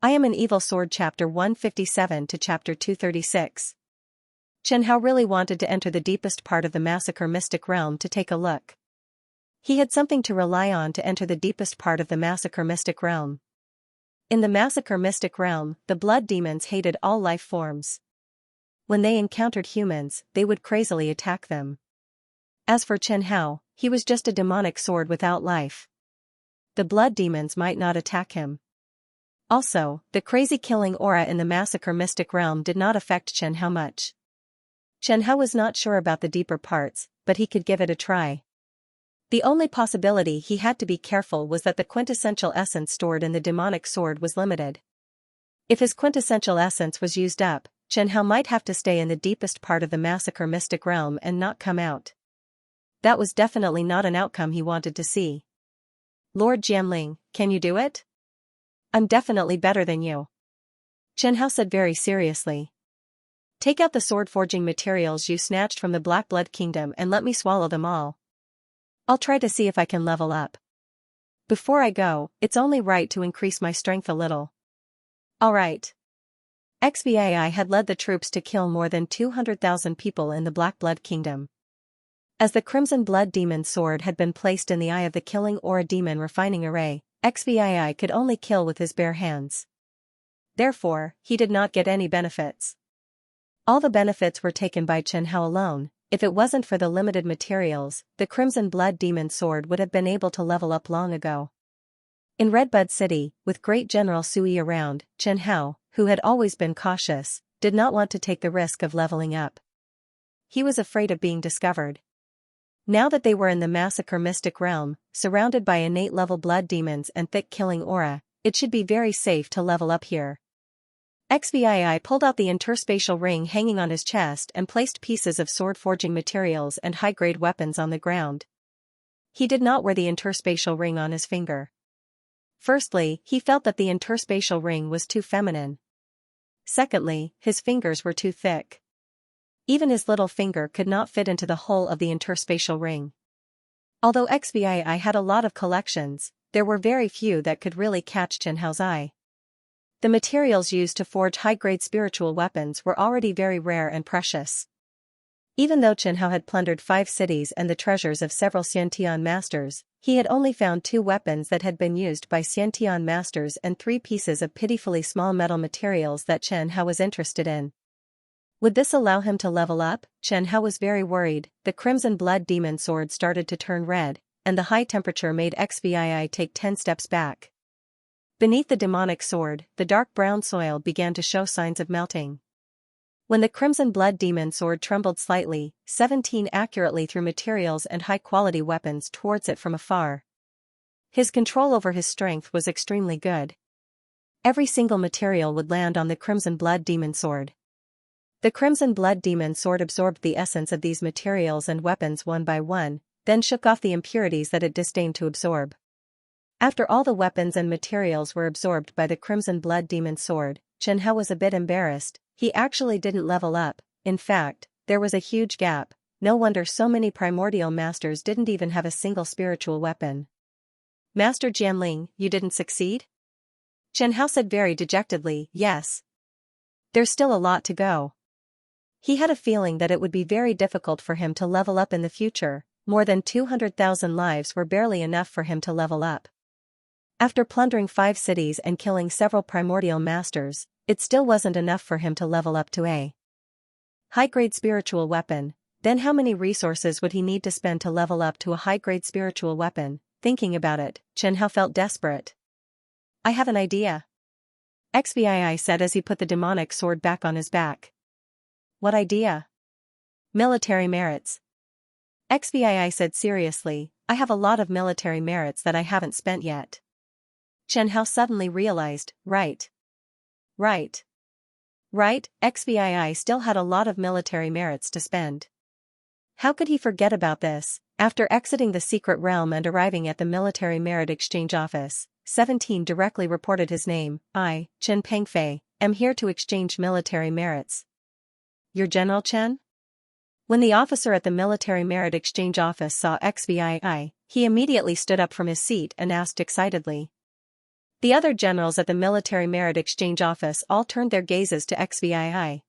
I Am an Evil Sword Chapter 157 to Chapter 236. Chen Hao really wanted to enter the deepest part of the Massacre Mystic Realm to take a look. He had something to rely on to enter the deepest part of the Massacre Mystic Realm. In the Massacre Mystic Realm, the blood demons hated all life forms. When they encountered humans, they would crazily attack them. As for Chen Hao, he was just a demonic sword without life. The blood demons might not attack him. Also, the crazy killing aura in the Massacre Mystic Realm did not affect Chen Hao much. Chen Hao was not sure about the deeper parts, but he could give it a try. The only possibility he had to be careful was that the quintessential essence stored in the demonic sword was limited. If his quintessential essence was used up, Chen Hao might have to stay in the deepest part of the Massacre Mystic Realm and not come out. That was definitely not an outcome he wanted to see. Lord Jianling, can you do it? I'm definitely better than you. Chen Hao said very seriously. Take out the sword forging materials you snatched from the Black Blood Kingdom and let me swallow them all. I'll try to see if I can level up. Before I go, it's only right to increase my strength a little. Alright. XVI had led the troops to kill more than 200,000 people in the Black Blood Kingdom. As the Crimson Blood Demon sword had been placed in the eye of the Killing Aura Demon refining array, XVI could only kill with his bare hands. Therefore, he did not get any benefits. All the benefits were taken by Chen Hao alone. If it wasn't for the limited materials, the Crimson Blood Demon sword would have been able to level up long ago. In Redbud City, with Great General Sui around, Chen Hao, who had always been cautious, did not want to take the risk of leveling up. He was afraid of being discovered. Now that they were in the Massacre Mystic Realm, surrounded by innate level blood demons and thick killing aura, it should be very safe to level up here. XVI pulled out the interspatial ring hanging on his chest and placed pieces of sword forging materials and high-grade weapons on the ground. He did not wear the interspatial ring on his finger. Firstly, he felt that the interspatial ring was too feminine. Secondly, his fingers were too thick. Even his little finger could not fit into the hole of the interspatial ring. Although XVI had a lot of collections, there were very few that could really catch Chen Hao's eye. The materials used to forge high-grade spiritual weapons were already very rare and precious. Even though Chen Hao had plundered 5 cities and the treasures of several Xiantian masters, he had only found 2 weapons that had been used by Xiantian masters and 3 pieces of pitifully small metal materials that Chen Hao was interested in. Would this allow him to level up? Chen Hao was very worried. The Crimson Blood Demon sword started to turn red, and the high temperature made XVI take 10 steps back. Beneath the demonic sword, the dark brown soil began to show signs of melting. When the Crimson Blood Demon sword trembled slightly, 17 accurately threw materials and high-quality weapons towards it from afar. His control over his strength was extremely good. Every single material would land on the Crimson Blood Demon sword. The Crimson Blood Demon sword absorbed the essence of these materials and weapons one by one, then shook off the impurities that it disdained to absorb. After all the weapons and materials were absorbed by the Crimson Blood Demon sword, Chen Hao was a bit embarrassed. He actually didn't level up. In fact, there was a huge gap. No wonder so many primordial masters didn't even have a single spiritual weapon. Master Jianling, you didn't succeed? Chen Hao said very dejectedly, yes. There's still a lot to go. He had a feeling that it would be very difficult for him to level up in the future. More than 200,000 lives were barely enough for him to level up. After plundering 5 cities and killing several primordial masters, it still wasn't enough for him to level up to a high-grade spiritual weapon. Then how many resources would he need to spend to level up to a high-grade spiritual weapon? Thinking about it, Chen Hao felt desperate. I have an idea. XVI said as he put the demonic sword back on his back. What idea? Military merits. XVI said seriously, I have a lot of military merits that I haven't spent yet. Chen Hao suddenly realized, right. XVI still had a lot of military merits to spend. How could he forget about this? After exiting the secret realm and arriving at the military merit exchange office, 17 directly reported his name. I, Chen Pengfei, am here to exchange military merits. Your General Chen? When the officer at the military merit exchange office saw XVI, he immediately stood up from his seat and asked excitedly. The other generals at the Military Merit Exchange Office all turned their gazes to XVII.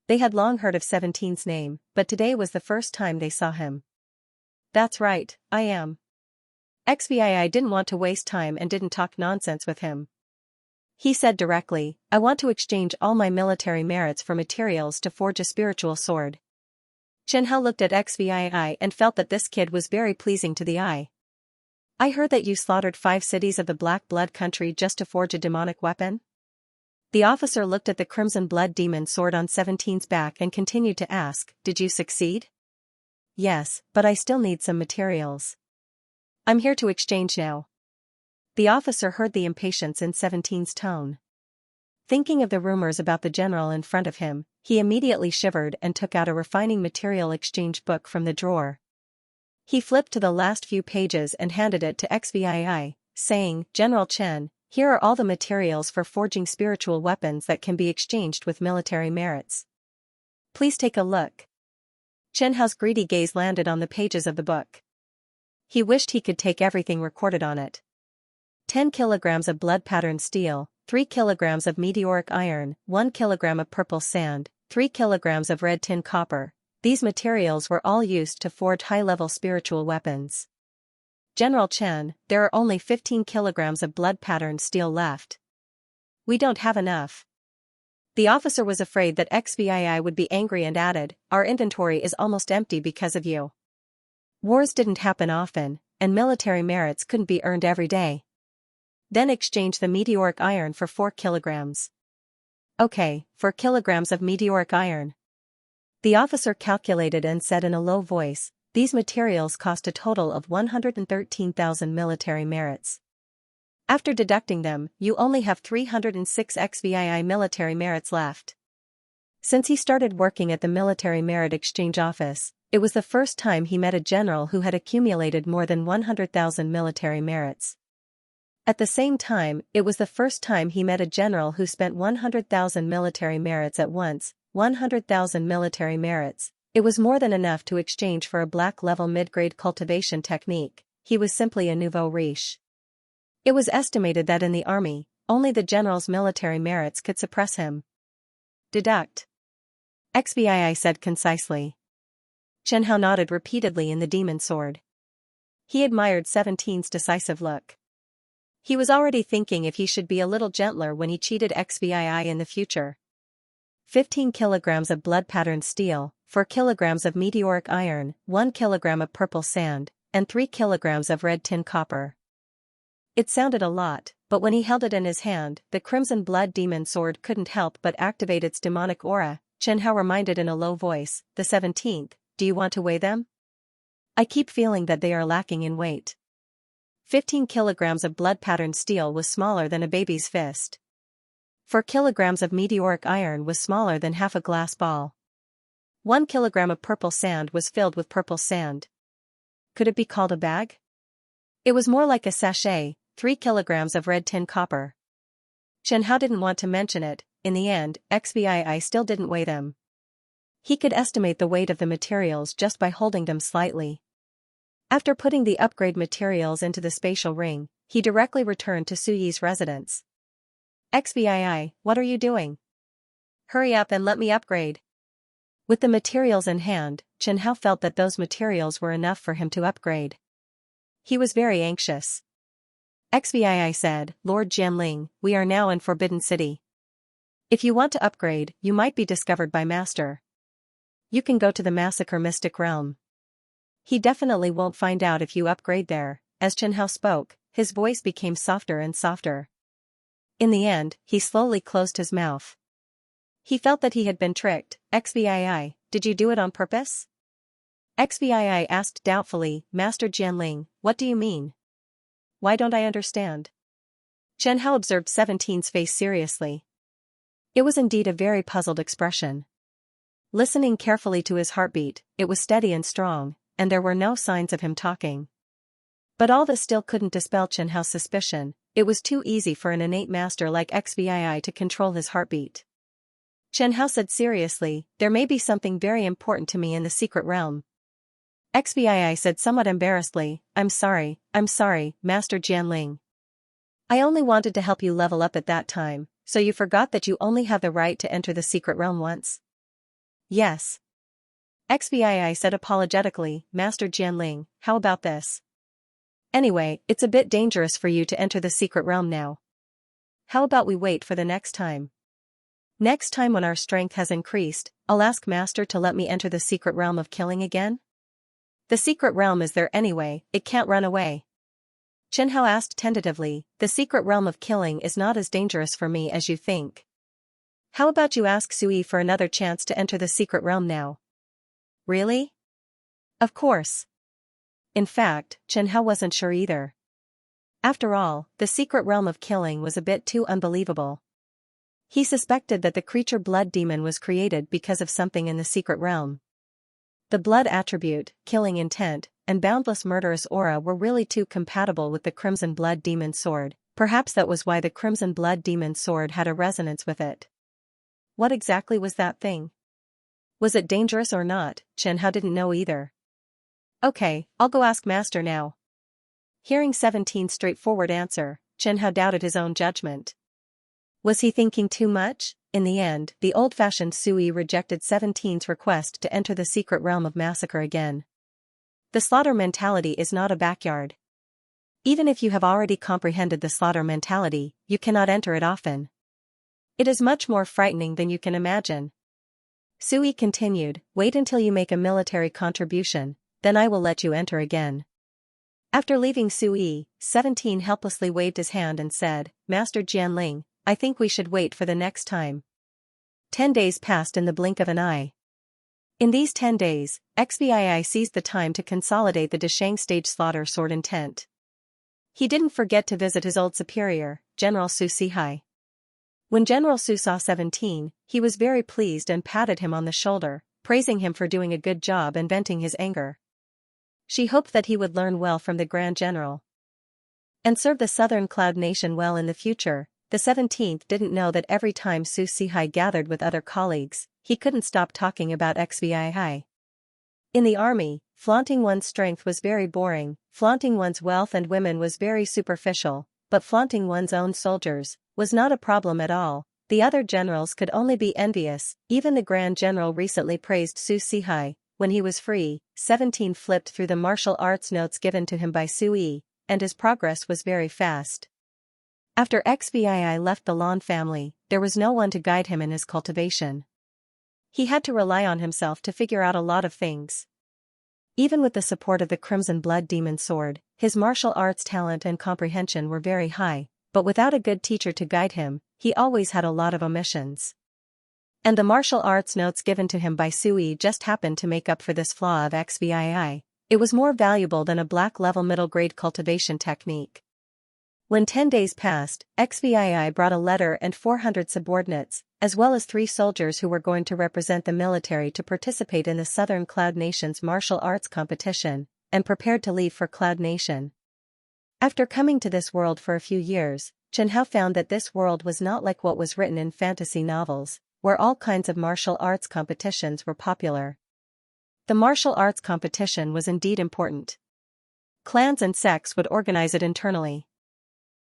They had long heard of 17's name, but today was the first time they saw him. That's right, I am. XVII didn't want to waste time and didn't talk nonsense with him. He said directly, I want to exchange all my military merits for materials to forge a spiritual sword. Xianxia looked at XVII and felt that this kid was very pleasing to the eye. I heard that you slaughtered 5 cities of the Black Blood country just to forge a demonic weapon? The officer looked at the crimson blood demon sword on 17's back and continued to ask, did you succeed? Yes, but I still need some materials. I'm here to exchange now. The officer heard the impatience in 17's tone. Thinking of the rumors about the general in front of him, he immediately shivered and took out a refining material exchange book from the drawer. He flipped to the last few pages and handed it to XVII, saying, General Chen, here are all the materials for forging spiritual weapons that can be exchanged with military merits. Please take a look. Xianxia's greedy gaze landed on the pages of the book. He wished he could take everything recorded on it. 10 kilograms of blood-patterned steel, 3 kilograms of meteoric iron, 1 kilogram of purple sand, 3 kilograms of red tin copper. These materials were all used to forge high-level spiritual weapons. General Chen, there are only 15 kilograms of blood-patterned steel left. We don't have enough. The officer was afraid that XVII would be angry and added, our inventory is almost empty because of you. Wars didn't happen often, and military merits couldn't be earned every day. Then exchange the meteoric iron for 4 kilograms. Okay, 4 kilograms of meteoric iron. The officer calculated and said in a low voice, these materials cost a total of 113,000 military merits. After deducting them, you only have 306 XVII military merits left. Since he started working at the Military Merit Exchange Office, it was the first time he met a general who had accumulated more than 100,000 military merits. At the same time, it was the first time he met a general who spent 100,000 military merits at once. 100,000 military merits. It was more than enough to exchange for a black-level mid-grade cultivation technique. He was simply a nouveau riche. It was estimated that in the army, only the general's military merits could suppress him. Deduct. XVII said concisely. Xianxia nodded repeatedly in the demon sword. He admired 17's decisive look. He was already thinking if he should be a little gentler when he cheated XVII in the future. 15 kilograms of blood-patterned steel, 4 kilograms of meteoric iron, 1 kilogram of purple sand, and 3 kilograms of red tin copper. It sounded a lot, but when he held it in his hand, the crimson blood demon sword couldn't help but activate its demonic aura. Xianxia reminded in a low voice, the 17th, do you want to weigh them? I keep feeling that they are lacking in weight. 15 kilograms of blood-patterned steel was smaller than a baby's fist. 4 kilograms of meteoric iron was smaller than half a glass ball. 1 kilogram of purple sand was filled with purple sand. Could it be called a bag? It was more like a sachet. 3 kilograms of red tin copper. Xianxia didn't want to mention it. In the end, XVII still didn't weigh them. He could estimate the weight of the materials just by holding them slightly. After putting the upgrade materials into the spatial ring, he directly returned to Su Yi's residence. XVII, what are you doing? Hurry up and let me upgrade. With the materials in hand, Xianxia felt that those materials were enough for him to upgrade. He was very anxious. XVII said, Lord Jianling, we are now in Forbidden City. If you want to upgrade, you might be discovered by Master. You can go to the Massacre Mystic Realm. He definitely won't find out if you upgrade there. As Xianxia spoke, his voice became softer and softer. In the end, he slowly closed his mouth. He felt that he had been tricked. XVII, did you do it on purpose? XVII asked doubtfully, Master Jianling, what do you mean? Why don't I understand? Xianxia observed 17's face seriously. It was indeed a very puzzled expression. Listening carefully to his heartbeat, it was steady and strong, and there were no signs of him talking. But all this still couldn't dispel Xianxia's suspicion. It was too easy for an innate master like XVII to control his heartbeat. Xianxia said seriously, there may be something very important to me in the secret realm. XVII said somewhat embarrassedly, I'm sorry, Master Jianling. I only wanted to help you level up at that time, so you forgot that you only have the right to enter the secret realm once? Yes. XVI said apologetically, Master Jianling, how about this? Anyway, it's a bit dangerous for you to enter the secret realm now. How about we wait for the next time? Next time when our strength has increased, I'll ask Master to let me enter the secret realm of killing again? The secret realm is there anyway, it can't run away. Chen Hao asked tentatively, the secret realm of killing is not as dangerous for me as you think. How about you ask Sui for another chance to enter the secret realm now? Really? Of course. In fact, Chen Hao wasn't sure either. After all, the secret realm of killing was a bit too unbelievable. He suspected that the creature blood demon was created because of something in the secret realm. The blood attribute, killing intent, and boundless murderous aura were really too compatible with the Crimson Blood Demon Sword. Perhaps that was why the Crimson Blood Demon Sword had a resonance with it. What exactly was that thing? Was it dangerous or not? Chen Hao didn't know either. Okay, I'll go ask Master now. Hearing 17's straightforward answer, Chen Hao doubted his own judgment. Was he thinking too much? In the end, the old-fashioned Sui rejected 17's request to enter the secret realm of massacre again. The slaughter mentality is not a backyard. Even if you have already comprehended the slaughter mentality, you cannot enter it often. It is much more frightening than you can imagine. Sui continued, wait until you make a military contribution, then I will let you enter again. After leaving Sui, 17 helplessly waved his hand and said, Master Jianling, I think we should wait for the next time. 10 days passed in the blink of an eye. In these 10 days, XVI seized the time to consolidate the Deshang stage slaughter sword intent. He didn't forget to visit his old superior, General Su Sihai. When General Su saw 17, he was very pleased and patted him on the shoulder, praising him for doing a good job and venting his anger. She hoped that he would learn well from the Grand General and serve the Southern Cloud Nation well in the future. The 17th didn't know that every time Su Sihai gathered with other colleagues, he couldn't stop talking about XVI. In the army, flaunting one's strength was very boring, flaunting one's wealth and women was very superficial, but flaunting one's own soldiers was not a problem at all. The other generals could only be envious. Even the Grand General recently praised Su Sihai. When he was free, 17 flipped through the martial arts notes given to him by Sui, and his progress was very fast. After XVI left the Lan family, there was no one to guide him in his cultivation. He had to rely on himself to figure out a lot of things. Even with the support of the Crimson Blood Demon Sword, his martial arts talent and comprehension were very high, but without a good teacher to guide him, he always had a lot of omissions. And the martial arts notes given to him by Sui just happened to make up for this flaw of XVI. It was more valuable than a black-level middle-grade cultivation technique. When 10 days passed, XVI brought a letter and 400 subordinates, as well as 3 soldiers who were going to represent the military to participate in the Southern Cloud Nation's martial arts competition, and prepared to leave for Cloud Nation. After coming to this world for a few years, Chen Hao found that this world was not like what was written in fantasy novels, where all kinds of martial arts competitions were popular. The martial arts competition was indeed important. Clans and sects would organize it internally.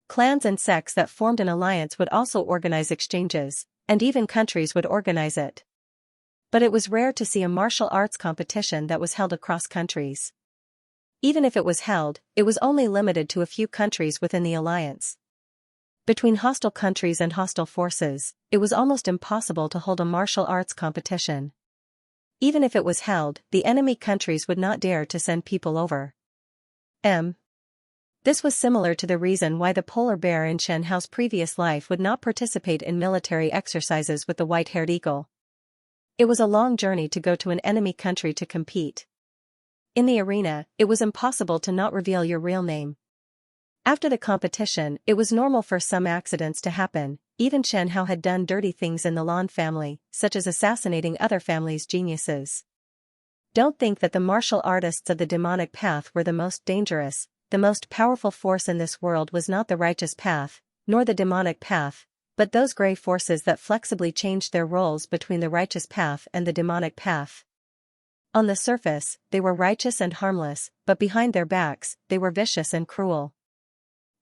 Clans and sects that formed an alliance would also organize exchanges, and even countries would organize it. But it was rare to see a martial arts competition that was held across countries. Even if it was held, it was only limited to a few countries within the alliance. Between hostile countries and hostile forces, it was almost impossible to hold a martial arts competition. Even if it was held, the enemy countries would not dare to send people over. This was similar to the reason why the polar bear in Chen Hao's previous life would not participate in military exercises with the white-haired eagle. It was a long journey to go to an enemy country to compete. In the arena, it was impossible to not reveal your real name. After the competition, it was normal for some accidents to happen. Even Chen Hao had done dirty things in the Lan family, such as assassinating other families' geniuses. Don't think that the martial artists of the demonic path were the most dangerous. The most powerful force in this world was not the righteous path, nor the demonic path, but those gray forces that flexibly changed their roles between the righteous path and the demonic path. On the surface, they were righteous and harmless, but behind their backs, they were vicious and cruel.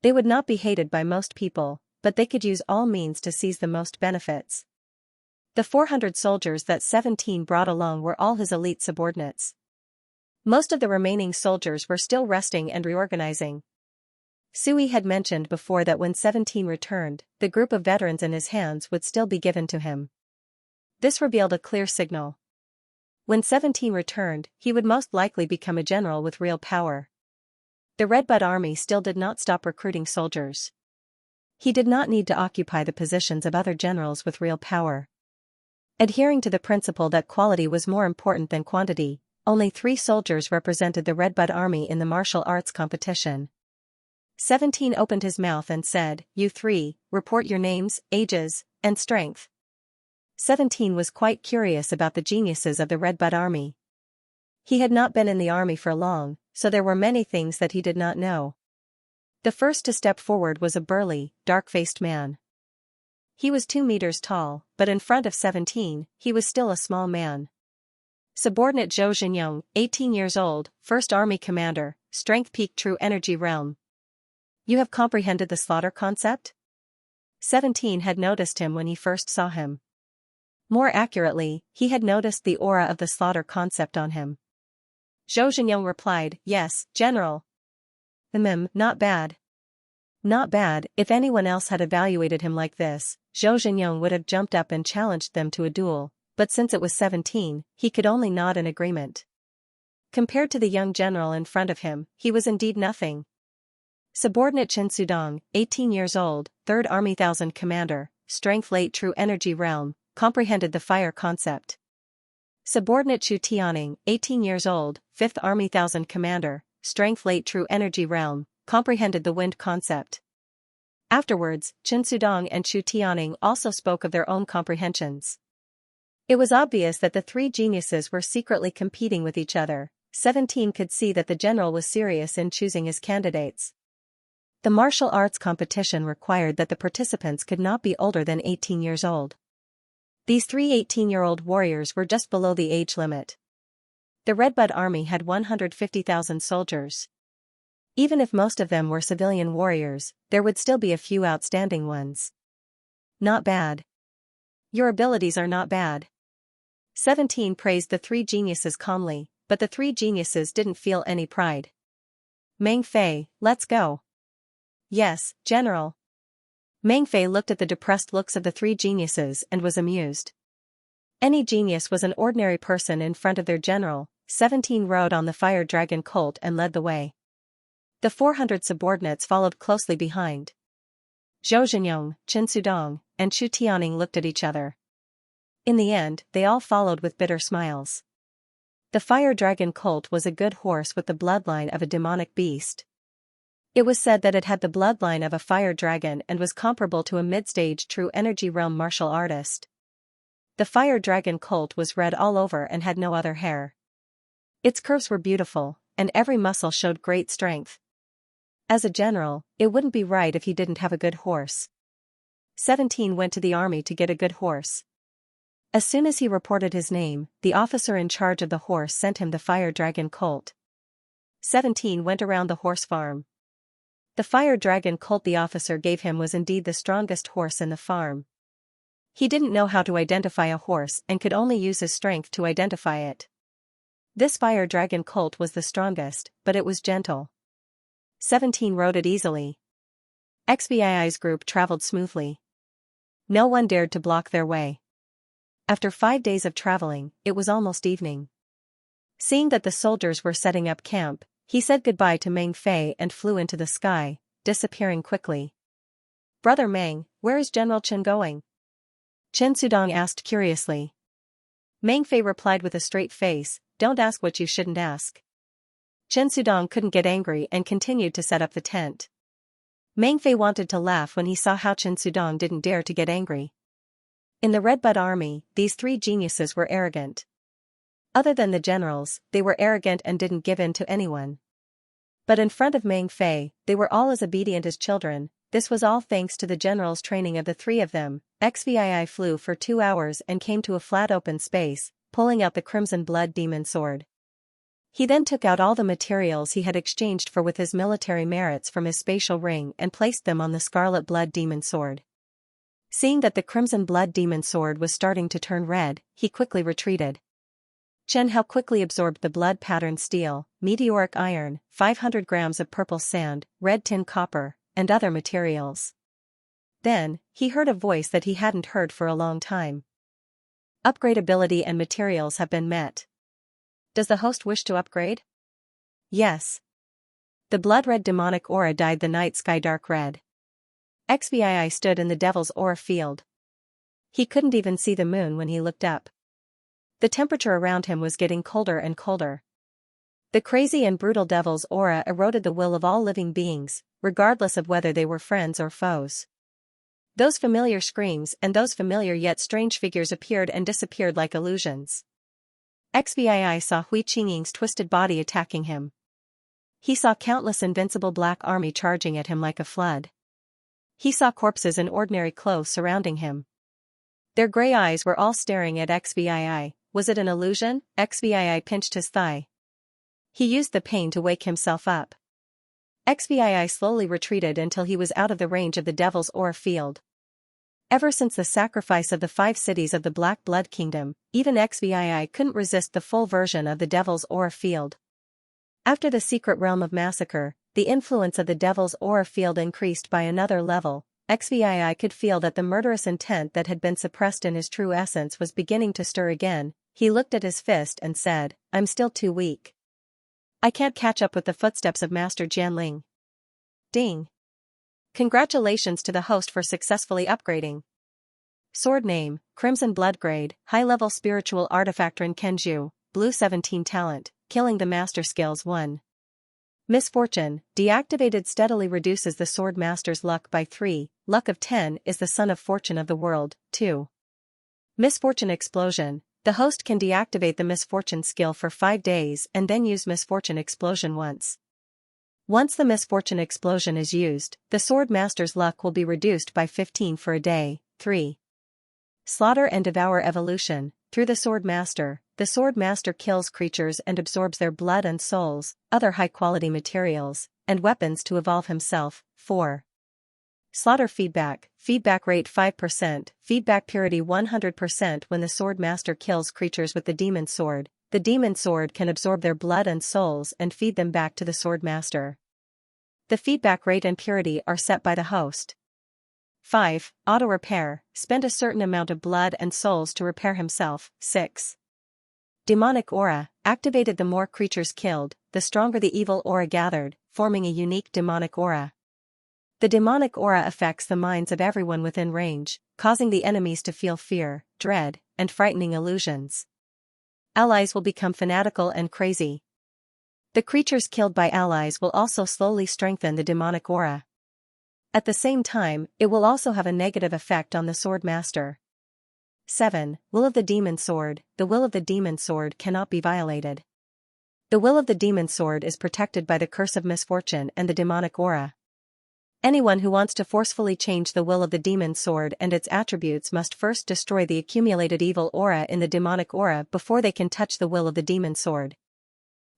They would not be hated by most people, but they could use all means to seize the most benefits. The 400 soldiers that 17 brought along were all his elite subordinates. Most of the remaining soldiers were still resting and reorganizing. Sui had mentioned before that when 17 returned, the group of veterans in his hands would still be given to him. This revealed a clear signal. When 17 returned, he would most likely become a general with real power. The Redbud Army still did not stop recruiting soldiers. He did not need to occupy the positions of other generals with real power. Adhering to the principle that quality was more important than quantity, only 3 soldiers represented the Redbud Army in the martial arts competition. 17 opened his mouth and said, "You 3, report your names, ages, and strength." 17 was quite curious about the geniuses of the Redbud Army. He had not been in the army for long, so there were many things that he did not know. The first to step forward was a burly, dark-faced man. He was 2 meters tall, but in front of 17, he was still a small man. Subordinate Zhou Xianxia, 18 years old, 1st Army Commander, Strength Peak True Energy Realm. You have comprehended the slaughter concept? 17 had noticed him when he first saw him. More accurately, he had noticed the aura of the slaughter concept on him. Zhou Xianxia replied, "Yes, General." Not bad. Not bad. If anyone else had evaluated him like this, Zhou Xianxia would have jumped up and challenged them to a duel, but since it was 17, he could only nod in agreement. Compared to the young general in front of him, he was indeed nothing. Subordinate Chen Sudong, 18 years old, 3rd Army 1000 Commander, Strength Late True Energy Realm, comprehended the fire concept. Subordinate Chu Tianing, 18 years old, 5th Army 1000 Commander, Strength Late True Energy Realm, comprehended the wind concept. Afterwards, Chen Sudong and Chu Tianing also spoke of their own comprehensions. It was obvious that the 3 geniuses were secretly competing with each other. 17 could see that the general was serious in choosing his candidates. The martial arts competition required that the participants could not be older than 18 years old. These 3 18-year-old warriors were just below the age limit. The Redbud Army had 150,000 soldiers. Even if most of them were civilian warriors, there would still be a few outstanding ones. Not bad. Your abilities are not bad. 17 praised the 3 geniuses calmly, but the 3 geniuses didn't feel any pride. Meng Fei, let's go. Yes, General. Meng Fei looked at the depressed looks of the 3 geniuses and was amused. Any genius was an ordinary person in front of their general. 17 rode on the fire dragon colt and led the way. The 400 subordinates followed closely behind. Zhou Xianxia, Chen Sudong, and Chu Tianing looked at each other. In the end, they all followed with bitter smiles. The fire dragon colt was a good horse with the bloodline of a demonic beast. It was said that it had the bloodline of a fire dragon and was comparable to a mid-stage True Energy Realm martial artist. The fire dragon colt was red all over and had no other hair. Its curves were beautiful, and every muscle showed great strength. As a general, it wouldn't be right if he didn't have a good horse. 17 went to the army to get a good horse. As soon as he reported his name, the officer in charge of the horse sent him the fire dragon colt. 17 went around the horse farm. The fire dragon colt the officer gave him was indeed the strongest horse in the farm. He didn't know how to identify a horse and could only use his strength to identify it. This fire dragon colt was the strongest, but it was gentle. 17 rode it easily. XBII's group traveled smoothly. No one dared to block their way. After 5 days of traveling, it was almost evening. Seeing that the soldiers were setting up camp, he said goodbye to Meng Fei and flew into the sky, disappearing quickly. "Brother Meng, where is General Chen going?" Chen Sudong asked curiously. Meng Fei replied with a straight face, "Don't ask what you shouldn't ask." Chen Sudong couldn't get angry and continued to set up the tent. Meng Fei wanted to laugh when he saw how Chen Sudong didn't dare to get angry. In the Redbud Army, these 3 geniuses were arrogant. Other than the generals, they were arrogant and didn't give in to anyone. But in front of Meng Fei, they were all as obedient as children. This was all thanks to the general's training of the 3 of them. XVII flew for 2 hours and came to a flat open space, pulling out the crimson blood demon sword. He then took out all the materials he had exchanged for with his military merits from his spatial ring and placed them on the scarlet blood demon sword. Seeing that the crimson blood demon sword was starting to turn red, he quickly retreated. Xianxia quickly absorbed the blood-patterned steel, meteoric iron, 500 grams of purple sand, red tin copper, and other materials. Then, he heard a voice that he hadn't heard for a long time. Upgradability and materials have been met. Does the host wish to upgrade? Yes. The blood-red demonic aura dyed the night sky dark red. XVII stood in the devil's aura field. He couldn't even see the moon when he looked up. The temperature around him was getting colder and colder. The crazy and brutal devil's aura eroded the will of all living beings, regardless of whether they were friends or foes. Those familiar screams and those familiar yet strange figures appeared and disappeared like illusions. XVII saw Hui Qingying's twisted body attacking him. He saw countless invincible black army charging at him like a flood. He saw corpses in ordinary clothes surrounding him. Their gray eyes were all staring at XVII. Was it an illusion? XVII pinched his thigh. He used the pain to wake himself up. XVII slowly retreated until he was out of the range of the devil's aura field. Ever since the sacrifice of the 5 cities of the Black Blood Kingdom, even XVII couldn't resist the full version of the devil's aura field. After the secret realm of massacre, the influence of the devil's aura field increased by another level. XVII could feel that the murderous intent that had been suppressed in his true essence was beginning to stir again. He looked at his fist and said, "I'm still too weak. I can't catch up with the footsteps of Master Jianling." Ding! Congratulations to the host for successfully upgrading. Sword name, Crimson Blood Grade, High-Level Spiritual Artifact Renkenju, Blue 17 Talent, Killing the Master Skills 1. Misfortune, deactivated steadily reduces the Sword Master's luck by 3, luck of 10 is the Sun of Fortune of the world, 2. Misfortune Explosion, the host can deactivate the Misfortune skill for 5 days and then use Misfortune Explosion once. Once the Misfortune Explosion is used, the Sword Master's luck will be reduced by 15 for a day, 3. Slaughter and Devour Evolution, through the Sword Master kills creatures and absorbs their blood and souls, other high-quality materials, and weapons to evolve himself, 4. Slaughter Feedback rate 5%, feedback purity 100%. When the Sword Master kills creatures with the demon sword can absorb their blood and souls and feed them back to the Sword Master. The feedback rate and purity are set by the host. 5. Auto Repair, spend a certain amount of blood and souls to repair himself, 6. Demonic Aura, activated. The more creatures killed, the stronger the evil aura gathered, forming a unique demonic aura. The demonic aura affects the minds of everyone within range, causing the enemies to feel fear, dread, and frightening illusions. Allies will become fanatical and crazy. The creatures killed by allies will also slowly strengthen the demonic aura. At the same time, it will also have a negative effect on the Sword Master. 7. Will of the Demon Sword, the will of the demon sword cannot be violated. The will of the demon sword is protected by the curse of misfortune and the demonic aura. Anyone who wants to forcefully change the will of the demon sword and its attributes must first destroy the accumulated evil aura in the demonic aura before they can touch the will of the demon sword.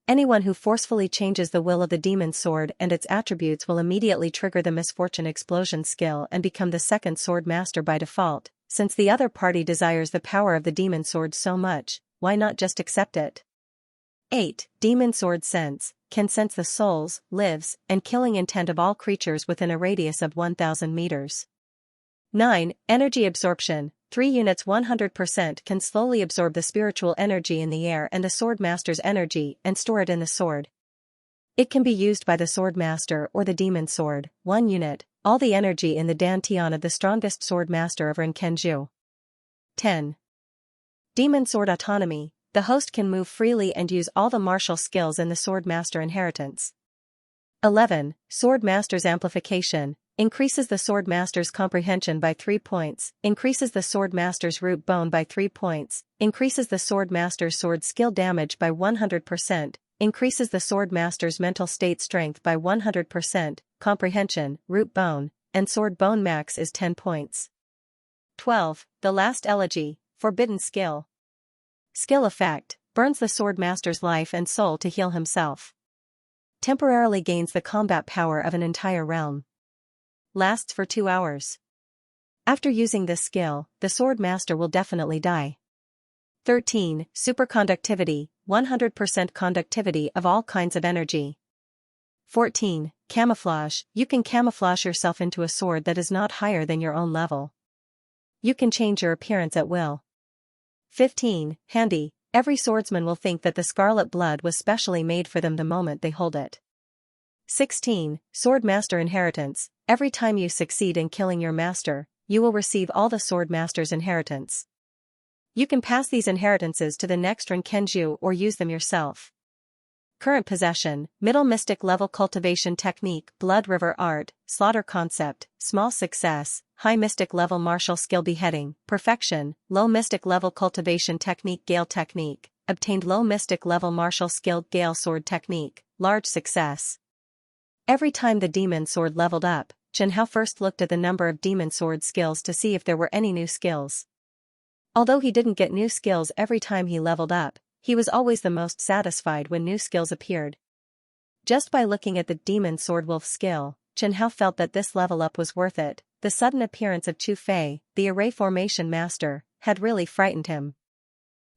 Anyone who forcefully changes the will of the demon sword and its attributes will immediately trigger the Misfortune Explosion skill and become the second Sword Master by default. Since the other party desires the power of the demon sword so much, why not just accept it? 8. Demon Sword Sense, can sense the souls, lives, and killing intent of all creatures within a radius of 1,000 meters. 9. Energy Absorption, 3 units 100% can slowly absorb the spiritual energy in the air and the Sword Master's energy and store it in the sword. It can be used by the Sword Master or the demon sword, 1 unit, all the energy in the Dantian of the strongest Sword Master of Renkenju. 10. Demon Sword Autonomy, the host can move freely and use all the martial skills in the Sword Master inheritance. 11. Sword Master's Amplification, increases the Sword Master's comprehension by 3 points, increases the Sword Master's root bone by 3 points, increases the Sword Master's sword skill damage by 100%, increases the Sword Master's mental state strength by 100%, comprehension, root bone, and sword bone max is 10 points. 12. The Last Elegy, forbidden skill. Skill effect, burns the sword master's life and soul to heal himself. Temporarily gains the combat power of an entire realm. Lasts for 2 hours. After using this skill, the sword master will definitely die. 13. Superconductivity, 100% conductivity of all kinds of energy. 14. Camouflage, you can camouflage yourself into a sword that is not higher than your own level. You can change your appearance at will. 15. Handy, every swordsman will think that the scarlet blood was specially made for them the moment they hold it. 16. Sword master inheritance, every time you succeed in killing your master, you will receive all the sword master's inheritance. You can pass these inheritances to the next Renkenju or use them yourself. Current possession, middle mystic level cultivation technique, blood river art, slaughter concept, small success, high mystic level martial skill beheading, perfection, low mystic level cultivation technique gale technique, obtained low mystic level martial skill gale sword technique, large success. Every time the demon sword leveled up, Xianxia first looked at the number of demon sword skills to see if there were any new skills. Although he didn't get new skills every time he leveled up, he was always the most satisfied when new skills appeared. Just by looking at the demon sword wolf skill, Xianxia felt that this level up was worth it. The sudden appearance of Chu Fei, the array formation master, had really frightened him.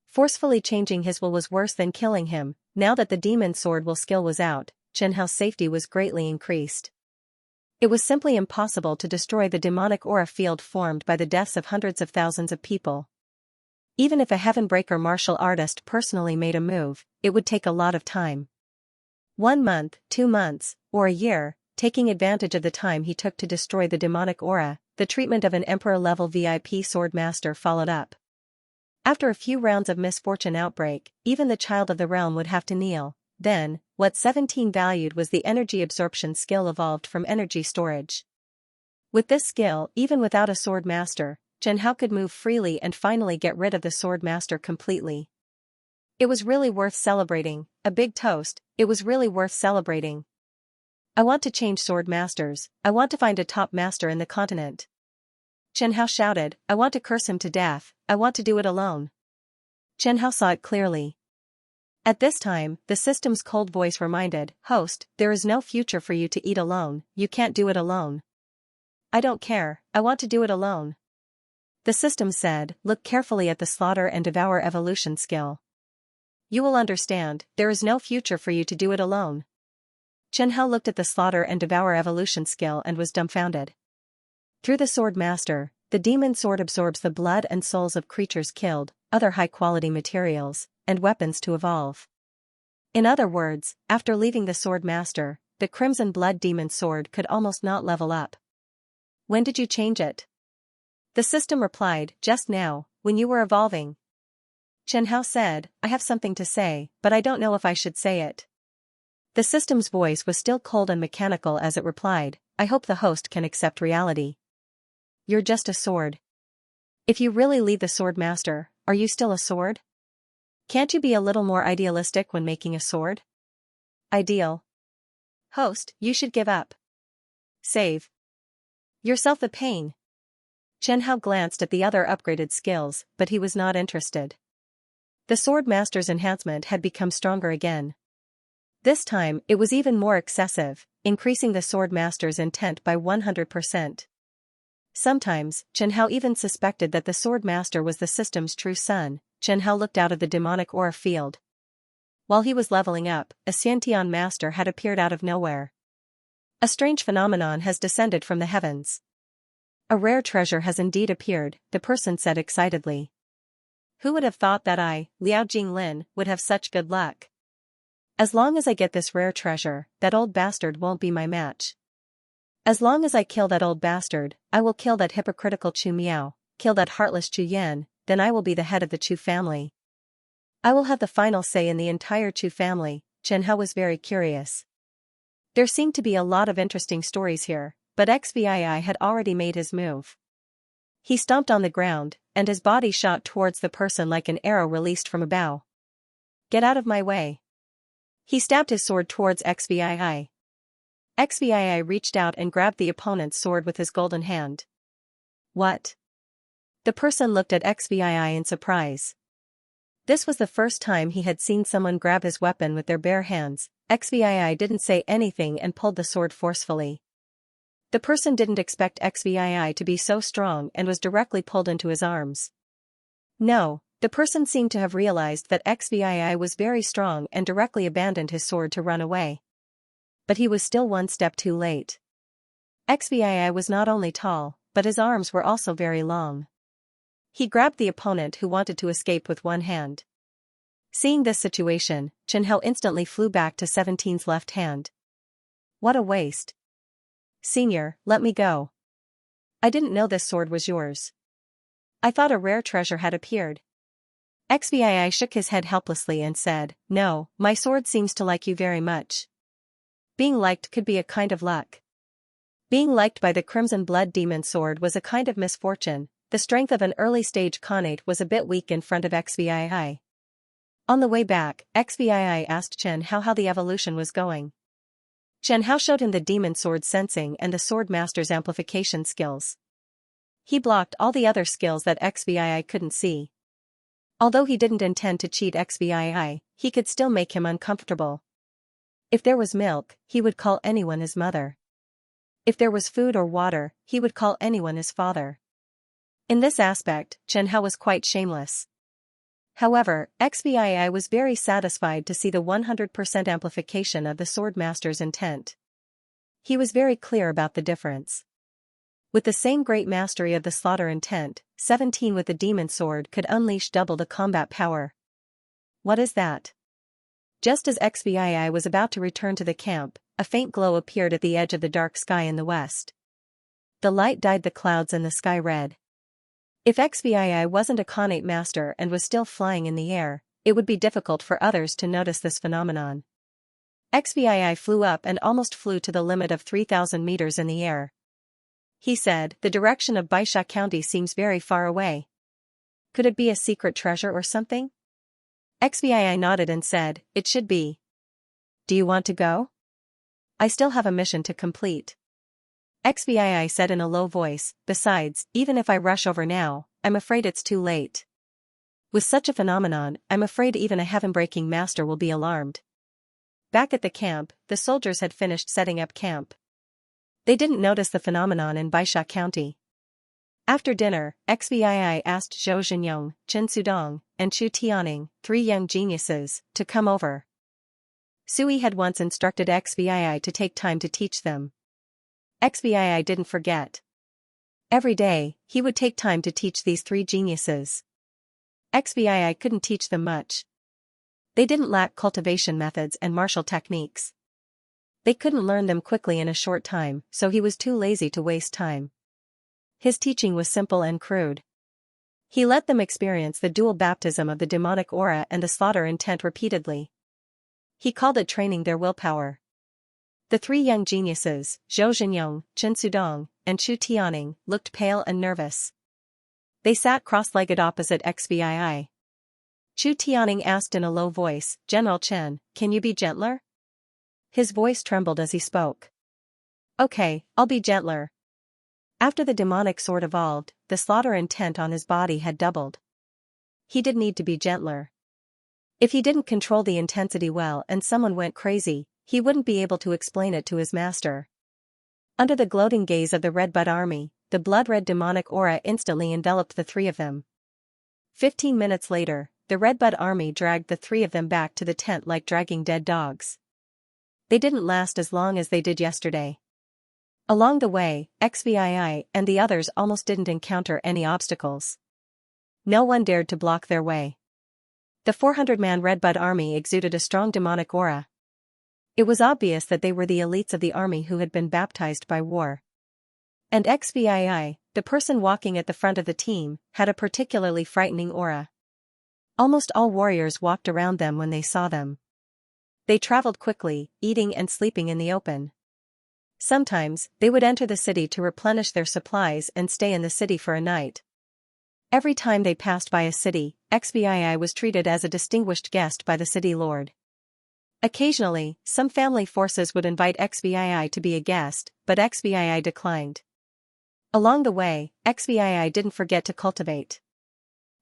Forcefully changing his will was worse than killing him. Now that the demon sword will skill was out, Xianxia's safety was greatly increased. It was simply impossible to destroy the demonic aura field formed by the deaths of hundreds of thousands of people. Even if a Heavenbreaker martial artist personally made a move, it would take a lot of time. 1 month, 2 months, or a year, taking advantage of the time he took to destroy the demonic aura, the treatment of an Emperor-level VIP sword master followed up. After a few rounds of misfortune outbreak, even the child of the realm would have to kneel. Then, what 17 valued was the energy absorption skill evolved from energy storage. With this skill, even without a sword master, Xianxia could move freely and finally get rid of the sword master completely. It was really worth celebrating, a big toast, it was really worth celebrating. I want to change sword masters, I want to find a top master in the continent. Xianxia shouted, I want to curse him to death, I want to do it alone. Xianxia saw it clearly. At this time, the system's cold voice reminded, Host, there is no future for you to eat alone, you can't do it alone. I don't care, I want to do it alone. The system said, look carefully at the slaughter and devour evolution skill. You will understand, there is no future for you to do it alone. Xianxia looked at the slaughter and devour evolution skill and was dumbfounded. Through the sword master, the demon sword absorbs the blood and souls of creatures killed, other high-quality materials, and weapons to evolve. In other words, after leaving the sword master, the crimson blood demon sword could almost not level up. When did you change it? The system replied, just now, when you were evolving. Xianxia said, I have something to say, but I don't know if I should say it. The system's voice was still cold and mechanical as it replied, I hope the host can accept reality. You're just a sword. If you really leave the sword master, are you still a sword? Can't you be a little more idealistic when making a sword? Ideal. Host, you should give up. Save yourself the pain. Xianxia glanced at the other upgraded skills, but he was not interested. The sword master's enhancement had become stronger again. This time, it was even more excessive, increasing the sword master's intent by 100%. Sometimes, Xianxia even suspected that the sword master was the system's true son. Xianxia looked out of the demonic aura field. While he was leveling up, a Xiantian master had appeared out of nowhere. A strange phenomenon has descended from the heavens. A rare treasure has indeed appeared, the person said excitedly. Who would have thought that I, Liao Jinglin, would have such good luck? As long as I get this rare treasure, that old bastard won't be my match. As long as I kill that old bastard, I will kill that hypocritical Chu Miao, kill that heartless Chu Yan, then I will be the head of the Chu family. I will have the final say in the entire Chu family. Xianxia was very curious. There seemed to be a lot of interesting stories here, but XVII had already made his move. He stomped on the ground, and his body shot towards the person like an arrow released from a bow. Get out of my way. He stabbed his sword towards XVII. XVII reached out and grabbed the opponent's sword with his golden hand. What? The person looked at XVII in surprise. This was the first time he had seen someone grab his weapon with their bare hands. XVII didn't say anything and pulled the sword forcefully. The person didn't expect XVII to be so strong and was directly pulled into his arms. No, the person seemed to have realized that XVII was very strong and directly abandoned his sword to run away. But he was still one step too late. XVII was not only tall, but his arms were also very long. He grabbed the opponent who wanted to escape with one hand. Seeing this situation, Xianxia instantly flew back to 17's left hand. What a waste. Senior, let me go. I didn't know this sword was yours. I thought a rare treasure had appeared. XVII shook his head helplessly and said, No, my sword seems to like you very much. Being liked could be a kind of luck. Being liked by the Crimson Blood Demon sword was a kind of misfortune. The strength of an early-stage Khanate was a bit weak in front of XVII. On the way back, XVII asked Xianxia how the evolution was going. Xianxia showed him the demon sword sensing and the sword master's amplification skills. He blocked all the other skills that XVII couldn't see. Although he didn't intend to cheat XVII, he could still make him uncomfortable. If there was milk, he would call anyone his mother. If there was food or water, he would call anyone his father. In this aspect, Xianxia was quite shameless. However, XVII was very satisfied to see the 100% amplification of the sword master's intent. He was very clear about the difference. With the same great mastery of the slaughter intent, 17 with the demon sword could unleash double the combat power. What is that? Just as XVII was about to return to the camp, a faint glow appeared at the edge of the dark sky in the west. The light dyed the clouds and the sky red. If XVII wasn't a Khanate master and was still flying in the air, it would be difficult for others to notice this phenomenon. XVII flew up and almost flew to the limit of 3,000 meters in the air. He said, The direction of Baisha County seems very far away. Could it be a secret treasure or something? XVII nodded and said, It should be. Do you want to go? I still have a mission to complete. XVII said in a low voice, Besides, even if I rush over now, I'm afraid it's too late. With such a phenomenon, I'm afraid even a heaven-breaking master will be alarmed. Back at the camp, the soldiers had finished setting up camp. They didn't notice the phenomenon in Baisha County. After dinner, XVII asked Zhou Zhenyong, Chen Sudong, and Chu Tianing, 3 young geniuses, to come over. Sui had once instructed XVII to take time to teach them. XVII didn't forget. Every day, he would take time to teach these 3 geniuses. XVII couldn't teach them much. They didn't lack cultivation methods and martial techniques. They couldn't learn them quickly in a short time, so he was too lazy to waste time. His teaching was simple and crude. He let them experience the dual baptism of the demonic aura and the slaughter intent repeatedly. He called it training their willpower. The 3 young geniuses, Zhou Zhenyong, Chen Sudong, and Chu Tianing, looked pale and nervous. They sat cross-legged opposite XVII. Chu Tianing asked in a low voice, General Chen, can you be gentler? His voice trembled as he spoke. Okay, I'll be gentler. After the demonic sword evolved, the slaughter intent on his body had doubled. He did need to be gentler. If he didn't control the intensity well and someone went crazy, he wouldn't be able to explain it to his master. Under the gloating gaze of the Redbud army, the blood-red demonic aura instantly enveloped the 3 of them. 15 minutes later, the Redbud army dragged the 3 of them back to the tent like dragging dead dogs. They didn't last as long as they did yesterday. Along the way, XVII and the others almost didn't encounter any obstacles. No one dared to block their way. The 400-man Redbud army exuded a strong demonic aura. It was obvious that they were the elites of the army who had been baptized by war. And XVII, the person walking at the front of the team, had a particularly frightening aura. Almost all warriors walked around them when they saw them. They traveled quickly, eating and sleeping in the open. Sometimes, they would enter the city to replenish their supplies and stay in the city for a night. Every time they passed by a city, XVII was treated as a distinguished guest by the city lord. Occasionally, some family forces would invite XVII to be a guest, but XVII declined. Along the way, XVII didn't forget to cultivate.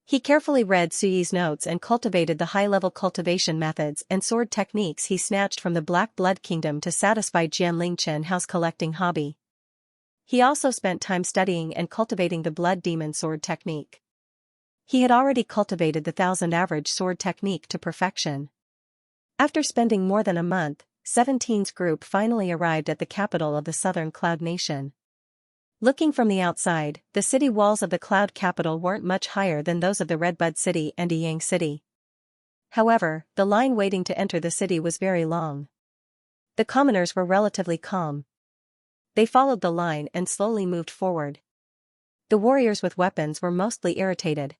He carefully read Suyi's notes and cultivated the high-level cultivation methods and sword techniques he snatched from the Black Blood Kingdom to satisfy Jianling Chenhao's collecting hobby. He also spent time studying and cultivating the Blood Demon sword technique. He had already cultivated the 1000 average sword technique to perfection. After spending more than a month, 17's group finally arrived at the capital of the southern Cloud Nation. Looking from the outside, the city walls of the Cloud capital weren't much higher than those of the Redbud City and Yang City. However, the line waiting to enter the city was very long. The commoners were relatively calm. They followed the line and slowly moved forward. The warriors with weapons were mostly irritated.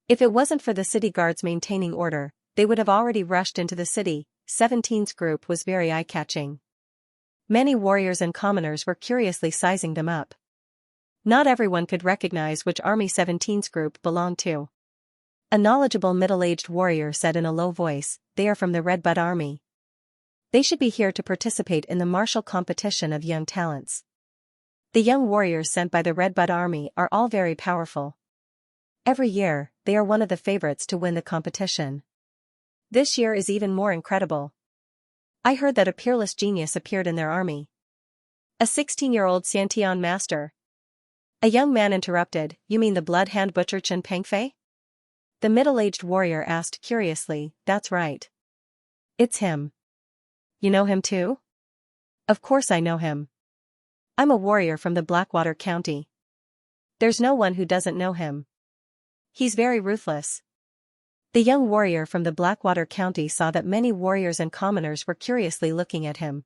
If it wasn't for the city guards maintaining order, they would have already rushed into the city. 17's group was very eye-catching. Many warriors and commoners were curiously sizing them up. Not everyone could recognize which army 17's group belonged to. A knowledgeable middle-aged warrior said in a low voice, "They are from the Redbud Army. They should be here to participate in the martial competition of young talents. The young warriors sent by the Redbud Army are all very powerful. Every year, they are one of the favorites to win the competition. This year is even more incredible. I heard that a peerless genius appeared in their army. A 16-year-old Xianxia master." A young man interrupted, "You mean the blood hand butcher Chen Pengfei?" The middle-aged warrior asked curiously, "That's right. It's him. You know him too?" "Of course I know him. I'm a warrior from the Blackwater County. There's no one who doesn't know him. He's very ruthless." The young warrior from the Blackwater County saw that many warriors and commoners were curiously looking at him.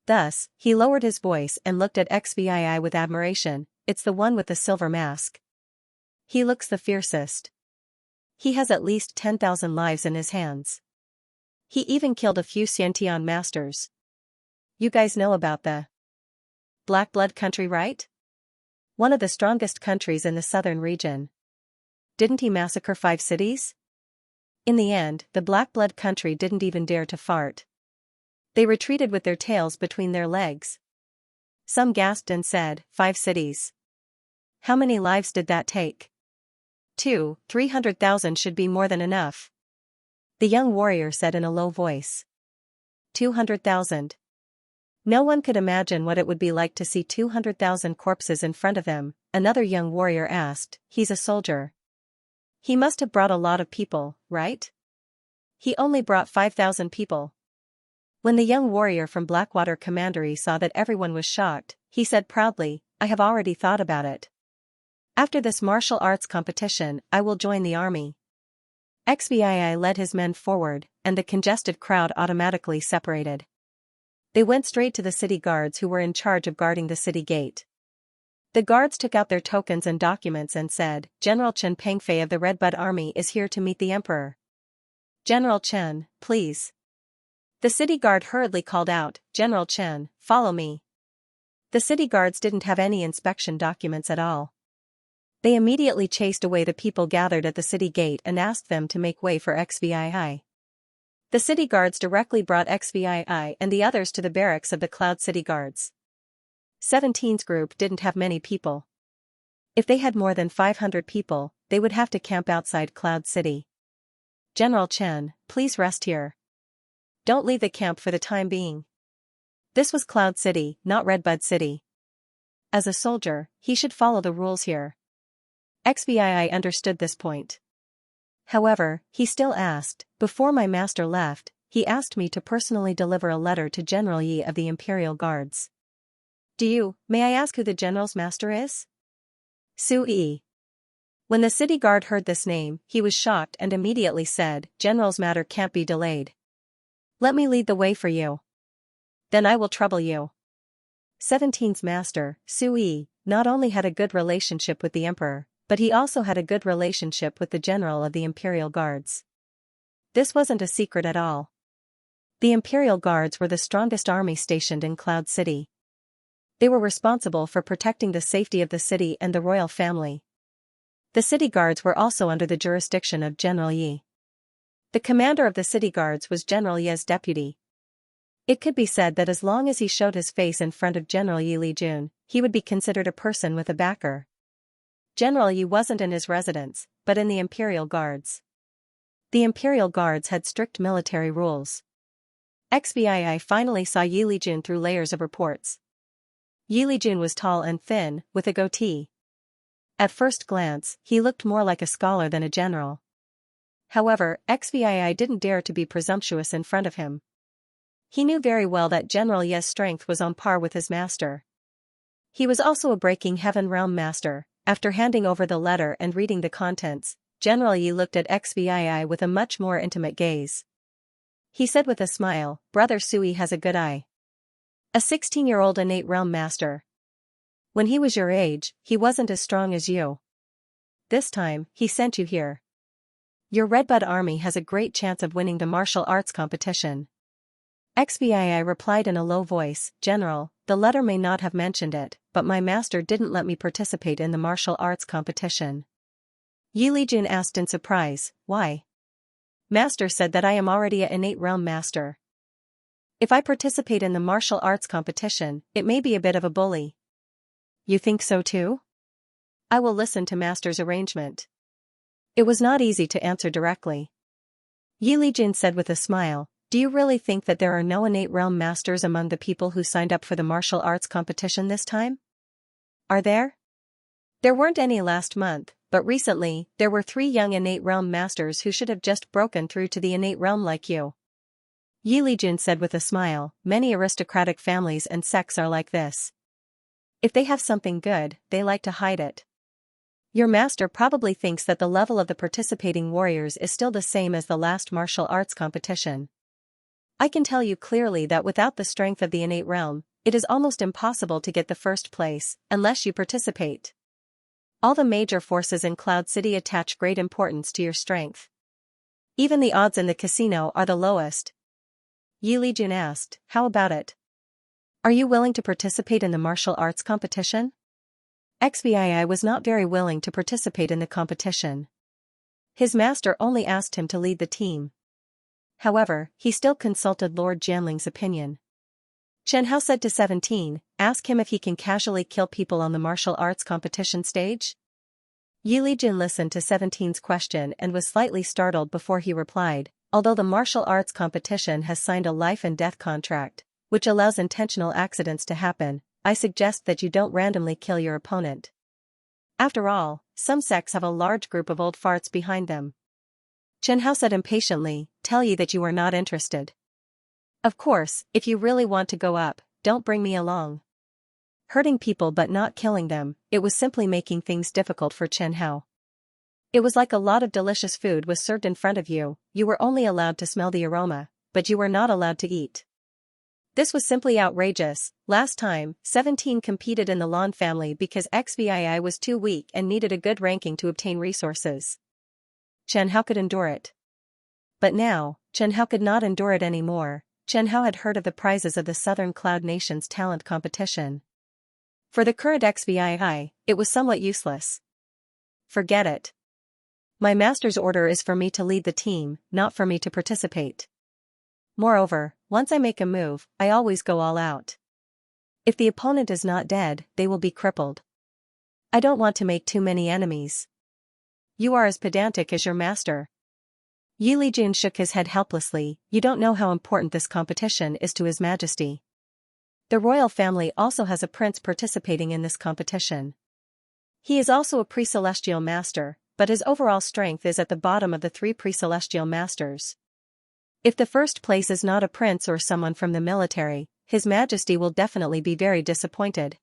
Thus, he lowered his voice and looked at Xvii with admiration. "It's the one with the silver mask. He looks the fiercest. He has at least 10,000 lives in his hands. He even killed a few Xiantian masters. You guys know about the Black Blood country, right? One of the strongest countries in the southern region. Didn't he massacre 5 cities? In the end, the Black Blood country didn't even dare to fart. They retreated with their tails between their legs." Some gasped and said, 5 cities. How many lives did that take? 300,000 should be more than enough. The young warrior said in a low voice. 200,000. No one could imagine what it would be like to see 200,000 corpses in front of them. Another young warrior asked, "He's a soldier. He must have brought a lot of people, right?" "He only brought 5,000 people." When the young warrior from Blackwater Commandery saw that everyone was shocked, he said proudly, "I have already thought about it. After this martial arts competition, I will join the army." Xvii led his men forward, and the congested crowd automatically separated. They went straight to the city guards who were in charge of guarding the city gate. The guards took out their tokens and documents and said, "General Chen Pengfei of the Redbud Army is here to meet the emperor." "General Chen, please." The city guard hurriedly called out, "General Chen, follow me." The city guards didn't have any inspection documents at all. They immediately chased away the people gathered at the city gate and asked them to make way for Xvii. The city guards directly brought Xvii and the others to the barracks of the Cloud City Guards. 17's group didn't have many people. If they had more than 500 people, they would have to camp outside Cloud City. "General Chen, please rest here. Don't leave the camp for the time being." This was Cloud City, not Redbud City. As a soldier, he should follow the rules here. Xvii understood this point. However, he still asked, "Before my master left, he asked me to personally deliver a letter to General Yi of the Imperial Guards. May I ask who the general's master is?" "Su Yi." When the city guard heard this name, he was shocked and immediately said, "General's matter can't be delayed. Let me lead the way for you. Then I will trouble you." 17's master, Su Yi, not only had a good relationship with the emperor, but he also had a good relationship with the general of the Imperial Guards. This wasn't a secret at all. The Imperial Guards were the strongest army stationed in Cloud City. They were responsible for protecting the safety of the city and the royal family. The city guards were also under the jurisdiction of General Yi. The commander of the city guards was General Yi's deputy. It could be said that as long as he showed his face in front of General Yi Lijun, he would be considered a person with a backer. General Yi wasn't in his residence, but in the Imperial Guards. The Imperial Guards had strict military rules. XVI finally saw Yi Lijun through layers of reports. Yi Lijun was tall and thin, with a goatee. At first glance, he looked more like a scholar than a general. However, XVI didn't dare to be presumptuous in front of him. He knew very well that General Yi's strength was on par with his master. He was also a Breaking Heaven Realm master. After handing over the letter and reading the contents, General Yi looked at XVI with a much more intimate gaze. He said with a smile, "Brother Sui has a good eye. A 16-year-old innate realm master. When he was your age, he wasn't as strong as you. This time, he sent you here. Your Redbud army has a great chance of winning the martial arts competition." XVI replied in a low voice, "General, the letter may not have mentioned it, but my master didn't let me participate in the martial arts competition." Yi Lijun asked in surprise, "Why?" "Master said that I am already an innate realm master. If I participate in the martial arts competition, it may be a bit of a bully." "You think so too?" "I will listen to master's arrangement." It was not easy to answer directly. Yi Lijun said with a smile, "Do you really think that there are no innate realm masters among the people who signed up for the martial arts competition this time? Are there?" "There weren't any last month, but recently, there were 3 young innate realm masters who should have just broken through to the innate realm like you." Yi Lijun said with a smile, "Many aristocratic families and sects are like this. If they have something good, they like to hide it. Your master probably thinks that the level of the participating warriors is still the same as the last martial arts competition. I can tell you clearly that without the strength of the innate realm, it is almost impossible to get the first place, unless you participate. All the major forces in Cloud City attach great importance to your strength. Even the odds in the casino are the lowest." Yi Lijun asked, "How about it? Are you willing to participate in the martial arts competition?" XVI was not very willing to participate in the competition. His master only asked him to lead the team. However, he still consulted Lord Jianling's opinion. Chen Hao said to 17, "Ask him if he can casually kill people on the martial arts competition stage?" Yi Lijun listened to 17's question and was slightly startled before he replied, "Although the martial arts competition has signed a life and death contract, which allows intentional accidents to happen, I suggest that you don't randomly kill your opponent. After all, some sects have a large group of old farts behind them." Chen Hao said impatiently, "Tell you that you are not interested. Of course, if you really want to go up, don't bring me along." Hurting people but not killing them, it was simply making things difficult for Chen Hao. It was like a lot of delicious food was served in front of you, you were only allowed to smell the aroma, but you were not allowed to eat. This was simply outrageous. Last time, 17 competed in the Lan family because XVI was too weak and needed a good ranking to obtain resources. Chen Hao could endure it. But now, Chen Hao could not endure it anymore. Chen Hao had heard of the prizes of the Southern Cloud Nation's talent competition. For the current XVI, it was somewhat useless. Forget it. My master's order is for me to lead the team, not for me to participate. Moreover, once I make a move, I always go all out. If the opponent is not dead, they will be crippled. I don't want to make too many enemies. You are as pedantic as your master." Yi Lijun shook his head helplessly, "You don't know how important this competition is to His Majesty. The royal family also has a prince participating in this competition. He is also a pre-celestial master, but his overall strength is at the bottom of the 3 pre-celestial masters. If the first place is not a prince or someone from the military, His Majesty will definitely be very disappointed."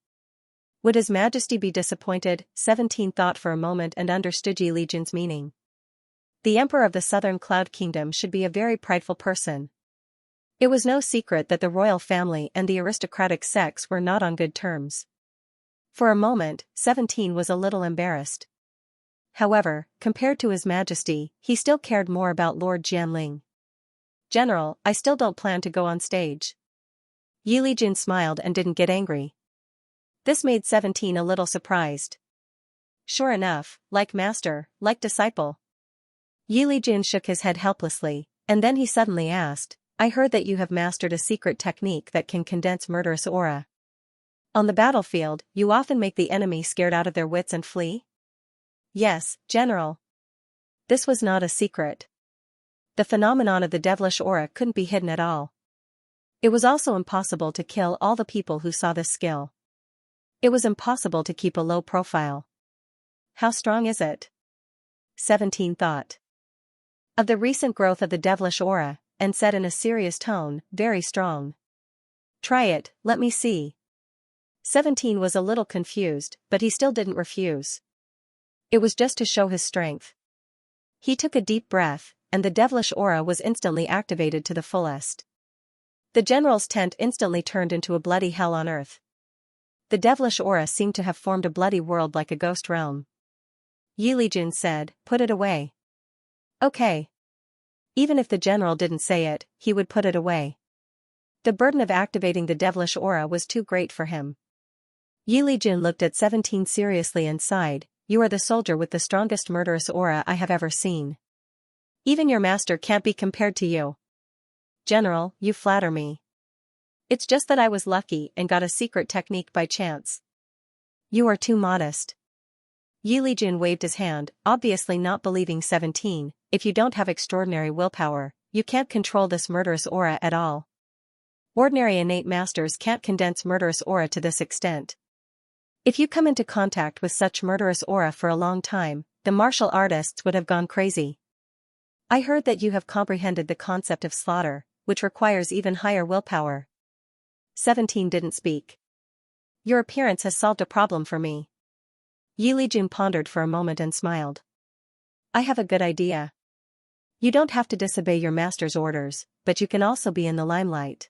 Would His Majesty be disappointed? 17 thought for a moment and understood Yi Lijun's meaning. The Emperor of the Southern Cloud Kingdom should be a very prideful person. It was no secret that the royal family and the aristocratic sects were not on good terms. For a moment, 17 was a little embarrassed. However, compared to His Majesty, he still cared more about Lord Jianling. "General, I still don't plan to go on stage." Yi Lijun smiled and didn't get angry. This made 17 a little surprised. Sure enough, like master, like disciple. Yi Lijun shook his head helplessly, and then he suddenly asked, "I heard that you have mastered a secret technique that can condense murderous aura. On the battlefield, you often make the enemy scared out of their wits and flee?" Yes, General. This was not a secret. The phenomenon of the devilish aura couldn't be hidden at all. It was also impossible to kill all the people who saw this skill. It was impossible to keep a low profile. How strong is it? 17 thought of the recent growth of the devilish aura, and said in a serious tone, very strong. Try it, let me see. 17 was a little confused, but he still didn't refuse. It was just to show his strength. He took a deep breath, and the devilish aura was instantly activated to the fullest. The general's tent instantly turned into a bloody hell on earth. The devilish aura seemed to have formed a bloody world like a ghost realm. Yi Lijun said, put it away. Okay. Even if the general didn't say it, he would put it away. The burden of activating the devilish aura was too great for him. Yi Lijun looked at 17 seriously and sighed, you are the soldier with the strongest murderous aura I have ever seen. Even your master can't be compared to you. General, you flatter me. It's just that I was lucky and got a secret technique by chance. You are too modest. Yi Lijun waved his hand, obviously not believing 17, if you don't have extraordinary willpower, you can't control this murderous aura at all. Ordinary innate masters can't condense murderous aura to this extent. If you come into contact with such murderous aura for a long time, the martial artists would have gone crazy. I heard that you have comprehended the concept of slaughter, which requires even higher willpower. 17 didn't speak. Your appearance has solved a problem for me. Yi Lijun pondered for a moment and smiled. I have a good idea. You don't have to disobey your master's orders, but you can also be in the limelight.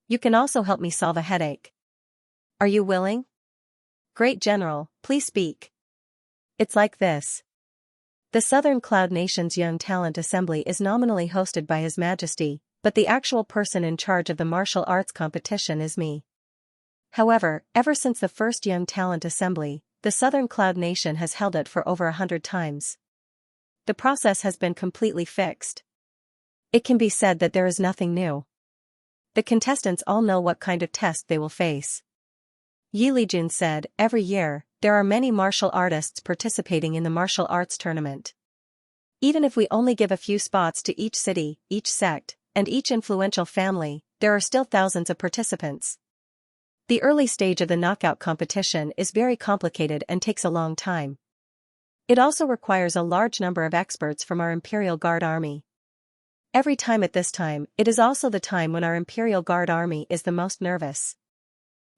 You can also help me solve a headache. Are you willing? Great General, please speak. It's like this. The Southern Cloud Nation's Young Talent Assembly is nominally hosted by His Majesty, but the actual person in charge of the martial arts competition is me. However, ever since the first Young Talent Assembly, the Southern Cloud Nation has held it for over 100 times. The process has been completely fixed. It can be said that there is nothing new. The contestants all know what kind of test they will face. Yi Lijun said, every year, there are many martial artists participating in the martial arts tournament. Even if we only give a few spots to each city, each sect, and each influential family, there are still thousands of participants. The early stage of the knockout competition is very complicated and takes a long time. It also requires a large number of experts from our Imperial Guard Army. Every time at this time, it is also the time when our Imperial Guard Army is the most nervous.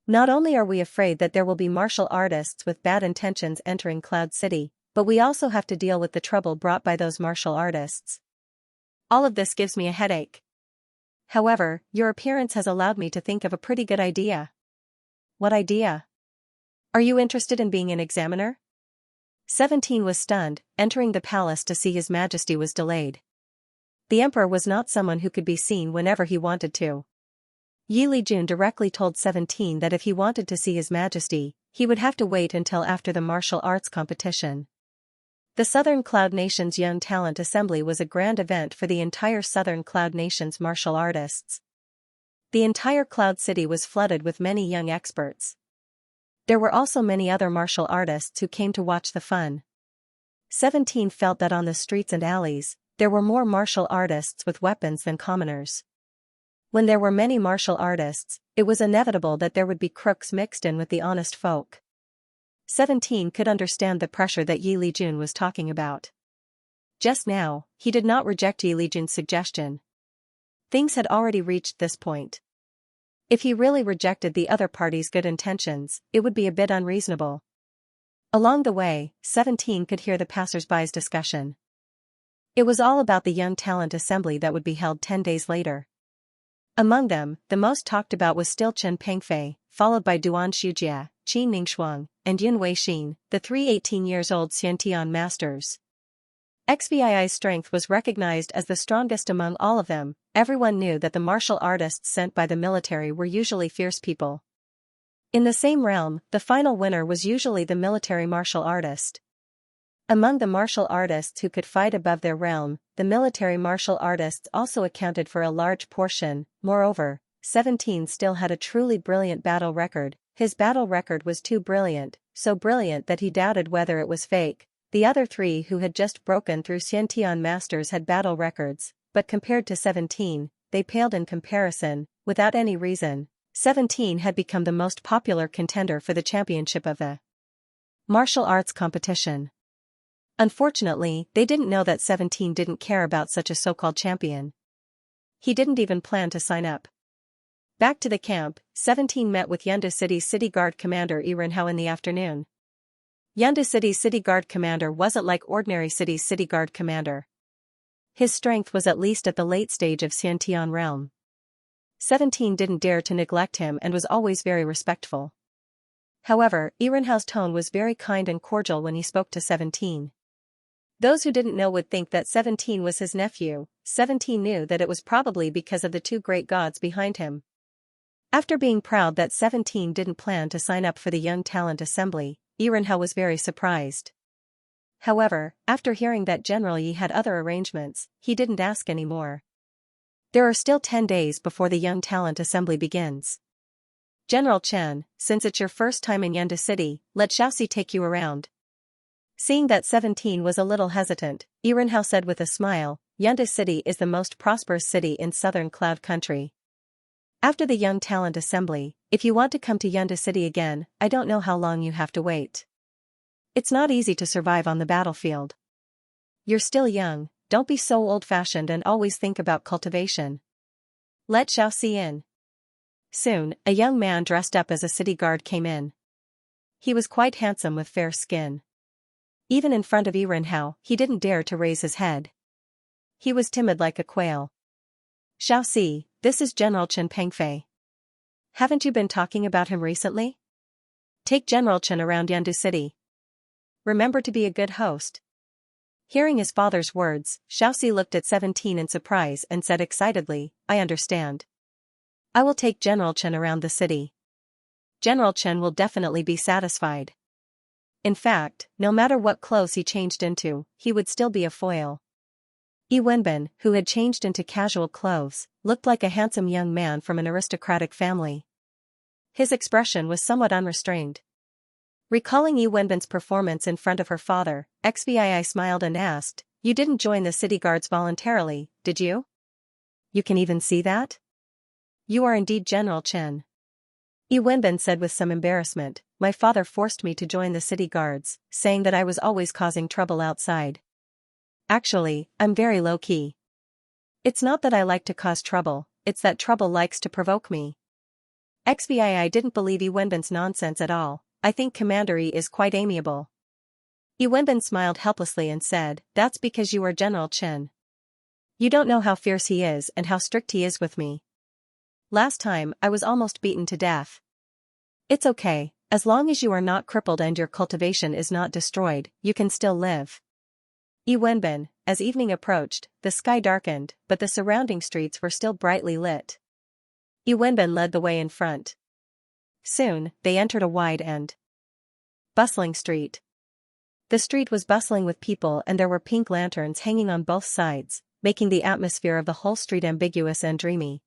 Not only are we afraid that there will be martial artists with bad intentions entering Cloud City, but we also have to deal with the trouble brought by those martial artists. All of this gives me a headache. However, your appearance has allowed me to think of a pretty good idea. What idea? Are you interested in being an examiner? 17 was stunned, entering the palace to see His Majesty was delayed. The Emperor was not someone who could be seen whenever he wanted to. Yi Lijun directly told 17 that if he wanted to see His Majesty, he would have to wait until after the martial arts competition. The Southern Cloud Nation's Young Talent Assembly was a grand event for the entire Southern Cloud Nation's martial artists. The entire Cloud City was flooded with many young experts. There were also many other martial artists who came to watch the fun. 17 felt that on the streets and alleys, there were more martial artists with weapons than commoners. When there were many martial artists, it was inevitable that there would be crooks mixed in with the honest folk. 17 could understand the pressure that Yi Lijun was talking about. Just now, he did not reject Yi Lijun's suggestion. Things had already reached this point. If he really rejected the other party's good intentions, it would be a bit unreasonable. Along the way, 17 could hear the passers-by's discussion. It was all about the Young Talent Assembly that would be held 10 days later. Among them, the most talked about was still Chen Pengfei, followed by Duan Shujia, Qin Ningxuang, and Yun Weixin, the three 18-years-old Xiantian masters. XVII's strength was recognized as the strongest among all of them. Everyone knew that the martial artists sent by the military were usually fierce people. In the same realm, the final winner was usually the military martial artist. Among the martial artists who could fight above their realm, the military martial artists also accounted for a large portion. Moreover, 17 still had a truly brilliant battle record. His battle record was too brilliant, so brilliant that he doubted whether it was fake. The other three who had just broken through Xiantian masters had battle records, but compared to 17, they paled in comparison. Without any reason, 17 had become the most popular contender for the championship of the martial arts competition. Unfortunately, they didn't know that 17 didn't care about such a so-called champion. He didn't even plan to sign up. Back to the camp, 17 met with Yanda City's city guard commander Irenhao in the afternoon. Yanda City's city guard commander wasn't like ordinary city's city guard commander. His strength was at least at the late stage of Xiantian realm. 17 didn't dare to neglect him and was always very respectful. However, Irenhao's tone was very kind and cordial when he spoke to 17. Those who didn't know would think that 17 was his nephew. 17 knew that it was probably because of the two great gods behind him. After being proud that 17 didn't plan to sign up for the Young Talent Assembly, Irenhao was very surprised. However, after hearing that General Yi had other arrangements, he didn't ask any more. There are still 10 days before the Young Talent Assembly begins. General Chen, since it's your first time in Yanda City, let Xiaoxi take you around. Seeing that 17 was a little hesitant, Irenhao said with a smile, Yanda City is the most prosperous city in southern Cloud Country. After the Young Talent Assembly, if you want to come to Yanda City again, I don't know how long you have to wait. It's not easy to survive on the battlefield. You're still young, don't be so old-fashioned and always think about cultivation. Let Xiaoxi in. Soon, a young man dressed up as a city guard came in. He was quite handsome with fair skin. Even in front of Irenhao, he didn't dare to raise his head. He was timid like a quail. Xiaoxi, this is General Chen Pengfei. Haven't you been talking about him recently? Take General Chen around Yandu City. Remember to be a good host. Hearing his father's words, Xiaoxi looked at 17 in surprise and said excitedly, I understand. I will take General Chen around the city. General Chen will definitely be satisfied. In fact, no matter what clothes he changed into, he would still be a foil. Yi Wenbin, who had changed into casual clothes, looked like a handsome young man from an aristocratic family. His expression was somewhat unrestrained. Recalling Yi Wenbin's performance in front of her father, XVII smiled and asked, You didn't join the city guards voluntarily, did you? You can even see that? You are indeed General Chen. Yi Wenbin said with some embarrassment, My father forced me to join the city guards, saying that I was always causing trouble outside. Actually, I'm very low-key. It's not that I like to cause trouble, it's that trouble likes to provoke me. XVII didn't believe Yi Wenbin's nonsense at all. I think Commander Yi is quite amiable. Yi Wenbin smiled helplessly and said, That's because you are General Chen. You don't know how fierce he is and how strict he is with me. Last time, I was almost beaten to death. It's okay, as long as you are not crippled and your cultivation is not destroyed, you can still live. Yi Wenbin, as evening approached, the sky darkened, but the surrounding streets were still brightly lit. Yi Wenbin led the way in front. Soon, they entered a wide and bustling street. The street was bustling with people and there were pink lanterns hanging on both sides, making the atmosphere of the whole street ambiguous and dreamy.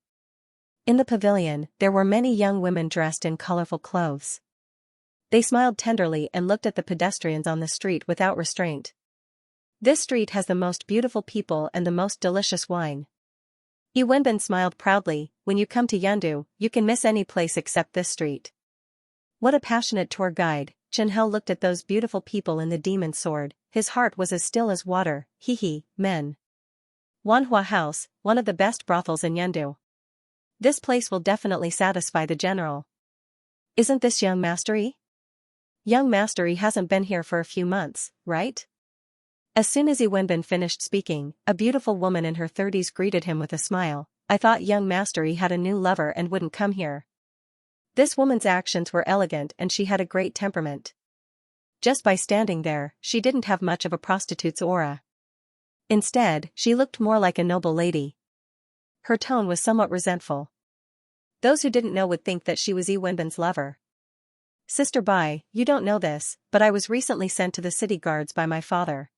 In the pavilion, there were many young women dressed in colorful clothes. They smiled tenderly and looked at the pedestrians on the street without restraint. This street has the most beautiful people and the most delicious wine. Yi Wenbin smiled proudly, When you come to Yandu, you can miss any place except this street. What a passionate tour guide. Chen Hao looked at those beautiful people in the demon sword, his heart was as still as water, men. Wanhua House, one of the best brothels in Yandu. This place will definitely satisfy the general. Isn't this young mastery? Young mastery hasn't been here for a few months, right? As soon as Yi Wenbin finished speaking, a beautiful woman in her 30s greeted him with a smile. I thought young mastery had a new lover and wouldn't come here. This woman's actions were elegant and she had a great temperament. Just by standing there, she didn't have much of a prostitute's aura. Instead, she looked more like a noble lady. Her tone was somewhat resentful. Those who didn't know would think that she was Yi Wenbin's lover. Sister Bai, you don't know this, but I was recently sent to the city guards by my father.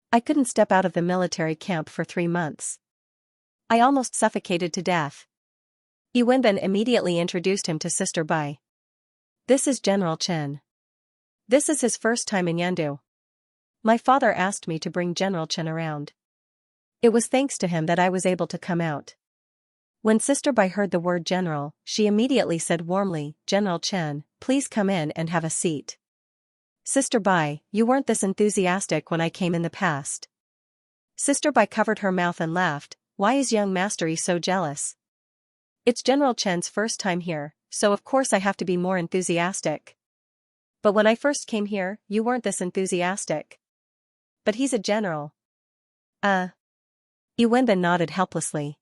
I couldn't step out of the military camp for 3 months. I almost suffocated to death. Yi Wenbin immediately introduced him to Sister Bai. This is General Chen. This is his first time in Yandu. My father asked me to bring General Chen around. It was thanks to him that I was able to come out. When Sister Bai heard the word general, she immediately said warmly, General Chen, please come in and have a seat. Sister Bai, you weren't this enthusiastic when I came in the past. Sister Bai covered her mouth and laughed. Why is young Mastery so jealous? It's General Chen's first time here, so of course I have to be more enthusiastic. But when I first came here, you weren't this enthusiastic. But he's a general. Yuwenbin nodded helplessly.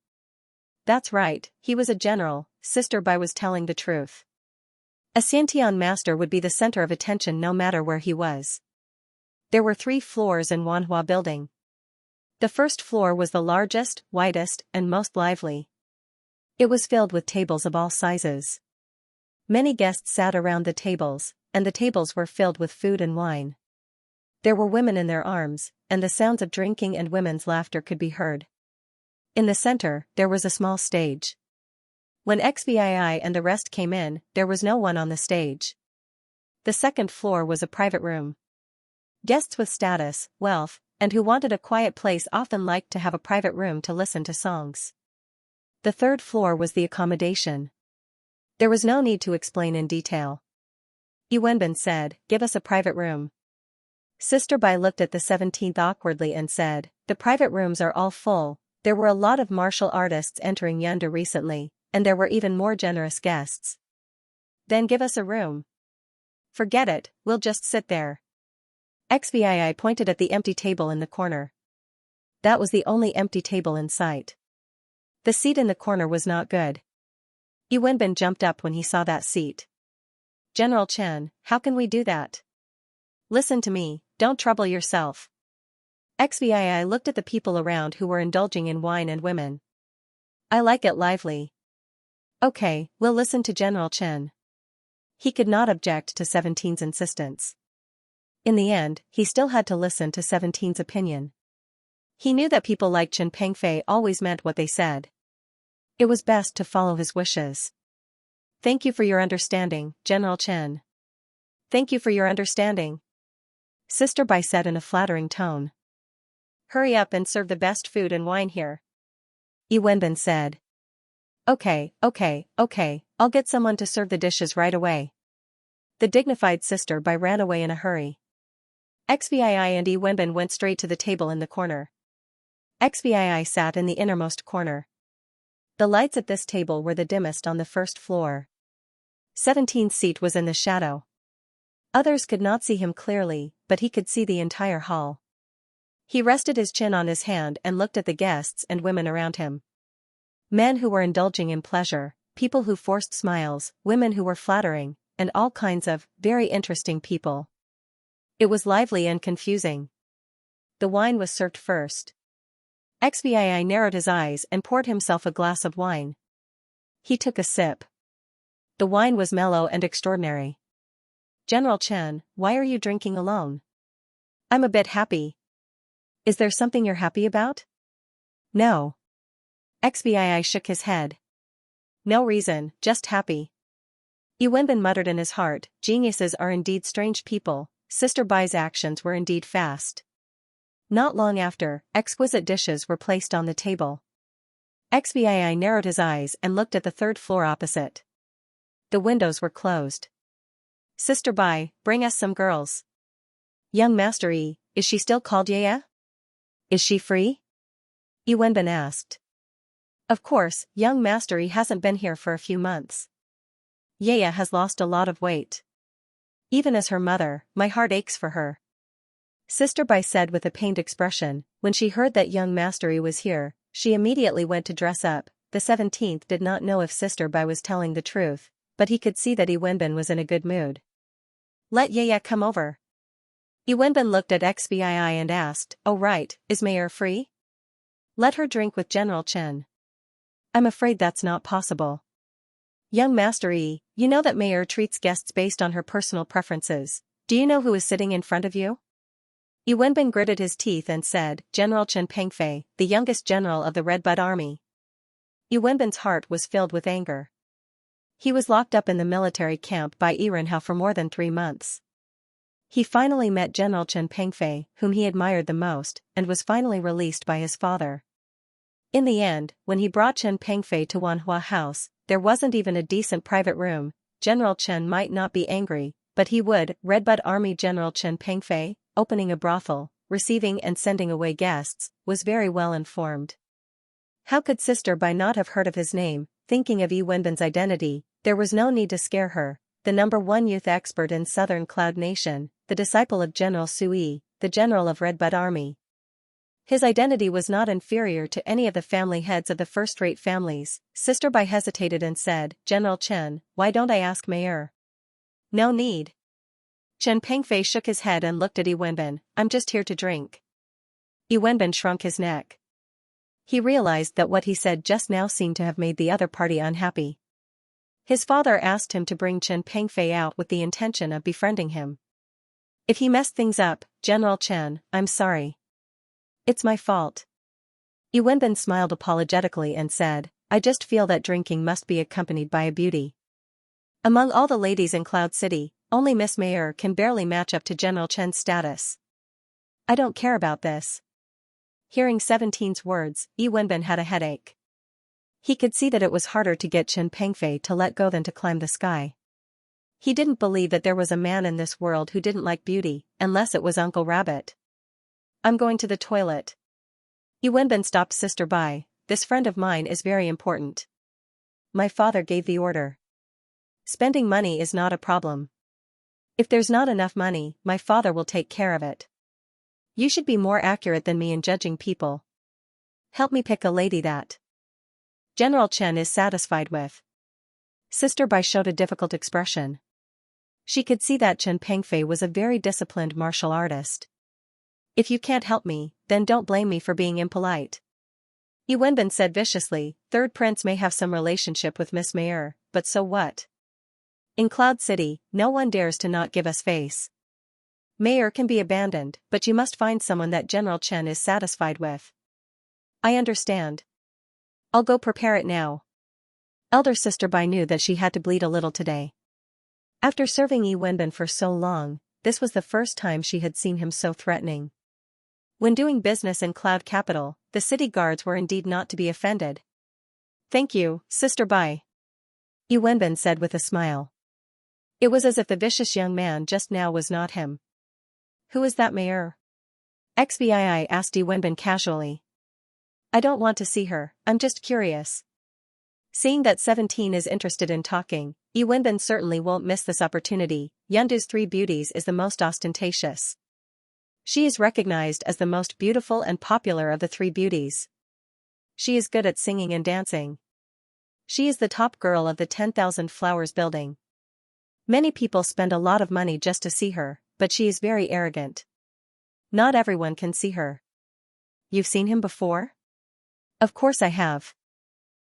That's right, he was a general, Sister Bai was telling the truth. A Xiantian master would be the center of attention no matter where he was. There were 3 floors in Wanhua building. The first floor was the largest, widest, and most lively. It was filled with tables of all sizes. Many guests sat around the tables, and the tables were filled with food and wine. There were women in their arms, and the sounds of drinking and women's laughter could be heard. In the center, there was a small stage. When XVII and the rest came in, there was no one on the stage. The second floor was a private room. Guests with status, wealth, and who wanted a quiet place often liked to have a private room to listen to songs. The third floor was the accommodation. There was no need to explain in detail. Yuwenbin said, give us a private room. Sister Bai looked at the 17th awkwardly and said, the private rooms are all full. There were a lot of martial artists entering Yanda recently, and there were even more generous guests. Then give us a room. Forget it, we'll just sit there. XVII pointed at the empty table in the corner. That was the only empty table in sight. The seat in the corner was not good. Yuwenbin jumped up when he saw that seat. General Chen, how can we do that? Listen to me, don't trouble yourself. XVII looked at the people around who were indulging in wine and women. I like it lively. Okay, we'll listen to General Chen. He could not object to 17's insistence. In the end, he still had to listen to 17's opinion. He knew that people like Chen Pengfei always meant what they said. It was best to follow his wishes. Thank you for your understanding, General Chen. Thank you for your understanding. Sister Bai said in a flattering tone. Hurry up and serve the best food and wine here. Yuwenbin said. Okay, I'll get someone to serve the dishes right away. The dignified Sister Bai ran away in a hurry. XVII and Yuwenbin went straight to the table in the corner. XVII sat in the innermost corner. The lights at this table were the dimmest on the first floor. 17's seat was in the shadow. Others could not see him clearly, but he could see the entire hall. He rested his chin on his hand and looked at the guests and women around him. Men who were indulging in pleasure, people who forced smiles, women who were flattering, and all kinds of very interesting people. It was lively and confusing. The wine was served first. XVII narrowed his eyes and poured himself a glass of wine. He took a sip. The wine was mellow and extraordinary. General Chen, why are you drinking alone? I'm a bit happy. Is there something you're happy about? No. XVII shook his head. No reason, just happy. Yuwenbin muttered in his heart, geniuses are indeed strange people, Sister Bai's actions were indeed fast. Not long after, exquisite dishes were placed on the table. XVII narrowed his eyes and looked at the third floor opposite. The windows were closed. Sister Bai, bring us some girls. Young Master Yi, is she still called Yaya? Is she free? Yuwenbin asked. Of course, young Master Yi hasn't been here for a few months. Yaya has lost a lot of weight. Even as her mother, my heart aches for her. Sister Bai said with a pained expression. When she heard that young Master Yi was here, she immediately went to dress up. The 17th did not know if Sister Bai was telling the truth, but he could see that Yuwenbin was in a good mood. Let Yaya come over. Yuwenbin looked at XVII and asked, oh right, is Mayor free? Let her drink with General Chen. I'm afraid that's not possible. Young Master Yi, you know that Mayor treats guests based on her personal preferences. Do you know who is sitting in front of you? Yuwenbin gritted his teeth and said, General Chen Pengfei, the youngest general of the Red Bud Army. Yuwenbin's heart was filled with anger. He was locked up in the military camp by Irenhao for more than 3 months. He finally met General Chen Pengfei, whom he admired the most, and was finally released by his father. In the end, when he brought Chen Pengfei to Wanhua House, there wasn't even a decent private room. General Chen might not be angry, but he would. Redbud Army General Chen Pengfei, opening a brothel, receiving and sending away guests, was very well informed. How could Sister Bai not have heard of his name? Thinking of Yi Wenbin's identity, there was no need to scare her. The #1 youth expert in Southern Cloud Nation, the disciple of General Sui, the general of Redbud Army. His identity was not inferior to any of the family heads of the first-rate families. Sister Bai hesitated and said, "General Chen, why don't I ask Mayor?" "No need." Chen Pengfei shook his head and looked at Yi Wenbin. "I'm just here to drink." Yi Wenbin shrunk his neck. He realized that what he said just now seemed to have made the other party unhappy. His father asked him to bring Chen Pengfei out with the intention of befriending him. If he messed things up, General Chen, I'm sorry. It's my fault. Yi Wenbin smiled apologetically and said, I just feel that drinking must be accompanied by a beauty. Among all the ladies in Cloud City, only Miss Mayer can barely match up to General Chen's status. I don't care about this. Hearing 17's words, Yi Wenbin had a headache. He could see that it was harder to get Chen Pengfei to let go than to climb the sky. He didn't believe that there was a man in this world who didn't like beauty, unless it was Uncle Rabbit. I'm going to the toilet. Yi Wenbin stopped Sister Bai. This friend of mine is very important. My father gave the order. Spending money is not a problem. If there's not enough money, my father will take care of it. You should be more accurate than me in judging people. Help me pick a lady that General Chen is satisfied with. Sister Bai showed a difficult expression. She could see that Chen Pengfei was a very disciplined martial artist. If you can't help me, then don't blame me for being impolite. Yi Wenbin said viciously, Third Prince may have some relationship with Miss Mayer, but so what? In Cloud City, no one dares to not give us face. Mayor can be abandoned, but you must find someone that General Chen is satisfied with. I understand. I'll go prepare it now. Elder Sister Bai knew that she had to bleed a little today. After serving Yi Wenbin for so long, this was the first time she had seen him so threatening. When doing business in Cloud Capital, the city guards were indeed not to be offended. Thank you, Sister Bai. Yi Wenbin said with a smile. It was as if the vicious young man just now was not him. Who is that Mayor? Xvii asked Yi Wenbin casually. I don't want to see her, I'm just curious. Seeing that 17 is interested in talking, Yi Wenbin certainly won't miss this opportunity. Yundu's three beauties is the most ostentatious. She is recognized as the most beautiful and popular of the three beauties. She is good at singing and dancing. She is the top girl of the 10,000 Flowers building. Many people spend a lot of money just to see her, but she is very arrogant. Not everyone can see her. You've seen him before? Of course I have.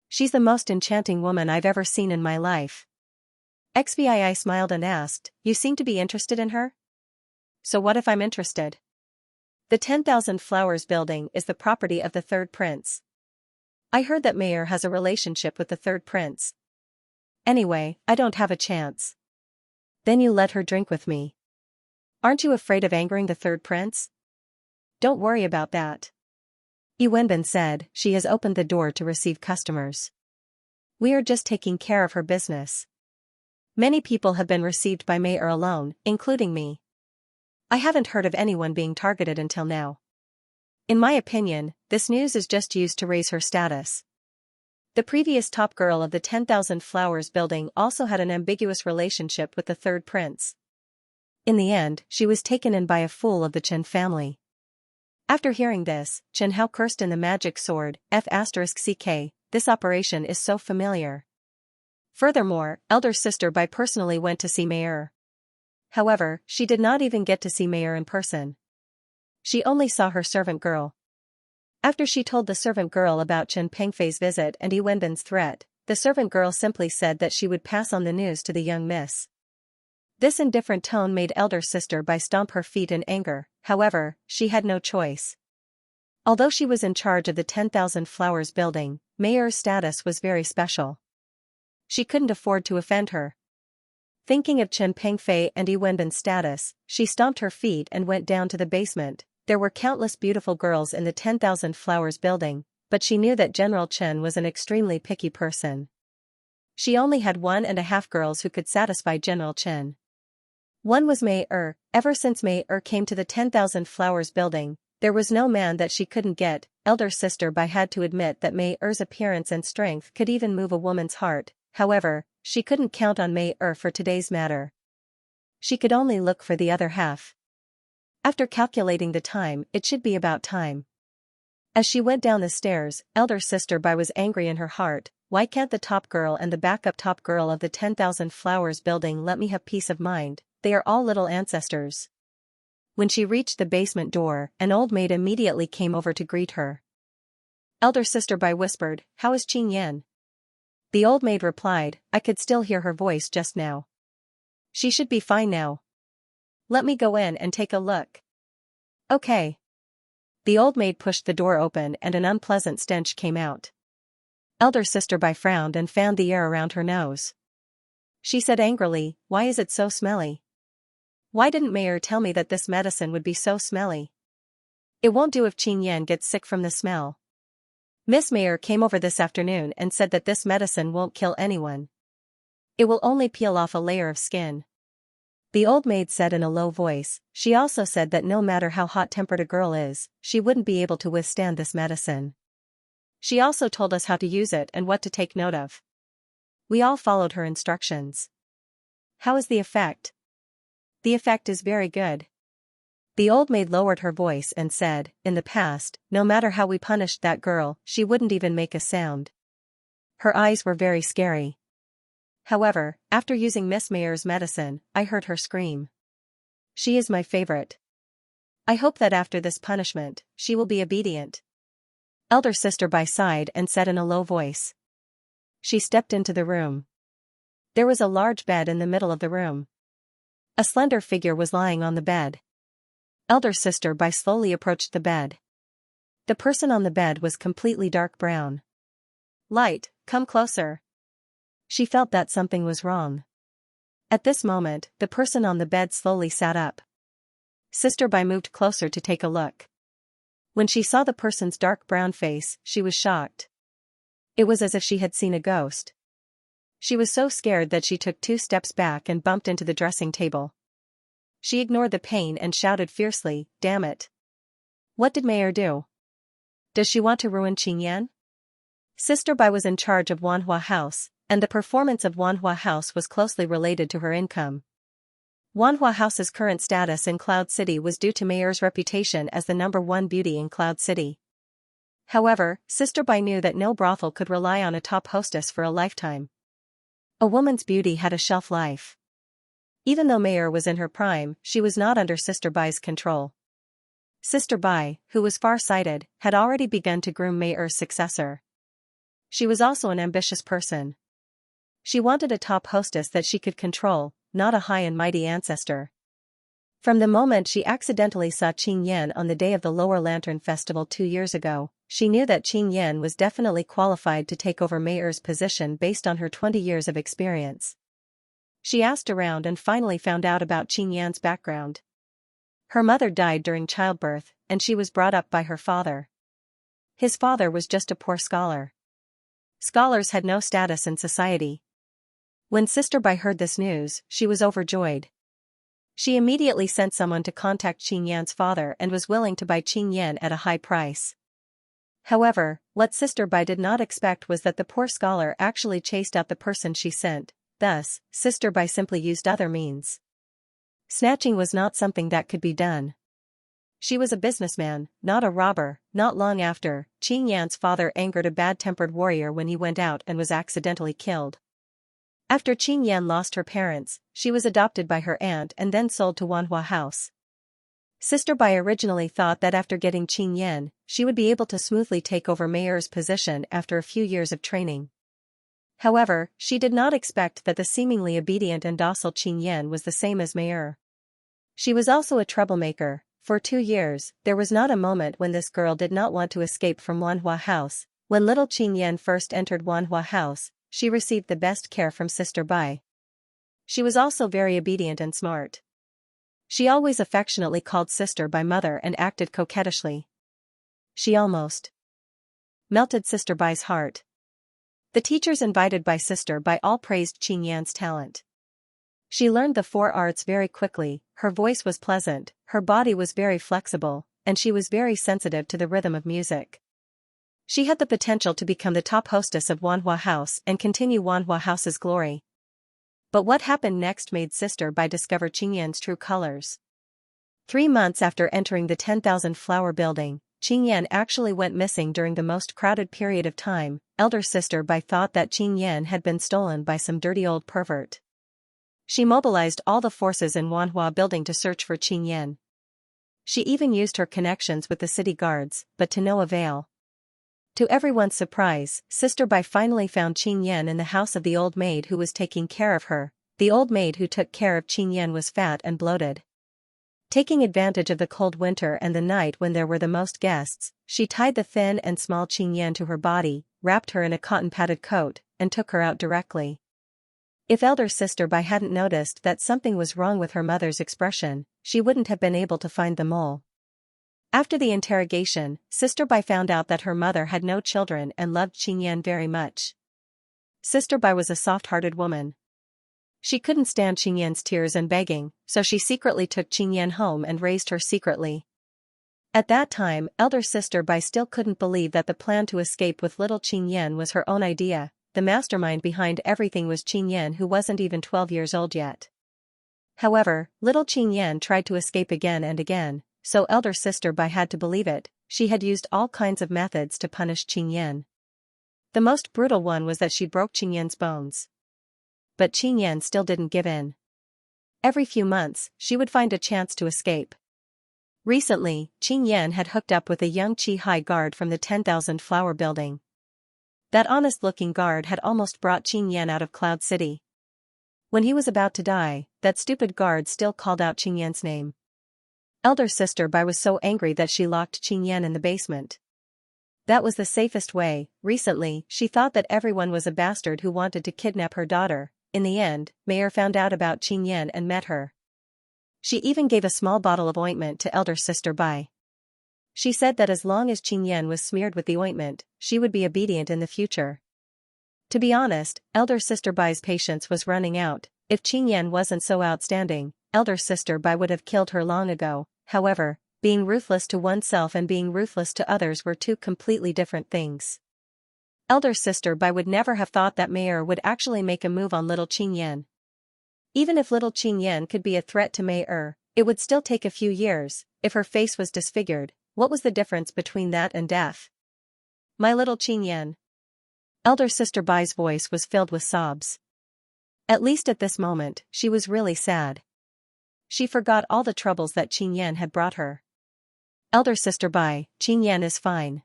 She's the most enchanting woman I've ever seen in my life. Xvii smiled and asked, You seem to be interested in her? So what if I'm interested? The 10,000 Flowers building is the property of the Third Prince. I heard that Mayor has a relationship with the Third Prince. Anyway, I don't have a chance. Then you let her drink with me. Aren't you afraid of angering the Third Prince? Don't worry about that. Yi Wenbin said, She has opened the door to receive customers. We are just taking care of her business. Many people have been received by Mayor alone, including me. I haven't heard of anyone being targeted until now. In my opinion, this news is just used to raise her status. The previous top girl of the 10,000 Flowers building also had an ambiguous relationship with the Third Prince. In the end, she was taken in by a fool of the Chen family. After hearing this, Chen Hao cursed in the magic sword, F***ck, this operation is so familiar. Furthermore, elder sister Bai personally went to see Mayor. However, she did not even get to see Mayor in person. She only saw her servant girl. After she told the servant girl about Chen Pengfei's visit and Yi Wenbin's threat, the servant girl simply said that she would pass on the news to the young miss. This indifferent tone made elder sister Bai stomp her feet in anger, however, she had no choice. Although she was in charge of the 10,000 Flowers building, Mayor's status was very special. She couldn't afford to offend her. Thinking of Chen Pengfei and Yi Wenbin's status, she stomped her feet and went down to the basement. There were countless beautiful girls in the 10,000 Flowers building, but she knew that General Chen was an extremely picky person. She only had 1.5 girls who could satisfy General Chen. One was Mei Er. Ever since Mei Er came to the 10,000 Flowers building, there was no man that she couldn't get. Elder sister Bai had to admit that Mei Er's appearance and strength could even move a woman's heart. However, she couldn't count on Mei Er for today's matter. She could only look for the other half. After calculating the time, it should be about time. As she went down the stairs, elder sister Bai was angry in her heart. Why can't the top girl and the backup top girl of the 10,000 Flowers building let me have peace of mind? They are all little ancestors. When she reached the basement door, an old maid immediately came over to greet her. Elder sister Bai whispered, "How is Qing Yan?" The old maid replied, "I could still hear her voice just now. She should be fine now. Let me go in and take a look." "Okay." The old maid pushed the door open and an unpleasant stench came out. Elder sister Bai frowned and fanned the air around her nose. She said angrily, "Why is it so smelly? Why didn't Mayor tell me that this medicine would be so smelly? It won't do if Qing Yan gets sick from the smell. Miss Mayor came over this afternoon and said that this medicine won't kill anyone. It will only peel off a layer of skin." The old maid said in a low voice. She also said that no matter how hot-tempered a girl is, she wouldn't be able to withstand this medicine. She also told us how to use it and what to take note of. We all followed her instructions. "How is the effect?" "The effect is very good." The old maid lowered her voice and said, "In the past, no matter how we punished that girl, she wouldn't even make a sound. Her eyes were very scary. However, after using Miss Mayer's medicine, I heard her scream. She is my favorite. I hope that after this punishment, she will be obedient." Elder sister Bai sighed and said in a low voice. She stepped into the room. There was a large bed in the middle of the room. A slender figure was lying on the bed. Elder sister Bai slowly approached the bed. The person on the bed was completely dark brown. "Light, come closer." She felt that something was wrong. At this moment, the person on the bed slowly sat up. Sister Bai moved closer to take a look. When she saw the person's dark brown face, she was shocked. It was as if she had seen a ghost. She was so scared that she took 2 steps back and bumped into the dressing table. She ignored the pain and shouted fiercely, "Damn it! What did Mayor do? Does she want to ruin Qing Yan?" Sister Bai was in charge of Wanhua House, and the performance of Wanhua House was closely related to her income. Wanhua House's current status in Cloud City was due to Mayor's reputation as the #1 beauty in Cloud City. However, Sister Bai knew that no brothel could rely on a top hostess for a lifetime. A woman's beauty had a shelf life. Even though Mayor was in her prime, she was not under Sister Bai's control. Sister Bai, who was far-sighted, had already begun to groom Mayor's successor. She was also an ambitious person. She wanted a top hostess that she could control, not a high and mighty ancestor. From the moment she accidentally saw Qing Yan on the day of the Lower Lantern Festival 2 years ago, she knew that Qing Yan was definitely qualified to take over Mayor's position based on her 20 years of experience. She asked around and finally found out about Qing Yan's background. Her mother died during childbirth, and she was brought up by her father. His father was just a poor scholar. Scholars had no status in society. When Sister Bai heard this news, she was overjoyed. She immediately sent someone to contact Qing Yan's father and was willing to buy Qing Yan at a high price. However, what Sister Bai did not expect was that the poor scholar actually chased out the person she sent. Thus, Sister Bai simply used other means. Snatching was not something that could be done. She was a businessman, not a robber. Not long after, Qing Yan's father angered a bad-tempered warrior when he went out and was accidentally killed. After Qing Yan lost her parents, she was adopted by her aunt and then sold to Wanhua House. Sister Bai originally thought that after getting Qing Yan, she would be able to smoothly take over Mayor's position after a few years of training. However, she did not expect that the seemingly obedient and docile Qing Yan was the same as Mayor. She was also a troublemaker. For 2 years, there was not a moment when this girl did not want to escape from Wanhua House. When little Qing Yan first entered Wanhua House, she received the best care from Sister Bai. She was also very obedient and smart. She always affectionately called Sister by mother and acted coquettishly. She almost melted Sister Bai's heart. The teachers invited by Sister Bai all praised Xianxia's talent. She learned the 4 arts very quickly, her voice was pleasant, her body was very flexible, and she was very sensitive to the rhythm of music. She had the potential to become the top hostess of Wanhua House and continue Wanhua House's glory. But what happened next made Sister Bai discover Xianxia's true colors. 3 months after entering the 10,000 flower building, Xianxia actually went missing during the most crowded period of time. Elder Sister Bai thought that Xianxia had been stolen by some dirty old pervert. She mobilized all the forces in Wanhua building to search for Xianxia. She even used her connections with the city guards, but to no avail. To everyone's surprise, Sister Bai finally found Xianxia in the house of the old maid who was taking care of her. The old maid who took care of Xianxia was fat and bloated. Taking advantage of the cold winter and the night when there were the most guests, she tied the thin and small Xianxia to her body, wrapped her in a cotton-padded coat, and took her out directly. If Elder Sister Bai hadn't noticed that something was wrong with her mother's expression, she wouldn't have been able to find the mole. After the interrogation, Sister Bai found out that her mother had no children and loved Xianxia very much. Sister Bai was a soft-hearted woman. She couldn't stand Xianxia's tears and begging, so she secretly took Xianxia home and raised her secretly. At that time, Elder Sister Bai still couldn't believe that the plan to escape with little Xianxia was her own idea. The mastermind behind everything was Xianxia, who wasn't even 12 years old yet. However, little Xianxia tried to escape again and again, so Elder Sister Bai had to believe it. She had used all kinds of methods to punish Xianxia. The most brutal one was that she broke Xianxia's bones. But Xianxia still didn't give in. Every few months, she would find a chance to escape. Recently, Xianxia had hooked up with a young Qi-Hai guard from the 10,000 flower building. That honest-looking guard had almost brought Xianxia out of Cloud City. When he was about to die, that stupid guard still called out Xianxia's name. Elder Sister Bai was so angry that she locked Xianxia in the basement. That was the safest way. Recently, she thought that everyone was a bastard who wanted to kidnap her daughter. In the end, Mayor found out about Xianxia and met her. She even gave a small bottle of ointment to Elder Sister Bai. She said that as long as Xianxia was smeared with the ointment, she would be obedient in the future. To be honest, Elder Sister Bai's patience was running out. If Xianxia wasn't so outstanding, Elder Sister Bai would have killed her long ago. However, being ruthless to oneself and being ruthless to others were two completely different things. Elder Sister Bai would never have thought that Mayor would actually make a move on little Xianxia. Even if little Xianxia could be a threat to Mayor, it would still take a few years. If her face was disfigured, what was the difference between that and death? My little Xianxia. Elder Sister Bai's voice was filled with sobs. At least at this moment, she was really sad. She forgot all the troubles that Xianxia had brought her. Elder Sister Bai, Xianxia is fine.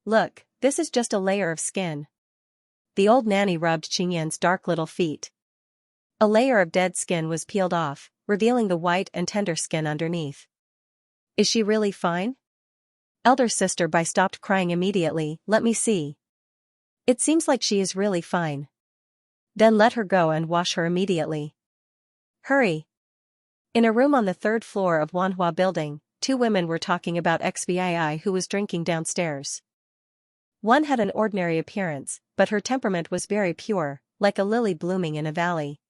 Look, this is just a layer of skin. The old nanny rubbed Xianxia's dark little feet. A layer of dead skin was peeled off, revealing the white and tender skin underneath. Is she really fine? Elder Sister Bai stopped crying immediately. Let me see. It seems like she is really fine. Then let her go and wash her immediately. Hurry. In a room on the 3rd floor of Wanhua building, 2 women were talking about Xbii who was drinking downstairs. One had an ordinary appearance, but her temperament was very pure, like a lily blooming in a valley.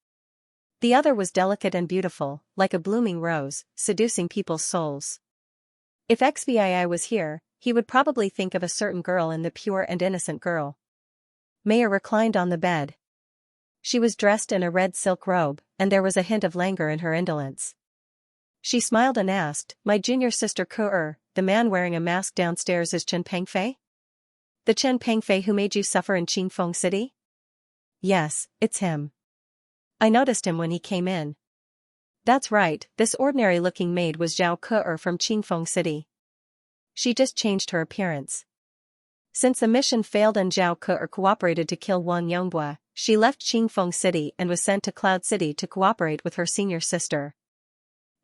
The other was delicate and beautiful, like a blooming rose, seducing people's souls. If Xbii was here, he would probably think of a certain girl in the pure and innocent girl. Mayor reclined on the bed. She was dressed in a red silk robe, and there was a hint of languor in her indolence. She smiled and asked, "My junior sister Ke, the man wearing a mask downstairs is Chen Pengfei? The Chen Pengfei who made you suffer in Qingfeng City?" "Yes, it's him. I noticed him when he came in." "That's right, this ordinary-looking maid was Zhao Ke from Qingfeng City. She just changed her appearance. Since the mission failed and Zhao Ke cooperated to kill Wang Yongbua, she left Qingfeng City and was sent to Cloud City to cooperate with her senior sister.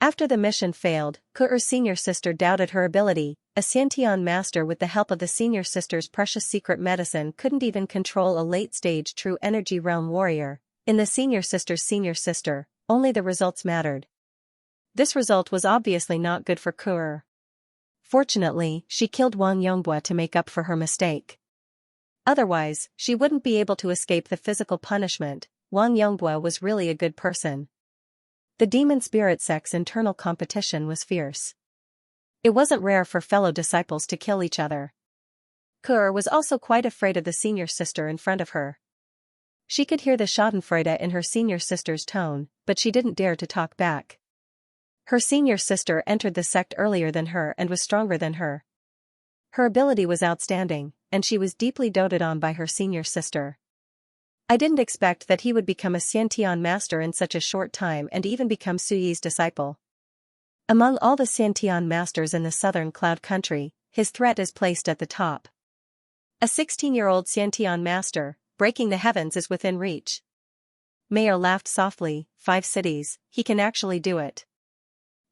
After the mission failed, Ke's senior sister doubted her ability. A Xiantian master with the help of the senior sister's precious secret medicine couldn't even control a late-stage true energy realm warrior. In the senior sister, only the results mattered. This result was obviously not good for Ku'er. Fortunately, she killed Wang Yongbua to make up for her mistake. Otherwise, she wouldn't be able to escape the physical punishment. Wang Yongbua was really a good person. The demon spirit sect's internal competition was fierce. It wasn't rare for fellow disciples to kill each other. Ku'er was also quite afraid of the senior sister in front of her. She could hear the schadenfreude in her senior sister's tone, but she didn't dare to talk back. Her senior sister entered the sect earlier than her and was stronger than her. Her ability was outstanding, and she was deeply doted on by her senior sister. I didn't expect that he would become a Xiantian master in such a short time and even become Suyi's disciple. Among all the Xiantian masters in the southern cloud country, his threat is placed at the top. A 16-year-old Xiantian master, breaking the heavens is within reach. Mayer laughed softly. 5 cities, he can actually do it.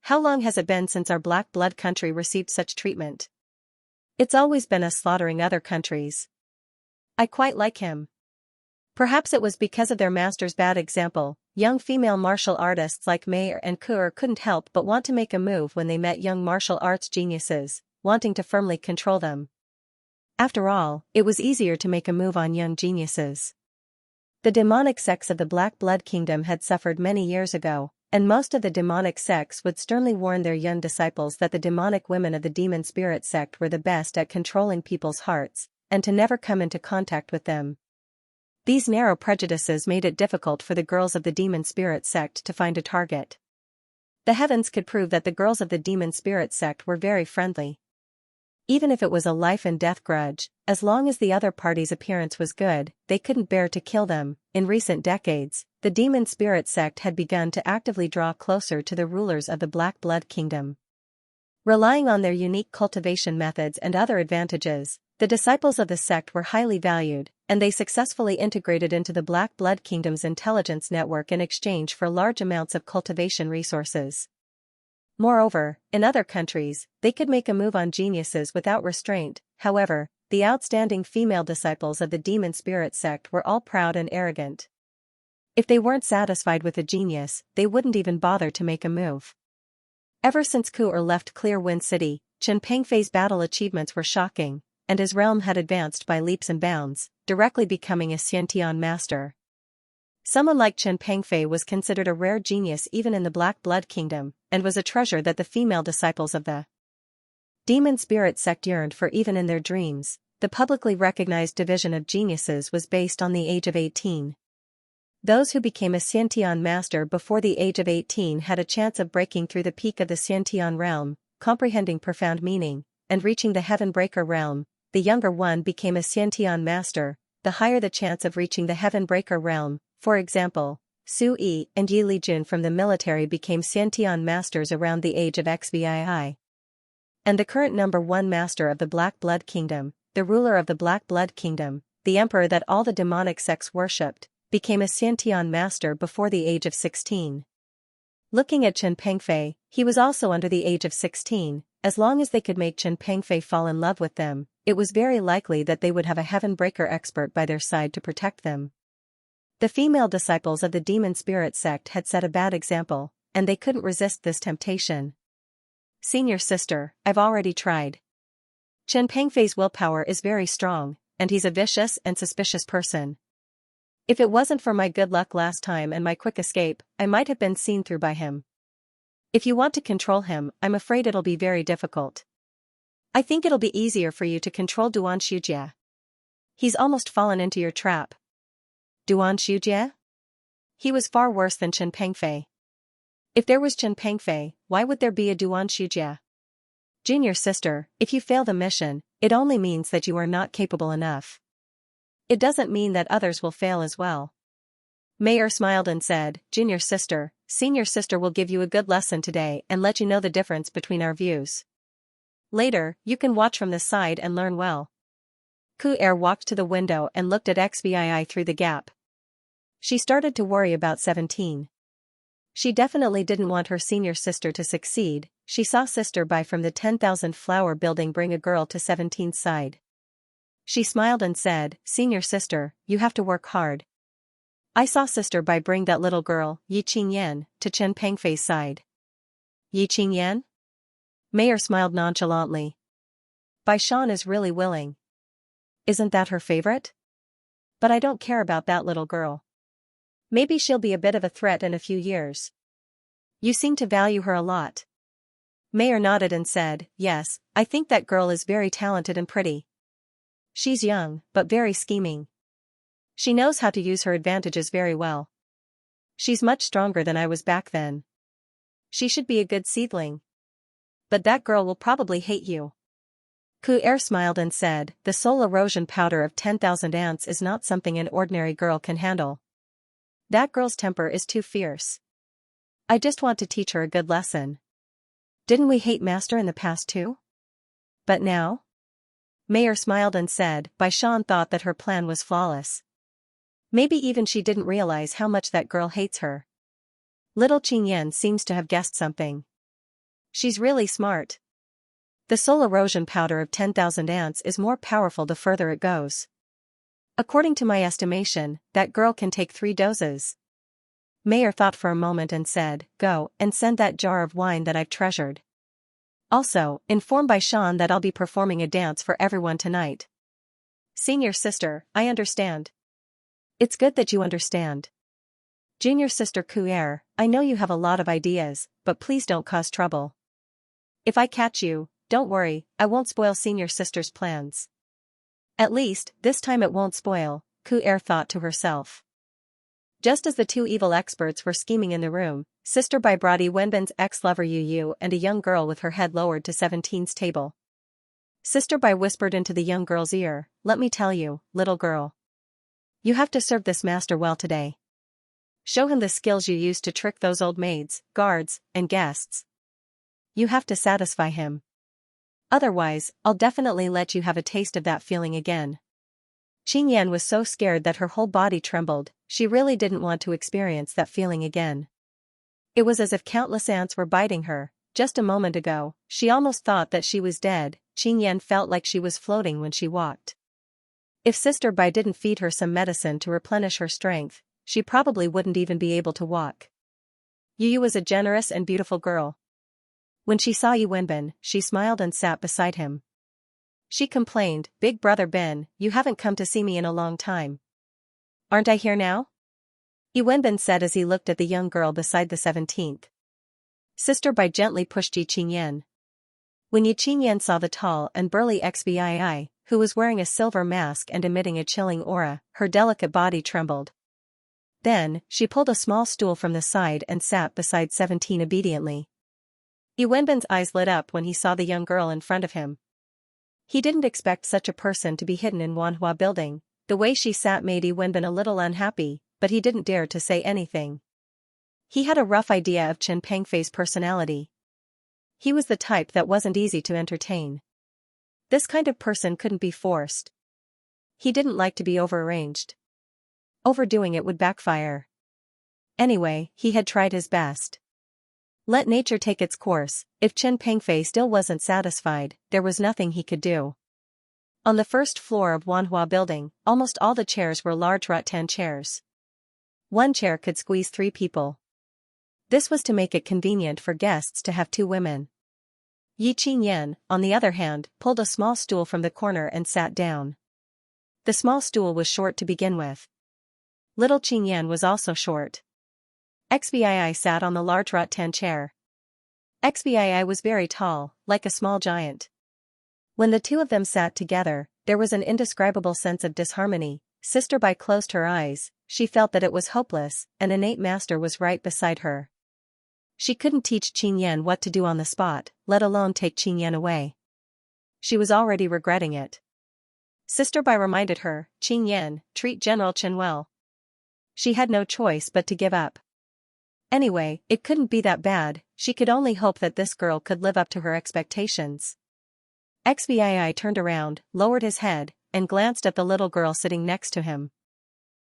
How long has it been since our black blood country received such treatment? It's always been us slaughtering other countries. I quite like him. Perhaps it was because of their master's bad example. Young female martial artists like Mayer and Ku'er couldn't help but want to make a move when they met young martial arts geniuses, wanting to firmly control them. After all, it was easier to make a move on young geniuses. The demonic sects of the Black Blood Kingdom had suffered many years ago, and most of the demonic sects would sternly warn their young disciples that the demonic women of the demon spirit sect were the best at controlling people's hearts, and to never come into contact with them. These narrow prejudices made it difficult for the girls of the demon spirit sect to find a target. The heavens could prove that the girls of the demon spirit sect were very friendly. Even if it was a life and death grudge, as long as the other party's appearance was good, they couldn't bear to kill them. In recent decades, the demon spirit sect had begun to actively draw closer to the rulers of the Black Blood Kingdom. Relying on their unique cultivation methods and other advantages, the disciples of the sect were highly valued, and they successfully integrated into the Black Blood Kingdom's intelligence network in exchange for large amounts of cultivation resources. Moreover, in other countries, they could make a move on geniuses without restraint. However, the outstanding female disciples of the demon spirit sect were all proud and arrogant. If they weren't satisfied with a genius, they wouldn't even bother to make a move. Ever since Ku'er left Clear Wind City, Chen Pengfei's battle achievements were shocking, and his realm had advanced by leaps and bounds, directly becoming a Xiantian master. Someone like Chen Pengfei was considered a rare genius even in the Black Blood Kingdom, and was a treasure that the female disciples of the demon spirit sect yearned for even in their dreams. The publicly recognized division of geniuses was based on the age of 18. Those who became a Xiantian master before the age of 18 had a chance of breaking through the peak of the Xiantian realm, comprehending profound meaning, and reaching the Heaven Breaker realm. The younger one became a Xiantian master, the higher the chance of reaching the Heaven Breaker realm. For example, Su Yi and Yi Lijun from the military became Xiantian masters around the age of XVI. And the current number 1 master of the Black Blood Kingdom, the ruler of the Black Blood Kingdom, the emperor that all the demonic sects worshipped, became a Xiantian master before the age of 16. Looking at Chen Pengfei, he was also under the age of 16. As long as they could make Chen Pengfei fall in love with them, it was very likely that they would have a Heaven Breaker expert by their side to protect them. The female disciples of the demon spirit sect had set a bad example, and they couldn't resist this temptation. Senior sister, I've already tried. Chen Pengfei's willpower is very strong, and he's a vicious and suspicious person. If it wasn't for my good luck last time and my quick escape, I might have been seen through by him. If you want to control him, I'm afraid it'll be very difficult. I think it'll be easier for you to control Duan Shujie. He's almost fallen into your trap. Duan Shujie? He was far worse than Chen Pengfei. If there was Chen Pengfei, why would there be a Duan Shujie? Junior sister, if you fail the mission, it only means that you are not capable enough. It doesn't mean that others will fail as well. Mayer smiled and said, Junior sister, senior sister will give you a good lesson today and let you know the difference between our views. Later, you can watch from the side and learn well. Ku'er walked to the window and looked at XVI through the gap. She started to worry about 17. She definitely didn't want her senior sister to succeed. She saw Sister Bai from the 10,000 flower building bring a girl to 17's side. She smiled and said, Senior sister, you have to work hard. I saw Sister Bai bring that little girl, Yi Qingyan, to Chen Pengfei's side. Yi Qingyan? Mayor smiled nonchalantly. Bai Shan is really willing. Isn't that her favorite? But I don't care about that little girl. Maybe she'll be a bit of a threat in a few years. You seem to value her a lot. Mayor nodded and said, yes, I think that girl is very talented and pretty. She's young, but very scheming. She knows how to use her advantages very well. She's much stronger than I was back then. She should be a good seedling. But that girl will probably hate you. Ku Er smiled and said, the soul erosion powder of 10,000 ants is not something an ordinary girl can handle. That girl's temper is too fierce. I just want to teach her a good lesson. Didn't we hate Master in the past too? But now? Mayor smiled and said, Bai Shan thought that her plan was flawless. Maybe even she didn't realize how much that girl hates her. Little Qingyan seems to have guessed something. She's really smart. The soul erosion powder of 10,000 ants is more powerful the further it goes. According to my estimation, that girl can take 3 doses. Mayor thought for a moment and said, go and send that jar of wine that I've treasured. Also, inform Bai Shan that I'll be performing a dance for everyone tonight. Senior sister, I understand. It's good that you understand. Junior sister Ku Er, I know you have a lot of ideas, but please don't cause trouble. If I catch you, don't worry, I won't spoil senior sister's plans. At least, this time it won't spoil, Ku Er thought to herself. Just as the 2 evil experts were scheming in the room, Sister Bai brought Wenbin's ex-lover Yu Yu and a young girl with her head lowered to 17's table. Sister Bai whispered into the young girl's ear, let me tell you, little girl. You have to serve this master well today. Show him the skills you used to trick those old maids, guards, and guests. You have to satisfy him. Otherwise, I'll definitely let you have a taste of that feeling again. Qingyan was so scared that her whole body trembled, she really didn't want to experience that feeling again. It was as if countless ants were biting her. Just a moment ago, she almost thought that she was dead. Qingyan felt like she was floating when she walked. If Sister Bai didn't feed her some medicine to replenish her strength, she probably wouldn't even be able to walk. Yu Yu was a generous and beautiful girl. When she saw Yu Wenbin, she smiled and sat beside him. She complained, Big Brother Ben, you haven't come to see me in a long time. Aren't I here now? Yu Wenbin said as he looked at the young girl beside the 17th. Sister Bai gently pushed Yi Qingyan. When Yi Qingyan saw the tall and burly XVI, who was wearing a silver mask and emitting a chilling aura, her delicate body trembled. Then, she pulled a small stool from the side and sat beside 17 obediently. Yu Wenbin's eyes lit up when he saw the young girl in front of him. He didn't expect such a person to be hidden in Wanhua building. The way she sat made Yu Wenbin a little unhappy, but he didn't dare to say anything. He had a rough idea of Chen Pengfei's personality. He was the type that wasn't easy to entertain. This kind of person couldn't be forced. He didn't like to be overarranged. Overdoing it would backfire. Anyway, he had tried his best. Let nature take its course. If Chen Pengfei still wasn't satisfied, there was nothing he could do. On the first floor of Wanhua building, almost all the chairs were large rattan chairs. One chair could squeeze 3 people. This was to make it convenient for guests to have 2 women. Yi Qingyan, on the other hand, pulled a small stool from the corner and sat down. The small stool was short to begin with. Little Qingyan was also short. XVI sat on the large rattan chair. XVI was very tall, like a small giant. When the 2 of them sat together, there was an indescribable sense of disharmony. Sister Bai closed her eyes. She felt that it was hopeless, an innate master was right beside her. She couldn't teach Qingyan what to do on the spot, let alone take Qingyan away. She was already regretting it. Sister Bai reminded her, Qingyan, treat General Chen well. She had no choice but to give up. Anyway, it couldn't be that bad. She could only hope that this girl could live up to her expectations. XVI turned around, lowered his head, and glanced at the little girl sitting next to him.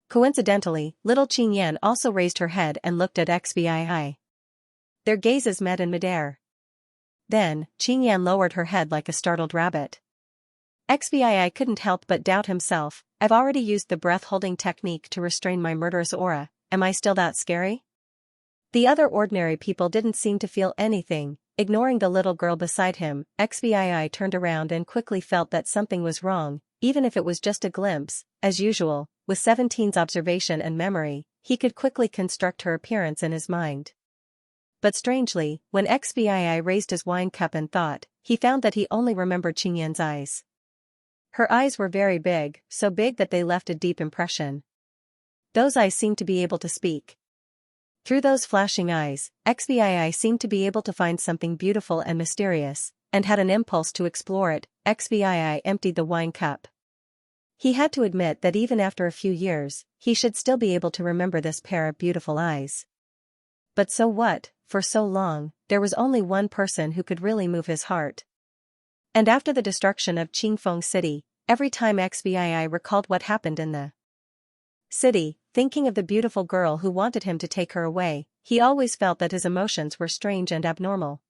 Coincidentally, little Qingyan also raised her head and looked at XVI. Their gazes met in midair. Then, Qingyan lowered her head like a startled rabbit. XVII couldn't help but doubt himself. I've already used the breath-holding technique to restrain my murderous aura, am I still that scary? The other ordinary people didn't seem to feel anything. Ignoring the little girl beside him, XVII turned around and quickly felt that something was wrong, even if it was just a glimpse. As usual, with 17's observation and memory, he could quickly construct her appearance in his mind. But strangely, when XVII raised his wine cup and thought, he found that he only remembered Qingyan's eyes. Her eyes were very big, so big that they left a deep impression. Those eyes seemed to be able to speak. Through those flashing eyes, XVII seemed to be able to find something beautiful and mysterious, and had an impulse to explore it. XVII emptied the wine cup. He had to admit that even after a few years, he should still be able to remember this pair of beautiful eyes. But so what? For so long, there was only one person who could really move his heart. And after the destruction of Qingfeng City, every time XVII recalled what happened in the city, thinking of the beautiful girl who wanted him to take her away, he always felt that his emotions were strange and abnormal.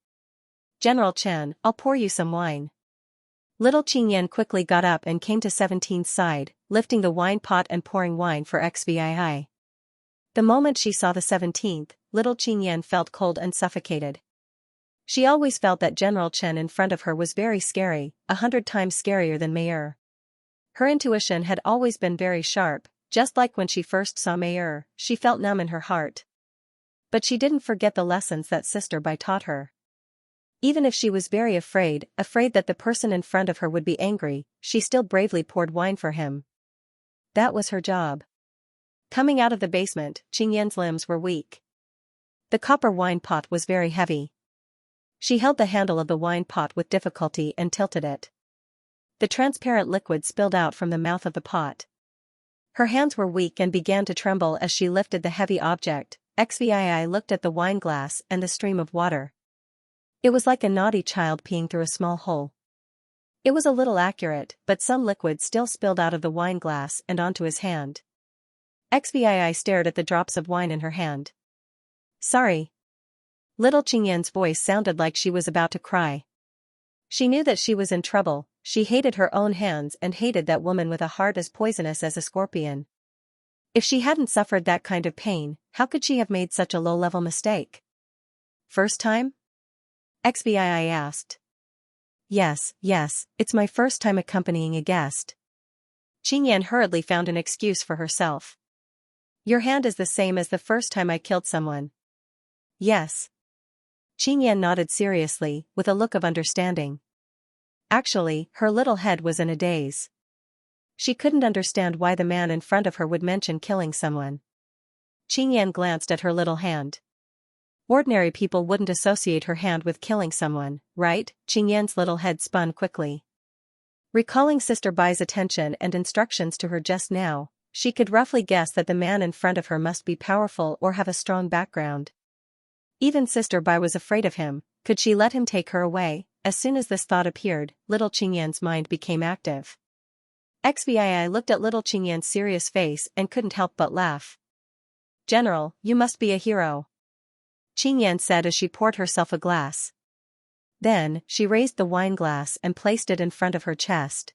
General Chen, I'll pour you some wine. Little Qingyan quickly got up and came to 17's side, lifting the wine pot and pouring wine for XVII. The moment she saw the 17th, little Qingyan felt cold and suffocated. She always felt that General Chen in front of her was very scary, 100 times scarier than Mayer. Her intuition had always been very sharp, just like when she first saw Mayer, she felt numb in her heart. But she didn't forget the lessons that Sister Bai taught her. Even if she was very afraid that the person in front of her would be angry, she still bravely poured wine for him. That was her job. Coming out of the basement, Qingyan's limbs were weak. The copper wine pot was very heavy. She held the handle of the wine pot with difficulty and tilted it. The transparent liquid spilled out from the mouth of the pot. Her hands were weak and began to tremble as she lifted the heavy object. XVII looked at the wine glass and the stream of water. It was like a naughty child peeing through a small hole. It was a little accurate, but some liquid still spilled out of the wine glass and onto his hand. XVII stared at the drops of wine in her hand. Sorry. Little Qingyan's voice sounded like she was about to cry. She knew that she was in trouble. She hated her own hands and hated that woman with a heart as poisonous as a scorpion. If she hadn't suffered that kind of pain, how could she have made such a low-level mistake? First time? XVII asked. Yes, it's my first time accompanying a guest. Qingyan hurriedly found an excuse for herself. Your hand is the same as the first time I killed someone. Yes. Qingyan nodded seriously, with a look of understanding. Actually, her little head was in a daze. She couldn't understand why the man in front of her would mention killing someone. Qingyan glanced at her little hand. Ordinary people wouldn't associate her hand with killing someone, right? Qingyan's little head spun quickly. Recalling Sister Bai's attention and instructions to her just now, she could roughly guess that the man in front of her must be powerful or have a strong background. Even Sister Bai was afraid of him. Could she let him take her away? As soon as this thought appeared, little Qingyan's mind became active. XVII looked at little Qingyan's serious face and couldn't help but laugh. General, you must be a hero. Qingyan said as she poured herself a glass. Then, she raised the wine glass and placed it in front of her chest.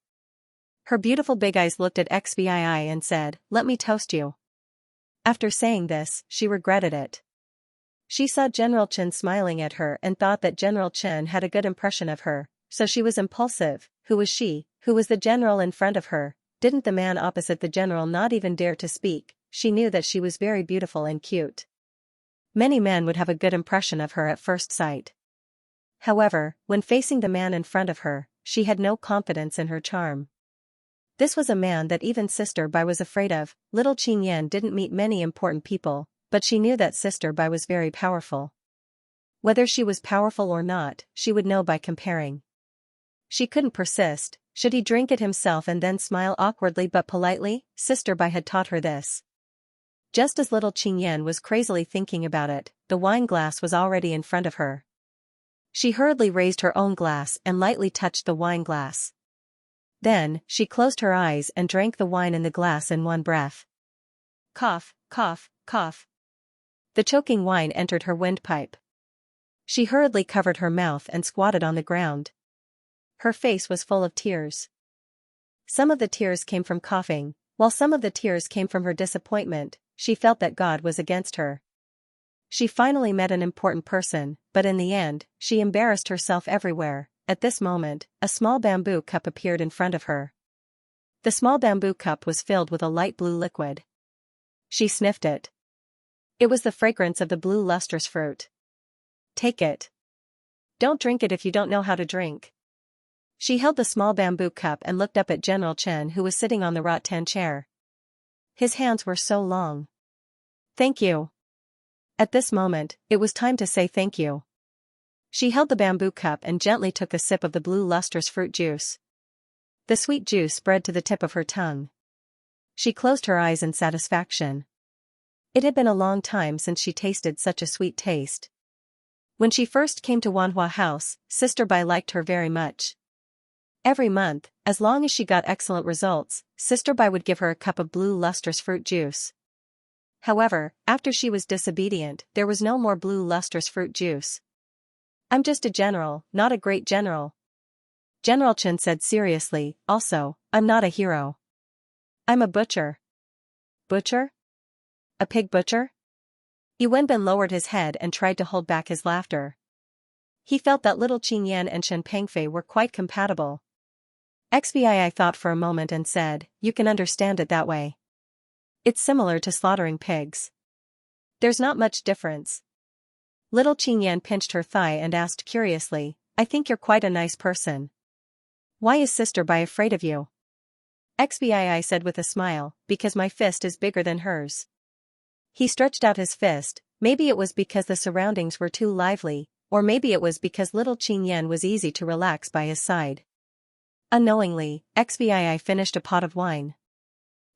Her beautiful big eyes looked at XVII and said, "Let me toast you." After saying this, she regretted it. She saw General Chen smiling at her and thought that General Chen had a good impression of her, so she was impulsive. Who was she? Who was the general in front of her? Didn't the man opposite the general not even dare to speak? She knew that she was very beautiful and cute. Many men would have a good impression of her at first sight. However, when facing the man in front of her, she had no confidence in her charm. This was a man that even Sister Bai was afraid of. Little Qingyan didn't meet many important people, but she knew that Sister Bai was very powerful. Whether she was powerful or not, she would know by comparing. She couldn't persist. Should he drink it himself and then smile awkwardly but politely? Sister Bai had taught her this. Just as little Qingyan was crazily thinking about it, the wine glass was already in front of her. She hurriedly raised her own glass and lightly touched the wine glass. Then, she closed her eyes and drank the wine in the glass in one breath. Cough, cough, cough. The choking wine entered her windpipe. She hurriedly covered her mouth and squatted on the ground. Her face was full of tears. Some of the tears came from coughing, while some of the tears came from her disappointment. She felt that God was against her. She finally met an important person, but in the end, she embarrassed herself everywhere. At this moment, a small bamboo cup appeared in front of her. The small bamboo cup was filled with a light blue liquid. She sniffed it. It was the fragrance of the blue lustrous fruit. Take it. Don't drink it if you don't know how to drink. She held the small bamboo cup and looked up at General Chen, who was sitting on the rattan chair. His hands were so long. Thank you. At this moment, it was time to say thank you. She held the bamboo cup and gently took a sip of the blue lustrous fruit juice. The sweet juice spread to the tip of her tongue. She closed her eyes in satisfaction. It had been a long time since she tasted such a sweet taste. When she first came to Wanhua House, Sister Bai liked her very much. Every month, as long as she got excellent results, Sister Bai would give her a cup of blue lustrous fruit juice. However, after she was disobedient, there was no more blue lustrous fruit juice. I'm just a general, not a great general. General Chen said seriously. Also, I'm not a hero. I'm a butcher. Butcher? A pig butcher? Yuanbin lowered his head and tried to hold back his laughter. He felt that little Qingyan and Shen Pengfei were quite compatible. XVII thought for a moment and said, you can understand it that way. It's similar to slaughtering pigs. There's not much difference. Little Qingyan pinched her thigh and asked curiously, I think you're quite a nice person. Why is Sister Bai afraid of you? XVII said with a smile, because my fist is bigger than hers. He stretched out his fist. Maybe it was because the surroundings were too lively, or maybe it was because little Qingyan was easy to relax by his side. Unknowingly, XVII finished a pot of wine.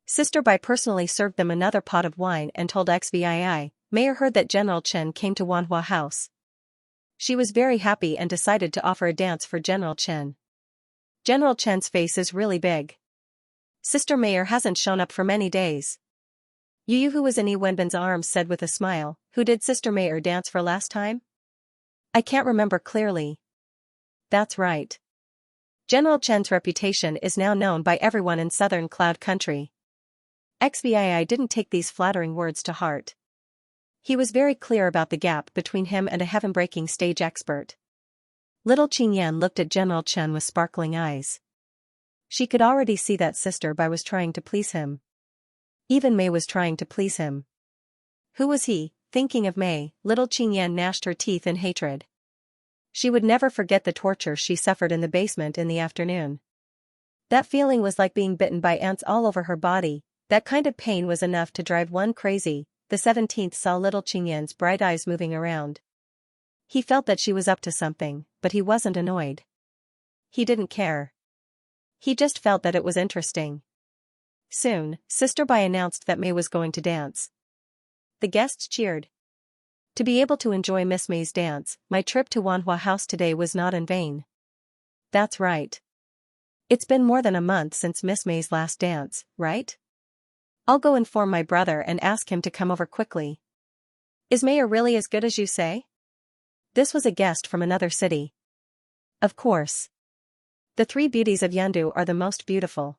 Sister Bai personally served them another pot of wine and told XVII, Mayor heard that General Chen came to Wanhua House. She was very happy and decided to offer a dance for General Chen. General Chen's face is really big. Sister Mayor hasn't shown up for many days. Yu, who was in Yuanbin's arms, said with a smile, who did Sister Mayor dance for last time? I can't remember clearly. That's right. General Chen's reputation is now known by everyone in southern Cloud Country. XVII didn't take these flattering words to heart. He was very clear about the gap between him and a heaven-breaking stage expert. Little Qingyan looked at General Chen with sparkling eyes. She could already see that Sister Bai was trying to please him. Even Mei was trying to please him. Who was he? Thinking of Mei, little Qingyan gnashed her teeth in hatred. She would never forget the torture she suffered in the basement in the afternoon. That feeling was like being bitten by ants all over her body. That kind of pain was enough to drive one crazy. The 17th saw little Qingyan's bright eyes moving around. He felt that she was up to something, but he wasn't annoyed. He didn't care. He just felt that it was interesting. Soon, Sister Bai announced that Mei was going to dance. The guests cheered. To be able to enjoy Miss Mei's dance, my trip to Wanhua House today was not in vain. That's right. It's been more than a month since Miss Mei's last dance, right? I'll go inform my brother and ask him to come over quickly. Is Mei really as good as you say? This was a guest from another city. Of course. The three beauties of Yandu are the most beautiful.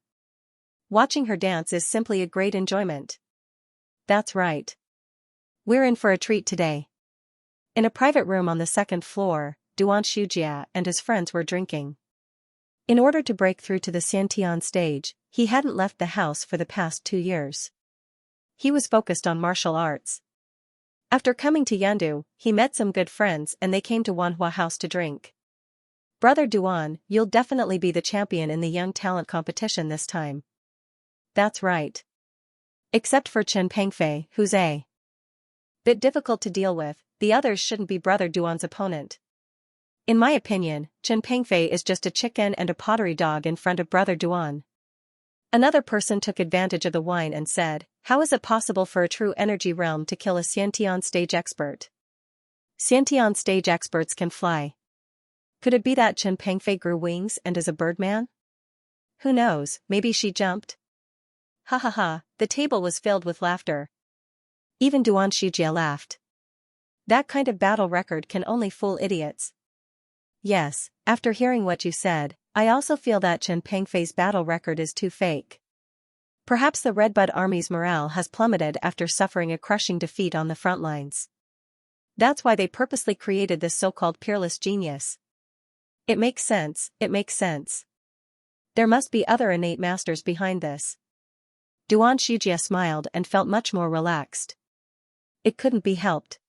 Watching her dance is simply a great enjoyment. That's right. We're in for a treat today. In a private room on the second floor, Xianxia and his friends were drinking. In order to break through to the Xiantian stage, he hadn't left the house for the past 2 years. He was focused on martial arts. After coming to Yandu, he met some good friends and they came to Wanhua House to drink. Brother Duan, you'll definitely be the champion in the young talent competition this time. That's right. Except for Chen Pengfei, who's a bit difficult to deal with. The others shouldn't be Brother Duan's opponent. In my opinion, Chen Pengfei is just a chicken and a pottery dog in front of Brother Duan. Another person took advantage of the wine and said, how is it possible for a true energy realm to kill a Xiantian stage expert? Xiantian stage experts can fly. Could it be that Chen Pengfei grew wings and is a birdman? Who knows, maybe she jumped? Ha ha ha, the table was filled with laughter. Even Duan Shijia laughed. That kind of battle record can only fool idiots. Yes, after hearing what you said, I also feel that Chen Pengfei's battle record is too fake. Perhaps the Redbud Army's morale has plummeted after suffering a crushing defeat on the front lines. That's why they purposely created this so-called peerless genius. It makes sense, it makes sense. There must be other innate masters behind this. Xianxia smiled and felt much more relaxed. It couldn't be helped.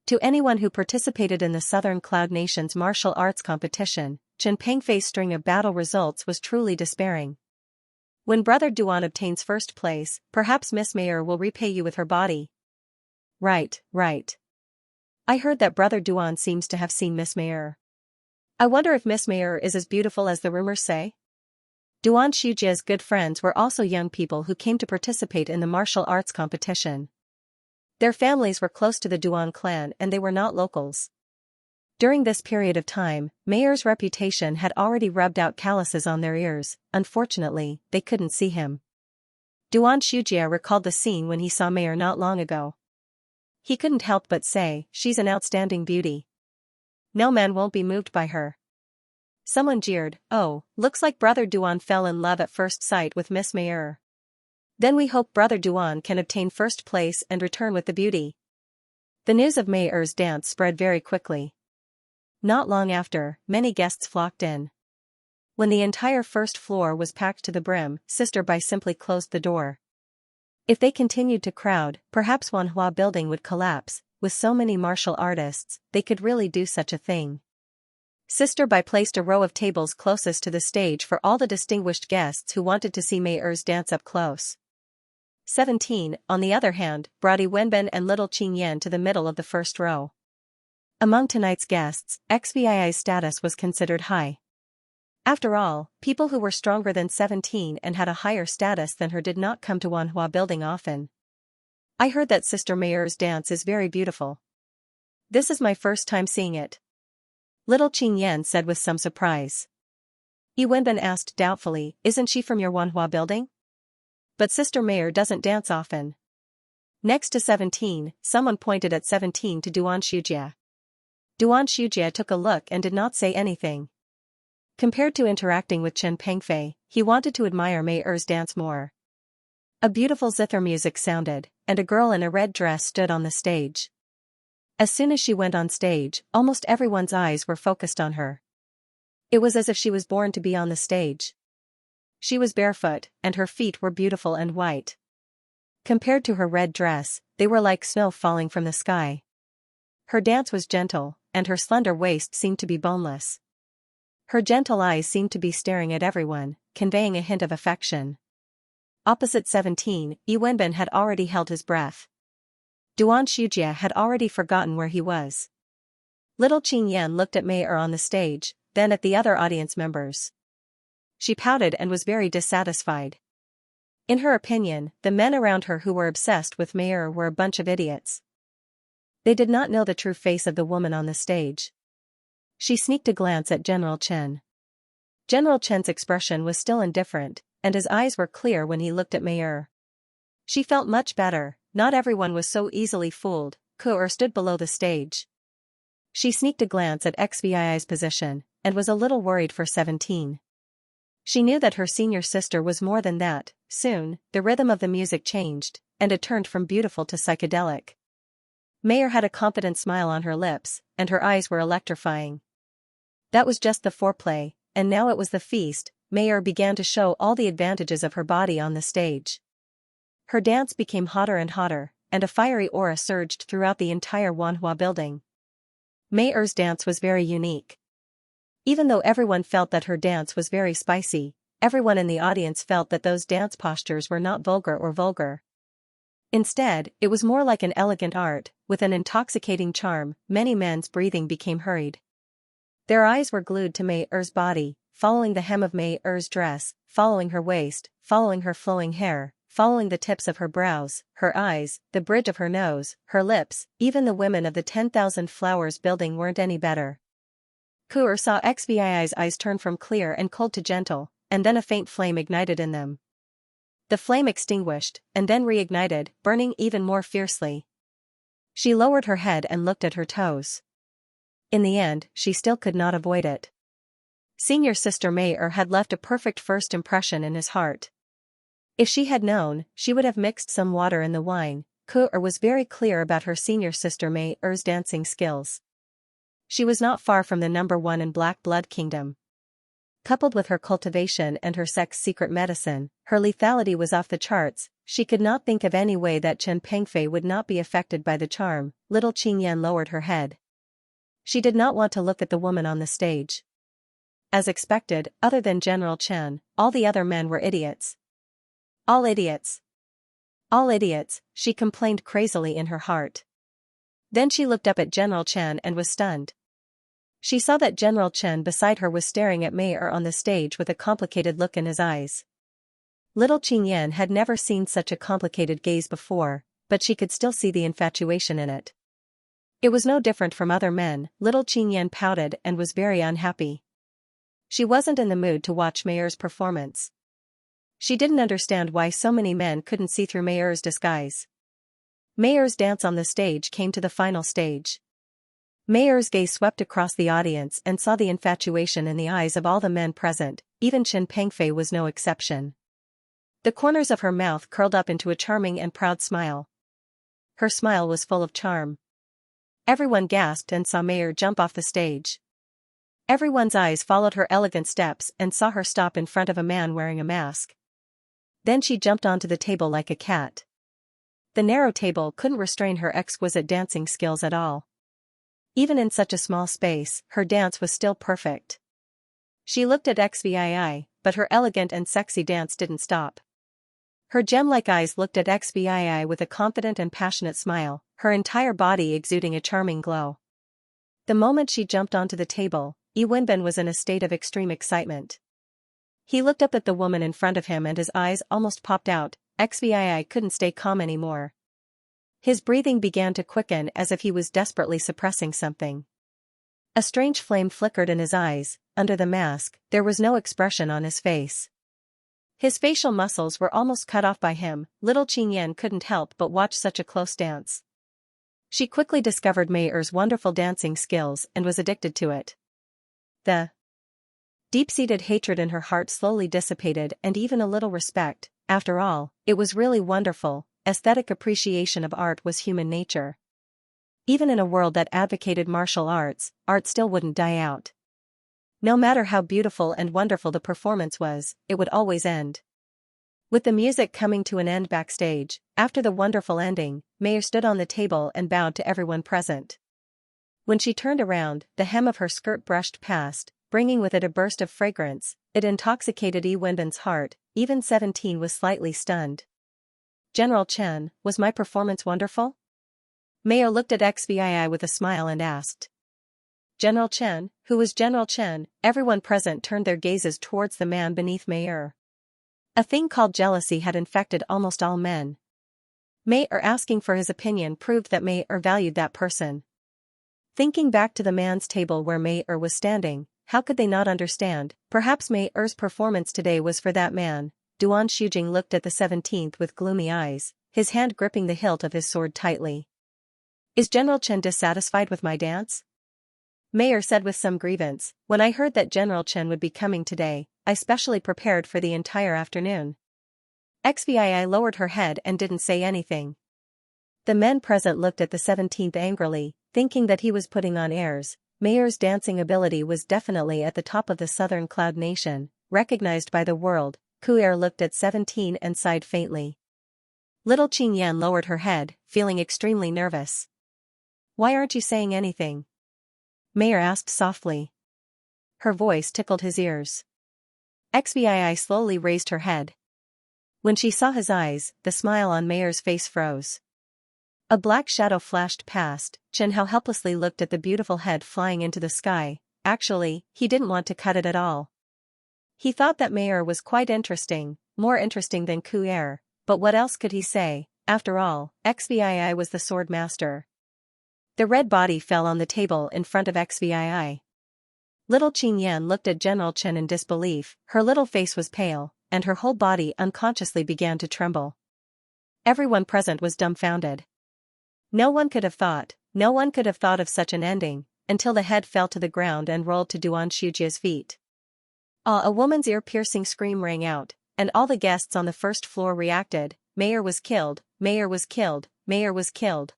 To anyone who participated in the Southern Cloud Nation's martial arts competition, Chen Pengfei's string of battle results was truly despairing. When Brother Duan obtains first place, perhaps Miss Mayer will repay you with her body. Right. I heard that Brother Duan seems to have seen Miss Mayer. I wonder if Miss Mayer is as beautiful as the rumors say? Xianxia's good friends were also young people who came to participate in the martial arts competition. Their families were close to the Duan clan and they were not locals. During this period of time, Mayer's reputation had already rubbed out calluses on their ears. Unfortunately, they couldn't see him. Xianxia recalled the scene when he saw Mayer not long ago. He couldn't help but say, "She's an outstanding beauty. No man won't be moved by her." Someone jeered, "Oh, looks like Brother Duan fell in love at first sight with Miss Mayer. Then we hope Brother Duan can obtain first place and return with the beauty." The news of Mayer's dance spread very quickly. Not long after, many guests flocked in. When the entire first floor was packed to the brim, Sister Bai simply closed the door. If they continued to crowd, perhaps Wanhua building would collapse. With so many martial artists, they could really do such a thing. Sister Bai placed a row of tables closest to the stage for all the distinguished guests who wanted to see Mayer's dance up close. 17, on the other hand, brought Wenbin and little Qingyan to the middle of the first row. Among tonight's guests, XVII's status was considered high. After all, people who were stronger than 17 and had a higher status than her did not come to Wanhua building often. I heard that Sister Mayer's dance is very beautiful. This is my first time seeing it. Little Qingyan said with some surprise. Wenbin asked doubtfully, "Isn't she from your Wanhua building?" But Sister Mayer doesn't dance often. Next to 17, someone pointed at 17 to Xianxia. Xianxia took a look and did not say anything. Compared to interacting with Chen Pengfei, he wanted to admire Mayer's dance more. A beautiful zither music sounded, and a girl in a red dress stood on the stage. As soon as she went on stage, almost everyone's eyes were focused on her. It was as if she was born to be on the stage. She was barefoot, and her feet were beautiful and white. Compared to her red dress, they were like snow falling from the sky. Her dance was gentle, and her slender waist seemed to be boneless. Her gentle eyes seemed to be staring at everyone, conveying a hint of affection. Opposite 17, Wenbin had already held his breath. Xianxia had already forgotten where he was. Little Qingyan looked at Mayer on the stage, then at the other audience members. She pouted and was very dissatisfied. In her opinion, the men around her who were obsessed with Mayer were a bunch of idiots. They did not know the true face of the woman on the stage. She sneaked a glance at General Chen. General Chen's expression was still indifferent, and his eyes were clear when he looked at Mayer. She felt much better, not everyone was so easily fooled. Ku'er stood below the stage. She sneaked a glance at XVII's position, and was a little worried for 17. She knew that her senior sister was more than that. Soon, the rhythm of the music changed, and it turned from beautiful to psychedelic. Mayer had a confident smile on her lips, and her eyes were electrifying. That was just the foreplay, and now it was the feast. Mayer began to show all the advantages of her body on the stage. Her dance became hotter and hotter, and a fiery aura surged throughout the entire Wanhua building. Mayer's dance was very unique. Even though everyone felt that her dance was very spicy, everyone in the audience felt that those dance postures were not vulgar. Instead, it was more like an elegant art, with an intoxicating charm. Many men's breathing became hurried. Their eyes were glued to Mayer's body, following the hem of Mayer's dress, following her waist, following her flowing hair, following the tips of her brows, her eyes, the bridge of her nose, her lips. Even the women of the 10,000 Flowers building weren't any better. Ku'er saw XVII's eyes turn from clear and cold to gentle, and then a faint flame ignited in them. The flame extinguished, and then reignited, burning even more fiercely. She lowered her head and looked at her toes. In the end, she still could not avoid it. Senior Sister Mei had left a perfect first impression in his heart. If she had known, she would have mixed some water in the wine. Ku-er was very clear about her senior sister Mei-er's dancing skills. She was not far from the number one in Black Blood Kingdom. Coupled with her cultivation and her sex secret medicine, her lethality was off the charts. She could not think of any way that Chen Pengfei would not be affected by the charm. Little Qingyan lowered her head. She did not want to look at the woman on the stage. As expected, other than General Chen, all the other men were idiots. All idiots. All idiots, she complained crazily in her heart. Then she looked up at General Chen and was stunned. She saw that General Chen beside her was staring at Mei on the stage with a complicated look in his eyes. Little Qingyan had never seen such a complicated gaze before, but she could still see the infatuation in it. It was no different from other men. Little Qingyan pouted and was very unhappy. She wasn't in the mood to watch Mei's performance. She didn't understand why so many men couldn't see through Mei's disguise. Mei's dance on the stage came to the final stage. Mei's gaze swept across the audience and saw the infatuation in the eyes of all the men present. Even Chen Pengfei was no exception. The corners of her mouth curled up into a charming and proud smile. Her smile was full of charm. Everyone gasped and saw Mei jump off the stage. Everyone's eyes followed her elegant steps and saw her stop in front of a man wearing a mask. Then she jumped onto the table like a cat. The narrow table couldn't restrain her exquisite dancing skills at all. Even in such a small space, her dance was still perfect. She looked at XVI, but her elegant and sexy dance didn't stop. Her gem-like eyes looked at XVI with a confident and passionate smile, her entire body exuding a charming glow. The moment she jumped onto the table, Yi Wenbin was in a state of extreme excitement. He looked up at the woman in front of him and his eyes almost popped out. XVI couldn't stay calm anymore. His breathing began to quicken as if he was desperately suppressing something. A strange flame flickered in his eyes. Under the mask, there was no expression on his face. His facial muscles were almost cut off by him. Little Qingyan couldn't help but watch such a close dance. She quickly discovered Mei's wonderful dancing skills and was addicted to it. The deep-seated hatred in her heart slowly dissipated and even a little respect. After all, it was really wonderful. Aesthetic appreciation of art was human nature. Even in a world that advocated martial arts, art still wouldn't die out. No matter how beautiful and wonderful the performance was, it would always end. With the music coming to an end backstage, after the wonderful ending, Mei stood on the table and bowed to everyone present. When she turned around, the hem of her skirt brushed past, bringing with it a burst of fragrance. It intoxicated Yi Wenbin's heart. Even 17 was slightly stunned. General Chen, was my performance wonderful? Mei looked at XVI with a smile and asked. General Chen, who was General Chen? Everyone present turned their gazes towards the man beneath Mei. A thing called jealousy had infected almost all men. Mei asking for his opinion proved that Mei valued that person. Thinking back to the man's table where Mei was standing, how could they not understand? Perhaps Mei's performance today was for that man. Duan Shujing looked at the 17th with gloomy eyes, his hand gripping the hilt of his sword tightly. Is General Chen dissatisfied with my dance? Mei said with some grievance. When I heard that General Chen would be coming today, I specially prepared for the entire afternoon. XVI lowered her head and didn't say anything. The men present looked at the 17th angrily, thinking that he was putting on airs. Mei's dancing ability was definitely at the top of the Southern Cloud Nation, recognized by the world. Ku-er looked at 17 and sighed faintly. Little Qingyan lowered her head, feeling extremely nervous. Why aren't you saying anything? Mei asked softly. Her voice tickled his ears. XVI slowly raised her head. When she saw his eyes, the smile on Mei's face froze. A black shadow flashed past. Chen Hao helplessly looked at the beautiful head flying into the sky. Actually, he didn't want to cut it at all. He thought that Mei was quite interesting, more interesting than Ku-er, but what else could he say? After all, XVI was the sword master. The red body fell on the table in front of XVI. Little Qingyan looked at General Chen in disbelief. Her little face was pale, and her whole body unconsciously began to tremble. Everyone present was dumbfounded. No one could have thought of such an ending, until the head fell to the ground and rolled to Duan Shujia's feet. A woman's ear-piercing scream rang out, and all the guests on the first floor reacted. Mayor was killed, Mayor was killed, Mayor was killed.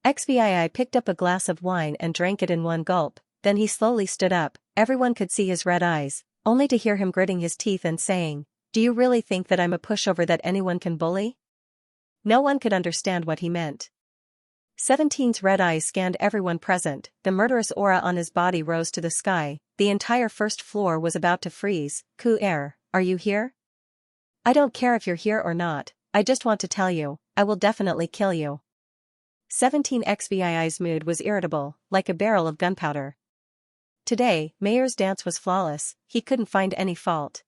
XVI picked up a glass of wine and drank it in one gulp, then he slowly stood up. Everyone could see his red eyes, only to hear him gritting his teeth and saying, "Do you really think that I'm a pushover that anyone can bully?" No one could understand what he meant. 17's red eyes scanned everyone present, the murderous aura on his body rose to the sky, the entire first floor was about to freeze. "Ku-er, are you here? I don't care if you're here or not, I just want to tell you, I will definitely kill you." 17XVII's mood was irritable, like a barrel of gunpowder. Today, Mayor's dance was flawless, he couldn't find any fault.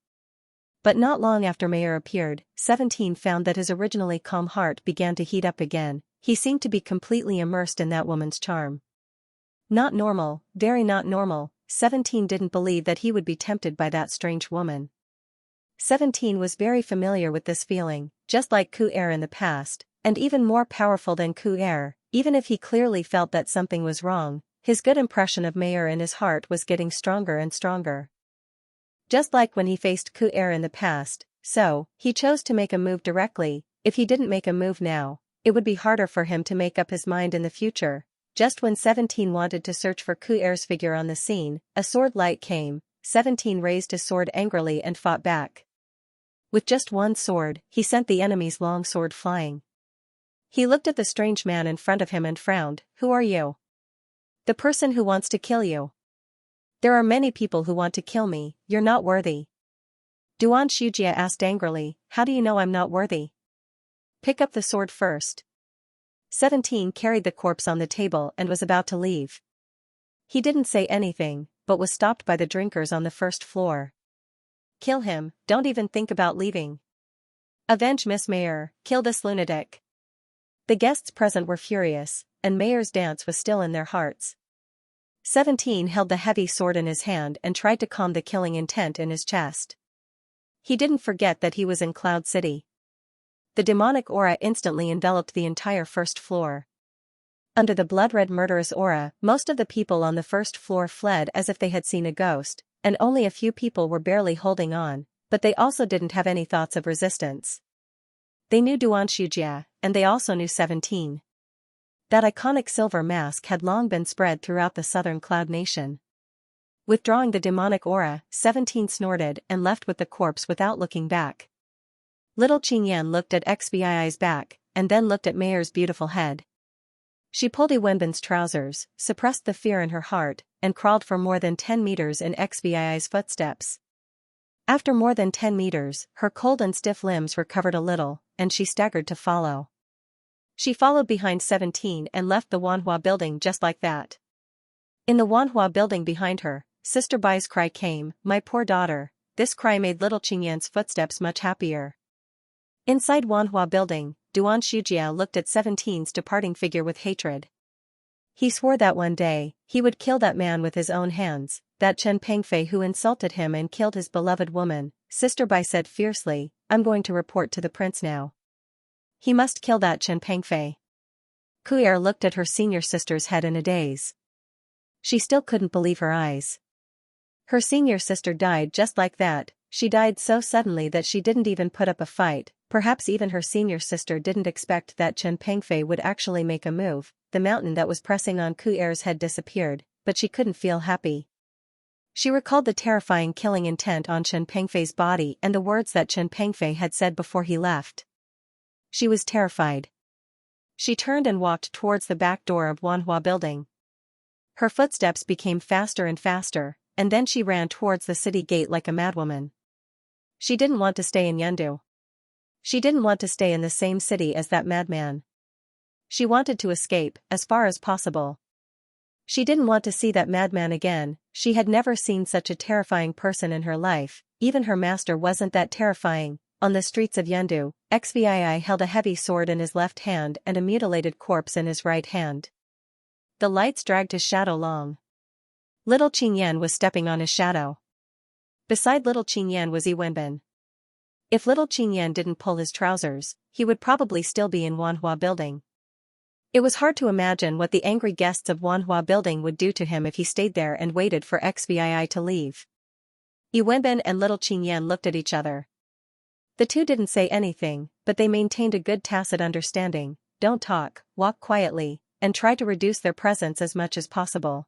But not long after Mayor appeared, 17 found that his originally calm heart began to heat up again. He seemed to be completely immersed in that woman's charm. Not normal, very not normal. 17 didn't believe that he would be tempted by that strange woman. 17 was very familiar with this feeling, just like Ku-er in the past, and even more powerful than Ku-er. Even if he clearly felt that something was wrong, his good impression of Mayor in his heart was getting stronger and stronger. Just like when he faced Ku-er in the past, so, he chose to make a move directly. If he didn't make a move now, it would be harder for him to make up his mind in the future. Just when 17 wanted to search for Ku-er's figure on the scene, a sword light came. 17 raised his sword angrily and fought back. With just one sword, he sent the enemy's long sword flying. He looked at the strange man in front of him and frowned. "Who are you?" "The person who wants to kill you." "There are many people who want to kill me, you're not worthy." Xianxia asked angrily, "How do you know I'm not worthy? Pick up the sword first." 17 carried the corpse on the table and was about to leave. He didn't say anything, but was stopped by the drinkers on the first floor. "Kill him, don't even think about leaving. Avenge Miss Mayor, kill this lunatic." The guests present were furious, and Mayor's dance was still in their hearts. 17 held the heavy sword in his hand and tried to calm the killing intent in his chest. He didn't forget that he was in Cloud City. The demonic aura instantly enveloped the entire first floor. Under the blood-red murderous aura, most of the people on the first floor fled as if they had seen a ghost, and only a few people were barely holding on, but they also didn't have any thoughts of resistance. They knew Xianxia, and they also knew 17. That iconic silver mask had long been spread throughout the southern Cloud Nation. Withdrawing the demonic aura, 17 snorted and left with the corpse without looking back. Little Qingyan looked at XVII's back, and then looked at Mayor's beautiful head. She pulled Wenbin's trousers, suppressed the fear in her heart, and crawled for more than 10 meters in XVII's footsteps. After more than 10 meters, her cold and stiff limbs recovered a little, and she staggered to follow. She followed behind 17 and left the Wanhua building just like that. In the Wanhua building behind her, Sister Bai's cry came, "My poor daughter." This cry made little Qingyan's footsteps much happier. Inside Wanhua building, Xianxia looked at 17's departing figure with hatred. He swore that one day, he would kill that man with his own hands, that Chen Pengfei who insulted him and killed his beloved woman. Sister Bai said fiercely, "I'm going to report to the prince now. He must kill that Chen Pengfei." Ku-er looked at her senior sister's head in a daze. She still couldn't believe her eyes. Her senior sister died just like that. She died so suddenly that she didn't even put up a fight. Perhaps even her senior sister didn't expect that Chen Pengfei would actually make a move. The mountain that was pressing on Ku-er's head disappeared, but she couldn't feel happy. She recalled the terrifying killing intent on Chen Pengfei's body and the words that Chen Pengfei had said before he left. She was terrified. She turned and walked towards the back door of Wanhua building. Her footsteps became faster and faster, and then she ran towards the city gate like a madwoman. She didn't want to stay in Yundu. She didn't want to stay in the same city as that madman. She wanted to escape, as far as possible. She didn't want to see that madman again. She had never seen such a terrifying person in her life. Even her master wasn't that terrifying. On the streets of Yundu, XVI held a heavy sword in his left hand and a mutilated corpse in his right hand. The lights dragged his shadow long. Little Qingyan was stepping on his shadow. Beside little Qingyan was Wenbin. If little Qingyan didn't pull his trousers, he would probably still be in Wanhua building. It was hard to imagine what the angry guests of Wanhua building would do to him if he stayed there and waited for XVI to leave. Yi Wenbin and little Qingyan looked at each other. The two didn't say anything, but they maintained a good tacit understanding: don't talk, walk quietly, and try to reduce their presence as much as possible.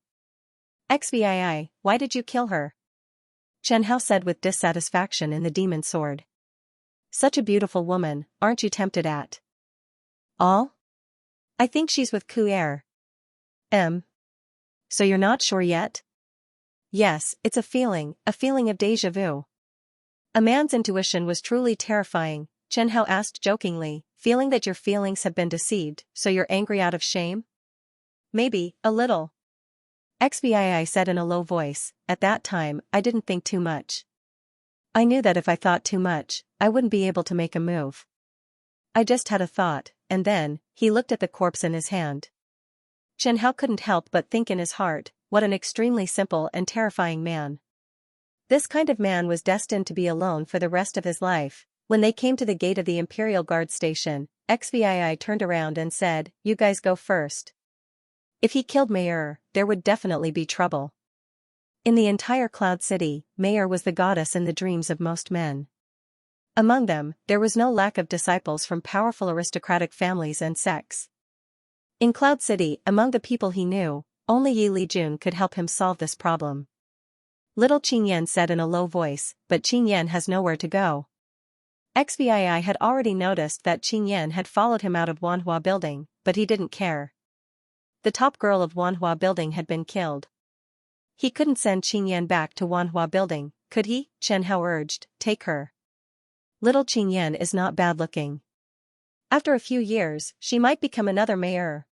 XVI, why did you kill her? Chen Hao said with dissatisfaction in the demon sword. Such a beautiful woman, aren't you tempted at all? I think she's with Kuer. So you're not sure yet? Yes, it's a feeling of déjà vu. A man's intuition was truly terrifying, Chen Hao asked jokingly, feeling that your feelings have been deceived, so you're angry out of shame? Maybe, a little. XVI said in a low voice, at that time, I didn't think too much. I knew that if I thought too much, I wouldn't be able to make a move. I just had a thought, and then, he looked at the corpse in his hand. Chen Hao couldn't help but think in his heart, what an extremely simple and terrifying man. This kind of man was destined to be alone for the rest of his life. When they came to the gate of the Imperial Guard station, XVI turned around and said, you guys go first. If he killed Mayer, there would definitely be trouble. In the entire Cloud City, Mayer was the goddess in the dreams of most men. Among them, there was no lack of disciples from powerful aristocratic families and sects. In Cloud City, among the people he knew, only Yi Lijun could help him solve this problem. Little Qingyan said in a low voice, but Qingyan has nowhere to go. XVI had already noticed that Qingyan had followed him out of Wanhua Building, but he didn't care. The top girl of Wanhua Building had been killed. He couldn't send Qingyan back to Wanhua Building, could he? Chen Hao urged, take her. Little Qingyan is not bad looking. After a few years, she might become another mayor.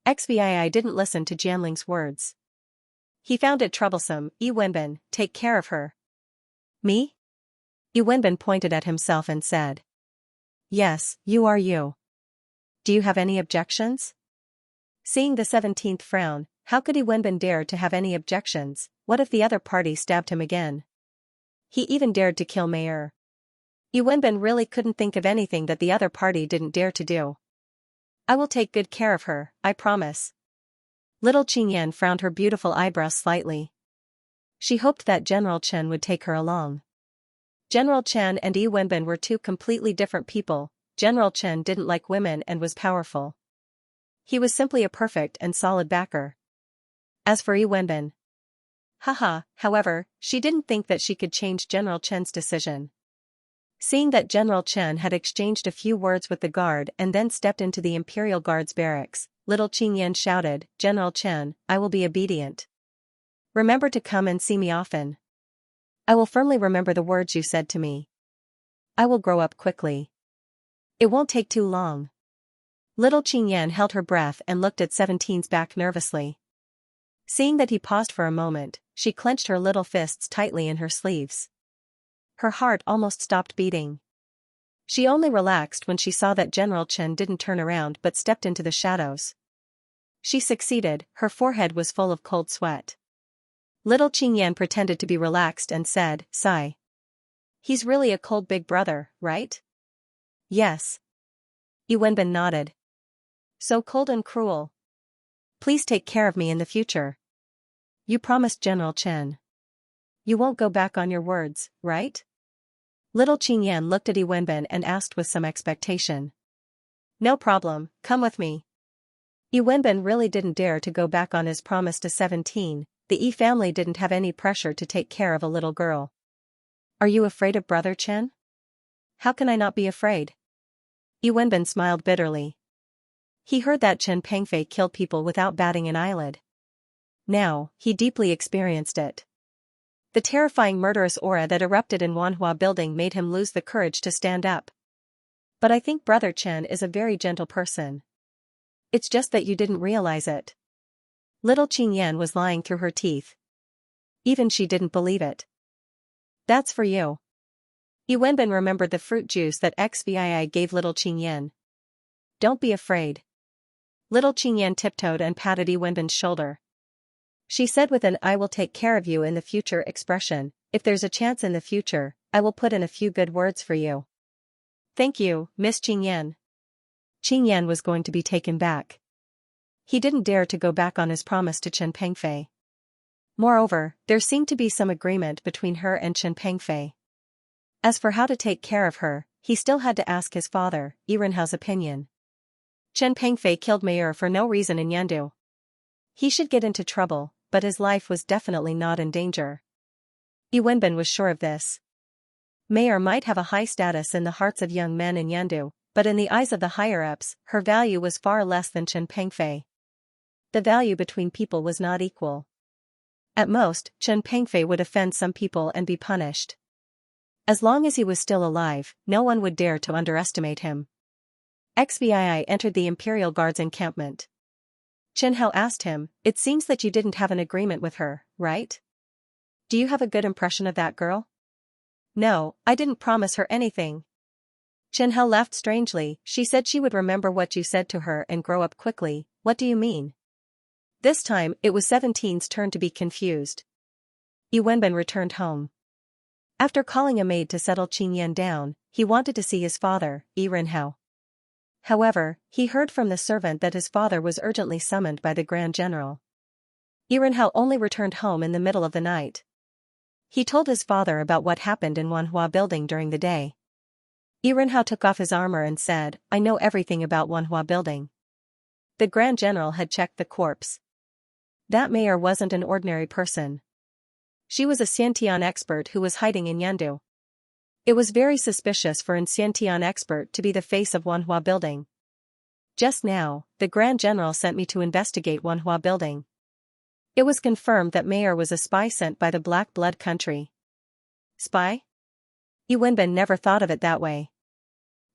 XVI didn't listen to Jianling's words. He found it troublesome. Yi Wenbin, take care of her. Me? Yi Wenbin pointed at himself and said. Yes, you are you. Do you have any objections? Seeing the 17th frown, how could Yi Wenbin dare to have any objections? What if the other party stabbed him again? He even dared to kill Mayer. Yi Wenbin really couldn't think of anything that the other party didn't dare to do. I will take good care of her, I promise. Little Qingyan frowned her beautiful eyebrows slightly. She hoped that General Chen would take her along. General Chen and Yi Wenbin were two completely different people. General Chen didn't like women and was powerful. He was simply a perfect and solid backer. As for Yi Wenbin, however, she didn't think that she could change General Chen's decision. Seeing that General Chen had exchanged a few words with the guard and then stepped into the Imperial Guard's barracks, little Qingyan shouted, General Chen, I will be obedient. Remember to come and see me often. I will firmly remember the words you said to me. I will grow up quickly. It won't take too long. Little Qingyan held her breath and looked at 17's back nervously. Seeing that he paused for a moment, she clenched her little fists tightly in her sleeves. Her heart almost stopped beating. She only relaxed when she saw that General Chen didn't turn around but stepped into the shadows. She succeeded, her forehead was full of cold sweat. Little Qingyan pretended to be relaxed and said, sigh. He's really a cold big brother, right? Yes. Yi Wenbin nodded. So cold and cruel. Please take care of me in the future. You promised General Chen. You won't go back on your words, right? Little Qingyan looked at Yi Wenbin and asked with some expectation. No problem, come with me. Yi Wenbin really didn't dare to go back on his promise to 17, the Yi family didn't have any pressure to take care of a little girl. Are you afraid of Brother Chen? How can I not be afraid? Yi Wenbin smiled bitterly. He heard that Chen Pengfei killed people without batting an eyelid. Now, he deeply experienced it. The terrifying murderous aura that erupted in Wanhua Building made him lose the courage to stand up. But I think Brother Chen is a very gentle person. It's just that you didn't realize it. Little Qingyan was lying through her teeth. Even she didn't believe it. That's for you. Yi Wenbin remembered the fruit juice that XVI gave little Qingyan. Don't be afraid. Little Qingyan tiptoed and patted Yi Wenbin's shoulder. She said with an I will take care of you in the future expression, if there's a chance in the future, I will put in a few good words for you. Thank you, Miss Qingyan. Qingyan was going to be taken back. He didn't dare to go back on his promise to Chen Pengfei. Moreover, there seemed to be some agreement between her and Chen Pengfei. As for how to take care of her, he still had to ask his father, Yirenhao's opinion. Chen Pengfei killed Mayer for no reason in Yandu. He should get into trouble, but his life was definitely not in danger. Yi Wenbin was sure of this. Mayer might have a high status in the hearts of young men in Yandu, but in the eyes of the higher-ups, her value was far less than Chen Pengfei. The value between people was not equal. At most, Chen Pengfei would offend some people and be punished. As long as he was still alive, no one would dare to underestimate him. XVI entered the Imperial Guard's encampment. Chen Hao asked him, "It seems that you didn't have an agreement with her, right? Do you have a good impression of that girl?" "No, I didn't promise her anything." Chen Hao laughed strangely. "She said she would remember what you said to her and grow up quickly. What do you mean?" This time, it was 17's turn to be confused. Yi Wenbin returned home. After calling a maid to settle Qin Yan down, he wanted to see his father, Yi Renhao. However, he heard from the servant that his father was urgently summoned by the Grand General. Yi Renhao only returned home in the middle of the night. He told his father about what happened in Wanhua Building during the day. Yi Renhao took off his armor and said, "I know everything about Wanhua Building." The Grand General had checked the corpse. That mayor wasn't an ordinary person. She was a Xiantian expert who was hiding in Yandu. It was very suspicious for an Xiantian expert to be the face of Wanhua Building. Just now, the Grand General sent me to investigate Wanhua Building. It was confirmed that Mayer was a spy sent by the Black Blood country. Spy? Yi Wenbin never thought of it that way.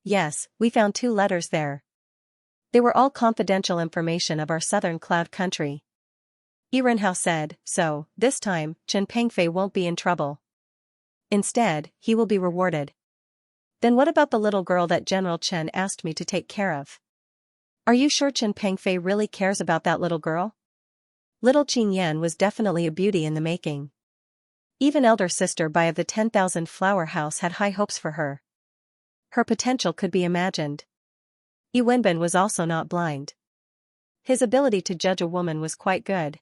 Yes, we found 2 letters there. They were all confidential information of our southern cloud country. Yi Renhao said, "So, this time, Chen Pengfei won't be in trouble. Instead, he will be rewarded." "Then what about the little girl that General Chen asked me to take care of? Are you sure Chen Pengfei really cares about that little girl?" Little Qin Yan was definitely a beauty in the making. Even elder sister Bai of the 10,000 Flower House had high hopes for her. Her potential could be imagined. Yi Wenbin was also not blind. His ability to judge a woman was quite good.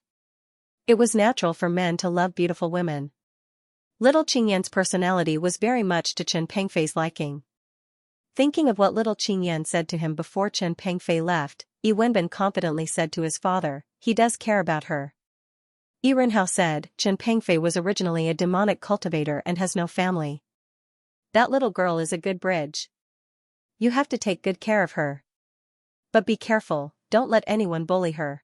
It was natural for men to love beautiful women. Little Qin Yan's personality was very much to Chen Pengfei's liking. Thinking of what little Qin Yan said to him before Chen Pengfei left, Yi Wenbin confidently said to his father, "He does care about her." Yi Renhao said, "Chen Pengfei was originally a demonic cultivator and has no family. That little girl is a good bridge. You have to take good care of her. But be careful, don't let anyone bully her.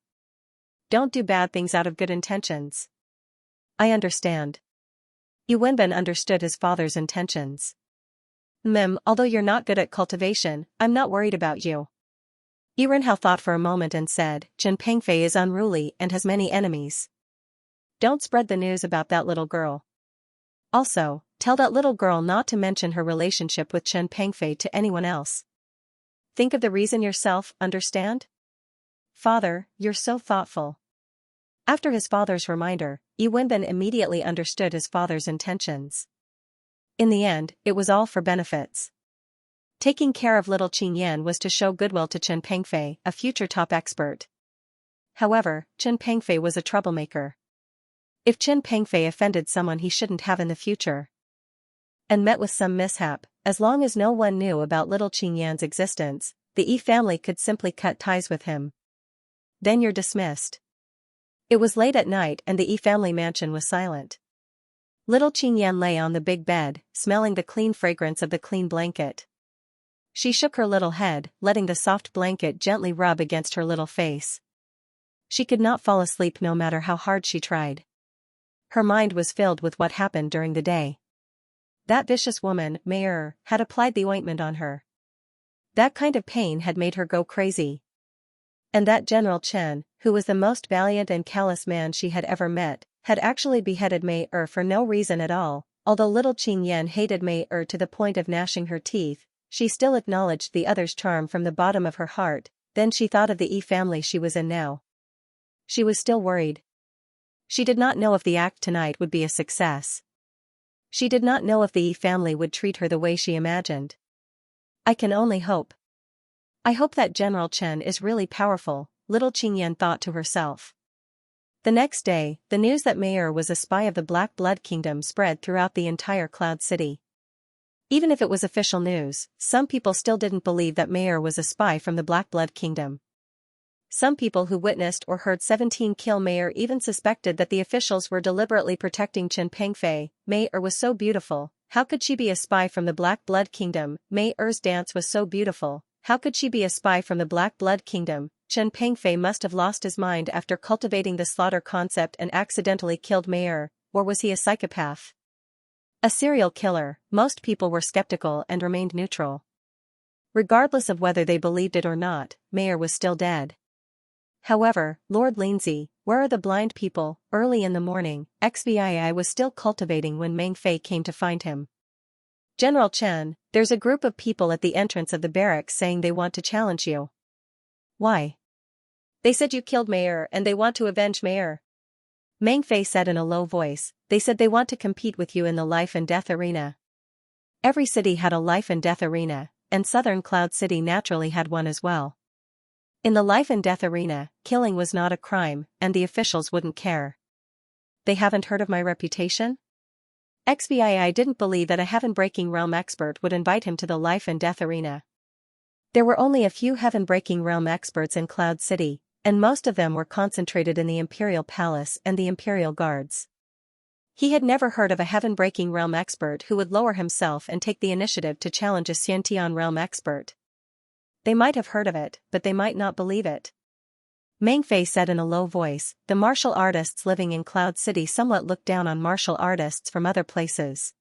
Don't do bad things out of good intentions." "I understand." Yi Wenbin understood his father's intentions. Although you're not good at cultivation, I'm not worried about you." Yi Renhao thought for a moment and said, "Chen Pengfei is unruly and has many enemies. Don't spread the news about that little girl. Also, tell that little girl not to mention her relationship with Chen Pengfei to anyone else. Think of the reason yourself, understand?" "Father, you're so thoughtful." After his father's reminder, Yi Wenbin immediately understood his father's intentions. In the end, it was all for benefits. Taking care of little Qin Yan was to show goodwill to Chen Pengfei, a future top expert. However, Chen Pengfei was a troublemaker. If Chen Pengfei offended someone he shouldn't have in the future, and met with some mishap, as long as no one knew about little Qin Yan's existence, the Yi family could simply cut ties with him. Then you're dismissed. It was late at night and the Yi family mansion was silent. Little Qin Yan lay on the big bed, smelling the clean fragrance of the clean blanket. She shook her little head, letting the soft blanket gently rub against her little face. She could not fall asleep no matter how hard she tried. Her mind was filled with what happened during the day. That vicious woman, Mayer, had applied the ointment on her. That kind of pain had made her go crazy. And that General Chen, who was the most valiant and callous man she had ever met, had actually beheaded Mayer for no reason at all. Although little Qin Yan hated Mayer to the point of gnashing her teeth, she still acknowledged the other's charm from the bottom of her heart. Then she thought of the Yi family she was in now. She was still worried. She did not know if the act tonight would be a success. She did not know if the Yi family would treat her the way she imagined. "I can only hope. I hope that General Chen is really powerful," little Qin Yan thought to herself. The next day, the news that Mayer was a spy of the Black Blood Kingdom spread throughout the entire Cloud City. Even if it was official news, some people still didn't believe that Mayer was a spy from the Black Blood Kingdom. Some people who witnessed or heard 17 kill Mayer even suspected that the officials were deliberately protecting Chen Pengfei. Mayer was so beautiful, how could she be a spy from the Black Blood Kingdom? Mayer's dance was so beautiful, how could she be a spy from the Black Blood Kingdom? Chen Pengfei must have lost his mind after cultivating the slaughter concept and accidentally killed Mayer, or was he a psychopath? A serial killer. Most people were skeptical and remained neutral. Regardless of whether they believed it or not, Mayer was still dead. However, Lord Lindsay, where are the blind people? Early in the morning, XVI was still cultivating when Meng Fei came to find him. General Chen, there's a group of people at the entrance of the barracks saying they want to challenge you. Why? They said you killed Mayer and they want to avenge Mayer. Meng Fei said in a low voice, they said they want to compete with you in the life and death arena. Every city had a life and death arena, and Southern Cloud City naturally had one as well. In the life and death arena, killing was not a crime, and the officials wouldn't care. They haven't heard of my reputation? XVI didn't believe that a heaven-breaking realm expert would invite him to the life and death arena. There were only a few heaven-breaking realm experts in Cloud City, and most of them were concentrated in the Imperial Palace and the Imperial Guards. He had never heard of a heaven-breaking realm expert who would lower himself and take the initiative to challenge a Xianxia realm expert. They might have heard of it, but they might not believe it. Meng Fei said in a low voice, the martial artists living in Cloud City somewhat look down on martial artists from other places.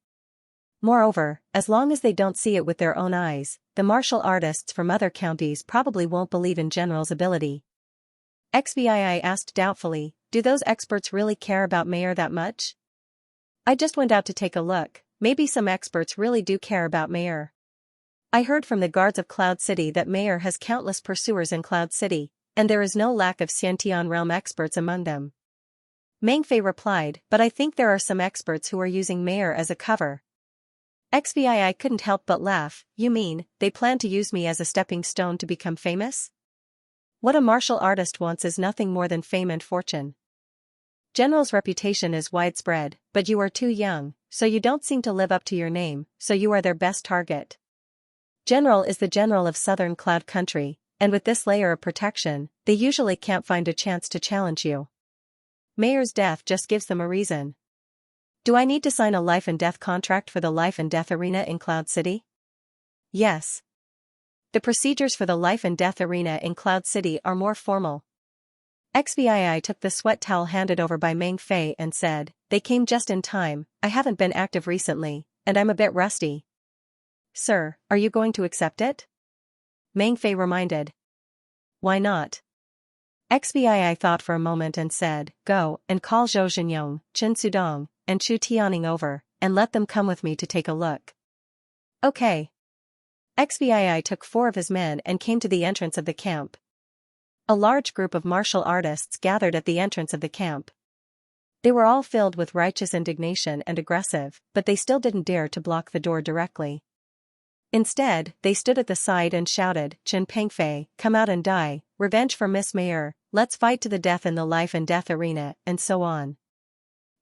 Moreover, as long as they don't see it with their own eyes, the martial artists from other counties probably won't believe in General's ability. XVI asked doubtfully, do those experts really care about Mayer that much? I just went out to take a look, maybe some experts really do care about Mayer. I heard from the guards of Cloud City that Mayer has countless pursuers in Cloud City, and there is no lack of Xiantian realm experts among them. Meng Fei replied, but I think there are some experts who are using Mayer as a cover. XVI couldn't help but laugh, you mean, they plan to use me as a stepping stone to become famous? What a martial artist wants is nothing more than fame and fortune. General's reputation is widespread, but you are too young, so you don't seem to live up to your name, so you are their best target. General is the general of Southern Cloud Country, and with this layer of protection, they usually can't find a chance to challenge you. Mayer's death just gives them a reason. Do I need to sign a life and death contract for the life and death arena in Cloud City? Yes. The procedures for the life and death arena in Cloud City are more formal. XVI took the sweat towel handed over by Meng Fei and said, they came just in time, I haven't been active recently, and I'm a bit rusty. Sir, are you going to accept it? Meng Fei reminded. Why not? XVI thought for a moment and said, go and call Zhou Zhenyong, Chen Sudong, and Chu Tianing over, and let them come with me to take a look. Okay. XVI took 4 of his men and came to the entrance of the camp. A large group of martial artists gathered at the entrance of the camp. They were all filled with righteous indignation and aggressive, but they still didn't dare to block the door directly. Instead, they stood at the side and shouted, Chen Pengfei, come out and die, revenge for Miss Mayer, let's fight to the death in the life and death arena, and so on.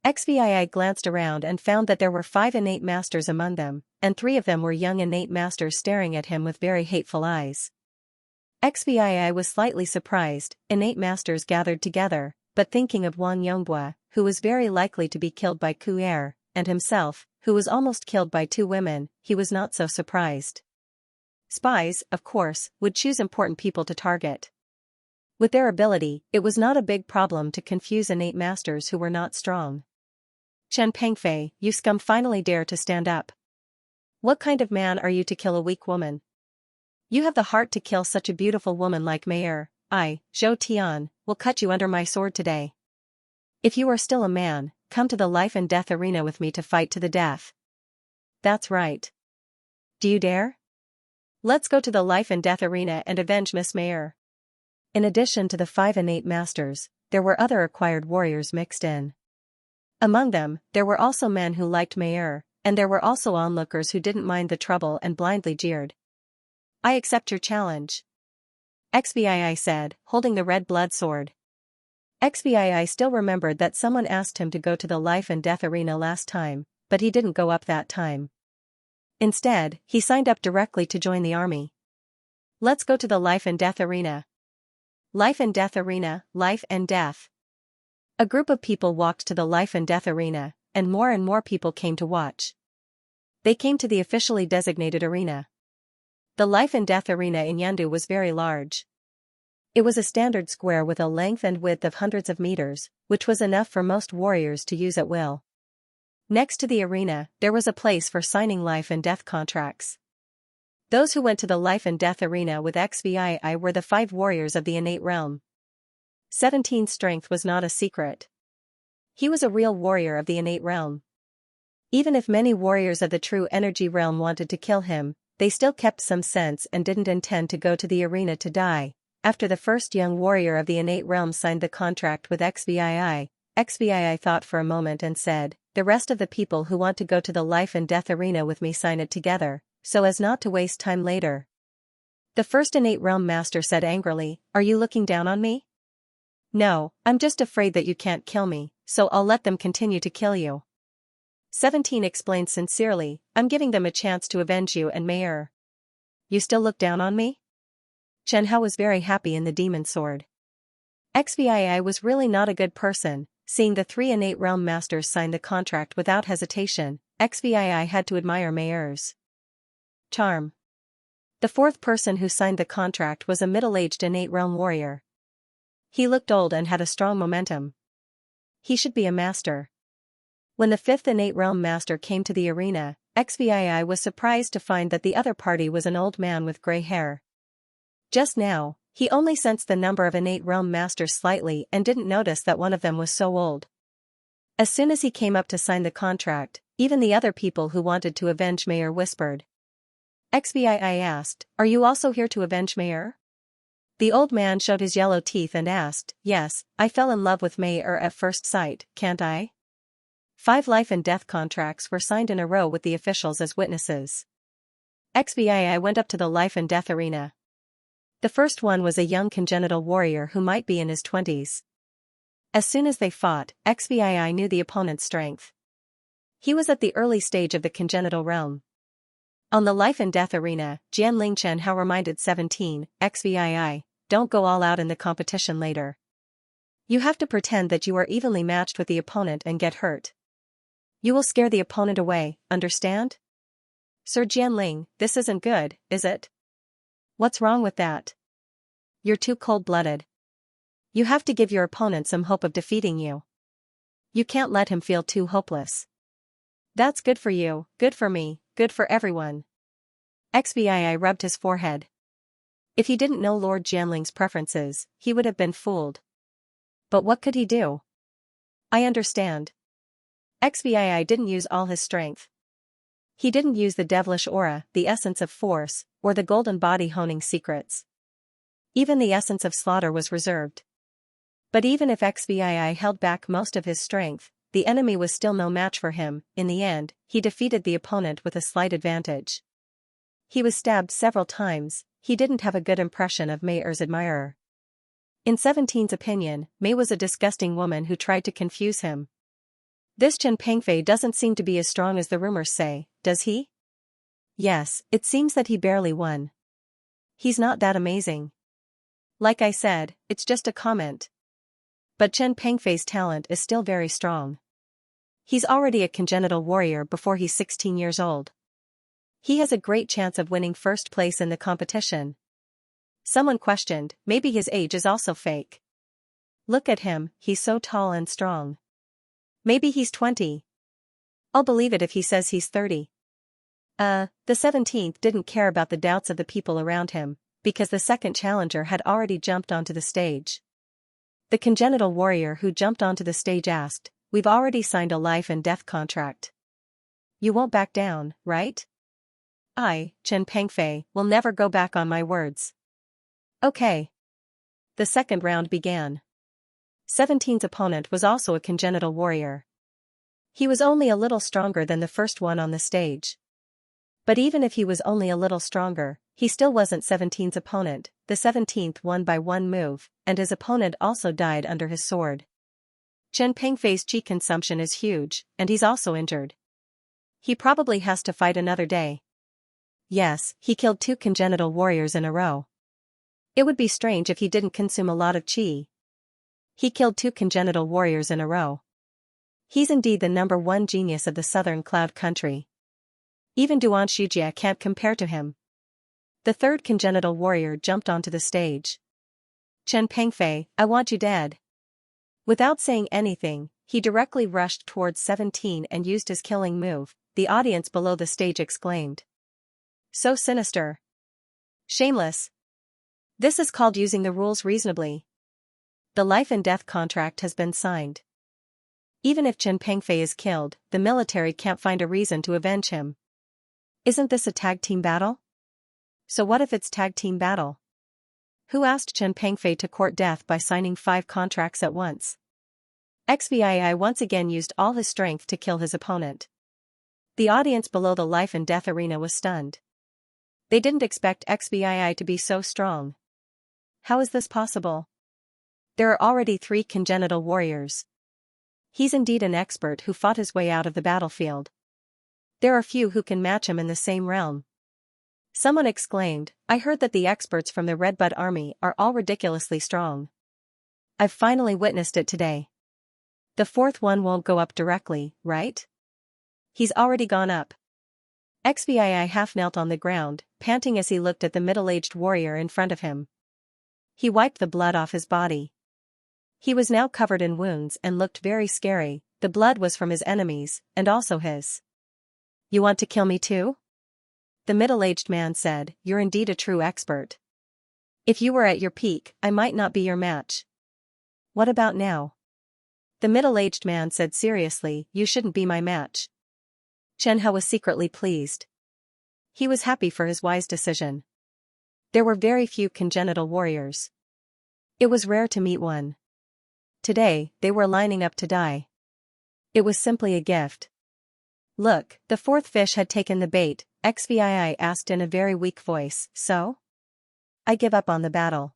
XVI glanced around and found that there were 5 innate masters among them, and 3 of them were young innate masters staring at him with very hateful eyes. XVI was slightly surprised, innate masters gathered together, but thinking of Wang Yongbua, who was very likely to be killed by Ku Er, and himself, who was almost killed by 2 women, he was not so surprised. Spies, of course, would choose important people to target. With their ability, it was not a big problem to confuse innate masters who were not strong. Chen Pengfei, you scum finally dare to stand up. What kind of man are you to kill a weak woman? You have the heart to kill such a beautiful woman like Mayer. I, Zhou Tian, will cut you under my sword today. If you are still a man, come to the life and death arena with me to fight to the death. That's right. Do you dare? Let's go to the life and death arena and avenge Miss Mayer. In addition to the 5 innate masters, there were other acquired warriors mixed in. Among them, there were also men who liked Mayer, and there were also onlookers who didn't mind the trouble and blindly jeered. I accept your challenge. XVI said, holding the red blood sword. XVII still remembered that someone asked him to go to the life and death arena last time, but he didn't go up that time. Instead, he signed up directly to join the army. Let's go to the life and death arena. Life and death arena, life and death. A group of people walked to the life and death arena, and more people came to watch. They came to the officially designated arena. The life and death arena in Yandu was very large. It was a standard square with a length and width of hundreds of meters, which was enough for most warriors to use at will. Next to the arena, there was a place for signing life and death contracts. Those who went to the life and death arena with XVII were the 5 warriors of the innate realm. 17's strength was not a secret. He was a real warrior of the innate realm. Even if many warriors of the true energy realm wanted to kill him, they still kept some sense and didn't intend to go to the arena to die. After the first young warrior of the innate realm signed the contract with XVII, XVII thought for a moment and said, "The rest of the people who want to go to the life and death arena with me sign it together, so as not to waste time later." The first innate realm master said angrily, "Are you looking down on me?" "No, I'm just afraid that you can't kill me, so I'll let them continue to kill you." 17 explained sincerely, "I'm giving them a chance to avenge you and Mayor." "You still look down on me?" Xianxia was very happy in the demon sword. XVII was really not a good person. Seeing the 3 innate realm masters sign the contract without hesitation, XVII had to admire Mayor's charm. The 4th person who signed the contract was a middle-aged innate realm warrior. He looked old and had a strong momentum. He should be a master. When the 5th innate realm master came to the arena, XVII was surprised to find that the other party was an old man with gray hair. Just now, he only sensed the number of innate realm masters slightly and didn't notice that one of them was so old. As soon as he came up to sign the contract, even the other people who wanted to avenge Mayor whispered. XVII asked, "Are you also here to avenge Mayor?" The old man showed his yellow teeth and asked, "Yes, I fell in love with Mayor at first sight, can't I?" 5 life and death contracts were signed in a row with the officials as witnesses. XVII went up to the life and death arena. The first one was a young congenital warrior who might be in his 20s. As soon as they fought, XVII knew the opponent's strength. He was at the early stage of the congenital realm. On the life and death arena, Jianling Xianxia reminded 17, XVII, "Don't go all out in the competition later. You have to pretend that you are evenly matched with the opponent and get hurt. You will scare the opponent away, understand?" "Sir Jianling, this isn't good, is it?" "What's wrong with that? You're too cold-blooded. You have to give your opponent some hope of defeating you. You can't let him feel too hopeless." "That's good for you, good for me, good for everyone." XVII rubbed his forehead. If he didn't know Lord Jianling's preferences, he would have been fooled. But what could he do? "I understand." XVII didn't use all his strength. He didn't use the devilish aura, the essence of force, or the golden body honing secrets. Even the essence of slaughter was reserved. But even if XVII held back most of his strength, the enemy was still no match for him. In the end, he defeated the opponent with a slight advantage. He was stabbed several times. He didn't have a good impression of Mayor's admirer. In 17's opinion, Mei was a disgusting woman who tried to confuse him. "This Chen Pengfei doesn't seem to be as strong as the rumors say, does he?" "Yes, it seems that he barely won. He's not that amazing. Like I said, it's just a comment. But Chen Pengfei's talent is still very strong. He's already a congenital warrior before he's 16 years old. He has a great chance of winning first place in the competition." Someone questioned, "Maybe his age is also fake. Look at him, he's so tall and strong. Maybe he's 20. I'll believe it if he says he's 30. The 17th didn't care about the doubts of the people around him, because the second challenger had already jumped onto the stage. The congenital warrior who jumped onto the stage asked, "We've already signed a life and death contract. You won't back down, right?" "I, Chen Pengfei, will never go back on my words." "Okay." The second round began. 17's opponent was also a congenital warrior. He was only a little stronger than the first one on the stage. But even if he was only a little stronger, He still wasn't 17's opponent, the 17th won by one move, and his opponent also died under his sword. Chen Pengfei's chi consumption is huge, and he's also injured. He probably has to fight another day. Yes, he killed 2 congenital warriors in a row. It would be strange if he didn't consume a lot of chi. He killed 2 congenital warriors in a row. He's indeed the #1 genius of the southern cloud country. Even Xianxia can't compare to him. The 3rd congenital warrior jumped onto the stage. Chen Pengfei, I want you dead. Without saying anything, he directly rushed towards 17 and used his killing move. The audience below the stage exclaimed. So sinister. Shameless. This is called using the rules reasonably. The life and death contract has been signed. Even if Chen Pengfei is killed, the military can't find a reason to avenge him. Isn't this a tag team battle? So what if it's tag team battle? Who asked Chen Pengfei to court death by signing 5 contracts at once? XVII once again used all his strength to kill his opponent. The audience below the life and death arena was stunned. They didn't expect XVII to be so strong. How is this possible? There are already 3 congenital warriors. He's indeed an expert who fought his way out of the battlefield. There are few who can match him in the same realm. Someone exclaimed, I heard that the experts from the Redbud Army are all ridiculously strong. I've finally witnessed it today. The 4th one won't go up directly, right? He's already gone up. XVII half knelt on the ground, panting as he looked at the middle-aged warrior in front of him. He wiped the blood off his body. He was now covered in wounds and looked very scary. The blood was from his enemies, and also his. You want to kill me too? The middle-aged man said, You're indeed a true expert. If you were at your peak, I might not be your match. What about now? The middle-aged man said seriously, You shouldn't be my match. Chen He was secretly pleased. He was happy for his wise decision. There were very few congenital warriors. It was rare to meet one. Today, they were lining up to die. It was simply a gift. Look, the 4th fish had taken the bait, XVII asked in a very weak voice, so? I give up on the battle.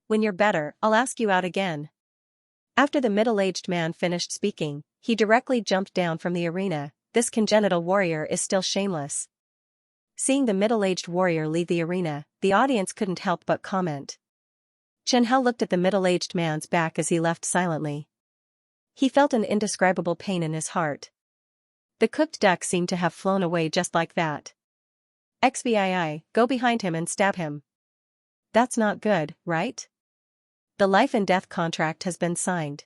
When you're better, I'll ask you out again. After the middle-aged man finished speaking, he directly jumped down from the arena. This congenital warrior is still shameless. Seeing the middle-aged warrior leave the arena, the audience couldn't help but comment. Chen He looked at the middle-aged man's back as he left silently. He felt an indescribable pain in his heart. The cooked duck seemed to have flown away just like that. XVII, go behind him and stab him. That's not good, right? The life and death contract has been signed.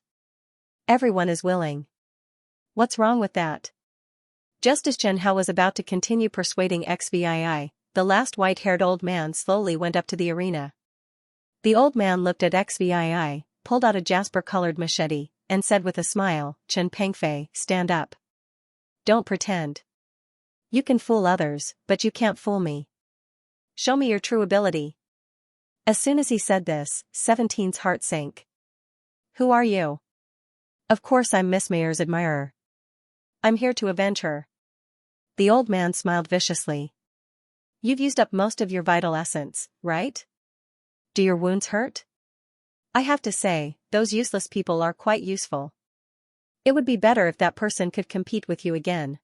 Everyone is willing. What's wrong with that? Just as Chen He was about to continue persuading XVII, the last white-haired old man slowly went up to the arena. The old man looked at XVII, pulled out a jasper-colored machete, and said with a smile, Chen Pengfei, stand up. Don't pretend. You can fool others, but you can't fool me. Show me your true ability. As soon as he said this, 17's heart sank. Who are you? Of course I'm Miss Mayer's admirer. I'm here to avenge her. The old man smiled viciously. You've used up most of your vital essence, right? Do your wounds hurt? I have to say, those useless people are quite useful. It would be better if that person could compete with you again.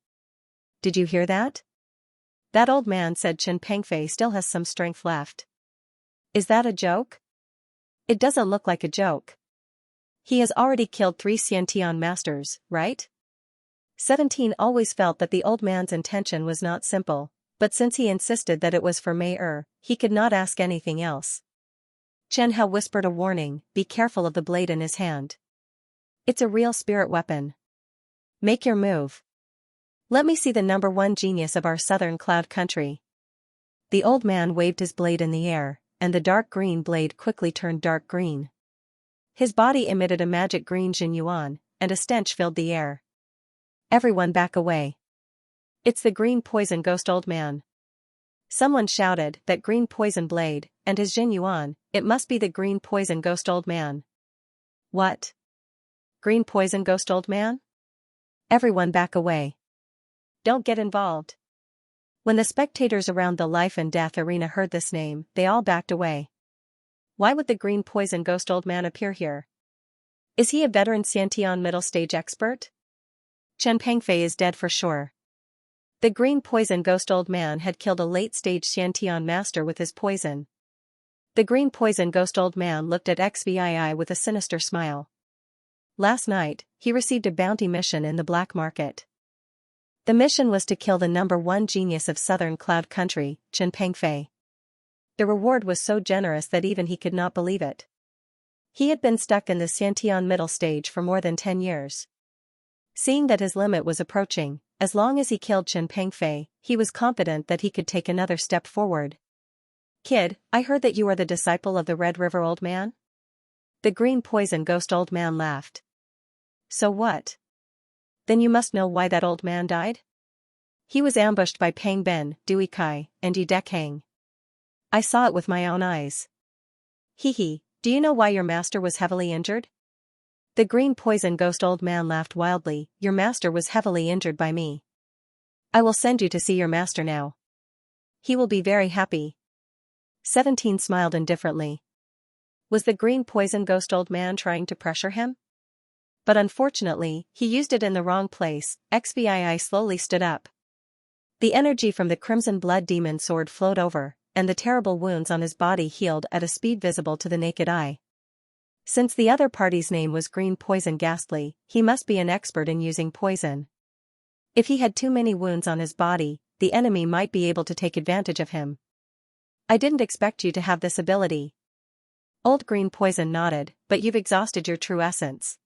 Did you hear that? That old man said Chen Pengfei still has some strength left. Is that a joke? It doesn't look like a joke. He has already killed 3 Xiantian masters, right? 17 always felt that the old man's intention was not simple, but since he insisted that it was for Mei he could not ask anything else. Chen He whispered a warning, be careful of the blade in his hand. It's a real spirit weapon. Make your move. Let me see the #1 genius of our southern cloud country. The old man waved his blade in the air, and the dark green blade quickly turned dark green. His body emitted a magic green Xianyuan, and a stench filled the air. Everyone back away. It's the green poison ghost old man. Someone shouted, that green poison blade, and his Xianyuan, it must be the green poison ghost old man. What? Green poison ghost old man? Everyone back away. Don't get involved. When the spectators around the life and death arena heard this name, they all backed away. Why would the green poison ghost old man appear here? Is he a veteran Xiantian middle stage expert? Chen Pengfei is dead for sure. The green poison ghost old man had killed a late-stage Xiantian master with his poison. The green poison ghost old man looked at XVI with a sinister smile. Last night, he received a bounty mission in the black market. The mission was to kill the #1 genius of Southern Cloud Country, Chen Pengfei. The reward was so generous that even he could not believe it. He had been stuck in the Xiantian middle stage for more than 10 years. Seeing that his limit was approaching, as long as he killed Chen Pengfei, he was confident that he could take another step forward. Kid, I heard that you are the disciple of the Red River old man? The green poison ghost old man laughed. So what? Then you must know why that old man died? He was ambushed by Pang Ben, Dui Kai, and Yi Dekhang. I saw it with my own eyes. Hee, do you know why your master was heavily injured? The green poison ghost old man laughed wildly. Your master was heavily injured by me. I will send you to see your master now. He will be very happy. 17 smiled indifferently. Was the green poison ghost old man trying to pressure him? But unfortunately, he used it in the wrong place. XVI slowly stood up. The energy from the crimson blood demon sword flowed over, and the terrible wounds on his body healed at a speed visible to the naked eye. Since the other party's name was Green Poison Ghastly, he must be an expert in using poison. If he had too many wounds on his body, the enemy might be able to take advantage of him. I didn't expect you to have this ability. Old Green Poison nodded, but you've exhausted your true essence.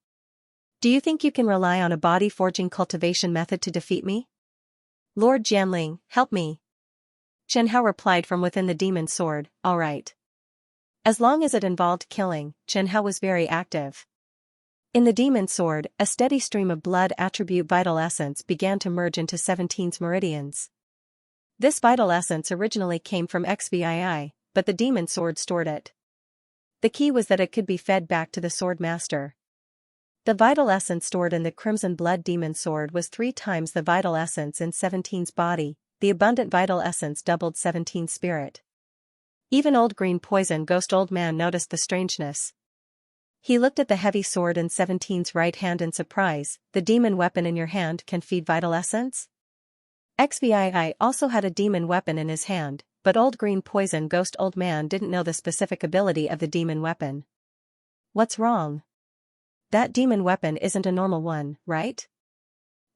Do you think you can rely on a body-forging cultivation method to defeat me? Lord Jianling, help me. Chen Hao replied from within the demon's sword, all right. As long as it involved killing, Chen Hao was very active. In the demon's sword, a steady stream of blood attribute vital essence began to merge into 17's meridians. This vital essence originally came from XVI, but the demon's sword stored it. The key was that it could be fed back to the sword master. The vital essence stored in the crimson blood demon sword was 3 times the vital essence in 17's body. The abundant vital essence doubled 17's spirit. Even old green poison ghost old man noticed the strangeness. He looked at the heavy sword in 17's right hand in surprise. The demon weapon in your hand can feed vital essence? XVI also had a demon weapon in his hand, but old green poison ghost old man didn't know the specific ability of the demon weapon. What's wrong? That demon weapon isn't a normal one, right?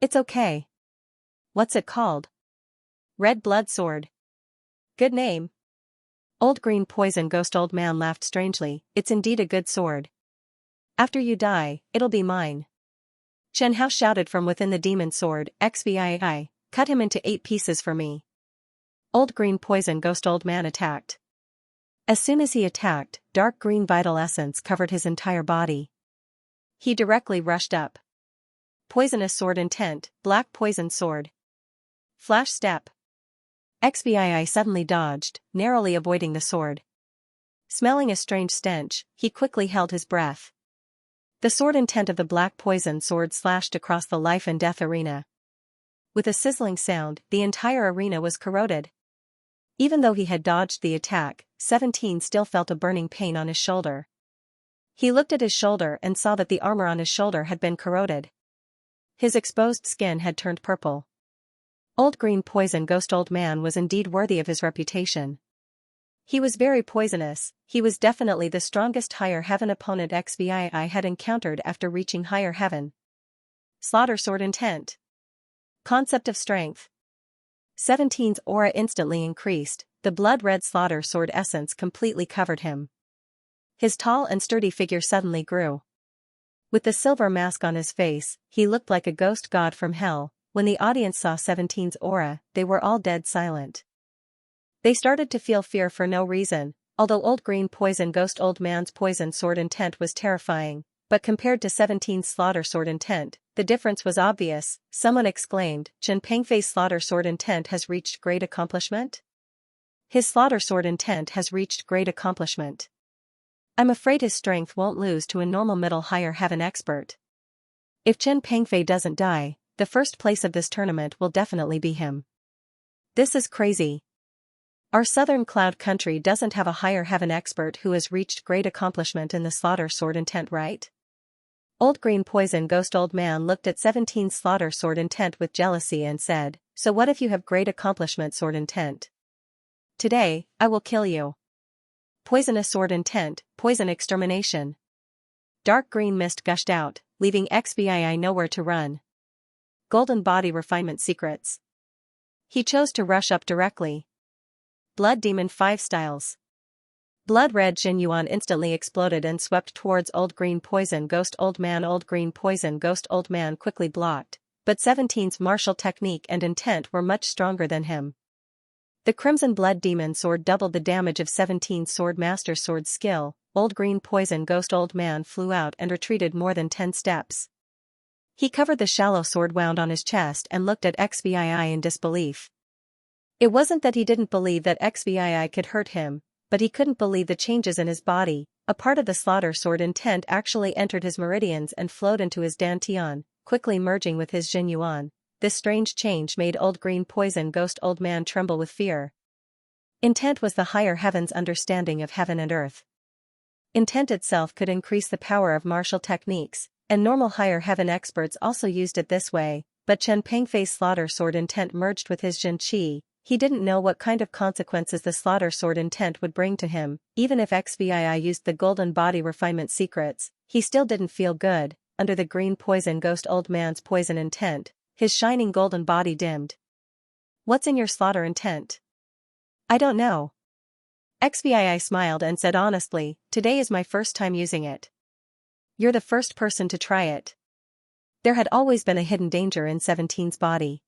It's okay. What's it called? Red Blood Sword. Good name. Old green poison ghost old man laughed strangely. It's indeed a good sword. After you die, it'll be mine. Chen Hao shouted from within the demon sword, XVI, cut him into 8 pieces for me. Old green poison ghost old man attacked. As soon as he attacked, dark green vital essence covered his entire body. He directly rushed up. Poisonous sword intent, black poison sword. Flash step. XVI suddenly dodged, narrowly avoiding the sword. Smelling a strange stench, he quickly held his breath. The sword intent of the black poison sword slashed across the life and death arena. With a sizzling sound, the entire arena was corroded. Even though he had dodged the attack, 17 still felt a burning pain on his shoulder. He looked at his shoulder and saw that the armor on his shoulder had been corroded. His exposed skin had turned purple. Old green poison ghost old man was indeed worthy of his reputation. He was very poisonous. He was definitely the strongest higher heaven opponent XVI had encountered after reaching higher heaven. Slaughter sword intent. Concept of strength. 17's aura instantly increased. The blood-red slaughter sword essence completely covered him. His tall and sturdy figure suddenly grew. With the silver mask on his face, he looked like a ghost god from hell. When the audience saw 17's aura, they were all dead silent. They started to feel fear for no reason, although old green poison ghost old man's poison sword intent was terrifying, but compared to 17's slaughter sword intent, the difference was obvious. Someone exclaimed, Chen Pengfei's slaughter sword intent has reached great accomplishment? His slaughter sword intent has reached great accomplishment. I'm afraid his strength won't lose to a normal middle higher heaven expert. If Chen Pengfei doesn't die, the first place of this tournament will definitely be him. This is crazy. Our southern cloud country doesn't have a higher heaven expert who has reached great accomplishment in the slaughter sword intent, right? Old Green Poison Ghost Old Man looked at 17's slaughter sword intent with jealousy and said, so what if you have great accomplishment sword intent? Today, I will kill you. Poisonous sword intent, poison extermination. Dark green mist gushed out, leaving XBII nowhere to run. Golden body refinement secrets. He chose to rush up directly. Blood Demon 5 styles. Blood Red Xianxia instantly exploded and swept towards Old Green Poison Ghost Old Man. Old Green Poison Ghost Old Man quickly blocked, but 17's martial technique and intent were much stronger than him. The Crimson Blood Demon Sword doubled the damage of 17's Sword Master Sword skill. Old Green Poison Ghost Old Man flew out and retreated more than 10 steps. He covered the shallow sword wound on his chest and looked at XBII in disbelief. It wasn't that he didn't believe that XBII could hurt him, but he couldn't believe the changes in his body. A part of the slaughter sword intent actually entered his meridians and flowed into his dantian, quickly merging with his Xianxia. This strange change made Old Green Poison Ghost Old Man tremble with fear. Intent was the higher heaven's understanding of heaven and earth. Intent itself could increase the power of martial techniques, and normal higher heaven experts also used it this way, but Chen Pengfei's slaughter sword intent merged with his Jin Qi. He didn't know what kind of consequences the slaughter sword intent would bring to him. Even if XBII used the golden body refinement secrets, he still didn't feel good. Under the Green Poison Ghost Old Man's poison intent, his shining golden body dimmed. What's in your slaughter intent? I don't know. XBII smiled and said honestly, today is my first time using it. You're the first person to try it. There had always been a hidden danger in 17's body.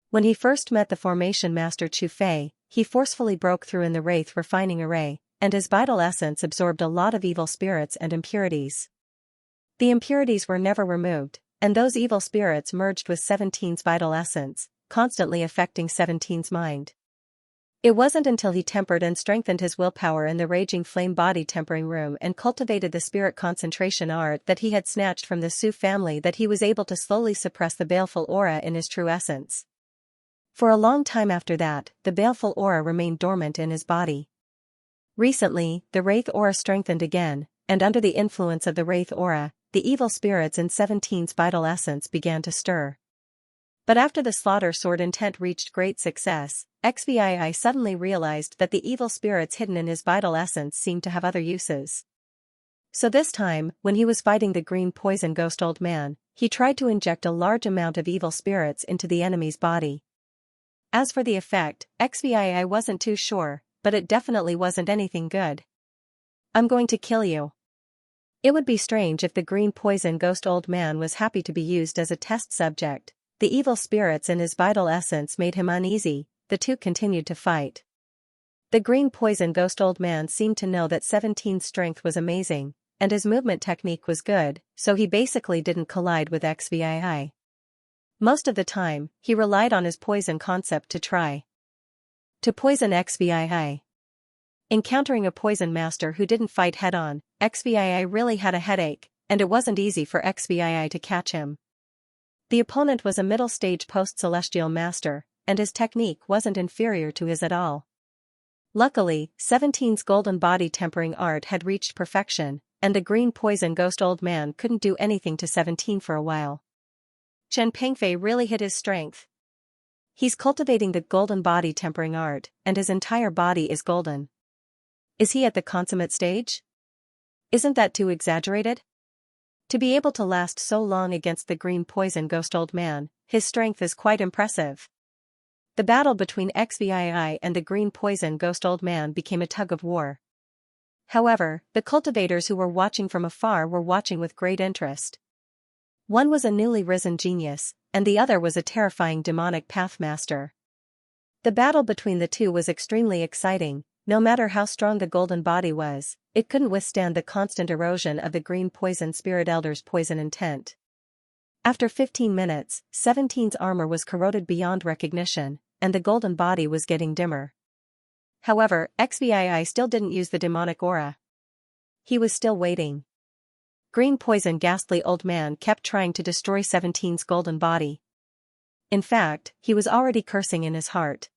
When he first met the formation master Chu Fei, he forcefully broke through in the Wraith refining array, and his vital essence absorbed a lot of evil spirits and impurities. The impurities were never removed, and those evil spirits merged with 17's vital essence, constantly affecting 17's mind. It wasn't until he tempered and strengthened his willpower in the Raging Flame body tempering room and cultivated the spirit concentration art that he had snatched from the Su family that he was able to slowly suppress the baleful aura in his true essence. For a long time after that, the baleful aura remained dormant in his body. Recently, the Wraith aura strengthened again, and under the influence of the Wraith aura, the evil spirits in 17's vital essence began to stir. But after the slaughter sword intent reached great success, XBII suddenly realized that the evil spirits hidden in his vital essence seemed to have other uses. So this time, when he was fighting the Green Poison Ghost Old Man, he tried to inject a large amount of evil spirits into the enemy's body. As for the effect, XBII wasn't too sure, but it definitely wasn't anything good. I'm going to kill you. It would be strange if the Green Poison Ghost Old Man was happy to be used as a test subject. The evil spirits in his vital essence made him uneasy. The two continued to fight. The Green Poison Ghost Old Man seemed to know that 17's strength was amazing, and his movement technique was good, so he basically didn't collide with XBII. Most of the time, he relied on his poison concept to try to poison XBII. Encountering a poison master who didn't fight head-on, XBII really had a headache, and it wasn't easy for XBII to catch him. The opponent was a middle-stage post-celestial master, and his technique wasn't inferior to his at all. Luckily, 17's golden body tempering art had reached perfection, and the Green Poison Ghost Old Man couldn't do anything to 17 for a while. Chen Pengfei really hit his strength. He's cultivating the golden body tempering art, and his entire body is golden. Is he at the consummate stage? Isn't that too exaggerated? To be able to last so long against the Green Poison Ghost Old Man, his strength is quite impressive. The battle between XBII and the Green Poison Ghost Old Man became a tug of war. However, the cultivators who were watching from afar were watching with great interest. One was a newly risen genius, and the other was a terrifying demonic pathmaster. The battle between the two was extremely exciting. No matter how strong the golden body was, it couldn't withstand the constant erosion of the Green Poison Spirit Elder's poison intent. After 15 minutes, 17's armor was corroded beyond recognition, and the golden body was getting dimmer. However, XBII still didn't use the demonic aura. He was still waiting. Green Poison Ghastly Old Man kept trying to destroy 17's golden body. In fact, he was already cursing in his heart.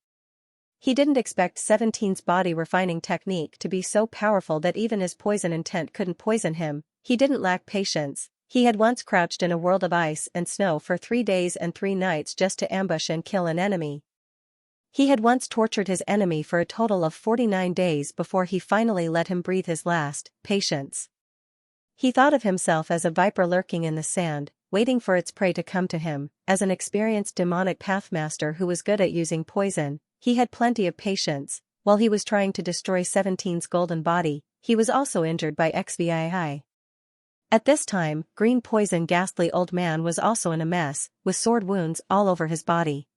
He didn't expect 17's body refining technique to be so powerful that even his poison intent couldn't poison him. He didn't lack patience. He had once crouched in a world of ice and snow for 3 days and 3 nights just to ambush and kill an enemy. He had once tortured his enemy for a total of 49 days before he finally let him breathe his last. Patience. He thought of himself as a viper lurking in the sand, waiting for its prey to come to him. As an experienced demonic pathmaster who was good at using poison, he had plenty of patience. While he was trying to destroy 17's golden body, he was also injured by XVI. At this time, Green Poison Ghastly Old Man was also in a mess, with sword wounds all over his body.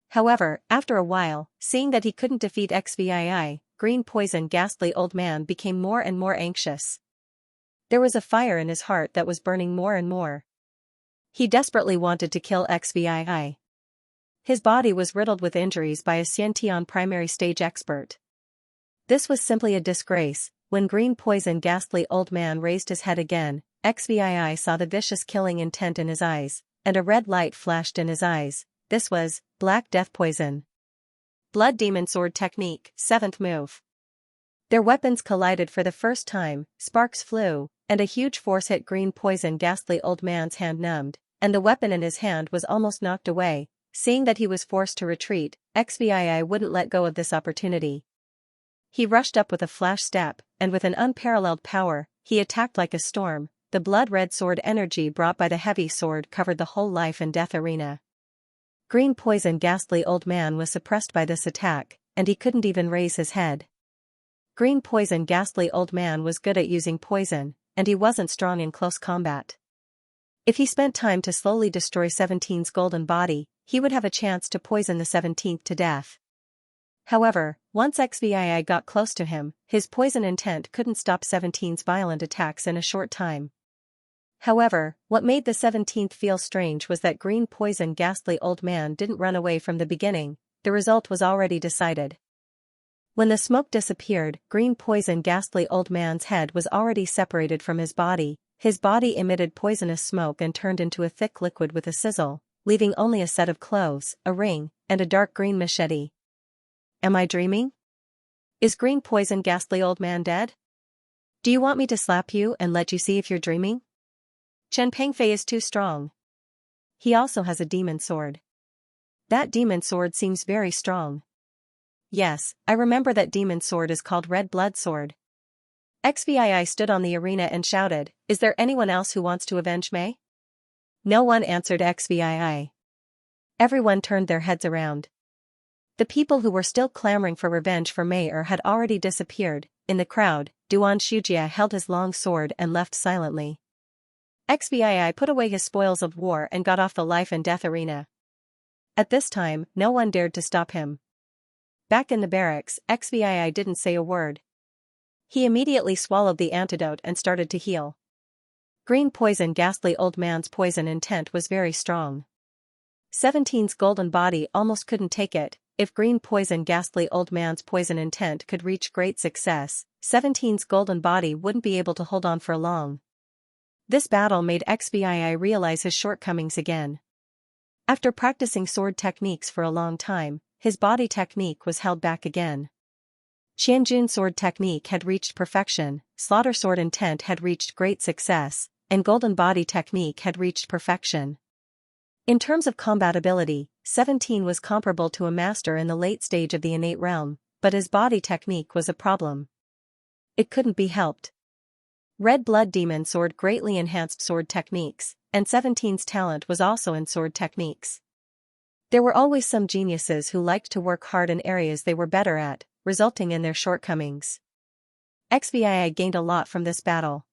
However, after a while, seeing that he couldn't defeat XVI, Green Poison Ghastly Old Man became more and more anxious. There was a fire in his heart that was burning more and more. He desperately wanted to kill XVI. His body was riddled with injuries by a Xianxia primary stage expert. This was simply a disgrace. When Green Poison Ghastly Old Man raised his head again, XVI saw the vicious killing intent in his eyes, and a red light flashed in his eyes. This was Black Death Poison. Blood Demon Sword Technique, 7th move. Their weapons collided for the first time, sparks flew, and a huge force hit Green Poison Ghastly Old Man's hand numbed, and the weapon in his hand was almost knocked away. Seeing that he was forced to retreat, XVI wouldn't let go of this opportunity. He rushed up with a flash step, and with an unparalleled power, he attacked like a storm. The blood-red sword energy brought by the heavy sword covered the whole life and death arena. Green Poison Ghastly Old Man was suppressed by this attack, and he couldn't even raise his head. Green Poison Ghastly Old Man was good at using poison, and he wasn't strong in close combat. If he spent time to slowly destroy 17's golden body, he would have a chance to poison the 17th to death. However, once XVI got close to him, his poison intent couldn't stop 17's violent attacks in a short time. However, what made the 17th feel strange was that Green Poison Ghastly Old Man didn't run away from the beginning. The result was already decided. When the smoke disappeared, Green Poison Ghastly Old Man's head was already separated from his body. His body emitted poisonous smoke and turned into a thick liquid with a sizzle, leaving only a set of clothes, a ring, and a dark green machete. Am I dreaming? Is Green Poison Ghastly Old Man dead? Do you want me to slap you and let you see if you're dreaming? Chen Pengfei is too strong. He also has a demon sword. That demon sword seems very strong. Yes, I remember that demon sword is called Red Blood Sword. XVI stood on the arena and shouted, "Is there anyone else who wants to avenge me?" No one answered XVI. Everyone turned their heads around. The people who were still clamoring for revenge for Mei had already disappeared. In the crowd, Duan Shujia held his long sword and left silently. XVI put away his spoils of war and got off the life and death arena. At this time, no one dared to stop him. Back in the barracks, XVI didn't say a word. He immediately swallowed the antidote and started to heal. Green Poison Ghastly Old Man's poison intent was very strong. 17's golden body almost couldn't take it. If Green Poison Ghastly Old Man's poison intent could reach great success, 17's golden body wouldn't be able to hold on for long. This battle made XVI realize his shortcomings again. After practicing sword techniques for a long time, his body technique was held back again. Qianjun sword technique had reached perfection, slaughter sword intent had reached great success, and golden body technique had reached perfection. In terms of combat ability, 17 was comparable to a master in the late stage of the innate realm, but his body technique was a problem. It couldn't be helped. Red Blood Demon Sword greatly enhanced sword techniques, and 17's talent was also in sword techniques. There were always some geniuses who liked to work hard in areas they were better at, resulting in their shortcomings. XVI gained a lot from this battle.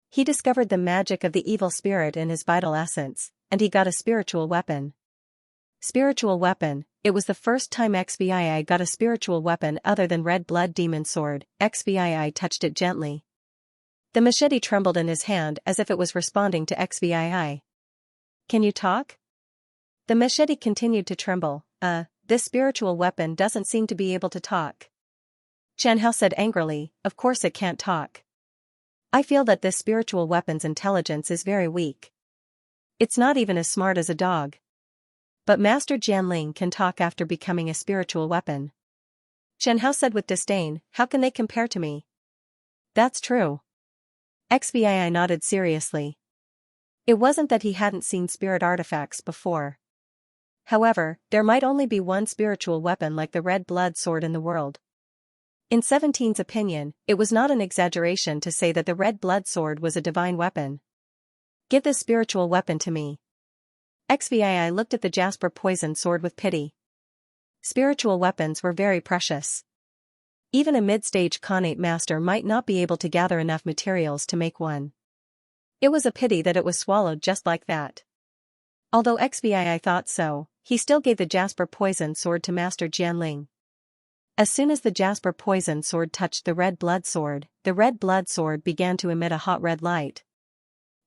He discovered the magic of the evil spirit in his vital essence, and he got a spiritual weapon. Spiritual weapon, it was the first time XVI got a spiritual weapon other than Red Blood Demon Sword. XVI touched it gently. The machete trembled in his hand as if it was responding to XVI. Can you talk? The machete continued to tremble. This spiritual weapon doesn't seem to be able to talk. Chen Hao said angrily, of course it can't talk. I feel that this spiritual weapon's intelligence is very weak. It's not even as smart as a dog. But Master Jianling can talk after becoming a spiritual weapon. Chen Hao said with disdain, how can they compare to me? That's true. XVI nodded seriously. It wasn't that he hadn't seen spirit artifacts before. However, there might only be one spiritual weapon like the red blood sword in the world. In 17's opinion, it was not an exaggeration to say that the red blood sword was a divine weapon. Give this spiritual weapon to me. XVI looked at the jasper poison sword with pity. Spiritual weapons were very precious. Even a mid-stage Khanate master might not be able to gather enough materials to make one. It was a pity that it was swallowed just like that. Although XVI thought so, he still gave the jasper poison sword to Master Jianling. As soon as the jasper poison sword touched the red blood sword began to emit a hot red light.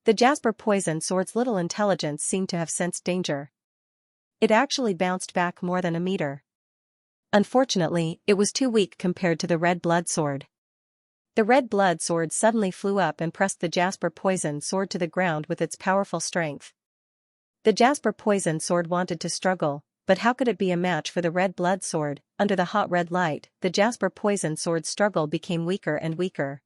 The jasper poison sword's little intelligence seemed to have sensed danger. It actually bounced back more than a meter. Unfortunately, it was too weak compared to the red blood sword. The red blood sword suddenly flew up and pressed the jasper poison sword to the ground with its powerful strength. The jasper poison sword wanted to struggle, but how could it be a match for the red blood sword? Under the hot red light, the jasper poison sword's struggle became weaker and weaker.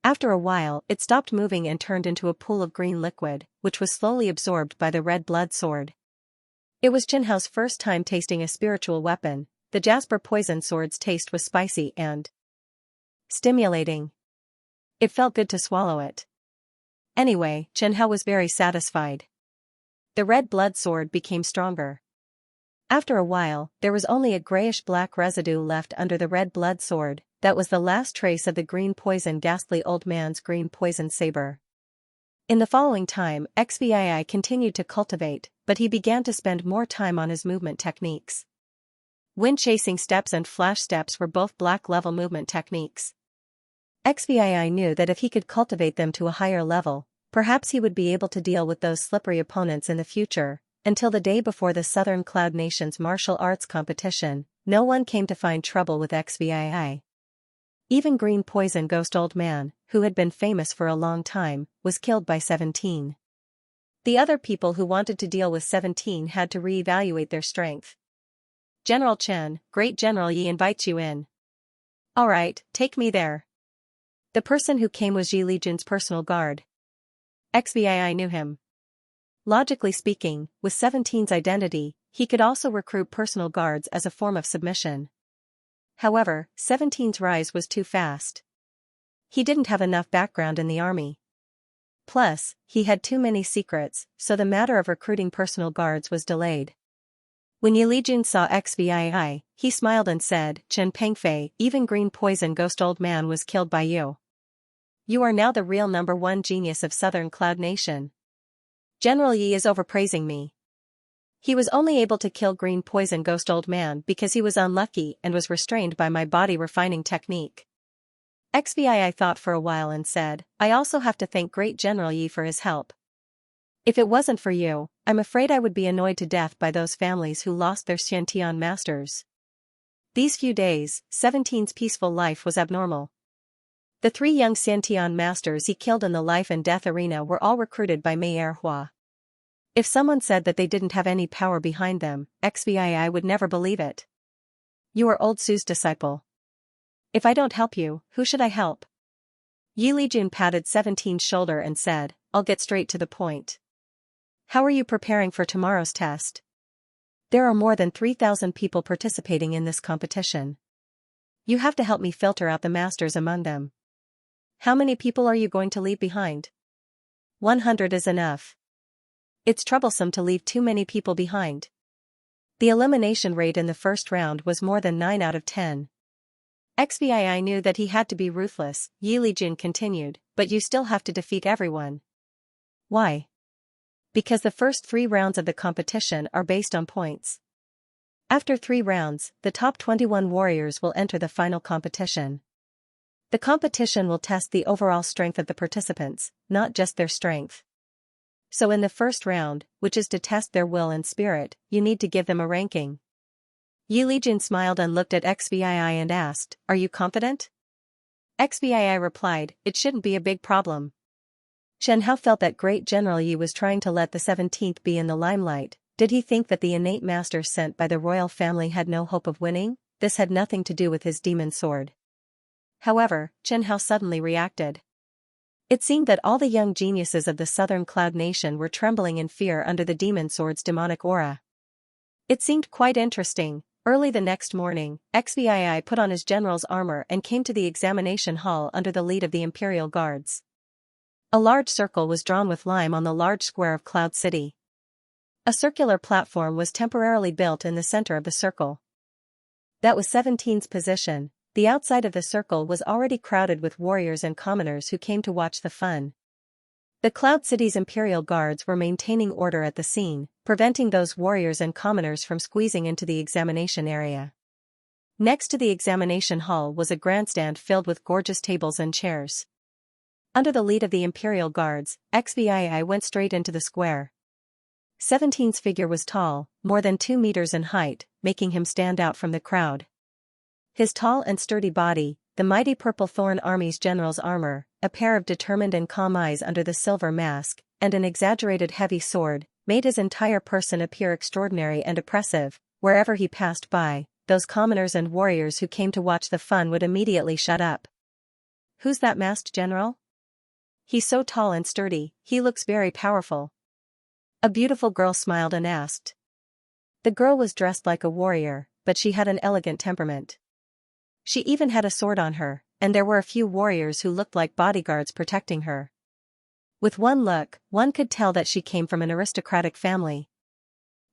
After a while, it stopped moving and turned into a pool of green liquid, which was slowly absorbed by the red blood sword. It was Chen Hao's first time tasting a spiritual weapon. The jasper poison sword's taste was spicy and stimulating. It felt good to swallow it. Anyway, Chen Hao was very satisfied. The red blood sword became stronger. After a while, there was only a grayish-black residue left under the red blood sword. That was the last trace of the green poison ghastly old man's green poison saber. In the following time, XVI continued to cultivate, but he began to spend more time on his movement techniques. Wind-chasing steps and flash steps were both black-level movement techniques. XVI knew that if he could cultivate them to a higher level, perhaps he would be able to deal with those slippery opponents in the future. Until the day before the Southern Cloud Nation's martial arts competition, no one came to find trouble with XVI. Even Green Poison Ghost Old Man, who had been famous for a long time, was killed by 17. The other people who wanted to deal with 17 had to re-evaluate their strength. General Chen, Great General Yi invites you in. Alright, take me there. The person who came was Yi Lijun's personal guard. XVI knew him. Logically speaking, with 17's identity, he could also recruit personal guards as a form of submission. However, 17's rise was too fast. He didn't have enough background in the army. Plus, he had too many secrets, so the matter of recruiting personal guards was delayed. When Yi Lijun saw XVI, he smiled and said, Chen Pengfei, even Green Poison Ghost Old Man was killed by you. You are now the real #1 genius of Southern Cloud Nation. General Yi is overpraising me. He was only able to kill Green Poison Ghost Old Man because he was unlucky and was restrained by my body refining technique. XVI thought for a while and said, I also have to thank Great General Yi for his help. If it wasn't for you, I'm afraid I would be annoyed to death by those families who lost their Xiantian masters. These few days, 17's peaceful life was abnormal. The 3 young Xiantian masters he killed in the life and death arena were all recruited by Mei Erhua. If someone said that they didn't have any power behind them, XVI would never believe it. You are Old Su's disciple. If I don't help you, who should I help? Yi Lijun patted 17's shoulder and said, I'll get straight to the point. How are you preparing for tomorrow's test? There are more than 3,000 people participating in this competition. You have to help me filter out the masters among them. How many people are you going to leave behind? 100 is enough. It's troublesome to leave too many people behind. The elimination rate in the first round was more than 9 out of 10. XVI knew that he had to be ruthless. Yi Lijun continued, but you still have to defeat everyone. Why? Because the first 3 rounds of the competition are based on points. After 3 rounds, the top 21 warriors will enter the final competition. The competition will test the overall strength of the participants, not just their strength. So in the first round, which is to test their will and spirit, you need to give them a ranking. Yi Lijun smiled and looked at XVI and asked, Are you confident? XVI replied, It shouldn't be a big problem. Chen Hao felt that Great General Yi was trying to let the 17th be in the limelight. Did he think that the innate masters sent by the royal family had no hope of winning? The this had nothing to do with his demon sword. However, Chen Hao suddenly reacted. It seemed that all the young geniuses of the southern Cloud Nation were trembling in fear under the demon sword's demonic aura. It seemed quite interesting. Early the next morning, XVI put on his general's armor and came to the examination hall under the lead of the Imperial Guards. A large circle was drawn with lime on the large square of Cloud City. A circular platform was temporarily built in the center of the circle. That was 17's position. The outside of the circle was already crowded with warriors and commoners who came to watch the fun. The Cloud City's Imperial Guards were maintaining order at the scene, preventing those warriors and commoners from squeezing into the examination area. Next to the examination hall was a grandstand filled with gorgeous tables and chairs. Under the lead of the Imperial Guards, XVI went straight into the square. 17's figure was tall, more than 2 meters in height, making him stand out from the crowd. His tall and sturdy body, the mighty Purple Thorn Army's general's armor, a pair of determined and calm eyes under the silver mask, and an exaggerated heavy sword, made his entire person appear extraordinary and oppressive. Wherever he passed by, those commoners and warriors who came to watch the fun would immediately shut up. "Who's that masked general? He's so tall and sturdy, he looks very powerful." A beautiful girl smiled and asked. The girl was dressed like a warrior, but she had an elegant temperament. She even had a sword on her, and there were a few warriors who looked like bodyguards protecting her. With one look, one could tell that she came from an aristocratic family.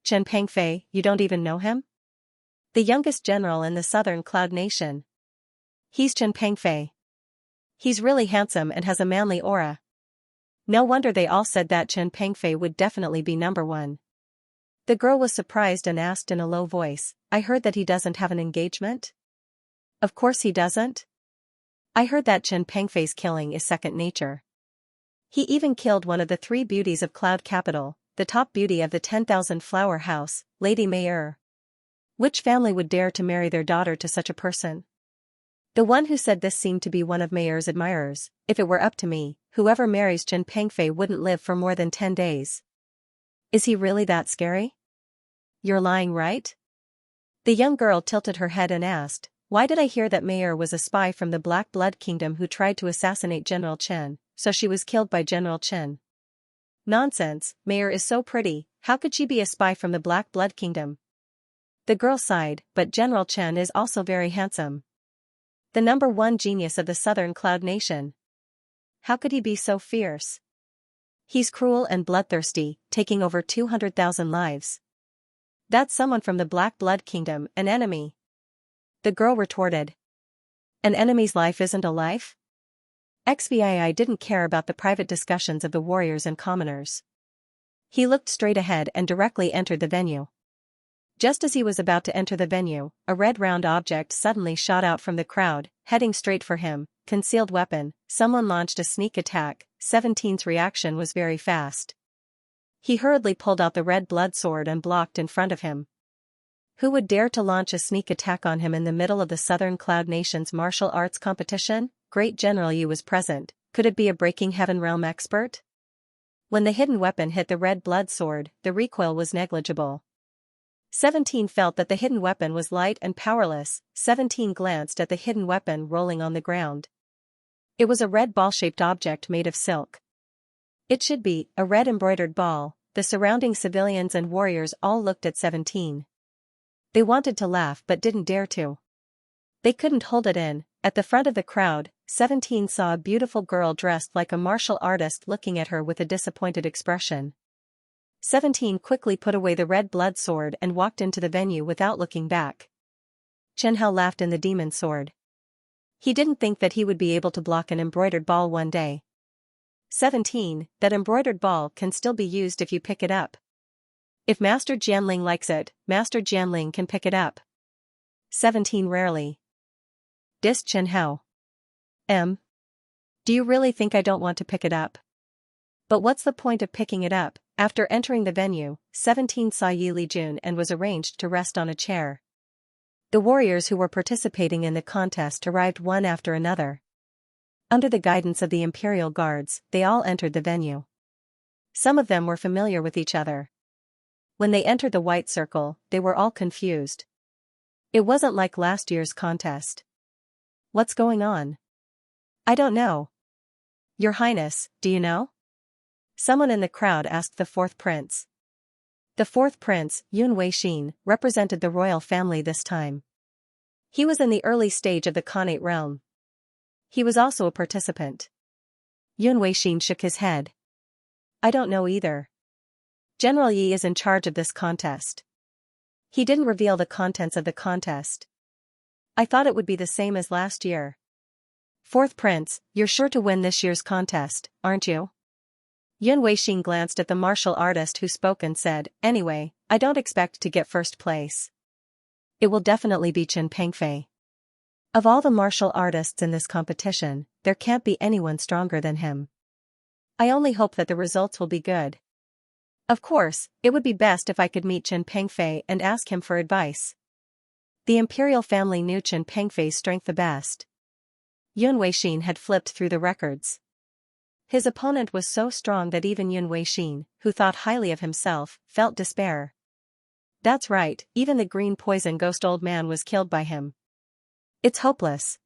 "Chen Pengfei, you don't even know him?" "The youngest general in the southern Cloud Nation. He's Chen Pengfei. He's really handsome and has a manly aura." No wonder they all said that Chen Pengfei would definitely be number one. The girl was surprised and asked in a low voice, "I heard that he doesn't have an engagement?" "Of course he doesn't. I heard that Chen Pengfei's killing is second nature. He even killed one of the 3 beauties of Cloud Capital, the top beauty of the 10,000 flower house, Lady Mayer. Which family would dare to marry their daughter to such a person?" The one who said this seemed to be one of Mayer's admirers. "If it were up to me, whoever marries Chen Pengfei wouldn't live for more than 10 days. Is he really that scary?" "You're lying, right?" The young girl tilted her head and asked, "Why did I hear that Mayer was a spy from the Black Blood Kingdom who tried to assassinate General Chen, so she was killed by General Chen?" "Nonsense, Mayer is so pretty, how could she be a spy from the Black Blood Kingdom?" The girl sighed, "But General Chen is also very handsome. The number 1 genius of the southern Cloud Nation. How could he be so fierce? He's cruel and bloodthirsty, taking over 200,000 lives. That's someone from the Black Blood Kingdom, an enemy." The girl retorted. "An enemy's life isn't a life?" XVI didn't care about the private discussions of the warriors and commoners. He looked straight ahead and directly entered the venue. Just as he was about to enter the venue, a red round object suddenly shot out from the crowd, heading straight for him. Concealed weapon, someone launched a sneak attack. 17's reaction was very fast. He hurriedly pulled out the red blood sword and blocked in front of him. Who would dare to launch a sneak attack on him in the middle of the Southern Cloud Nation's martial arts competition? Great General Yu was present. Could it be a Breaking Heaven realm expert? When the hidden weapon hit the red blood sword, the recoil was negligible. 17 felt that the hidden weapon was light and powerless. 17 glanced at the hidden weapon rolling on the ground. It was a red ball-shaped object made of silk. It should be a red embroidered ball. The surrounding civilians and warriors all looked at 17. They wanted to laugh but didn't dare to. They couldn't hold it in. At the front of the crowd, 17 saw a beautiful girl dressed like a martial artist looking at her with a disappointed expression. 17 quickly put away the red blood sword and walked into the venue without looking back. Chen Hao laughed in the demon sword. He didn't think that he would be able to block an embroidered ball one day. 17, that embroidered ball can still be used if you pick it up. If Master Jianling likes it, Master Jianling can pick it up. 17 rarely. Dissed Chen Hao. Do you really think I don't want to pick it up? But what's the point of picking it up? After entering the venue, 17 saw Yi Lijun and was arranged to rest on a chair. The warriors who were participating in the contest arrived one after another. Under the guidance of the Imperial Guards, they all entered the venue. Some of them were familiar with each other. When they entered the white circle, they were all confused. It wasn't like last year's contest. What's going on? I don't know. Your Highness, do you know? Someone in the crowd asked the fourth prince. The fourth prince, Yun Weixin, represented the royal family this time. He was in the early stage of the Khanate realm. He was also a participant. Yun Weixin shook his head. I don't know either. General Yi is in charge of this contest. He didn't reveal the contents of the contest. I thought it would be the same as last year. Fourth prince, you're sure to win this year's contest, aren't you? Yun Weixin glanced at the martial artist who spoke and said, anyway, I don't expect to get first place. It will definitely be Chen Pengfei. Of all the martial artists in this competition, there can't be anyone stronger than him. I only hope that the results will be good. Of course, it would be best if I could meet Chen Pengfei and ask him for advice. The imperial family knew Chen Pengfei's strength the best. Yun Weixin had flipped through the records. His opponent was so strong that even Yun Weixin, who thought highly of himself, felt despair. That's right, even the green poison ghost old man was killed by him. It's hopeless.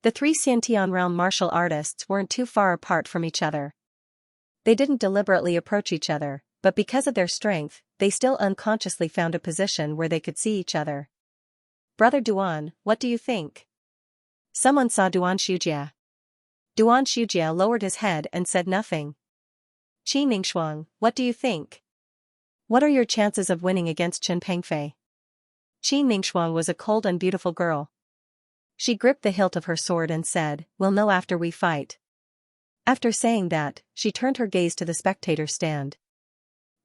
The three Xiantian realm martial artists weren't too far apart from each other. They didn't deliberately approach each other, but because of their strength, they still unconsciously found a position where they could see each other. Brother Duan, what do you think? Someone saw Duan Shujia. Duan Shujia lowered his head and said nothing. Qi Ningxuang, what do you think? What are your chances of winning against Chen Pengfei? Qi Ningxuang was a cold and beautiful girl. She gripped the hilt of her sword and said, we'll know after we fight. After saying that, she turned her gaze to the spectator stand.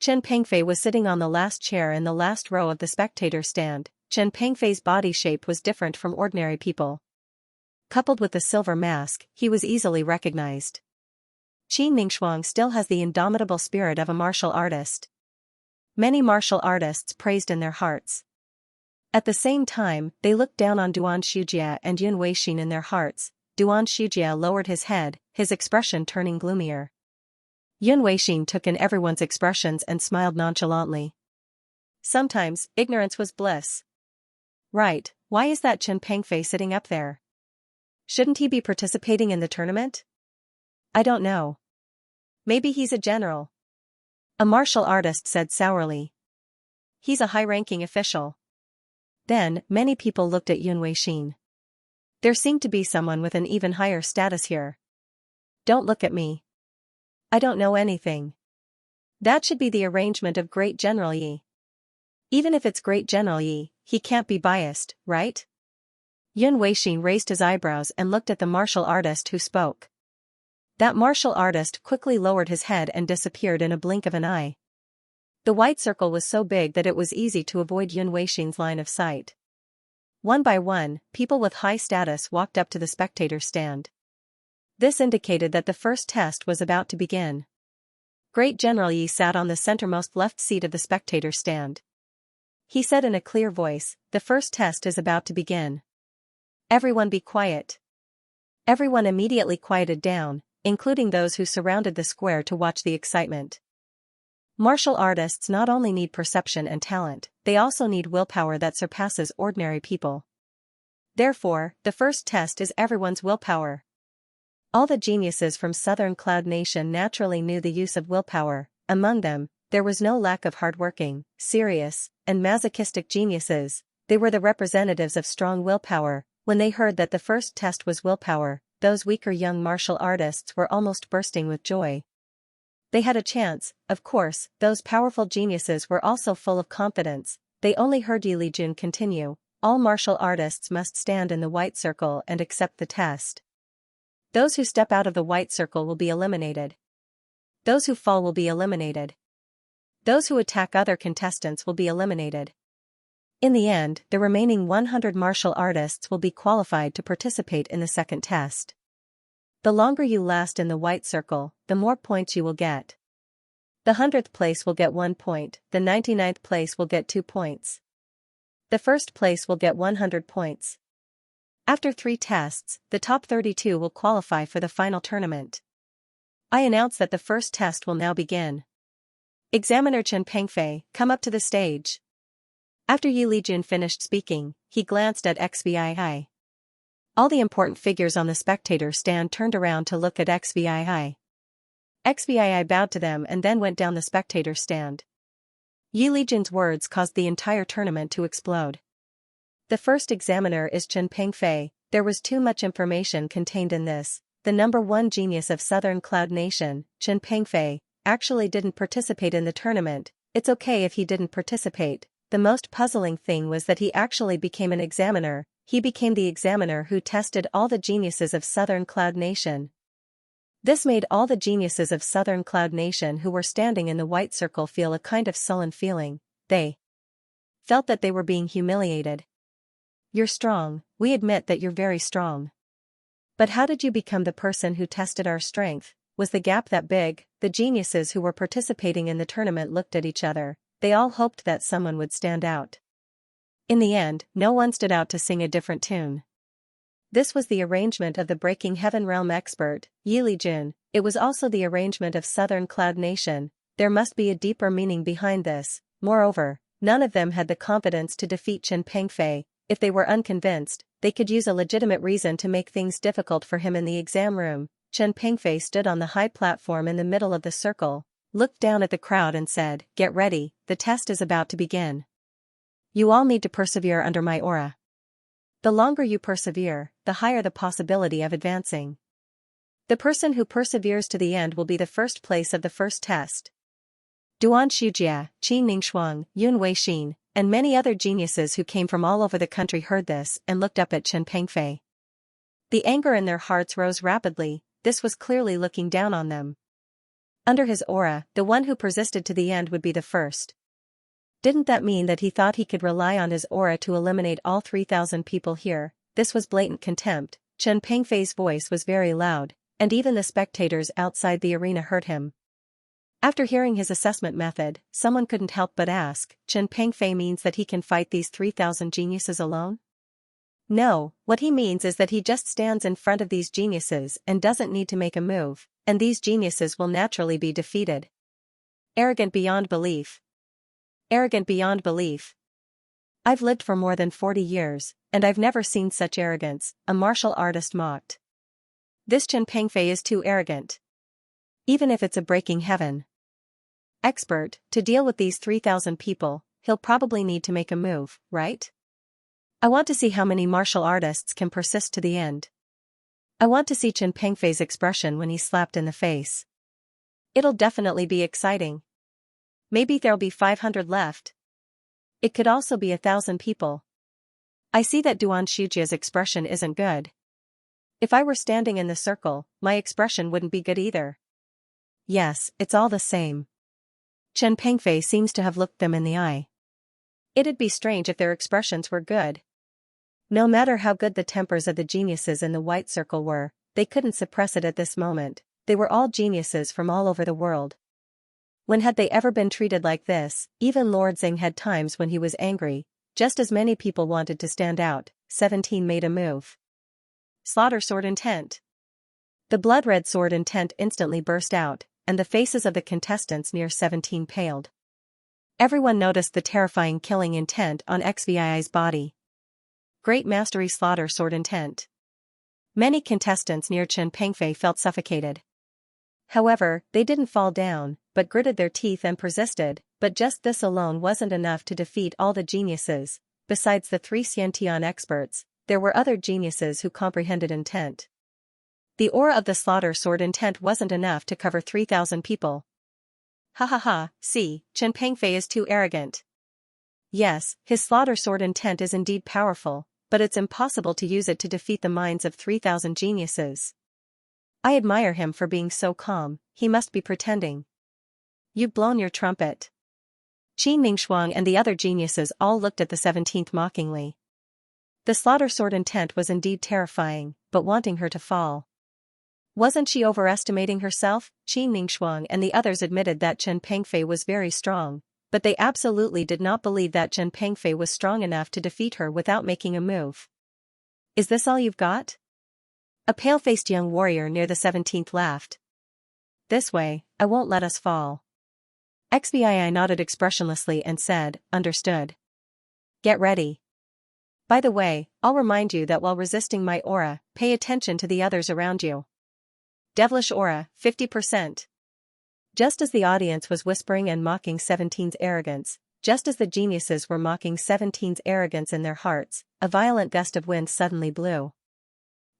Chen Pengfei was sitting on the last chair in the last row of the spectator stand. Chen Pengfei's body shape was different from ordinary people. Coupled with the silver mask, he was easily recognized. Qi Ningxuang still has the indomitable spirit of a martial artist. Many martial artists praised in their hearts. At the same time, they looked down on Duan Shujia and Yun Weixin in their hearts. Duan Shujia lowered his head, his expression turning gloomier. Yun Weixin took in everyone's expressions and smiled nonchalantly. Sometimes, ignorance was bliss. Right, why is that Chen Pengfei sitting up there? Shouldn't he be participating in the tournament? I don't know. Maybe he's a general. A martial artist said sourly. He's a high-ranking official. Then, many people looked at Yun Weixin. There seemed to be someone with an even higher status here. Don't look at me. I don't know anything. That should be the arrangement of Great General Yi. Even if it's Great General Yi, he can't be biased, right? Yun Weixin raised his eyebrows and looked at the martial artist who spoke. That martial artist quickly lowered his head and disappeared in a blink of an eye. The white circle was so big that it was easy to avoid Yun Weixin's line of sight. One by one, people with high status walked up to the spectator stand. This indicated that the first test was about to begin. Great General Yi sat on the centermost left seat of the spectator stand. He said in a clear voice, the first test is about to begin. Everyone be quiet. Everyone immediately quieted down, including those who surrounded the square to watch the excitement. Martial artists not only need perception and talent, they also need willpower that surpasses ordinary people. Therefore, the first test is everyone's willpower. All the geniuses from Southern Cloud Nation naturally knew the use of willpower. Among them, there was no lack of hardworking, serious, and masochistic geniuses. They were the representatives of strong willpower. When they heard that the first test was willpower, those weaker young martial artists were almost bursting with joy. They had a chance. Of course, those powerful geniuses were also full of confidence. They only heard Yi Lijun continue, all martial artists must stand in the white circle and accept the test. Those who step out of the white circle will be eliminated. Those who fall will be eliminated. Those who attack other contestants will be eliminated. In the end, the remaining 100 martial artists will be qualified to participate in the second test. The longer you last in the white circle, the more points you will get. The 100th place will get 1 point, the 99th place will get 2 points. The first place will get 100 points. After 3 tests, the top 32 will qualify for the final tournament. I announce that the first test will now begin. Examiner Chen Pengfei, come up to the stage. After Yi Lijun finished speaking, he glanced at XVI. All the important figures on the spectator stand turned around to look at XVI. XVI bowed to them and then went down the spectator stand. Yi Lijin's words caused the entire tournament to explode. The first examiner is Chen Pengfei. There was too much information contained in this. The number one genius of Southern Cloud Nation, Chen Pengfei, actually didn't participate in the tournament. It's okay if he didn't participate. The most puzzling thing was that he actually became an examiner. He became the examiner who tested all the geniuses of Southern Cloud Nation. This made all the geniuses of Southern Cloud Nation who were standing in the white circle feel a kind of sullen feeling. They felt that they were being humiliated. You're strong, we admit that you're very strong. But how did you become the person who tested our strength? Was the gap that big? The geniuses who were participating in the tournament looked at each other. They all hoped that someone would stand out. In the end, no one stood out to sing a different tune. This was the arrangement of the Breaking Heaven Realm expert, Yi Lijin. It was also the arrangement of Southern Cloud Nation. There must be a deeper meaning behind this. Moreover, none of them had the confidence to defeat Chen Pengfei. If they were unconvinced, they could use a legitimate reason to make things difficult for him in the exam room. Chen Pengfei stood on the high platform in the middle of the circle, looked down at the crowd and said, "Get ready, the test is about to begin. You all need to persevere under my aura. The longer you persevere, the higher the possibility of advancing. The person who perseveres to the end will be the first place of the first test." Duan Shujia, Qin Ningxuang, Yun Weixin, and many other geniuses who came from all over the country heard this and looked up at Chen Pengfei. The anger in their hearts rose rapidly. This was clearly looking down on them. Under his aura, the one who persisted to the end would be the first. Didn't that mean that he thought he could rely on his aura to eliminate all 3,000 people here? This was blatant contempt. Chen Pengfei's voice was very loud, and even the spectators outside the arena heard him. After hearing his assessment method, someone couldn't help but ask, Chen Pengfei means that he can fight these 3,000 geniuses alone? No, what he means is that he just stands in front of these geniuses and doesn't need to make a move, and these geniuses will naturally be defeated. Arrogant beyond belief. Arrogant beyond belief. I've lived for more than 40 years, and I've never seen such arrogance, a martial artist mocked. This Chen Pengfei is too arrogant. Even if it's a breaking heaven expert, to deal with these 3,000 people, he'll probably need to make a move, right? I want to see how many martial artists can persist to the end. I want to see Chen Pengfei's expression when he's slapped in the face. It'll definitely be exciting. Maybe there'll be 500 left. It could also be 1,000 people. I see that Duan Shujia's expression isn't good. If I were standing in the circle, my expression wouldn't be good either. Yes, it's all the same. Chen Pengfei seems to have looked them in the eye. It'd be strange if their expressions were good. No matter how good the tempers of the geniuses in the white circle were, they couldn't suppress it at this moment. They were all geniuses from all over the world. When had they ever been treated like this? Even Lord Xing had times when he was angry. Just as many people wanted to stand out, 17 made a move. Slaughter sword intent. The blood-red sword intent instantly burst out, and the faces of the contestants near 17 paled. Everyone noticed the terrifying killing intent on XVII's body. Great mastery slaughter sword intent. Many contestants near Chen Pengfei felt suffocated. However, they didn't fall down, but gritted their teeth and persisted. But just this alone wasn't enough to defeat all the geniuses. Besides the 3 Xiantian experts, there were other geniuses who comprehended intent. The aura of the slaughter sword intent wasn't enough to cover 3,000 people. Ha ha ha, see, Chen Pengfei is too arrogant. Yes, his slaughter sword intent is indeed powerful, but it's impossible to use it to defeat the minds of 3,000 geniuses. I admire him for being so calm. He must be pretending. You've blown your trumpet. Qin Ningxuang and the other geniuses all looked at the 17th mockingly. The slaughter sword intent was indeed terrifying, but wanting her to fall. Wasn't she overestimating herself? Qin Ningxuang and the others admitted that Chen Pengfei was very strong, but they absolutely did not believe that Chen Pengfei was strong enough to defeat her without making a move. Is this all you've got? A pale-faced young warrior near the 17th laughed. This way, I won't let us fall. XVI nodded expressionlessly and said, understood. Get ready. By the way, I'll remind you that while resisting my aura, pay attention to the others around you. Devilish aura, 50%. Just as the audience was whispering and mocking 17's arrogance, just as the geniuses were mocking 17's arrogance in their hearts, a violent gust of wind suddenly blew.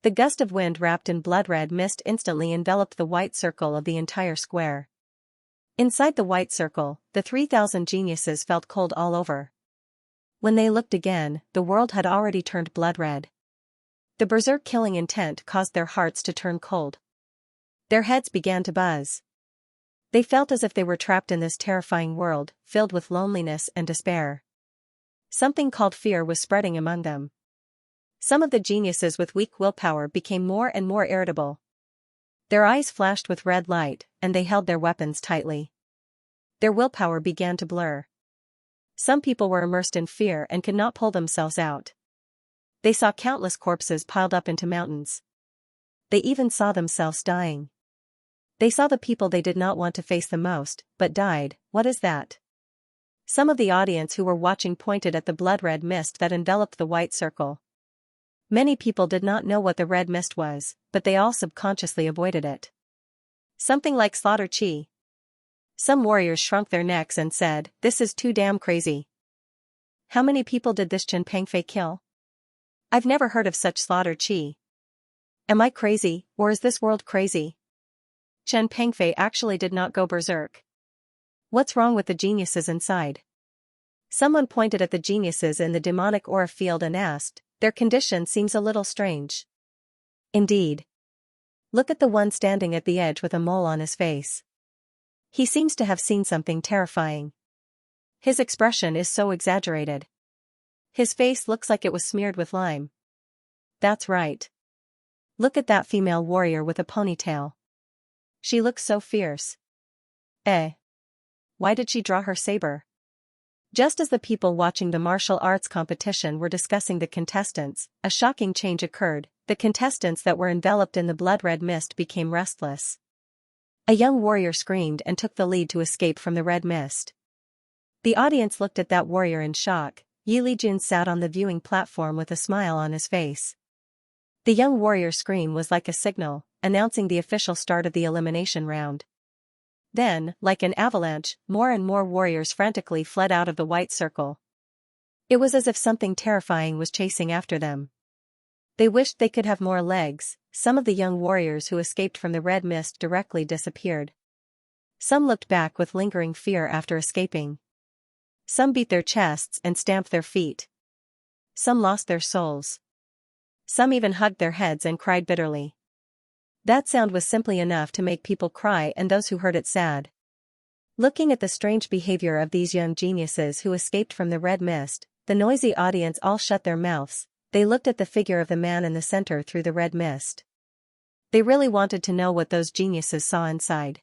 The gust of wind wrapped in blood-red mist instantly enveloped the white circle of the entire square. Inside the white circle, the 3,000 geniuses felt cold all over. When they looked again, the world had already turned blood-red. The berserk killing intent caused their hearts to turn cold. Their heads began to buzz. They felt as if they were trapped in this terrifying world, filled with loneliness and despair. Something called fear was spreading among them. Some of the geniuses with weak willpower became more and more irritable. Their eyes flashed with red light, and they held their weapons tightly. Their willpower began to blur. Some people were immersed in fear and could not pull themselves out. They saw countless corpses piled up into mountains. They even saw themselves dying. They saw the people they did not want to face the most, but died. What is that? Some of the audience who were watching pointed at the blood-red mist that enveloped the white circle. Many people did not know what the red mist was, but they all subconsciously avoided it. Something like slaughter chi. Some warriors shrunk their necks and said, "This is too damn crazy. How many people did this Chen Pengfei kill? I've never heard of such slaughter chi. Am I crazy, or is this world crazy? Chen Pengfei actually did not go berserk. What's wrong with the geniuses inside?" Someone pointed at the geniuses in the demonic aura field and asked, "Their condition seems a little strange." Indeed. Look at the one standing at the edge with a mole on his face. He seems to have seen something terrifying. His expression is so exaggerated. His face looks like it was smeared with lime. That's right. Look at that female warrior with a ponytail. She looks so fierce. Why did she draw her saber? Just as the people watching the martial arts competition were discussing the contestants, a shocking change occurred. The contestants that were enveloped in the blood-red mist became restless. A young warrior screamed and took the lead to escape from the red mist. The audience looked at that warrior in shock. Yi Lijun sat on the viewing platform with a smile on his face. The young warrior's scream was like a signal, announcing the official start of the elimination round. Then, like an avalanche, more and more warriors frantically fled out of the white circle. It was as if something terrifying was chasing after them. They wished they could have more legs. Some of the young warriors who escaped from the red mist directly disappeared. Some looked back with lingering fear after escaping. Some beat their chests and stamped their feet. Some lost their souls. Some even hugged their heads and cried bitterly. That sound was simply enough to make people cry and those who heard it sad. Looking at the strange behavior of these young geniuses who escaped from the red mist, the noisy audience all shut their mouths. They looked at the figure of the man in the center through the red mist. They really wanted to know what those geniuses saw inside.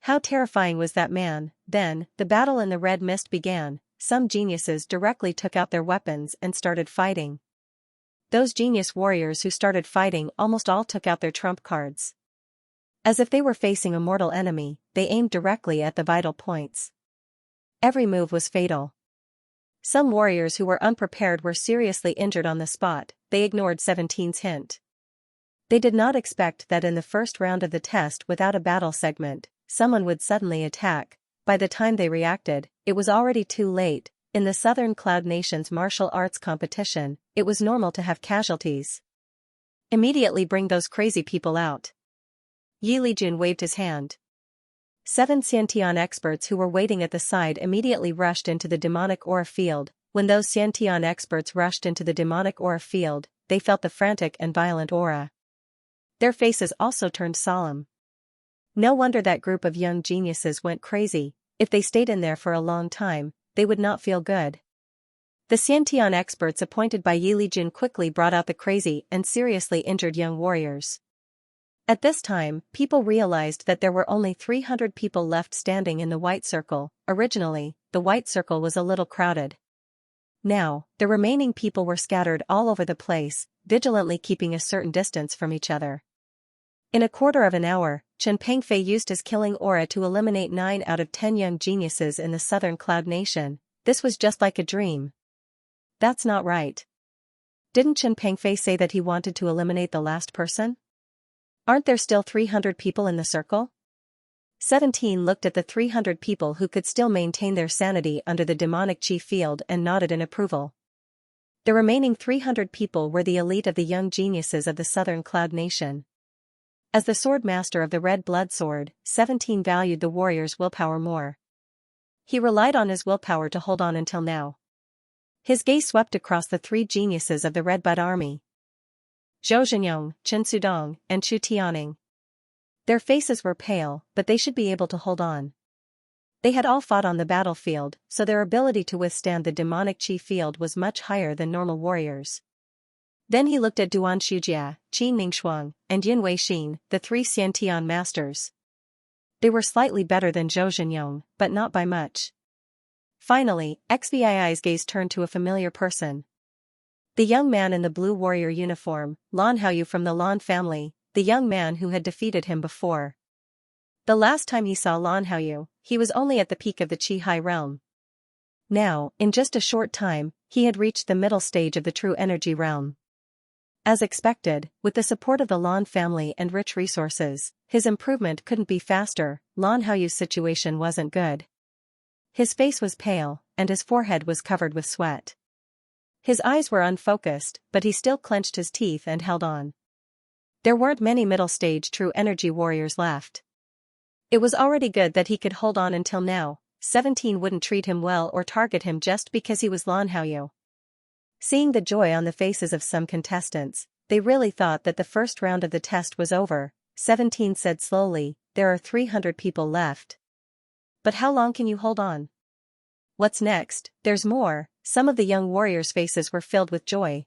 How terrifying was that man? Then, the battle in the red mist began. Some geniuses directly took out their weapons and started fighting. Those genius warriors who started fighting almost all took out their trump cards. As if they were facing a mortal enemy, they aimed directly at the vital points. Every move was fatal. Some warriors who were unprepared were seriously injured on the spot. They ignored 17's hint. They did not expect that in the first round of the test without a battle segment, someone would suddenly attack. By the time they reacted, it was already too late. In the Southern Cloud Nation's martial arts competition, it was normal to have casualties. Immediately bring those crazy people out. Yi Lijun waved his hand. 7 Xiantian experts who were waiting at the side immediately rushed into the demonic aura field. When those Xiantian experts rushed into the demonic aura field, they felt the frantic and violent aura. Their faces also turned solemn. No wonder that group of young geniuses went crazy. If they stayed in there for a long time, they would not feel good. The Xiantian experts appointed by Yi Lijun quickly brought out the crazy and seriously injured young warriors. At this time, people realized that there were only 300 people left standing in the white circle. Originally, the white circle was a little crowded. Now, the remaining people were scattered all over the place, vigilantly keeping a certain distance from each other. In a quarter of an hour, Chen Pengfei used his killing aura to eliminate 9 out of 10 young geniuses in the Southern Cloud Nation. This was just like a dream. That's not right. Didn't Chen Pengfei say that he wanted to eliminate the last person? Aren't there still 300 people in the circle? 17 looked at the 300 people who could still maintain their sanity under the demonic chi field and nodded in approval. The remaining 300 people were the elite of the young geniuses of the Southern Cloud Nation. As the sword master of the Red Blood Sword, 17 valued the warrior's willpower more. He relied on his willpower to hold on until now. His gaze swept across the three geniuses of the Red Bud Army. Zhou Zhenyong, Chen Sudong, and Chu Tianing. Their faces were pale, but they should be able to hold on. They had all fought on the battlefield, so their ability to withstand the demonic chi field was much higher than normal warriors. Then he looked at Duan Shujia, Qi Ningxuang, and Yin Weixin, the three Xiantian masters. They were slightly better than Zhou Zhenyong, but not by much. Finally, XVII's gaze turned to a familiar person. The young man in the blue warrior uniform, Lan Haoyu from the Lan family, the young man who had defeated him before. The last time he saw Lan Haoyu, he was only at the peak of the Qi High realm. Now, in just a short time, he had reached the middle stage of the true energy realm. As expected, with the support of the Lan family and rich resources, his improvement couldn't be faster. Lan Haoyu's situation wasn't good. His face was pale, and his forehead was covered with sweat. His eyes were unfocused, but he still clenched his teeth and held on. There weren't many middle-stage true energy warriors left. It was already good that he could hold on until now. 17 wouldn't treat him well or target him just because he was Lan Haoyu. Seeing the joy on the faces of some contestants, they really thought that the first round of the test was over. 17 said slowly, "There are 300 people left. But how long can you hold on? What's next? There's more." Some of the young warriors' faces were filled with joy.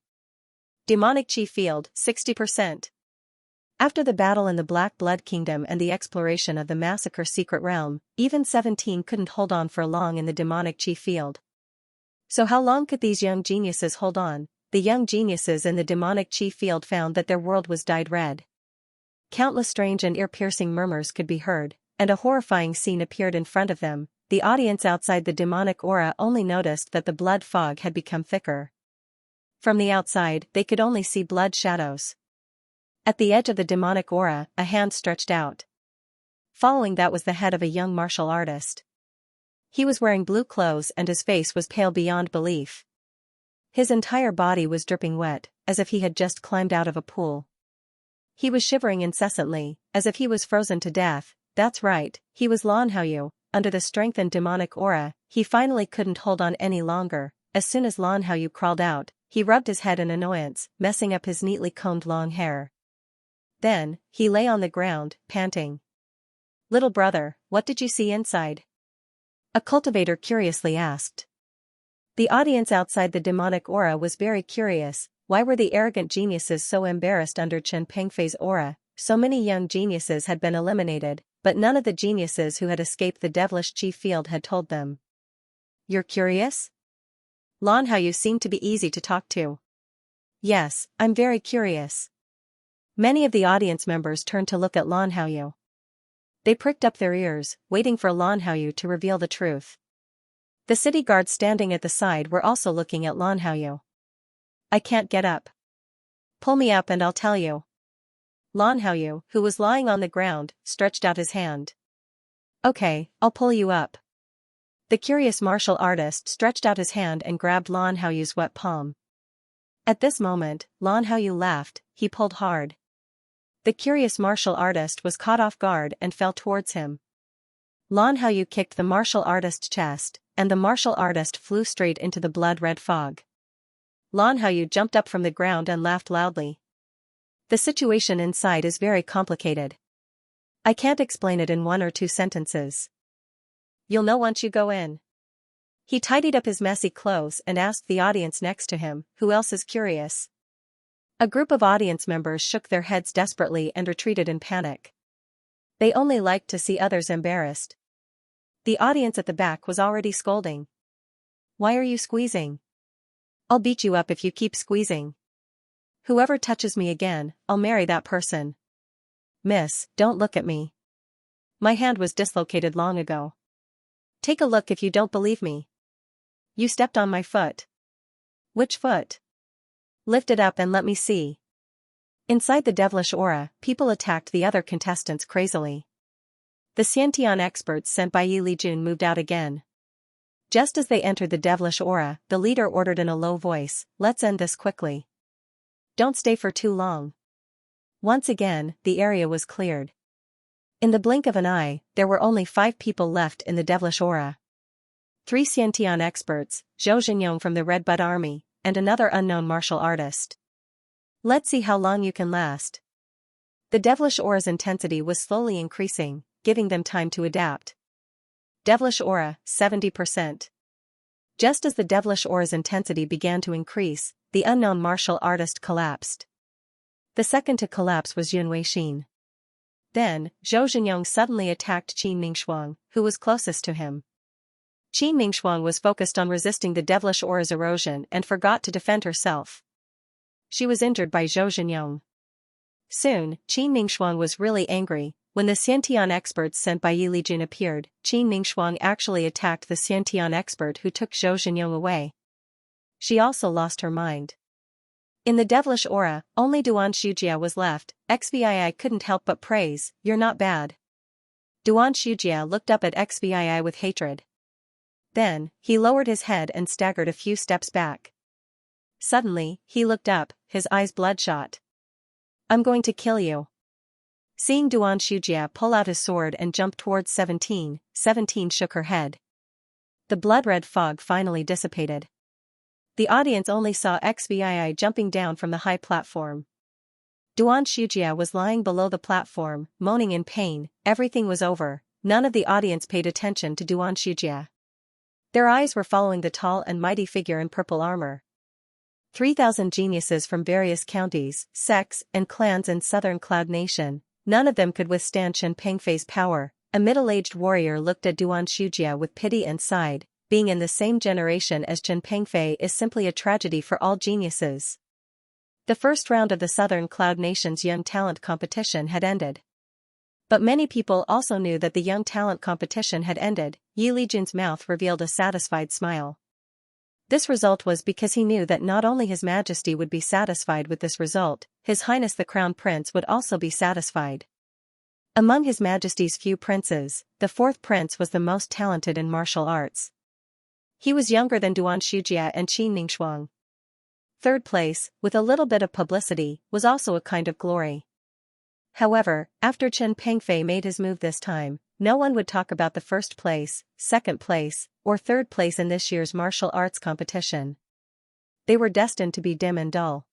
Demonic Chi Field, 60%. After the battle in the Black Blood Kingdom and the exploration of the Massacre Secret Realm, even 17 couldn't hold on for long in the Demonic Chi Field. So how long could these young geniuses hold on? The young geniuses in the Demonic Chi Field found that their world was dyed red. Countless strange and ear-piercing murmurs could be heard, and a horrifying scene appeared in front of them. The audience outside the demonic aura only noticed that the blood fog had become thicker. From the outside, they could only see blood shadows. At the edge of the demonic aura, a hand stretched out. Following that was the head of a young martial artist. He was wearing blue clothes and his face was pale beyond belief. His entire body was dripping wet, as if he had just climbed out of a pool. He was shivering incessantly, as if he was frozen to death. That's right, he was Lan Haoyu. Under the strengthened demonic aura, he finally couldn't hold on any longer. As soon as Lan Haoyu crawled out, he rubbed his head in annoyance, messing up his neatly combed long hair. Then, he lay on the ground, panting. "Little brother, what did you see inside?" a cultivator curiously asked. The audience outside the demonic aura was very curious. Why were the arrogant geniuses so embarrassed under Chen Pengfei's aura? So many young geniuses had been eliminated, but none of the geniuses who had escaped the devilish chi field had told them. "You're curious?" Lan Haoyu seemed to be easy to talk to. "Yes, I'm very curious." Many of the audience members turned to look at Lan Haoyu. They pricked up their ears, waiting for Lan Haoyu to reveal the truth. The city guards standing at the side were also looking at Lan Haoyu. "I can't get up. Pull me up and I'll tell you." Lan Haoyu, who was lying on the ground, stretched out his hand. "Okay, I'll pull you up." The curious martial artist stretched out his hand and grabbed Lan Haoyu's wet palm. At this moment, Lan Haoyu laughed. He pulled hard. The curious martial artist was caught off guard and fell towards him. Lan Haoyu kicked the martial artist's chest, and the martial artist flew straight into the blood-red fog. Lan Haoyu jumped up from the ground and laughed loudly. The situation inside is very complicated. I can't explain it in 1 or 2 sentences. You'll know once you go in. He tidied up his messy clothes and asked the audience next to him, "Who else is curious?" A group of audience members shook their heads desperately and retreated in panic. They only liked to see others embarrassed. The audience at the back was already scolding. "Why are you squeezing? I'll beat you up if you keep squeezing. Whoever touches me again, I'll marry that person." "Miss, don't look at me. My hand was dislocated long ago. Take a look if you don't believe me. You stepped on my foot." "Which foot?" Lift it up and let me see. Inside the devilish aura, people attacked the other contestants crazily. The Xiantian experts sent by Yi Lijun moved out again. Just as they entered the devilish aura, the leader ordered in a low voice, "Let's end this quickly. Don't stay for too long." Once again, the area was cleared. In the blink of an eye, there were only 5 people left in the devilish aura. 3 Xiantian experts, Zhou Zhenyong from the Red Bud Army, and another unknown martial artist. Let's see how long you can last. The devilish aura's intensity was slowly increasing, giving them time to adapt. Devilish aura, 70%. Just as the devilish aura's intensity began to increase, the unknown martial artist collapsed. The second to collapse was Yun Weixin. Then, Zhou Zhenyong suddenly attacked Qin Mingshuang, who was closest to him. Qin Mingshuang was focused on resisting the devilish aura's erosion and forgot to defend herself. She was injured by Zhou Zhenyong. Soon, Qin Mingshuang was really angry. When the Xiantian experts sent by Yi Lijun appeared, Qin Mingshuang actually attacked the Xiantian expert who took Zhou Zhenyong away. She also lost her mind. In the devilish aura, only Duan Shujia was left. Xbii couldn't help but praise, "You're not bad." Duan Shujia looked up at Xbii with hatred. Then, he lowered his head and staggered a few steps back. Suddenly, he looked up, his eyes bloodshot. "I'm going to kill you." Seeing Duan Shujia pull out his sword and jump towards 17, 17 shook her head. The blood-red fog finally dissipated. The audience only saw Xbii jumping down from the high platform. Duan Shujia was lying below the platform, moaning in pain. Everything was over. None of the audience paid attention to Duan Shujia. Their eyes were following the tall and mighty figure in purple armor. 3,000 geniuses from various counties, sects, and clans in southern Cloud Nation. None of them could withstand Chen Pengfei's power. A middle-aged warrior looked at Duan Shujia with pity and sighed. Being in the same generation as Chen Pengfei is simply a tragedy for all geniuses. The first round of the Southern Cloud Nation's Young Talent competition had ended. But many people also knew that the Young Talent competition had ended. Yi Lijun's mouth revealed a satisfied smile. This result was because he knew that not only His Majesty would be satisfied with this result, His Highness the Crown Prince would also be satisfied. Among His Majesty's few princes, the 4th prince was the most talented in martial arts. He was younger than Duan Shujia and Qin Mingshuang. 3rd place, with a little bit of publicity, was also a kind of glory. However, after Chen Pengfei made his move this time, no one would talk about the 1st place, 2nd place, or 3rd place in this year's martial arts competition. They were destined to be dim and dull.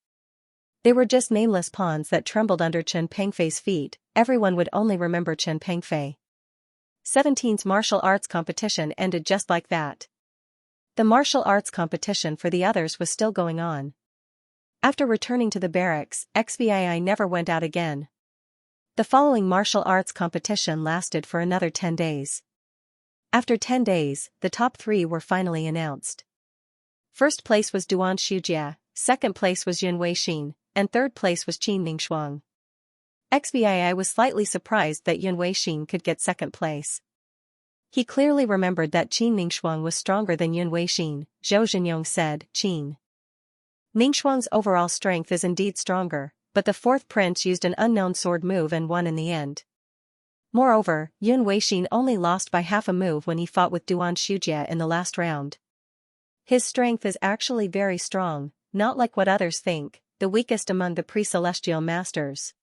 They were just nameless pawns that trembled under Chen Pengfei's feet. Everyone would only remember Chen Pengfei. 17's martial arts competition ended just like that. The martial arts competition for the others was still going on. After returning to the barracks, Xbii never went out again. The following martial arts competition lasted for another 10 days. After 10 days, the top 3 were finally announced. 1st place was Duan Shujia, 2nd place was Yun Weixin, and 3rd place was Qin Mingshuang. Xbii was slightly surprised that Yun Weixin could get 2nd place. He clearly remembered that Qin Mingshuang was stronger than Yun Weixin. Zhou Zhenyong said, "Qin Mingshuang's overall strength is indeed stronger, but the 4th prince used an unknown sword move and won in the end. Moreover, Yun Weixin only lost by half a move when he fought with Duan Shujia in the last round. His strength is actually very strong, not like what others think, the weakest among the pre-celestial masters."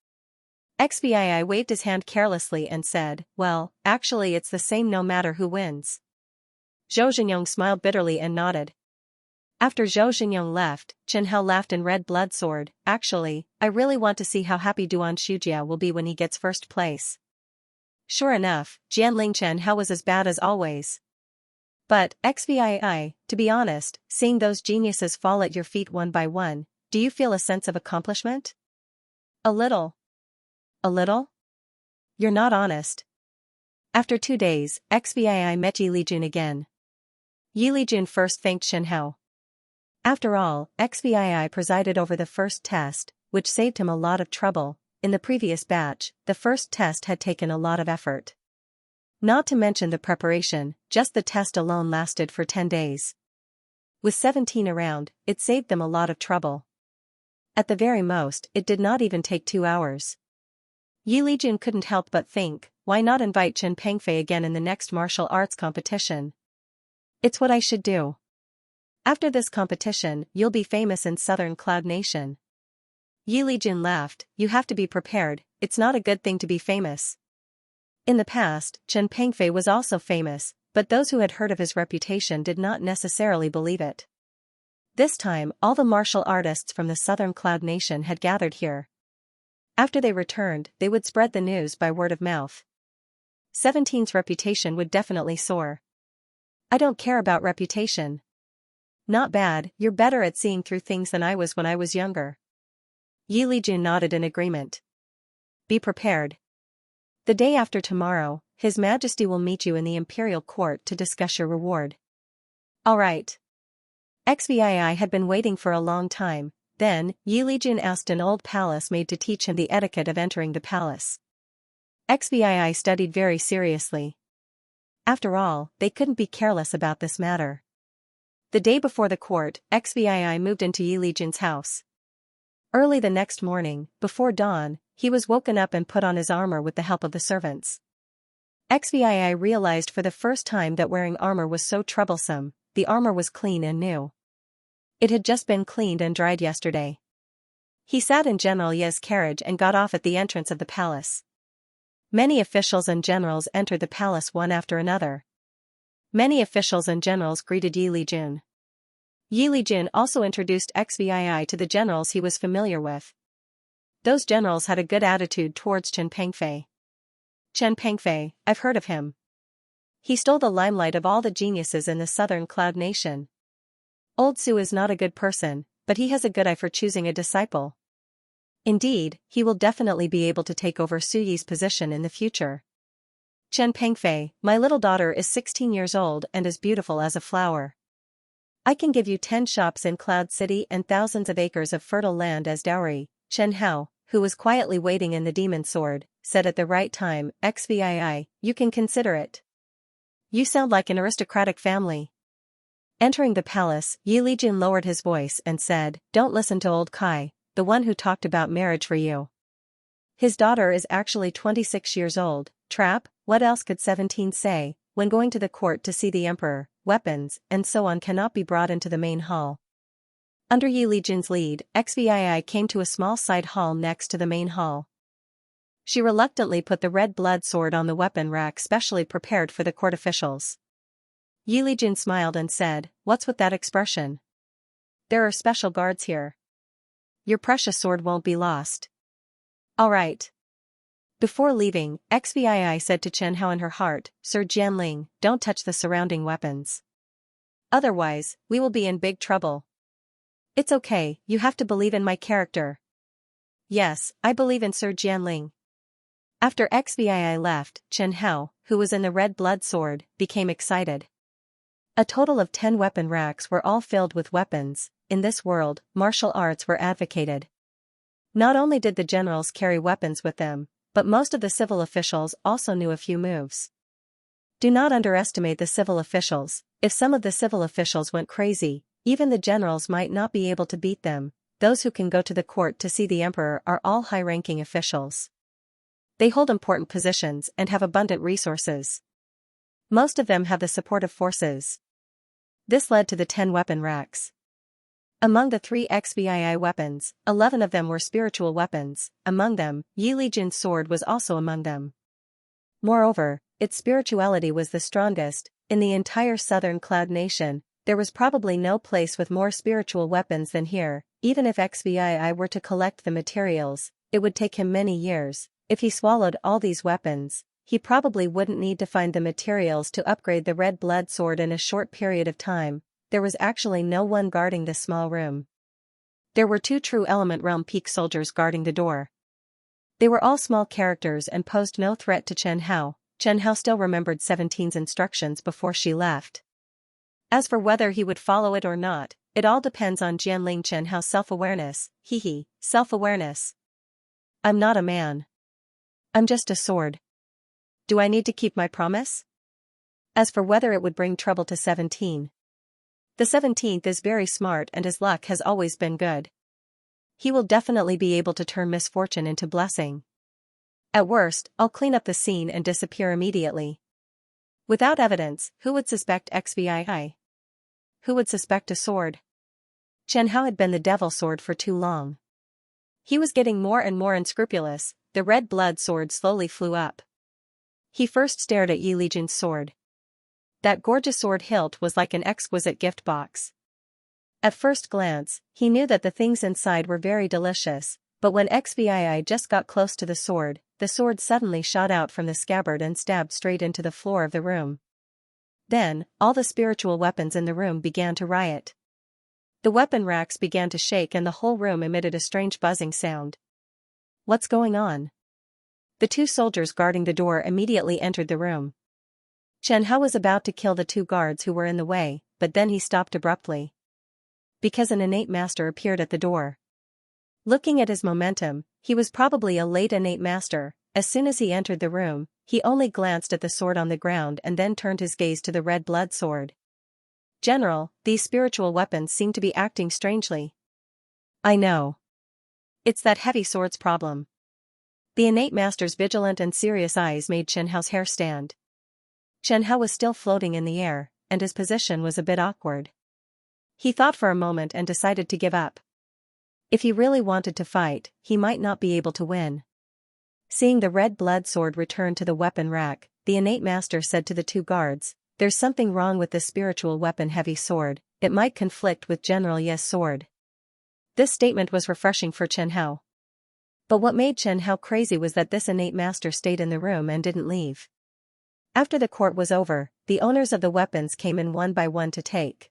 Xbii waved his hand carelessly and said, "Well, actually it's the same no matter who wins." Zhou Zhenyong smiled bitterly and nodded. After Zhou Zhenyong left, Chen Hao laughed in red blood sword. "Actually, I really want to see how happy Duan Shujia will be when he gets 1st place." Sure enough, Jianling Chen Hao was as bad as always. But, Xbii, to be honest, seeing those geniuses fall at your feet one by one, do you feel a sense of accomplishment? A little. A little? You're not honest. After 2 days, Xbii met Yi Lijun again. Yi Lijun first thanked Chen Hao. After all, Xbii presided over the 1st test, which saved him a lot of trouble. In the previous batch, the 1st test had taken a lot of effort. Not to mention the preparation, just the test alone lasted for 10 days. With 17 around, it saved them a lot of trouble. At the very most, it did not even take 2 hours. Yi Lijun couldn't help but think, why not invite Chen Pengfei again in the next martial arts competition? It's what I should do. After this competition, you'll be famous in Southern Cloud Nation. Yi Lijun laughed, you have to be prepared, it's not a good thing to be famous. In the past, Chen Pengfei was also famous, but those who had heard of his reputation did not necessarily believe it. This time, all the martial artists from the Southern Cloud Nation had gathered here. After they returned, they would spread the news by word of mouth. 17's reputation would definitely soar. I don't care about reputation. Not bad, you're better at seeing through things than I was when I was younger. Yi Lijun nodded in agreement. Be prepared. The day after tomorrow, His Majesty will meet you in the Imperial Court to discuss your reward. All right. XVI had been waiting for a long time. Then, Yi Lijun asked an old palace maid to teach him the etiquette of entering the palace. XVI studied very seriously. After all, they couldn't be careless about this matter. The day before the court, XVI moved into Yi Lijun's house. Early the next morning, before dawn, he was woken up and put on his armor with the help of the servants. XVI realized for the first time that wearing armor was so troublesome. The armor was clean and new. It had just been cleaned and dried yesterday. He sat in General Ye's carriage and got off at the entrance of the palace. Many officials and generals entered the palace one after another. Many officials and generals greeted Yi Lijun. Yi Lijun also introduced XVI to the generals he was familiar with. Those generals had a good attitude towards Chen Pengfei. Chen Pengfei, I've heard of him. He stole the limelight of all the geniuses in the Southern Cloud Nation. Old Su is not a good person, but he has a good eye for choosing a disciple. Indeed, he will definitely be able to take over Su Yi's position in the future. Chen Pengfei, my little daughter is 16 years old and as beautiful as a flower. I can give you 10 shops in Cloud City and thousands of acres of fertile land as dowry. Chen Hao, who was quietly waiting in the demon sword, said at the right time, XVI, you can consider it. You sound like an aristocratic family. Entering the palace, Yi Lijun lowered his voice and said, don't listen to old Kai, the one who talked about marriage for you. His daughter is actually 26 years old. Trap, what else could 17 say? When going to the court to see the emperor, weapons, and so on cannot be brought into the main hall. Under Yi Lijun's lead, XVI came to a small side hall next to the main hall. She reluctantly put the red blood sword on the weapon rack specially prepared for the court officials. Yi Lijun smiled and said, what's with that expression? There are special guards here. Your precious sword won't be lost. All right. Before leaving, XVI said to Chen Hao in her heart, Sir Jianling, don't touch the surrounding weapons. Otherwise, we will be in big trouble. It's okay, you have to believe in my character. Yes, I believe in Sir Jianling. After XVI left, Chen Hao, who was in the red blood sword, became excited. A total of 10 weapon racks were all filled with weapons. In this world, martial arts were advocated. Not only did the generals carry weapons with them, but most of the civil officials also knew a few moves. Do not underestimate the civil officials. If some of the civil officials went crazy, even the generals might not be able to beat them. Those who can go to the court to see the emperor are all high-ranking officials. They hold important positions and have abundant resources. Most of them have the support of forces. This led to the 10 weapon racks. Among the 3 XVI weapons, 11 of them were spiritual weapons. Among them, Yi Lijun's sword was also among them. Moreover, its spirituality was the strongest. In the entire Southern Cloud Nation, there was probably no place with more spiritual weapons than here. Even if XVI were to collect the materials, it would take him many years. If he swallowed all these weapons, he probably wouldn't need to find the materials to upgrade the red blood sword in a short period of time. There was actually no one guarding this small room. There were 2 true Element Realm Peak soldiers guarding the door. They were all small characters and posed no threat to Chen Hao. Chen Hao still remembered 17's instructions before she left. As for whether he would follow it or not, it all depends on Jianling Chen Hao's self-awareness. Self-awareness. I'm not a man. I'm just a sword. Do I need to keep my promise? As for whether it would bring trouble to 17. The 17th is very smart and his luck has always been good. he will definitely be able to turn misfortune into blessing. At worst, I'll clean up the scene and disappear immediately. Without evidence, who would suspect XVI? Who would suspect a sword? Xianxia had been the devil sword for too long. He was getting more and more unscrupulous. The red blood sword slowly flew up. He first stared at Yi Lijun's sword. That gorgeous sword hilt was like an exquisite gift box. At first glance, he knew that the things inside were very delicious, but when XVI just got close to the sword suddenly shot out from the scabbard and stabbed straight into the floor of the room. Then, all the spiritual weapons in the room began to riot. The weapon racks began to shake and the whole room emitted a strange buzzing sound. What's going on? The two soldiers guarding the door immediately entered the room. Xianxia was about to kill the two guards who were in the way, but then he stopped abruptly. Because an innate master appeared at the door. Looking at his momentum, he was probably a late innate master. As soon as he entered the room, he only glanced at the sword on the ground and then turned his gaze to the red blood sword. General, these spiritual weapons seem to be acting strangely. I know. It's that heavy sword's problem. The innate master's vigilant and serious eyes made Xianxia's hair stand. Xianxia was still floating in the air, and his position was a bit awkward. He thought for a moment and decided to give up. If he really wanted to fight, he might not be able to win. Seeing the red blood sword return to the weapon rack, the innate master said to the two guards, "There's something wrong with this spiritual weapon heavy sword, it might conflict with General Ye's sword." This statement was refreshing for Xianxia. But what made Xianxia crazy was that this innate master stayed in the room and didn't leave. After the court was over, the owners of the weapons came in one by one to take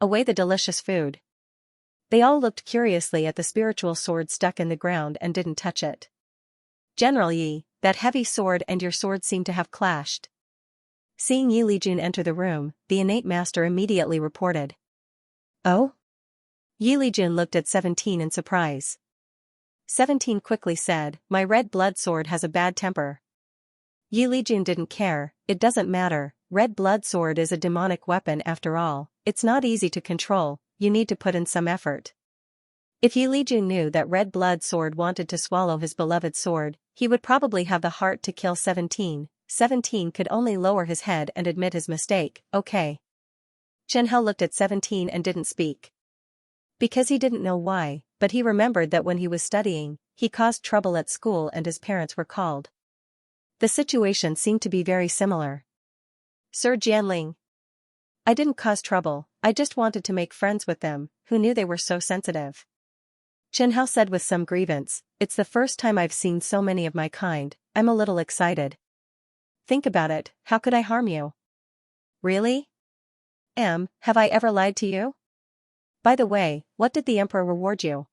away the delicious food. They all looked curiously at the spiritual sword stuck in the ground and didn't touch it. "General Yi, that heavy sword and your sword seem to have clashed." Seeing Yi Lijun enter the room, the innate master immediately reported. "Oh?" Yi Lijun looked at 17 in surprise. 17 quickly said, "My red blood sword has a bad temper." Yi Lijun didn't care. "It doesn't matter, red blood sword is a demonic weapon after all, it's not easy to control, you need to put in some effort." If Yi Lijun knew that red blood sword wanted to swallow his beloved sword, he would probably have the heart to kill 17. 17 could only lower his head and admit his mistake. "Okay." Xianxia looked at 17 and didn't speak. Because he didn't know why, but he remembered that when he was studying, he caused trouble at school and his parents were called. The situation seemed to be very similar. "Sir Jianling. I didn't cause trouble, I just wanted to make friends with them, who knew they were so sensitive." Xianxia said with some grievance, "It's the first time I've seen so many of my kind, I'm a little excited." "Think about it, how could I harm you?" "Really? Have I ever lied to you? By the way, what did the emperor reward you?"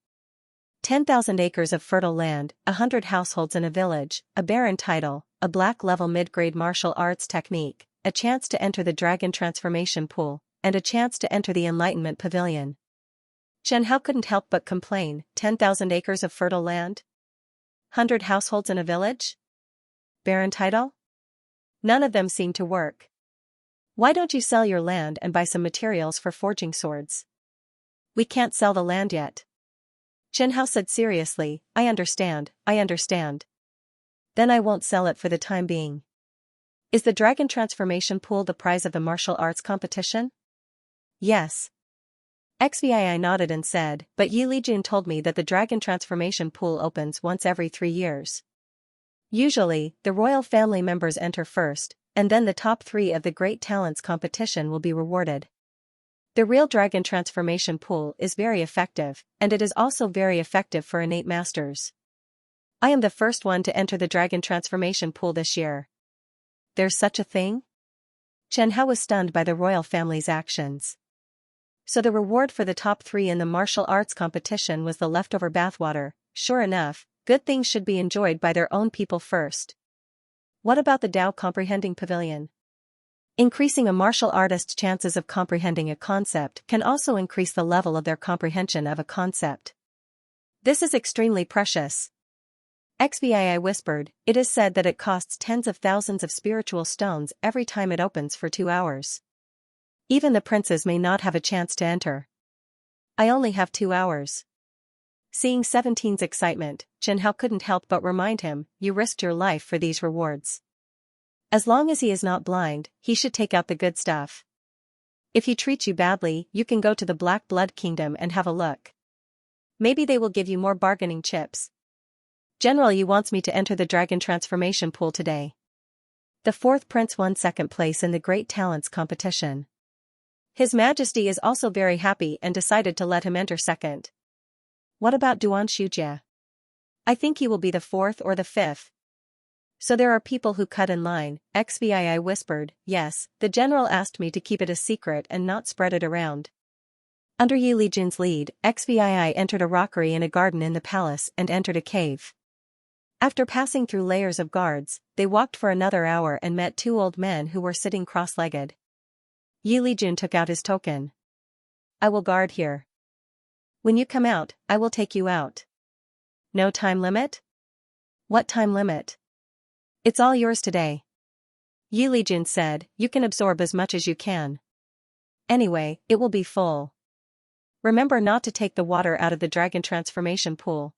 10,000 acres of fertile land, 100 households in a village, a baron title, a black-level mid-grade martial arts technique, a chance to enter the dragon transformation pool, and a chance to enter the Enlightenment Pavilion. Xianxia couldn't help but complain, 10,000 acres of fertile land? 100 households in a village? Baron title? None of them seemed to work. Why don't you sell your land and buy some materials for forging swords? We can't sell the land yet. Xianxia said seriously, I understand. Then I won't sell it for the time being. Is the dragon transformation pool the prize of the martial arts competition? Yes. XVI nodded and said, but Yi Lijun told me that the dragon transformation pool opens once every 3 years. Usually, the royal family members enter first, and then the top 3 of the Great Talents competition will be rewarded. The real dragon transformation pool is very effective, and it is also very effective for innate masters. I am the first one to enter the dragon transformation pool this year. There's such a thing? Xianxia was stunned by the royal family's actions. So the reward for the top 3 in the martial arts competition was the leftover bathwater. Sure enough, good things should be enjoyed by their own people first. What about the Dao Comprehending Pavilion? Increasing a martial artist's chances of comprehending a concept can also increase the level of their comprehension of a concept. This is extremely precious. XVI whispered, it is said that it costs tens of thousands of spiritual stones every time it opens for 2 hours. Even the princes may not have a chance to enter. I only have 2 hours. Seeing 17's excitement, Xianxia couldn't help but remind him, you risked your life for these rewards. As long as he is not blind, he should take out the good stuff. If he treats you badly, you can go to the Black Blood Kingdom and have a look. Maybe they will give you more bargaining chips. General Yu wants me to enter the dragon transformation pool today. The fourth prince won second place in the Great Talents competition. His Majesty is also very happy and decided to let him enter second. What about Duan Shujie? I think he will be the fourth or the fifth. So there are people who cut in line, XVII whispered. Yes, the general asked me to keep it a secret and not spread it around. Under Yi Lijun's lead, XVII entered a rockery in a garden in the palace and entered a cave. After passing through layers of guards, they walked for another hour and met two old men who were sitting cross-legged. Yi Lijun took out his token. I will guard here. When you come out, I will take you out. No time limit? What time limit? It's all yours today. Yi Lijun said, you can absorb as much as you can. Anyway, it will be full. Remember not to take the water out of the dragon transformation pool.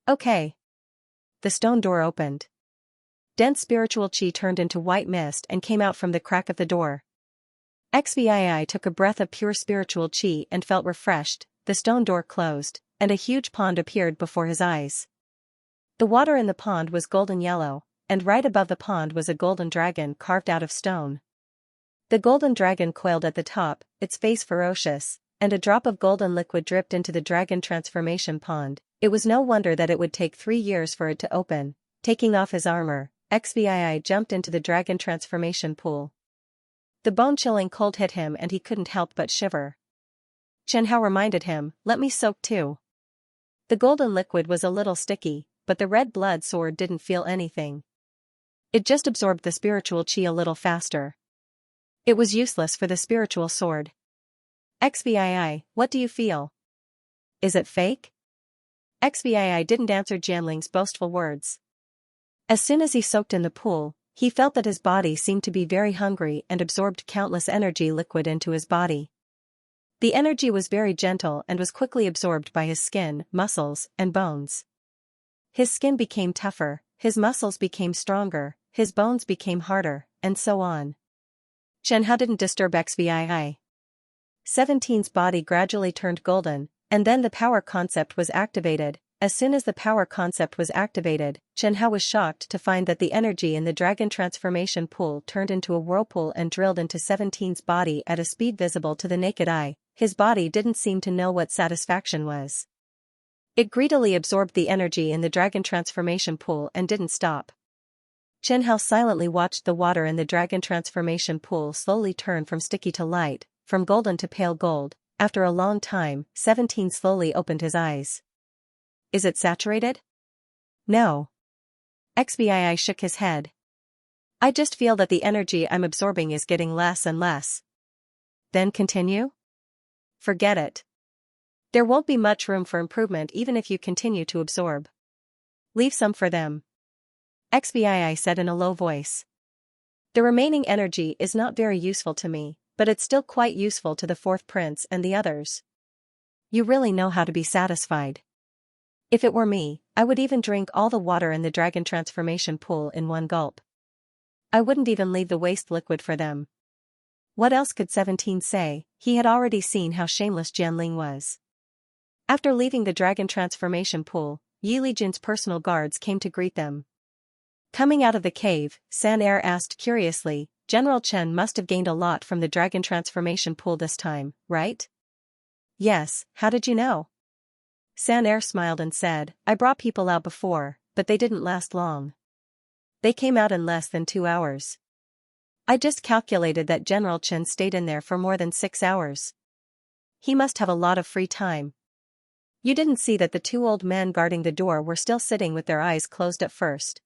Okay. The stone door opened. Dense spiritual chi turned into white mist and came out from the crack of the door. XVII took a breath of pure spiritual chi and felt refreshed. The stone door closed, and a huge pond appeared before his eyes. The water in the pond was golden yellow, and right above the pond was a golden dragon carved out of stone. The golden dragon coiled at the top, its face ferocious, and a drop of golden liquid dripped into the dragon transformation pond. It was no wonder that it would take 3 years for it to open. Taking off his armor, XVII jumped into the dragon transformation pool. The bone-chilling cold hit him and he couldn't help but shiver. Xianxia reminded him, let me soak too. The golden liquid was a little sticky, but the red blood sword didn't feel anything. It just absorbed the spiritual chi a little faster. It was useless for the spiritual sword. XVII, what do you feel? Is it fake? XVII didn't answer Jianling's boastful words. As soon as he soaked in the pool, he felt that his body seemed to be very hungry and absorbed countless energy liquid into his body. The energy was very gentle and was quickly absorbed by his skin, muscles, and bones. His skin became tougher, his muscles became stronger, his bones became harder, and so on. Xianxia didn't disturb XVII. 17's body gradually turned golden, and then the power concept was activated. As soon as the power concept was activated, Xianxia was shocked to find that the energy in the dragon transformation pool turned into a whirlpool and drilled into 17's body at a speed visible to the naked eye. His body didn't seem to know what satisfaction was. It greedily absorbed the energy in the dragon transformation pool and didn't stop. Xianxia silently watched the water in the dragon transformation pool slowly turn from sticky to light, from golden to pale gold. After a long time, 17 slowly opened his eyes. Is it saturated? No. XVII shook his head. I just feel that the energy I'm absorbing is getting less and less. Then continue? Forget it. There won't be much room for improvement even if you continue to absorb. Leave some for them. XVII said in a low voice. The remaining energy is not very useful to me, but it's still quite useful to the fourth prince and the others. You really know how to be satisfied. If it were me, I would even drink all the water in the dragon transformation pool in one gulp. I wouldn't even leave the waste liquid for them. What else could 17 say? He had already seen how shameless Jianling was. After leaving the dragon transformation pool, Yi Lijun's personal guards came to greet them. Coming out of the cave, Xianxia asked curiously, General Chen must have gained a lot from the dragon transformation pool this time, right? Yes, how did you know? Xianxia smiled and said, I brought people out before, but they didn't last long. They came out in less than 2 hours. I just calculated that General Chen stayed in there for more than 6 hours. He must have a lot of free time. You didn't see that the 2 old men guarding the door were still sitting with their eyes closed at first.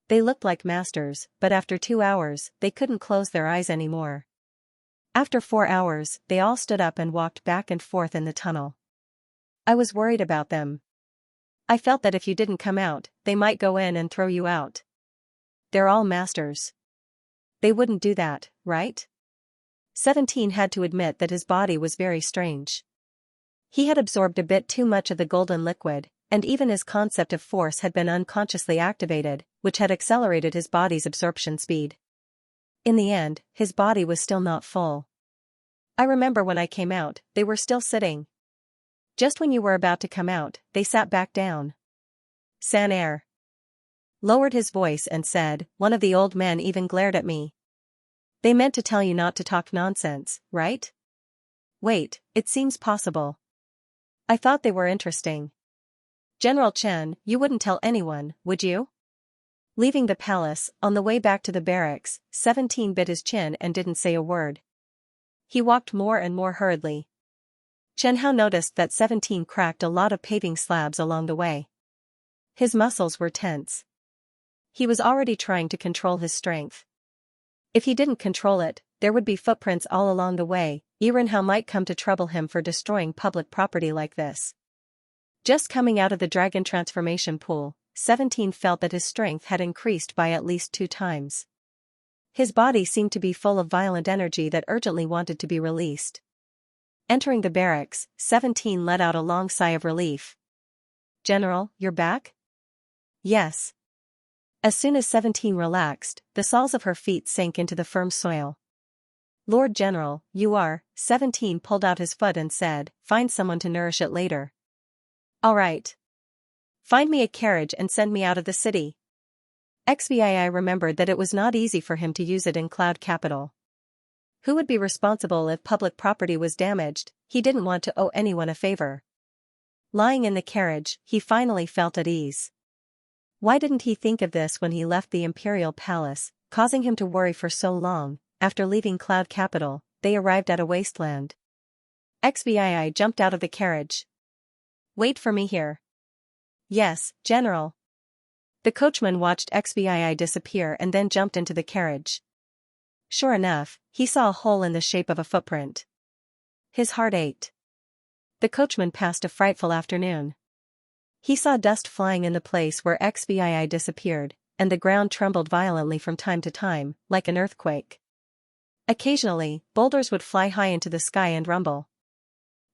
They looked like masters, but after 2 hours, they couldn't close their eyes anymore. After 4 hours, they all stood up and walked back and forth in the tunnel. I was worried about them. I felt that if you didn't come out, they might go in and throw you out. They're all masters. They wouldn't do that, right? 17 had to admit that his body was very strange. He had absorbed a bit too much of the golden liquid, and even his concept of force had been unconsciously activated, which had accelerated his body's absorption speed. In the end, his body was still not full. I remember when I came out, they were still sitting. Just when you were about to come out, they sat back down. San Air lowered his voice and said, one of the old men even glared at me. They meant to tell you not to talk nonsense, right? Wait, it seems possible. I thought they were interesting. General Chen, you wouldn't tell anyone, would you? Leaving the palace, on the way back to the barracks, 17 bit his chin and didn't say a word. He walked more and more hurriedly. Chen Hao noticed that 17 cracked a lot of paving slabs along the way. His muscles were tense. He was already trying to control his strength. If he didn't control it, there would be footprints all along the way. Hao might come to trouble him for destroying public property like this. Just coming out of the dragon transformation pool, 17 felt that his strength had increased by at least 2 times. His body seemed to be full of violent energy that urgently wanted to be released. Entering the barracks, 17 let out a long sigh of relief. General, you're back? Yes. As soon as 17 relaxed, the soles of her feet sank into the firm soil. Lord General, you are. 17 pulled out his foot and said, find someone to nourish it later. All right. Find me a carriage and send me out of the city. XVI remembered that it was not easy for him to use it in Cloud Capital. Who would be responsible if public property was damaged? He didn't want to owe anyone a favor. Lying in the carriage, he finally felt at ease. Why didn't he think of this when he left the Imperial Palace, causing him to worry for so long? After leaving Cloud Capital, they arrived at a wasteland. XVI jumped out of the carriage. Wait for me here. Yes, General. The coachman watched XVI disappear and then jumped into the carriage. Sure enough, he saw a hole in the shape of a footprint. His heart ached. The coachman passed a frightful afternoon. He saw dust flying in the place where XVI disappeared, and the ground trembled violently from time to time, like an earthquake. Occasionally, boulders would fly high into the sky and rumble.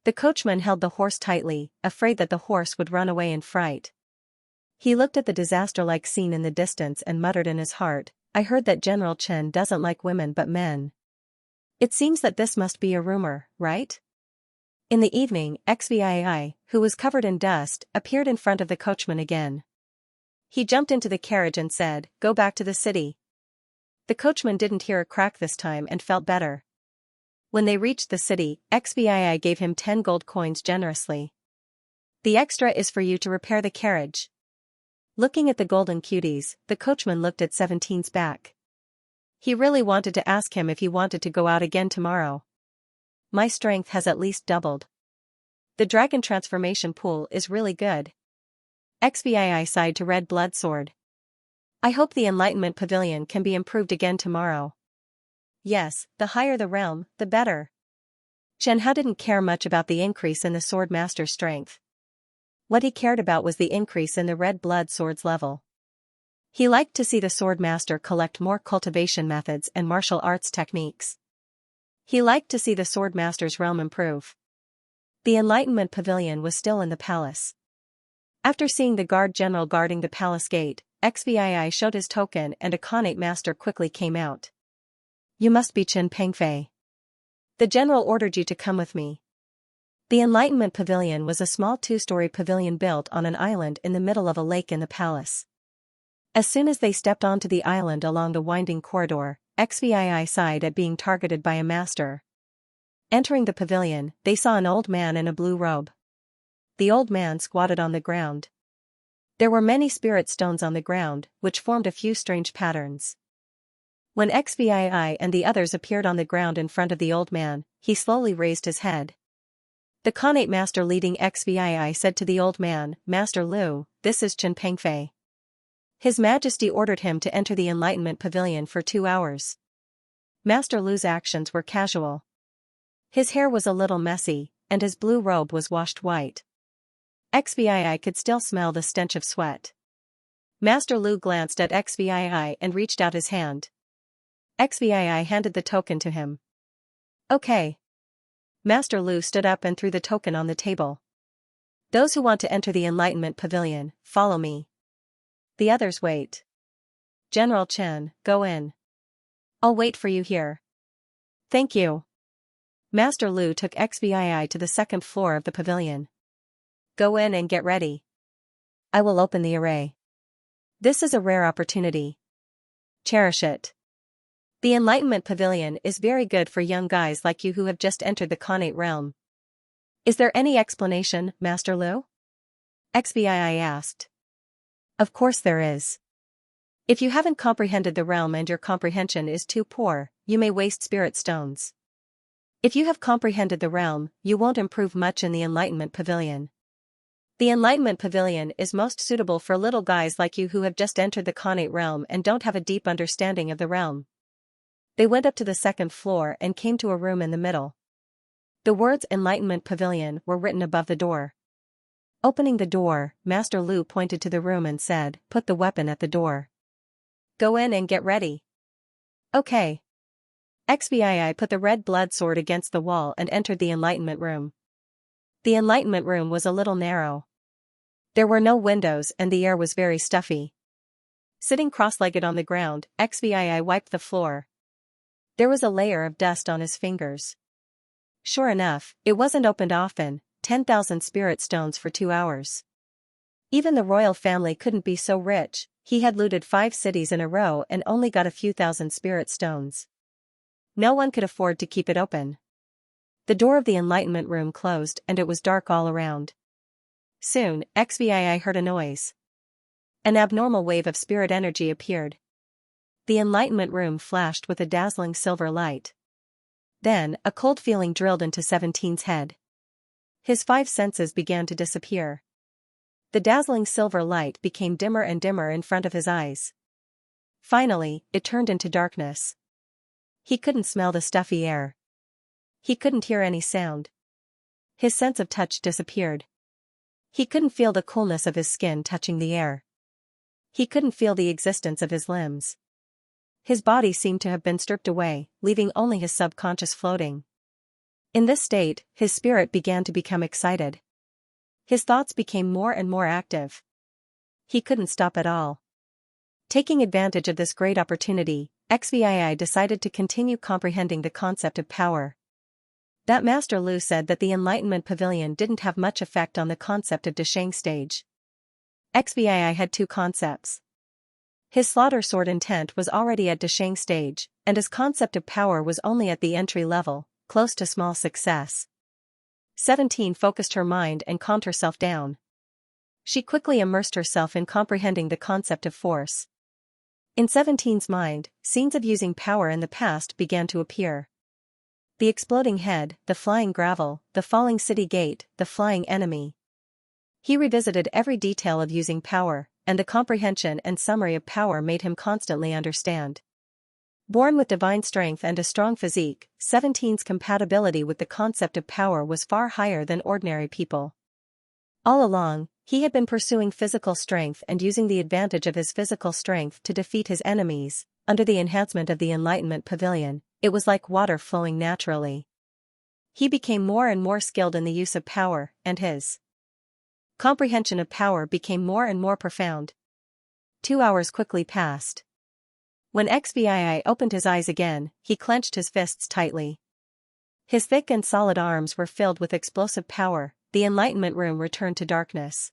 The coachman held the horse tightly, afraid that the horse would run away in fright. He looked at the disaster-like scene in the distance and muttered in his heart, I heard that General Chen doesn't like women but men. It seems that this must be a rumor, right? In the evening, XVI, who was covered in dust, appeared in front of the coachman again. He jumped into the carriage and said, go back to the city. The coachman didn't hear a crack this time and felt better. When they reached the city, XVI gave him 10 gold coins generously. The extra is for you to repair the carriage. Looking at the golden cuties, the coachman looked at 17's back. He really wanted to ask him if he wanted to go out again tomorrow. My strength has at least doubled. The dragon transformation pool is really good. XVI sighed to Red Blood Sword. I hope the Enlightenment Pavilion can be improved again tomorrow. Yes, the higher the realm, the better. Chen Hao didn't care much about the increase in the Sword Master's strength. What he cared about was the increase in the Red Blood Sword's level. He liked to see the Sword Master collect more cultivation methods and martial arts techniques. He liked to see the Sword Master's realm improve. The Enlightenment Pavilion was still in the palace. After seeing the guard general guarding the palace gate, XVI showed his token and a Khanate master quickly came out. You must be Chen Pengfei. The general ordered you to come with me. The Enlightenment Pavilion was a small 2-story pavilion built on an island in the middle of a lake in the palace. As soon as they stepped onto the island along the winding corridor, XVI sighed at being targeted by a master. Entering the pavilion, they saw an old man in a blue robe. The old man squatted on the ground. There were many spirit stones on the ground, which formed a few strange patterns. When XVI and the others appeared on the ground in front of the old man, he slowly raised his head. The Khanate master leading XVI said to the old man, Master Lu, this is Chen Pengfei. His Majesty ordered him to enter the Enlightenment Pavilion for 2 hours. Master Lu's actions were casual. His hair was a little messy, and his blue robe was washed white. XVI could still smell the stench of sweat. Master Lu glanced at XVI and reached out his hand. XVI handed the token to him. Okay. Master Lu stood up and threw the token on the table. Those who want to enter the Enlightenment Pavilion, follow me. The others wait. General Chen, go in. I'll wait for you here. Thank you. Master Lu took XVI to the second floor of the pavilion. Go in and get ready. I will open the array. This is a rare opportunity. Cherish it. The Enlightenment Pavilion is very good for young guys like you who have just entered the Khanate realm. Is there any explanation, Master Lu? XVI asked. Of course there is. If you haven't comprehended the realm and your comprehension is too poor, you may waste spirit stones. If you have comprehended the realm, you won't improve much in the Enlightenment Pavilion. The Enlightenment Pavilion is most suitable for little guys like you who have just entered the Khanate realm and don't have a deep understanding of the realm. They went up to the second floor and came to a room in the middle. The words Enlightenment Pavilion were written above the door. Opening the door, Master Lu pointed to the room and said, "Put the weapon at the door. Go in and get ready." Okay. XVI put the red blood sword against the wall and entered the Enlightenment room. The Enlightenment room was a little narrow. There were no windows and the air was very stuffy. Sitting cross-legged on the ground, XVI wiped the floor. There was a layer of dust on his fingers. Sure enough, it wasn't opened often, 10,000 spirit stones for 2 hours. Even the royal family couldn't be so rich. He had looted 5 cities in a row and only got a few thousand spirit stones. No one could afford to keep it open. The door of the Enlightenment room closed and it was dark all around. Soon, XVI heard a noise. An abnormal wave of spirit energy appeared. The Enlightenment room flashed with a dazzling silver light. Then, a cold feeling drilled into 17's head. His 5 senses began to disappear. The dazzling silver light became dimmer and dimmer in front of his eyes. Finally, it turned into darkness. He couldn't smell the stuffy air. He couldn't hear any sound. His sense of touch disappeared. He couldn't feel the coolness of his skin touching the air. He couldn't feel the existence of his limbs. His body seemed to have been stripped away, leaving only his subconscious floating. In this state, his spirit began to become excited. His thoughts became more and more active. He couldn't stop at all. Taking advantage of this great opportunity, XVI decided to continue comprehending the concept of power. That Master Lu said that the Enlightenment Pavilion didn't have much effect on the concept of Desheng stage. XVI had 2 concepts. His slaughter sword intent was already at Desheng stage, and his concept of power was only at the entry level, close to small success. 17 focused her mind and calmed herself down. She quickly immersed herself in comprehending the concept of force. In 17's mind, scenes of using power in the past began to appear. The exploding head, the flying gravel, the falling city gate, the flying enemy. He revisited every detail of using power, and the comprehension and summary of power made him constantly understand. Born with divine strength and a strong physique, 17's compatibility with the concept of power was far higher than ordinary people. All along, he had been pursuing physical strength and using the advantage of his physical strength to defeat his enemies. Under the enhancement of the Enlightenment Pavilion, it was like water flowing naturally. He became more and more skilled in the use of power, and his comprehension of power became more and more profound. 2 hours quickly passed. When XVI opened his eyes again, he clenched his fists tightly. His thick and solid arms were filled with explosive power. The Enlightenment room returned to darkness.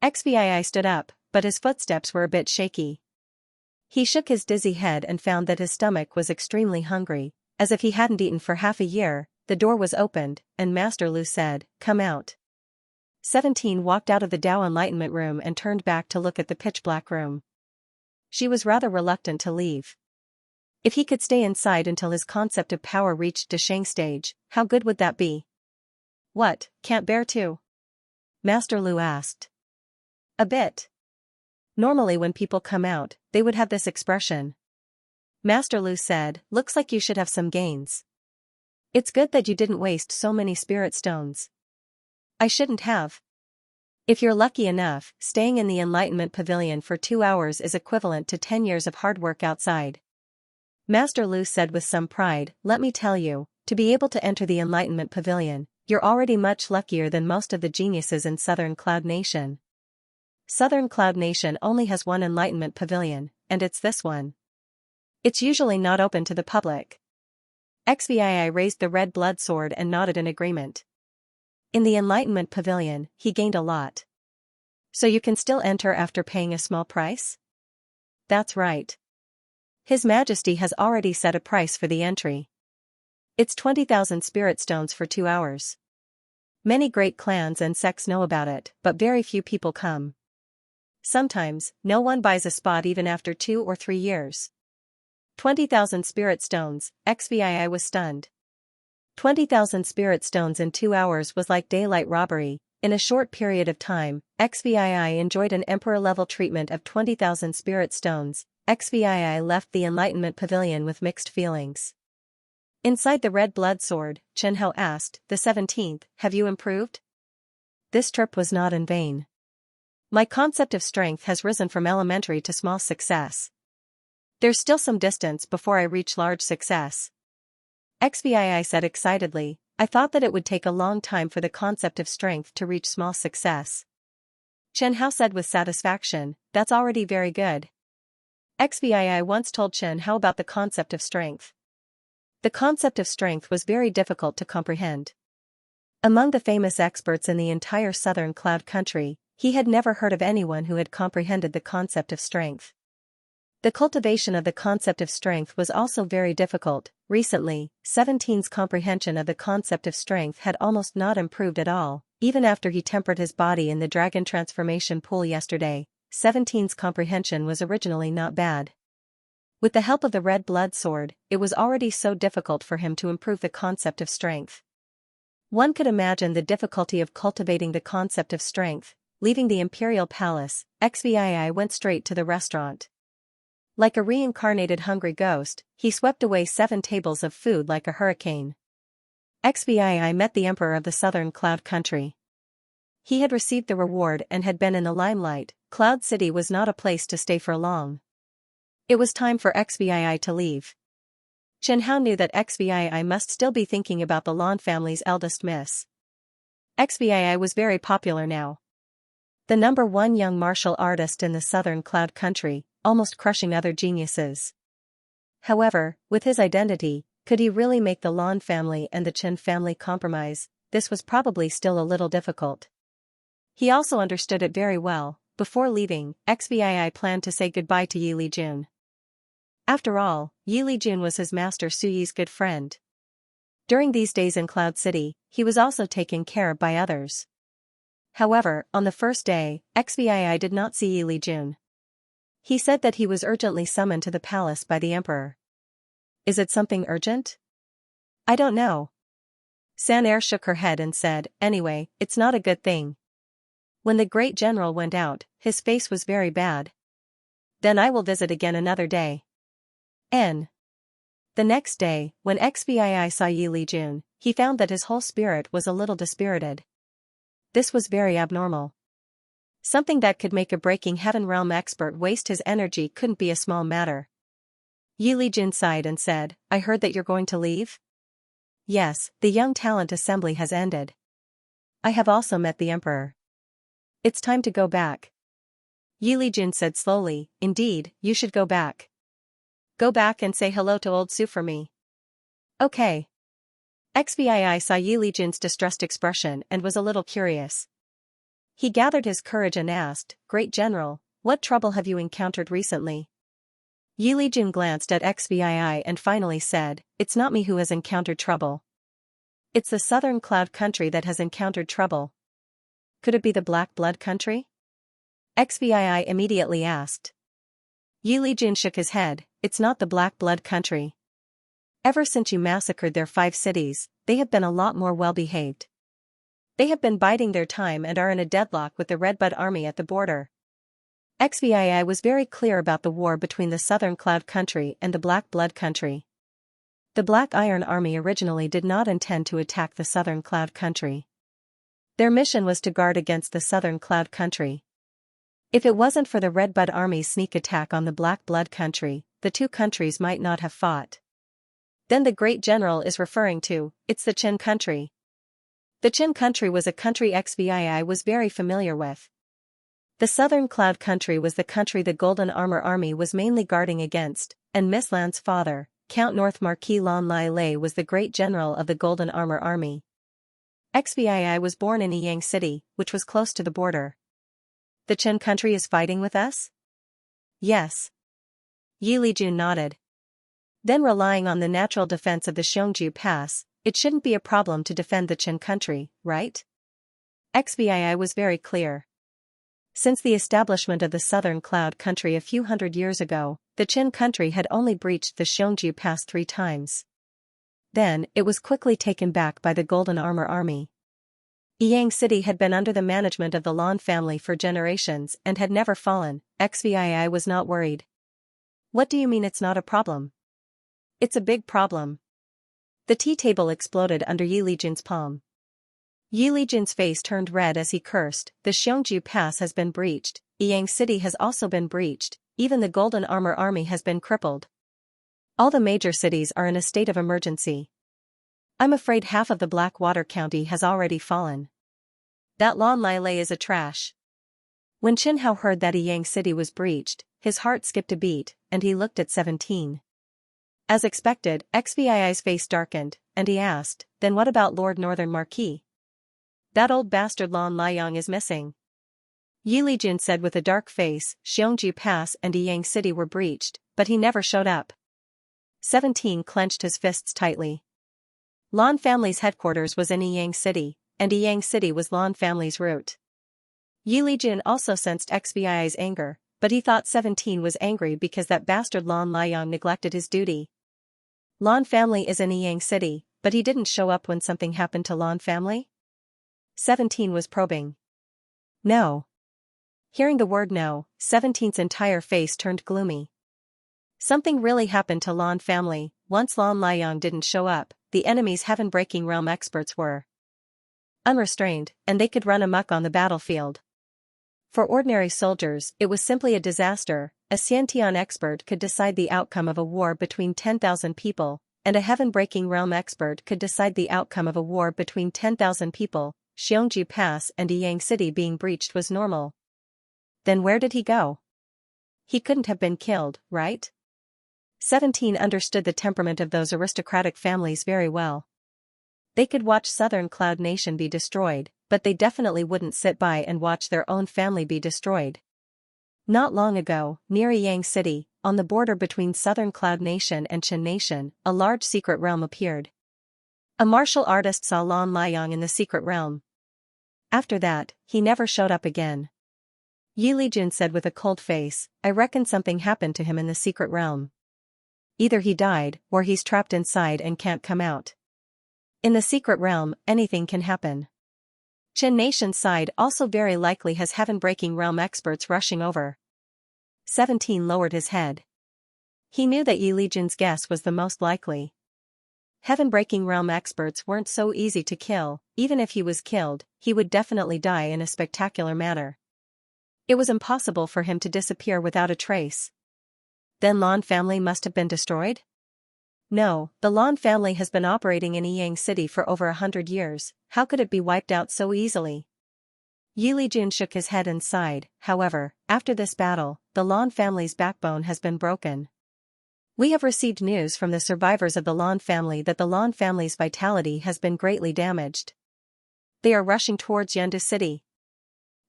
XVI stood up, but his footsteps were a bit shaky. He shook his dizzy head and found that his stomach was extremely hungry, as if he hadn't eaten for half a year. The door was opened, and Master Lu said, "Come out." 17 walked out of the Tao Enlightenment room and turned back to look at the pitch-black room. She was rather reluctant to leave. If he could stay inside until his concept of power reached Desheng stage, how good would that be? What, can't bear to? Master Lu asked. A bit. Normally when people come out, they would have this expression. Master Lu said, "Looks like you should have some gains. It's good that you didn't waste so many spirit stones." I shouldn't have. If you're lucky enough, staying in the Enlightenment Pavilion for 2 hours is equivalent to 10 years of hard work outside. Master Lu said with some pride, "Let me tell you, To be able to enter the Enlightenment Pavilion, you're already much luckier than most of the geniuses in Southern Cloud Nation. Southern Cloud Nation only has one Enlightenment Pavilion, and it's this one. It's usually not open to the public. Xianxia raised the red blood sword and nodded in agreement. In the Enlightenment Pavilion, he gained a lot. So you can still enter after paying a small price? That's right. His Majesty has already set a price for the entry. It's 20,000 spirit stones for 2 hours. Many great clans and sects know about it, but very few people come. Sometimes, no one buys a spot even after 2 or 3 years. 20,000 spirit stones, Xianxia was stunned. 20,000 spirit stones in 2 hours was like daylight robbery. In a short period of time, Xianxia enjoyed an emperor-level treatment of 20,000 spirit stones. Xianxia left the Enlightenment Pavilion with mixed feelings. Inside the red blood sword, Xianxia asked, "The 17th, have you improved?" This trip was not in vain. My concept of strength has risen from elementary to small success. There's still some distance before I reach large success. Xianxia said excitedly, "I thought that it would take a long time for the concept of strength to reach small success." Xianxia said with satisfaction, "That's already very good." Xianxia once told Xianxia about the concept of strength. The concept of strength was very difficult to comprehend. Among the famous experts in the entire Southern Cloud Country, he had never heard of anyone who had comprehended the concept of strength. The cultivation of the concept of strength was also very difficult. Recently, 17's comprehension of the concept of strength had almost not improved at all. Even after he tempered his body in the dragon transformation pool yesterday, 17's comprehension was originally not bad. With the help of the red blood sword, it was already so difficult for him to improve the concept of strength. One could imagine the difficulty of cultivating the concept of strength. Leaving the Imperial Palace, Xianxia went straight to the restaurant. Like a reincarnated hungry ghost, he swept away 7 tables of food like a hurricane. Xianxia met the Emperor of the Southern Cloud Country. He had received the reward and had been in the limelight. Cloud City was not a place to stay for long. It was time for Xianxia to leave. Xianxia knew that Xianxia must still be thinking about the Lan family's eldest miss. Xianxia was very popular now. The #1 young martial artist in the Southern Cloud Country, almost crushing other geniuses. However, with his identity, could he really make the Lan family and the Qin family compromise? This was probably still a little difficult. He also understood it very well. Before leaving, Xianxia planned to say goodbye to Yi Lijun. After all, Yi Lijun was his master Suyi's good friend. During these days in Cloud City, he was also taken care of by others. However, on the first day, Xianxia did not see Yi Lijun. He said that he was urgently summoned to the palace by the emperor. Is it something urgent? I don't know. San shook her head and said, anyway, it's not a good thing. When the great general went out, his face was very bad. Then I will visit again another day. The next day, when Xianxia saw Yi Lijun, he found that his whole spirit was a little dispirited. This was very abnormal. Something that could make a breaking heaven realm expert waste his energy couldn't be a small matter. Yi Lijun sighed and said, I heard that you're going to leave? Yes, the Young Talent Assembly has ended. I have also met the emperor. It's time to go back. Yi Lijun said slowly, indeed, you should go back. Go back and say hello to old Su for me. Okay. Xianxia saw Yi Lijun's distressed expression and was a little curious. He gathered his courage and asked, Great General, what trouble have you encountered recently? Yi Lijun glanced at Xianxia and finally said, It's not me who has encountered trouble. It's the Southern Cloud Country that has encountered trouble. Could it be the Black Blood Country? Xianxia immediately asked. Yi Lijun shook his head, it's not the Black Blood Country. Ever since you massacred their 5 cities, they have been a lot more well-behaved. They have been biding their time and are in a deadlock with the Redbud Army at the border. Xianxia was very clear about the war between the Southern Cloud Country and the Black Blood Country. The Black Iron Army originally did not intend to attack the Southern Cloud Country. Their mission was to guard against the Southern Cloud Country. If it wasn't for the Redbud Army's sneak attack on the Black Blood Country, the 2 countries might not have fought. Then the great general is referring to, it's the Qin country. The Qin country was a country Xvii was very familiar with. The southern cloud country was the country the Golden Armor Army was mainly guarding against, and Miss Lan's father, Count North Marquis Lan Lai Lei, was the great general of the Golden Armor Army. Xvii was born in Yang City, which was close to the border. The Qin country is fighting with us? Yes. Yi Lijun nodded. Then, relying on the natural defense of the Xianxia Pass, it shouldn't be a problem to defend the Qin country, right? Xvii was very clear. Since the establishment of the southern cloud country a few hundred years ago, the Qin country had only breached the Xianxia Pass 3 times. Then, it was quickly taken back by the Golden Armor Army. Yang City had been under the management of the Lan family for generations and had never fallen. Xvii was not worried. What do you mean it's not a problem? It's a big problem. The tea table exploded under Yi Lijun's palm. Yi Lijun's face turned red as he cursed. The Xianxia Pass has been breached, Yang City has also been breached, even the Golden Armor Army has been crippled. All the major cities are in a state of emergency. I'm afraid half of the Blackwater County has already fallen. That Lan Lai Lei is a trash. When Qin Hao heard that Yang City was breached, his heart skipped a beat, and he looked at 17. As expected, Xvii's face darkened, and he asked, then what about Lord Northern Marquis? That old bastard Lan Laiyang is missing. Yi Lijun said with a dark face, Xianxia Pass and Yang City were breached, but he never showed up. 17 clenched his fists tightly. Lan family's headquarters was in Yang City, and Yang City was Lan family's root. Yi Lijun also sensed Xvii's anger, but he thought 17 was angry because that bastard Lan Laiyang neglected his duty. Lan family is in Yang City, but he didn't show up when something happened to Lan family? 17 was probing. No. Hearing the word no, 17's entire face turned gloomy. Something really happened to Lan family. Once Lan Laiyang didn't show up, the enemy's heaven-breaking realm experts were unrestrained, and they could run amok on the battlefield. For ordinary soldiers, it was simply a disaster. A Xiantian expert could decide the outcome of a war between 10,000 people, and a heaven-breaking realm expert could decide the outcome of a war between 10,000 people. Xianxia Pass and Yang City being breached was normal. Then where did he go? He couldn't have been killed, right? 17 understood the temperament of those aristocratic families very well. They could watch Southern Cloud Nation be destroyed, but they definitely wouldn't sit by and watch their own family be destroyed. Not long ago, near Yang City, on the border between Southern Cloud Nation and Qin Nation, a large secret realm appeared. A martial artist saw Lan Laiyang in the secret realm. After that, he never showed up again. Yi Lijun said with a cold face, I reckon something happened to him in the secret realm. Either he died, or he's trapped inside and can't come out. In the secret realm, anything can happen. Qin Nation's side also very likely has heaven-breaking realm experts rushing over. 17 lowered his head. He knew that Yi Lijun's guess was the most likely. Heaven-breaking realm experts weren't so easy to kill. Even if he was killed, he would definitely die in a spectacular manner. It was impossible for him to disappear without a trace. Then Lan family must have been destroyed? No, the Lan family has been operating in Yang City for over 100 years, how could it be wiped out so easily? Yi Lijun shook his head and sighed. However, after this battle, the Lan family's backbone has been broken. We have received news from the survivors of the Lan family that the Lan family's vitality has been greatly damaged. They are rushing towards Yandu City.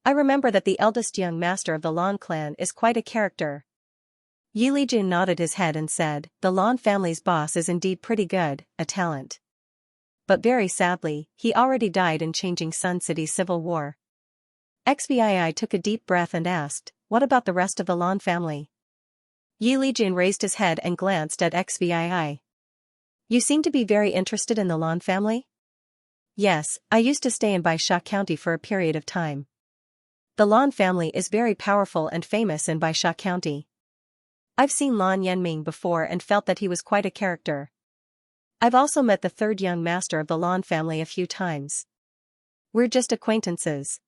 I remember that the eldest young master of the Lan clan is quite a character. Yi Lijun nodded his head and said, the Lan family's boss is indeed pretty good, a talent. But very sadly, he already died in Changing Sun City's civil war. Xvii took a deep breath and asked, what about the rest of the Lan family? Yi Lijun raised his head and glanced at Xvii. You seem to be very interested in the Lan family? Yes, I used to stay in Baisha County for a period of time. The Lan family is very powerful and famous in Baisha County. I've seen Lan Yanming before and felt that he was quite a character. I've also met the third young master of the Lan family a few times. We're just acquaintances.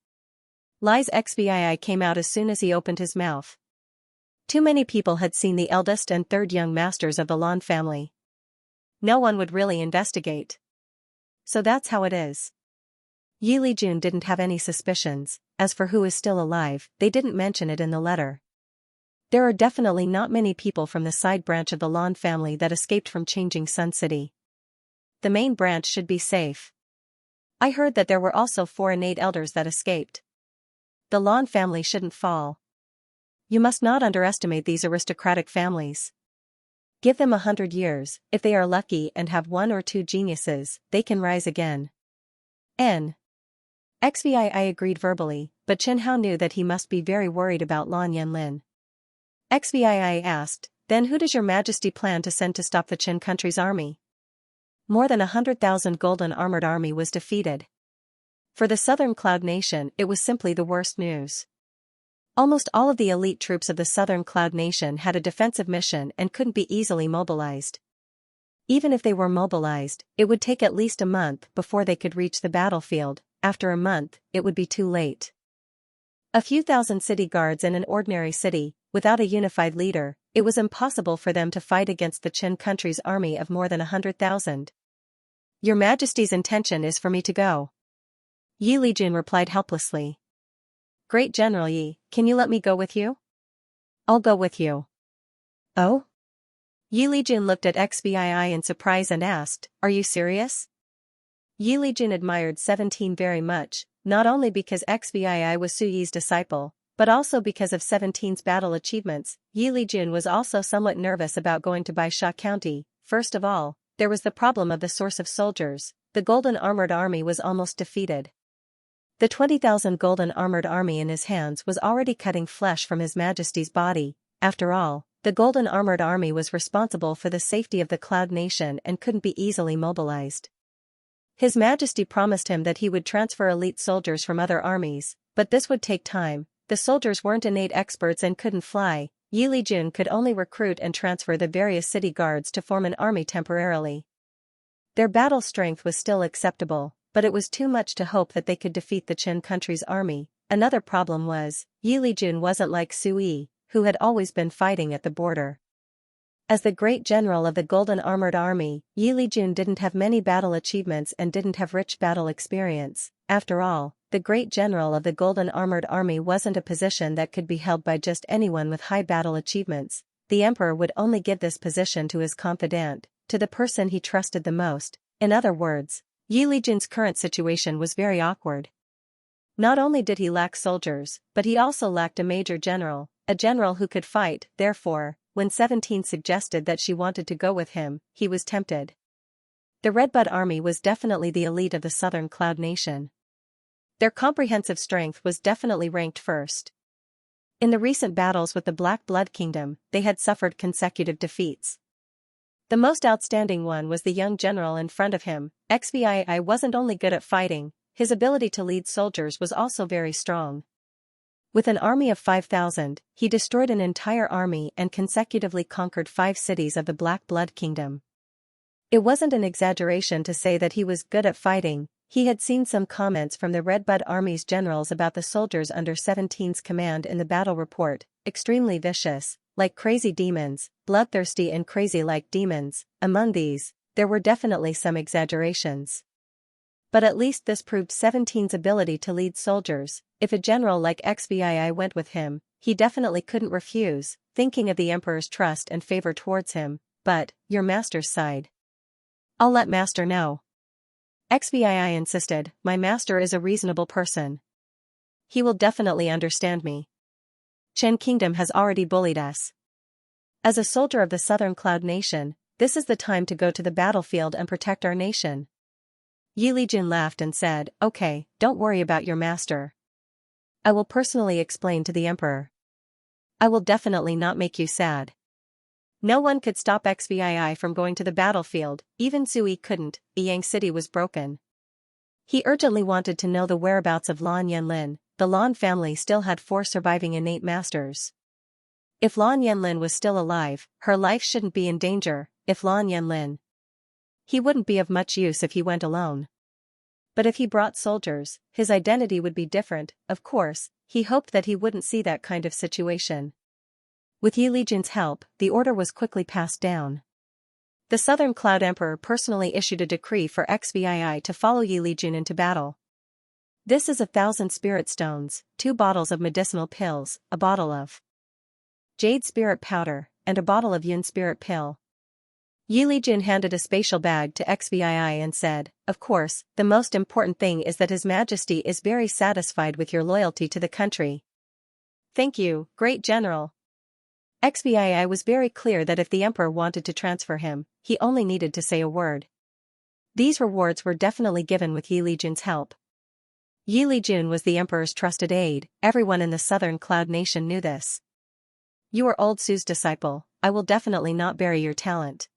Lai's Xvii came out as soon as he opened his mouth. Too many people had seen the eldest and third young masters of the Lan family. No one would really investigate. So that's how it is. Yi Lijun didn't have any suspicions. As for who is still alive, they didn't mention it in the letter. There are definitely not many people from the side branch of the Lan family that escaped from Changing Sun City. The main branch should be safe. I heard that there were also 4 innate elders that escaped. The Lan family shouldn't fall. You must not underestimate these aristocratic families. Give them 100 years, if they are lucky and have 1 or 2 geniuses, they can rise again. I agreed verbally, but Chen Hao knew that he must be very worried about Lan Yanlin. I asked, then who does your majesty plan to send to stop the Qin country's army? More than 100,000 golden armored army was defeated. For the southern Cloud Nation, it was simply the worst news. Almost all of the elite troops of the southern Cloud Nation had a defensive mission and couldn't be easily mobilized. Even if they were mobilized, it would take at least a month before they could reach the battlefield. After a month, it would be too late. A few thousand city guards in an ordinary city, without a unified leader, it was impossible for them to fight against the Qin country's army of more than 100,000. Your Majesty's intention is for me to go. Yi Lijun replied helplessly. Great General Yi, can you let me go with you? I'll go with you. Oh? Yi Lijun looked at Xianxia in surprise and asked, are you serious? Yi Lijun admired 17 very much, not only because Xianxia was Su Yi's disciple, but also because of 17's battle achievements. Yi Lijun was also somewhat nervous about going to Baisha County. First of all, there was the problem of the source of soldiers. The golden armored army was almost defeated. The 20,000 golden armored army in his hands was already cutting flesh from His Majesty's body. After all, the golden armored army was responsible for the safety of the Cloud Nation and couldn't be easily mobilized. His Majesty promised him that he would transfer elite soldiers from other armies, but this would take time. The soldiers weren't innate experts and couldn't fly. Yi Lijun could only recruit and transfer the various city guards to form an army temporarily. Their battle strength was still acceptable, but it was too much to hope that they could defeat the Qin country's army. Another problem was, Yi Lijun wasn't like Su Yi, who had always been fighting at the border. As the great general of the Golden Armored Army, Yi Lijun didn't have many battle achievements and didn't have rich battle experience. After all, the great general of the Golden Armored Army wasn't a position that could be held by just anyone with high battle achievements. The emperor would only give this position to his confidant, to the person he trusted the most. In other words, Yi Lijun's current situation was very awkward. Not only did he lack soldiers, but he also lacked a major general, a general who could fight. Therefore, when 17 suggested that she wanted to go with him, he was tempted. The Redbud Army was definitely the elite of the southern Cloud Nation. Their comprehensive strength was definitely ranked first. In the recent battles with the Black Blood Kingdom, they had suffered consecutive defeats. The most outstanding one was the young general in front of him. Xianxia wasn't only good at fighting, his ability to lead soldiers was also very strong. With an army of 5,000, he destroyed an entire army and consecutively conquered 5 cities of the Black Blood Kingdom. It wasn't an exaggeration to say that he was good at fighting. He had seen some comments from the Redbud Army's generals about the soldiers under 17's command in the battle report, extremely vicious, like crazy demons, bloodthirsty and crazy like demons. Among these, there were definitely some exaggerations. But at least this proved 17's ability to lead soldiers. If a general like Xianxia went with him, he definitely couldn't refuse, thinking of the emperor's trust and favor towards him. But, your master's side. I'll let master know. Xianxia insisted, my master is a reasonable person. He will definitely understand me. Qin Kingdom has already bullied us. As a soldier of the Southern Cloud Nation, this is the time to go to the battlefield and protect our nation. Yi Lijun laughed and said, okay, don't worry about your master. I will personally explain to the emperor. I will definitely not make you sad. No one could stop Xianxia from going to the battlefield, even Su Yi couldn't. Yang City was broken. He urgently wanted to know the whereabouts of Lan Yanlin. The Lan family still had 4 surviving innate masters. If Lan Yanlin was still alive, her life shouldn't be in danger. If Lan Yanlin, he wouldn't be of much use if he went alone. But if he brought soldiers, his identity would be different. Of course, he hoped that he wouldn't see that kind of situation. With Yi Lijun's help, the order was quickly passed down. The Southern Cloud Emperor personally issued a decree for Xvii to follow Yi Lijun into battle. This is 1,000 spirit stones, 2 bottles of medicinal pills, a bottle of jade spirit powder, and a bottle of yun spirit pill. Yi Lijun handed a spatial bag to Xvii and said, "Of course, the most important thing is that His Majesty is very satisfied with your loyalty to the country." "Thank you, great general." Xvii was very clear that if the emperor wanted to transfer him, he only needed to say a word. These rewards were definitely given with Yi Lijun's help. Yi Lijun was the emperor's trusted aide, everyone in the Southern Cloud Nation knew this. "You are old Su's disciple, I will definitely not bury your talent."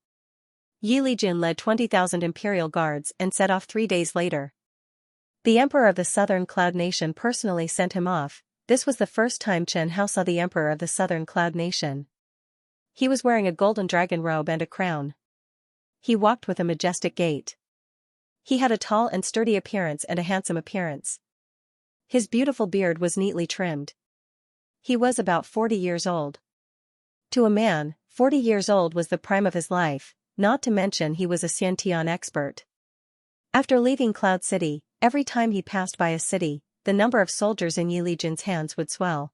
Yi Lijun led 20,000 imperial guards and set off 3 days later. The emperor of the Southern Cloud Nation personally sent him off. This was the first time Chen Hao saw the emperor of the Southern Cloud Nation. He was wearing a golden dragon robe and a crown. He walked with a majestic gait. He had a tall and sturdy appearance and a handsome appearance. His beautiful beard was neatly trimmed. He was about 40 years old. To a man, 40 years old was the prime of his life, not to mention he was a Xianxia expert. After leaving Cloud City, every time he passed by a city, the number of soldiers in Yi Lijun's hands would swell.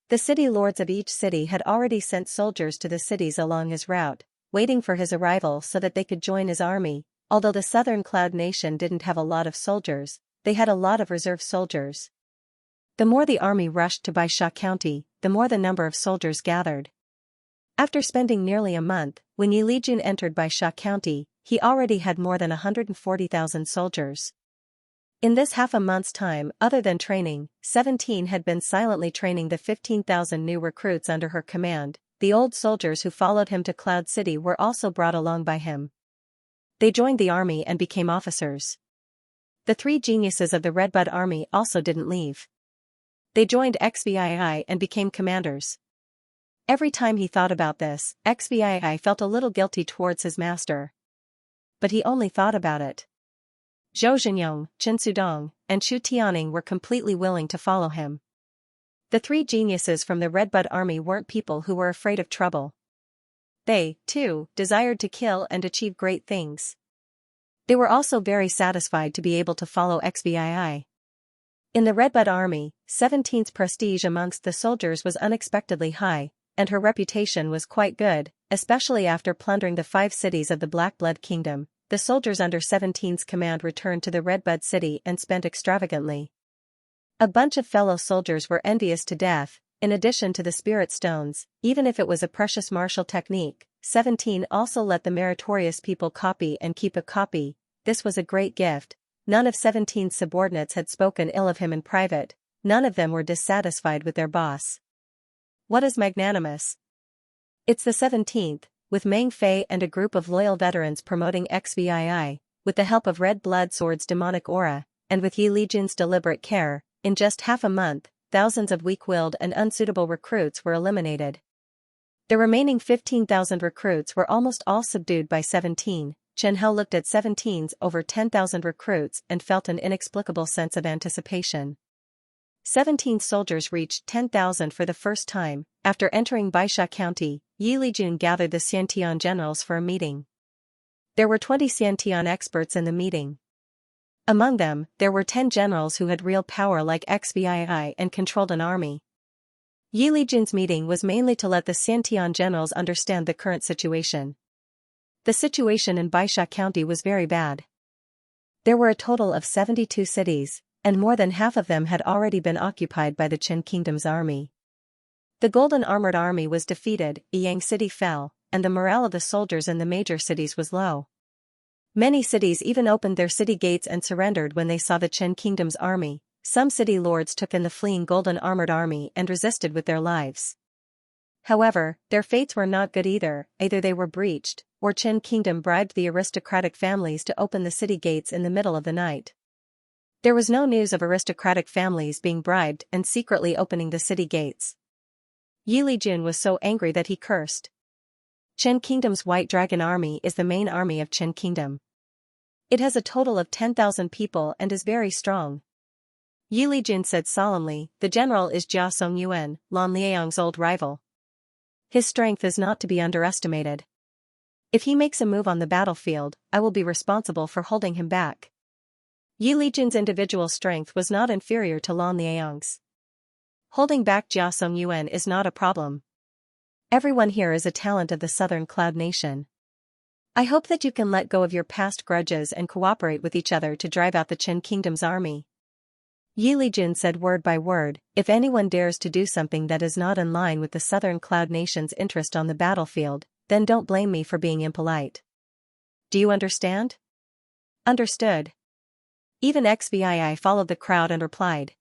The city lords of each city had already sent soldiers to the cities along his route, waiting for his arrival so that they could join his army. Although the Southern Cloud Nation didn't have a lot of soldiers, they had a lot of reserve soldiers. The more the army rushed to Baisha County, the more the number of soldiers gathered. After spending nearly a month, when Yi Lijun entered Baisha County, he already had more than 140,000 soldiers. In this half a month's time, other than training, 17 had been silently training the 15,000 new recruits under her command. The old soldiers who followed him to Cloud City were also brought along by him. They joined the army and became officers. The 3 geniuses of the Redbud Army also didn't leave. They joined Xvii and became commanders. Every time he thought about this, Xvii felt a little guilty towards his master. But he only thought about it. Zhou Zhenyong, Chen Sudong, and Chu Tianing were completely willing to follow him. The 3 geniuses from the Redbud Army weren't people who were afraid of trouble. They, too, desired to kill and achieve great things. They were also very satisfied to be able to follow Xvii. In the Redbud Army, 17's prestige amongst the soldiers was unexpectedly high, and her reputation was quite good, especially after plundering the 5 cities of the Black Blood Kingdom. The soldiers under 17's command returned to the Redbud City and spent extravagantly. A bunch of fellow soldiers were envious to death. In addition to the spirit stones, even if it was a precious martial technique, 17 also let the meritorious people copy and keep a copy. This was a great gift. None of 17's subordinates had spoken ill of him in private. None of them were dissatisfied with their boss. What is magnanimous? It's the 17th, with Meng Fei and a group of loyal veterans promoting Xvii, with the help of Red Blood Sword's demonic aura, and with Yi Lijun's deliberate care. In just half a month, thousands of weak-willed and unsuitable recruits were eliminated. The remaining 15,000 recruits were almost all subdued by 17. Chen Hao looked at 17's over 10,000 recruits and felt an inexplicable sense of anticipation. 17 soldiers reached 10,000 for the first time. After entering Baisha County, Yi Lijun gathered the Xiantian generals for a meeting. There were 20 Xiantian experts in the meeting. Among them, there were 10 generals who had real power like Xvii and controlled an army. Yi Lijun's meeting was mainly to let the Xiantian generals understand the current situation. The situation in Baisha County was very bad. There were a total of 72 cities, and more than half of them had already been occupied by the Qin Kingdom's army. The Golden Armored Army was defeated, Yang City fell, and the morale of the soldiers in the major cities was low. Many cities even opened their city gates and surrendered when they saw the Qin Kingdom's army. Some city lords took in the fleeing Golden Armored Army and resisted with their lives. However, their fates were not good either. Either they were breached, or Qin Kingdom bribed the aristocratic families to open the city gates in the middle of the night. There was no news of aristocratic families being bribed and secretly opening the city gates. Yi Lijun was so angry that he cursed. Qin Kingdom's White Dragon Army is the main army of Qin Kingdom. It has a total of 10,000 people and is very strong. Yi Lijun said solemnly, "The general is Jia Songyuan, Lan Liang's old rival. His strength is not to be underestimated." If he makes a move on the battlefield, I will be responsible for holding him back. Yi Lijun's individual strength was not inferior to Lan Liang's. Holding back Jia Songyuan is not a problem. Everyone here is a talent of the Southern Cloud Nation. I hope that you can let go of your past grudges and cooperate with each other to drive out the Qin Kingdom's army. Yi Lijun said word by word, if anyone dares to do something that is not in line with the Southern Cloud Nation's interest on the battlefield, then don't blame me for being impolite. Do you understand? Understood. Even XVI followed the crowd and replied.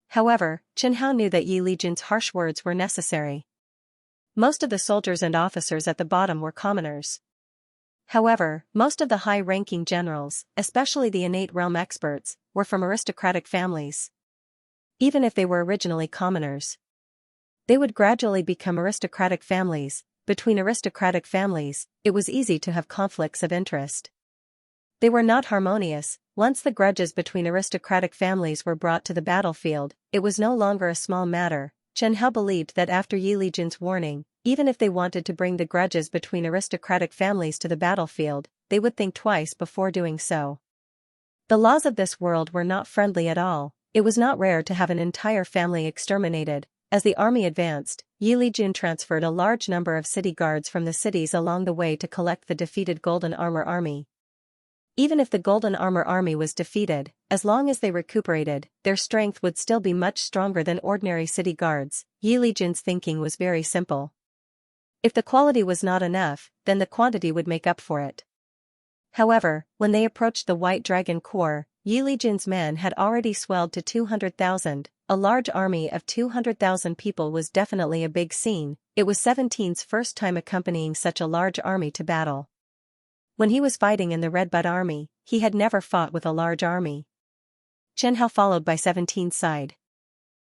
However, Chen Hao knew that Yi Lijun's harsh words were necessary. Most of the soldiers and officers at the bottom were commoners. However, most of the high-ranking generals, especially the innate realm experts, were from aristocratic families. Even if they were originally commoners, they would gradually become aristocratic families. Between aristocratic families, it was easy to have conflicts of interest. They were not harmonious. Once the grudges between aristocratic families were brought to the battlefield, it was no longer a small matter. Chen Hao believed that after Yi Lijun's warning, even if they wanted to bring the grudges between aristocratic families to the battlefield, they would think twice before doing so. The laws of this world were not friendly at all. It was not rare to have an entire family exterminated. As the army advanced, Yi Lijun transferred a large number of city guards from the cities along the way to collect the defeated Golden Armor Army. Even if the Golden Armor Army was defeated, as long as they recuperated, their strength would still be much stronger than ordinary city guards. Yi Lijun's thinking was very simple. If the quality was not enough, then the quantity would make up for it. However, when they approached the White Dragon Corps, Yi Lijun's men had already swelled to 200,000. A large army of 200,000 people was definitely a big scene. It was 17's first time accompanying such a large army to battle. When he was fighting in the Red Bud Army, he had never fought with a large army. Chen Hao followed by 17's side.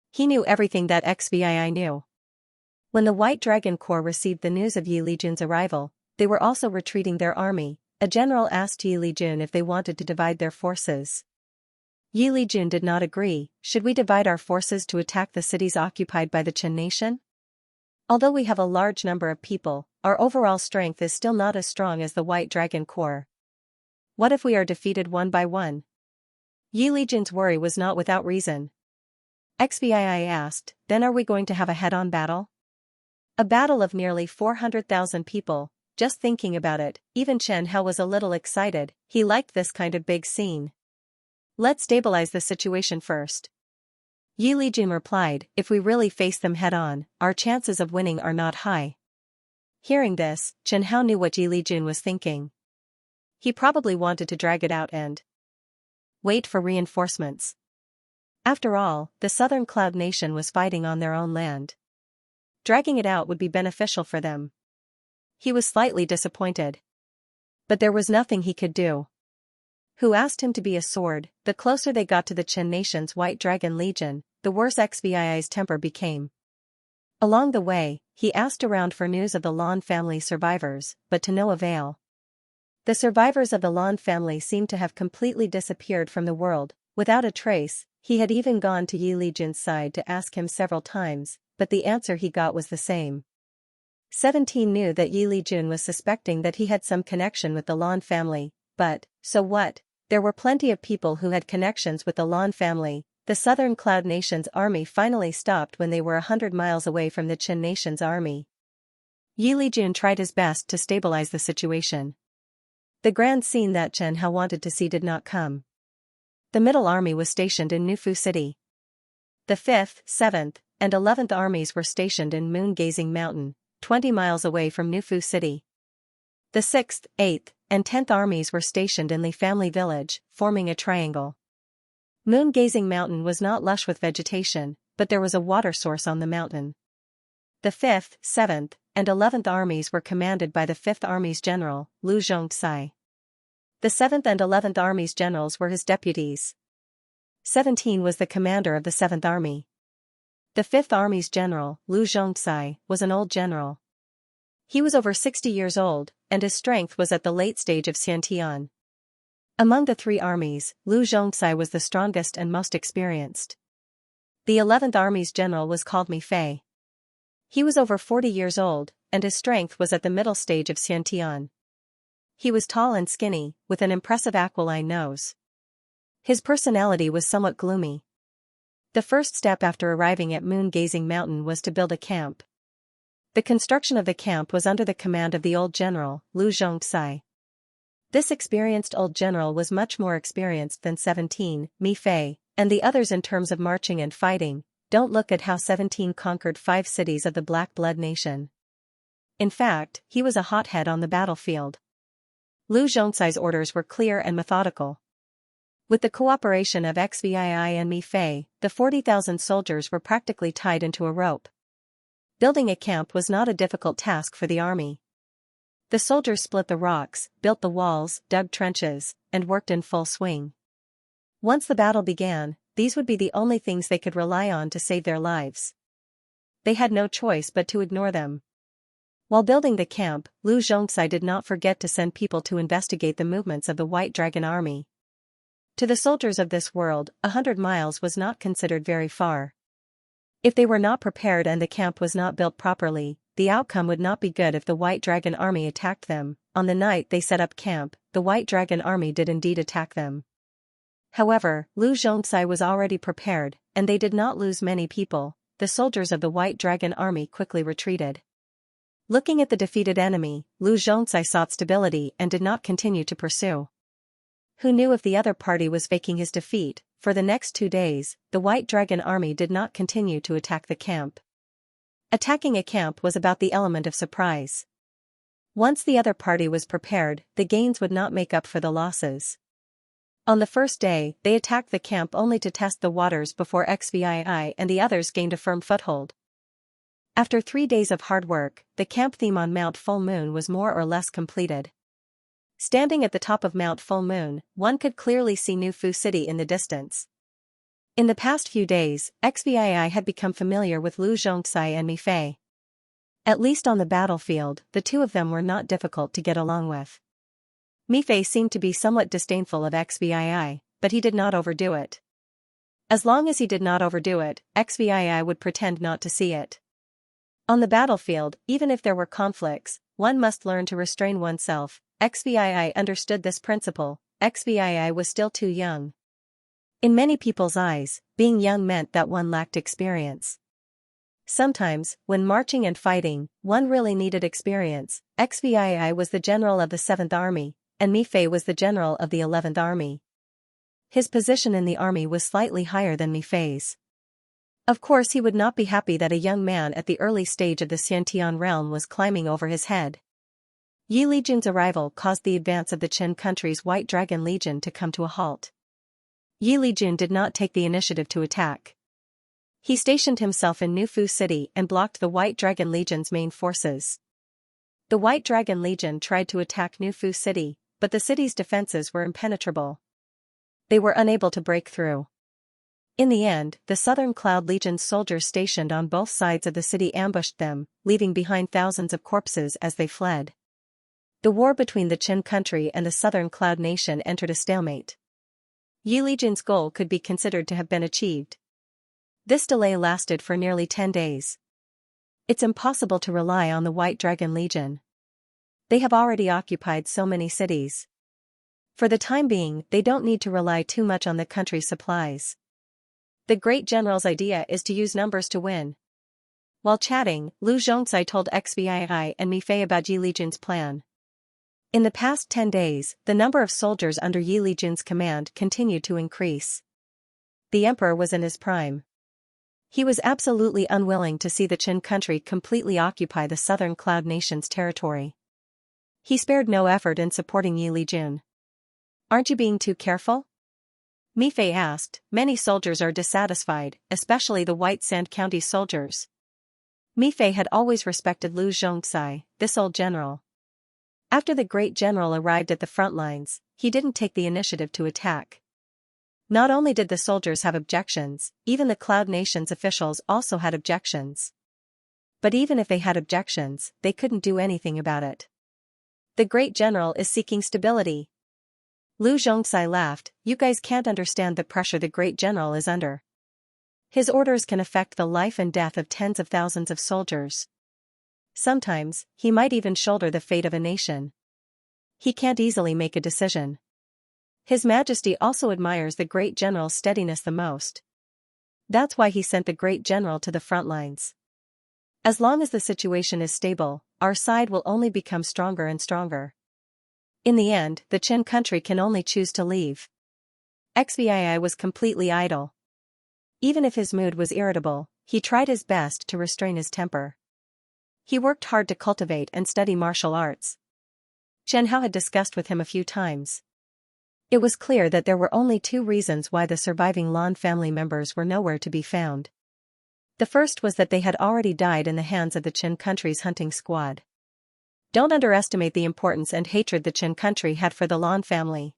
He knew everything that XVI knew. When the White Dragon Corps received the news of Yi Lijun's arrival, they were also retreating their army. A general asked Yi Lijun if they wanted to divide their forces. Yi Lijun did not agree. Should we divide our forces to attack the cities occupied by the Qin nation? Although we have a large number of people, our overall strength is still not as strong as the White Dragon Corps. What if we are defeated one by one? Yi Lijun's worry was not without reason. XVI asked, then are we going to have a head-on battle? A battle of nearly 400,000 people. Just thinking about it, even Chen Hao was a little excited. He liked this kind of big scene. Let's stabilize the situation first. Yi Lijun replied, if we really face them head-on, our chances of winning are not high. Hearing this, Chen Hao knew what Yi Lijun was thinking. He probably wanted to drag it out and wait for reinforcements. After all, the Southern Cloud Nation was fighting on their own land. Dragging it out would be beneficial for them. He was slightly disappointed. But there was nothing he could do. Who asked him to be a sword? The closer they got to the Qin nation's White Dragon Legion, the worse XVII's temper became. Along the way, he asked around for news of the Lan family survivors, but to no avail. The survivors of the Lan family seemed to have completely disappeared from the world, without a trace. He had even gone to Yi Lijun's side to ask him several times, but the answer he got was the same. 17 knew that Yi Lijun was suspecting that he had some connection with the Lan family, but, so what? There were plenty of people who had connections with the Lan family. The Southern Cloud Nation's army finally stopped when they were 100 miles away from the Qin Nation's army. Yi Lijun tried his best to stabilize the situation. The grand scene that Chen Hao wanted to see did not come. The Middle Army was stationed in Nufu City. The 5th, 7th, and 11th armies were stationed in Moon-Gazing Mountain, 20 miles away from Nufu City. The 6th, 8th, and 10th armies were stationed in Li Family Village, forming a triangle. Moon-Gazing Mountain was not lush with vegetation, but there was a water source on the mountain. The 5th, 7th, and 11th armies were commanded by the 5th Army's general, Lu Zhongxi. The 7th and 11th armies' generals were his deputies. 17 was the commander of the 7th Army. The 5th Army's general, Lu Zhongxi, was an old general. He was over 60 years old, and his strength was at the late stage of Xiantian. Among the three armies, Lu Zhongxi was the strongest and most experienced. The 11th Army's general was called Mi Fei. He was over 40 years old, and his strength was at the middle stage of Xiantian. He was tall and skinny, with an impressive aquiline nose. His personality was somewhat gloomy. The first step after arriving at Moon-Gazing Mountain was to build a camp. The construction of the camp was under the command of the old general, Lu Zhongxi. This experienced old general was much more experienced than 17, Mi Fei, and the others in terms of marching and fighting. Don't look at how 17 conquered 5 cities of the Black Blood Nation. In fact, he was a hothead on the battlefield. Lu Zhongxi's orders were clear and methodical. With the cooperation of Xvii and Mi Fei, the 40,000 soldiers were practically tied into a rope. Building a camp was not a difficult task for the army. The soldiers split the rocks, built the walls, dug trenches, and worked in full swing. Once the battle began, these would be the only things they could rely on to save their lives. They had no choice but to ignore them. While building the camp, Lu Zhongxi did not forget to send people to investigate the movements of the White Dragon Army. To the soldiers of this world, 100 miles was not considered very far. If they were not prepared and the camp was not built properly, the outcome would not be good if the White Dragon Army attacked them. On the night they set up camp, the White Dragon Army did indeed attack them. However, Lu Zhongxi was already prepared, and they did not lose many people. The soldiers of the White Dragon Army quickly retreated. Looking at the defeated enemy, Lu Zhongxi sought stability and did not continue to pursue. Who knew if the other party was faking his defeat? For the next 2 days, the White Dragon Army did not continue to attack the camp. Attacking a camp was about the element of surprise. Once the other party was prepared, the gains would not make up for the losses. On the first day, they attacked the camp only to test the waters before Xvii and the others gained a firm foothold. After 3 days of hard work, the camp theme on Mount Full Moon was more or less completed. Standing at the top of Mount Full Moon, one could clearly see Nufu City in the distance. In the past few days, Xvii had become familiar with Lu Zhongxi and Mi Fei. At least on the battlefield, the two of them were not difficult to get along with. Mi Fei seemed to be somewhat disdainful of Xvii, but he did not overdo it. As long as he did not overdo it, Xvii would pretend not to see it. On the battlefield, even if there were conflicts, one must learn to restrain oneself. Xvii understood this principle. Xvii was still too young. In many people's eyes, being young meant that one lacked experience. Sometimes, when marching and fighting, one really needed experience. Xvii was the general of the 7th Army, and Mi Fei was the general of the 11th Army. His position in the army was slightly higher than Mi Fei's. Of course he would not be happy that a young man at the early stage of the Xiantian realm was climbing over his head. Yi Lijun's arrival caused the advance of the Qin country's White Dragon Legion to come to a halt. Yi Lijun did not take the initiative to attack. He stationed himself in Nufu City and blocked the White Dragon Legion's main forces. The White Dragon Legion tried to attack Nufu City, but the city's defenses were impenetrable. They were unable to break through. In the end, the Southern Cloud Legion's soldiers stationed on both sides of the city ambushed them, leaving behind thousands of corpses as they fled. The war between the Qin country and the Southern Cloud Nation entered a stalemate. Yi Lijun's goal could be considered to have been achieved. This delay lasted for nearly 10 days. It's impossible to rely on the White Dragon Legion. They have already occupied so many cities. For the time being, they don't need to rely too much on the country's supplies. The great general's idea is to use numbers to win. While chatting, Lu Zhongxi told Xvii and Mi Fei about Yi Lijun's plan. In the past 10 days, the number of soldiers under Yi Lijun's command continued to increase. The emperor was in his prime. He was absolutely unwilling to see the Qin country completely occupy the Southern Cloud Nation's territory. He spared no effort in supporting Yi Lijun. Aren't you being too careful? Mi Fei asked. Many soldiers are dissatisfied, especially the White Sand County soldiers. Mi Fei had always respected Lu Zhongxi, this old general. After the great general arrived at the front lines, he didn't take the initiative to attack. Not only did the soldiers have objections, even the Cloud Nation's officials also had objections. But even if they had objections, they couldn't do anything about it. The great general is seeking stability. Lu Zhongxi laughed. You guys can't understand the pressure the great general is under. His orders can affect the life and death of tens of thousands of soldiers. Sometimes, he might even shoulder the fate of a nation. He can't easily make a decision. His Majesty also admires the great general's steadiness the most. That's why he sent the great general to the front lines. As long as the situation is stable, our side will only become stronger and stronger. In the end, the Qin country can only choose to leave. Xvii was completely idle. Even if his mood was irritable, he tried his best to restrain his temper. He worked hard to cultivate and study martial arts. Xianxia had discussed with him a few times. It was clear that there were only two reasons why the surviving Lan family members were nowhere to be found. The first was that they had already died in the hands of the Qin country's hunting squad. Don't underestimate the importance and hatred the Qin country had for the Lan family.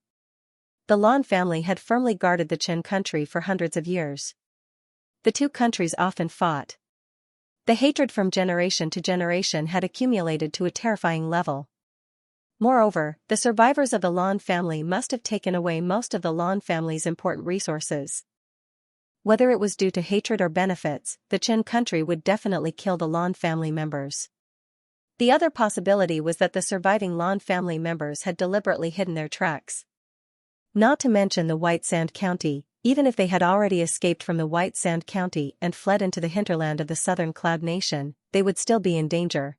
The Lan family had firmly guarded the Qin country for hundreds of years. The two countries often fought. The hatred from generation to generation had accumulated to a terrifying level. Moreover, the survivors of the Lan family must have taken away most of the Lan family's important resources. Whether it was due to hatred or benefits, the Qin country would definitely kill the Lan family members. The other possibility was that the surviving Lan family members had deliberately hidden their tracks. Not to mention the White Sand County, even if they had already escaped from the White Sand County and fled into the hinterland of the southern Cloud Nation, they would still be in danger.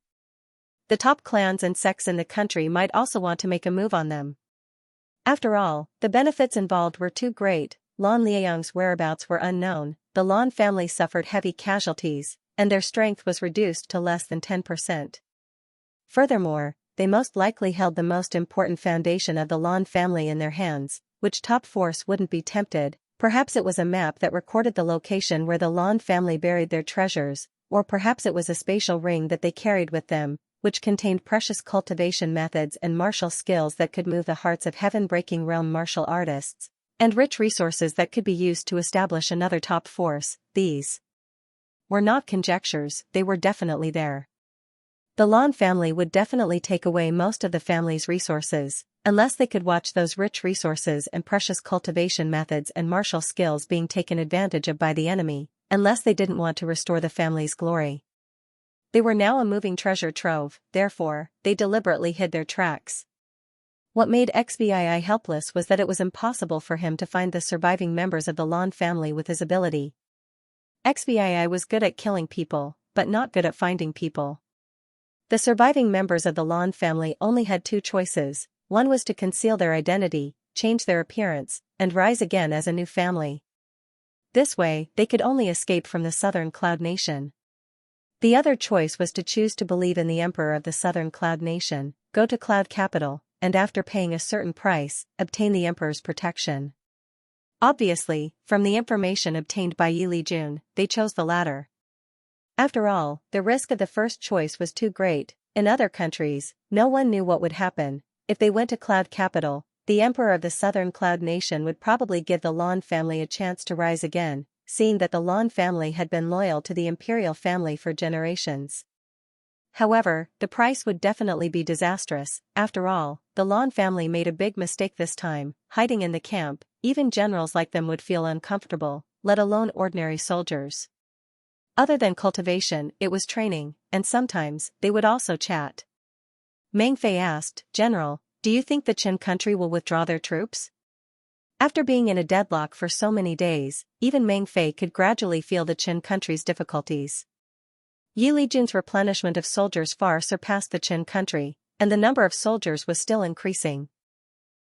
The top clans and sects in the country might also want to make a move on them. After all, the benefits involved were too great. Lan Liaoyang's whereabouts were unknown, the Lan family suffered heavy casualties, and their strength was reduced to less than 10%. Furthermore, they most likely held the most important foundation of the Lan family in their hands, which top force wouldn't be tempted. Perhaps it was a map that recorded the location where the Lan family buried their treasures, or perhaps it was a spatial ring that they carried with them, which contained precious cultivation methods and martial skills that could move the hearts of heaven-breaking realm martial artists, and rich resources that could be used to establish another top force. These were not conjectures, they were definitely there. The Lan family would definitely take away most of the family's resources, unless they could watch those rich resources and precious cultivation methods and martial skills being taken advantage of by the enemy, unless they didn't want to restore the family's glory. They were now a moving treasure trove, therefore, they deliberately hid their tracks. What made Xvii helpless was that it was impossible for him to find the surviving members of the Lan family with his ability. Xvii was good at killing people, but not good at finding people. The surviving members of the Lan family only had two choices. One was to conceal their identity, change their appearance, and rise again as a new family. This way, they could only escape from the southern Cloud Nation. The other choice was to choose to believe in the emperor of the southern Cloud Nation, go to Cloud Capital, and after paying a certain price, obtain the emperor's protection. Obviously, from the information obtained by Yi Lijun, they chose the latter. After all, the risk of the first choice was too great. In other countries, no one knew what would happen. If they went to Cloud Capital, the emperor of the southern Cloud Nation would probably give the Lan family a chance to rise again, seeing that the Lan family had been loyal to the imperial family for generations. However, the price would definitely be disastrous. After all, the Lan family made a big mistake this time, hiding in the camp. Even generals like them would feel uncomfortable, let alone ordinary soldiers. Other than cultivation, it was training, and sometimes, they would also chat. Meng Fei asked, "General, do you think the Qin country will withdraw their troops?" After being in a deadlock for so many days, even Meng Fei could gradually feel the Qin country's difficulties. Yi Lijun's replenishment of soldiers far surpassed the Qin country, and the number of soldiers was still increasing.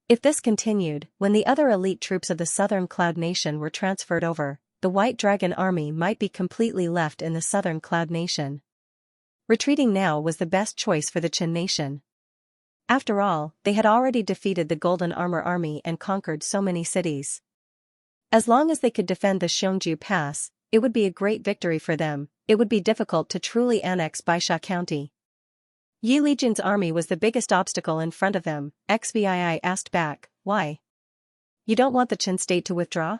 If this continued, when the other elite troops of the southern Cloud Nation were transferred over, the White Dragon army might be completely left in the southern Cloud Nation. Retreating now was the best choice for the Qin nation. After all, they had already defeated the Golden Armor army and conquered so many cities. As long as they could defend the Xiongju Pass, it would be a great victory for them. It would be difficult to truly annex Baisha County. Yi Lijun's army was the biggest obstacle in front of them. Xvii asked back, "Why? You don't want the Qin state to withdraw?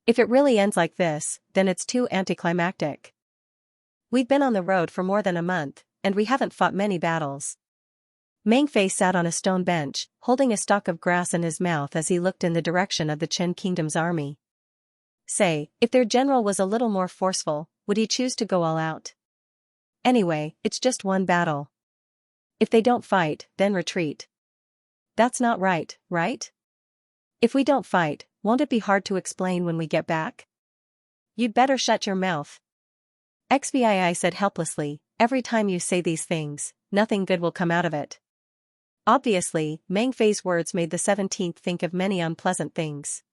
If it really ends like this, then it's too anticlimactic. We've been on the road for more than a month, and we haven't fought many battles." Meng Fei sat on a stone bench, holding a stalk of grass in his mouth as he looked in the direction of the Qin kingdom's army. Say, if their general was a little more forceful, would he choose to go all out? Anyway, it's just one battle. If they don't fight, then retreat. That's not right, right? If we don't fight, won't it be hard to explain when we get back? You'd better shut your mouth. Xbii said helplessly, every time you say these things, nothing good will come out of it. Obviously, Meng Fei's words made the 17th think of many unpleasant things.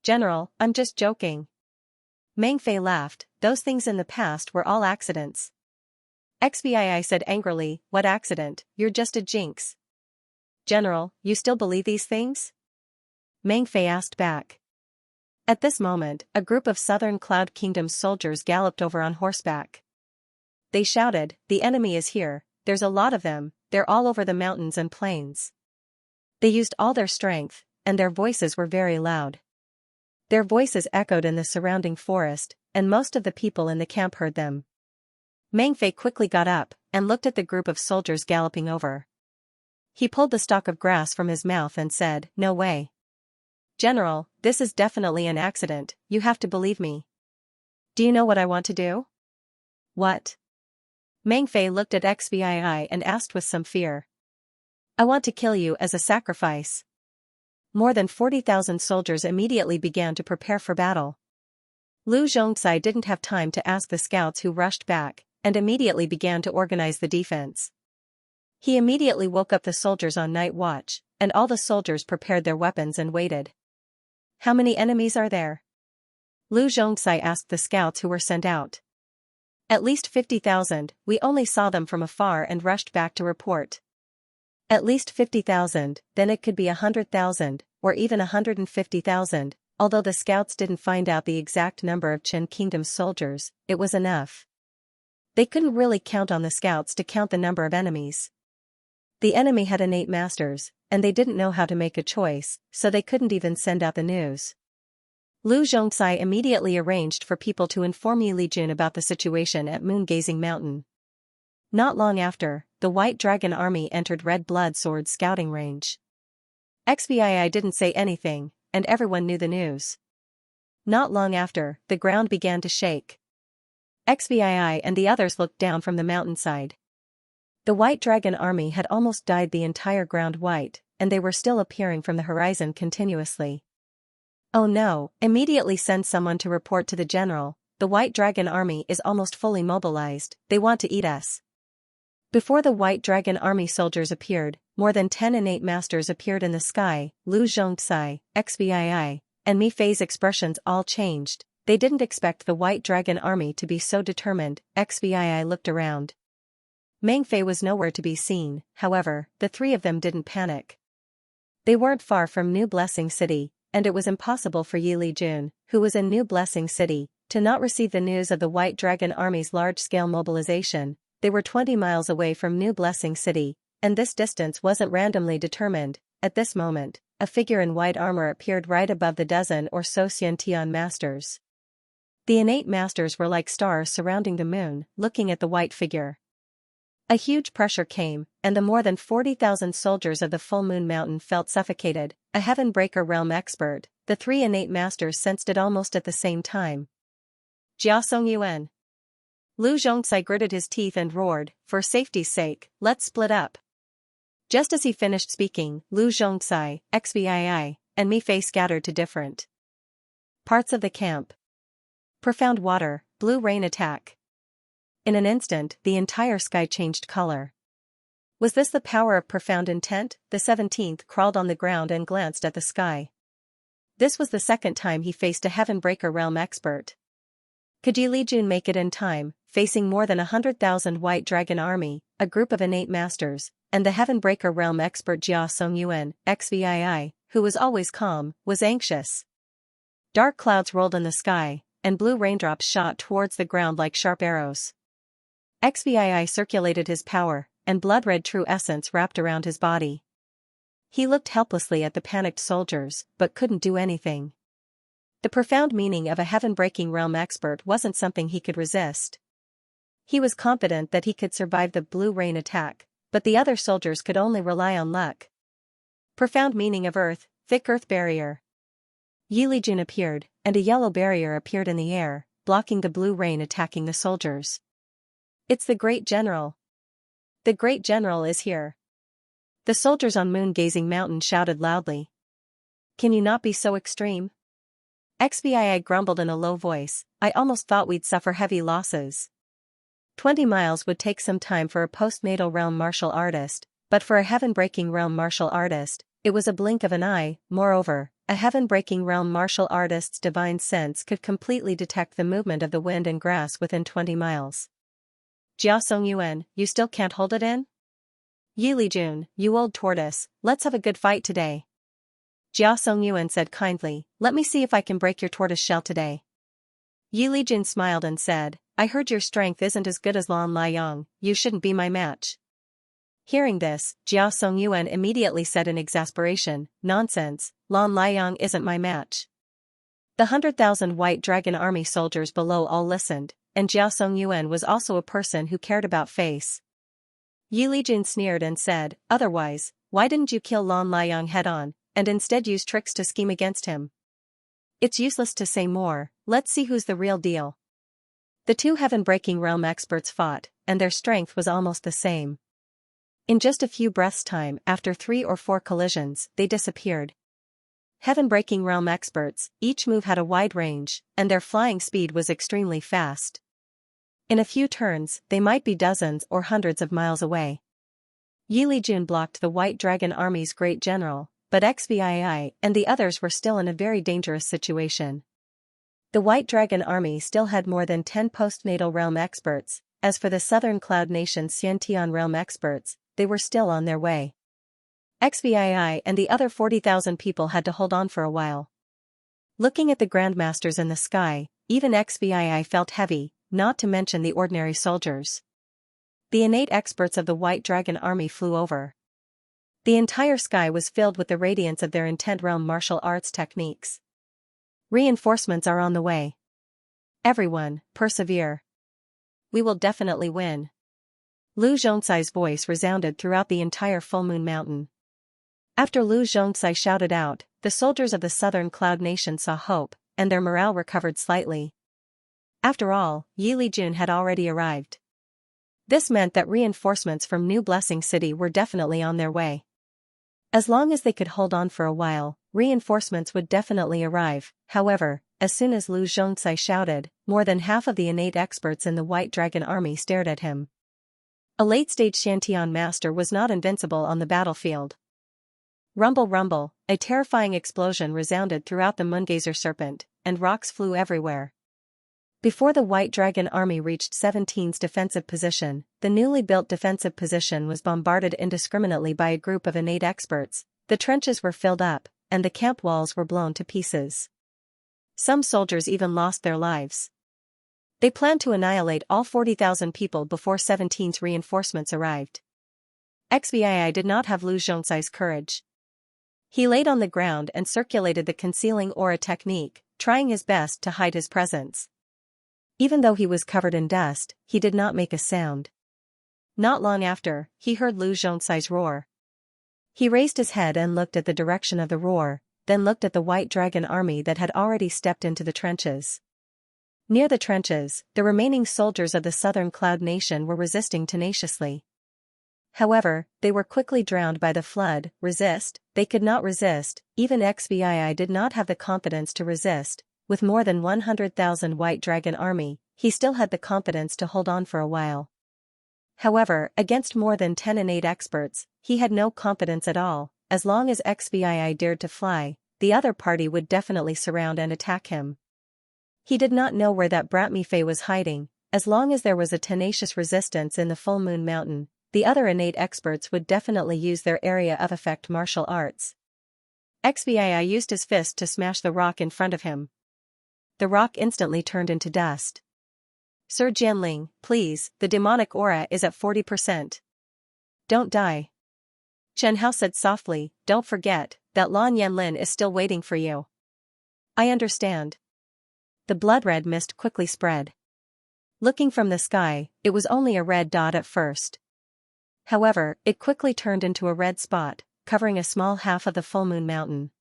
General, I'm just joking. Meng Fei laughed, those things in the past were all accidents. Xbii said angrily, what accident, you're just a jinx. General, you still believe these things? Meng Fei asked back. At this moment, a group of Southern Cloud Kingdom's soldiers galloped over on horseback. They shouted, the enemy is here, there's a lot of them, they're all over the mountains and plains. They used all their strength, and their voices were very loud. Their voices echoed in the surrounding forest, and most of the people in the camp heard them. Meng Fei quickly got up, and looked at the group of soldiers galloping over. He pulled the stalk of grass from his mouth and said, no way. General, this is definitely an accident, you have to believe me. Do you know what I want to do? What? Meng Fei looked at Xbii and asked with some fear. I want to kill you as a sacrifice. More than 40,000 soldiers immediately began to prepare for battle. Lu Zhongzai didn't have time to ask the scouts who rushed back, and immediately began to organize the defense. He immediately woke up the soldiers on night watch, and all the soldiers prepared their weapons and waited. How many enemies are there? Lu Zhongzai asked the scouts who were sent out. At least 50,000, we only saw them from afar and rushed back to report. At least 50,000, then it could be 100,000, or even 150,000, although the scouts didn't find out the exact number of Qin Kingdom's soldiers, it was enough. They couldn't really count on the scouts to count the number of enemies. The enemy had innate masters, and they didn't know how to make a choice, so they couldn't even send out the news. Lu Zhongzai immediately arranged for people to inform Yi Lijun about the situation at Moon-Gazing Mountain. Not long after, the White Dragon Army entered Red Blood Sword's scouting range. Xbii didn't say anything, and everyone knew the news. Not long after, the ground began to shake. Xbii and the others looked down from the mountainside. The White Dragon Army had almost dyed the entire ground white, and they were still appearing from the horizon continuously. Oh no, immediately send someone to report to the general, the White Dragon Army is almost fully mobilized, they want to eat us. Before the White Dragon Army soldiers appeared, more than 10 innate masters appeared in the sky. Lu Zhongzai, Xbii, and Mi Fei's expressions all changed, they didn't expect the White Dragon Army to be so determined. Xbii looked around. Meng Fei was nowhere to be seen, however, the three of them didn't panic. They weren't far from New Blessing City, and it was impossible for Yi Lijun, who was in New Blessing City, to not receive the news of the White Dragon Army's large-scale mobilization. They were 20 miles away from New Blessing City, and this distance wasn't randomly determined. At this moment, a figure in white armor appeared right above the dozen or so Xianxia masters. The innate masters were like stars surrounding the moon, looking at the white figure. A huge pressure came, and the more than 40,000 soldiers of the Full Moon Mountain felt suffocated. A Heavenbreaker realm expert, the three innate masters sensed it almost at the same time. Jia Songyuan. Lu Zhongzai gritted his teeth and roared, for safety's sake, let's split up. Just as he finished speaking, Lu Zhongzai, Xbii, and Mi Fei scattered to different parts of the camp. Profound water, blue rain attack. In an instant, the entire sky changed color. Was this the power of profound intent? The 17th crawled on the ground and glanced at the sky. This was the second time he faced a Heavenbreaker realm expert. Could Yi Lijun make it in time, facing more than 100,000 White Dragon Army, a group of innate masters, and the Heavenbreaker realm expert Jia Songyuan, Xbii, who was always calm, was anxious. Dark clouds rolled in the sky, and blue raindrops shot towards the ground like sharp arrows. Xbii circulated his power, and blood-red true essence wrapped around his body. He looked helplessly at the panicked soldiers, but couldn't do anything. The profound meaning of a heaven-breaking realm expert wasn't something he could resist. He was confident that he could survive the blue rain attack, but the other soldiers could only rely on luck. Profound meaning of earth, thick earth barrier. Yi Lijun appeared, and a yellow barrier appeared in the air, blocking the blue rain attacking the soldiers. It's the Great General. The Great General is here. The soldiers on moon-gazing mountain shouted loudly. Can you not be so extreme? XVI grumbled in a low voice, I almost thought we'd suffer heavy losses. 20 miles would take some time for a postnatal realm martial artist, but for a heaven-breaking realm martial artist, it was a blink of an eye. Moreover, a heaven-breaking realm martial artist's divine sense could completely detect the movement of the wind and grass within 20 miles. Jia Songyuan, you still can't hold it in? Yi Lijun, you old tortoise, let's have a good fight today. Jia Songyuan said kindly, let me see if I can break your tortoise shell today. Yi Lijun smiled and said, I heard your strength isn't as good as Lan Liang, you shouldn't be my match. Hearing this, Jia Songyuan immediately said in exasperation, nonsense, Lan Liang isn't my match. The 100,000 White Dragon Army soldiers below all listened, and Jia Songyuan was also a person who cared about face. Yi Lijun sneered and said, otherwise, why didn't you kill Lan Liang head-on, and instead use tricks to scheme against him? It's useless to say more, let's see who's the real deal. The two heaven-breaking realm experts fought, and their strength was almost the same. In just a few breaths' time, after 3 or 4 collisions, they disappeared. Heaven-breaking realm experts, each move had a wide range, and their flying speed was extremely fast. In a few turns, they might be dozens or hundreds of miles away. Yi Lijun blocked the White Dragon Army's great general, but XVI and the others were still in a very dangerous situation. The White Dragon Army still had more than 10 postnatal realm experts. As for the southern cloud nation's Xianxia realm experts, they were still on their way. XVI and the other 40,000 people had to hold on for a while. Looking at the grandmasters in the sky, even XVI felt heavy, not to mention the ordinary soldiers. The innate experts of the White Dragon Army flew over. The entire sky was filled with the radiance of their intent realm martial arts techniques. Reinforcements are on the way. Everyone, persevere. We will definitely win. Lu Zhongzai's voice resounded throughout the entire Full Moon Mountain. After Lu Zhongzai shouted out, the soldiers of the southern cloud nation saw hope, and their morale recovered slightly. After all, Yi Lijun had already arrived. This meant that reinforcements from New Blessing City were definitely on their way. As long as they could hold on for a while, reinforcements would definitely arrive. However, as soon as Lu Zhongzai shouted, more than half of the innate experts in the White Dragon Army stared at him. A late-stage Shantian master was not invincible on the battlefield. Rumble rumble, a terrifying explosion resounded throughout the Moongazer Serpent, and rocks flew everywhere. Before the White Dragon Army reached 17's defensive position, the newly built defensive position was bombarded indiscriminately by a group of innate experts. The trenches were filled up, and the camp walls were blown to pieces. Some soldiers even lost their lives. They planned to annihilate all 40,000 people before 17's reinforcements arrived. XVI did not have Lu Zhongzai's courage. He laid on the ground and circulated the concealing aura technique, trying his best to hide his presence. Even though he was covered in dust, he did not make a sound. Not long after, he heard Lu Zhongzai's roar. He raised his head and looked at the direction of the roar, then looked at the White Dragon Army that had already stepped into the trenches. Near the trenches, the remaining soldiers of the southern cloud nation were resisting tenaciously. However, they were quickly drowned by the flood. Resist? They could not resist. Even XVI did not have the confidence to resist. With more than 100,000 White Dragon Army, he still had the confidence to hold on for a while. However, against more than 10 innate experts, he had no confidence at all. As long as XVI dared to fly, the other party would definitely surround and attack him. He did not know where that brat Mifei was hiding. As long as there was a tenacious resistance in the Full Moon Mountain, the other innate experts would definitely use their area of effect martial arts. XVI used his fist to smash the rock in front of him. The rock instantly turned into dust. Sir Jianling, please, the demonic aura is at 40%. Don't die. Chen Hao said softly, don't forget, that Lan Yanlin is still waiting for you. I understand. The blood-red mist quickly spread. Looking from the sky, it was only a red dot at first. However, it quickly turned into a red spot, covering a small half of the Full Moon Mountain.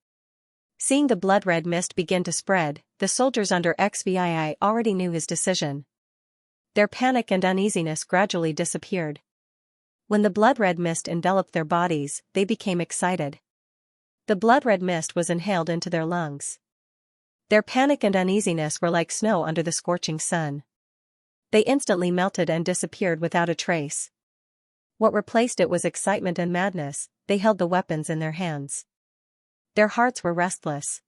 Seeing the blood-red mist begin to spread, the soldiers under XVI already knew his decision. Their panic and uneasiness gradually disappeared. When the blood-red mist enveloped their bodies, they became excited. The blood-red mist was inhaled into their lungs. Their panic and uneasiness were like snow under the scorching sun. They instantly melted and disappeared without a trace. What replaced it was excitement and madness. They held the weapons in their hands. Their hearts were restless.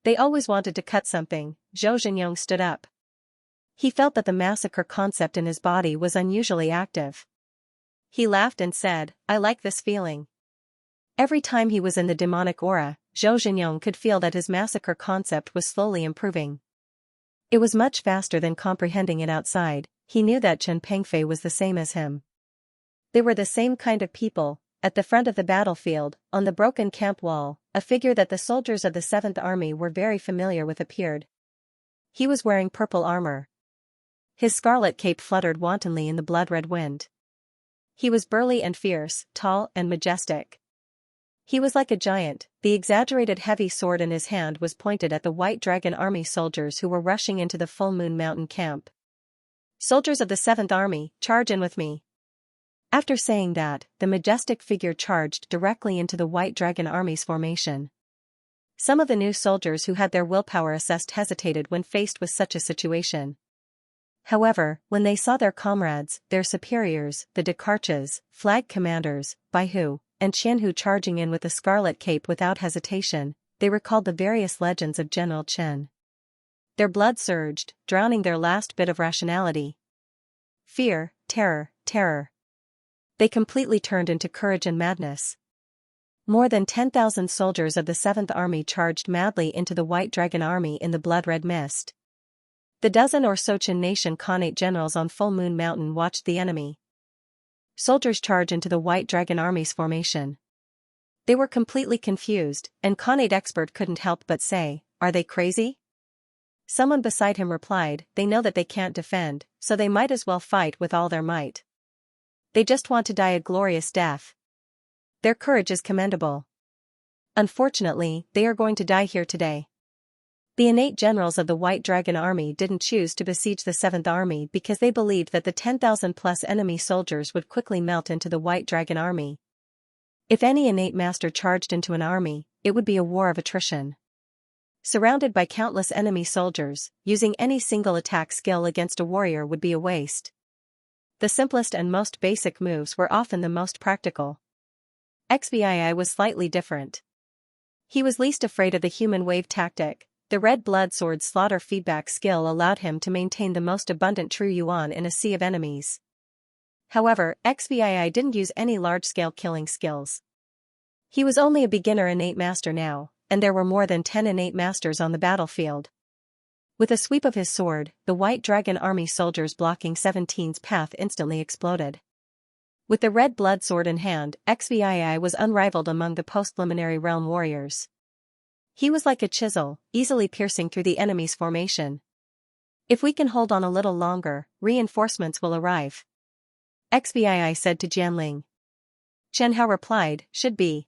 They always wanted to cut something. Zhou Zhenyong stood up. He felt that the massacre concept in his body was unusually active. He laughed and said, "I like this feeling." Every time he was in the demonic aura, Zhou Zhenyong could feel that his massacre concept was slowly improving. It was much faster than comprehending it outside. He knew that Chen Pengfei was the same as him. They were the same kind of people. At the front of the battlefield, on the broken camp wall, a figure that the soldiers of the 7th Army were very familiar with appeared. He was wearing purple armor. His scarlet cape fluttered wantonly in the blood-red wind. He was burly and fierce, tall and majestic. He was like a giant. The exaggerated heavy sword in his hand was pointed at the White Dragon Army soldiers who were rushing into the Full Moon Mountain camp. "Soldiers of the 7th Army, charge in with me." After saying that, the majestic figure charged directly into the White Dragon Army's formation. Some of the new soldiers who had their willpower assessed hesitated when faced with such a situation. However, when they saw their comrades, their superiors, the Dakarchas, flag commanders, Baihu, and Qianhu charging in with the scarlet cape without hesitation, they recalled the various legends of General Chen. Their blood surged, drowning their last bit of rationality. Fear, terror, terror. They completely turned into courage and madness. More than 10,000 soldiers of the 7th Army charged madly into the White Dragon Army in the blood-red mist. The dozen or so Qin nation Khanate generals on Full Moon Mountain watched the enemy soldiers charge into the White Dragon Army's formation. They were completely confused, and Khanate expert couldn't help but say, "Are they crazy?" Someone beside him replied, "They know that they can't defend, so they might as well fight with all their might. They just want to die a glorious death. Their courage is commendable. Unfortunately, they are going to die here today." The innate generals of the White Dragon Army didn't choose to besiege the 7th Army because they believed that the 10,000-plus enemy soldiers would quickly melt into the White Dragon Army. If any innate master charged into an army, it would be a war of attrition. Surrounded by countless enemy soldiers, using any single attack skill against a warrior would be a waste. The simplest and most basic moves were often the most practical. XVI was slightly different. He was least afraid of the human wave tactic. The red blood sword slaughter feedback skill allowed him to maintain the most abundant true yuan in a sea of enemies. However, XVI didn't use any large-scale killing skills. He was only a beginner innate master now, and there were more than 10 innate masters on the battlefield. With a sweep of his sword, the White Dragon Army soldiers blocking 17's path instantly exploded. With the red blood sword in hand, XVI was unrivaled among the post-luminary realm warriors. He was like a chisel, easily piercing through the enemy's formation. "If we can hold on a little longer, reinforcements will arrive," XVI said to Jianling. Chen Hao replied, "Should be."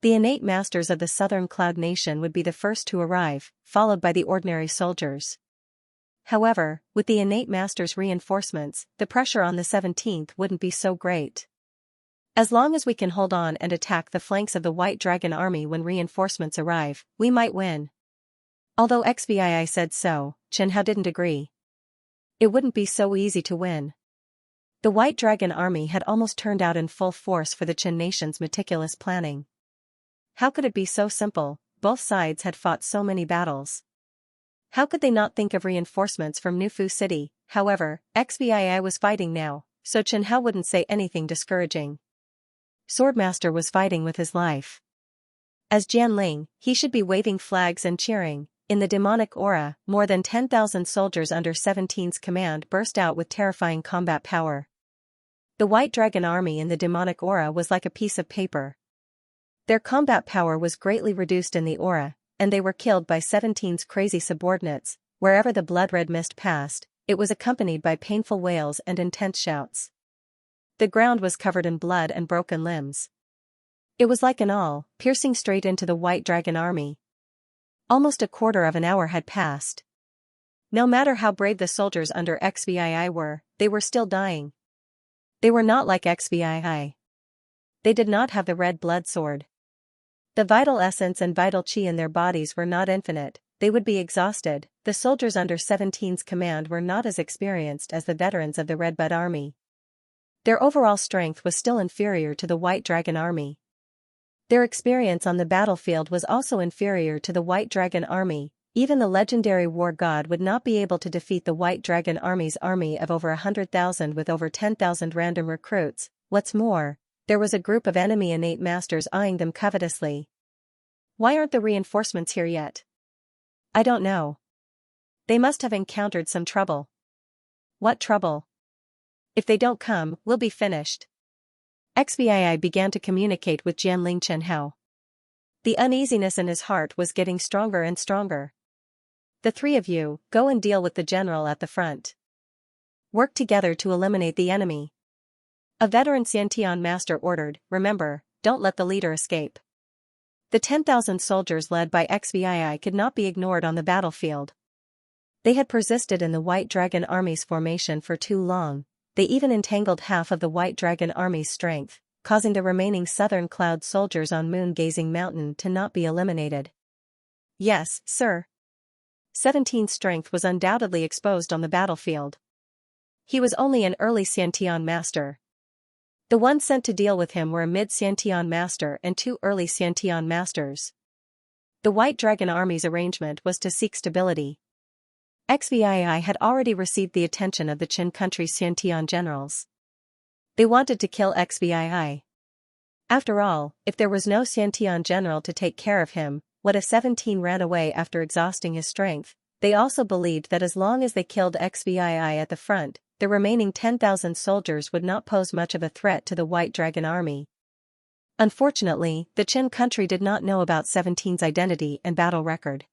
The innate masters of the southern cloud nation would be the first to arrive, followed by the ordinary soldiers. However, with the innate masters' reinforcements, the pressure on the 17th wouldn't be so great. "As long as we can hold on and attack the flanks of the White Dragon Army when reinforcements arrive, we might win." Although XVI said so, Chen Hao didn't agree. It wouldn't be so easy to win. The White Dragon Army had almost turned out in full force for the Qin nation's meticulous planning. How could it be so simple? Both sides had fought so many battles. How could they not think of reinforcements from Nufu City? However, XVI was fighting now, so Chen Hao wouldn't say anything discouraging. Swordmaster was fighting with his life. As Jianling, he should be waving flags and cheering. In the demonic aura, more than 10,000 soldiers under 17's command burst out with terrifying combat power. The White Dragon Army in the demonic aura was like a piece of paper. Their combat power was greatly reduced in the aura, and they were killed by 17's crazy subordinates. Wherever the blood-red mist passed, it was accompanied by painful wails and intense shouts. The ground was covered in blood and broken limbs. It was like an awl, piercing straight into the White Dragon Army. Almost a quarter of an hour had passed. No matter how brave the soldiers under XVI were, they were still dying. They were not like XVI. They did not have the red blood sword. The vital essence and vital chi in their bodies were not infinite, they would be exhausted. The soldiers under 17's command were not as experienced as the veterans of the Red Bud Army. Their overall strength was still inferior to the White Dragon Army. Their experience on the battlefield was also inferior to the White Dragon Army. Even the legendary war god would not be able to defeat the White Dragon Army's army of over 100,000 with over 10,000 random recruits. What's more, there was a group of enemy innate masters eyeing them covetously. Why aren't the reinforcements here yet? I don't know. They must have encountered some trouble. What trouble? If they don't come, we'll be finished. XVI began to communicate with Jianling Chenhao. The uneasiness in his heart was getting stronger and stronger. The three of you, go and deal with the general at the front. Work together to eliminate the enemy. A veteran Xiantian master ordered, remember, don't let the leader escape. The 10,000 soldiers led by XVI could not be ignored on the battlefield. They had persisted in the White Dragon Army's formation for too long. They even entangled half of the White Dragon Army's strength, causing the remaining Southern Cloud soldiers on Moon-Gazing Mountain to not be eliminated. Yes, sir. 17's strength was undoubtedly exposed on the battlefield. He was only an early Xiantian master. The ones sent to deal with him were a mid-Xiantian master and 2 early Xiantian masters. The White Dragon Army's arrangement was to seek stability. XVI had already received the attention of the Qin country's Xiantian generals. They wanted to kill XVI. After all, if there was no Xiantian general to take care of him, what if 17 ran away after exhausting his strength? They also believed that as long as they killed XVI at the front, the remaining 10,000 soldiers would not pose much of a threat to the White Dragon Army. Unfortunately, the Qin country did not know about 17's identity and battle record.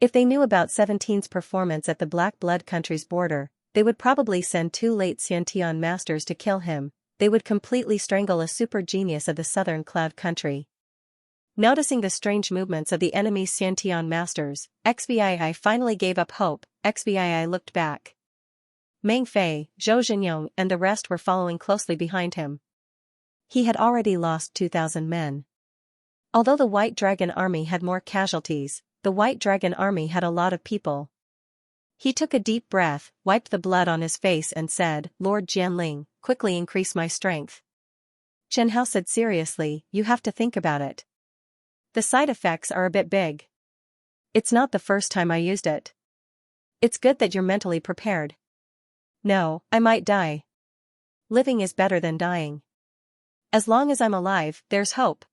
If they knew about 17's performance at the Black Blood country's border, they would probably send 2 late Xiantian masters to kill him. They would completely strangle a super genius of the Southern Cloud country. Noticing the strange movements of the enemy's Xiantian masters, XVI finally gave up hope. XVI looked back. Meng Fei, Zhou Zhenyong and the rest were following closely behind him. He had already lost 2,000 men. Although the White Dragon Army had more casualties, the White Dragon Army had a lot of people. He took a deep breath, wiped the blood on his face and said, Lord Jianling, quickly increase my strength. Chen Hao said seriously, you have to think about it. The side effects are a bit big. It's not the first time I used it. It's good that you're mentally prepared. No, I might die. Living is better than dying. As long as I'm alive, there's hope.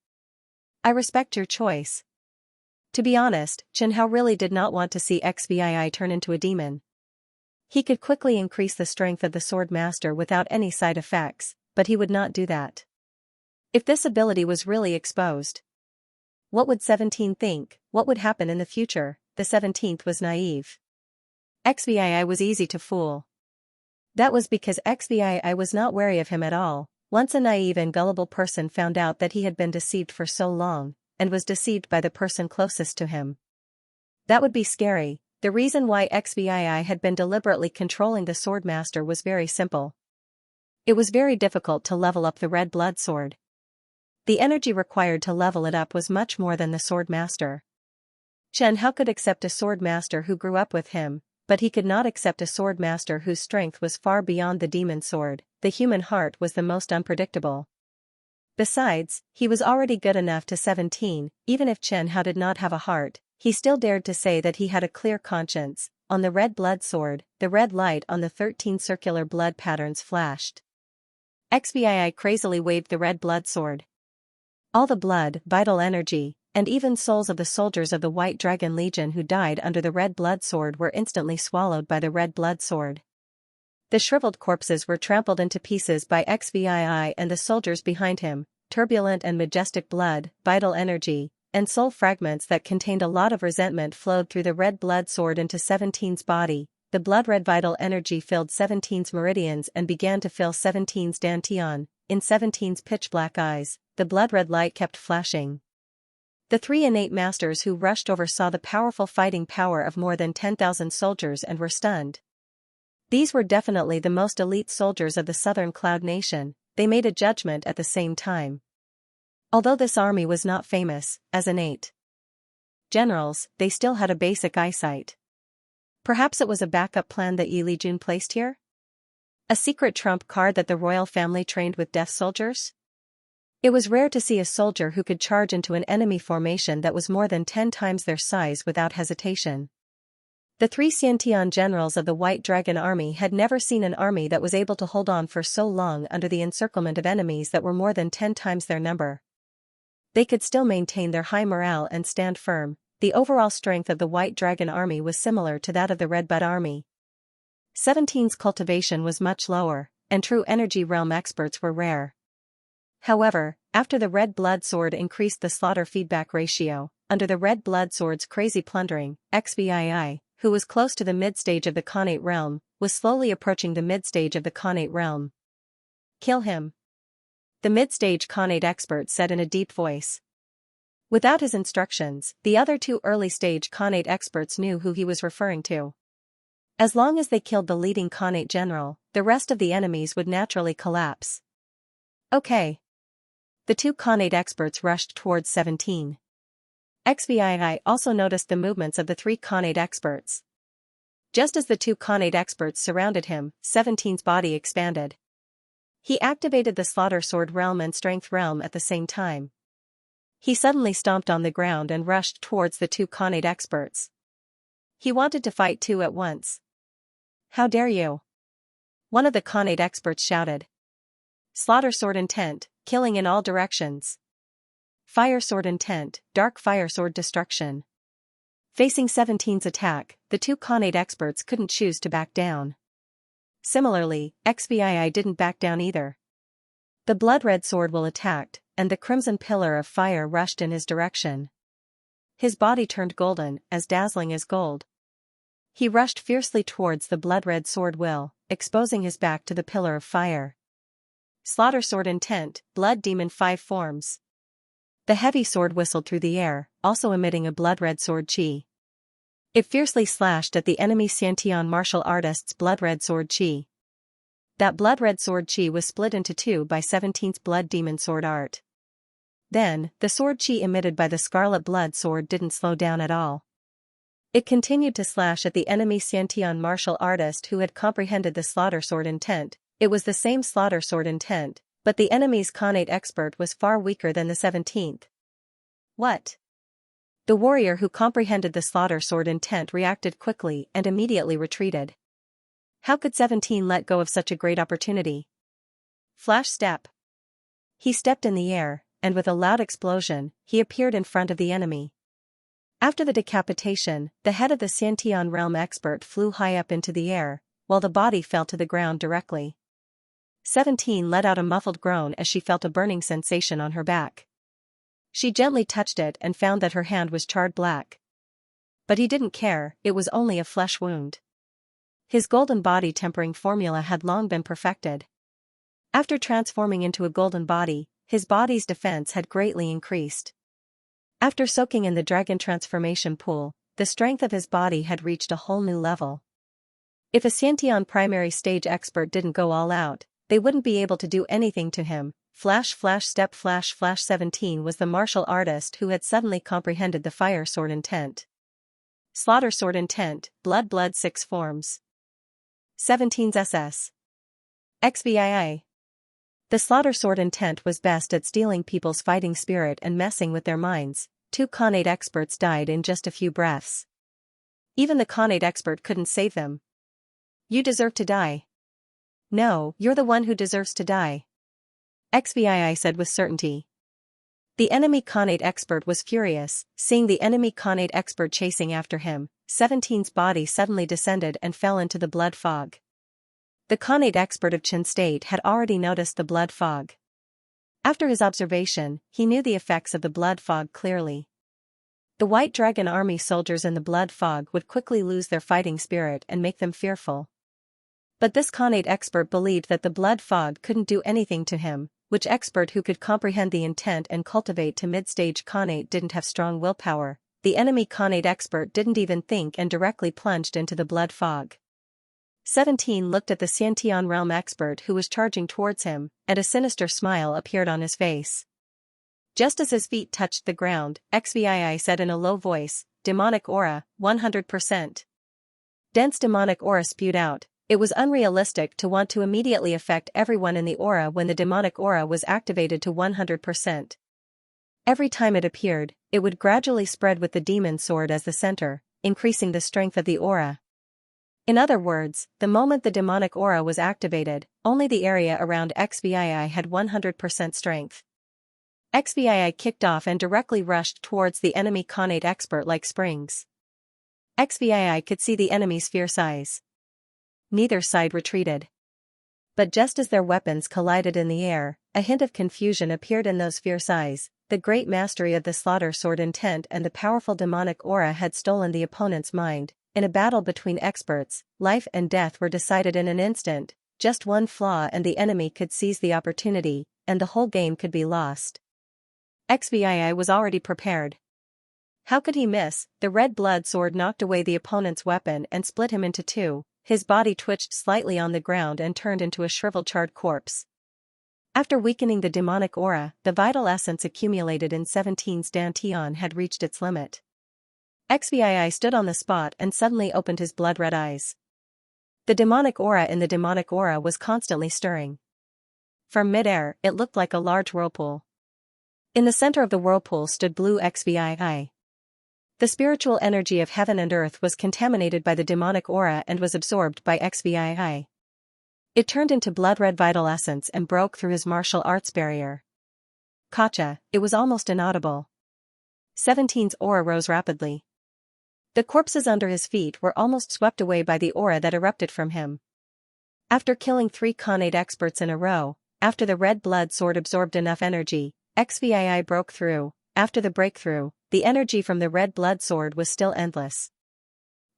I respect your choice. To be honest, Chen Hao really did not want to see XVI turn into a demon. He could quickly increase the strength of the sword master without any side effects, but he would not do that. If this ability was really exposed, what would 17 think? What would happen in the future? The 17th was naive. XVI was easy to fool. That was because XVI was not wary of him at all. Once a naive and gullible person found out that he had been deceived for so long, and was deceived by the person closest to him. That would be scary. The reason why XVI had been deliberately controlling the swordmaster was very simple. It was very difficult to level up the red blood sword. The energy required to level it up was much more than the swordmaster. Chen Hao could accept a swordmaster who grew up with him, but he could not accept a swordmaster whose strength was far beyond the demon sword. The human heart was the most unpredictable. Besides, he was already good enough to 17, even if Chen Hao did not have a heart, he still dared to say that he had a clear conscience. On the red blood sword, the red light on the 13 circular blood patterns flashed. XVI crazily waved the red blood sword. All the blood, vital energy, and even souls of the soldiers of the White Dragon Legion who died under the red blood sword were instantly swallowed by the red blood sword. The shriveled corpses were trampled into pieces by XVI and the soldiers behind him. Turbulent and majestic blood, vital energy, and soul fragments that contained a lot of resentment flowed through the red blood sword into 17's body. The blood-red vital energy filled 17's meridians and began to fill 17's dantian. In 17's pitch-black eyes, the blood-red light kept flashing. The 3 innate masters who rushed over saw the powerful fighting power of more than 10,000 soldiers and were stunned. These were definitely the most elite soldiers of the Southern Cloud Nation, they made a judgment at the same time. Although this army was not famous, as innate generals, they still had a basic eyesight. Perhaps it was a backup plan that Yi Lijun placed here? A secret trump card that the royal family trained with deaf soldiers? It was rare to see a soldier who could charge into an enemy formation that was more than 10 times their size without hesitation. The 3 Xiantian generals of the White Dragon Army had never seen an army that was able to hold on for so long under the encirclement of enemies that were more than 10 times their number. They could still maintain their high morale and stand firm. The overall strength of the White Dragon Army was similar to that of the Red Bud Army. 17's cultivation was much lower, and true energy realm experts were rare. However, after the Red Blood Sword increased the slaughter feedback ratio, under the Red Blood Sword's crazy plundering, XVII, who was close to the mid-stage of the Khanate realm, was slowly approaching the mid-stage of the Khanate realm. Kill him. The mid-stage Khanate expert said in a deep voice. Without his instructions, the other 2 early-stage Khanate experts knew who he was referring to. As long as they killed the leading Khanate general, the rest of the enemies would naturally collapse. Okay. The 2 Khanate experts rushed towards 17. XVII also noticed the movements of the 3 Khanate experts. Just as the 2 Khanate experts surrounded him, 17's body expanded. He activated the Slaughter Sword realm and Strength realm at the same time. He suddenly stomped on the ground and rushed towards the 2 Khanate experts. He wanted to fight 2 at once. How dare you? One of the Khanate experts shouted. Slaughter Sword intent, killing in all directions. Fire Sword intent, dark fire sword destruction. Facing 17's attack, the 2 Khanate experts couldn't choose to back down. Similarly, XVII didn't back down either. The Blood Red Sword will attacked, and the Crimson Pillar of Fire rushed in his direction. His body turned golden, as dazzling as gold. He rushed fiercely towards the Blood Red Sword will, exposing his back to the Pillar of Fire. Slaughter Sword intent, Blood Demon 5 forms. The heavy sword whistled through the air, also emitting a Blood Red Sword chi. It fiercely slashed at the enemy Xiantian martial artist's Blood Red Sword chi. That Blood Red Sword chi was split into 2 by 17's Blood Demon Sword art. Then, the sword chi emitted by the Scarlet Blood Sword didn't slow down at all. It continued to slash at the enemy Xiantian martial artist who had comprehended the Slaughter Sword intent. It was the same Slaughter Sword intent, but the enemy's Khanate expert was far weaker than the 17th. What? The warrior who comprehended the Slaughter Sword intent reacted quickly and immediately retreated. How could 17 let go of such a great opportunity? Flash step. He stepped in the air, and with a loud explosion, he appeared in front of the enemy. After the decapitation, the head of the Xiantian realm expert flew high up into the air, while the body fell to the ground directly. 17 let out a muffled groan as she felt a burning sensation on her back. She gently touched it and found that her hand was charred black. But he didn't care, it was only a flesh wound. His golden body tempering formula had long been perfected. After transforming into a golden body, his body's defense had greatly increased. After soaking in the dragon transformation pool, the strength of his body had reached a whole new level. If a Xiantian primary stage expert didn't go all out, they wouldn't be able to do anything to him. Flash flash step flash flash 17 was the martial artist who had suddenly comprehended the Fire Sword intent. Slaughter Sword intent, blood 6 forms. 17's SS. XVII. The Slaughter Sword intent was best at stealing people's fighting spirit and messing with their minds. 2 Khanate experts died in just a few breaths. Even the Khanate expert couldn't save them. You deserve to die. No, you're the one who deserves to die. XVII said with certainty. The enemy Khanate expert was furious, seeing the enemy Khanate expert chasing after him. 17's body suddenly descended and fell into the blood fog. The Khanate expert of Qin State had already noticed the blood fog. After his observation, he knew the effects of the blood fog clearly. The White Dragon Army soldiers in the blood fog would quickly lose their fighting spirit and make them fearful. But this Khanate expert believed that the blood fog couldn't do anything to him, which expert who could comprehend the intent and cultivate to mid-stage Khanate didn't have strong willpower. The enemy Khanate expert didn't even think and directly plunged into the blood fog. 17 looked at the Xiantian realm expert who was charging towards him, and a sinister smile appeared on his face. Just as his feet touched the ground, XVII said in a low voice, "Demonic aura, 100%. Dense demonic aura spewed out. It was unrealistic to want to immediately affect everyone in the aura when the demonic aura was activated to 100%. Every time it appeared, it would gradually spread with the demon sword as the center, increasing the strength of the aura. In other words, the moment the demonic aura was activated, only the area around XVII had 100% strength. XVII kicked off and directly rushed towards the enemy Khanate expert like springs. XVII could see the enemy's fierce eyes. Neither side retreated. But just as their weapons collided in the air, a hint of confusion appeared in those fierce eyes. The great mastery of the slaughter sword intent and the powerful demonic aura had stolen the opponent's mind. In a battle between experts, life and death were decided in an instant. Just one flaw and the enemy could seize the opportunity, and the whole game could be lost. XVII was already prepared. How could he miss? The red blood sword knocked away the opponent's weapon and split him into two. His body twitched slightly on the ground and turned into a shriveled charred corpse. After weakening the demonic aura, the vital essence accumulated in 17's Dantian had reached its limit. XVII stood on the spot and suddenly opened his blood-red eyes. The demonic aura in the demonic aura was constantly stirring. From mid-air, it looked like a large whirlpool. In the center of the whirlpool stood blue XVII. The spiritual energy of heaven and earth was contaminated by the demonic aura and was absorbed by XVII. It turned into blood-red vital essence and broke through his martial arts barrier. Gotcha, it was almost inaudible. 17's aura rose rapidly. The corpses under his feet were almost swept away by the aura that erupted from him. After killing 3 Khanate experts in a row, after the red blood sword absorbed enough energy, XVII broke through. After the breakthrough, the energy from the red blood sword was still endless.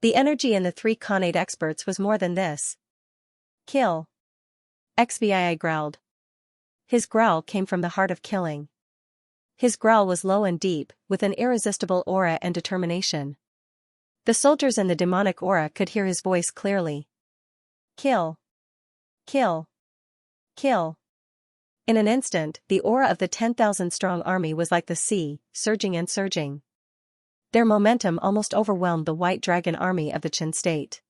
The energy in the 3 Khanate experts was more than this. Kill. XVII growled. His growl came from the heart of killing. His growl was low and deep, with an irresistible aura and determination. The soldiers in the demonic aura could hear his voice clearly. Kill. Kill. Kill. In an instant, the aura of the 10,000-strong army was like the sea, surging and surging. Their momentum almost overwhelmed the white dragon army of the Qin state.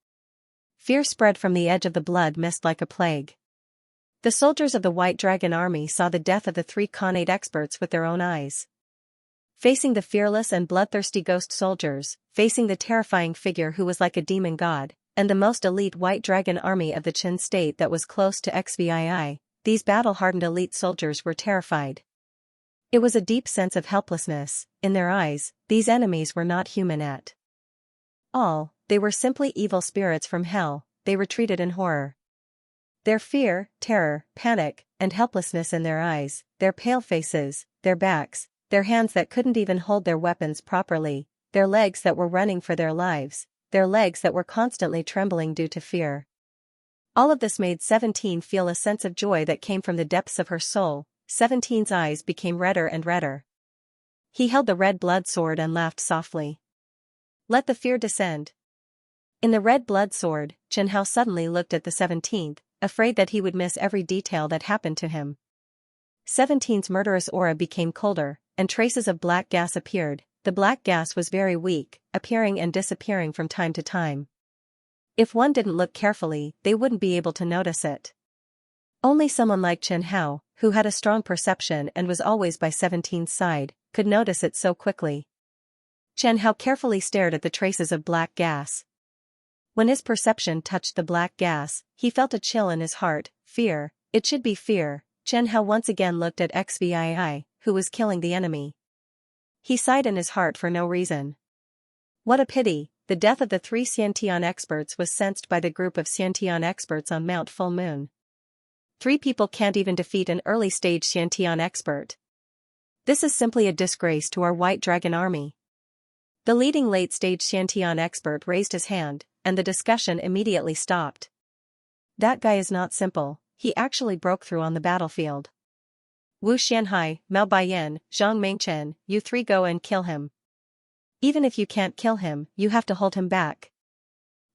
Fear spread from the edge of the blood mist like a plague. The soldiers of the white dragon army saw the death of the 3 Khanate experts with their own eyes. Facing the fearless and bloodthirsty ghost soldiers, facing the terrifying figure who was like a demon god, and the most elite white dragon army of the Qin state that was close to XVII, these battle-hardened elite soldiers were terrified. It was a deep sense of helplessness. In their eyes, these enemies were not human at all, they were simply evil spirits from hell. They retreated in horror. Their fear, terror, panic, and helplessness in their eyes, their pale faces, their backs, their hands that couldn't even hold their weapons properly, their legs that were running for their lives, their legs that were constantly trembling due to fear. All of this made 17 feel a sense of joy that came from the depths of her soul. 17's eyes became redder and redder. He held the red blood sword and laughed softly. Let the fear descend. In the red blood sword, Xianxia suddenly looked at the 17th, afraid that he would miss every detail that happened to him. 17's murderous aura became colder, and traces of black gas appeared. The black gas was very weak, appearing and disappearing from time to time. If one didn't look carefully, they wouldn't be able to notice it. Only someone like Xianxia, who had a strong perception and was always by 17's side, could notice it so quickly. Xianxia carefully stared at the traces of black gas. When his perception touched the black gas, he felt a chill in his heart. Fear, it should be fear. Xianxia once again looked at XVII, who was killing the enemy. He sighed in his heart for no reason. What a pity. The death of the 3 Xiantian experts was sensed by the group of Xiantian experts on Mount Full Moon. 3 people can't even defeat an early-stage Xiantian expert. This is simply a disgrace to our White Dragon army. The leading late-stage Xiantian expert raised his hand, and the discussion immediately stopped. That guy is not simple, he actually broke through on the battlefield. Wu Xianhai, Mao Baiyan, Zhang Mengchen, you 3 go and kill him. Even if you can't kill him, you have to hold him back.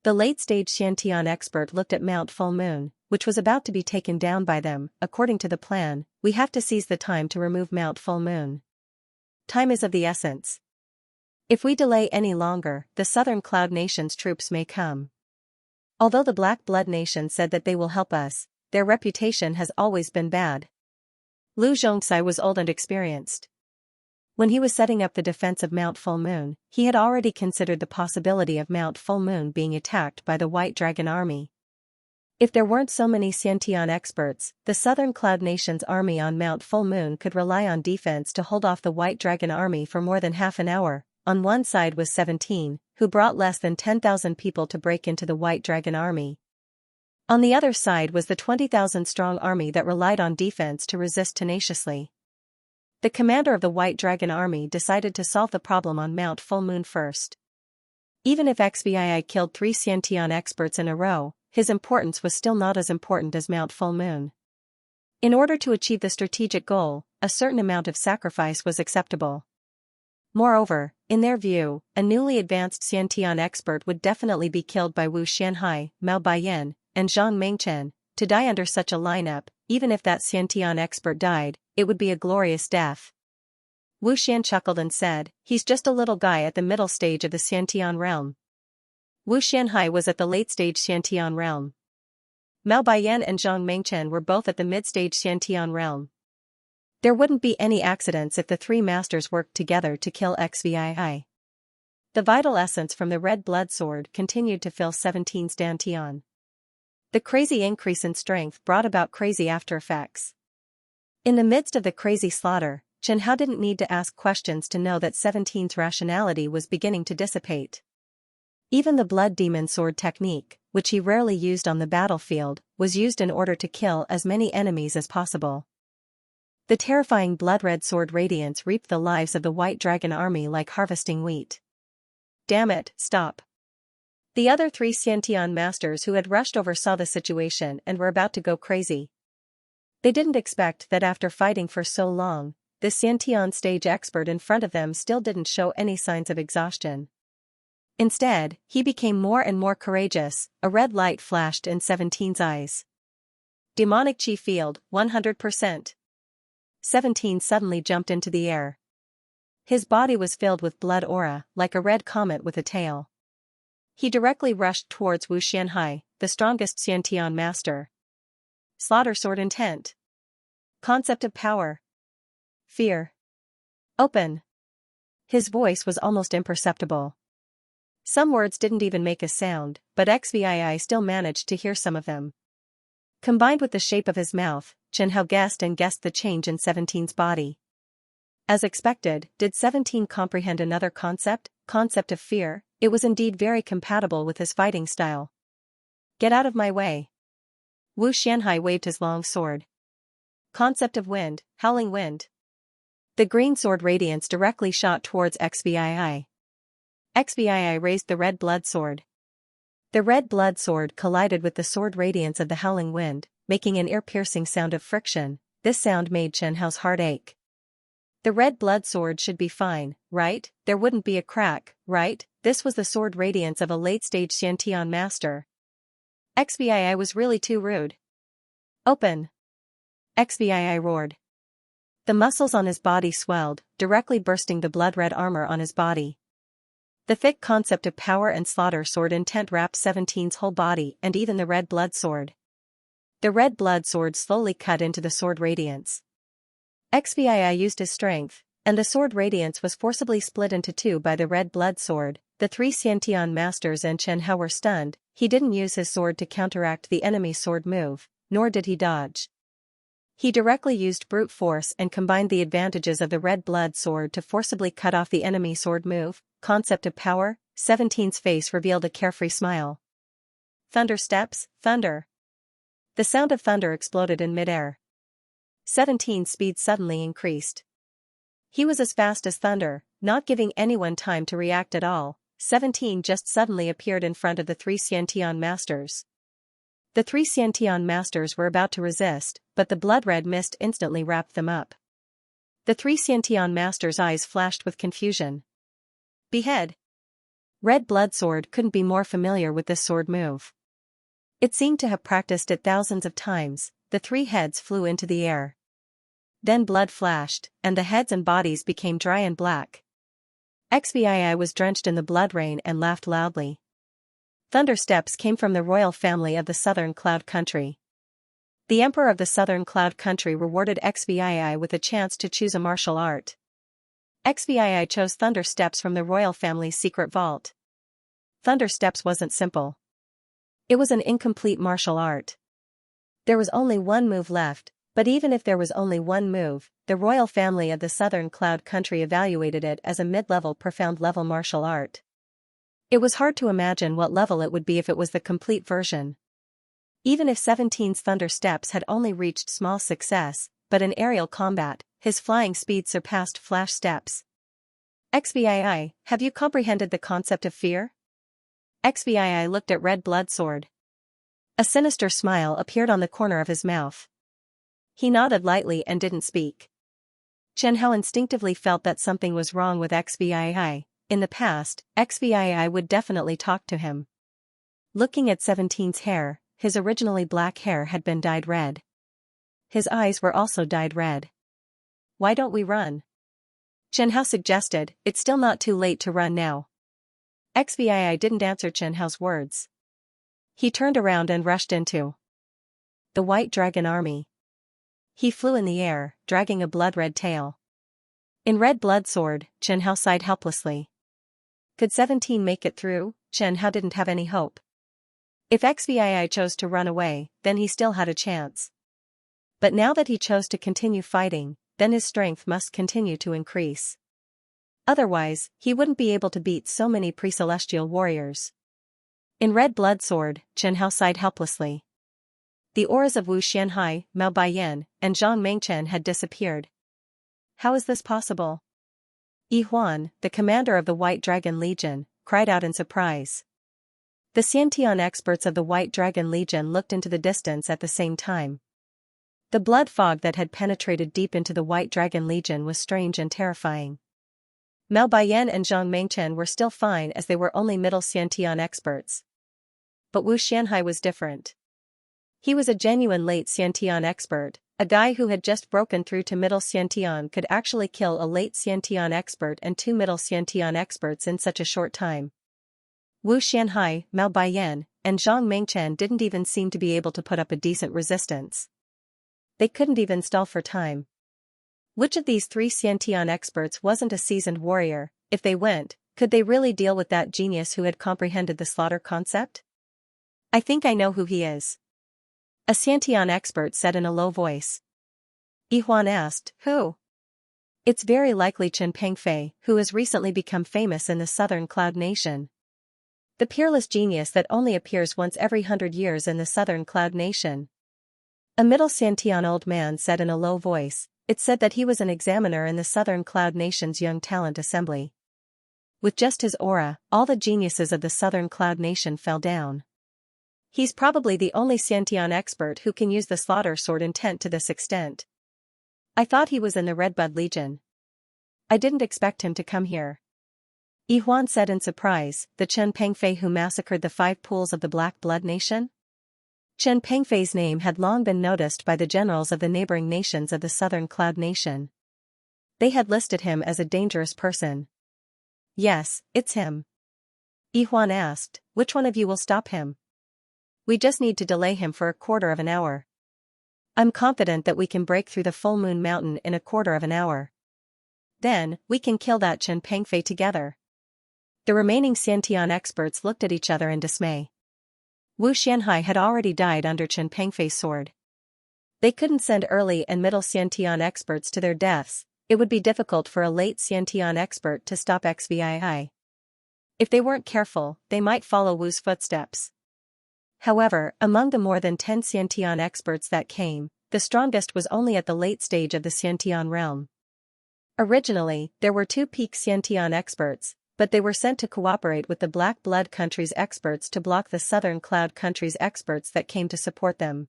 The late-stage Xiantian expert looked at Mount Full Moon, which was about to be taken down by them. According to the plan, we have to seize the time to remove Mount Full Moon. Time is of the essence. If we delay any longer, the Southern Cloud Nation's troops may come. Although the Black Blood Nation said that they will help us, their reputation has always been bad. Lu Zhongxi was old and experienced. When he was setting up the defense of Mount Full Moon, he had already considered the possibility of Mount Full Moon being attacked by the White Dragon Army. If there weren't so many Xiantian experts, the Southern Cloud Nation's army on Mount Full Moon could rely on defense to hold off the White Dragon Army for more than half an hour. On one side was 17, who brought less than 10,000 people to break into the White Dragon Army. On the other side was the 20,000-strong army that relied on defense to resist tenaciously. The commander of the White Dragon Army decided to solve the problem on Mount Full Moon first. Even if XVI killed 3 Xiantian experts in a row, his importance was still not as important as Mount Full Moon. In order to achieve the strategic goal, a certain amount of sacrifice was acceptable. Moreover, in their view, a newly advanced Xiantian expert would definitely be killed by Wu Xianhai, Mao Baiyan, and Zhang Mengchen. To die under such a lineup, even if that Xiantian expert died, it would be a glorious death. Wu Xian chuckled and said, "He's just a little guy at the middle stage of the Xiantian realm." Wu Xianhai was at the late-stage Xiantian realm. Mao Baiyan and Zhang Mengchen were both at the mid-stage Xiantian realm. There wouldn't be any accidents if the 3 masters worked together to kill XVI. The vital essence from the red blood sword continued to fill 17's dantian. The crazy increase in strength brought about crazy after effects. In the midst of the crazy slaughter, Chen Hao didn't need to ask questions to know that 17's rationality was beginning to dissipate. Even the blood demon sword technique, which he rarely used on the battlefield, was used in order to kill as many enemies as possible. The terrifying blood-red sword radiance reaped the lives of the White Dragon Army like harvesting wheat. Damn it, stop. The other 3 Xiantian masters who had rushed over saw the situation and were about to go crazy. They didn't expect that after fighting for so long, the Xiantian stage expert in front of them still didn't show any signs of exhaustion. Instead, he became more and more courageous. A red light flashed in 17's eyes. Demonic Chi Field, 100%. 17 suddenly jumped into the air. His body was filled with blood aura, like a red comet with a tail. He directly rushed towards Wu Xianhai, the strongest Xiantian master. Slaughter sword intent. Concept of power. Fear. Open. His voice was almost imperceptible. Some words didn't even make a sound, but XVI still managed to hear some of them. Combined with the shape of his mouth, Chen Hao guessed the change in 17's body. As expected, did 17 comprehend another concept of fear? It was indeed very compatible with his fighting style. Get out of my way. Wu Xianhai waved his long sword. Concept of wind, howling wind. The green sword radiance directly shot towards XVI. XVI raised the red blood sword. The red blood sword collided with the sword radiance of the howling wind, making an ear-piercing sound of friction. This sound made Chen Hao's heart ache. The red blood sword should be fine, right? There wouldn't be a crack, right? This was the sword radiance of a late-stage Xiantian master. XVI was really too rude. Open! XVI roared. The muscles on his body swelled, directly bursting the blood-red armor on his body. The thick concept of power and slaughter sword intent wrapped 17's whole body and even the red blood sword. The red blood sword slowly cut into the sword radiance. XVI used his strength, and the sword radiance was forcibly split into 2 by the red blood sword. The 3 Xiantian masters and Chen Hao were stunned. He didn't use his sword to counteract the enemy's sword move, nor did he dodge. He directly used brute force and combined the advantages of the red blood sword to forcibly cut off the enemy sword move. Concept of power. 17's face revealed a carefree smile. Thunder steps, thunder. The sound of thunder exploded in midair. 17's speed suddenly increased. He was as fast as thunder, not giving anyone time to react at all. 17 just suddenly appeared in front of the 3 Xiantian masters. The 3 Xiantian masters were about to resist, but the blood-red mist instantly wrapped them up. The 3 Xiantian masters' eyes flashed with confusion. Behead! Red Blood Sword couldn't be more familiar with this sword move. It seemed to have practiced it thousands of times. The three heads flew into the air. Then blood flashed, and the heads and bodies became dry and black. Xianxia was drenched in the blood rain and laughed loudly. Thunder steps came from the royal family of the Southern Cloud Country. The Emperor of the Southern Cloud Country rewarded Xianxia with a chance to choose a martial art. Xianxia chose Thunder Steps from the royal family's secret vault. Thunder Steps wasn't simple. It was an incomplete martial art. There was only one move left, but even if there was only one move, the royal family of the Southern Cloud Country evaluated it as a mid-level profound level martial art. It was hard to imagine what level it would be if it was the complete version. Even if 17's Thunder Steps had only reached small success, but in aerial combat, his flying speed surpassed Flash Steps. Xianxia, have you comprehended the concept of fear? Xianxia looked at Red Blood Sword. A sinister smile appeared on the corner of his mouth. He nodded lightly and didn't speak. Chen Hao instinctively felt that something was wrong with Xianxia. In the past, Xianxia would definitely talk to him. Looking at 17's hair, his originally black hair had been dyed red. His eyes were also dyed red. Why don't we run? Chen Hao suggested. It's still not too late to run now. Xianxia didn't answer Chen Hao's words. He turned around and rushed into the White Dragon Army. He flew in the air, dragging a blood-red tail. In Red Blood Sword, Chen Hao sighed helplessly. Could 17 make it through? Chen Hao didn't have any hope. If Xianxia chose to run away, then he still had a chance. But now that he chose to continue fighting, then his strength must continue to increase. Otherwise, he wouldn't be able to beat so many pre-celestial warriors. In Red Blood Sword, Chen Hao sighed helplessly. The auras of Wu Xianhai, Mao Baiyan, and Zhang Mengchen had disappeared. How is this possible? Yi Huan, the commander of the White Dragon Legion, cried out in surprise. The Xiantian experts of the White Dragon Legion looked into the distance at the same time. The blood fog that had penetrated deep into the White Dragon Legion was strange and terrifying. Mao Baiyan and Zhang Mengchen were still fine as they were only middle Xiantian experts. But Wu Xianhai was different. He was a genuine late Xiantian expert. A guy who had just broken through to middle Xiantian could actually kill a late Xiantian expert and two middle Xiantian experts in such a short time. Wu Xianhai, Mao Baiyan, and Zhang Mengchen didn't even seem to be able to put up a decent resistance. They couldn't even stall for time. Which of these three Xiantian experts wasn't a seasoned warrior? If they went, could they really deal with that genius who had comprehended the slaughter concept? I think I know who he is. A Xiantian expert said in a low voice. Yi Huan asked, who? It's very likely Chen Pengfei, who has recently become famous in the Southern Cloud Nation. The peerless genius that only appears once every 100 years in the Southern Cloud Nation. A middle Xiantian old man said in a low voice. It said that he was an examiner in the Southern Cloud Nation's Young Talent Assembly. With just his aura, all the geniuses of the Southern Cloud Nation fell down. He's probably the only Xiantian expert who can use the slaughter sword intent to this extent. I thought he was in the Redbud Legion. I didn't expect him to come here. Yi Huan said in surprise, the Chen Pengfei who massacred the 5 pools of the Black Blood Nation? Chen Pengfei's name had long been noticed by the generals of the neighboring nations of the Southern Cloud Nation. They had listed him as a dangerous person. Yes, it's him. Yi Huan asked, which one of you will stop him? We just need to delay him for a quarter of an hour. I'm confident that we can break through the Full Moon Mountain in a quarter of an hour. Then, we can kill that Chen Pengfei together. The remaining Xiantian experts looked at each other in dismay. Wu Xianhai had already died under Chen Pengfei's sword. They couldn't send early and middle Xiantian experts to their deaths. It would be difficult for a late Xiantian expert to stop Xianxia. If they weren't careful, they might follow Wu's footsteps. However, among the more than 10 Xiantian experts that came, the strongest was only at the late stage of the Xiantian realm. Originally, there were 2 peak Xiantian experts, but they were sent to cooperate with the Black Blood Country's experts to block the Southern Cloud Country's experts that came to support them.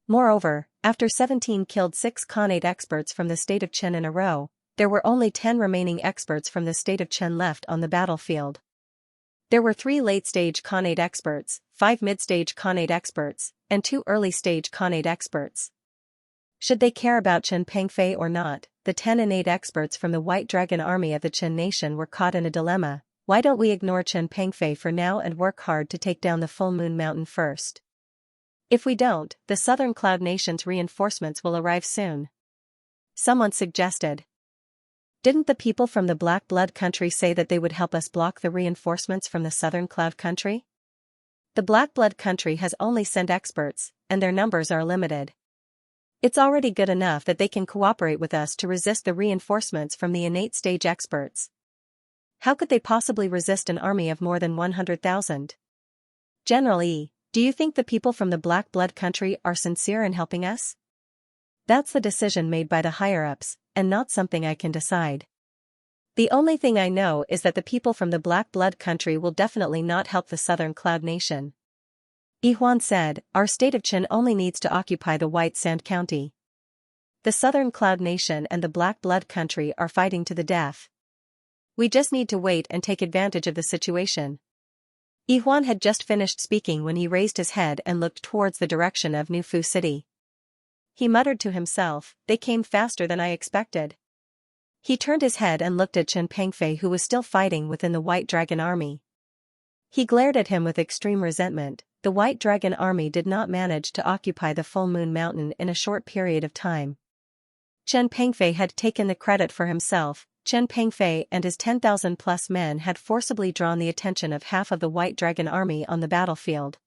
Moreover, after 17 killed 6 Khanate experts from the state of Chen in a row, there were only 10 remaining experts from the state of Chen left on the battlefield. There were 3 late-stage Khanate experts, 5 mid-stage Khanate experts, and 2 early-stage Khanate experts. Should they care about Chen Pengfei or not? The 10 innate experts from the White Dragon army of the Chen nation were caught in a dilemma. Why don't we ignore Chen Pengfei for now and work hard to take down the Full Moon Mountain first? If we don't, the Southern Cloud Nation's reinforcements will arrive soon. Someone suggested. Didn't the people from the Black Blood country say that they would help us block the reinforcements from the Southern Cloud country? The Black Blood country has only sent experts, and their numbers are limited. It's already good enough that they can cooperate with us to resist the reinforcements from the innate stage experts. How could they possibly resist an army of more than 100,000? General E, do you think the people from the Black Blood country are sincere in helping us? That's the decision made by the higher-ups, and not something I can decide. The only thing I know is that the people from the Black Blood country will definitely not help the Southern Cloud Nation. Yihuan said, our state of Qin only needs to occupy the White Sand County. The Southern Cloud Nation and the Black Blood country are fighting to the death. We just need to wait and take advantage of the situation. Yihuan had just finished speaking when he raised his head and looked towards the direction of Nufu City. He muttered to himself, they came faster than I expected. He turned his head and looked at Chen Pengfei, who was still fighting within the White Dragon army. He glared at him with extreme resentment. The White Dragon army did not manage to occupy the Full Moon Mountain in a short period of time. Chen Pengfei had taken the credit for himself. Chen Pengfei and his 10,000-plus men had forcibly drawn the attention of half of the White Dragon army on the battlefield.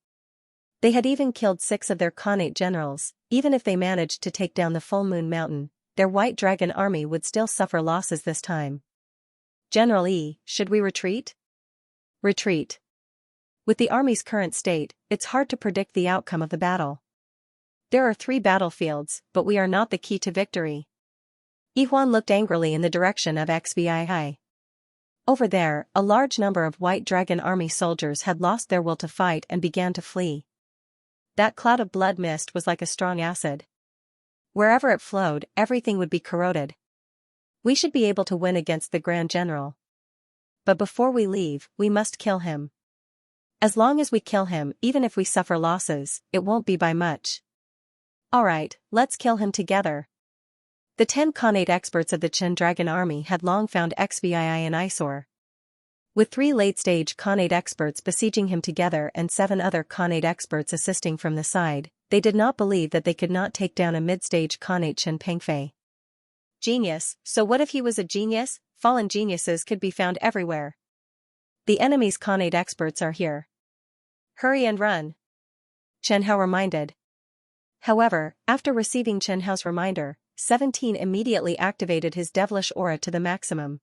They had even killed 6 of their Khanate generals. Even if they managed to take down the Full Moon Mountain, their White Dragon army would still suffer losses this time. General E, should we retreat? Retreat. With the army's current state, it's hard to predict the outcome of the battle. There are 3 battlefields, but we are not the key to victory. Yihuan looked angrily in the direction of Xianxia. Over there, a large number of White Dragon army soldiers had lost their will to fight and began to flee. That cloud of blood mist was like a strong acid. Wherever it flowed, everything would be corroded. We should be able to win against the Grand General. But before we leave, we must kill him. As long as we kill him, even if we suffer losses, it won't be by much. Alright, let's kill him together. The 10 Khanate experts of the Qin Dragon army had long found Xvii an eyesore. With 3 late-stage Khanate experts besieging him together and 7 other Khanate experts assisting from the side, they did not believe that they could not take down a mid-stage Khanate Chen Pengfei. Genius, so what if he was a genius? Fallen geniuses could be found everywhere. The enemy's Khanate experts are here. Hurry and run. Chen Hao reminded. However, after receiving Chen Hao's reminder, 17 immediately activated his devilish aura to the maximum.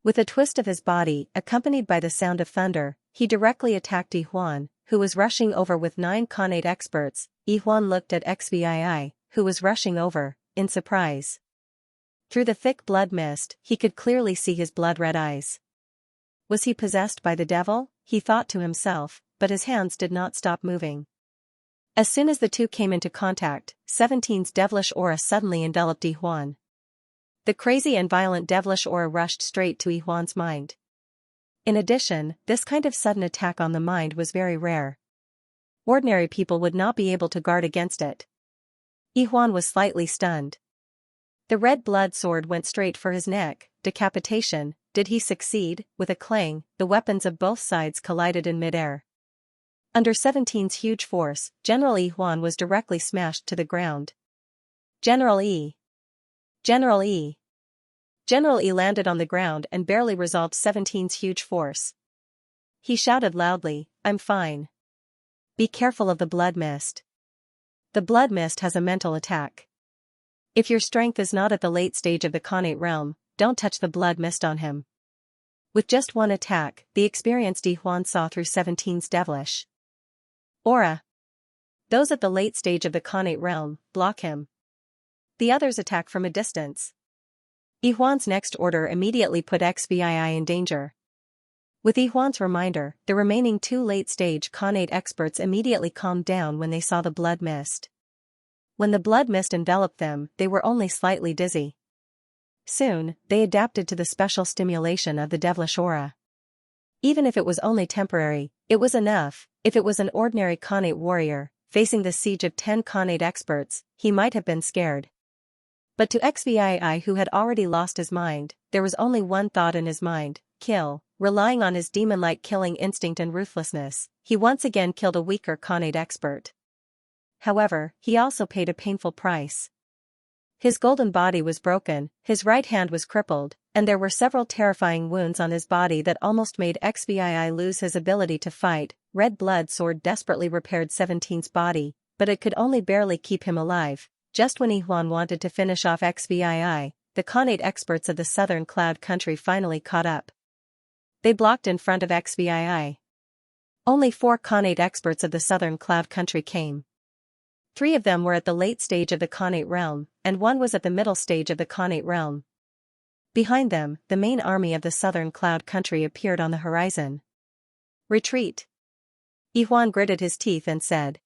With a twist of his body, accompanied by the sound of thunder, he directly attacked Yihuan, who was rushing over with 9 Khanate experts. Yihuan looked at Xvii, who was rushing over, in surprise. Through the thick blood mist, he could clearly see his blood-red eyes. Was he possessed by the devil? He thought to himself, but his hands did not stop moving. As soon as the two came into contact, 17's devilish aura suddenly enveloped Yihuan. The crazy and violent devilish aura rushed straight to Yihuan's mind. In addition, this kind of sudden attack on the mind was very rare. Ordinary people would not be able to guard against it. Yihuan was slightly stunned. The red blood sword went straight for his neck. Decapitation. Did he succeed? With a clang, the weapons of both sides collided in midair. Under 17's huge force, General Yihuan was directly smashed to the ground. General E. General E. General E landed on the ground and barely resolved 17's huge force. He shouted loudly, I'm fine. Be careful of the blood mist. The blood mist has a mental attack. If your strength is not at the late stage of the Khanate realm, don't touch the blood mist on him. With just one attack, the experienced Yihuan saw through 17's devilish aura. Those at the late stage of the Khanate realm, block him. The others attack from a distance. Yihuan's next order immediately put Xvii in danger. With Yihuan's reminder, the remaining 2 late-stage Khanate experts immediately calmed down when they saw the blood mist. When the blood mist enveloped them, they were only slightly dizzy. Soon, they adapted to the special stimulation of the devilish aura. Even if it was only temporary, it was enough. If it was an ordinary Khanate warrior, facing the siege of 10 Khanate experts, he might have been scared. But to XVI who had already lost his mind, there was only one thought in his mind: kill. Relying on his demon-like killing instinct and ruthlessness, he once again killed a weaker Khanate expert. However, he also paid a painful price. His golden body was broken, his right hand was crippled, and there were several terrifying wounds on his body that almost made XVI lose his ability to fight. Red blood sword desperately repaired 17's body, but it could only barely keep him alive. Just when Yuan wanted to finish off XVI, the Khanate experts of the southern cloud country finally caught up. They blocked in front of XVI. Only 4 Khanate experts of the southern cloud country came. 3 of them were at the late stage of the Khanate realm, and 1 was at the middle stage of the Khanate realm. Behind them, the main army of the southern cloud country appeared on the horizon. Retreat. Yuan gritted his teeth and said,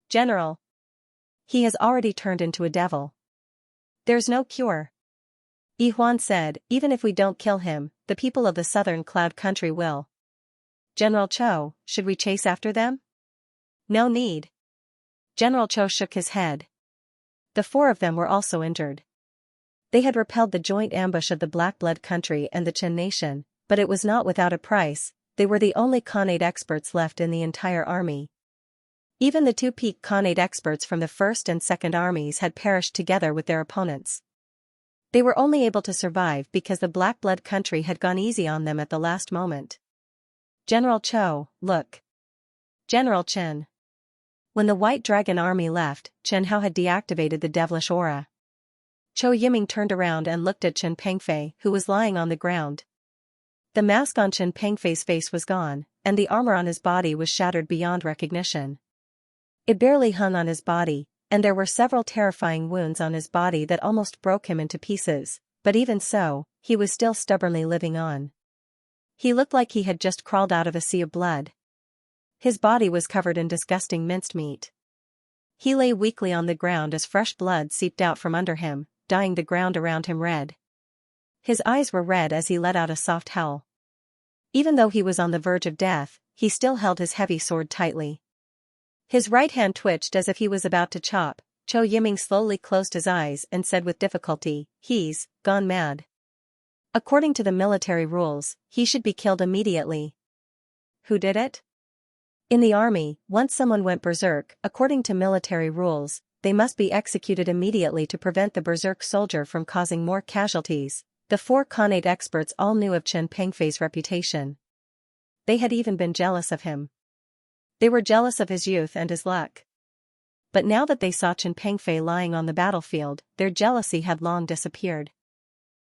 "General. He has already turned into a devil. There's no cure." Yuan said, "Even if we don't kill him, the people of the southern cloud country will." "General Cho, should we chase after them?" "No need." General Cho shook his head. The 4 of them were also injured. They had repelled the joint ambush of the Black Blood country and the Chen nation, but it was not without a price. They were the only Khanate experts left in the entire army. Even the 2 peak Khanate experts from the 1st and 2nd armies had perished together with their opponents. They were only able to survive because the Black Blood country had gone easy on them at the last moment. "General Cho, look." "General Chen." When the White Dragon army left, Chen Hao had deactivated the devilish aura. Cho Yiming turned around and looked at Chen Pengfei, who was lying on the ground. The mask on Chen Pengfei's face was gone, and the armor on his body was shattered beyond recognition. It barely hung on his body, and there were several terrifying wounds on his body that almost broke him into pieces, but even so, he was still stubbornly living on. He looked like he had just crawled out of a sea of blood. His body was covered in disgusting minced meat. He lay weakly on the ground as fresh blood seeped out from under him, dyeing the ground around him red. His eyes were red as he let out a soft howl. Even though he was on the verge of death, he still held his heavy sword tightly. His right hand twitched as if he was about to chop. Cho Yiming slowly closed his eyes and said with difficulty, "He's gone mad. According to the military rules, he should be killed immediately." "Who did it?" "In the army, once someone went berserk, according to military rules, they must be executed immediately to prevent the berserk soldier from causing more casualties." The 4 Khanate experts all knew of Chen Pengfei's reputation. They had even been jealous of him. They were jealous of his youth and his luck. But now that they saw Chen Pengfei lying on the battlefield, their jealousy had long disappeared.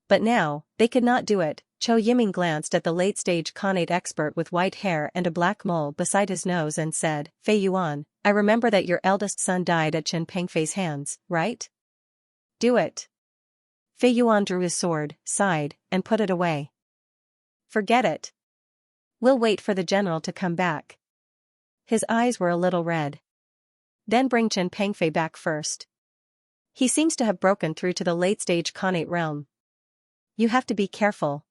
But now, they could not do it. Cho Yiming glanced at the late-stage Khanate expert with white hair and a black mole beside his nose and said, "Fei Yuan, I remember that your eldest son died at Chen Pengfei's hands, right? Do it." Fei Yuan drew his sword, sighed, and put it away. "Forget it. We'll wait for the general to come back." His eyes were a little red. "Then bring Chen Pengfei back first. He seems to have broken through to the late-stage Khanate realm. You have to be careful."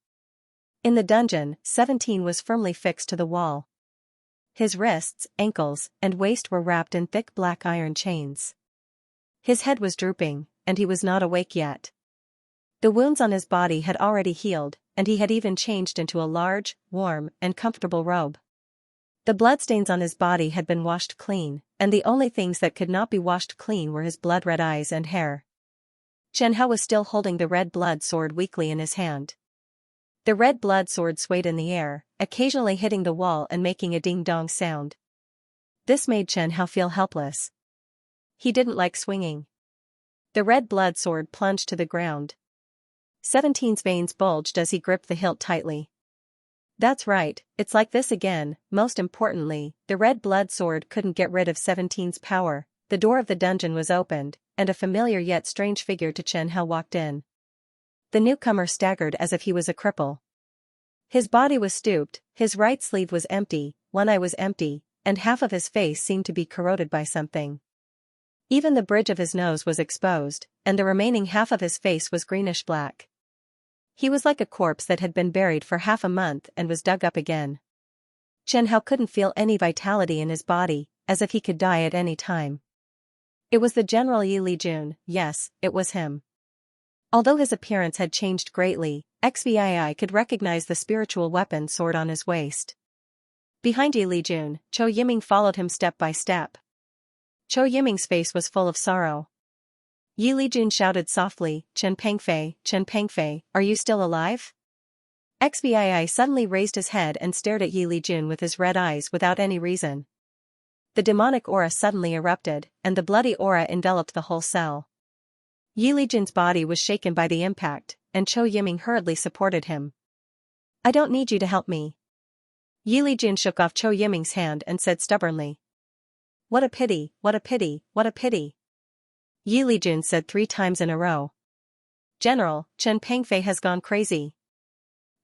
In the dungeon, 17 was firmly fixed to the wall. His wrists, ankles, and waist were wrapped in thick black iron chains. His head was drooping, and he was not awake yet. The wounds on his body had already healed, and he had even changed into a large, warm, and comfortable robe. The bloodstains on his body had been washed clean, and the only things that could not be washed clean were his blood-red eyes and hair. Chen Hao was still holding the red blood sword weakly in his hand. The red blood sword swayed in the air, occasionally hitting the wall and making a ding-dong sound. This made Chen Hao feel helpless. He didn't like swinging. The red blood sword plunged to the ground. 17's veins bulged as he gripped the hilt tightly. "That's right, it's like this again." Most importantly, the red blood sword couldn't get rid of 17's power. The door of the dungeon was opened, and a familiar yet strange figure to Chen Hao walked in. The newcomer staggered as if he was a cripple. His body was stooped, his right sleeve was empty, one eye was empty, and half of his face seemed to be corroded by something. Even the bridge of his nose was exposed, and the remaining half of his face was greenish-black. He was like a corpse that had been buried for half a month and was dug up again. Chen Hao couldn't feel any vitality in his body, as if he could die at any time. It was the General Yi Lijun, yes, it was him. Although his appearance had changed greatly, XVI could recognize the spiritual weapon sword on his waist. Behind Yi Lijun, Chou Yiming followed him step by step. Chou Yiming's face was full of sorrow. Yi Lijun shouted softly, Chen Pengfei, are you still alive? XVI suddenly raised his head and stared at Yi Lijun with his red eyes without any reason. The demonic aura suddenly erupted, and the bloody aura enveloped the whole cell. Yi Lijun's body was shaken by the impact, and Chou Yiming hurriedly supported him. I don't need you to help me. Yi Lijun shook off Chou Yiming's hand and said stubbornly. What a pity, what a pity, what a pity. Yi Lijun said 3 times in a row. General, Chen Pengfei has gone crazy.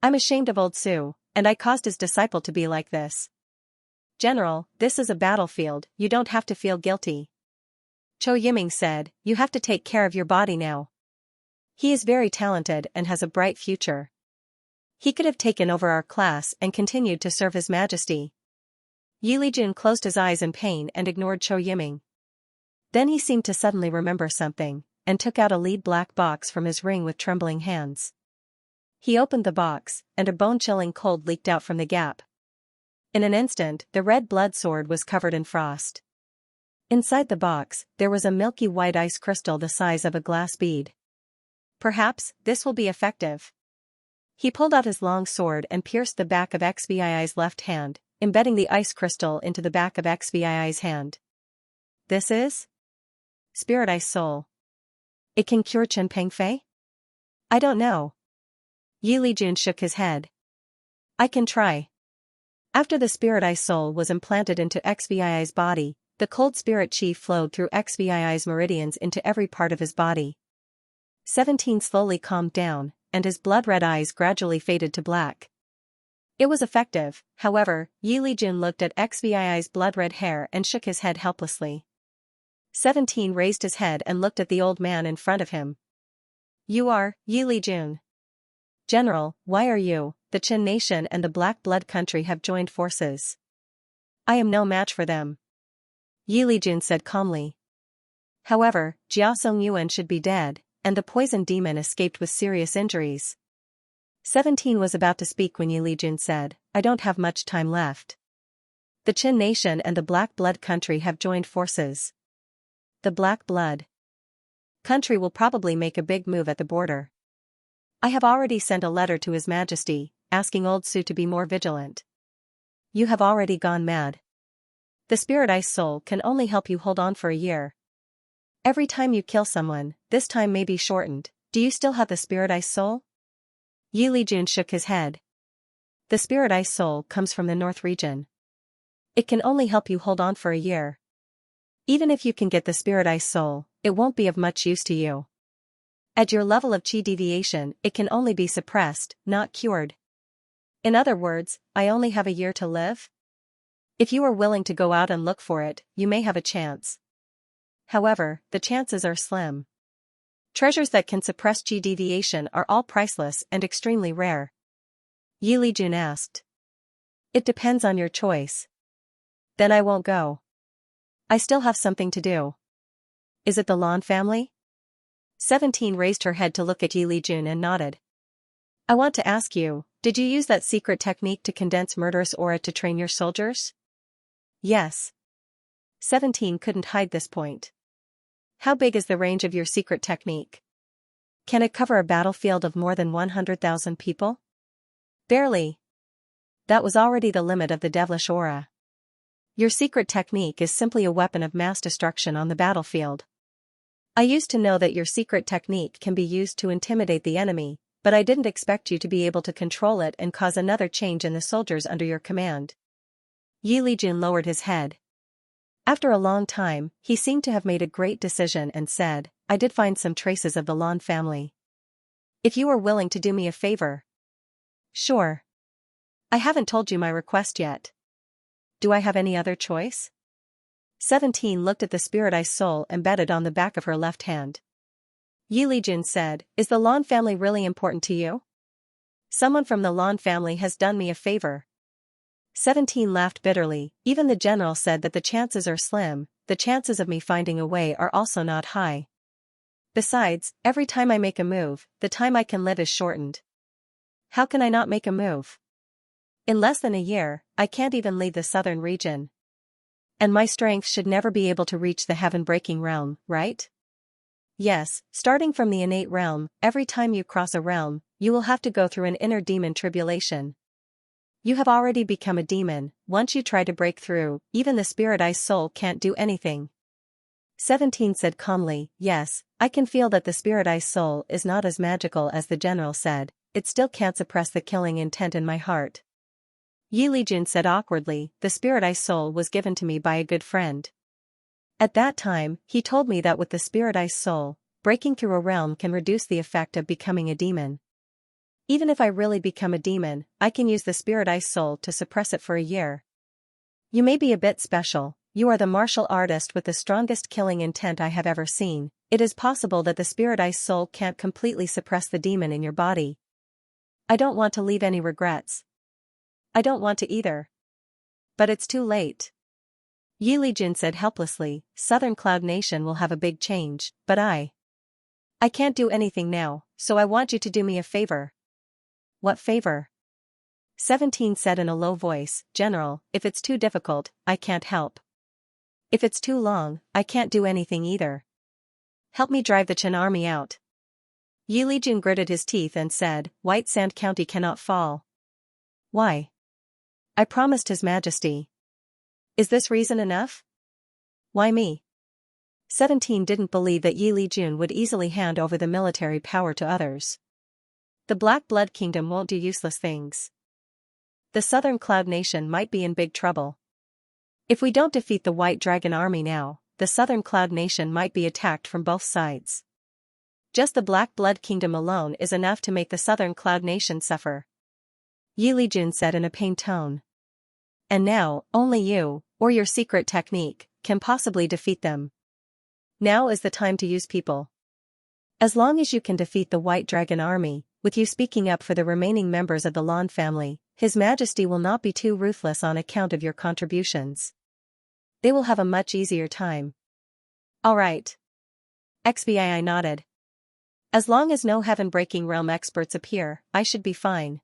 I'm ashamed of old Su, and I caused his disciple to be like this. General, this is a battlefield, you don't have to feel guilty. Chou Yiming said, you have to take care of your body now. He is very talented and has a bright future. He could have taken over our class and continued to serve His Majesty. Yi Lijun closed his eyes in pain and ignored Chou Yiming. Then he seemed to suddenly remember something, and took out a lead black box from his ring with trembling hands. He opened the box, and a bone-chilling cold leaked out from the gap. In an instant, the red blood sword was covered in frost. Inside the box, there was a milky white ice crystal the size of a glass bead. Perhaps, this will be effective. He pulled out his long sword and pierced the back of XVII's left hand, embedding the ice crystal into the back of XVII's hand. This is? Spirit Ice Soul. It can cure Chen Pengfei? I don't know. Yi Lijun shook his head. I can try. After the Spirit Ice Soul was implanted into XVII's body, the cold spirit chi flowed through XVII's meridians into every part of his body. 17 slowly calmed down, and his blood-red eyes gradually faded to black. It was effective, however. Yi Lijun looked at XVII's blood-red hair and shook his head helplessly. 17 raised his head and looked at the old man in front of him. You are, Yi Lijun. General, why are you? The Qin nation and the Black Blood country have joined forces. I am no match for them. Yi Lijun said calmly. However, Jiao Songyuan should be dead, and the poison demon escaped with serious injuries. 17 was about to speak when Yi Lijun said, I don't have much time left. The Qin nation and the Black Blood country have joined forces. The Black Blood country will probably make a big move at the border. I have already sent a letter to His Majesty, asking Old Su to be more vigilant. You have already gone mad. The Spirit Ice Soul can only help you hold on for a year. Every time you kill someone, this time may be shortened. Do you still have the Spirit Ice Soul? Yi Lijun shook his head. The Spirit Ice Soul comes from the North region. It can only help you hold on for a year. Even if you can get the Spirit Ice Soul, it won't be of much use to you. At your level of chi deviation, it can only be suppressed, not cured. In other words, I only have a year to live? If you are willing to go out and look for it, you may have a chance. However, the chances are slim. Treasures that can suppress chi deviation are all priceless and extremely rare. Yi Lijun asked. It depends on your choice. Then I won't go. I still have something to do. Is it the Lan family? 17 raised her head to look at Yi Lijun and nodded. I want to ask you, did you use that secret technique to condense murderous aura to train your soldiers? Yes. 17 couldn't hide this point. How big is the range of your secret technique? Can it cover a battlefield of more than 100,000 people? Barely. That was already the limit of the devilish aura. Your secret technique is simply a weapon of mass destruction on the battlefield. I used to know that your secret technique can be used to intimidate the enemy, but I didn't expect you to be able to control it and cause another change in the soldiers under your command. Yi Lijun lowered his head. After a long time, he seemed to have made a great decision and said, I did find some traces of the Lan family. If you are willing to do me a favor. Sure. I haven't told you my request yet. Do I have any other choice? 17 looked at the Spirit Ice Soul embedded on the back of her left hand. Yi Lijun said, is the Lan family really important to you? Someone from the Lan family has done me a favor. 17 laughed bitterly. Even the general said that the chances are slim, the chances of me finding a way are also not high. Besides, every time I make a move, the time I can live is shortened. How can I not make a move? In less than a year, I can't even leave the southern region. And my strength should never be able to reach the heaven-breaking realm, right? Yes, starting from the innate realm, every time you cross a realm, you will have to go through an inner demon tribulation. You have already become a demon. Once you try to break through, even the spirit-ized soul can't do anything. 17 said calmly, yes, I can feel that the spirit-ized soul is not as magical as the general said, it still can't suppress the killing intent in my heart. Yi Lijun said awkwardly, the spirit-ized soul was given to me by a good friend. At that time, he told me that with the spirit-ized soul, breaking through a realm can reduce the effect of becoming a demon. Even if I really become a demon, I can use the spirit-ized soul to suppress it for a year. You may be a bit special, you are the martial artist with the strongest killing intent I have ever seen, it is possible that the spirit-ized soul can't completely suppress the demon in your body. I don't want to leave any regrets. I don't want to either. But it's too late. Yi Lijun said helplessly, Southern Cloud Nation will have a big change, but I can't do anything now, so I want you to do me a favor. What favor? 17 said in a low voice, General, if it's too difficult, I can't help. If it's too long, I can't do anything either. Help me drive the Chen army out. Yi Lijun gritted his teeth and said, White Sand County cannot fall. Why? I promised His Majesty. Is this reason enough? Why me? 17 didn't believe that Yi Lijun would easily hand over the military power to others. The Black Blood Kingdom won't do useless things. The Southern Cloud Nation might be in big trouble. If we don't defeat the White Dragon Army now, the Southern Cloud Nation might be attacked from both sides. Just the Black Blood Kingdom alone is enough to make the Southern Cloud Nation suffer. Yi Lijun said in a pained tone. And now, only you, or your secret technique, can possibly defeat them. Now is the time to use people. As long as you can defeat the White Dragon Army, with you speaking up for the remaining members of the Lan family, His Majesty will not be too ruthless on account of your contributions. They will have a much easier time. All right. XBII nodded. As long as no heaven-breaking realm experts appear, I should be fine.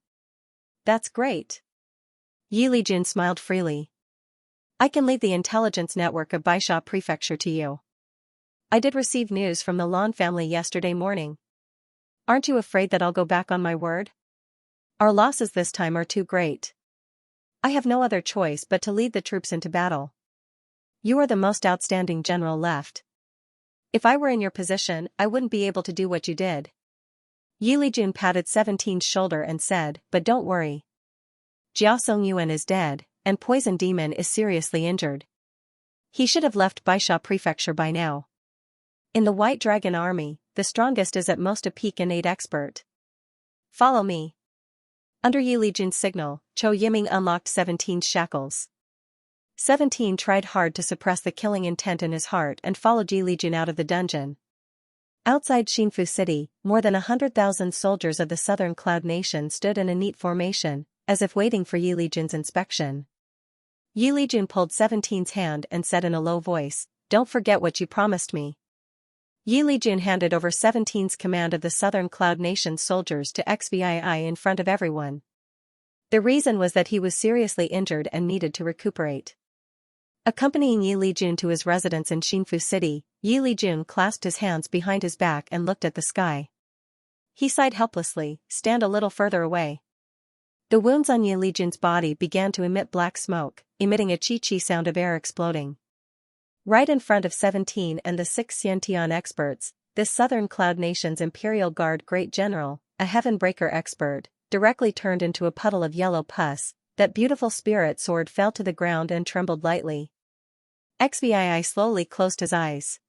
That's great. Yi Lijun smiled freely. I can leave the intelligence network of Baisha Prefecture to you. I did receive news from the Lan family yesterday morning. Aren't you afraid that I'll go back on my word? Our losses this time are too great. I have no other choice but to lead the troops into battle. You are the most outstanding general left. If I were in your position, I wouldn't be able to do what you did. Yi Lijun patted 17's shoulder and said, but don't worry. Jia Songyuan is dead, and Poison Demon is seriously injured. He should have left Baisha Prefecture by now. In the White Dragon Army, the strongest is at most a peak innate expert. Follow me. Under Yi Lijun's signal, Chou Yiming unlocked 17's shackles. 17 tried hard to suppress the killing intent in his heart and followed Yi Lijun out of the dungeon. Outside Xinfu City, more than 100,000 soldiers of the Southern Cloud Nation stood in a neat formation, as if waiting for Yi Lijun's inspection. Yi Lijun pulled 17's hand and said in a low voice, Don't forget what you promised me. Yi Lijun handed over 17's command of the Southern Cloud Nation soldiers to XVI in front of everyone. The reason was that he was seriously injured and needed to recuperate. Accompanying Yi Lijun to his residence in Xinfu City, Yi Lijun clasped his hands behind his back and looked at the sky. He sighed helplessly, stand a little further away. The wounds on Yi Lijun's body began to emit black smoke, emitting a chi-chi sound of air exploding. Right in front of 17 and the 6 Xiantian experts, this Southern Cloud Nation's Imperial Guard Great General, a Heaven-Breaker expert, directly turned into a puddle of yellow pus. That beautiful spirit sword fell to the ground and trembled lightly. XVI slowly closed his eyes.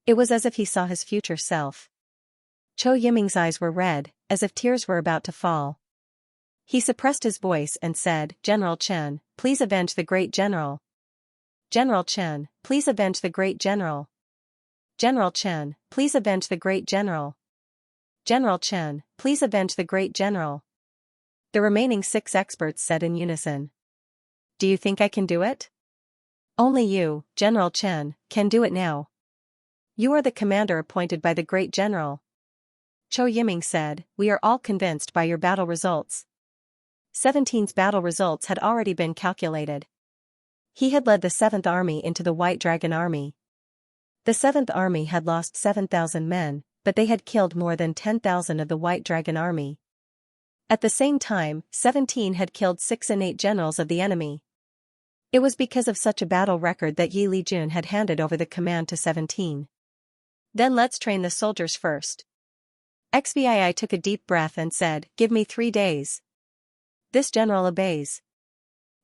It was as if he saw his future self. Chou Yiming's eyes were red, as if tears were about to fall. He suppressed his voice and said, General Chen, please avenge the great general. General Chen, please avenge the great general. General Chen, please avenge the great general. General Chen, please avenge the great general. The remaining 6 experts said in unison. Do you think I can do it? Only you, General Chen, can do it now. You are the commander appointed by the great general. Zhou Yiming said, we are all convinced by your battle results. 17's battle results had already been calculated. He had led the 7th Army into the White Dragon Army. The 7th Army had lost 7,000 men, but they had killed more than 10,000 of the White Dragon Army. At the same time, 17 had killed 6 innate generals of the enemy. It was because of such a battle record that Yi Lijun had handed over the command to 17. Then let's train the soldiers first. XVI took a deep breath and said, give me 3 days. This general obeys.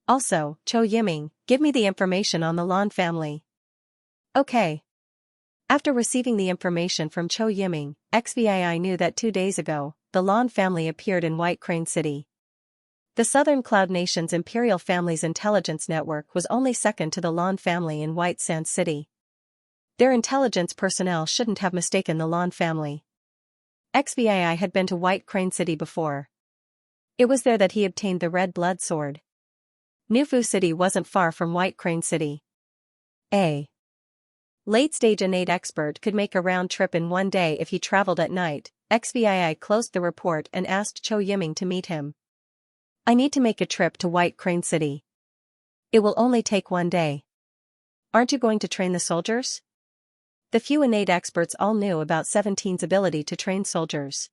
Also, Zhou Yiming, give me the information on the Lan family. Okay. After receiving the information from Zhou Yiming, XVI knew that 2 days ago, the Lan family appeared in White Crane City. The Southern Cloud Nation's Imperial Family's intelligence network was only second to the Lan family in White Sand City. Their intelligence personnel shouldn't have mistaken the Lan family. XVI had been to White Crane City before. It was there that he obtained the Red Blood Sword. Nufu City wasn't far from White Crane City. A late-stage innate expert could make a round trip in 1 day if he traveled at night. XVI closed the report and asked Zhou Yiming to meet him. I need to make a trip to White Crane City. It will only take 1 day. Aren't you going to train the soldiers? The few innate experts all knew about 17's ability to train soldiers.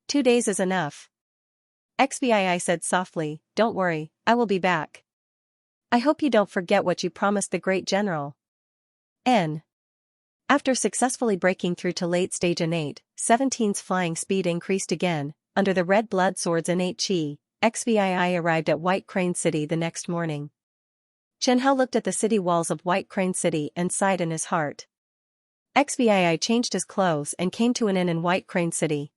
2 days is enough. XVI said softly, don't worry, I will be back. I hope you don't forget what you promised the great general. N. After successfully breaking through to late-stage innate, 17's flying speed increased again. Under the Red Blood Sword's innate chi, XVI arrived at White Crane City the next morning. Chen Hao looked at the city walls of White Crane City and sighed in his heart. XVI changed his clothes and came to an inn in White Crane City.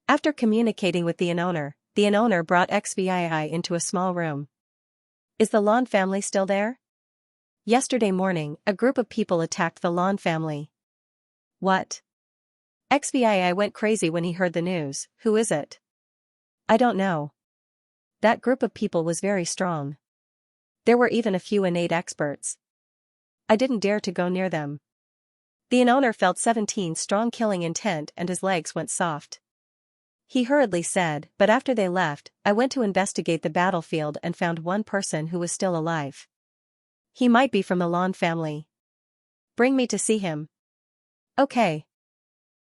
After communicating with the inn owner brought XVI into a small room. Is the Lan family still there? Yesterday morning, a group of people attacked the Lan family. What? XVI went crazy when he heard the news. Who is it? I don't know. That group of people was very strong. There were even a few innate experts. I didn't dare to go near them. The inn owner felt 17's strong killing intent and his legs went soft. He hurriedly said, but after they left, I went to investigate the battlefield and found one person who was still alive. He might be from the Lan family. Bring me to see him. Okay.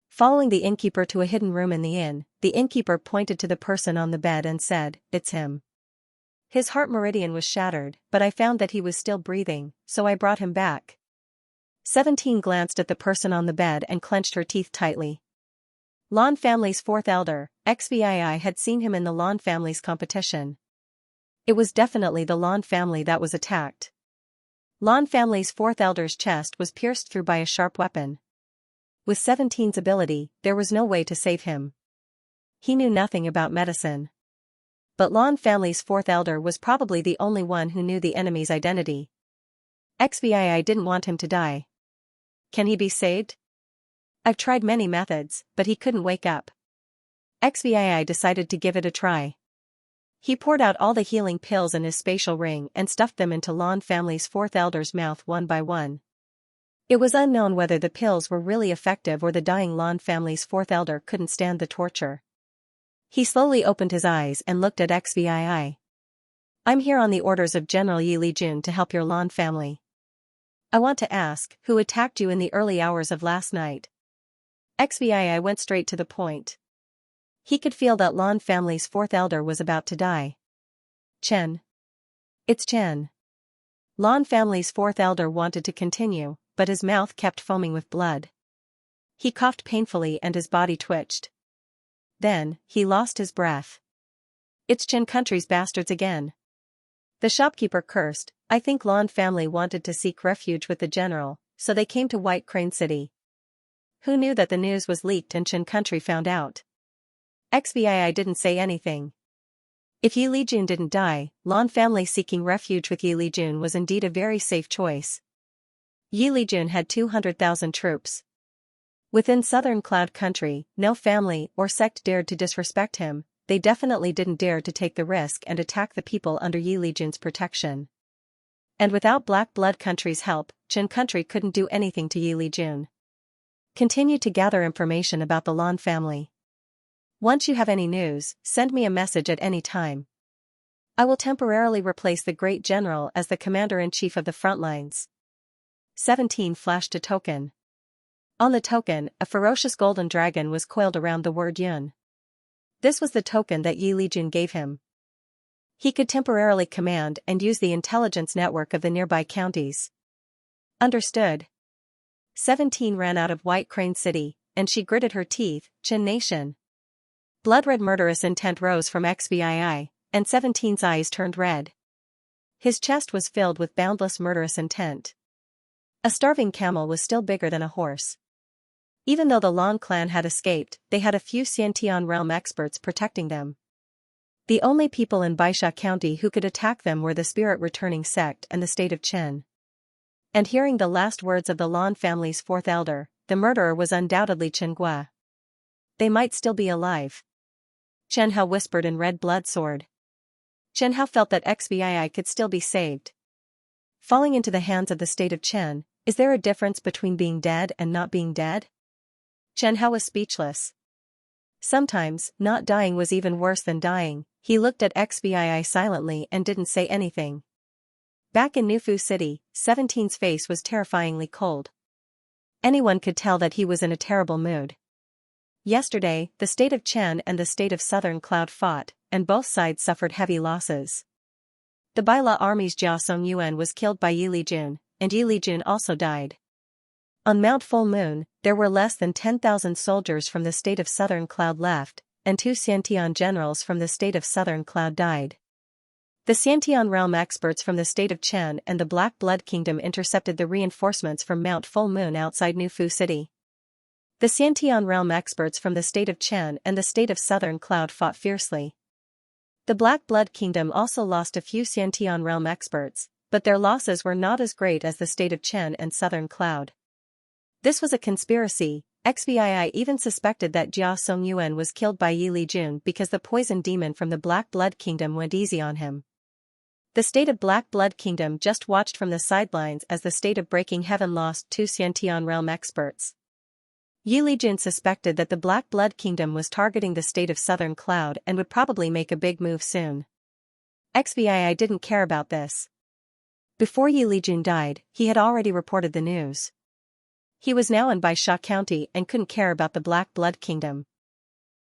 Following the innkeeper to a hidden room in the innkeeper pointed to the person on the bed and said, it's him. His heart meridian was shattered, but I found that he was still breathing, so I brought him back. 17 glanced at the person on the bed and clenched her teeth tightly. Lan family's 4th elder, XVI had seen him in the Lan family's competition. It was definitely the Lan family that was attacked. Lan family's 4th elder's chest was pierced through by a sharp weapon. With 17's ability, there was no way to save him. He knew nothing about medicine. But Lan family's 4th elder was probably the only one who knew the enemy's identity. XVI didn't want him to die. Can he be saved? I've tried many methods, but he couldn't wake up. XVI decided to give it a try. He poured out all the healing pills in his spatial ring and stuffed them into Lan family's 4th elder's mouth one by one. It was unknown whether the pills were really effective or the dying Lan family's 4th elder couldn't stand the torture. He slowly opened his eyes and looked at XVI. I'm here on the orders of General Yi Lijun to help your Lan family. I want to ask, who attacked you in the early hours of last night? XVI went straight to the point. He could feel that Lan family's 4th elder was about to die. Chen. It's Chen. Lan family's 4th elder wanted to continue, but his mouth kept foaming with blood. He coughed painfully and his body twitched. Then, he lost his breath. It's Chen country's bastards again. The shopkeeper cursed. I think Lan family wanted to seek refuge with the general, so they came to White Crane City. Who knew that the news was leaked and Chen country found out? XVI didn't say anything. If Yi Lijun didn't die, Lan family seeking refuge with Yi Lijun was indeed a very safe choice. Yi Lijun had 200,000 troops. Within Southern Cloud Country, no family or sect dared to disrespect him, they definitely didn't dare to take the risk and attack the people under Yi Lijun's protection. And without Black Blood Country's help, Qin Country couldn't do anything to Yi Lijun. Continue to gather information about the Lan family. Once you have any news, send me a message at any time. I will temporarily replace the Great General as the Commander-in-Chief of the front lines. 17 flashed a token. On the token, a ferocious golden dragon was coiled around the word Yun. This was the token that Yi Lijun gave him. He could temporarily command and use the intelligence network of the nearby counties. Understood. 17 ran out of White Crane City, and she gritted her teeth. Qin Nation. Blood-red murderous intent rose from XVII, and 17's eyes turned red. His chest was filled with boundless murderous intent. A starving camel was still bigger than a horse. Even though the Lan clan had escaped, they had a few Xiantian realm experts protecting them. The only people in Baisha County who could attack them were the spirit-returning sect and the state of Qin. And hearing the last words of the Lan family's fourth elder, the murderer was undoubtedly Chen Gua. They might still be alive. Chen Hao whispered in Red Blood Sword. Chen Hao felt that XVII could still be saved. Falling into the hands of the state of Qin, is there a difference between being dead and not being dead? Chen Hao was speechless. Sometimes, not dying was even worse than dying. He looked at XVII silently and didn't say anything. Back in Nufu City, 17's face was terrifyingly cold. Anyone could tell that he was in a terrible mood. Yesterday, the state of Qin and the state of Southern Cloud fought, and both sides suffered heavy losses. The Baila army's Jia Songyuan was killed by Yi Lijun, and Yi Lijun also died. On Mount Full Moon, there were less than 10,000 soldiers from the state of Southern Cloud left, and 2 Xiantian generals from the state of Southern Cloud died. The Xiantian realm experts from the state of Qin and the Black Blood Kingdom intercepted the reinforcements from Mount Full Moon outside Nufu City. The Xiantian realm experts from the state of Qin and the state of Southern Cloud fought fiercely. The Black Blood Kingdom also lost a few Xiantian realm experts, but their losses were not as great as the state of Qin and Southern Cloud. This was a conspiracy. XVII even suspected that Jia Songyuan was killed by Yi Lijun because the poison demon from the Black Blood Kingdom went easy on him. The state of Black Blood Kingdom just watched from the sidelines as the state of Breaking Heaven lost 2 Xiantian realm experts. Yi Lijun suspected that the Black Blood Kingdom was targeting the state of Southern Cloud and would probably make a big move soon. XVII didn't care about this. Before Yi Lijun died, he had already reported the news. He was now in Baisha County and couldn't care about the Black Blood Kingdom.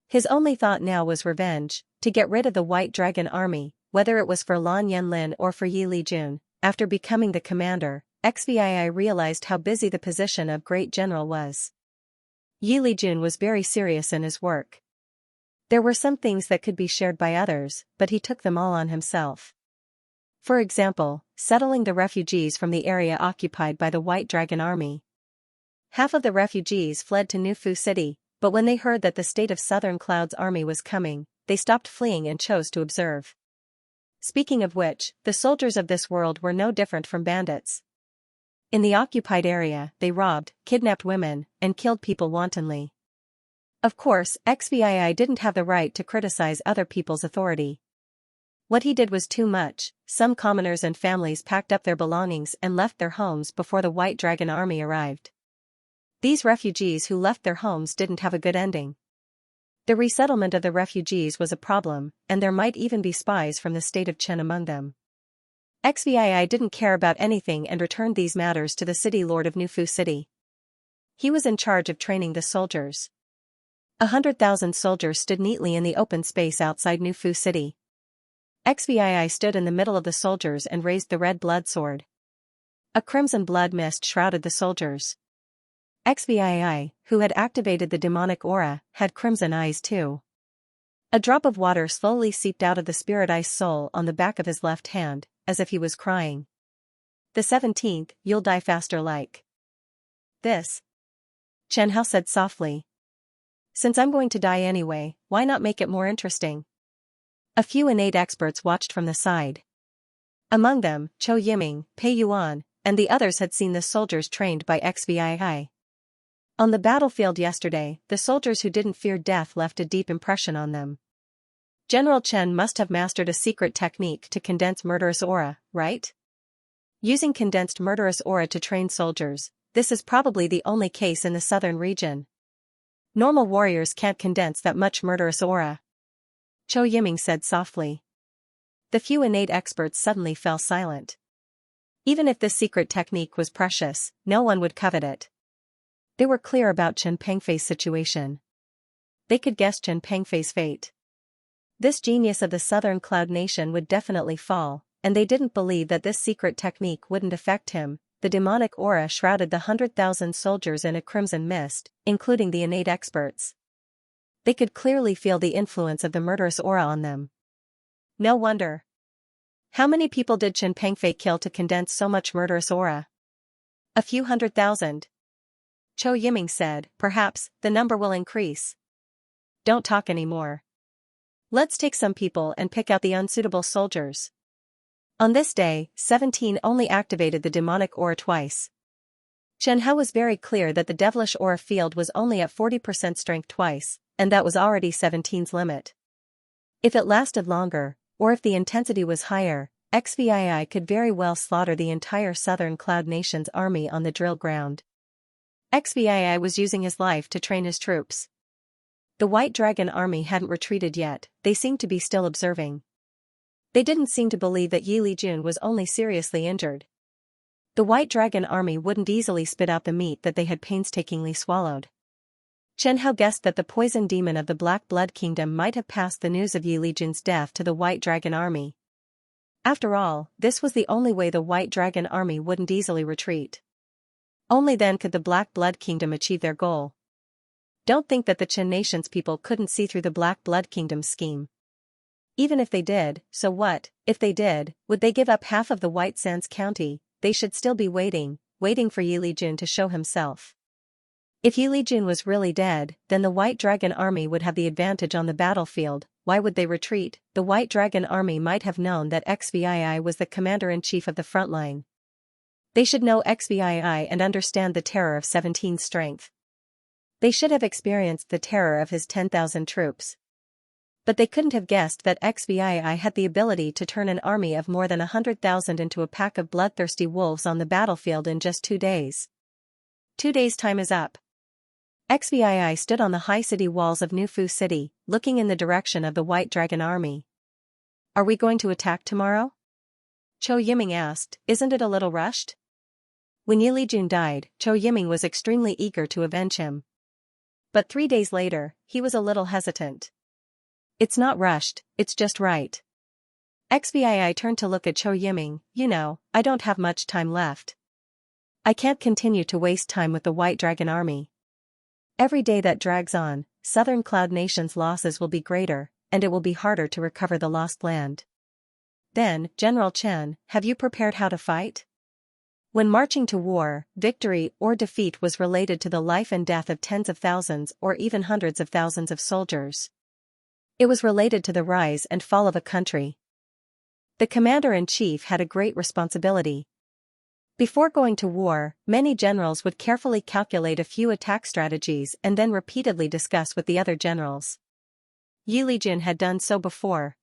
His only thought now was revenge, to get rid of the White Dragon Army, whether it was for Lan Yanlin or for Yi Lijun. After becoming the commander, XVII realized how busy the position of Great General was. Yi Lijun was very serious in his work. There were some things that could be shared by others, but he took them all on himself. For example, settling the refugees from the area occupied by the White Dragon Army. Half of the refugees fled to Nufu City, but when they heard that the state of Southern Cloud's army was coming, they stopped fleeing and chose to observe. Speaking of which, the soldiers of this world were no different from bandits. In the occupied area, they robbed, kidnapped women, and killed people wantonly. Of course, XVII didn't have the right to criticize other people's authority. What he did was too much. Some commoners and families packed up their belongings and left their homes before the White Dragon Army arrived. These refugees who left their homes didn't have a good ending. The resettlement of the refugees was a problem, and there might even be spies from the state of Qin among them. XVII didn't care about anything and returned these matters to the city lord of Nufu City. He was in charge of training the soldiers. 100,000 soldiers stood neatly in the open space outside Nufu City. XVII stood in the middle of the soldiers and raised the red blood sword. A crimson blood mist shrouded the soldiers. XVII, who had activated the demonic aura, had crimson eyes too. A drop of water slowly seeped out of the spirit ice soul on the back of his left hand, as if he was crying. The 17th, you'll die faster like this. Chen Hao said softly. Since I'm going to die anyway, why not make it more interesting? A few innate experts watched from the side. Among them, Chou Yiming, Pei Yuan, and the others had seen the soldiers trained by XVII. On the battlefield yesterday, the soldiers who didn't fear death left a deep impression on them. General Chen must have mastered a secret technique to condense murderous aura, right? Using condensed murderous aura to train soldiers, this is probably the only case in the southern region. Normal warriors can't condense that much murderous aura. Zhou Yiming said softly. The few innate experts suddenly fell silent. Even if this secret technique was precious, no one would covet it. They were clear about Chen Pengfei's situation. They could guess Chen Pengfei's fate. This genius of the southern cloud nation would definitely fall, and they didn't believe that this secret technique wouldn't affect him. The demonic aura shrouded the 100,000 soldiers in a crimson mist, including the innate experts. They could clearly feel the influence of the murderous aura on them. No wonder. How many people did Chen Pengfei kill to condense so much murderous aura? A few 100,000. Zhou Yiming said, perhaps, the number will increase. Don't talk anymore. Let's take some people and pick out the unsuitable soldiers. On this day, 17 only activated the demonic aura twice. Chen Hao was very clear that the devilish aura field was only at 40% strength twice, and that was already 17's limit. If it lasted longer, or if the intensity was higher, XVII could very well slaughter the entire southern cloud nation's army on the drill ground. XVII was using his life to train his troops. The White Dragon army hadn't retreated yet, they seemed to be still observing. They didn't seem to believe that Yi Lijun was only seriously injured. The White Dragon army wouldn't easily spit out the meat that they had painstakingly swallowed. Chen Hao guessed that the poison demon of the Black Blood Kingdom might have passed the news of Yi Lijun's death to the White Dragon army. After all, this was the only way the White Dragon army wouldn't easily retreat. Only then could the Black Blood Kingdom achieve their goal. Don't think that the Chen nation's people couldn't see through the Black Blood Kingdom's scheme. Even if they did, so what? If they did, would they give up half of the White Sands County? They should still be waiting for Yi Lijun to show himself. If Yi Lijun was really dead, then the White Dragon army would have the advantage on the battlefield. Why would they retreat? The White Dragon army might have known that XVII was the commander-in-chief of the front line. They should know XVII and understand the terror of 17's strength. They should have experienced the terror of his 10,000 troops. But they couldn't have guessed that XVII had the ability to turn an army of more than 100,000 into a pack of bloodthirsty wolves on the battlefield in just 2 days. 2 days' time is up. XVII stood on the high city walls of Nufu City, looking in the direction of the White Dragon army. Are we going to attack tomorrow? Zhou Yiming asked, isn't it a little rushed? When Yi Lijun died, Zhou Yiming was extremely eager to avenge him. But 3 days later, he was a little hesitant. It's not rushed, it's just right. XVII turned to look at Zhou Yiming. You know, I don't have much time left. I can't continue to waste time with the White Dragon army. Every day that drags on, Southern Cloud Nation's losses will be greater, and it will be harder to recover the lost land. Then, General Chen, have you prepared how to fight? When marching to war, victory or defeat was related to the life and death of tens of thousands or even hundreds of thousands of soldiers. It was related to the rise and fall of a country. The commander-in-chief had a great responsibility. Before going to war, many generals would carefully calculate a few attack strategies and then repeatedly discuss with the other generals. Yi Lijun had done so before.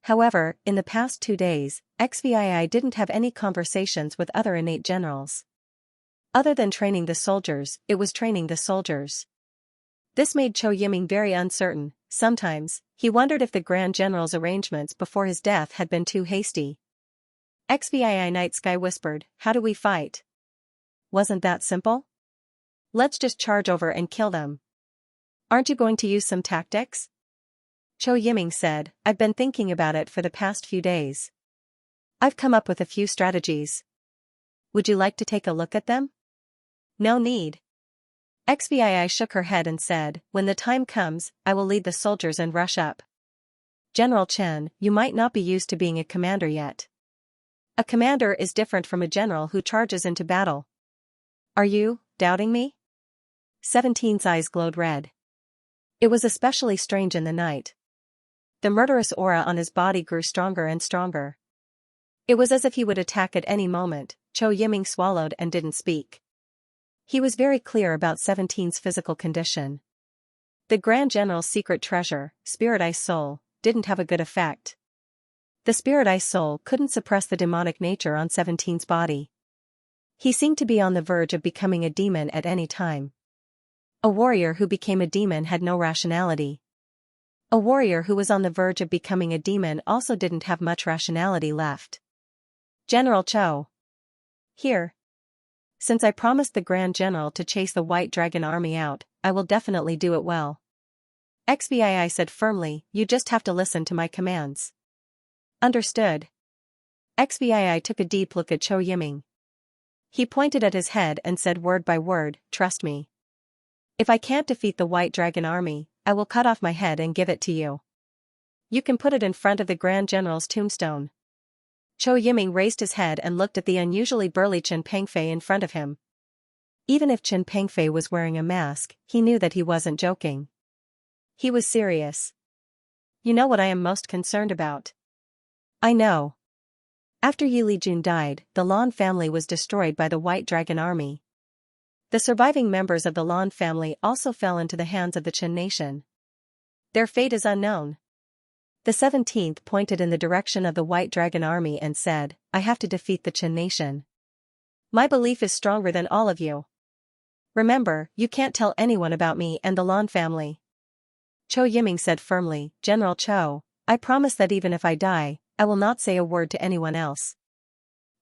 However, in the past 2 days, XVII didn't have any conversations with other innate generals. Other than training the soldiers, it was training the soldiers. This made Zhou Yiming very uncertain. Sometimes, he wondered if the Grand General's arrangements before his death had been too hasty. XVII Night Sky whispered, how do we fight? Wasn't that simple? Let's just charge over and kill them. Aren't you going to use some tactics? Zhou Yiming said, I've been thinking about it for the past few days. I've come up with a few strategies. Would you like to take a look at them? No need. XVII shook her head and said, when the time comes, I will lead the soldiers and rush up. General Chen, you might not be used to being a commander yet. A commander is different from a general who charges into battle. Are you doubting me? 17's eyes glowed red. It was especially strange in the night. The murderous aura on his body grew stronger and stronger. It was as if he would attack at any moment. Zhou Yiming swallowed and didn't speak. He was very clear about 17's physical condition. The Grand General's secret treasure, Spirit Ice Soul, didn't have a good effect. The spirit ice soul couldn't suppress the demonic nature on 17's body. He seemed to be on the verge of becoming a demon at any time. A warrior who became a demon had no rationality. A warrior who was on the verge of becoming a demon also didn't have much rationality left. General Cho. Here. Since I promised the Grand General to chase the White Dragon army out, I will definitely do it well. XVI said firmly, you just have to listen to my commands. Understood. XVI took a deep look at Cho Yiming. He pointed at his head and said word by word, trust me. If I can't defeat the White Dragon army, I will cut off my head and give it to you. You can put it in front of the Grand General's tombstone. Cho Yiming raised his head and looked at the unusually burly Chen Pengfei in front of him. Even if Chen Pengfei was wearing a mask, he knew that he wasn't joking. He was serious. You know what I am most concerned about? I know. After Yi Lijun died, the Lan family was destroyed by the White Dragon army. The surviving members of the Lan family also fell into the hands of the Chen nation. Their fate is unknown. The 17th pointed in the direction of the White Dragon army and said, I have to defeat the Chen nation. My belief is stronger than all of you. Remember, you can't tell anyone about me and the Lan family. Cho Yiming said firmly, General Cho, I promise that even if I die, I will not say a word to anyone else.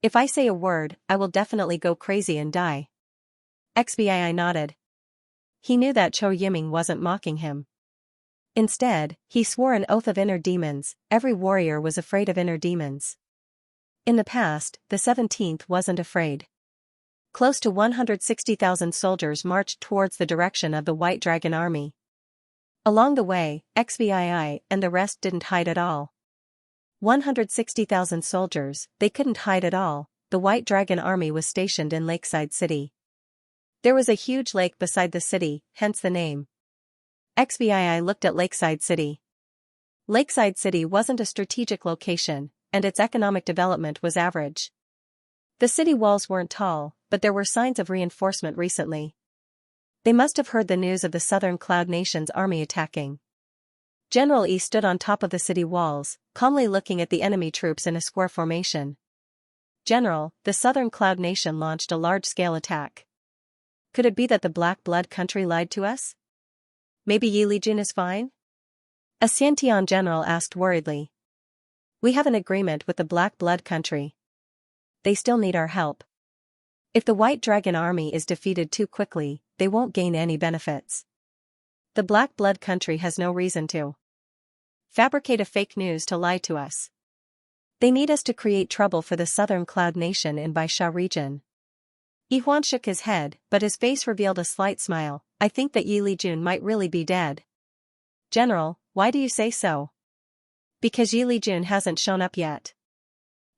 If I say a word, I will definitely go crazy and die. XVI nodded. He knew that Cho Yiming wasn't mocking him. Instead, he swore an oath of inner demons. Every warrior was afraid of inner demons. In the past, the 17th wasn't afraid. Close to 160,000 soldiers marched towards the direction of the White Dragon army. Along the way, XVI and the rest didn't hide at all. 160,000 soldiers, they couldn't hide at all. The White Dragon army was stationed in Lakeside City. There was a huge lake beside the city, hence the name. XVI looked at Lakeside City. Lakeside City wasn't a strategic location, and its economic development was average. The city walls weren't tall, but there were signs of reinforcement recently. They must have heard the news of the Southern Cloud Nation's army attacking. General Yi stood on top of the city walls, calmly looking at the enemy troops in a square formation. General, the Southern Cloud Nation launched a large-scale attack. Could it be that the Black Blood country lied to us? Maybe Yi Lijun is fine? A Xianxia general asked worriedly. We have an agreement with the Black Blood country. They still need our help. If the White Dragon army is defeated too quickly, they won't gain any benefits. The Black Blood country has no reason to fabricate a fake news to lie to us. They need us to create trouble for the Southern Cloud Nation in Baisha region. Yi Huan shook his head, but his face revealed a slight smile. I think that Yi Lijun might really be dead. General, why do you say so? Because Yi Lijun hasn't shown up yet.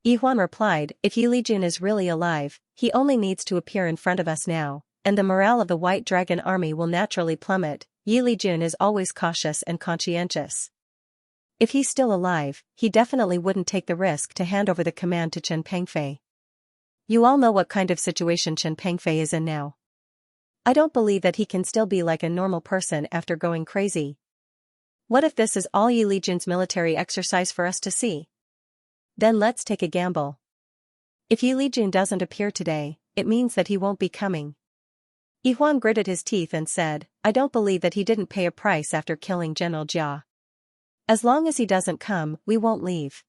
Yi Huan replied, if Yi Lijun is really alive, he only needs to appear in front of us now, and the morale of the White Dragon army will naturally plummet. Yi Lijun is always cautious and conscientious. If he's still alive, he definitely wouldn't take the risk to hand over the command to Chen Pengfei. You all know what kind of situation Chen Pengfei is in now. I don't believe that he can still be like a normal person after going crazy. What if this is all Yi Lijun's military exercise for us to see? Then let's take a gamble. If Yi Lijun doesn't appear today, it means that he won't be coming. Yi Huan gritted his teeth and said, I don't believe that he didn't pay a price after killing General Jia. As long as he doesn't come, we won't leave.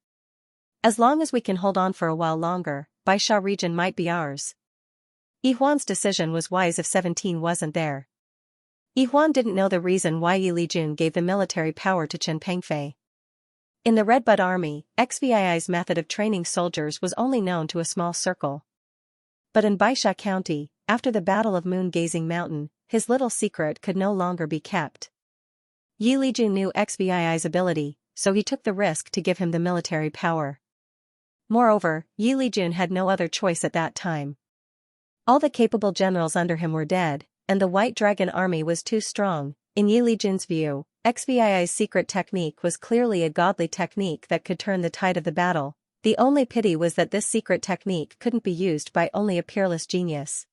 As long as we can hold on for a while longer, Baisha region might be ours. Yi Huan's decision was wise if 17 wasn't there. Yi Huan didn't know the reason why Yi Lijun gave the military power to Chen Pengfei. In the Redbud Army, XVII's method of training soldiers was only known to a small circle. But in Baisha County, after the Battle of Moon-Gazing Mountain, his little secret could no longer be kept. Yi Lijun knew XVII's ability, so he took the risk to give him the military power. Moreover, Yi Lijun had no other choice at that time. All the capable generals under him were dead, and the White Dragon army was too strong. In Yi Lijun's view, XVII's secret technique was clearly a godly technique that could turn the tide of the battle. The only pity was that this secret technique couldn't be used by only a peerless genius.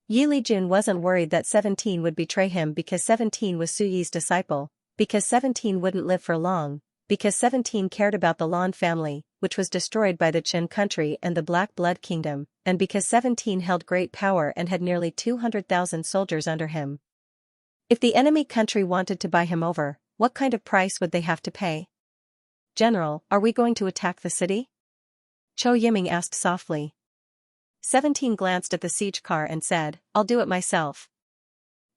Yi Lijun wasn't worried that 17 would betray him because 17 was Su Yi's disciple, because 17 wouldn't live for long, because 17 cared about the Lan family, which was destroyed by the Qin country and the Black Blood Kingdom, and because 17 held great power and had nearly 200,000 soldiers under him. If the enemy country wanted to buy him over, what kind of price would they have to pay? General, are we going to attack the city? Chou Yiming asked softly. 17 glanced at the siege car and said, I'll do it myself.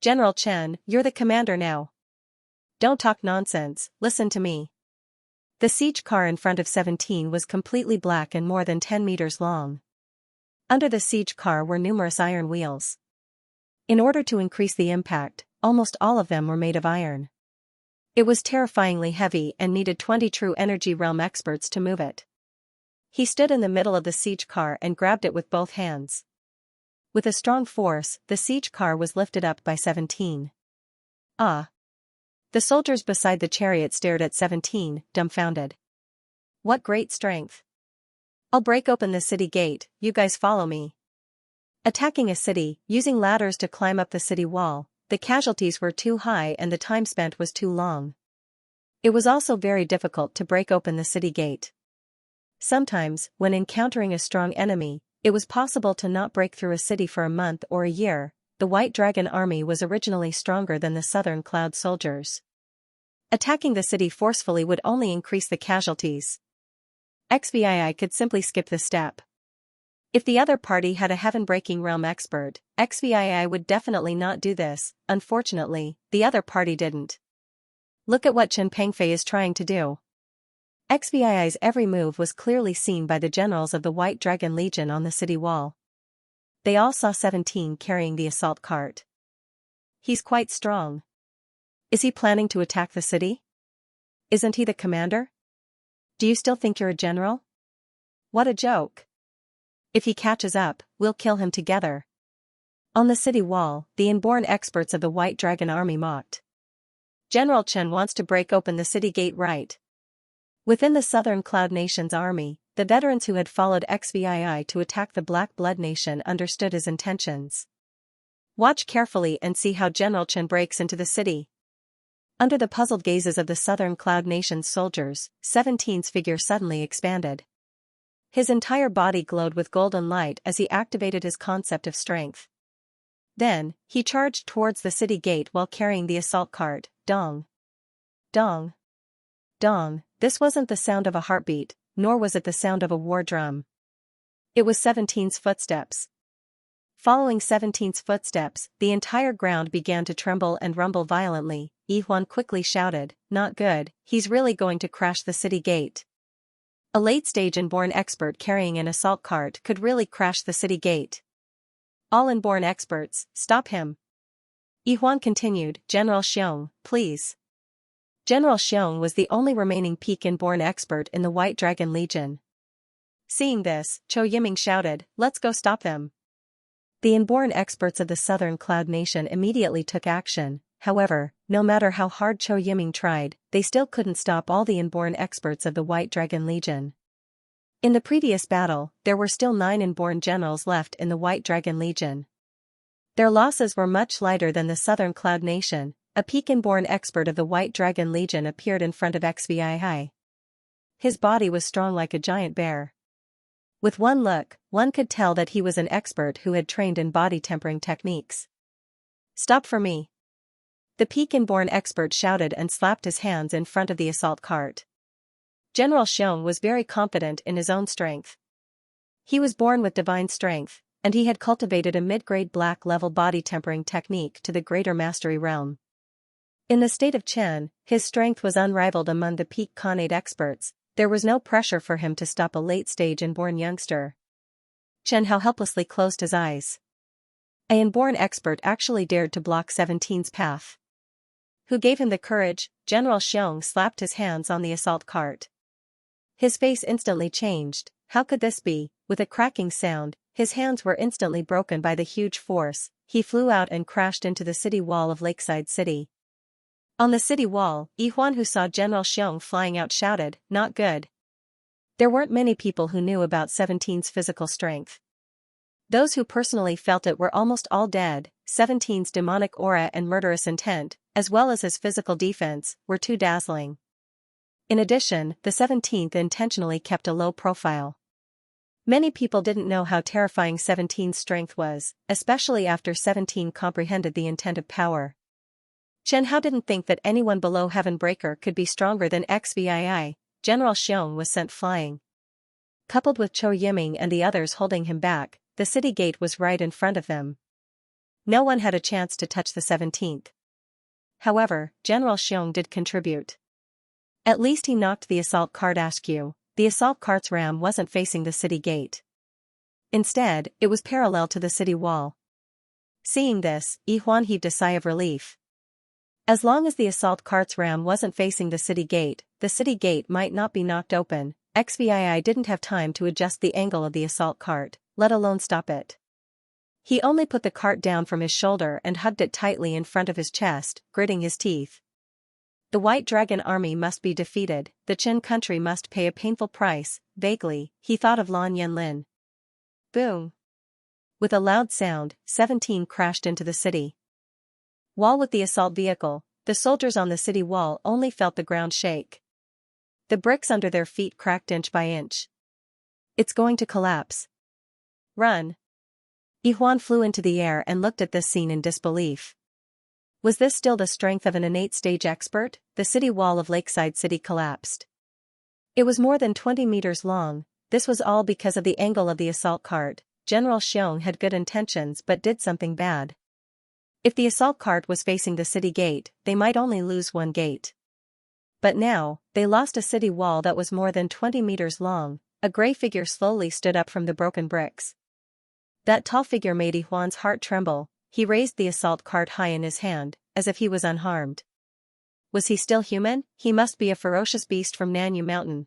General Chen, you're the commander now. Don't talk nonsense, listen to me. The siege car in front of 17 was completely black and more than 10 meters long. Under the siege car were numerous iron wheels. In order to increase the impact, almost all of them were made of iron. It was terrifyingly heavy and needed 20 true energy realm experts to move it. He stood in the middle of the siege car and grabbed it with both hands. With a strong force, the siege car was lifted up by 17. Ah! The soldiers beside the chariot stared at 17, dumbfounded. What great strength! I'll break open the city gate, you guys follow me. Attacking a city, using ladders to climb up the city wall, the casualties were too high and the time spent was too long. It was also very difficult to break open the city gate. Sometimes, when encountering a strong enemy, it was possible to not break through a city for a month or a year. The White Dragon army was originally stronger than the Southern Cloud soldiers. Attacking the city forcefully would only increase the casualties. XVII could simply skip the step. If the other party had a heaven-breaking realm expert, XVII would definitely not do this. Unfortunately, the other party didn't. Look at what Chen Pengfei is trying to do. XVII's every move was clearly seen by the generals of the White Dragon Legion on the city wall. They all saw 17 carrying the assault cart. He's quite strong. Is he planning to attack the city? Isn't he the commander? Do you still think you're a general? What a joke. If he catches up, we'll kill him together. On the city wall, the inborn experts of the White Dragon army mocked. General Chen wants to break open the city gate, right? Within the Southern Cloud Nation's army, the veterans who had followed XVII to attack the Black Blood Nation understood his intentions. Watch carefully and see how General Chen breaks into the city. Under the puzzled gazes of the Southern Cloud Nation's soldiers, 17's figure suddenly expanded. His entire body glowed with golden light as he activated his concept of strength. Then, he charged towards the city gate while carrying the assault cart. Dong! Dong! Dong! This wasn't the sound of a heartbeat, nor was it the sound of a war drum. It was 17's footsteps. Following 17's footsteps, the entire ground began to tremble and rumble violently. Yihuan quickly shouted, "Not good, he's really going to crash the city gate." A late-stage inborn expert carrying an assault cart could really crash the city gate. All inborn experts, stop him. Yihuan continued, General Xiong, please. General Xiong was the only remaining peak inborn expert in the White Dragon Legion. Seeing this, Chou Yiming shouted, let's go stop them. The inborn experts of the Southern Cloud Nation immediately took action. However, no matter how hard Chou Yiming tried, they still couldn't stop all the inborn experts of the White Dragon Legion. In the previous battle, there were still 9 inborn generals left in the White Dragon Legion. Their losses were much lighter than the Southern Cloud Nation. A peak inborn expert of the White Dragon Legion appeared in front of XVII. His body was strong like a giant bear. With one look, one could tell that he was an expert who had trained in body tempering techniques. Stop for me. The peak inborn expert shouted and slapped his hands in front of the assault cart. General Xiong was very confident in his own strength. He was born with divine strength, and he had cultivated a mid-grade black-level body tempering technique to the greater mastery realm. In the state of Chen, his strength was unrivaled among the peak Khanate experts. There was no pressure for him to stop a late-stage inborn youngster. Chen Hao helplessly closed his eyes. An inborn expert actually dared to block 17's path. Who gave him the courage? General Xiong slapped his hands on the assault cart. His face instantly changed. How could this be? With a cracking sound, his hands were instantly broken by the huge force. He flew out and crashed into the city wall of Lakeside City. On the city wall, Yihuan, who saw General Xiong flying out, shouted, not good. There weren't many people who knew about 17's physical strength. Those who personally felt it were almost all dead. 17's demonic aura and murderous intent, as well as his physical defense, were too dazzling. In addition, the 17th intentionally kept a low profile. Many people didn't know how terrifying 17's strength was, especially after 17 comprehended the intent of power. Chen Hao didn't think that anyone below Heaven Breaker could be stronger than XVII. General Xiong was sent flying. Coupled with Chou Yiming and the others holding him back, the city gate was right in front of them. No one had a chance to touch the 17th. However, General Xiong did contribute. At least he knocked the assault cart askew. The assault cart's ram wasn't facing the city gate. Instead, it was parallel to the city wall. Seeing this, Yi Huan heaved a sigh of relief. As long as the assault cart's ram wasn't facing the city gate might not be knocked open. XVII didn't have time to adjust the angle of the assault cart, let alone stop it. He only put the cart down from his shoulder and hugged it tightly in front of his chest, gritting his teeth. The White Dragon army must be defeated, the Qin country must pay a painful price. Vaguely, he thought of Lan Yanlin. Boom! With a loud sound, 17 crashed into the city wall with the assault vehicle. The soldiers on the city wall only felt the ground shake. The bricks under their feet cracked inch by inch. It's going to collapse. Run! Yi Huan flew into the air and looked at this scene in disbelief. Was this still the strength of an innate stage expert? The city wall of Lakeside City collapsed. It was more than 20 meters long. This was all because of the angle of the assault cart. General Xiong had good intentions but did something bad. If the assault cart was facing the city gate, they might only lose one gate. But now, they lost a city wall that was more than 20 meters long. A gray figure slowly stood up from the broken bricks. That tall figure made Yi Huan's heart tremble. He raised the assault cart high in his hand, as if he was unharmed. Was he still human? He must be a ferocious beast from Nanyu Mountain.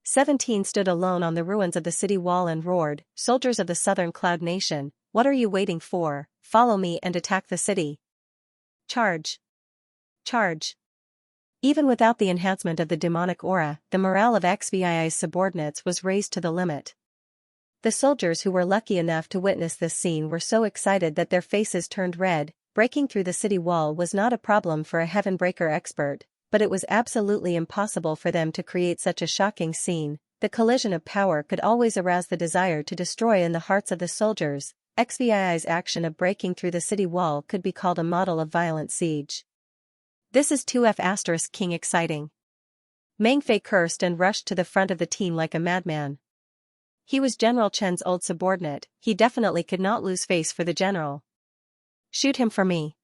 17 stood alone on the ruins of the city wall and roared, "Soldiers of the Southern Cloud Nation, what are you waiting for? Follow me and attack the city. Charge! Charge!" Even without the enhancement of the demonic aura, the morale of XVII's subordinates was raised to the limit. The soldiers who were lucky enough to witness this scene were so excited that their faces turned red. Breaking through the city wall was not a problem for a Heavenbreaker expert, but it was absolutely impossible for them to create such a shocking scene. The collision of power could always arouse the desire to destroy in the hearts of the soldiers. XVII's action of breaking through the city wall could be called a model of violent siege. This is 2F** King exciting. Meng Fei cursed and rushed to the front of the team like a madman. He was General Chen's old subordinate, he definitely could not lose face for the general. Shoot him for me.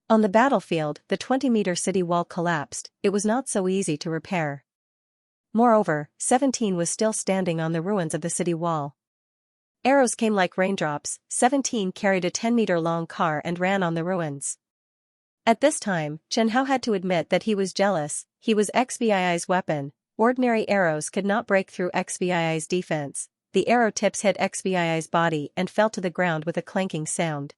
On the battlefield, the 20-meter city wall collapsed. It was not so easy to repair. Moreover, 17 was still standing on the ruins of the city wall. Arrows came like raindrops. 17 carried a 10-meter-long car and ran on the ruins. At this time, Chen Hao had to admit that he was jealous. He was XVII's weapon. Ordinary arrows could not break through XVII's defense. The arrow tips hit XVII's body and fell to the ground with a clanking sound.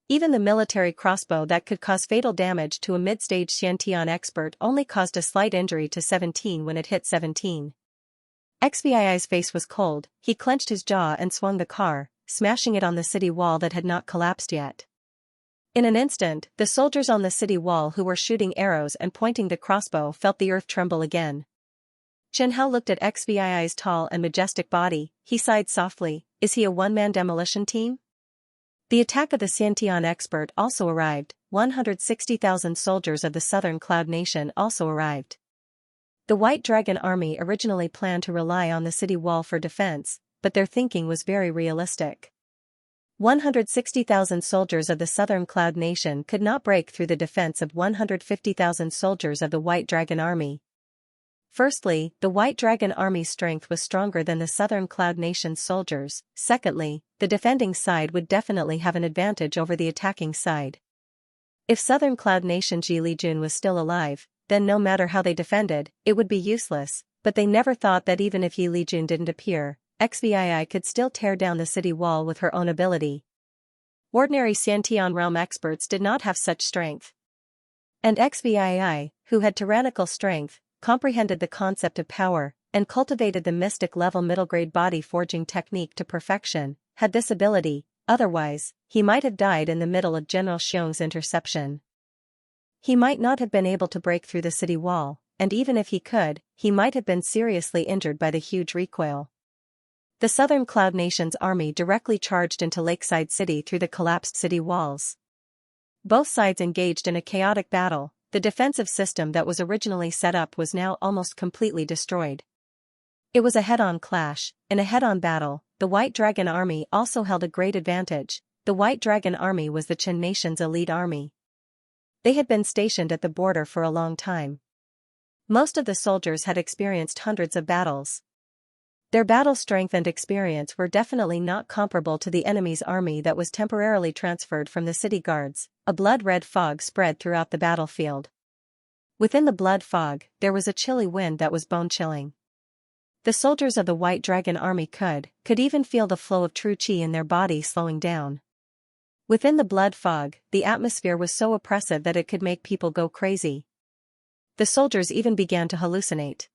Even the military crossbow that could cause fatal damage to a mid-stage Xiantian expert only caused a slight injury to 17 when it hit 17. XVII's face was cold. He clenched his jaw and swung the car, smashing it on the city wall that had not collapsed yet. In an instant, the soldiers on the city wall who were shooting arrows and pointing the crossbow felt the earth tremble again. Chen Hao looked at XVII's tall and majestic body. He sighed softly. Is he a one-man demolition team? The attack of the Xiantian expert also arrived. 160,000 soldiers of the Southern Cloud Nation also arrived. The White Dragon army originally planned to rely on the city wall for defense, but their thinking was very realistic. 160,000 soldiers of the Southern Cloud Nation could not break through the defense of 150,000 soldiers of the White Dragon army. Firstly, the White Dragon army's strength was stronger than the Southern Cloud Nation's soldiers. Secondly, the defending side would definitely have an advantage over the attacking side. If Southern Cloud Nation Ji Lijun was still alive, then no matter how they defended, it would be useless, but they never thought that even if Yi Lijun didn't appear, XVII could still tear down the city wall with her own ability. Ordinary Xiantian realm experts did not have such strength. And XVII, who had tyrannical strength, comprehended the concept of power, and cultivated the mystic-level middle-grade body-forging technique to perfection, had this ability. Otherwise, he might have died in the middle of General Xiong's interception. He might not have been able to break through the city wall. and even if he could, he might have been seriously injured by the huge recoil. The Southern Cloud Nation's army directly charged into Lakeside City through the collapsed city walls. Both sides engaged in a chaotic battle. The defensive system that was originally set up was now almost completely destroyed. It was a head-on clash. In a head-on battle, the White Dragon Army also held a great advantage. The White Dragon Army was the Qin nation's elite army. They had been stationed at the border for a long time. Most of the soldiers had experienced hundreds of battles. Their battle strength and experience were definitely not comparable to the enemy's army that was temporarily transferred from the city guards. A blood-red fog spread throughout the battlefield. Within the blood fog, there was a chilly wind that was bone-chilling. The soldiers of the White Dragon Army could even feel the flow of true qi in their body slowing down. Within the blood fog, the atmosphere was so oppressive that it could make people go crazy. The soldiers even began to hallucinate.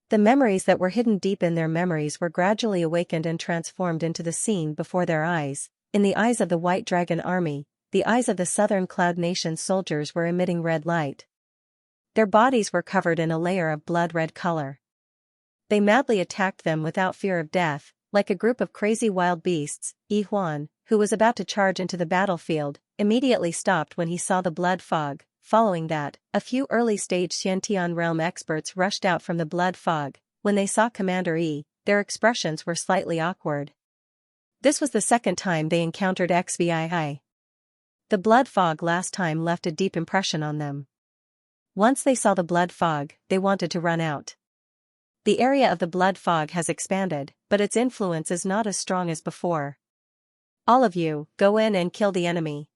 The memories that were hidden deep in their memories were gradually awakened and transformed into the scene before their eyes. In the eyes of the White Dragon Army, the eyes of the Southern Cloud Nation soldiers were emitting red light. Their bodies were covered in a layer of blood-red color. They madly attacked them without fear of death, like a group of crazy wild beasts. Yi Huan, who was about to charge into the battlefield, immediately stopped when he saw the blood fog. Following that, a few early-stage Xianxia realm experts rushed out from the blood fog. When they saw Commander Yi, their expressions were slightly awkward. This was the second time they encountered XVI. The blood fog last time left a deep impression on them. Once they saw the blood fog, they wanted to run out. The area of the blood fog has expanded, but its influence is not as strong as before. All of you, go in and kill the enemy.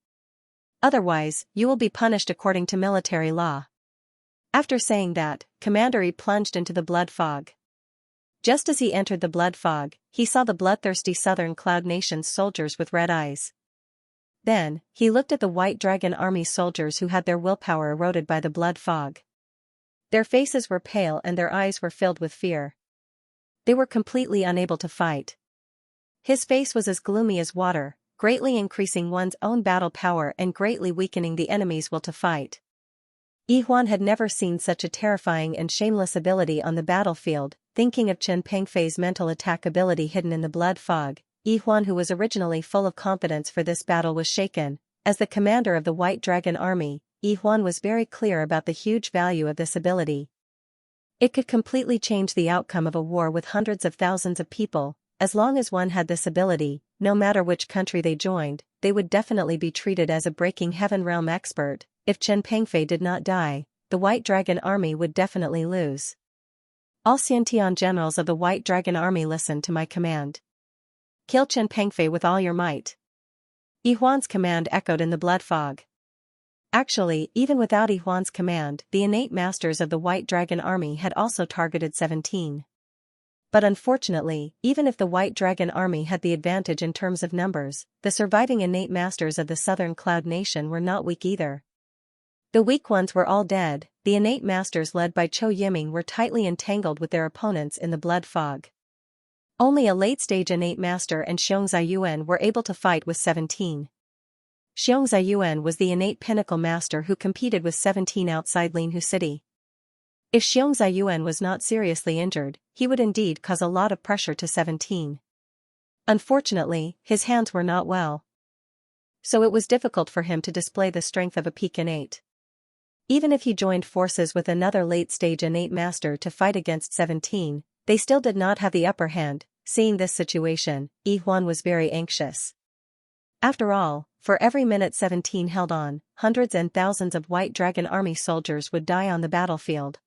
Otherwise, you will be punished according to military law. After saying that, Commander Yi plunged into the blood fog. Just as he entered the blood fog, he saw the bloodthirsty Southern Cloud Nation's soldiers with red eyes. Then, he looked at the White Dragon Army soldiers who had their willpower eroded by the blood fog. Their faces were pale and their eyes were filled with fear. They were completely unable to fight. His face was as gloomy as water, greatly increasing one's own battle power and greatly weakening the enemy's will to fight. Yi Huan had never seen such a terrifying and shameless ability on the battlefield. Thinking of Chen Pengfei's mental attack ability hidden in the blood fog, Yi Huan, who was originally full of confidence for this battle, was shaken. As the commander of the White Dragon Army, Yi Huan was very clear about the huge value of this ability. It could completely change the outcome of a war with hundreds of thousands of people. As long as one had this ability, no matter which country they joined, they would definitely be treated as a breaking heaven realm expert. If Chen Pengfei did not die, the White Dragon Army would definitely lose. All Xiantian generals of the White Dragon Army, listen to my command. Kill Chen Pengfei with all your might. Yi Huan's command echoed in the blood fog. Actually, even without Yi Huan's command, the innate masters of the White Dragon Army had also targeted 17. But unfortunately, even if the White Dragon Army had the advantage in terms of numbers, the surviving innate masters of the Southern Cloud Nation were not weak either. The weak ones were all dead. The innate masters led by Chou Yiming were tightly entangled with their opponents in the blood fog. Only a late-stage innate master and Xianxia Yuan were able to fight with 17. Xianxia Yuan was the innate pinnacle master who competed with 17 outside Linhu City. If Xianxia Yuan was not seriously injured, he would indeed cause a lot of pressure to 17. Unfortunately, his hands were not well. So it was difficult for him to display the strength of a peak innate. Even if he joined forces with another late-stage innate master to fight against 17, they still did not have the upper hand. Seeing this situation, Yi Huan was very anxious. After all, for every minute 17 held on, hundreds and thousands of White Dragon Army soldiers would die on the battlefield.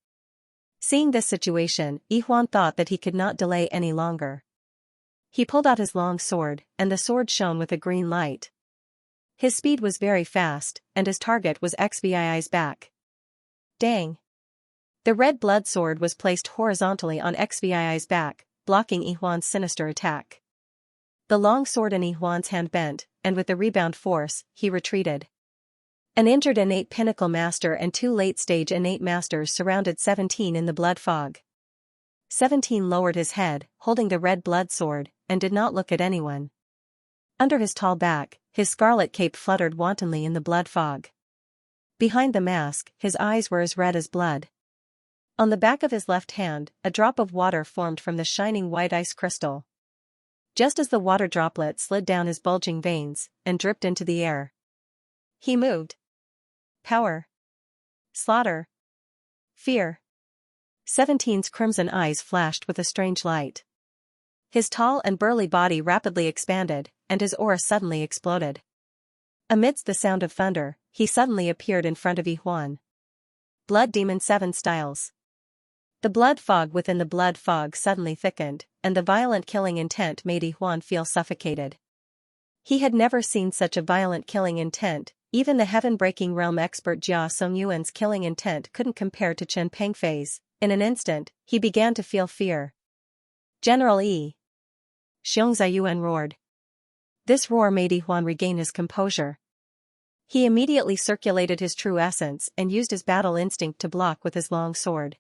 Seeing this situation, Yi Huan thought that he could not delay any longer. He pulled out his long sword, and the sword shone with a green light. His speed was very fast, and his target was XVII's back. Dang! The red blood sword was placed horizontally on XVII's back, blocking Yi Huan's sinister attack. The long sword in Yi Huan's hand bent, and with the rebound force, he retreated. An injured innate pinnacle master and two late-stage innate masters surrounded 17 in the blood fog. 17 lowered his head, holding the red blood sword, and did not look at anyone. Under his tall back, his scarlet cape fluttered wantonly in the blood fog. Behind the mask, his eyes were as red as blood. On the back of his left hand, a drop of water formed from the shining white ice crystal. Just as the water droplet slid down his bulging veins and dripped into the air, he moved. Power. Slaughter. Fear. 17's crimson eyes flashed with a strange light. His tall and burly body rapidly expanded, and his aura suddenly exploded. Amidst the sound of thunder, he suddenly appeared in front of Yihuan. Blood Demon 7 styles. The blood fog within the blood fog suddenly thickened, and the violent killing intent made Yihuan feel suffocated. He had never seen such a violent killing intent. Even the heaven-breaking realm expert Jia Songyuan's killing intent couldn't compare to Chen Pengfei's. In an instant, he began to feel fear. General Yi! Xianxia roared. This roar made Yihuan regain his composure. He immediately circulated his true essence and used his battle instinct to block with his long sword.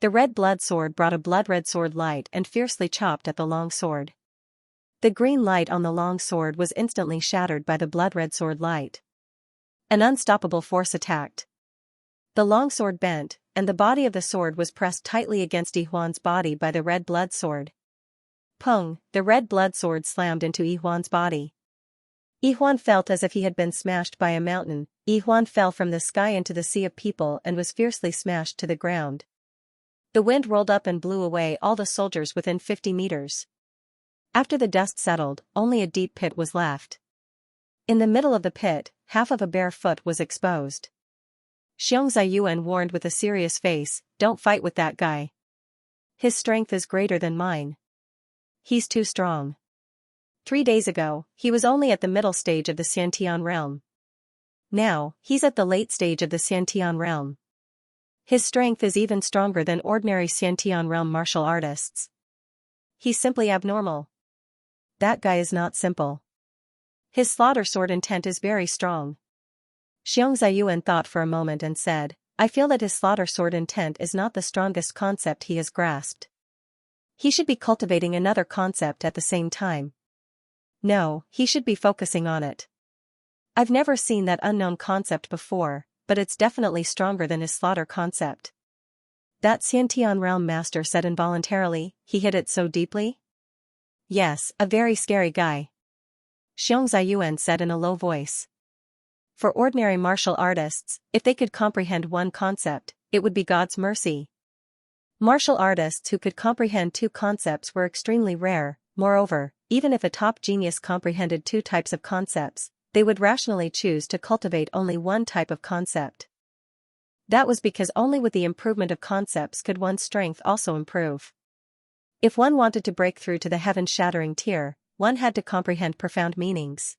The red blood sword brought a blood-red sword light and fiercely chopped at the long sword. The green light on the long sword was instantly shattered by the blood-red sword light. An unstoppable force attacked. The long sword bent, and the body of the sword was pressed tightly against Yihuan's body by the red blood sword. Pung! The red blood sword slammed into Yihuan's body. Yihuan felt as if he had been smashed by a mountain. Yihuan fell from the sky into the sea of people and was fiercely smashed to the ground. The wind rolled up and blew away all the soldiers within 50 meters. After the dust settled, only a deep pit was left. In the middle of the pit, half of a bare foot was exposed. Xianxia warned with a serious face, "Don't fight with that guy. His strength is greater than mine. He's too strong." 3 days ago, he was only at the middle stage of the Xiantian realm. Now, he's at the late stage of the Xiantian realm. His strength is even stronger than ordinary Xiantian realm martial artists. He's simply abnormal. That guy is not simple. His slaughter sword intent is very strong. Xianxia thought for a moment and said, "I feel that his slaughter sword intent is not the strongest concept he has grasped. He should be cultivating another concept at the same time. No, he should be focusing on it. I've never seen that unknown concept before, but it's definitely stronger than his slaughter concept." That Xiantian realm master said involuntarily, "He hit it so deeply?" "Yes, a very scary guy," Xianxia said in a low voice. For ordinary martial artists, if they could comprehend one concept, it would be God's mercy. Martial artists who could comprehend 2 concepts were extremely rare. Moreover, even if a top genius comprehended 2 types of concepts, they would rationally choose to cultivate only one type of concept. That was because only with the improvement of concepts could one's strength also improve. If one wanted to break through to the heaven-shattering tier, one had to comprehend profound meanings.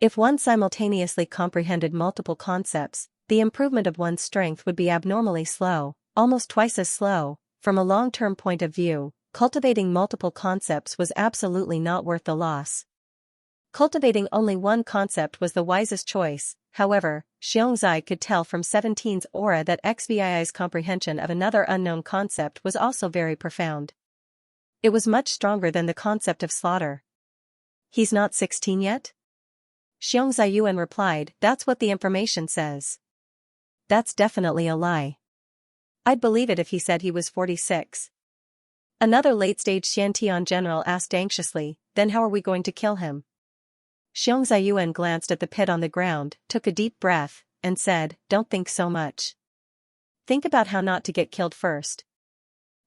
If one simultaneously comprehended multiple concepts, the improvement of one's strength would be abnormally slow, almost twice as slow. From a long-term point of view, cultivating multiple concepts was absolutely not worth the loss. Cultivating only one concept was the wisest choice. However, Xianxia could tell from 17's aura that XVII's comprehension of another unknown concept was also very profound. It was much stronger than the concept of slaughter. "He's not 16 yet?" Xianxia replied, "That's what the information says." "That's definitely a lie. I'd believe it if he said he was 46. Another late-stage Xiantian general asked anxiously, "Then how are we going to kill him?" Xianxia glanced at the pit on the ground, took a deep breath, and said, "Don't think so much. Think about how not to get killed first."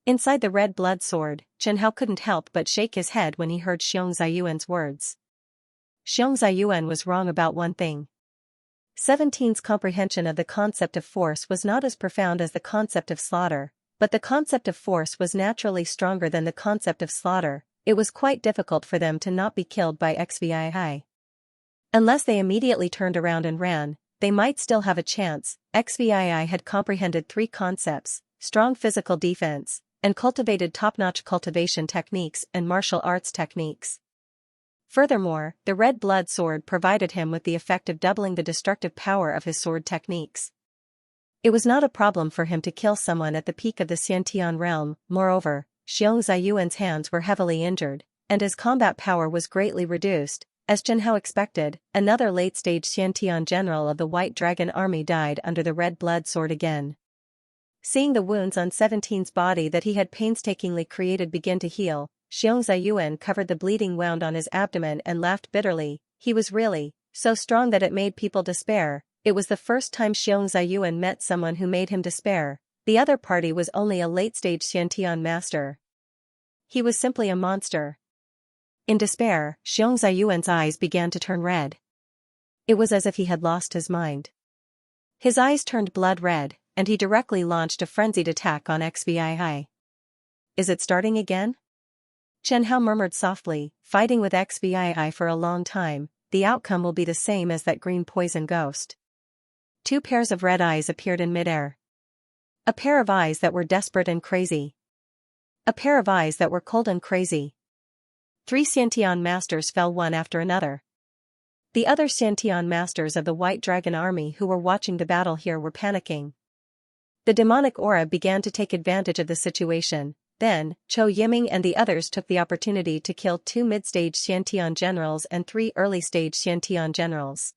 Inside the red blood sword, Chen Hao couldn't help but shake his head when he heard Xianxia's words. Xianxia was wrong about one thing. 17's comprehension of the concept of force was not as profound as the concept of slaughter, but the concept of force was naturally stronger than the concept of slaughter. It was quite difficult for them to not be killed by XVII. Unless they immediately turned around and ran, they might still have a chance. XVII had comprehended 3 concepts: strong physical defense, and cultivated top-notch cultivation techniques and martial arts techniques. Furthermore, the red blood sword provided him with the effect of doubling the destructive power of his sword techniques. It was not a problem for him to kill someone at the peak of the Xiantian realm. Moreover, Xianxia's hands were heavily injured, and his combat power was greatly reduced. As Chen Hao expected, another late-stage Xiantian general of the White Dragon Army died under the red blood sword again. Seeing the wounds on 17's body that he had painstakingly created begin to heal, Xianxia covered the bleeding wound on his abdomen and laughed bitterly. He was really so strong that it made people despair. It was the first time Xianxia met someone who made him despair. The other party was only a late-stage Xiantian master. He was simply a monster. In despair, Xianxia's eyes began to turn red. It was as if he had lost his mind. His eyes turned blood red, and he directly launched a frenzied attack on XVI. Is it starting again? Chen Hao murmured softly, fighting with XVI for a long time, the outcome will be the same as that green poison ghost. Two pairs of red eyes appeared in midair. A pair of eyes that were desperate and crazy. A pair of eyes that were cold and crazy. 3 Xiantian masters fell one after another. The other Xiantian masters of the White Dragon army who were watching the battle here were panicking. The demonic aura began to take advantage of the situation. Then, Zhou Yiming and the others took the opportunity to kill 2 mid-stage Xiantian generals and 3 early-stage Xiantian generals.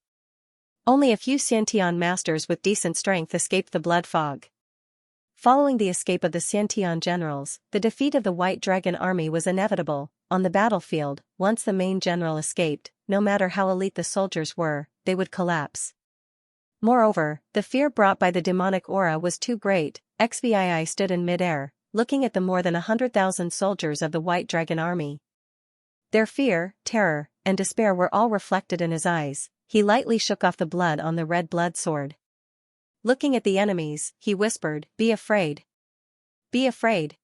Only a few Xiantian masters with decent strength escaped the blood fog. Following the escape of the Xiantian generals, the defeat of the White Dragon army was inevitable. On the battlefield, once the main general escaped, no matter how elite the soldiers were, they would collapse. Moreover, the fear brought by the demonic aura was too great. XVI stood in mid-air, looking at the more than 100,000 soldiers of the White Dragon army. Their fear, terror, and despair were all reflected in his eyes. He lightly shook off the blood on the red blood sword. Looking at the enemies, he whispered, "Be afraid. Be afraid.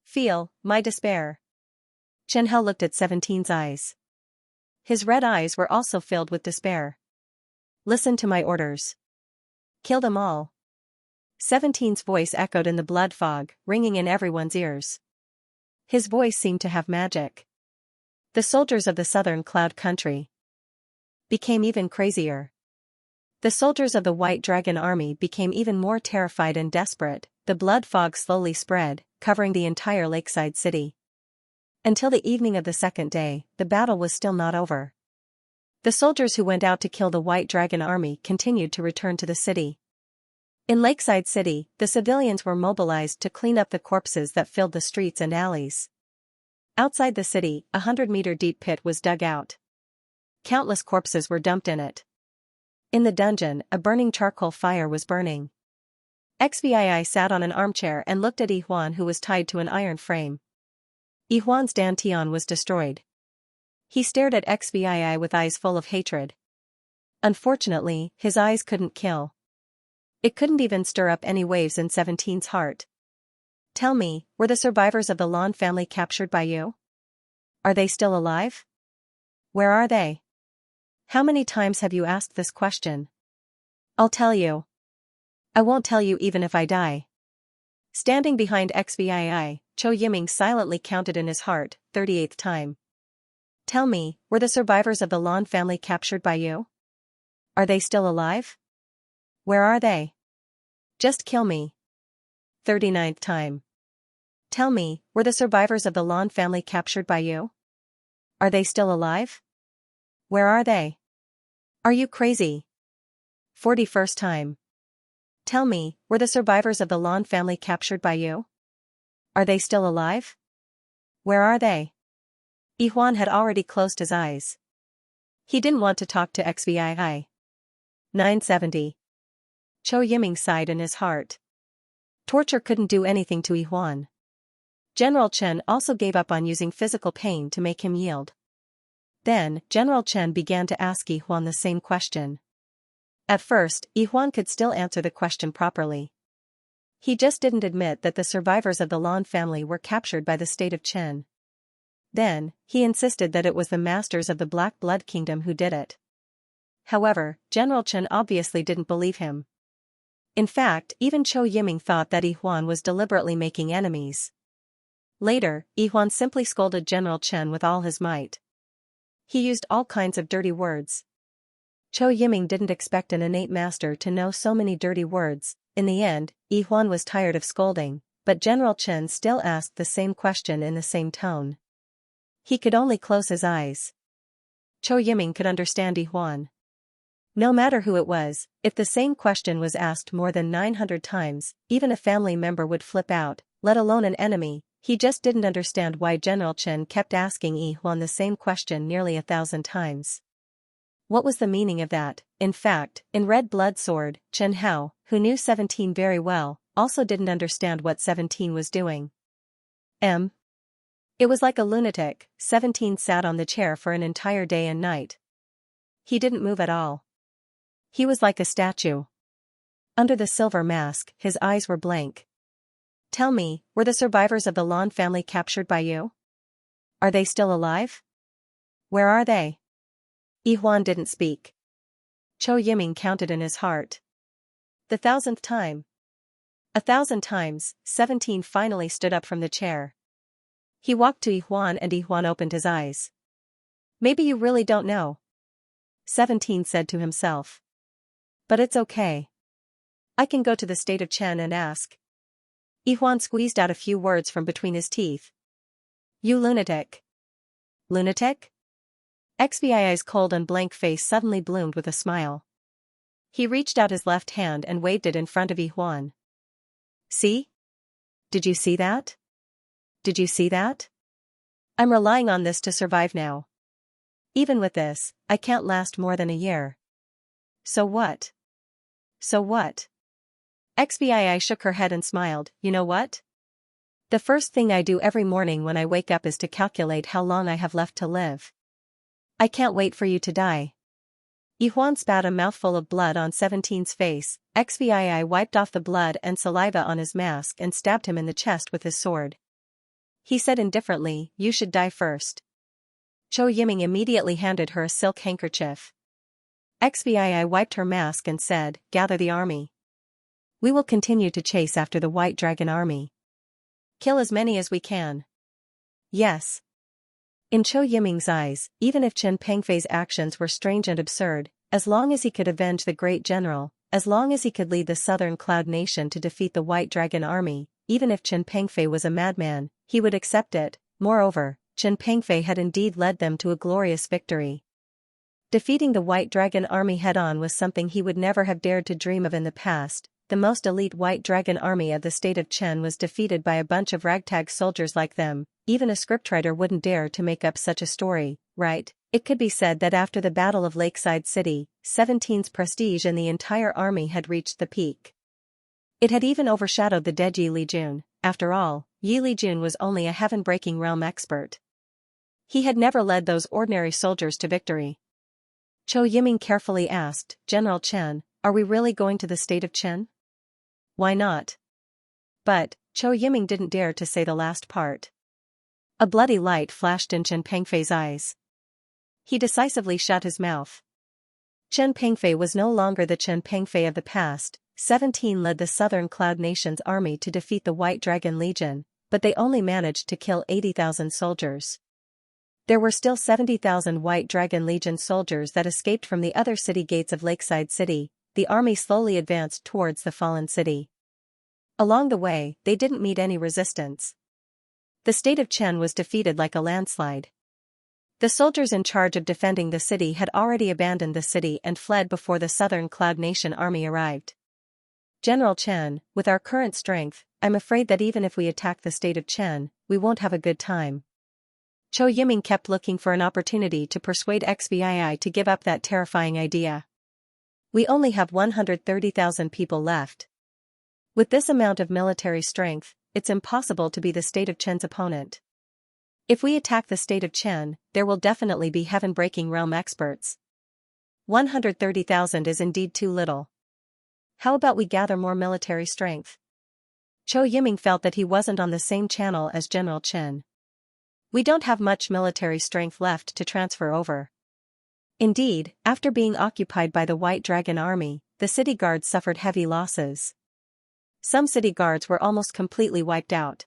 Feel my despair." Chen Hao looked at 17's eyes. His red eyes were also filled with despair. "Listen to my orders. Kill them all." 17's voice echoed in the blood fog, ringing in everyone's ears. His voice seemed to have magic. The soldiers of the southern cloud country became even crazier. The soldiers of the White Dragon army became even more terrified and desperate. The blood fog slowly spread, covering the entire lakeside city. Until the evening of the second day, the battle was still not over. The soldiers who went out to kill the White Dragon army continued to return to the city. In Lakeside City, the civilians were mobilized to clean up the corpses that filled the streets and alleys. Outside the city, a 100-meter deep pit was dug out. Countless corpses were dumped in it. In the dungeon, a burning charcoal fire was burning. XVI sat on an armchair and looked at Yihuan, who was tied to an iron frame. Yihuan's dantian was destroyed. He stared at XVI with eyes full of hatred. Unfortunately, his eyes couldn't kill. It couldn't even stir up any waves in 17's heart. "Tell me, were the survivors of the Lan family captured by you? Are they still alive? Where are they? How many times have you asked this question?" "I'll tell you. I won't tell you even if I die." Standing behind XVI, Zhou Yiming silently counted in his heart, 38th time. "Tell me, were the survivors of the Lan family captured by you? Are they still alive? Where are they? Just kill me." 39th time. "Tell me, were the survivors of the Lan family captured by you? Are they still alive? Where are they? Are you crazy?" 41st time. "Tell me, were the survivors of the Lan family captured by you? Are they still alive? Where are they?" Yihuan had already closed his eyes. He didn't want to talk to XVI. 970. Zhou Yiming sighed in his heart. Torture couldn't do anything to Yihuan. General Chen also gave up on using physical pain to make him yield. Then, General Chen began to ask Yihuan the same question. At first, Yihuan could still answer the question properly. He just didn't admit that the survivors of the Lan family were captured by the state of Chen. Then, he insisted that it was the masters of the Black Blood Kingdom who did it. However, General Chen obviously didn't believe him. In fact, even Zhou Yiming thought that Yihuan was deliberately making enemies. Later, Yihuan simply scolded General Chen with all his might. He used all kinds of dirty words. Zhou Yiming didn't expect an innate master to know so many dirty words. In the end, Yihuan was tired of scolding, but General Chen still asked the same question in the same tone. He could only close his eyes. Zhou Yiming could understand Yihuan. No matter who it was, if the same question was asked more than 900 times, even a family member would flip out, let alone an enemy. He just didn't understand why General Chen kept asking Yi Huan the same question nearly 1,000 times. What was the meaning of that? In fact, in Red Blood Sword, Chen Hao, who knew 17 very well, also didn't understand what 17 was doing. It was like a lunatic. 17 sat on the chair for an entire day and night. He didn't move at all. He was like a statue. Under the silver mask, his eyes were blank. Tell me, were the survivors of the Lan family captured by you? Are they still alive? Where are they? Yi Huan didn't speak. Zhou Yiming counted in his heart. The 1,000th time. 1,000 times, 17 finally stood up from the chair. He walked to Yi Huan and Yi Huan opened his eyes. Maybe you really don't know. 17 said to himself. But it's okay. I can go to the state of Chen and ask. Yi Huan squeezed out a few words from between his teeth. You lunatic. Lunatic? XVII's cold and blank face suddenly bloomed with a smile. He reached out his left hand and waved it in front of Yi Huan. See? Did you see that? Did you see that? I'm relying on this to survive now. Even with this, I can't last more than a year. So what? So what? XVII shook her head and smiled. You know what? The first thing I do every morning when I wake up is to calculate how long I have left to live. I can't wait for you to die. Yi Huan spat a mouthful of blood on 17's face. XVII wiped off the blood and saliva on his mask and stabbed him in the chest with his sword. He said indifferently, you should die first. Zhou Yiming immediately handed her a silk handkerchief. XVII wiped her mask and said, gather the army. We will continue to chase after the White Dragon army. Kill as many as we can. Yes. In Zhou Yiming's eyes, even if Chen Pengfei's actions were strange and absurd, as long as he could avenge the great general, as long as he could lead the Southern Cloud Nation to defeat the White Dragon army, even if Chen Pengfei was a madman, he would accept it. Moreover, Chen Pengfei had indeed led them to a glorious victory. Defeating the White Dragon army head-on was something he would never have dared to dream of in the past. The most elite White Dragon army of the state of Chen was defeated by a bunch of ragtag soldiers like them. Even a scriptwriter wouldn't dare to make up such a story, right? It could be said that after the Battle of Lakeside City, 17's prestige in the entire army had reached the peak. It had even overshadowed the dead Yi Lijun. After all, Yi Lijun was only a heaven-breaking realm expert. He had never led those ordinary soldiers to victory. Zhou Yiming carefully asked, General Chen, are we really going to the state of Chen? Why not? But, Zhou Yiming didn't dare to say the last part. A bloody light flashed in Chen Pengfei's eyes. He decisively shut his mouth. Chen Pengfei was no longer the Chen Pengfei of the past. 17 led the Southern Cloud Nation's army to defeat the White Dragon Legion, but they only managed to kill 80,000 soldiers. There were still 70,000 White Dragon Legion soldiers that escaped from the other city gates of Lakeside City. The army slowly advanced towards the fallen city. Along the way, they didn't meet any resistance. The state of Chen was defeated like a landslide. The soldiers in charge of defending the city had already abandoned the city and fled before the Southern Cloud Nation army arrived. General Chen, with our current strength, I'm afraid that even if we attack the state of Chen, we won't have a good time. Zhou Yiming kept looking for an opportunity to persuade XVII to give up that terrifying idea. We only have 130,000 people left. With this amount of military strength, it's impossible to be the state of Chen's opponent. If we attack the state of Chen, there will definitely be heaven-breaking realm experts. 130,000 is indeed too little. How about we gather more military strength? Zhou Yiming felt that he wasn't on the same channel as General Chen. We don't have much military strength left to transfer over. Indeed, after being occupied by the White Dragon army, the city guards suffered heavy losses. Some city guards were almost completely wiped out.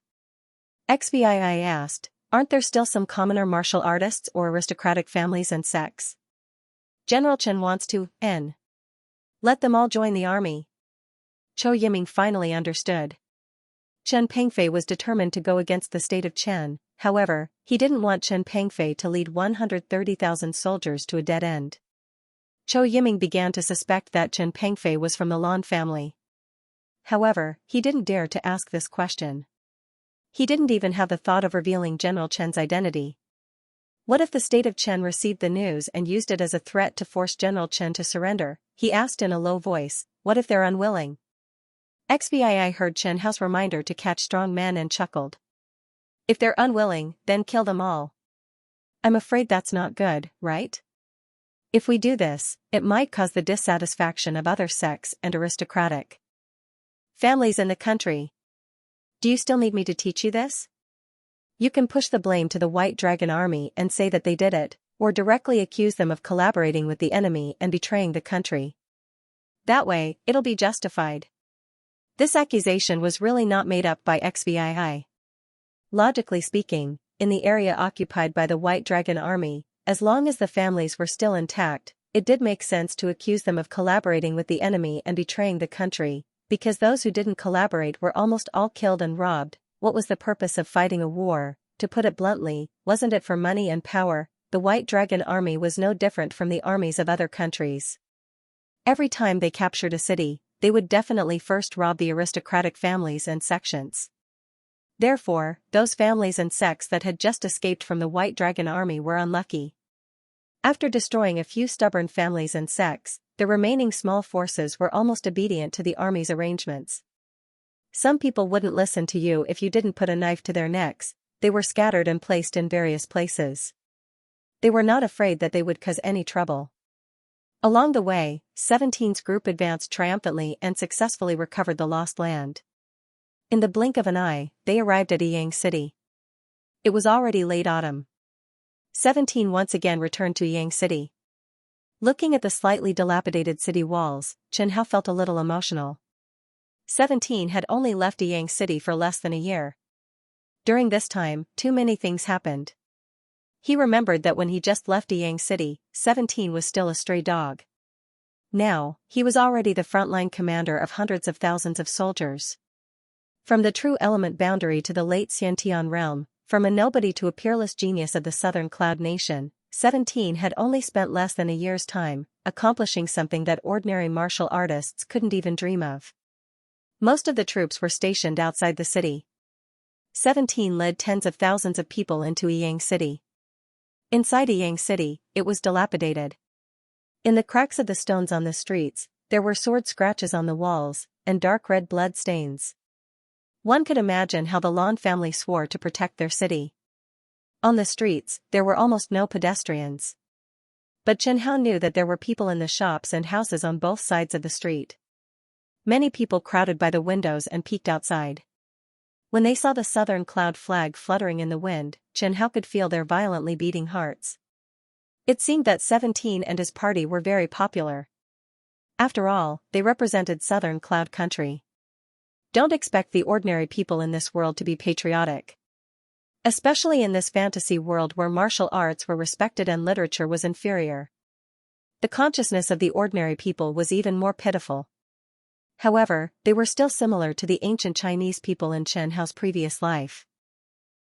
XVII asked, aren't there still some commoner martial artists or aristocratic families and sects? General Chen wants to, let them all join the army. Zhou Yiming finally understood. Chen Pengfei was determined to go against the state of Chen, however, he didn't want Chen Pengfei to lead 130,000 soldiers to a dead end. Chou Yiming began to suspect that Chen Pengfei was from the Lan family. However, he didn't dare to ask this question. He didn't even have the thought of revealing General Chen's identity. What if the state of Chen received the news and used it as a threat to force General Chen to surrender? He asked in a low voice. What if they're unwilling? XVII heard Chen Hao's reminder to catch strong men and chuckled. If they're unwilling, then kill them all. I'm afraid that's not good, right? If we do this, it might cause the dissatisfaction of other sects and aristocratic families in the country. Do you still need me to teach you this? You can push the blame to the White Dragon Army and say that they did it, or directly accuse them of collaborating with the enemy and betraying the country. That way, it'll be justified. This accusation was really not made up by XVII. Logically speaking, in the area occupied by the White Dragon Army, as long as the families were still intact, it did make sense to accuse them of collaborating with the enemy and betraying the country, because those who didn't collaborate were almost all killed and robbed. What was the purpose of fighting a war? To put it bluntly, wasn't it for money and power? The White Dragon Army was no different from the armies of other countries. Every time they captured a city, they would definitely first rob the aristocratic families and sections. Therefore, those families and sects that had just escaped from the White Dragon Army were unlucky. After destroying a few stubborn families and sects, the remaining small forces were almost obedient to the army's arrangements. Some people wouldn't listen to you if you didn't put a knife to their necks. They were scattered and placed in various places. They were not afraid that they would cause any trouble. Along the way, 17's group advanced triumphantly and successfully recovered the lost land. In the blink of an eye, they arrived at Yang City. It was already late autumn. 17 once again returned to Yang City. Looking at the slightly dilapidated city walls, Chen Hao felt a little emotional. 17 had only left Yang City for less than a year. During this time, too many things happened. He remembered that when he just left Yang City, 17 was still a stray dog. Now, he was already the frontline commander of hundreds of thousands of soldiers. From the true element boundary to the late Xiantian realm, from a nobody to a peerless genius of the Southern Cloud Nation, 17 had only spent less than a year's time, accomplishing something that ordinary martial artists couldn't even dream of. Most of the troops were stationed outside the city. 17 led tens of thousands of people into Yang City. Inside Yang City, it was dilapidated. In the cracks of the stones on the streets, there were sword scratches on the walls, and dark red blood stains. One could imagine how the Lan family swore to protect their city. On the streets, there were almost no pedestrians. But Chen Hao knew that there were people in the shops and houses on both sides of the street. Many people crowded by the windows and peeked outside. When they saw the Southern Cloud flag fluttering in the wind, Chen Hao could feel their violently beating hearts. It seemed that 17 and his party were very popular. After all, they represented Southern Cloud country. Don't expect the ordinary people in this world to be patriotic. Especially in this fantasy world where martial arts were respected and literature was inferior. The consciousness of the ordinary people was even more pitiful. However, they were still similar to the ancient Chinese people in Chen Hao's previous life.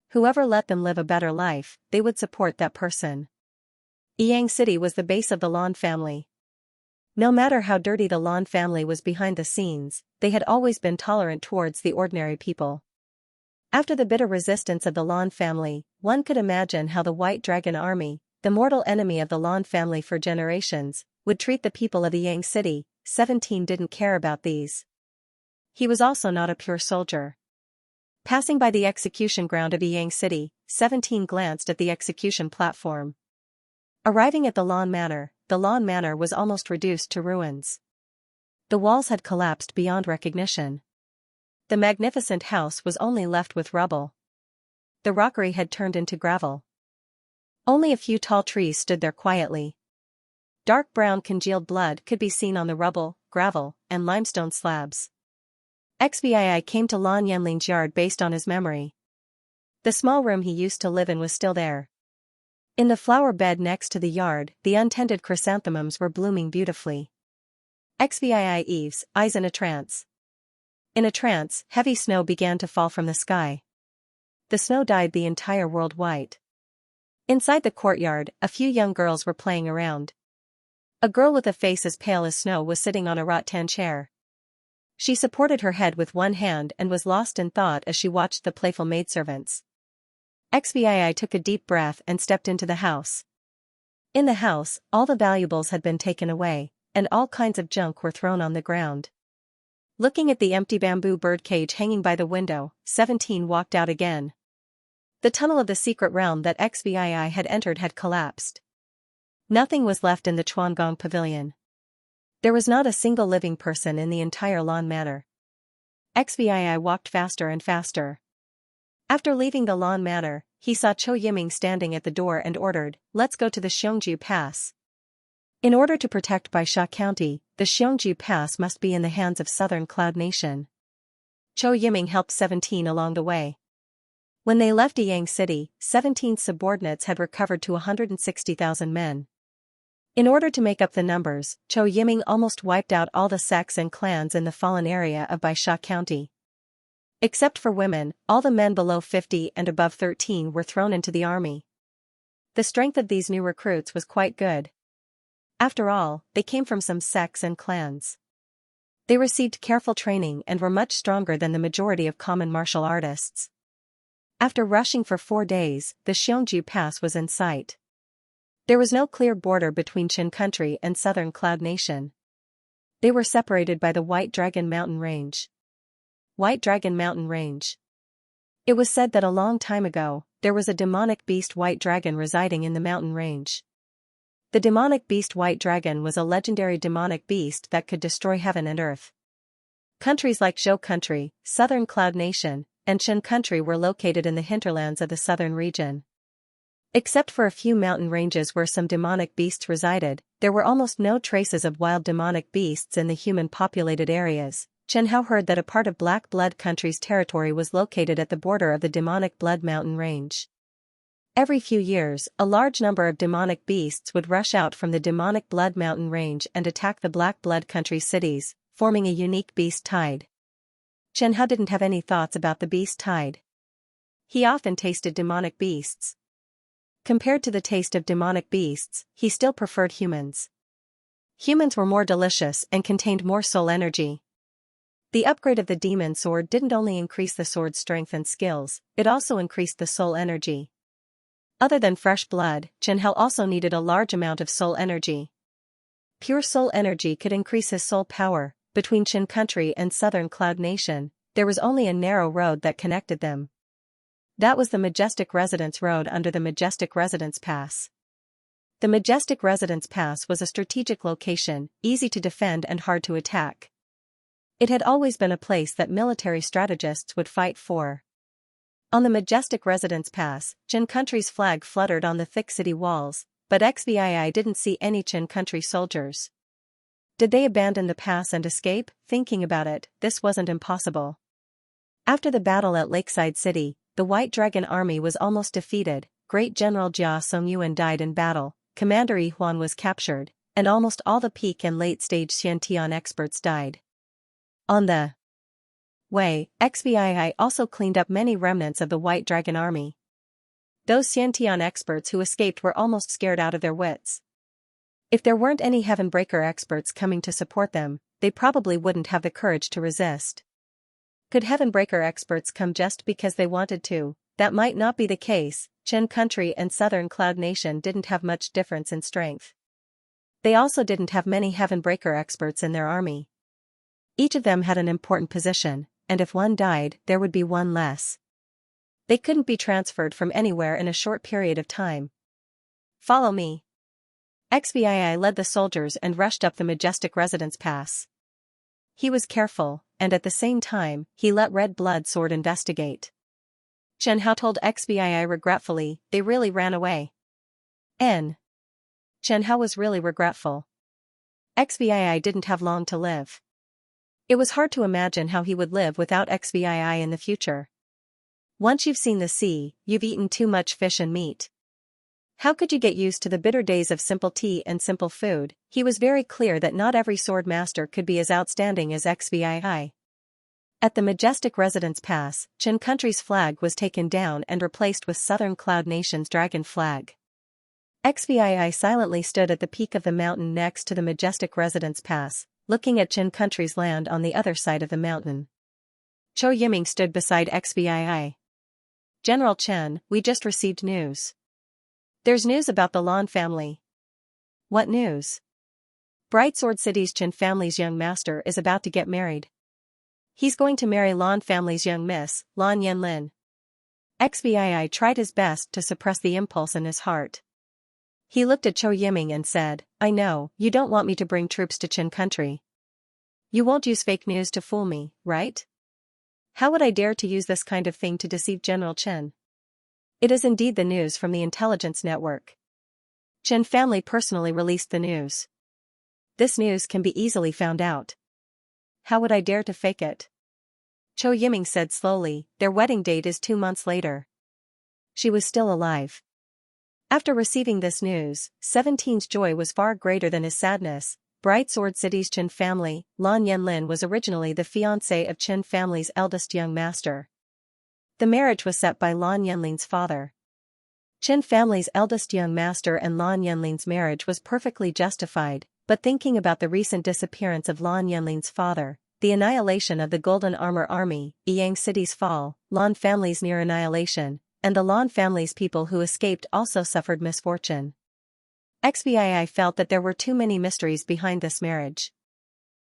Whoever let them live a better life, they would support that person. Yang City was the base of the Lan family. No matter how dirty the Lan family was behind the scenes, they had always been tolerant towards the ordinary people. After the bitter resistance of the Lan family, one could imagine how the White Dragon Army, the mortal enemy of the Lan family for generations, would treat the people of the Yang City. 17 didn't care about these. He was also not a pure soldier. Passing by the execution ground of Yang City, 17 glanced at the execution platform. Arriving at the Lan Manor was almost reduced to ruins. The walls had collapsed beyond recognition. The magnificent house was only left with rubble. The rockery had turned into gravel. Only a few tall trees stood there quietly. Dark brown congealed blood could be seen on the rubble, gravel, and limestone slabs. XVII came to Lan Yanling's yard based on his memory. The small room he used to live in was still there. In the flower bed next to the yard, the untended chrysanthemums were blooming beautifully. XVII Eve's eyes in a trance. In a trance, heavy snow began to fall from the sky. The snow dyed the entire world white. Inside the courtyard, a few young girls were playing around. A girl with a face as pale as snow was sitting on a rattan chair. She supported her head with one hand and was lost in thought as she watched the playful maidservants. Xbii took a deep breath and stepped into the house. In the house, all the valuables had been taken away, and all kinds of junk were thrown on the ground. Looking at the empty bamboo birdcage hanging by the window, 17 walked out again. The tunnel of the secret realm that Xbii had entered had collapsed. Nothing was left in the Chuangong pavilion. There was not a single living person in the entire Lan Manor. Xbii walked faster and faster. After leaving the Lan Manor, he saw Chou Yiming standing at the door and ordered, "Let's go to the Xiongju Pass." In order to protect Baisha County, the Xiongju Pass must be in the hands of Southern Cloud Nation. Chou Yiming helped 17 along the way. When they left Yang City, 17's subordinates had recovered to 160,000 men. In order to make up the numbers, Chou Yiming almost wiped out all the sects and clans in the fallen area of Baisha County. Except for women, all the men below 50 and above 13 were thrown into the army. The strength of these new recruits was quite good. After all, they came from some sects and clans. They received careful training and were much stronger than the majority of common martial artists. After rushing for 4 days, the Xiongju Pass was in sight. There was no clear border between Qin Country and Southern Cloud Nation. They were separated by the White Dragon Mountain Range. White Dragon Mountain Range. It was said that a long time ago, there was a demonic beast White Dragon residing in the mountain range. The demonic beast White Dragon was a legendary demonic beast that could destroy heaven and earth. Countries like Zhou Country, Southern Cloud Nation, and Qin Country were located in the hinterlands of the southern region. Except for a few mountain ranges where some demonic beasts resided, there were almost no traces of wild demonic beasts in the human-populated areas. Chen Hao heard that a part of Black Blood Country's territory was located at the border of the demonic Blood Mountain Range. Every few years, a large number of demonic beasts would rush out from the demonic Blood Mountain Range and attack the Black Blood Country cities, forming a unique beast tide. Chen Hao didn't have any thoughts about the beast tide. He often tasted demonic beasts. Compared to the taste of demonic beasts, he still preferred humans. Humans were more delicious and contained more soul energy. The upgrade of the demon sword didn't only increase the sword's strength and skills, it also increased the soul energy. Other than fresh blood, Chen Hao also needed a large amount of soul energy. Pure soul energy could increase his soul power. Between Qin Country and Southern Cloud Nation, there was only a narrow road that connected them. That was the Majestic Residence Road under the Majestic Residence Pass. The Majestic Residence Pass was a strategic location, easy to defend and hard to attack. It had always been a place that military strategists would fight for. On the Majestic Residence Pass, Qin Country's flag fluttered on the thick city walls, but Xbii didn't see any Qin Country soldiers. Did they abandon the pass and escape? Thinking about it, this wasn't impossible. After the battle at Lakeside City, the White Dragon Army was almost defeated, Great General Jia Songyuan died in battle, Commander Yi Huan was captured, and almost all the peak and late-stage Xiantian experts died. On the way, Xbii also cleaned up many remnants of the White Dragon Army. Those Xiantian experts who escaped were almost scared out of their wits. If there weren't any Heavenbreaker experts coming to support them, they probably wouldn't have the courage to resist. Could Heavenbreaker experts come just because they wanted to? That might not be the case. Qin Country and Southern Cloud Nation didn't have much difference in strength. They also didn't have many Heavenbreaker experts in their army. Each of them had an important position, and if one died, there would be one less. They couldn't be transferred from anywhere in a short period of time. Follow me. Xbii led the soldiers and rushed up the Majestic Residence Pass. He was careful, and at the same time, he let Red Blood Sword investigate. Chen Hao told Xbii regretfully, they really ran away. Chen Hao was really regretful. Xbii didn't have long to live. It was hard to imagine how he would live without Xbii in the future. Once you've seen the sea, you've eaten too much fish and meat. How could you get used to the bitter days of simple tea and simple food? He was very clear that not every sword master could be as outstanding as Xbii. At the Majestic Residence Pass, Qin Country's flag was taken down and replaced with Southern Cloud Nation's dragon flag. Xvii silently stood at the peak of the mountain next to the majestic residence pass, looking at Qin country's land on the other side of the mountain. Zhou Yiming stood beside Xvii. General Chen, we just received news. There's news about the Lan family. What news? Bright Sword City's Qin family's young master is about to get married. He's going to marry Lan family's young miss, Lan Yanlin. Xvii tried his best to suppress the impulse in his heart. He looked at Zhou Yiming and said, I know, you don't want me to bring troops to Qin country. You won't use fake news to fool me, right? How would I dare to use this kind of thing to deceive General Chen? It is indeed the news from the intelligence network. Qin family personally released the news. This news can be easily found out. How would I dare to fake it? Zhou Yiming said slowly, their wedding date is 2 months later. She was still alive. After receiving this news, 17's joy was far greater than his sadness. Bright Sword City's Qin family, Lan Yanlin was originally the fiancée of Qin family's eldest young master. The marriage was set by Lan Yanlin's father. Qin family's eldest young master and Lan Yanlin's marriage was perfectly justified, but thinking about the recent disappearance of Lan Yanlin's father, the annihilation of the Golden Armor Army, Yang City's fall, Lan family's near annihilation, and the Lan family's people who escaped also suffered misfortune. Xvii felt that there were too many mysteries behind this marriage.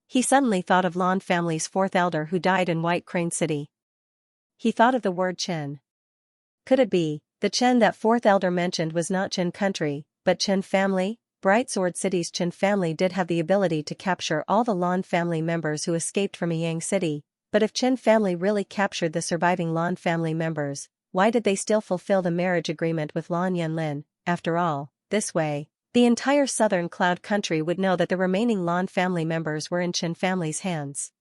He suddenly thought of Lan family's fourth elder who died in White Crane City. He thought of the word Qin. Could it be, the Qin that fourth elder mentioned was not Qin country, but Qin family? Bright Sword City's Qin family did have the ability to capture all the Lan family members who escaped from Yang City, but if Qin family really captured the surviving Lan family members, why did they still fulfill the marriage agreement with Lan Yanlin? After all, this way, the entire southern Cloud country would know that the remaining Lan family members were in Qin family's hands.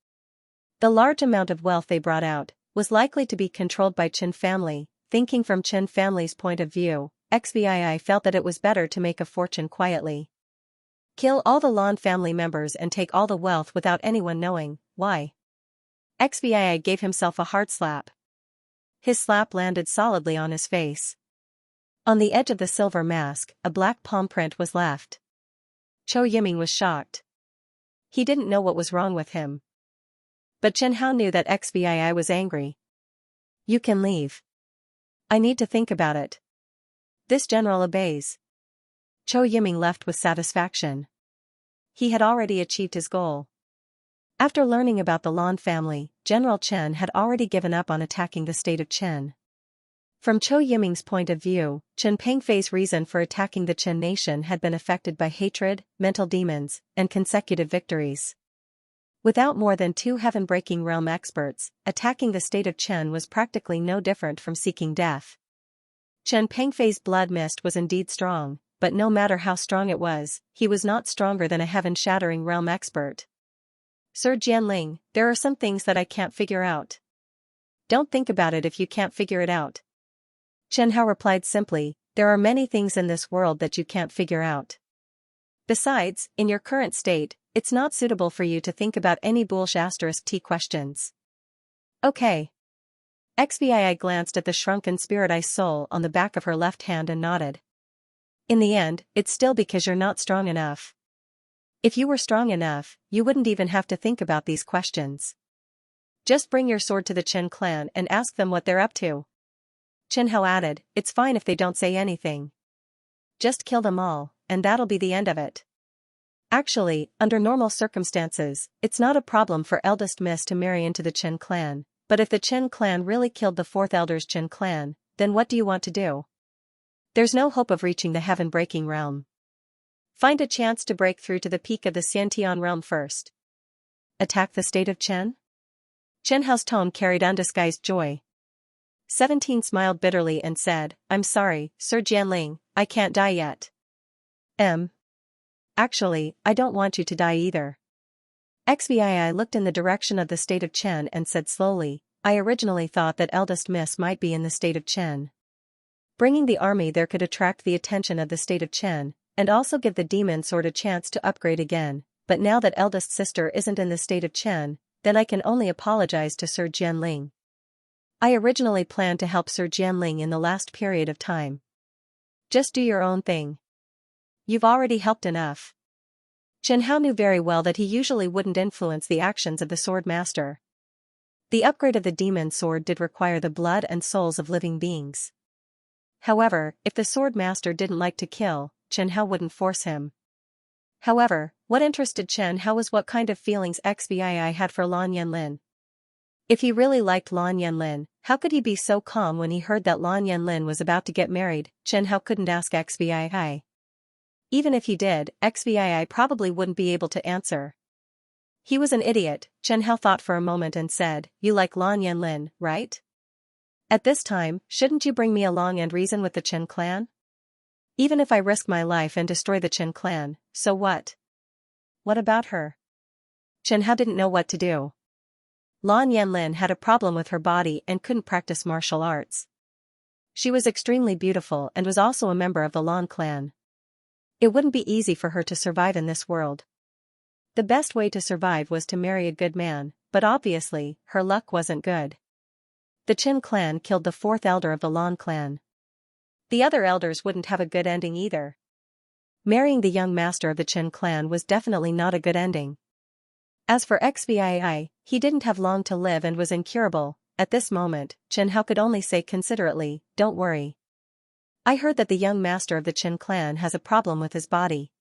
The large amount of wealth they brought out was likely to be controlled by Qin family. Thinking from Qin family's point of view, Xvii felt that it was better to make a fortune quietly. Kill all the Lan family members and take all the wealth without anyone knowing. Why? Xvii gave himself a hard slap. His slap landed solidly on his face. On the edge of the silver mask, a black palm print was left. Zhou Yiming was shocked. He didn't know what was wrong with him. But Chen Hao knew that Xvii was angry. You can leave. I need to think about it. This general obeys. Zhou Yiming left with satisfaction. He had already achieved his goal. After learning about the Lan family, General Chen had already given up on attacking the state of Qin. From Zhou Yiming's point of view, Chen Pengfei's reason for attacking the Qin nation had been affected by hatred, mental demons, and consecutive victories. Without more than 2 heaven-breaking realm experts, attacking the state of Qin was practically no different from seeking death. Chen Pengfei's blood mist was indeed strong, but no matter how strong it was, he was not stronger than a heaven-shattering realm expert. Sir Jianling, there are some things that I can't figure out. Don't think about it if you can't figure it out. Chen Hao replied simply, there are many things in this world that you can't figure out. Besides, in your current state, it's not suitable for you to think about any **T questions. Okay. Xvii glanced at the shrunken spirit ice soul on the back of her left hand and nodded. In the end, it's still because you're not strong enough. If you were strong enough, you wouldn't even have to think about these questions. Just bring your sword to the Qin clan and ask them what they're up to. Chen Hao added, it's fine if they don't say anything. Just kill them all, and that'll be the end of it. Actually, under normal circumstances, it's not a problem for eldest miss to marry into the Qin clan, but if the Qin clan really killed the fourth elder's Qin clan, then what do you want to do? There's no hope of reaching the heaven-breaking realm. Find a chance to break through to the peak of the Xiantian realm first. Attack the state of Qin? Chen Hao's tone carried undisguised joy. 17 smiled bitterly and said, I'm sorry, Sir Jianling, I can't die yet. Actually, I don't want you to die either. Xvii looked in the direction of the state of Qin and said slowly, I originally thought that eldest miss might be in the state of Qin. Bringing the army there could attract the attention of the state of Qin, and also give the demon sword a chance to upgrade again, but now that eldest sister isn't in the state of Qin, then I can only apologize to Sir Jianling. I originally planned to help Sir Jianling in the last period of time. Just do your own thing. You've already helped enough. Xianxia knew very well that he usually wouldn't influence the actions of the sword master. The upgrade of the demon sword did require the blood and souls of living beings. However, if the sword master didn't like to kill, Xianxia wouldn't force him. However, what interested Xianxia was what kind of feelings Xbii had for Lan Yanlin. If he really liked Lan Yanlin, how could he be so calm when he heard that Lan Yanlin was about to get married? Xianxia couldn't ask Xbii. Even if he did, Xbii probably wouldn't be able to answer. He was an idiot, Xianxia thought for a moment and said, "You like Lan Yanlin, right? At this time, shouldn't you bring me along and reason with the Qin clan? Even if I risk my life and destroy the Qin clan, so what? What about her?" Xianxia didn't know what to do. Lan Yanlin had a problem with her body and couldn't practice martial arts. She was extremely beautiful and was also a member of the Lan clan. It wouldn't be easy for her to survive in this world. The best way to survive was to marry a good man, but obviously, her luck wasn't good. The Qin clan killed the fourth elder of the Lan clan. The other elders wouldn't have a good ending either. Marrying the young master of the Qin clan was definitely not a good ending. As for Xbii, he didn't have long to live and was incurable. At this moment, Xianxia could only say considerately, "Don't worry. I heard that the young master of the Qin clan has a problem with his body.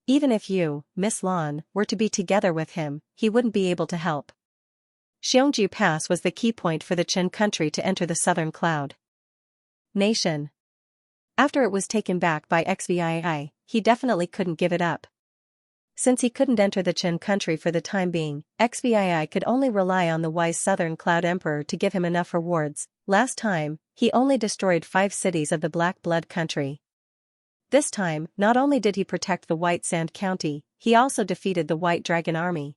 Even if you, Miss Lan, were to be together with him, he wouldn't be able to help." Xianxia Pass was the key point for the Qin country to enter the southern cloud nation. After it was taken back by Xbii, he definitely couldn't give it up. Since he couldn't enter the Qin country for the time being, Xbii could only rely on the wise Southern Cloud Emperor to give him enough rewards. Last time, he only destroyed 5 cities of the Black Blood country. This time, not only did he protect the White Sand County, he also defeated the White Dragon Army.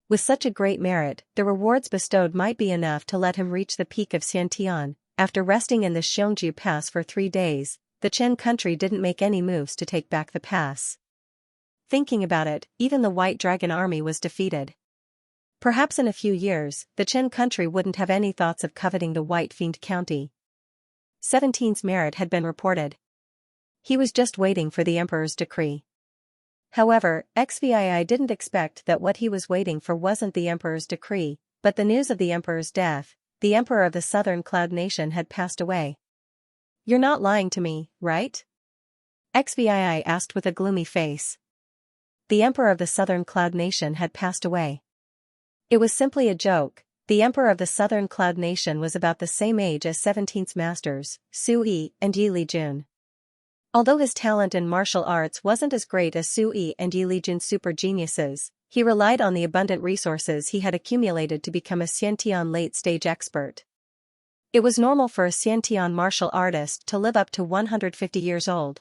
With such a great merit, the rewards bestowed might be enough to let him reach the peak of Xiantian. After resting in the Xianxia Pass for 3 days, the Qin country didn't make any moves to take back the pass. Thinking about it, even the White Dragon Army was defeated. Perhaps in a few years, the Qin country wouldn't have any thoughts of coveting the White Fiend County. 17's merit had been reported. He was just waiting for the Emperor's decree. However, Xbii didn't expect that what he was waiting for wasn't the Emperor's decree, but the news of the Emperor's death. The Emperor of the Southern Cloud Nation had passed away. "You're not lying to me, right?" Xbii asked with a gloomy face. The Emperor of the Southern Cloud Nation had passed away. It was simply a joke. The Emperor of the Southern Cloud Nation was about the same age as 17's masters, Su Yi and Yi Lijun. Although his talent in martial arts wasn't as great as Su Yi and Yi Lijun's super geniuses, he relied on the abundant resources he had accumulated to become a Xiantian late-stage expert. It was normal for a Xiantian martial artist to live up to 150 years old.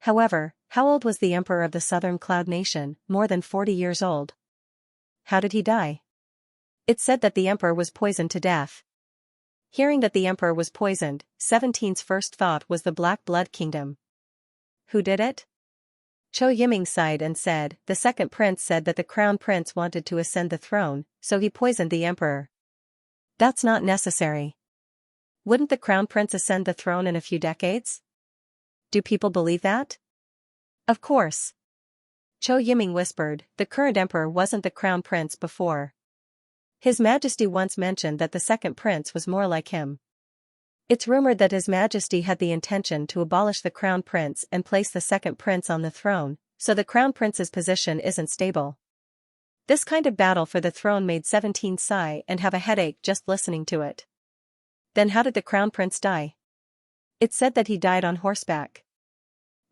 However, how old was the Emperor of the Southern Cloud Nation? More than 40 years old. How did he die? It said that the Emperor was poisoned to death. Hearing that the Emperor was poisoned, 17's first thought was the Black Blood Kingdom. Who did it? Zhou Yiming sighed and said, "The second prince said that the crown prince wanted to ascend the throne, so he poisoned the Emperor." That's not necessary. Wouldn't the crown prince ascend the throne in a few decades? Do people believe that? Of course. Zhou Yiming whispered, "The current emperor wasn't the crown prince before. His Majesty once mentioned that the second prince was more like him. It's rumored that His Majesty had the intention to abolish the crown prince and place the second prince on the throne, so the crown prince's position isn't stable." This kind of battle for the throne made 17 sigh and have a headache just listening to it. Then how did the crown prince die? It said that he died on horseback.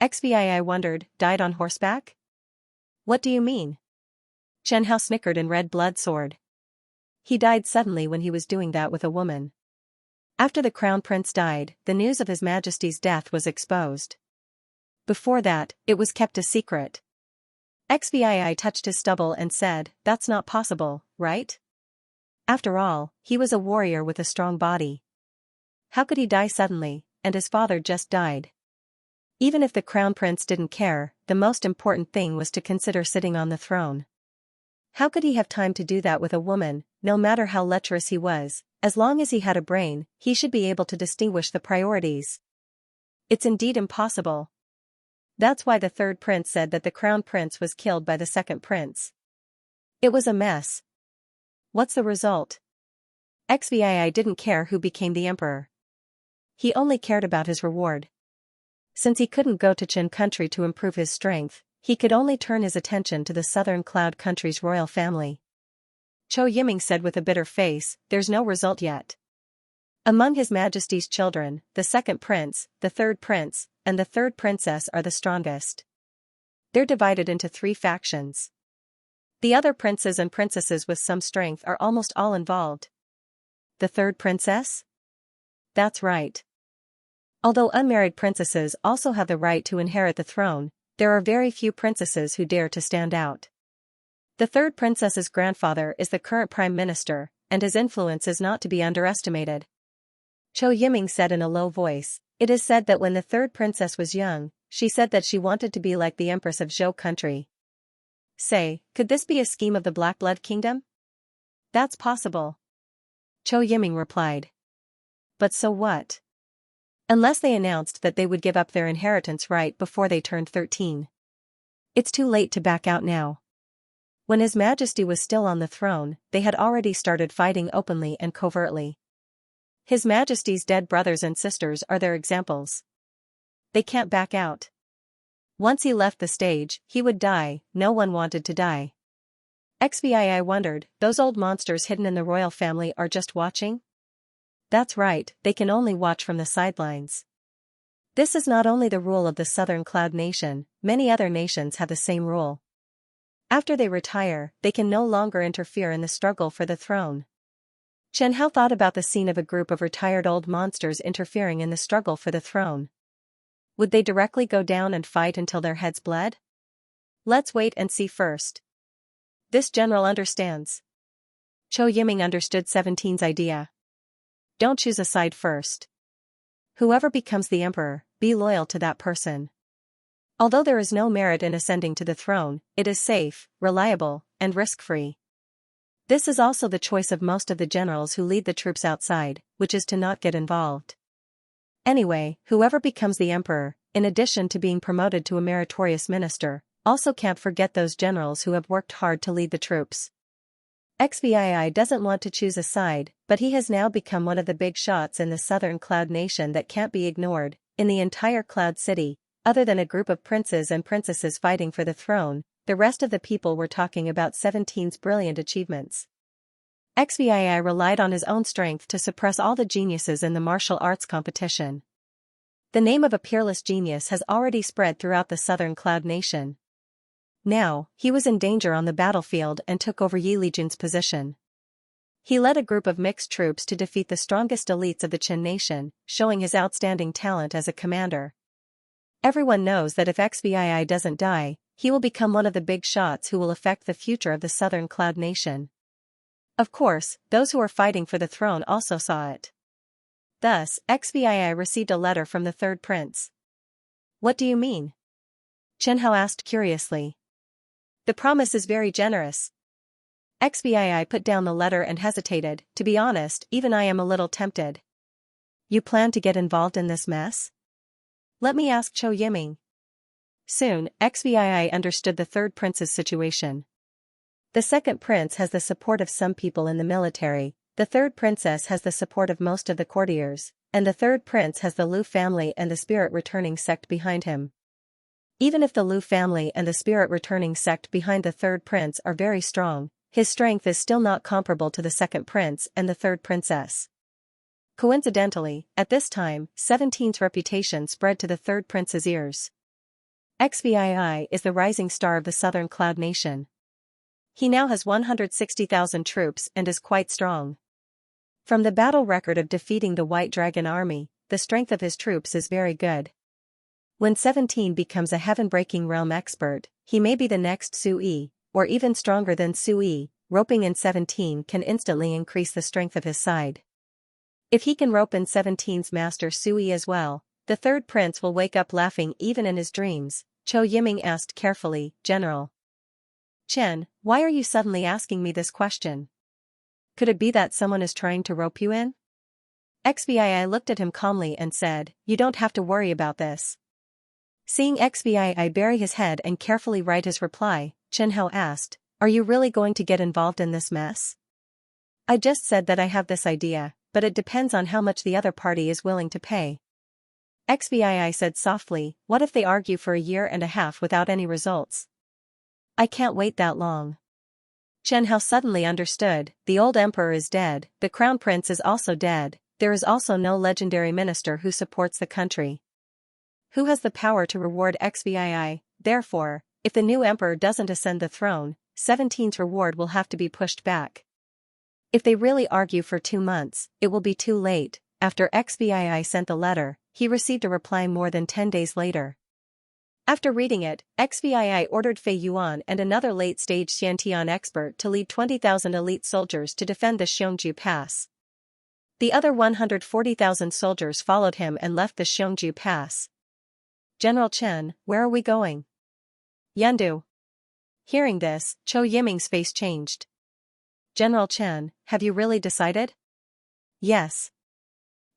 Xbii wondered, died on horseback? What do you mean? Xianxia snickered and read blood sword. He died suddenly when he was doing that with a woman. After the crown prince died, the news of His Majesty's death was exposed. Before that, it was kept a secret. Xbii touched his stubble and said, "That's not possible, right? After all, he was a warrior with a strong body. How could he die suddenly, and his father just died?" Even if the crown prince didn't care, the most important thing was to consider sitting on the throne. How could he have time to do that with a woman? No matter how lecherous he was, as long as he had a brain, he should be able to distinguish the priorities. It's indeed impossible. That's why the third prince said that the crown prince was killed by the second prince. It was a mess. What's the result? Xvii didn't care who became the emperor. He only cared about his reward. Since he couldn't go to Qin country to improve his strength, he could only turn his attention to the southern cloud country's royal family. Zhou Yiming said with a bitter face, "There's no result yet. Among His Majesty's children, the second prince, the third prince, and the third princess are the strongest. They're divided into 3 factions. The other princes and princesses with some strength are almost all involved." The third princess? That's right. Although unmarried princesses also have the right to inherit the throne, there are very few princesses who dare to stand out. The third princess's grandfather is the current prime minister, and his influence is not to be underestimated. Zhou Yiming said in a low voice, "It is said that when the third princess was young, she said that she wanted to be like the empress of Zhou country. Say, could this be a scheme of the Black Blood Kingdom?" "That's possible," Zhou Yiming replied. "But so what? Unless they announced that they would give up their inheritance right before they turned 13. It's too late to back out now." When His Majesty was still on the throne, they had already started fighting openly and covertly. His Majesty's dead brothers and sisters are their examples. They can't back out. Once he left the stage, he would die. No one wanted to die. Xvii wondered, those old monsters hidden in the royal family are just watching? That's right, they can only watch from the sidelines. This is not only the rule of the Southern Cloud Nation, many other nations have the same rule. After they retire, they can no longer interfere in the struggle for the throne. Xianxia thought about the scene of a group of retired old monsters interfering in the struggle for the throne. Would they directly go down and fight until their heads bled? Let's wait and see first. This general understands. Zhou Yiming understood 17's idea. Don't choose a side first. Whoever becomes the emperor, be loyal to that person. Although there is no merit in ascending to the throne, it is safe, reliable, and risk-free. This is also the choice of most of the generals who lead the troops outside, which is to not get involved. Anyway, whoever becomes the emperor, in addition to being promoted to a meritorious minister, also can't forget those generals who have worked hard to lead the troops. Xvii doesn't want to choose a side, but he has now become one of the big shots in the Southern Cloud Nation that can't be ignored. In the entire Cloud City, other than a group of princes and princesses fighting for the throne, the rest of the people were talking about 17's brilliant achievements. Xvii relied on his own strength to suppress all the geniuses in the martial arts competition. The name of a peerless genius has already spread throughout the Southern Cloud Nation. Now, he was in danger on the battlefield and took over Yi Legion's position. He led a group of mixed troops to defeat the strongest elites of the Qin nation, showing his outstanding talent as a commander. Everyone knows that if Xvii doesn't die, he will become one of the big shots who will affect the future of the Southern Cloud Nation. Of course, those who are fighting for the throne also saw it. Thus, Xvii received a letter from the third prince. "What do you mean?" Xianxia asked curiously. "The promise is very generous." Xvii put down the letter and hesitated. "To be honest, even I am a little tempted." "You plan to get involved in this mess?" "Let me ask Zhou Yiming." Soon, Xvii understood the third prince's situation. The second prince has the support of some people in the military, the third princess has the support of most of the courtiers, and the third prince has the Liu family and the spirit returning sect behind him. Even if the Liu family and the spirit returning sect behind the third prince are very strong, his strength is still not comparable to the second prince and the third princess. Coincidentally, at this time, 17's reputation spread to the third prince's ears. Xvii is the rising star of the Southern Cloud Nation. He now has 160,000 troops and is quite strong. From the battle record of defeating the White Dragon army, the strength of his troops is very good. When 17 becomes a heaven-breaking realm expert, he may be the next Sui, or even stronger than Sui. Roping in 17 can instantly increase the strength of his side. If he can rope in 17's master Sui as well, the third prince will wake up laughing even in his dreams. Zhou Yiming asked carefully, "General Chen, why are you suddenly asking me this question? Could it be that someone is trying to rope you in?" Xvii looked at him calmly and said, "You don't have to worry about this. Seeing Xiii bury his head and carefully write his reply, Chen Hao asked, "Are you really going to get involved in this mess?" "I just said that I have this idea, but it depends on how much the other party is willing to pay." Xiii said softly, "What if they argue for a year and a half without any results?" "I can't wait that long." Chen Hao suddenly understood, the old emperor is dead, the crown prince is also dead, there is also no legendary minister who supports the country. Who has the power to reward Xiii? Therefore, if the new emperor doesn't ascend the throne, 17's reward will have to be pushed back. If they really argue for 2 months, it will be too late. After Xiii sent the letter, he received a reply more than 10 days later. After reading it, Xiii ordered Fei Yuan and another late-stage Xiantian expert to lead 20,000 elite soldiers to defend the Xiongju Pass. The other 140,000 soldiers followed him and left the Xiongju Pass. "General Chen, where are we going?" "Yandu." Hearing this, Zhou Yiming's face changed. "General Chen, have you really decided?" "Yes."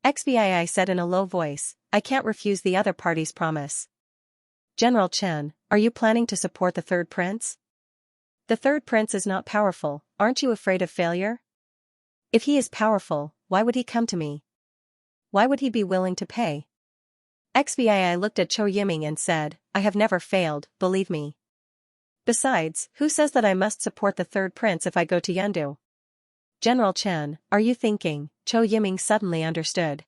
Xiii said in a low voice, "I can't refuse the other party's promise." "General Chen, are you planning to support the third prince?" "The third prince is not powerful, aren't you afraid of failure?" "If he is powerful, why would he come to me? Why would he be willing to pay?" Xiii looked at Zhou Yiming and said, "I have never failed, believe me. Besides, who says that I must support the third prince if I go to Yandu?" "General Chen, are you thinking?" Zhou Yiming suddenly understood.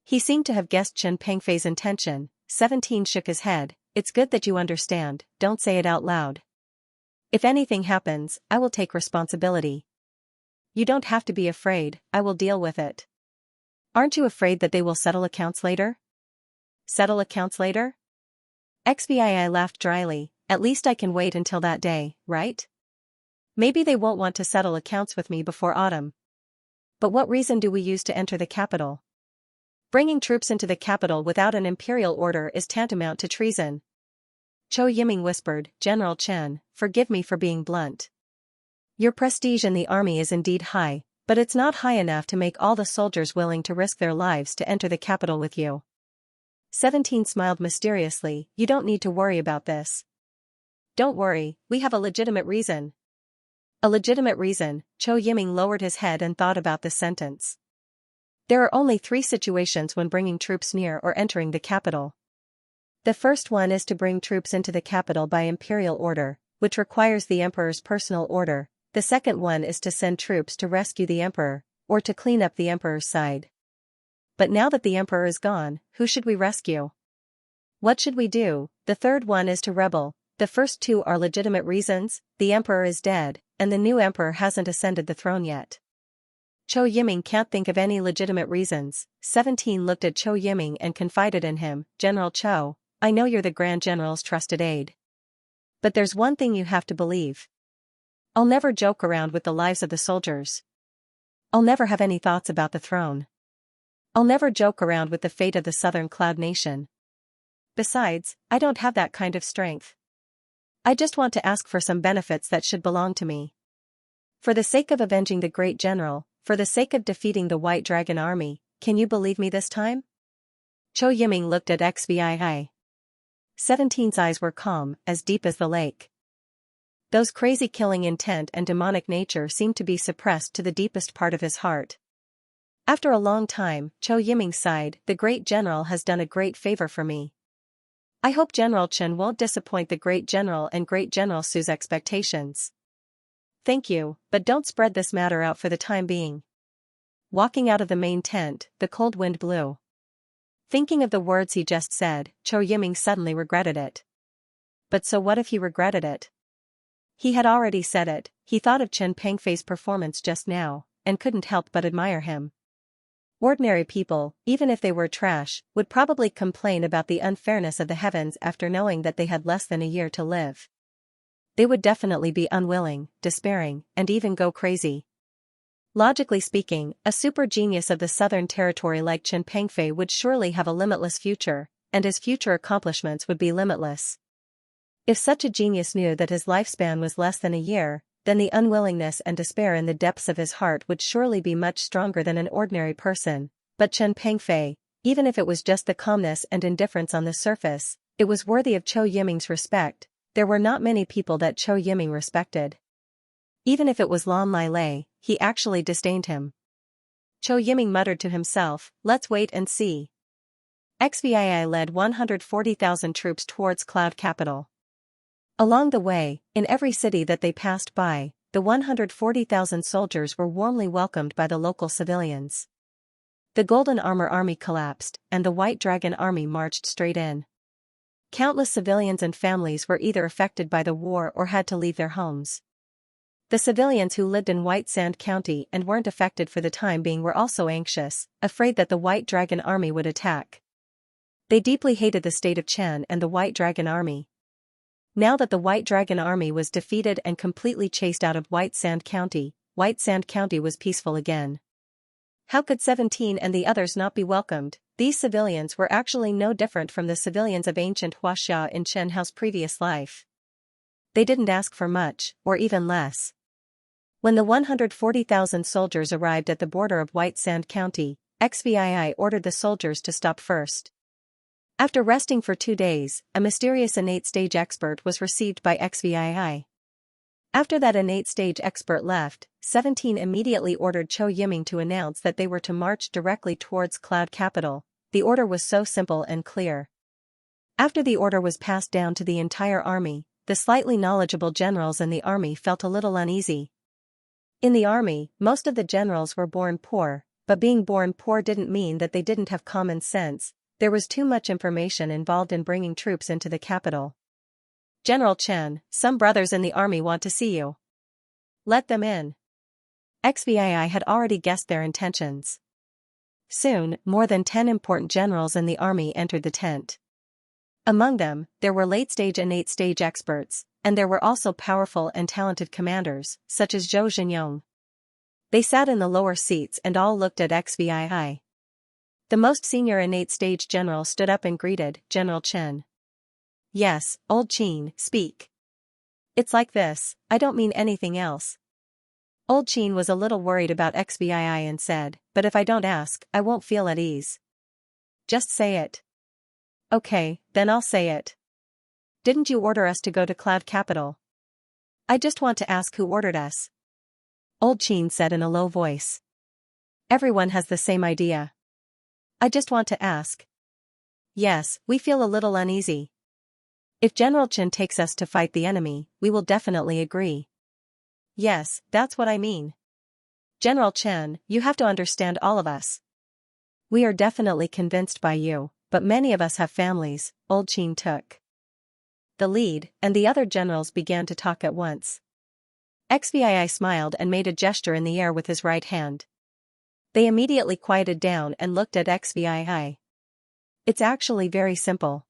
He seemed to have guessed Chen Pengfei's intention. 17 shook his head. "It's good that you understand, don't say it out loud. If anything happens, I will take responsibility. You don't have to be afraid, I will deal with it." "Aren't you afraid that they will settle accounts later?" "Settle accounts later?" Xiii laughed dryly, "At least I can wait until that day, right? Maybe they won't want to settle accounts with me before autumn. But what reason do we use to enter the capital? Bringing troops into the capital without an imperial order is tantamount to treason." Zhou Yiming whispered, "General Chen, forgive me for being blunt. Your prestige in the army is indeed high, but it's not high enough to make all the soldiers willing to risk their lives to enter the capital with you." 17 smiled mysteriously, "You don't need to worry about this." "Don't worry, we have a legitimate reason." "A legitimate reason?" Zhou Yiming lowered his head and thought about this sentence. "There are only 3 situations when bringing troops near or entering the capital. The first one is to bring troops into the capital by imperial order, which requires the emperor's personal order. The second one is to send troops to rescue the emperor, or to clean up the emperor's side. But now that the emperor is gone, who should we rescue? What should we do? The third one is to rebel. The first 2 are legitimate reasons, the emperor is dead, and the new emperor hasn't ascended the throne yet." Zhou Yiming can't think of any legitimate reasons. 17 looked at Zhou Yiming and confided in him, "General Zhou, I know you're the Grand General's trusted aide. But there's one thing you have to believe. I'll never joke around with the lives of the soldiers. I'll never have any thoughts about the throne. I'll never joke around with the fate of the Southern Cloud Nation. Besides, I don't have that kind of strength. I just want to ask for some benefits that should belong to me. For the sake of avenging the great general, for the sake of defeating the White Dragon army, can you believe me this time?" Zhou Yiming looked at Xiii. 17's eyes were calm, as deep as the lake. Those crazy killing intent and demonic nature seemed to be suppressed to the deepest part of his heart. After a long time, Zhou Yiming sighed, "The great general has done a great favor for me. I hope General Chen won't disappoint the great general and great General Su's expectations." "Thank you, but don't spread this matter out for the time being." Walking out of the main tent, the cold wind blew. Thinking of the words he just said, Zhou Yiming suddenly regretted it. But so what if he regretted it? He had already said it. He thought of Chen Pengfei's performance just now, and couldn't help but admire him. Ordinary people, even if they were trash, would probably complain about the unfairness of the heavens after knowing that they had less than a year to live. They would definitely be unwilling, despairing, and even go crazy. Logically speaking, a super genius of the Southern Territory like Chen Pengfei would surely have a limitless future, and his future accomplishments would be limitless. If such a genius knew that his lifespan was less than a year, then the unwillingness and despair in the depths of his heart would surely be much stronger than an ordinary person. But Chen Pengfei, even if it was just the calmness and indifference on the surface, It was worthy of Chou Yiming's respect. There were not many people that Chou Yiming respected. Even if it was Lan Lai, he actually disdained him. Chou Yiming muttered to himself, let's wait and see. XVI led 140,000 troops towards Cloud Capital. Along the way, in every city that they passed by, the 140,000 soldiers were warmly welcomed by the local civilians. The Golden Armor Army collapsed, and the White Dragon Army marched straight in. Countless civilians and families were either affected by the war or had to leave their homes. The civilians who lived in White Sand County and weren't affected for the time being were also anxious, afraid that the White Dragon Army would attack. They deeply hated the state of Chen and the White Dragon Army. Now that the White Dragon Army was defeated and completely chased out of White Sand County was peaceful again. How could 17 and the others not be welcomed? These civilians were actually no different from the civilians of ancient Huaxia in Chen Hao's previous life. They didn't ask for much, or even less. When the 140,000 soldiers arrived at the border of White Sand County, XVI ordered the soldiers to stop first. After resting for 2 days, a mysterious innate stage expert was received by XVI. After that innate stage expert left, 17 immediately ordered Chou Yiming to announce that they were to march directly towards Cloud Capital. The order was so simple and clear. After the order was passed down to the entire army, the slightly knowledgeable generals in the army felt a little uneasy. In the army, most of the generals were born poor, but being born poor didn't mean that they didn't have common sense. There was too much information involved in bringing troops into the capital. General Chen, some brothers in the army want to see you. Let them in. XVI had already guessed their intentions. Soon, more than 10 important generals in the army entered the tent. Among them, there were late-stage and innate-stage experts, and there were also powerful and talented commanders, such as Zhou Zhenyong. They sat in the lower seats and all looked at XVI. The most senior innate-stage general stood up and greeted General Chen. Yes, old Qin, speak. It's like this, I don't mean anything else. Old Qin was a little worried about XVI and said, but if I don't ask, I won't feel at ease. Just say it. Okay, then I'll say it. Didn't you order us to go to Cloud Capital? I just want to ask who ordered us. Old Qin said in a low voice. Everyone has the same idea. I just want to ask. Yes, we feel a little uneasy. If General Chen takes us to fight the enemy, we will definitely agree. Yes, that's what I mean. General Chen, you have to understand all of us. We are definitely convinced by you, but many of us have families. Old Qin took the lead, and the other generals began to talk at once. XVI smiled and made a gesture in the air with his right hand. They immediately quieted down and looked at XVI. It's actually very simple.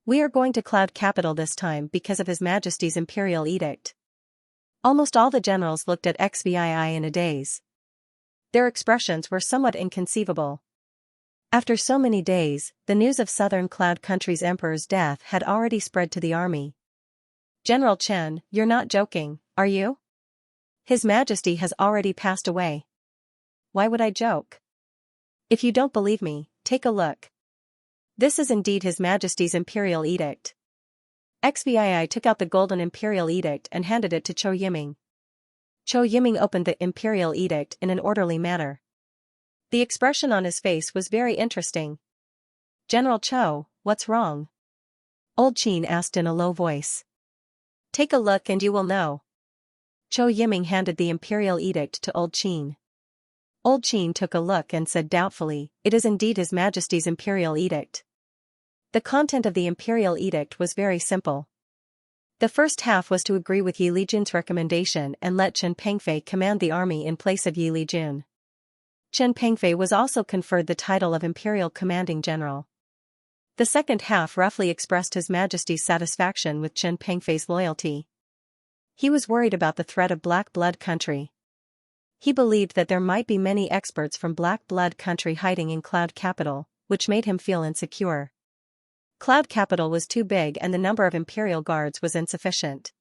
We are going to Cloud Capital this time because of His Majesty's Imperial Edict. Almost all the generals looked at XVI in a daze. Their expressions were somewhat inconceivable. After so many days, the news of Southern Cloud Country's emperor's death had already spread to the army. General Chen, you're not joking, are you? His Majesty has already passed away. Why would I joke? If you don't believe me, take a look. This is indeed His Majesty's Imperial Edict. XVI took out the Golden Imperial Edict and handed it to Chou Yiming. Chou Yiming opened the Imperial Edict in an orderly manner. The expression on his face was very interesting. General Chou, what's wrong? Old Qin asked in a low voice. Take a look and you will know. Chou Yiming handed the Imperial Edict to Old Qin. Old Qin took a look and said doubtfully, it is indeed His Majesty's Imperial Edict. The content of the Imperial Edict was very simple. The first half was to agree with Yi Lijun's recommendation and let Chen Pengfei command the army in place of Yi Lijun. Chen Pengfei was also conferred the title of Imperial Commanding General. The second half roughly expressed His Majesty's satisfaction with Chen Pengfei's loyalty. He was worried about the threat of Black Blood Country. He believed that there might be many experts from Black Blood Country hiding in Cloud Capital, which made him feel insecure. Cloud Capital was too big and the number of Imperial Guards was insufficient.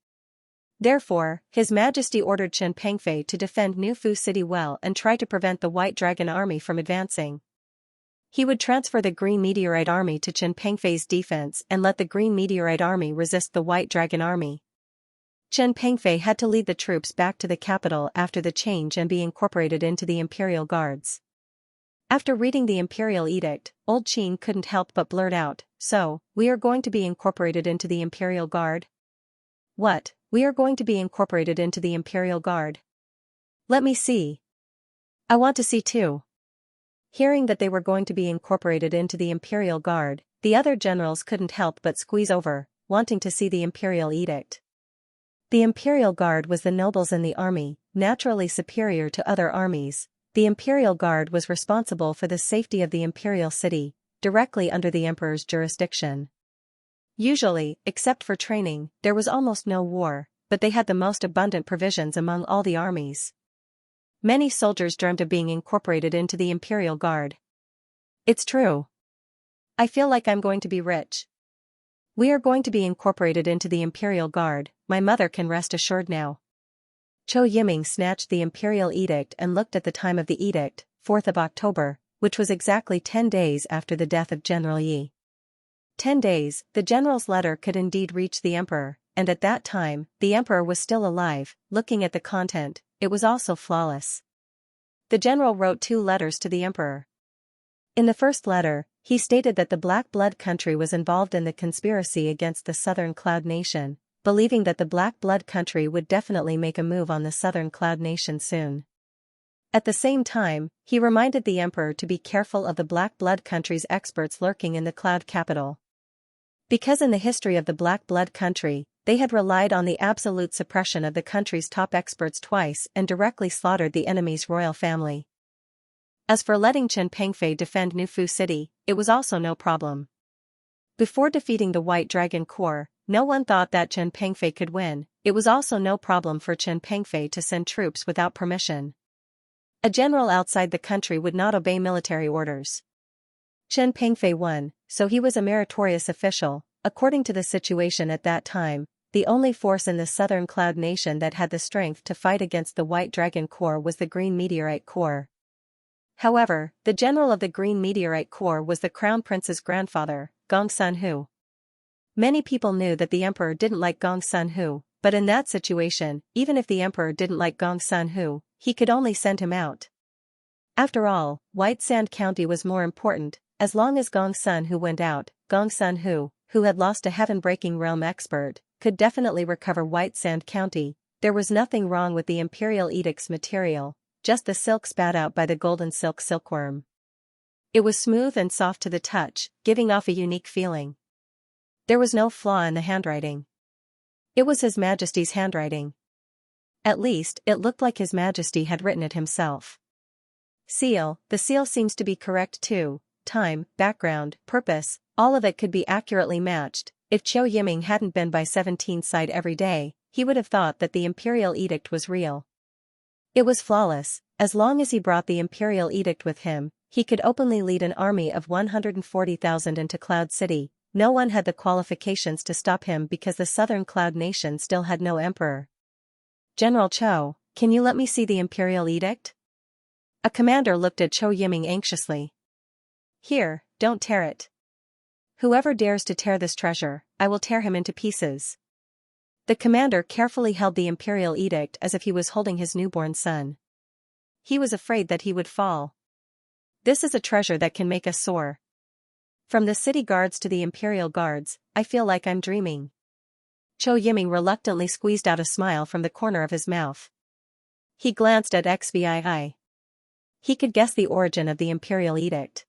Therefore, His Majesty ordered Chen Pengfei to defend New Fu City well and try to prevent the White Dragon Army from advancing. He would transfer the Green Meteorite Army to Chen Pengfei's defense and let the Green Meteorite Army resist the White Dragon Army. Chen Pengfei had to lead the troops back to the capital after the change and be incorporated into the Imperial Guards. After reading the Imperial Edict, Old Qin couldn't help but blurt out, "So, we are going to be incorporated into the Imperial Guard?" "What, we are going to be incorporated into the Imperial Guard? Let me see. I want to see too." Hearing that they were going to be incorporated into the Imperial Guard, the other generals couldn't help but squeeze over, wanting to see the Imperial Edict. The Imperial Guard was the nobles in the army, naturally superior to other armies. The Imperial Guard was responsible for the safety of the imperial city, directly under the emperor's jurisdiction. Usually, except for training, there was almost no war, but they had the most abundant provisions among all the armies. Many soldiers dreamt of being incorporated into the Imperial Guard. It's true. I feel like I'm going to be rich. We are going to be incorporated into the Imperial Guard, my mother can rest assured now. Zhou Yiming snatched the Imperial Edict and looked at the time of the edict, 4th of October, which was exactly 10 days after the death of General Yi. 10 days, the general's letter could indeed reach the emperor, and at that time, the emperor was still alive. Looking at the content, it was also flawless. The general wrote 2 letters to the emperor. In the first letter, he stated that the Black Blood country was involved in the conspiracy against the Southern Cloud Nation, believing that the Black Blood country would definitely make a move on the Southern Cloud Nation soon. At the same time, he reminded the emperor to be careful of the Black Blood country's experts lurking in the Cloud capital. Because in the history of the Black Blood country, they had relied on the absolute suppression of the country's top experts twice and directly slaughtered the enemy's royal family. As for letting Chen Pengfei defend Nufu City, it was also no problem. Before defeating the White Dragon Corps, no one thought that Chen Pengfei could win. It was also no problem for Chen Pengfei to send troops without permission. A general outside the country would not obey military orders. Chen Pengfei won, so he was a meritorious official. According to the situation at that time, the only force in the Southern Cloud Nation that had the strength to fight against the White Dragon Corps was the Green Meteorite Corps. However, the general of the Green Meteorite Corps was the Crown Prince's grandfather, Gong Sun-hu. Many people knew that the emperor didn't like Gong Sun-hu, but in that situation, even if the emperor didn't like Gong Sun-hu, he could only send him out. After all, White Sand County was more important. As long as Gong Sun-hu went out, Gong Sun-hu, who had lost a heaven-breaking realm expert, could definitely recover White Sand County. There was nothing wrong with the Imperial Edict's material, just the silk spat out by the golden silkworm. It was smooth and soft to the touch, giving off a unique feeling. There was no flaw in the handwriting. It was His Majesty's handwriting. At least, it looked like His Majesty had written it himself. Seal, the seal seems to be correct too. Time, background, purpose, all of it could be accurately matched. If Zhou Yiming hadn't been by 17 side every day, he would have thought that the Imperial Edict was real. It was flawless. As long as he brought the Imperial Edict with him, he could openly lead an army of 140,000 into Cloud City. No one had the qualifications to stop him because the Southern Cloud Nation still had no emperor. "General Zhou, can you let me see the Imperial Edict?" A commander looked at Zhou Yiming anxiously. "Here, don't tear it. Whoever dares to tear this treasure, I will tear him into pieces." The commander carefully held the Imperial Edict as if he was holding his newborn son. He was afraid that he would fall. This is a treasure that can make us soar. From the city guards to the Imperial Guards, I feel like I'm dreaming. Zhou Yiming reluctantly squeezed out a smile from the corner of his mouth. He glanced at Xvii. He could guess the origin of the Imperial Edict.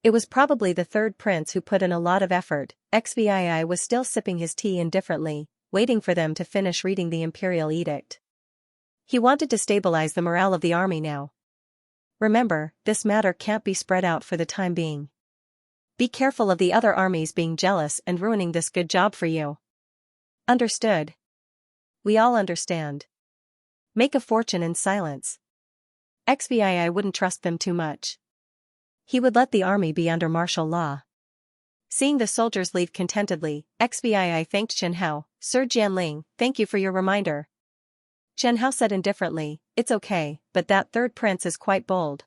It was probably the third prince who put in a lot of effort. Xvii was still sipping his tea indifferently, waiting for them to finish reading the Imperial Edict. He wanted to stabilize the morale of the army now. Remember, this matter can't be spread out for the time being. Be careful of the other armies being jealous and ruining this good job for you. Understood? We all understand. Make a fortune in silence. Xvii wouldn't trust them too much. He would let the army be under martial law. Seeing the soldiers leave contentedly, Xvii thanked Chen Hao. "Sir Jianling, thank you for your reminder." Chen Hao said indifferently, "It's okay, but that third prince is quite bold."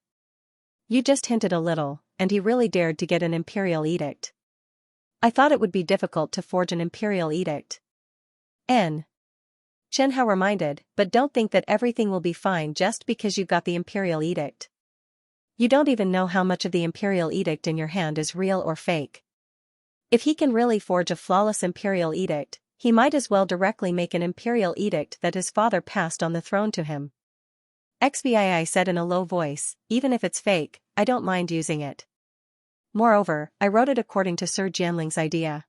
"You just hinted a little, and he really dared to get an imperial edict. I thought it would be difficult to forge an imperial edict. N. Xianxia reminded, but don't think that everything will be fine just because you got the imperial edict. You don't even know how much of the imperial edict in your hand is real or fake. If he can really forge a flawless imperial edict, he might as well directly make an imperial edict that his father passed on the throne to him. XVI said in a low voice, even if it's fake, I don't mind using it. Moreover, I wrote it according to Sir Jianling's idea.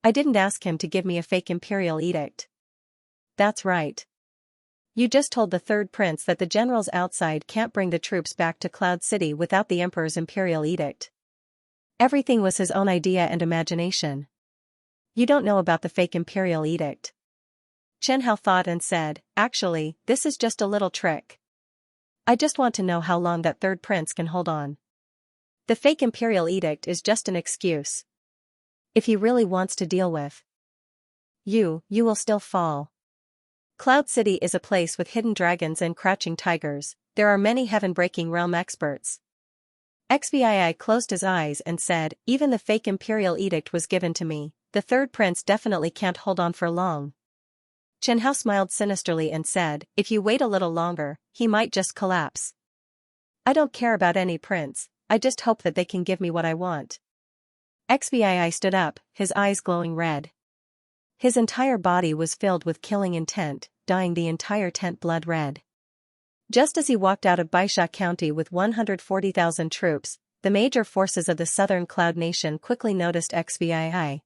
I didn't ask him to give me a fake imperial edict. That's right. You just told the third prince that the generals outside can't bring the troops back to Cloud City without the emperor's imperial edict. Everything was his own idea and imagination. You don't know about the fake imperial edict. Xianxia thought and said, actually, this is just a little trick. I just want to know how long that third prince can hold on. The fake imperial edict is just an excuse. If he really wants to deal with you will still fall. Cloud City is a place with hidden dragons and crouching tigers. There are many heaven-breaking realm experts. XVI closed his eyes and said, even the fake imperial edict was given to me. The third prince definitely can't hold on for long. Xianxia smiled sinisterly and said, if you wait a little longer, he might just collapse. I don't care about any prince, I just hope that they can give me what I want. XVI stood up, his eyes glowing red. His entire body was filled with killing intent, dyeing the entire tent blood red. Just as he walked out of Baisha County with 140,000 troops, the major forces of the southern Cloud Nation quickly noticed XVI.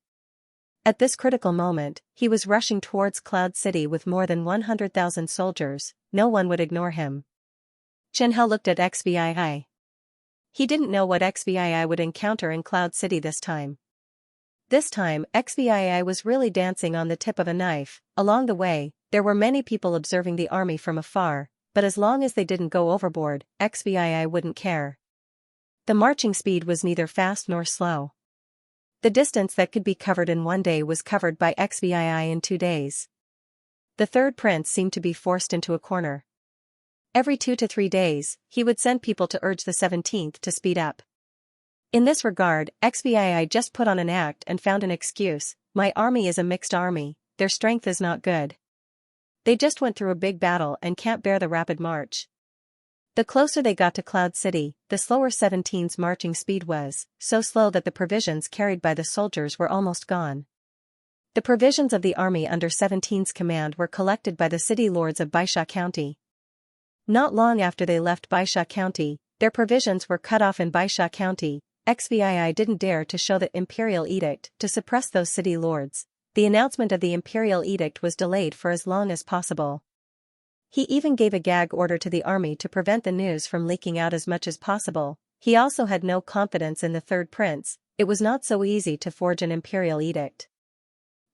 At this critical moment, he was rushing towards Cloud City with more than 100,000 soldiers. No one would ignore him. Xianxia looked at XVI. He didn't know what XVI would encounter in Cloud City this time. This time, XVI was really dancing on the tip of a knife. Along the way, there were many people observing the army from afar, but as long as they didn't go overboard, XVI wouldn't care. The marching speed was neither fast nor slow. The distance that could be covered in one day was covered by XVI in 2 days. The third prince seemed to be forced into a corner. Every 2 to 3 days, he would send people to urge the 17th to speed up. In this regard, XVI just put on an act and found an excuse. My army is a mixed army, their strength is not good. They just went through a big battle and can't bear the rapid march. The closer they got to Cloud City, the slower 17's marching speed was, so slow that the provisions carried by the soldiers were almost gone. The provisions of the army under 17's command were collected by the city lords of Baisha County. Not long after they left Baisha County, their provisions were cut off in Baisha County. XVI didn't dare to show the imperial edict to suppress those city lords. The announcement of the imperial edict was delayed for as long as possible. He even gave a gag order to the army to prevent the news from leaking out as much as possible. He also had no confidence in the third prince. It was not so easy to forge an imperial edict.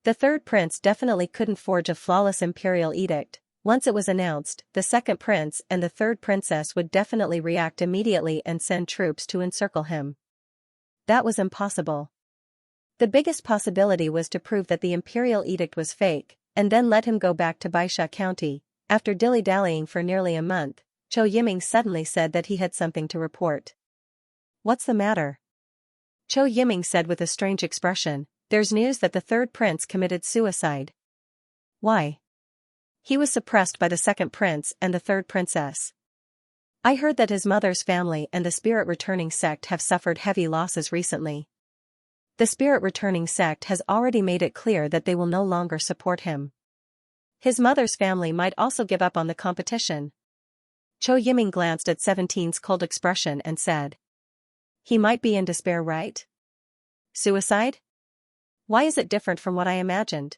The third prince definitely couldn't forge a flawless imperial edict. Once it was announced, the second prince and the third princess would definitely react immediately and send troops to encircle him. That was impossible. The biggest possibility was to prove that the imperial edict was fake, and then let him go back to Baisha County. After dilly-dallying for nearly a month, Zhou Yiming suddenly said that he had something to report. What's the matter? Zhou Yiming said with a strange expression, there's news that the third prince committed suicide. Why? He was suppressed by the second prince and the third princess. I heard that his mother's family and the Spirit Returning sect have suffered heavy losses recently. The Spirit Returning sect has already made it clear that they will no longer support him. His mother's family might also give up on the competition. Zhou Yiming glanced at 17's cold expression and said. He might be in despair, right? Suicide? Why is it different from what I imagined?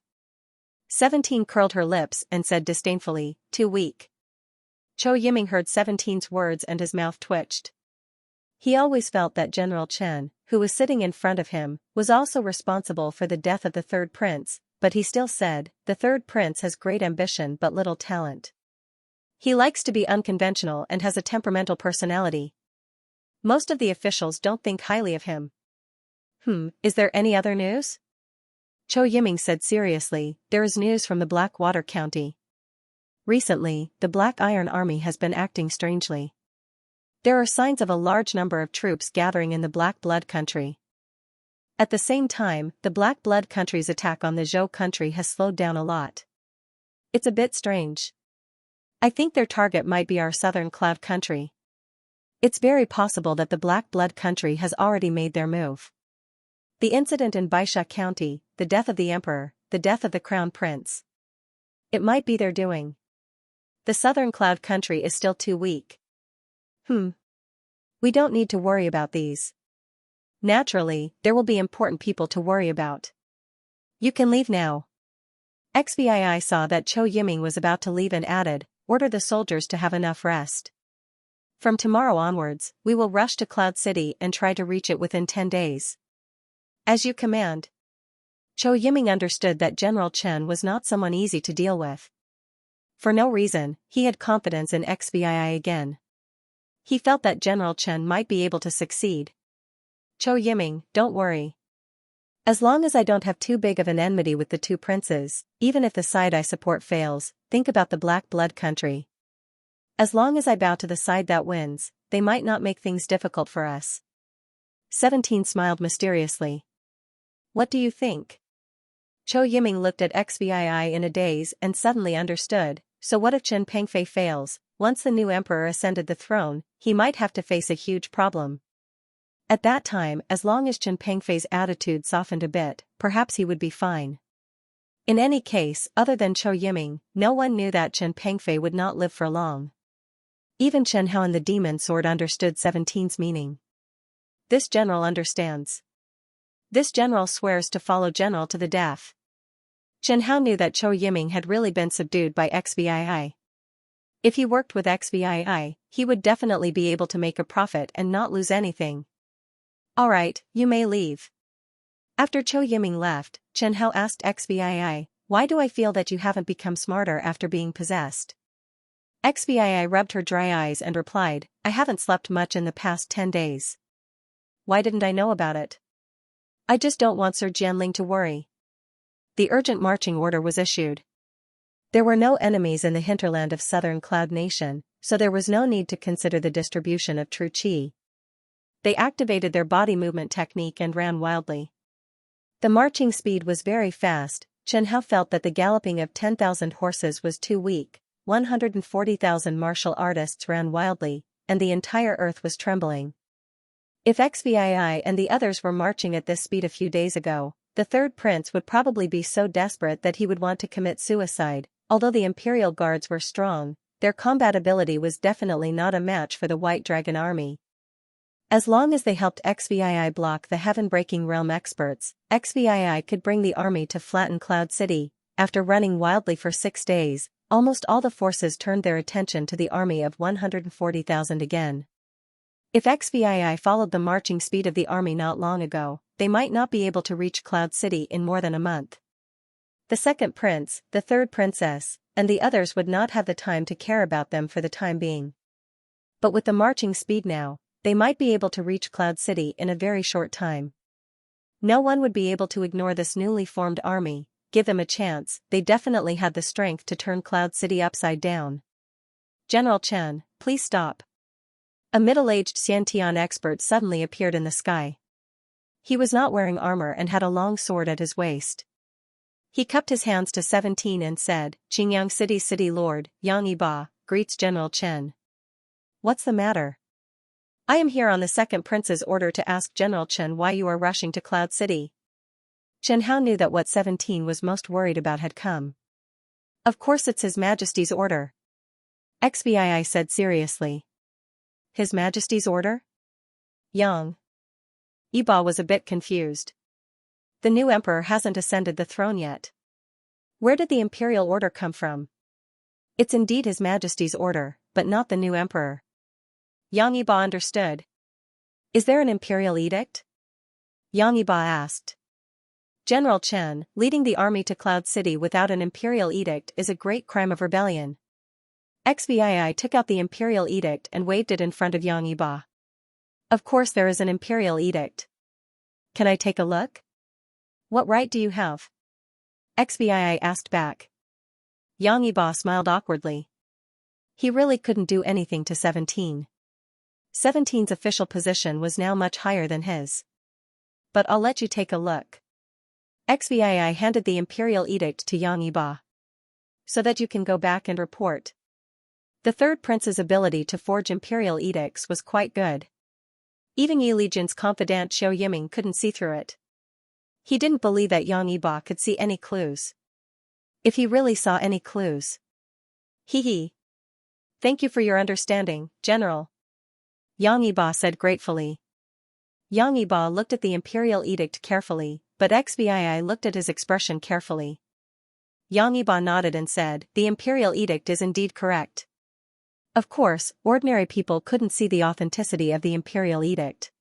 17 curled her lips and said disdainfully, too weak. Zhou Yiming heard 17's words and his mouth twitched. He always felt that General Chen, who was sitting in front of him, was also responsible for the death of the third prince, but he still said, the third prince has great ambition but little talent. He likes to be unconventional and has a temperamental personality. Most of the officials don't think highly of him. Is there any other news? Zhou Yiming said seriously, there is news from the Blackwater County. Recently, the Black Iron Army has been acting strangely. There are signs of a large number of troops gathering in the Black Blood country. At the same time, the Black Blood country's attack on the Zhou country has slowed down a lot. It's a bit strange. I think their target might be our southern Cloud country. It's very possible that the Black Blood country has already made their move. The incident in Baisha County, the death of the emperor, the death of the crown prince. It might be their doing. The southern Cloud country is still too weak. We don't need to worry about these. Naturally, there will be important people to worry about. You can leave now. XVI saw that Chou Yiming was about to leave and added, order the soldiers to have enough rest. From tomorrow onwards, we will rush to Cloud City and try to reach it within 10 days. As you command. Chou Yiming understood that General Chen was not someone easy to deal with. For no reason, he had confidence in XVI again. He felt that General Chen might be able to succeed. Chou Yiming, don't worry. As long as I don't have too big of an enmity with the two princes, even if the side I support fails, think about the Black Blood country. As long as I bow to the side that wins, they might not make things difficult for us. 17 smiled mysteriously. What do you think? Chou Yiming looked at XVI in a daze and suddenly understood, so what if Chen Pengfei fails? Once the new emperor ascended the throne, he might have to face a huge problem. At that time, as long as Chen Pengfei's attitude softened a bit, perhaps he would be fine. In any case, other than Chou Yiming, no one knew that Chen Pengfei would not live for long. Even Chen Hao and the demon sword understood 17's meaning. This general understands. This general swears to follow general to the death. Chen Hao knew that Chou Yiming had really been subdued by XVI. If he worked with XVI, he would definitely be able to make a profit and not lose anything. Alright, you may leave. After Chou Yiming left, Chen Hao asked XVI, why do I feel that you haven't become smarter after being possessed? XVI rubbed her dry eyes and replied, I haven't slept much in the past 10 days. Why didn't I know about it? I just don't want Sir Jianling to worry. The urgent marching order was issued. There were no enemies in the hinterland of southern Cloud Nation, so there was no need to consider the distribution of true qi. They activated their body movement technique and ran wildly. The marching speed was very fast. Chen Hao felt that the galloping of 10,000 horses was too weak. 140,000 martial artists ran wildly, and the entire earth was trembling. If XVI and the others were marching at this speed a few days ago, the third prince would probably be so desperate that he would want to commit suicide. Although the Imperial Guards were strong, their combat ability was definitely not a match for the White Dragon Army. As long as they helped XVI block the heaven-breaking realm experts, XVI could bring the army to flatten Cloud City. After running wildly for 6 days, almost all the forces turned their attention to the army of 140,000 again. If XVI followed the marching speed of the army not long ago, they might not be able to reach Cloud City in more than a month. The second prince, the third princess, and the others would not have the time to care about them for the time being. But with the marching speed now, they might be able to reach Cloud City in a very short time. No one would be able to ignore this newly formed army. Give them a chance, they definitely had the strength to turn Cloud City upside down. General Chen, please stop. A middle-aged Xiantian expert suddenly appeared in the sky. He was not wearing armor and had a long sword at his waist. He cupped his hands to 17 and said, Qingyang City Lord, Yang Yiba, greets General Chen. What's the matter? I am here on the second prince's order to ask General Chen why you are rushing to Cloud City. Chen Hao knew that what 17 was most worried about had come. Of course it's His Majesty's order. XVI said seriously. His Majesty's order? Yang Yiba was a bit confused. The new emperor hasn't ascended the throne yet. Where did the imperial order come from? It's indeed His Majesty's order, but not the new emperor. Yang Yiba understood. Is there an imperial edict? Yang Yiba asked. General Chen, leading the army to Cloud City without an imperial edict is a great crime of rebellion. XVI took out the imperial edict and waved it in front of Yang Yiba. Of course there is an imperial edict. Can I take a look? What right do you have? XVI asked back. Yang Yiba smiled awkwardly. He really couldn't do anything to 17. 17's official position was now much higher than his. But I'll let you take a look. XVI handed the imperial edict to Yang Yiba. So that you can go back and report. The third prince's ability to forge imperial edicts was quite good. Even Yi Legion's confidant Xiao Yiming couldn't see through it. He didn't believe that Yang Yiba could see any clues. If he really saw any clues. Hee. Thank you for your understanding, General. Yang Yiba said gratefully. Yang Yiba looked at the imperial edict carefully, but XVI looked at his expression carefully. Yang Yiba nodded and said, the imperial edict is indeed correct. Of course, ordinary people couldn't see the authenticity of the imperial edict.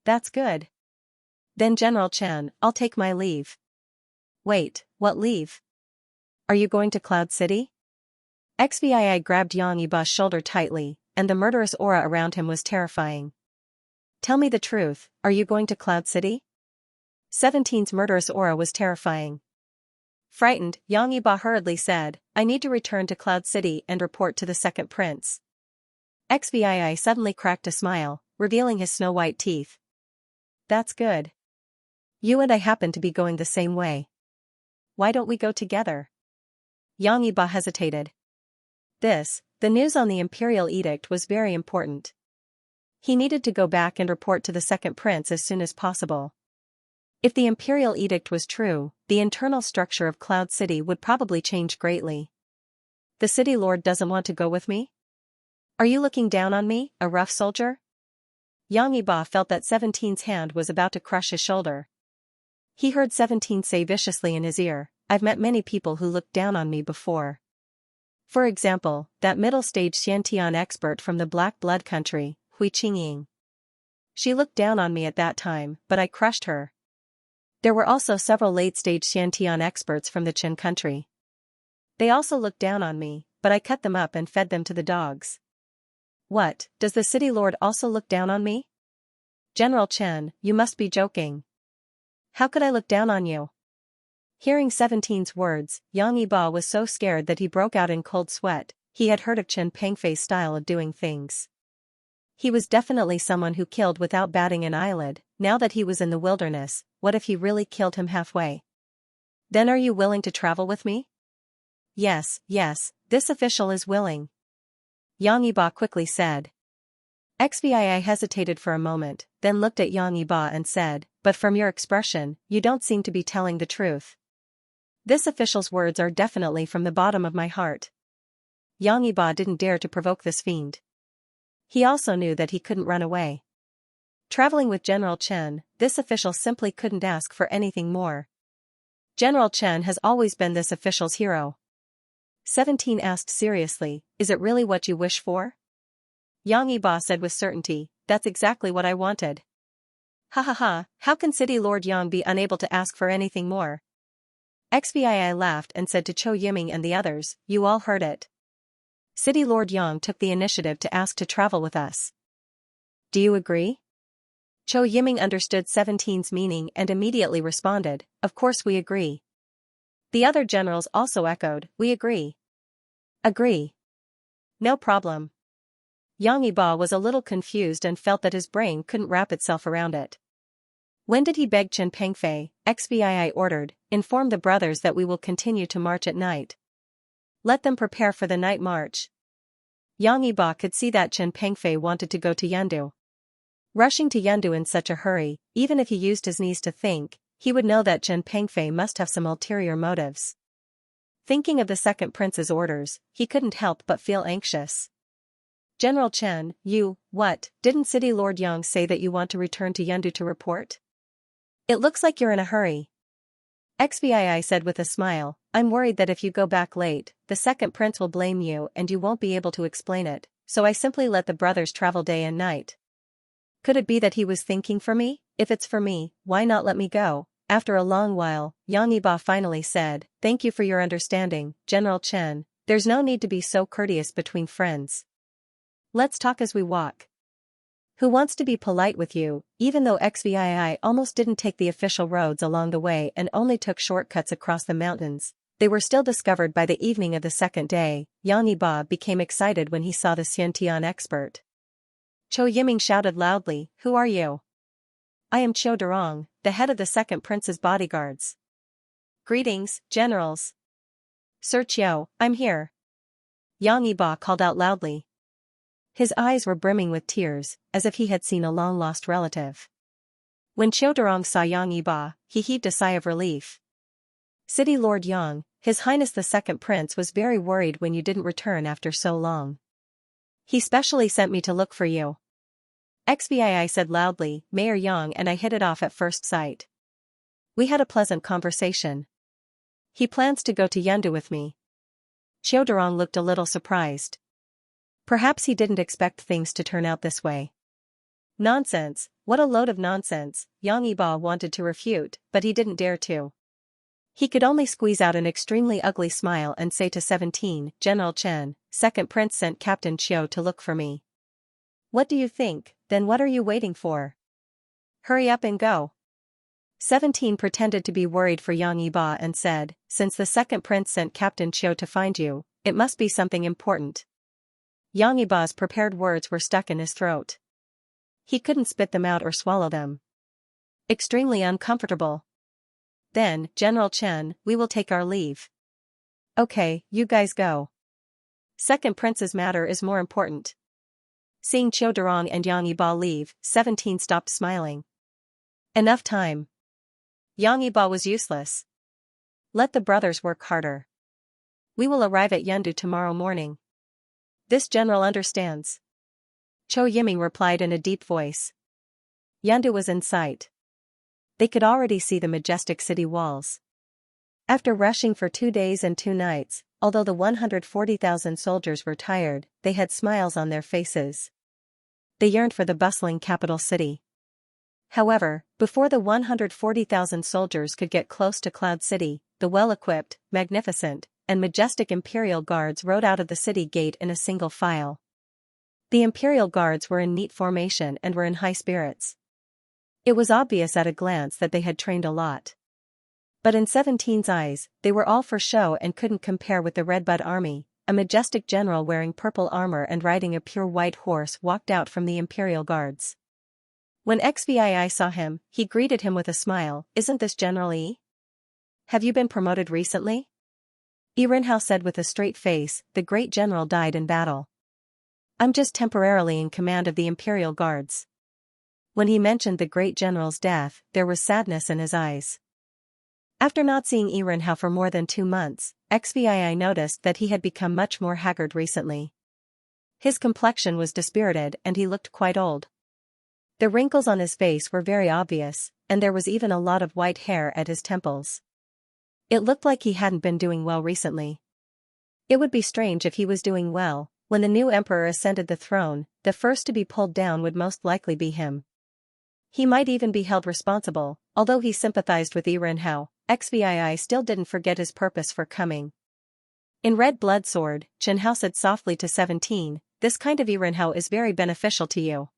That's good. Then General Chen, I'll take my leave. Wait, what leave? Are you going to Cloud City? XVI grabbed Yang Yiba's shoulder tightly, and the murderous aura around him was terrifying. Tell me the truth, are you going to Cloud City? 17's murderous aura was terrifying. Frightened, Yang Yiba hurriedly said, I need to return to Cloud City and report to the second prince. XVI suddenly cracked a smile, revealing his snow-white teeth. That's good. You and I happen to be going the same way. Why don't we go together? Yang Yiba hesitated. The news on the imperial edict was very important. He needed to go back and report to the second prince as soon as possible. If the imperial edict was true, the internal structure of Cloud City would probably change greatly. The city lord doesn't want to go with me? Are you looking down on me, a rough soldier? Yang Yiba felt that 17's hand was about to crush his shoulder. He heard 17 say viciously in his ear, I've met many people who looked down on me before. For example, that middle-stage Xianxia expert from the Black Blood country, Hui Qingying. She looked down on me at that time, but I crushed her. There were also several late-stage Xianxia experts from the Qin country. They also looked down on me, but I cut them up and fed them to the dogs. What, does the city lord also look down on me? General Chen, you must be joking. How could I look down on you? Hearing 17's words, Yang Yiba was so scared that he broke out in cold sweat. He had heard of Chen Pengfei's style of doing things. He was definitely someone who killed without batting an eyelid. Now that he was in the wilderness, what if he really killed him halfway? Then are you willing to travel with me? Yes, this official is willing. Yang Yiba quickly said. XVI hesitated for a moment, then looked at Yang Yiba and said, but from your expression, you don't seem to be telling the truth. This official's words are definitely from the bottom of my heart. Yang Yiba didn't dare to provoke this fiend. He also knew that he couldn't run away. Traveling with General Chen, this official simply couldn't ask for anything more. General Chen has always been this official's hero. 17 asked seriously, is it really what you wish for? Yang Yiba said with certainty, that's exactly what I wanted. Ha, how can City Lord Yang be unable to ask for anything more? XVI laughed and said to Qiao Yiming and the others, you all heard it. City Lord Yang took the initiative to ask to travel with us. Do you agree? Qiao Yiming understood 17's meaning and immediately responded, of course we agree. The other generals also echoed, we agree. Agree. No problem. Yang Yiba was a little confused and felt that his brain couldn't wrap itself around it. When did he beg Chen Pengfei? XVI ordered, inform the brothers that we will continue to march at night. Let them prepare for the night march. Yang Yiba could see that Chen Pengfei wanted to go to Yandu. Rushing to Yandu in such a hurry, even if he used his knees to think, he would know that Chen Pengfei must have some ulterior motives. Thinking of the second prince's orders, he couldn't help but feel anxious. General Chen, what, didn't City Lord Yang say that you want to return to Yandu to report? It looks like you're in a hurry. XVI said with a smile, I'm worried that if you go back late, the second prince will blame you and you won't be able to explain it, so I simply let the brothers travel day and night. Could it be that he was thinking for me? If it's for me, why not let me go? After a long while, Yang Yiba finally said, thank you for your understanding, General Chen, there's no need to be so courteous between friends. Let's talk as we walk. Who wants to be polite with you? Even though XVI almost didn't take the official roads along the way and only took shortcuts across the mountains, they were still discovered by the evening of the second day. Yang Yiba became excited when he saw the Xiantian expert. Zhou Yiming shouted loudly, "Who are you?" "I am Qiu Durong, the head of the second prince's bodyguards." "Greetings, generals." "Sir Qiu, I'm here." Yang Yiba called out loudly. His eyes were brimming with tears, as if he had seen a long-lost relative. When Qiu Durong saw Yang Yiba, he heaved a sigh of relief. "City Lord Yang, His Highness the Second Prince was very worried when you didn't return after so long. He specially sent me to look for you." XVII said loudly. "Mayor Yang and I hit it off at first sight. We had a pleasant conversation. He plans to go to Yendu with me." Qiu Durong looked a little surprised. Perhaps he didn't expect things to turn out this way. "Nonsense, what a load of nonsense," Yang Yiba wanted to refute, but he didn't dare to. He could only squeeze out an extremely ugly smile and say to 17, "General Chen, Second Prince sent Captain Qiu to look for me." "What do you think? Then what are you waiting for? Hurry up and go." 17 pretended to be worried for Yang Yiba and said, "Since the Second Prince sent Captain Qiu to find you, it must be something important." Yang Yiba's prepared words were stuck in his throat. He couldn't spit them out or swallow them. Extremely uncomfortable. "Then, General Chen, we will take our leave." "Okay, you guys go. Second Prince's matter is more important." Seeing Qiu Durong and Yang Yiba leave, 17 stopped smiling. Enough time. Yang Yiba was useless. Let the brothers work harder. We will arrive at Yendu tomorrow morning. This general understands. Zhou Yiming replied in a deep voice. Yendu was in sight. They could already see the majestic city walls. After rushing for 2 days and 2 nights, although the 140,000 soldiers were tired, they had smiles on their faces. They yearned for the bustling capital city. However, before the 140,000 soldiers could get close to Cloud City, the well-equipped, magnificent, and majestic Imperial Guards rode out of the city gate in a single file. The Imperial Guards were in neat formation and were in high spirits. It was obvious at a glance that they had trained a lot. But in 17's eyes, they were all for show and couldn't compare with the Redbud Army. A majestic general wearing purple armor and riding a pure white horse walked out from the Imperial Guards. When XVII saw him, he greeted him with a smile. "Isn't this General Yi? Have you been promoted recently?" Yi Rinhao said with a straight face, "The great general died in battle. I'm just temporarily in command of the Imperial Guards." When he mentioned the great general's death, there was sadness in his eyes. After not seeing Yi Rinhao for more than 2 months, XVII noticed that he had become much more haggard recently. His complexion was dispirited and he looked quite old. The wrinkles on his face were very obvious, and there was even a lot of white hair at his temples. It looked like he hadn't been doing well recently. It would be strange if he was doing well. When the new emperor ascended the throne, the first to be pulled down would most likely be him. He might even be held responsible. Although he sympathized with Yi Rinhao, XVII still didn't forget his purpose for coming. In Red Blood Sword, Chen Hao said softly to 17, "This kind of Yi Rinhao is very beneficial to you."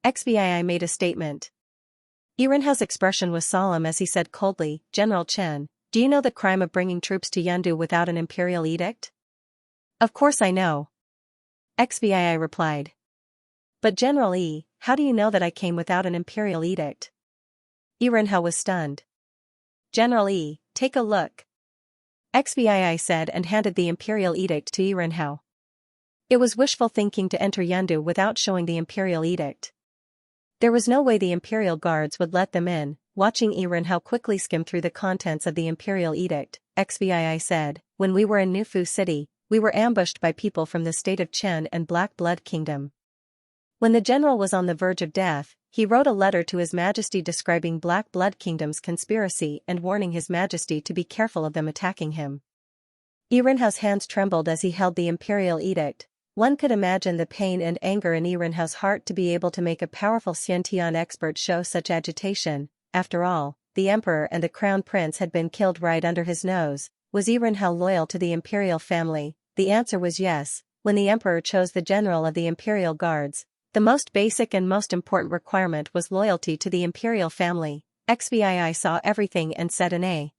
XVII made a statement. Yi Rinhao's expression was solemn as he said coldly, "General Chen, do you know the crime of bringing troops to Yendu without an imperial edict?" "Of course I know." XVII replied. "But General Yi, how do you know that I came without an imperial edict?" Yi Rinhao was stunned. "General Yi, take a look." XVII said and handed the imperial edict to Yi Rinhao. It was wishful thinking to enter Yendu without showing the imperial edict. There was no way the Imperial Guards would let them in. Watching Yi Rinhao quickly skim through the contents of the Imperial Edict, XVII said, "When we were in Nufu City, we were ambushed by people from the state of Chen and Black Blood Kingdom. When the general was on the verge of death, he wrote a letter to His Majesty describing Black Blood Kingdom's conspiracy and warning His Majesty to be careful of them attacking him." Yi Rinhao's hands trembled as he held the Imperial Edict. One could imagine the pain and anger in Yi Rinhao's heart to be able to make a powerful Xiantian expert show such agitation. After all, the emperor and the crown prince had been killed right under his nose. Was Yi Rinhao loyal to the imperial family? The answer was yes. When the emperor chose the general of the Imperial Guards, the most basic and most important requirement was loyalty to the imperial family. XVII saw everything and said in a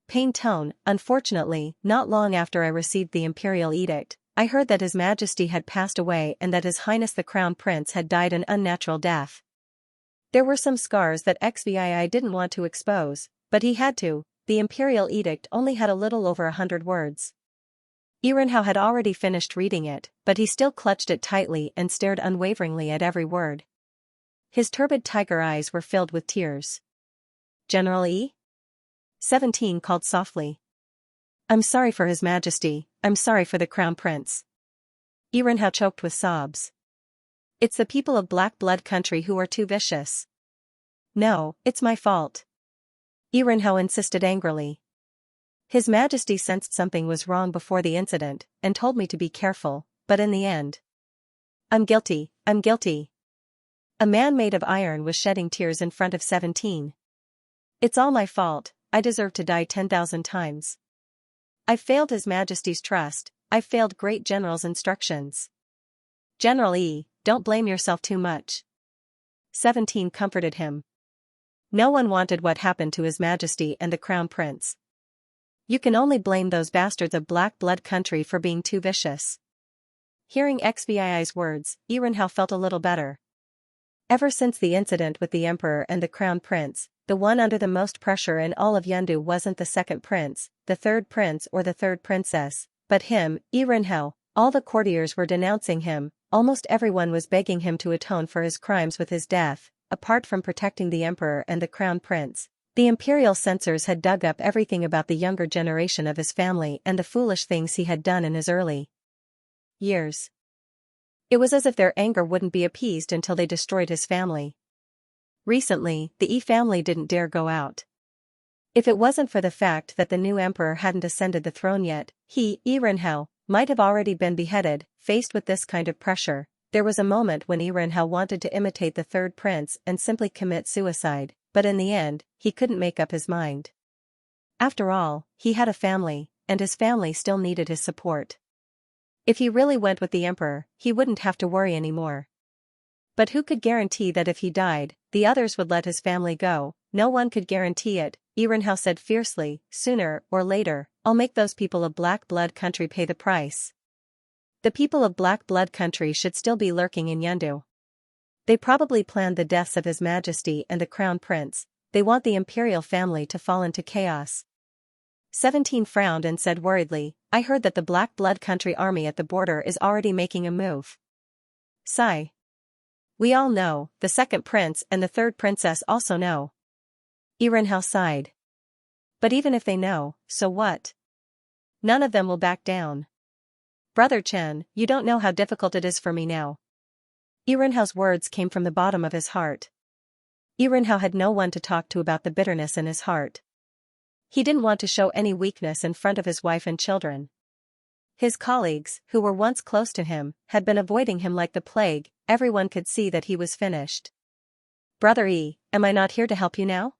pained tone, "Unfortunately, not long after I received the imperial edict, I heard that His Majesty had passed away and that His Highness the Crown Prince had died an unnatural death. There were some scars that XVII didn't want to expose, but he had to. The imperial edict only had a little over 100 words. Irenhao had already finished reading it, but he still clutched it tightly and stared unwaveringly at every word. His turbid tiger eyes were filled with tears. General E? 17 called softly. I'm sorry for His Majesty, I'm sorry for the Crown Prince. Irenhao choked with sobs. It's the people of Black Blood country who are too vicious. No, it's my fault. Irenhao insisted angrily. His Majesty sensed something was wrong before the incident, and told me to be careful, but in the end. I'm guilty, I'm guilty. A man made of iron was shedding tears in front of 17. It's all my fault, I deserve to die 10,000 times. I've failed His Majesty's trust, I've failed Great General's instructions. General E, don't blame yourself too much. 17 comforted him. No one wanted what happened to His Majesty and the Crown Prince. You can only blame those bastards of Black Blood country for being too vicious. Hearing XVII's words, Irenhao felt a little better. Ever since the incident with the Emperor and the Crown Prince, the one under the most pressure in all of Yandu wasn't the second prince, the third prince or the third princess, but him, Irenhao. All the courtiers were denouncing him, almost everyone was begging him to atone for his crimes with his death. Apart from protecting the Emperor and the Crown Prince, the imperial censors had dug up everything about the younger generation of his family and the foolish things he had done in his early years. It was as if their anger wouldn't be appeased until they destroyed his family. Recently, the E family didn't dare go out. If it wasn't for the fact that the new emperor hadn't ascended the throne yet, he, Irenhao, might have already been beheaded. Faced with this kind of pressure, there was a moment when Irenhao wanted to imitate the third prince and simply commit suicide, but in the end, he couldn't make up his mind. After all, he had a family, and his family still needed his support. If he really went with the emperor, he wouldn't have to worry anymore. But who could guarantee that if he died, the others would let his family go? No one could guarantee it, Irenhao said fiercely. Sooner or later, I'll make those people of Black Blood country pay the price. The people of Black Blood country should still be lurking in Yandu. They probably planned the deaths of His Majesty and the Crown Prince. They want the imperial family to fall into chaos. 17 frowned and said worriedly, I heard that the Black Blood country army at the border is already making a move. Sigh. We all know, the second prince and the third princess also know. Irenhao sighed. But even if they know, so what? None of them will back down. Brother Chen, you don't know how difficult it is for me now. Irenhao's words came from the bottom of his heart. Irenhao had no one to talk to about the bitterness in his heart. He didn't want to show any weakness in front of his wife and children. His colleagues, who were once close to him, had been avoiding him like the plague. Everyone could see that he was finished. Brother E, am I not here to help you now?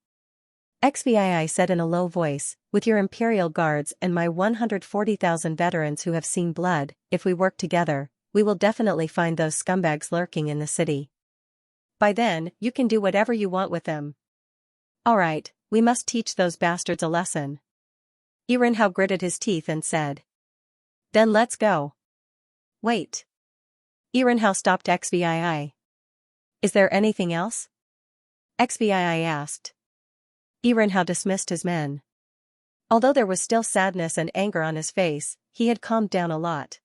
XVII said in a low voice, with your imperial guards and my 140,000 veterans who have seen blood, if we work together, we will definitely find those scumbags lurking in the city. By then, you can do whatever you want with them. Alright, we must teach those bastards a lesson. Irenhao gritted his teeth and said. Then let's go. Wait. Irenhao stopped XVII. Is there anything else? XVII asked. Irenhao dismissed his men. Although there was still sadness and anger on his face, he had calmed down a lot.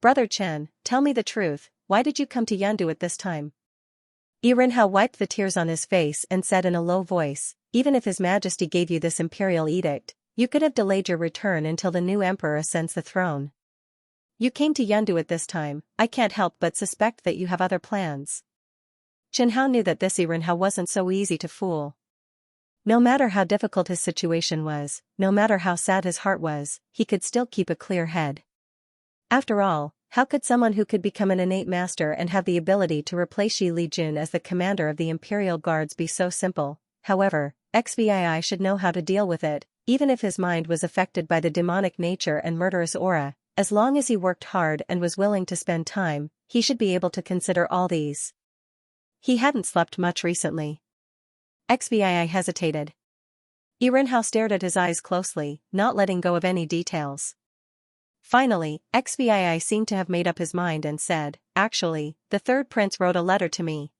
Brother Chen, tell me the truth, why did you come to Yandu at this time? Irenhao wiped the tears on his face and said in a low voice, even if His Majesty gave you this imperial edict, you could have delayed your return until the new emperor ascends the throne. You came to Yandu at this time, I can't help but suspect that you have other plans. Chen Hao knew that this Irenhao wasn't so easy to fool. No matter how difficult his situation was, no matter how sad his heart was, he could still keep a clear head. After all, how could someone who could become an innate master and have the ability to replace Shi Li Jun as the commander of the Imperial Guards be so simple? However, XVII should know how to deal with it, even if his mind was affected by the demonic nature and murderous aura. As long as he worked hard and was willing to spend time, he should be able to consider all these. He hadn't slept much recently. XVII hesitated. Irenhao stared at his eyes closely, not letting go of any details. Finally, XVI seemed to have made up his mind and said, "Actually, the third prince wrote a letter to me."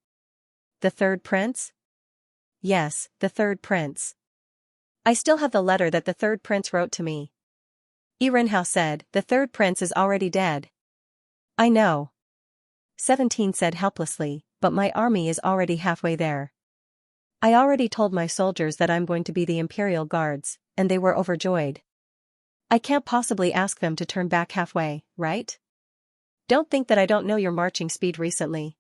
The third prince? Yes, the third prince. I still have the letter that the third prince wrote to me. Xianxia said, "The third prince is already dead." I know. 17 said helplessly, "But my army is already halfway there. I already told my soldiers that I'm going to be the Imperial Guards, and they were overjoyed. I can't possibly ask them to turn back halfway, right? Don't think that I don't know your marching speed recently."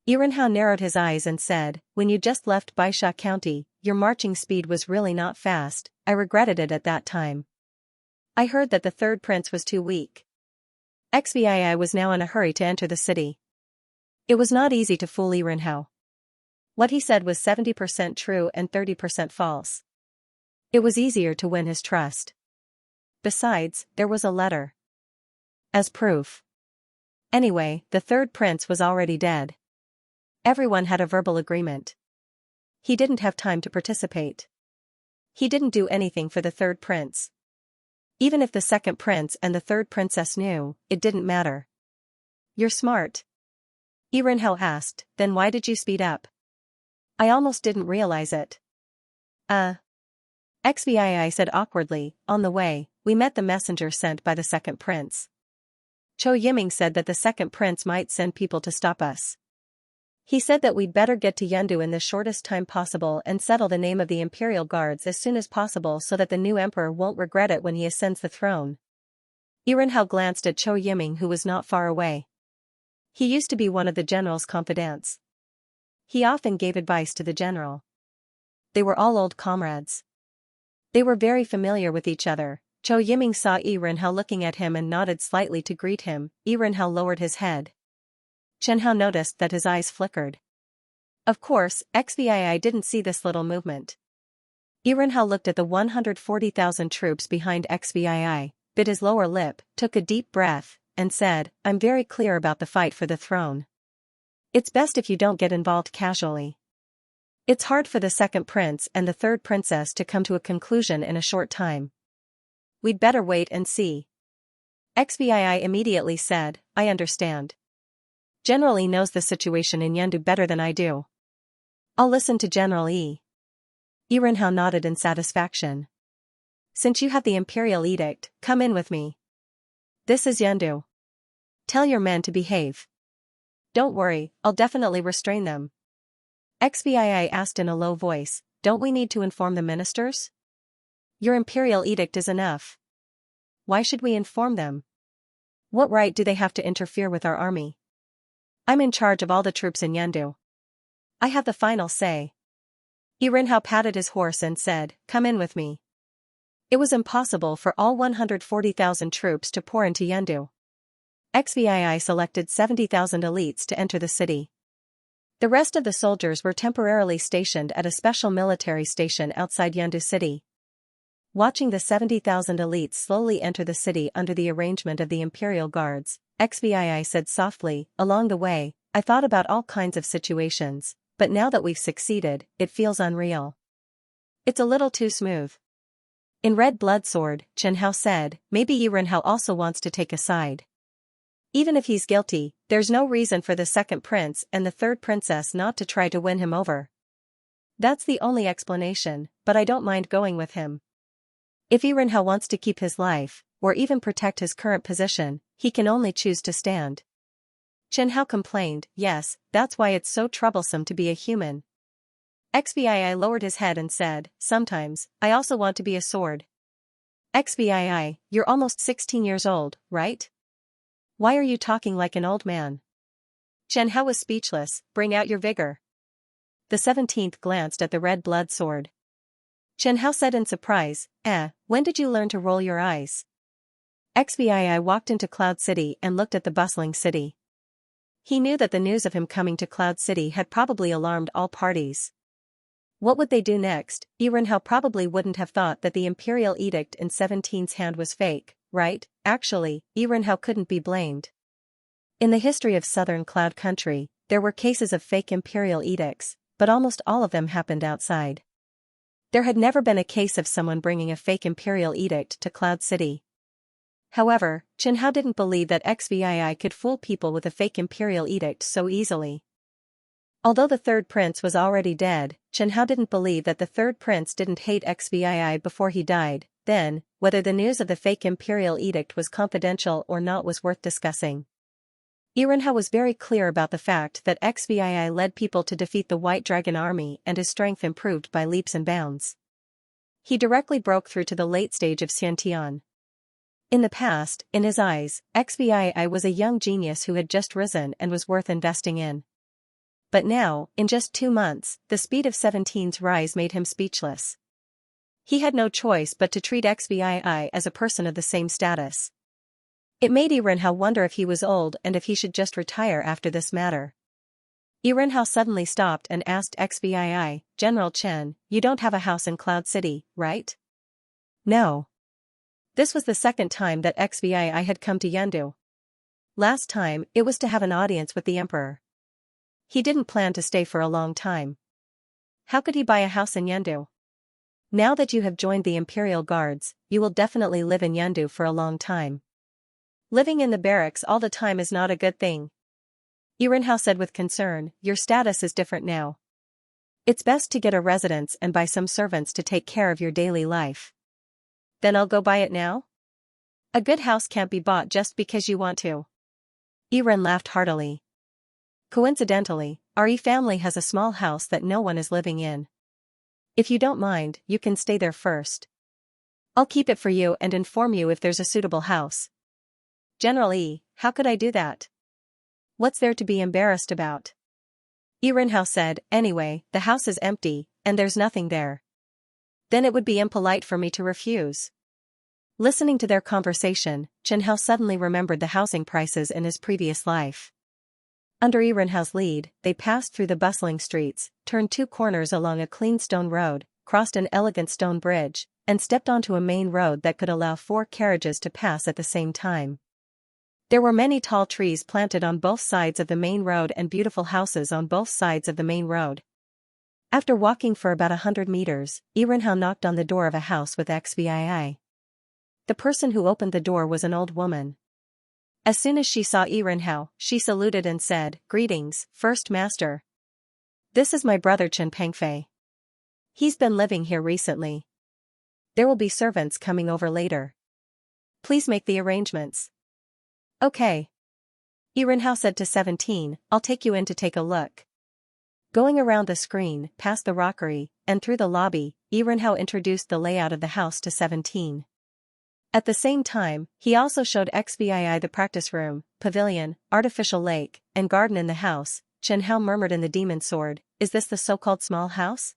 Xianxia narrowed his eyes and said, "When you just left Baisha County, your marching speed was really not fast. I regretted it at that time. I heard that the third prince was too weak." XVI was now in a hurry to enter the city. It was not easy to fool Xianxia. What he said was 70% true and 30% false. It was easier to win his trust. Besides, there was a letter as proof. Anyway, the third prince was already dead. Everyone had a verbal agreement. He didn't have time to participate. He didn't do anything for the third prince. Even if the second prince and the third princess knew, it didn't matter. "You're smart," Xianxia asked, "then why did you speed up?" "I almost didn't realize it." XVI said awkwardly, "On the way, we met the messenger sent by the second prince. Xianxia said that the second prince might send people to stop us. He said that we'd better get to Yandu in the shortest time possible and settle the name of the Imperial Guards as soon as possible so that the new emperor won't regret it when he ascends the throne." Xianxia glanced at Xianxia, who was not far away. He used to be one of the general's confidants. He often gave advice to the general. They were all old comrades. They were very familiar with each other. Xianxia saw Xianxia looking at him and nodded slightly to greet him. Xianxia lowered his head. Xianxia noticed that his eyes flickered. Of course, XVI didn't see this little movement. Xianxia looked at the 140,000 troops behind XVI, bit his lower lip, took a deep breath, and said, "I'm very clear about the fight for the throne. It's best if you don't get involved casually. It's hard for the second prince and the third princess to come to a conclusion in a short time. We'd better wait and see." XVI immediately said, "I understand. General E knows the situation in Yandu better than I do. I'll listen to General E." Xianxia nodded in satisfaction. "Since you have the imperial edict, come in with me. This is Yandu. Tell your men to behave. Don't worry, I'll definitely restrain them." XVI asked in a low voice, "Don't we need to inform the ministers? Your imperial edict is enough. Why should we inform them? What right do they have to interfere with our army? I'm in charge of all the troops in Yandu. I have the final say." Xianxia patted his horse and said, "Come in with me." It was impossible for all 140,000 troops to pour into Yandu. XVI selected 70,000 elites to enter the city. The rest of the soldiers were temporarily stationed at a special military station outside Yandu city. Watching the 70,000 elites slowly enter the city under the arrangement of the Imperial Guards, XVI said softly, "Along the way, I thought about all kinds of situations, but now that we've succeeded, it feels unreal. It's a little too smooth." In Red Blood Sword, Xianxia said, "Maybe Xianxia also wants to take a side. Even if he's guilty, there's no reason for the second prince and the third princess not to try to win him over. That's the only explanation, but I don't mind going with him. If Xianxia wants to keep his life, or even protect his current position, he can only choose to stand." Xianxia complained, "Yes, that's why it's so troublesome to be a human." XVI lowered his head and said, "Sometimes, I also want to be a sword." XVI, you're almost 16 years old, right? Why are you talking like an old man? Xianxia was speechless. "Bring out your vigor." The 17th glanced at the Red Blood Sword. Xianxia said in surprise, when did you learn to roll your eyes?" XVI walked into Cloud City and looked at the bustling city. He knew that the news of him coming to Cloud City had probably alarmed all parties. What would they do next? Xianxia probably wouldn't have thought that the imperial edict in 17's hand was fake, right? Actually, Xianxia couldn't be blamed. In the history of southern Cloud Country, there were cases of fake imperial edicts, but almost all of them happened outside. There had never been a case of someone bringing a fake imperial edict to Cloud City. However, Chen Hao didn't believe that XVI could fool people with a fake imperial edict so easily. Although the third prince was already dead, Chen Hao didn't believe that the third prince didn't hate XVI before he died. Then, whether the news of the fake imperial edict was confidential or not was worth discussing. Irenhao was very clear about the fact that XVI led people to defeat the White Dragon army and his strength improved by leaps and bounds. He directly broke through to the late stage of Xiantian. In the past, in his eyes, XVI was a young genius who had just risen and was worth investing in. But now, in just 2 months, the speed of 17's rise made him speechless. He had no choice but to treat XVI as a person of the same status. It made Irenhao wonder if he was old and if he should just retire after this matter. Irenhao suddenly stopped and asked XVI, General Chen, you don't have a house in Cloud City, right? No. This was the second time that XVI had come to Yendu. Last time, it was to have an audience with the emperor. He didn't plan to stay for a long time. How could he buy a house in Yendu? Now that you have joined the Imperial Guards, you will definitely live in Yendu for a long time. Living in the barracks all the time is not a good thing. Irenhao said with concern, your status is different now. It's best to get a residence and buy some servants to take care of your daily life. Then I'll go buy it now? A good house can't be bought just because you want to. Iren laughed heartily. Coincidentally, our family has a small house that no one is living in. If you don't mind, you can stay there first. I'll keep it for you and inform you if there's a suitable house. General Yi, how could I do that? What's there to be embarrassed about? Irenhao said, anyway, the house is empty, and there's nothing there. Then it would be impolite for me to refuse. Listening to their conversation, Chen Hao suddenly remembered the housing prices in his previous life. Under Irenhao's lead, they passed through the bustling streets, turned 2 corners along a clean stone road, crossed an elegant stone bridge, and stepped onto a main road that could allow 4 carriages to pass at the same time. There were many tall trees planted on both sides of the main road and beautiful houses on both sides of the main road. After walking for about 100 meters, Irenhao knocked on the door of a house with XVI. The person who opened the door was an old woman. As soon as she saw Irenhao, she saluted and said, Greetings, First Master. This is my brother Chen Pengfei. He's been living here recently. There will be servants coming over later. Please make the arrangements. Okay. Irenhao said to 17, I'll take you in to take a look. Going around the screen, past the rockery, and through the lobby, Irenhao introduced the layout of the house to 17. At the same time, he also showed XVI the practice room, pavilion, artificial lake, and garden in the house. Chen Hao murmured in the demon sword, is this the so-called small house?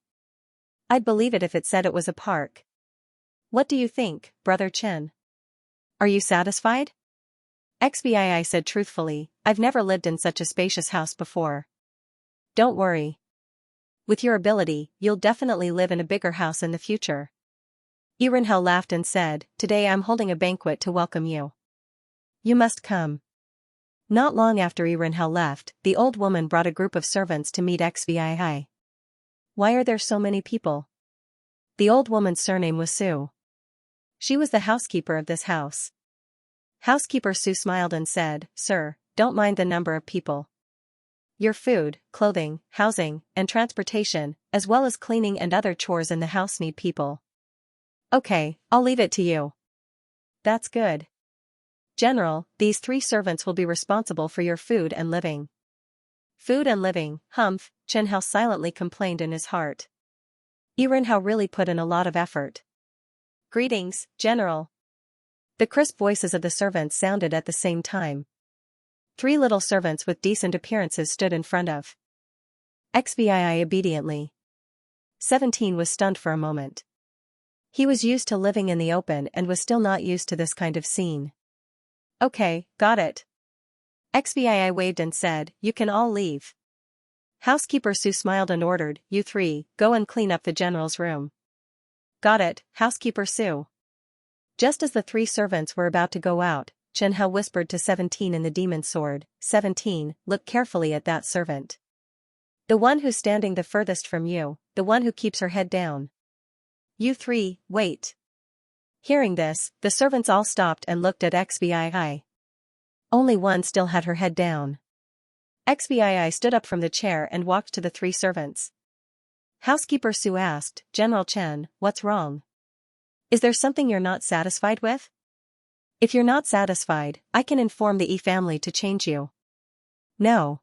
I'd believe it if it said it was a park. What do you think, Brother Chen? Are you satisfied? XVI said truthfully, I've never lived in such a spacious house before. Don't worry. With your ability, you'll definitely live in a bigger house in the future. Irenhao laughed and said, Today I'm holding a banquet to welcome you. You must come. Not long after Irenhao left, the old woman brought a group of servants to meet XVI. Why are there so many people? The old woman's surname was Su. She was the housekeeper of this house. Housekeeper Su smiled and said, Sir, don't mind the number of people. Your food, clothing, housing, and transportation, as well as cleaning and other chores in the house need people. Okay, I'll leave it to you. That's good. General, these 3 servants will be responsible for your food and living. Food and living, humph, Chen Hao silently complained in his heart. Irenhao really put in a lot of effort. Greetings, General. The crisp voices of the servants sounded at the same time. 3 little servants with decent appearances stood in front of XVI obediently. 17 was stunned for a moment. He was used to living in the open and was still not used to this kind of scene. Okay, got it. XVI waved and said, You can all leave. Housekeeper Su smiled and ordered, You 3, go and clean up the general's room. Got it, Housekeeper Su. Just as the 3 servants were about to go out, Chen Hao whispered to 17 in the demon sword, 17, look carefully at that servant. The one who's standing the furthest from you, the one who keeps her head down. You 3, wait. Hearing this, the servants all stopped and looked at Xiii. Only one still had her head down. Xiii stood up from the chair and walked to the three servants. Housekeeper Su asked, General Chen, what's wrong? Is there something you're not satisfied with? If you're not satisfied, I can inform the family to change you. No.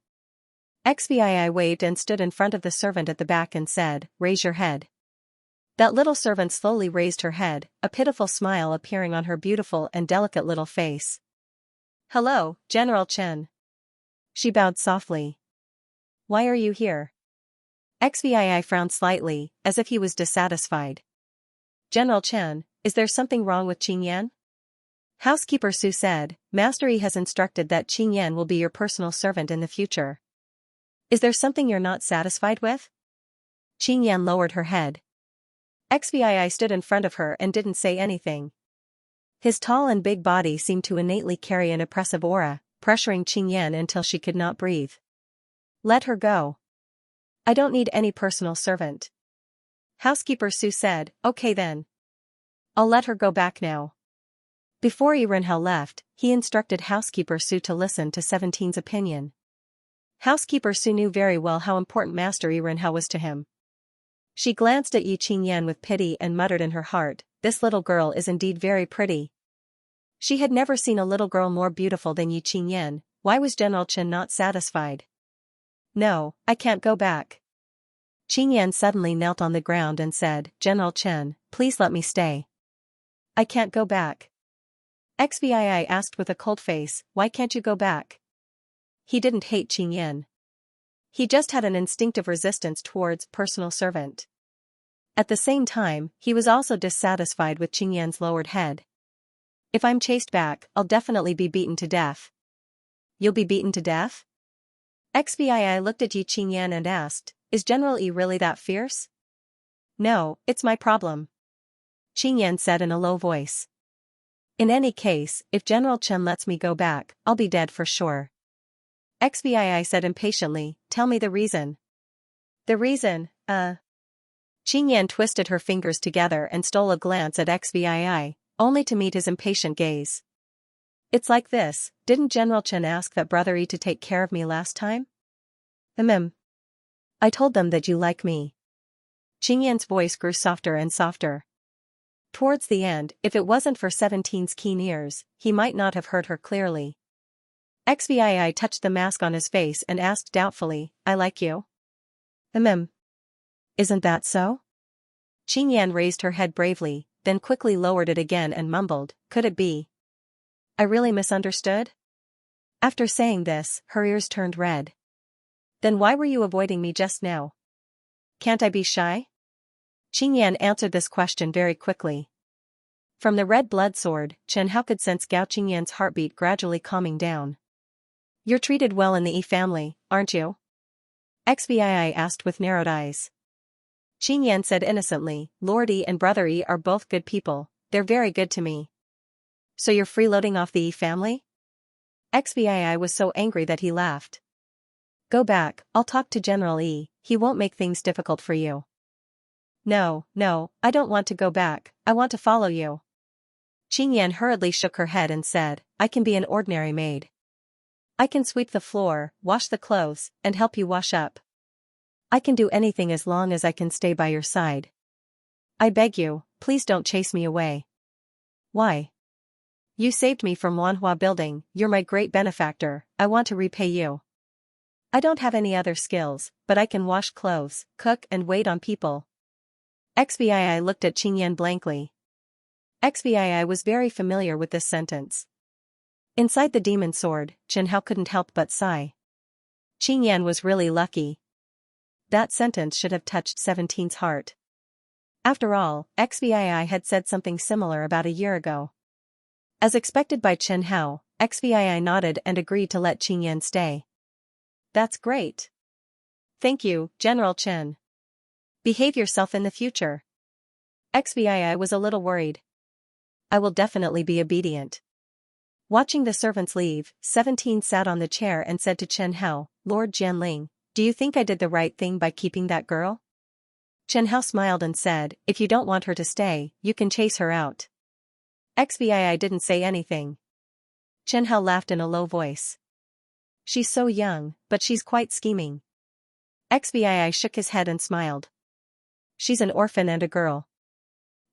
Xiii waved and stood in front of the servant at the back and said, raise your head. That little servant slowly raised her head, a pitiful smile appearing on her beautiful and delicate little face. Hello, General Chen. She bowed softly. Why are you here? Xiii frowned slightly, as if he was dissatisfied. General Chen, is there something wrong with Qingyan? Housekeeper Su said, Master Yi has instructed that Qingyan will be your personal servant in the future. Is there something you're not satisfied with? Qingyan lowered her head. Xiii stood in front of her and didn't say anything. His tall and big body seemed to innately carry an oppressive aura, pressuring Qingyan until she could not breathe. Let her go. I don't need any personal servant. Housekeeper Su said, okay then. I'll let her go back now. Before Yi Renhao left, he instructed Housekeeper Su to listen to 17's opinion. Housekeeper Su knew very well how important Master Yi Renhao was to him. She glanced at Yi Qingyan with pity and muttered in her heart, this little girl is indeed very pretty. She had never seen a little girl more beautiful than Yi Qingyan. Why was General Chen not satisfied? No, I can't go back. Qingyan suddenly knelt on the ground and said, General Chen, please let me stay. I can't go back. Xiii asked with a cold face, why can't you go back? He didn't hate Qingyan. He just had an instinctive resistance towards personal servant. At the same time, he was also dissatisfied with Qingyan's lowered head. If I'm chased back, I'll definitely be beaten to death. You'll be beaten to death? Xiii looked at Yi Qingyan and asked, is General Yi really that fierce? No, it's my problem. Qingyan said in a low voice. In any case, if General Chen lets me go back, I'll be dead for sure. Xiii said impatiently, tell me the reason. The reason, Qingyan twisted her fingers together and stole a glance at Xiii, only to meet his impatient gaze. It's like this, didn't General Chen ask that Brother Yi to take care of me last time? I told them that you like me. Qingyan's voice grew softer and softer. Towards the end, if it wasn't for 17's keen ears, he might not have heard her clearly. Xiii touched the mask on his face and asked doubtfully, I like you? Isn't that so? Qingyan raised her head bravely, then quickly lowered it again and mumbled, could it be? I really misunderstood? After saying this, her ears turned red. Then why were you avoiding me just now? Can't I be shy? Qingyan answered this question very quickly. From the red blood sword, Chen Hao could sense Gao Qingyan's heartbeat gradually calming down. You're treated well in the Yi family, aren't you? Xiii asked with narrowed eyes. Qingyan said innocently, Lord Yi and Brother Yi are both good people, they're very good to me. So you're freeloading off the Yi family? Xiii was so angry that he laughed. Go back, I'll talk to General Yi, he won't make things difficult for you. No, I don't want to go back, I want to follow you. Qingyan hurriedly shook her head and said, I can be an ordinary maid. I can sweep the floor, wash the clothes, and help you wash up. I can do anything as long as I can stay by your side. I beg you, please don't chase me away. Why? You saved me from Wanhua building, you're my great benefactor, I want to repay you. I don't have any other skills, but I can wash clothes, cook and wait on people. Xiii looked at Qingyan blankly. Xiii was very familiar with this sentence. Inside the demon sword, Chen Hao couldn't help but sigh. Qingyan was really lucky. That sentence should have touched 17's heart. After all, Xiii had said something similar about a year ago. As expected by Chen Hao, Xiii nodded and agreed to let Qingyan stay. That's great. Thank you, General Chen. Behave yourself in the future. Xiii was a little worried. I will definitely be obedient. Watching the servants leave, 17 sat on the chair and said to Chen Hao, Lord Jianling, do you think I did the right thing by keeping that girl? Chen Hao smiled and said, if you don't want her to stay, you can chase her out. XVI didn't say anything. Chen Hao laughed in a low voice. She's so young, but she's quite scheming. XVI shook his head and smiled. She's an orphan and a girl.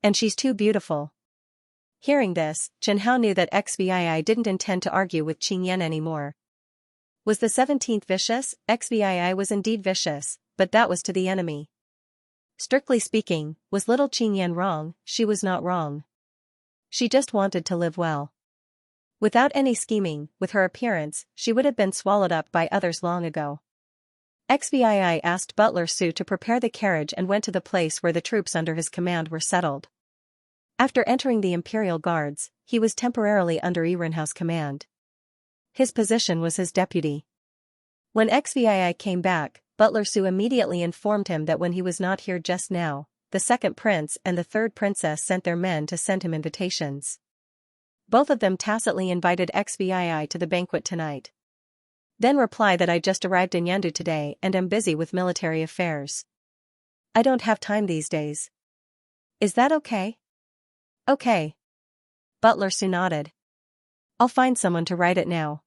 And she's too beautiful. Hearing this, Chen Hao knew that XVI didn't intend to argue with Qin Yan anymore. Was the 17th vicious? XVI was indeed vicious, but that was to the enemy. Strictly speaking, was little Qin Yan wrong? She was not wrong. She just wanted to live well. Without any scheming, with her appearance, she would have been swallowed up by others long ago. XVI asked Butler Su to prepare the carriage and went to the place where the troops under his command were settled. After entering the Imperial Guards, he was temporarily under Irenhao's command. His position was his deputy. When XVI came back, Butler Su immediately informed him that when he was not here just now, the second prince and the third princess sent their men to send him invitations. Both of them tacitly invited XVI to the banquet tonight. Then reply that I just arrived in Yandu today and am busy with military affairs. I don't have time these days. Is that okay? Okay. Butler Su nodded. I'll find someone to write it now.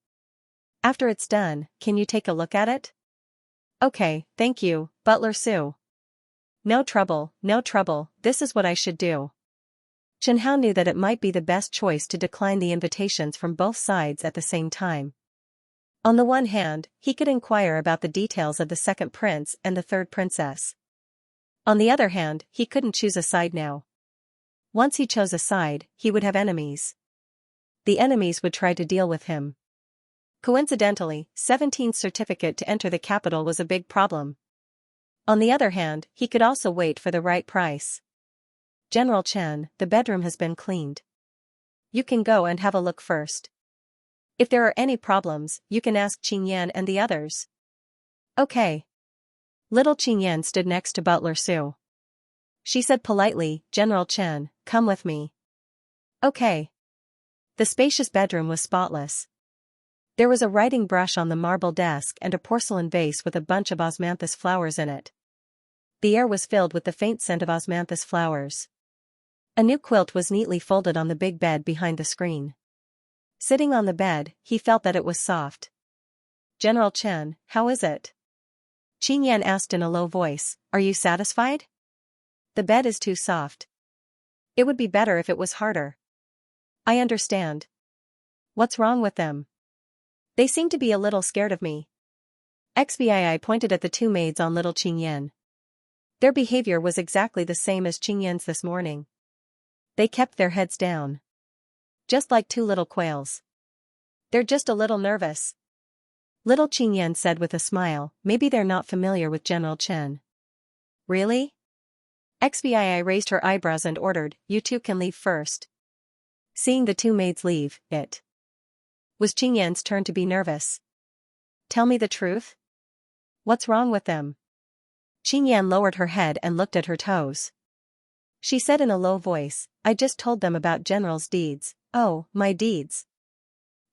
After it's done, can you take a look at it? Okay, thank you, Butler Su. No trouble, this is what I should do. Chen Hao knew that it might be the best choice to decline the invitations from both sides at the same time. On the one hand, he could inquire about the details of the second prince and the third princess. On the other hand, he couldn't choose a side now. Once he chose a side, he would have enemies. The enemies would try to deal with him. Coincidentally, 17's certificate to enter the capital was a big problem. On the other hand, he could also wait for the right price. General Chen, the bedroom has been cleaned. You can go and have a look first. If there are any problems, you can ask Qin Yan and the others. Okay. Little Qin Yan stood next to Butler Su. She said politely, General Chen, come with me. Okay. The spacious bedroom was spotless. There was a writing brush on the marble desk and a porcelain vase with a bunch of osmanthus flowers in it. The air was filled with the faint scent of osmanthus flowers. A new quilt was neatly folded on the big bed behind the screen. Sitting on the bed, he felt that it was soft. General Chen, how is it? Qin Yan asked in a low voice, are you satisfied? The bed is too soft. It would be better if it was harder. I understand. What's wrong with them? They seem to be a little scared of me. XVI pointed at the two maids on little Qin Yan. Their behavior was exactly the same as Qin Yan's this morning. They kept their heads down. Just like two little quails. They're just a little nervous. Little Qin Yan said with a smile, maybe they're not familiar with General Chen. Really? XVI raised her eyebrows and ordered, you two can leave first. Seeing the two maids leave, it was Qin Yan's turn to be nervous. Tell me the truth? What's wrong with them? Qin Yan lowered her head and looked at her toes. She said in a low voice, I just told them about General's deeds. Oh, my deeds.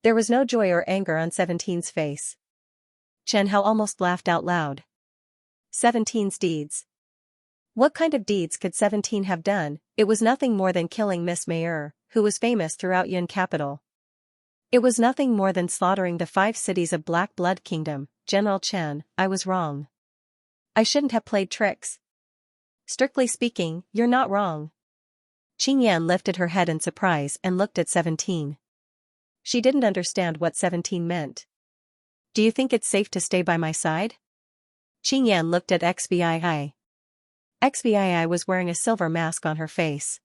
There was no joy or anger on 17's face. Chen Hao almost laughed out loud. 17's deeds. What kind of deeds could 17 have done? It was nothing more than killing Miss Mayer, who was famous throughout Yun capital. It was nothing more than slaughtering the 5 cities of Black Blood Kingdom. General Chen, I was wrong. I shouldn't have played tricks. Strictly speaking, you're not wrong. Qin Yan lifted her head in surprise and looked at 17. She didn't understand what 17 meant. Do you think it's safe to stay by my side? Qin Yan looked at XVI. XVI was wearing a silver mask on her face.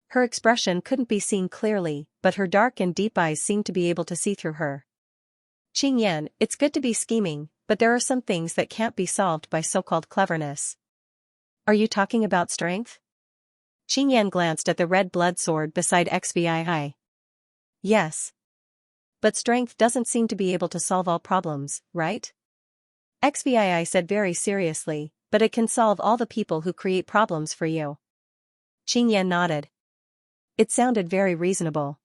Her expression couldn't be seen clearly, but her dark and deep eyes seemed to be able to see through her. Qin Yan, it's good to be scheming, but there are some things that can't be solved by so-called cleverness. Are you talking about strength? Qin Yan glanced at the red blood sword beside XVI. Yes. But strength doesn't seem to be able to solve all problems, right? XVI said very seriously, but it can solve all the people who create problems for you. Qin Yan nodded. It sounded very reasonable.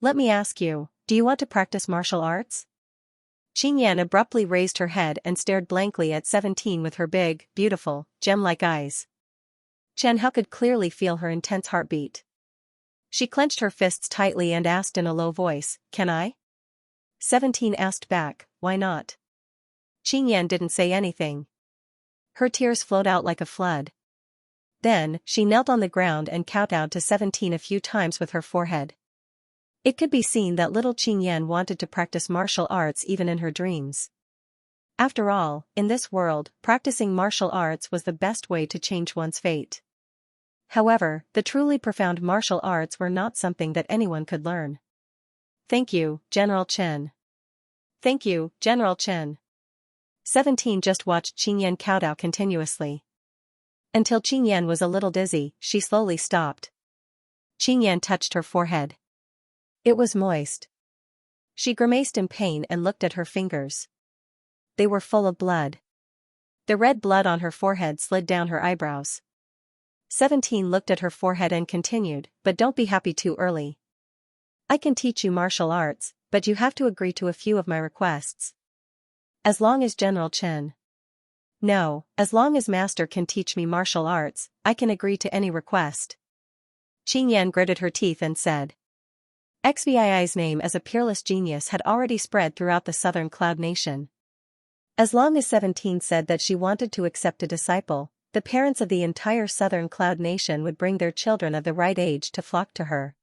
Let me ask you, do you want to practice martial arts? Qin Yan abruptly raised her head and stared blankly at 17 with her big, beautiful, gem-like eyes. Chen Hao could clearly feel her intense heartbeat. She clenched her fists tightly and asked in a low voice, "Can I?" 17 asked back, "Why not?" Xianxia didn't say anything. Her tears flowed out like a flood. Then, she knelt on the ground and kowtowed to 17 a few times with her forehead. It could be seen that little Xianxia wanted to practice martial arts even in her dreams. After all, in this world, practicing martial arts was the best way to change one's fate. However, the truly profound martial arts were not something that anyone could learn. "Thank you, General Chen." "Thank you, General Chen." 17 just watched Xianxia kowtow continuously. Until Xianxia was a little dizzy, she slowly stopped. Xianxia touched her forehead. It was moist. She grimaced in pain and looked at her fingers. They were full of blood. The red blood on her forehead slid down her eyebrows. 17 looked at her forehead and continued, "But don't be happy too early. I can teach you martial arts, but you have to agree to a few of my requests." "As long as General Chen." "No, as long as Master can teach me martial arts, I can agree to any request." Xianxia gritted her teeth and said. XVII's name as a peerless genius had already spread throughout the southern Cloud Nation. As long as 17 said that she wanted to accept a disciple, the parents of the entire southern Cloud Nation would bring their children of the right age to flock to her.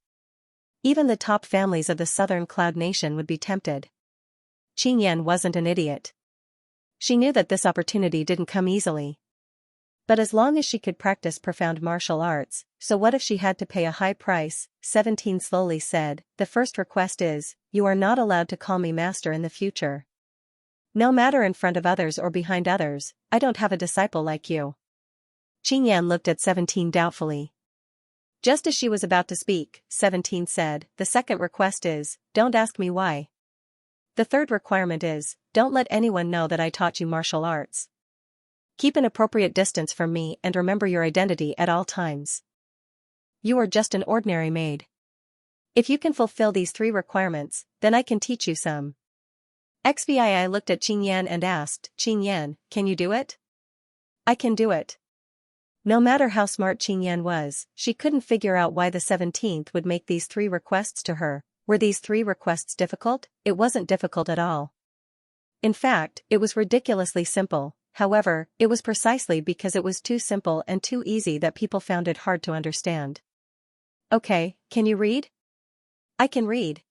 Even the top families of the southern Cloud Nation would be tempted. Xianxia wasn't an idiot. She knew that this opportunity didn't come easily. But as long as she could practice profound martial arts, so what if she had to pay a high price? 17 slowly said, "The first request is, you are not allowed to call me master in the future. No matter in front of others or behind others, I don't have a disciple like you." Xianxia looked at 17 doubtfully. Just as she was about to speak, 17 said, "The second request is, don't ask me why. The third requirement is, don't let anyone know that I taught you martial arts. Keep an appropriate distance from me and remember your identity at all times. You are just an ordinary maid. If you can fulfill these 3 requirements, then I can teach you some." XVII looked at Xianxia and asked, "Xianxia, can you do it?" "I can do it." No matter how smart Xianxia was, she couldn't figure out why the 17th would make these 3 requests to her. Were these 3 requests difficult? It wasn't difficult at all. In fact, it was ridiculously simple. However, it was precisely because it was too simple and too easy that people found it hard to understand. "Okay, can you read?" "I can read."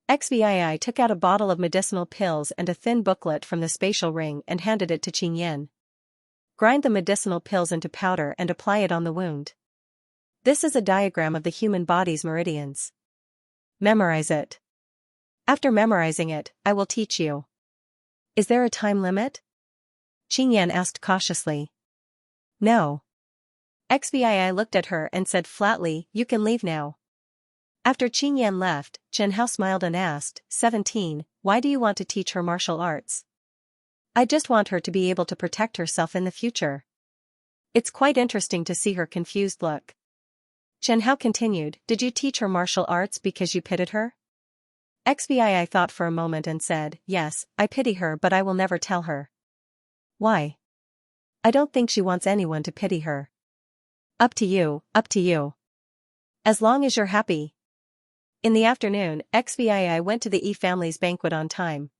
XVII took out a bottle of medicinal pills and a thin booklet from the spatial ring and handed it to Xianxia. "Grind the medicinal pills into powder and apply it on the wound. This is a diagram of the human body's meridians. Memorize it. After memorizing it, I will teach you." "Is there a time limit?" Xianxia asked cautiously. "No." XVII looked at her and said flatly, "You can leave now." After Xianxia left, Chen smiled and asked, 17, "Why do you want to teach her martial arts?" "I just want her to be able to protect herself in the future." It's quite interesting to see her confused look. Chen continued, "Did you teach her martial arts because you pitied her?" XVII thought for a moment and said, "Yes, I pity her, but I will never tell her." "Why?" "I don't think she wants anyone to pity her." Up to you, up to you. As long as you're happy." In the afternoon, XVII went to the E family's banquet on time.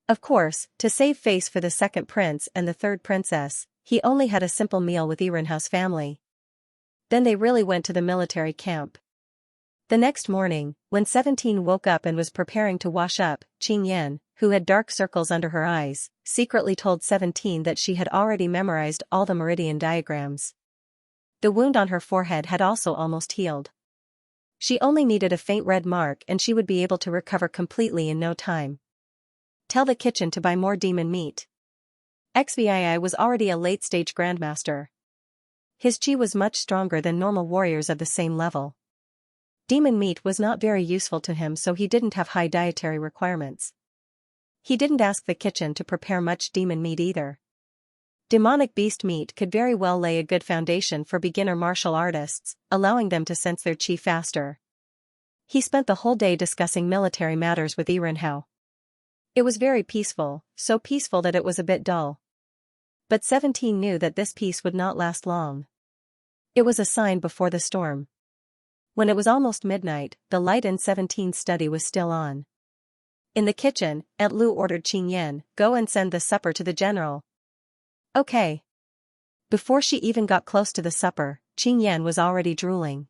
Of course, to save face for the second prince and the third princess, he only had a simple meal with Irenhou's family. Then they really went to the military camp. The next morning, when 17 woke up and was preparing to wash up, Xianxia, who had dark circles under her eyes, secretly told 17 that she had already memorized all the meridian diagrams. The wound on her forehead had also almost healed. She only needed a faint red mark and she would be able to recover completely in no time. "Tell the kitchen to buy more demon meat." XVII was already a late-stage grandmaster. His chi was much stronger than normal warriors of the same level. Demon meat was not very useful to him, so he didn't have high dietary requirements. He didn't ask the kitchen to prepare much demon meat either. Demonic beast meat could very well lay a good foundation for beginner martial artists, allowing them to sense their chi faster. He spent the whole day discussing military matters with Irenhou. It was very peaceful, so peaceful that it was a bit dull. But 17 knew that this peace would not last long. It was a sign before the storm. When it was almost midnight, the light in 17's study was still on. In the kitchen, Aunt Lu ordered Xianxia, "Go and send the supper to the general." "Okay." Before she even got close to the supper, Xianxia was already drooling.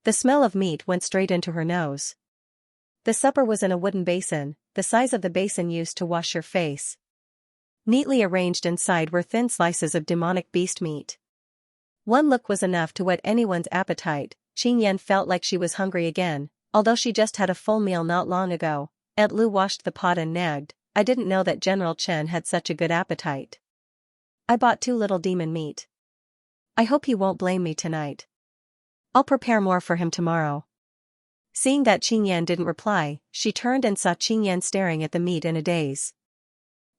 The smell of meat went straight into her nose. The supper was in a wooden basin, the size of the basin used to wash your face. Neatly arranged inside were thin slices of demonic beast meat. One look was enough to whet anyone's appetite. Xianxia felt like she was hungry again, although she just had a full meal not long ago. Aunt Lu washed the pot and nagged, "I didn't know that General Chen had such a good appetite. I bought too little demon meat. I hope he won't blame me tonight. I'll prepare more for him tomorrow." Seeing that Xianxia didn't reply, she turned and saw Xianxia staring at the meat in a daze.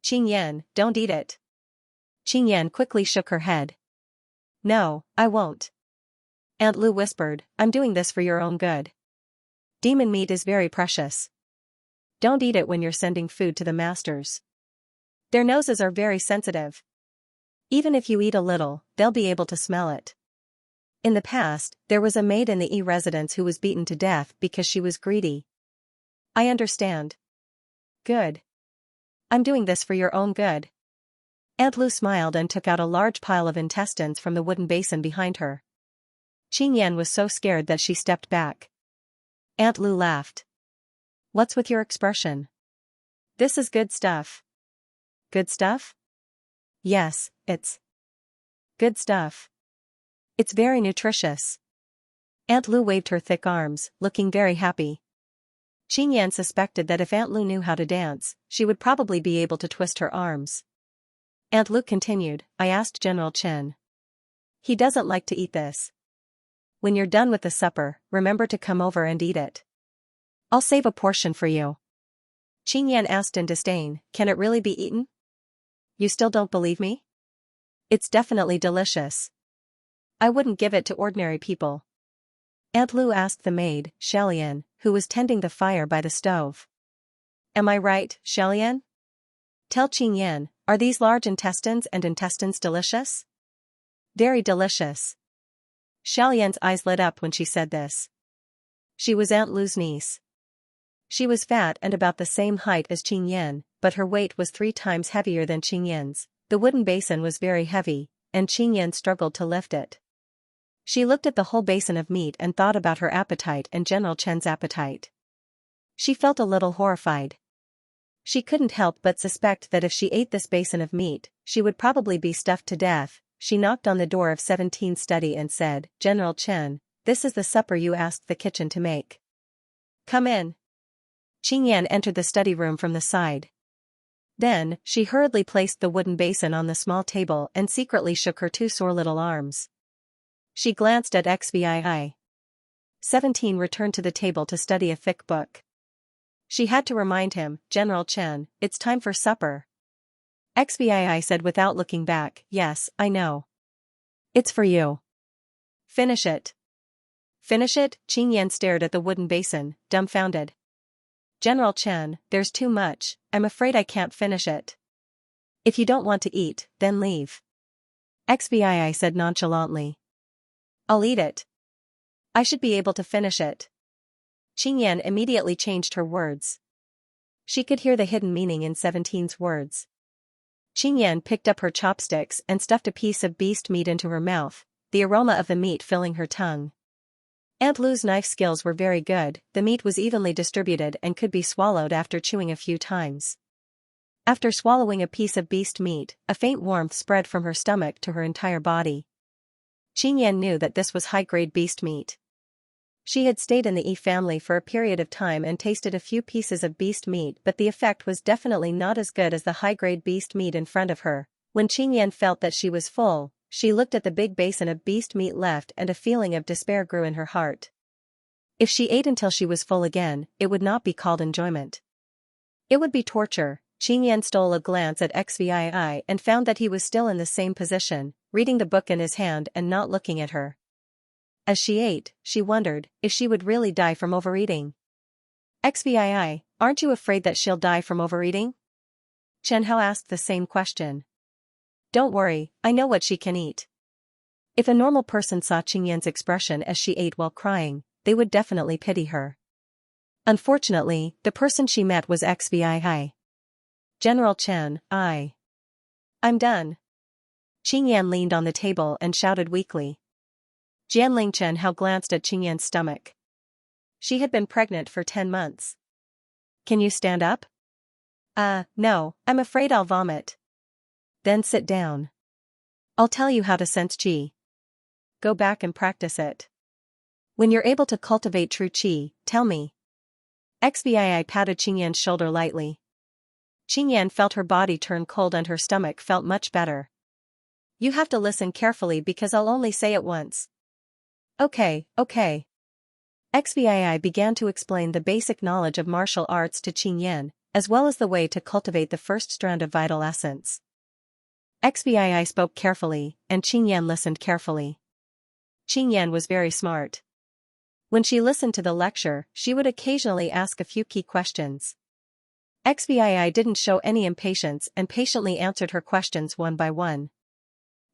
"Xianxia, don't eat it." Xianxia quickly shook her head. "No, I won't." Aunt Lu whispered, "I'm doing this for your own good. Demon meat is very precious. Don't eat it when you're sending food to the masters. Their noses are very sensitive. Even if you eat a little, they'll be able to smell it. In the past, there was a maid in the residence who was beaten to death because she was greedy." "I understand." "Good. I'm doing this for your own good." Aunt Lu smiled and took out a large pile of intestines from the wooden basin behind her. Xianxia was so scared that she stepped back. Aunt Lu laughed. "What's with your expression? This is good stuff." "Good stuff?" "Yes, it's good stuff. It's very nutritious." Aunt Lu waved her thick arms, looking very happy. Xianxia suspected that if Aunt Lu knew how to dance, she would probably be able to twist her arms. Aunt Lu continued, "I asked General Chen. He doesn't like to eat this. When you're done with the supper, remember to come over and eat it. I'll save a portion for you." Xianxia asked in disdain, "Can it really be eaten? You still don't believe me? It's definitely delicious. I wouldn't give it to ordinary people." Aunt Lu asked the maid, Xiaolian, who was tending the fire by the stove. "Am I right, Xiaolian? Tell Xianxia, are these large intestines and intestines delicious?" "Very delicious." Xiaolian's eyes lit up when she said this. She was Aunt Lu's niece. She was fat and about the same height as Xianxia, but her weight was 3 times heavier than Xianxia's. The wooden basin was very heavy, and Xianxia struggled to lift it. She looked at the whole basin of meat and thought about her appetite and General Chen's appetite. She felt a little horrified. She couldn't help but suspect that if she ate this basin of meat, she would probably be stuffed to death. She knocked on the door of 17's study and said, "General Chen, this is the supper you asked the kitchen to make. Come in." Xianxia entered the study room from the side. Then, she hurriedly placed the wooden basin on the small table and secretly shook her 2 sore little arms. She glanced at Xvii. 17 returned to the table to study a thick book. She had to remind him, "General Chen, it's time for supper." Xvii said without looking back, "Yes, I know. It's for you. Finish it." "Finish it?" Xianxia stared at the wooden basin, dumbfounded. "General Chen, there's too much, I'm afraid I can't finish it." "If you don't want to eat, then leave." Xvii said nonchalantly. "I'll eat it. I should be able to finish it." Xianxia immediately changed her words. She could hear the hidden meaning in 17's words. Xianxia picked up her chopsticks and stuffed a piece of beast meat into her mouth, the aroma of the meat filling her tongue. Aunt Lu's knife skills were very good, the meat was evenly distributed and could be swallowed after chewing a few times. After swallowing a piece of beast meat, a faint warmth spread from her stomach to her entire body. Xianxia knew that this was high-grade beast meat. She had stayed in the family for a period of time and tasted a few pieces of beast meat, but the effect was definitely not as good as the high-grade beast meat in front of her. When Xianxia felt that she was full, she looked at the big basin of beast meat left and a feeling of despair grew in her heart. If she ate until she was full again, it would not be called enjoyment. It would be torture. Xianxia stole a glance at Xvii and found that he was still in the same position, reading the book in his hand and not looking at her. As she ate, she wondered if she would really die from overeating. "Xvii, aren't you afraid that she'll die from overeating?" Chen Hao asked the same question. "Don't worry, I know what she can eat." If a normal person saw Qingyan's expression as she ate while crying, they would definitely pity her. Unfortunately, the person she met was XVI. General Chen. I'm done. Qingyan leaned on the table and shouted weakly. Jianling Chen glanced at Qingyan's stomach. She had been pregnant for 10 months. Can you stand up? No, I'm afraid I'll vomit. Then sit down. I'll tell you how to sense qi. Go back and practice it. When you're able to cultivate true qi, tell me. XVI patted Qingyan's shoulder lightly. Qingyan felt her body turn cold and her stomach felt much better. You have to listen carefully because I'll only say it once. Okay. XVI began to explain the basic knowledge of martial arts to Qingyan, as well as the way to cultivate the first strand of vital essence. XVI spoke carefully, and Qingyan listened carefully. Qingyan was very smart. When she listened to the lecture, she would occasionally ask a few key questions. XVI didn't show any impatience and patiently answered her questions one by one.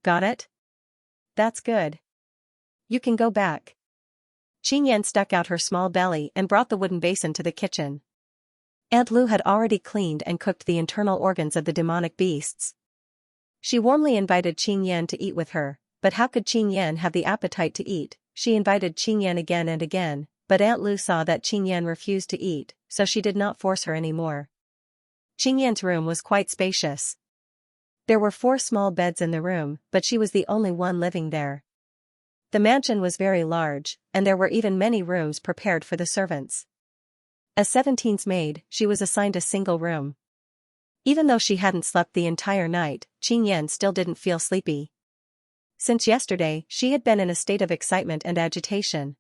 Got it? That's good. You can go back. Qingyan stuck out her small belly and brought the wooden basin to the kitchen. Aunt Lu had already cleaned and cooked the internal organs of the demonic beasts. She warmly invited Qingyan to eat with her, but how could Qingyan have the appetite to eat? She invited Qingyan again and again, but Aunt Lu saw that Qingyan refused to eat, so she did not force her anymore. Qingyan's room was quite spacious. There were 4 small beds in the room, but she was the only one living there. The mansion was very large, and there were even many rooms prepared for the servants. As 17's maid, she was assigned a single room. Even though she hadn't slept the entire night, Qingyan still didn't feel sleepy. Since yesterday, she had been in a state of excitement and agitation.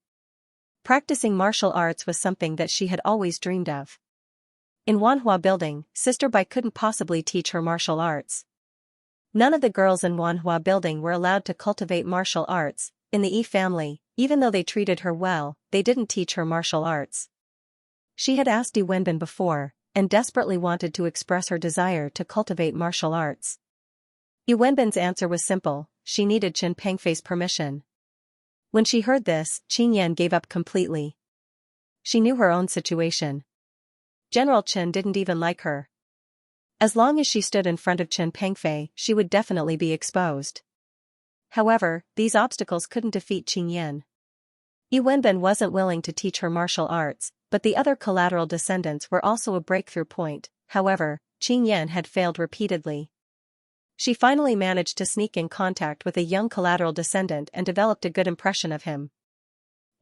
Practicing martial arts was something that she had always dreamed of. In Wanhua Building, Sister Bai couldn't possibly teach her martial arts. None of the girls in Wanhua Building were allowed to cultivate martial arts. In the Yi family, even though they treated her well, they didn't teach her martial arts. She had asked Yi Wenbin before, and desperately wanted to express her desire to cultivate martial arts. Yi Wenbin's answer was simple: she needed Chen Pengfei's permission. When she heard this, Qingyan gave up completely. She knew her own situation. General Chen didn't even like her. As long as she stood in front of Chen Pengfei, she would definitely be exposed. However, these obstacles couldn't defeat Qingyan. Yi Wenbin wasn't willing to teach her martial arts, but the other collateral descendants were also a breakthrough point. However, Qingyan had failed repeatedly. She finally managed to sneak in contact with a young collateral descendant and developed a good impression of him.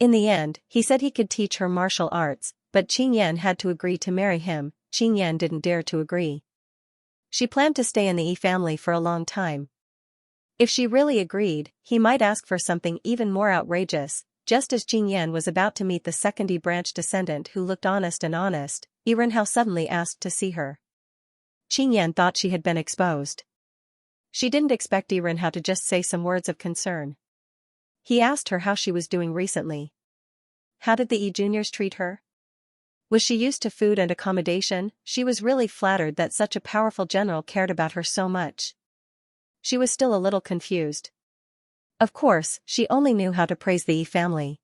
In the end, he said he could teach her martial arts, but Qingyan had to agree to marry him. Qingyan didn't dare to agree. She planned to stay in the Yi family for a long time. If she really agreed, he might ask for something even more outrageous. Just as Qingyan was about to meet the second Yi branch descendant who looked honest, Yi Renhao suddenly asked to see her. Qingyan thought she had been exposed. She didn't expect Yi Renhao to just say some words of concern. He asked her how she was doing recently. How did the Yi juniors treat her? Was she used to food and accommodation? She was really flattered that such a powerful general cared about her so much. She was still a little confused. Of course, she only knew how to praise the Yi family.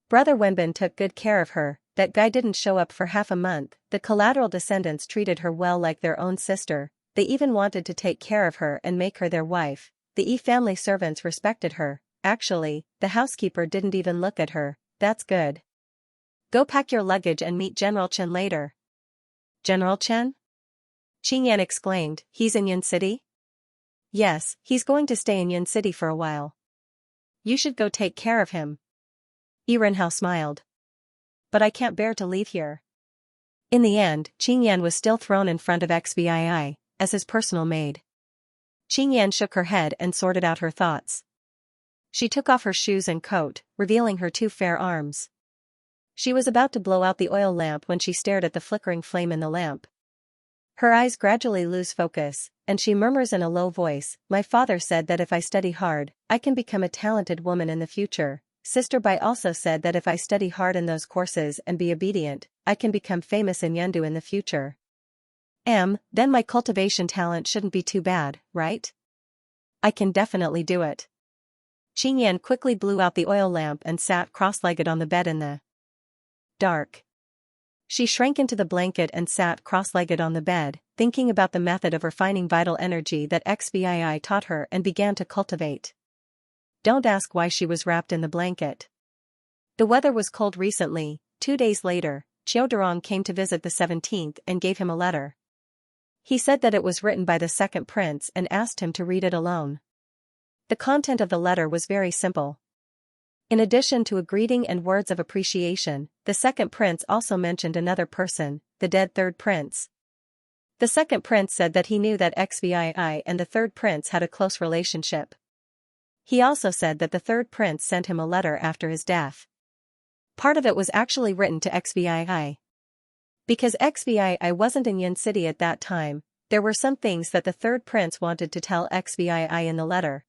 Brother Wenbin took good care of her. That guy didn't show up for half a month. The collateral descendants treated her well like their own sister. They even wanted to take care of her and make her their wife. The Yi family servants respected her. Actually, the housekeeper didn't even look at her. That's good. Go pack your luggage and meet General Chen later. General Chen? Qingyan exclaimed. He's in Yin City? Yes, he's going to stay in Yin City for a while. You should go take care of him. Yi Renhao smiled. But I can't bear to leave here. In the end, Qingyan was still thrown in front of XVI, as his personal maid. Qingyan shook her head and sorted out her thoughts. She took off her shoes and coat, revealing her 2 fair arms. She was about to blow out the oil lamp when she stared at the flickering flame in the lamp. Her eyes gradually lose focus, and she murmurs in a low voice, "My father said that if I study hard, I can become a talented woman in the future. Sister Bai also said that if I study hard in those courses and be obedient, I can become famous in Yendu in the future. Then my cultivation talent shouldn't be too bad, right? I can definitely do it." Qingyan quickly blew out the oil lamp and sat cross-legged on the bed in the dark. She shrank into the blanket and sat cross-legged on the bed, thinking about the method of refining vital energy that XVII taught her and began to cultivate. Don't ask why she was wrapped in the blanket. The weather was cold recently. 2 days later, Qiudorong came to visit the 17th and gave him a letter. He said that it was written by the second prince and asked him to read it alone. The content of the letter was very simple. In addition to a greeting and words of appreciation, the second prince also mentioned another person, the dead third prince. The second prince said that he knew that XVII and the third prince had a close relationship. He also said that the third prince sent him a letter after his death. Part of it was actually written to XVII. Because XVII wasn't in Yin City at that time, there were some things that the third prince wanted to tell XVII in the letter.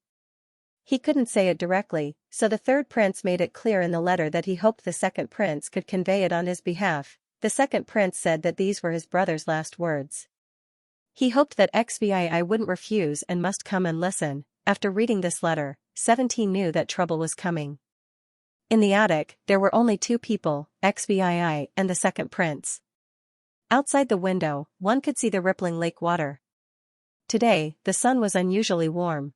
He couldn't say it directly, so the third prince made it clear in the letter that he hoped the second prince could convey it on his behalf. The second prince said that these were his brother's last words. He hoped that XVII wouldn't refuse and must come and listen. After reading this letter, 17 knew that trouble was coming. In the attic, there were only 2 people, XVII and the second prince. Outside the window, one could see the rippling lake water. Today, the sun was unusually warm.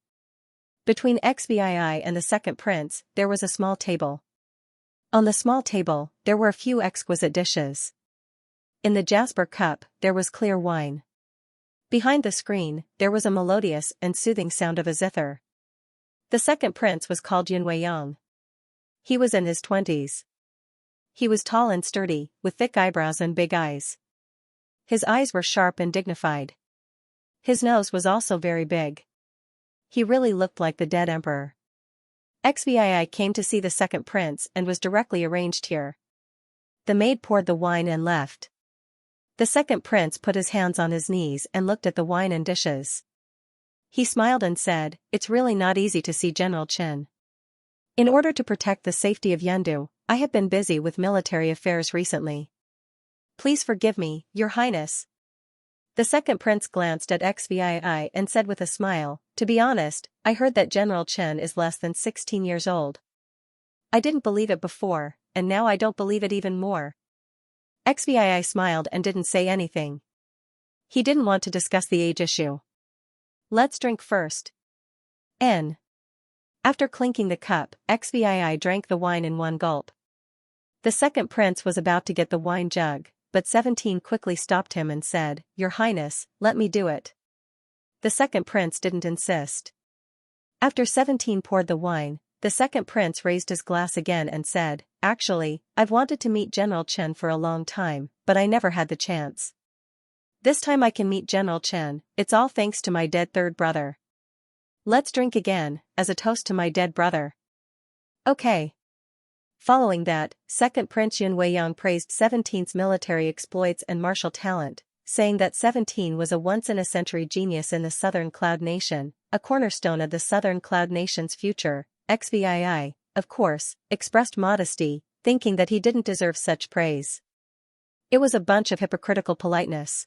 Between XVII and the second prince, there was a small table. On the small table, there were a few exquisite dishes. In the jasper cup, there was clear wine. Behind the screen, there was a melodious and soothing sound of a zither. The second prince was called Yin Weiyang. He was in his 20s. He was tall and sturdy, with thick eyebrows and big eyes. His eyes were sharp and dignified. His nose was also very big. He really looked like the dead emperor. XVII came to see the second prince and was directly arranged here. The maid poured the wine and left. The second prince put his hands on his knees and looked at the wine and dishes. He smiled and said, "It's really not easy to see General Chen. In order to protect the safety of Yendu, I have been busy with military affairs recently. Please forgive me, Your Highness." The second prince glanced at XVII and said with a smile, "To be honest, I heard that General Chen is less than 16 years old. I didn't believe it before, and now I don't believe it even more." XVII smiled and didn't say anything. He didn't want to discuss the age issue. "Let's drink first." N. After clinking the cup, XVII drank the wine in one gulp. The second prince was about to get the wine jug, but 17 quickly stopped him and said, "Your Highness, let me do it." The second prince didn't insist. After 17 poured the wine, the second prince raised his glass again and said, "Actually, I've wanted to meet General Chen for a long time, but I never had the chance. This time I can meet General Chen, it's all thanks to my dead third brother. Let's drink again, as a toast to my dead brother." Okay. Following that, second Prince Yin Weiyang praised 17's military exploits and martial talent, saying that 17 was a once-in-a-century genius in the Southern Cloud Nation, a cornerstone of the Southern Cloud Nation's future. XVII, of course, expressed modesty, thinking that he didn't deserve such praise. It was a bunch of hypocritical politeness.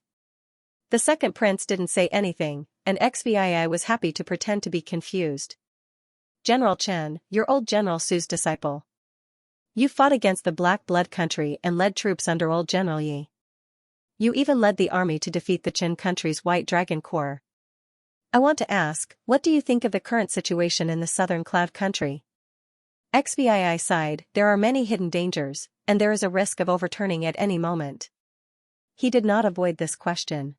The second prince didn't say anything, and XVII was happy to pretend to be confused. "General Chen, you're old General Su's disciple. You fought against the Black Blood country and led troops under old General Yi. You even led the army to defeat the Qin country's White Dragon Corps. I want to ask, what do you think of the current situation in the Southern Cloud country?" XVII sighed, "There are many hidden dangers, and there is a risk of overturning at any moment." He did not avoid this question.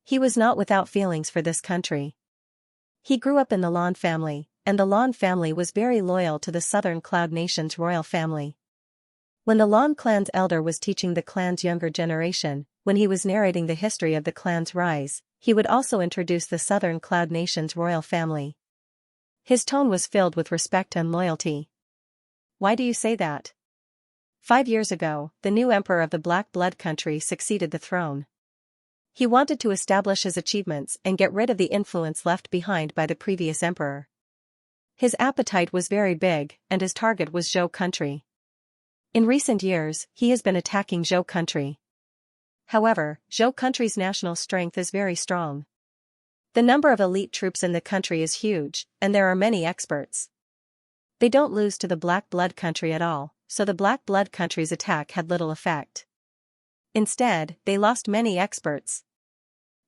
He was not without feelings for this country. He grew up in the Lan family, and the Lan family was very loyal to the Southern Cloud Nation's royal family. When the Lan clan's elder was teaching the clan's younger generation, when he was narrating the history of the clan's rise, he would also introduce the Southern Cloud Nation's royal family. His tone was filled with respect and loyalty. "Why do you say that?" 5 years ago, the new emperor of the Black Blood country succeeded the throne. He wanted to establish his achievements and get rid of the influence left behind by the previous emperor. His appetite was very big, and his target was Zhou country. In recent years, he has been attacking Zhou country. However, Zhou country's national strength is very strong. The number of elite troops in the country is huge, and there are many experts. They don't lose to the Black Blood country at all, so the Black Blood country's attack had little effect. Instead, they lost many experts.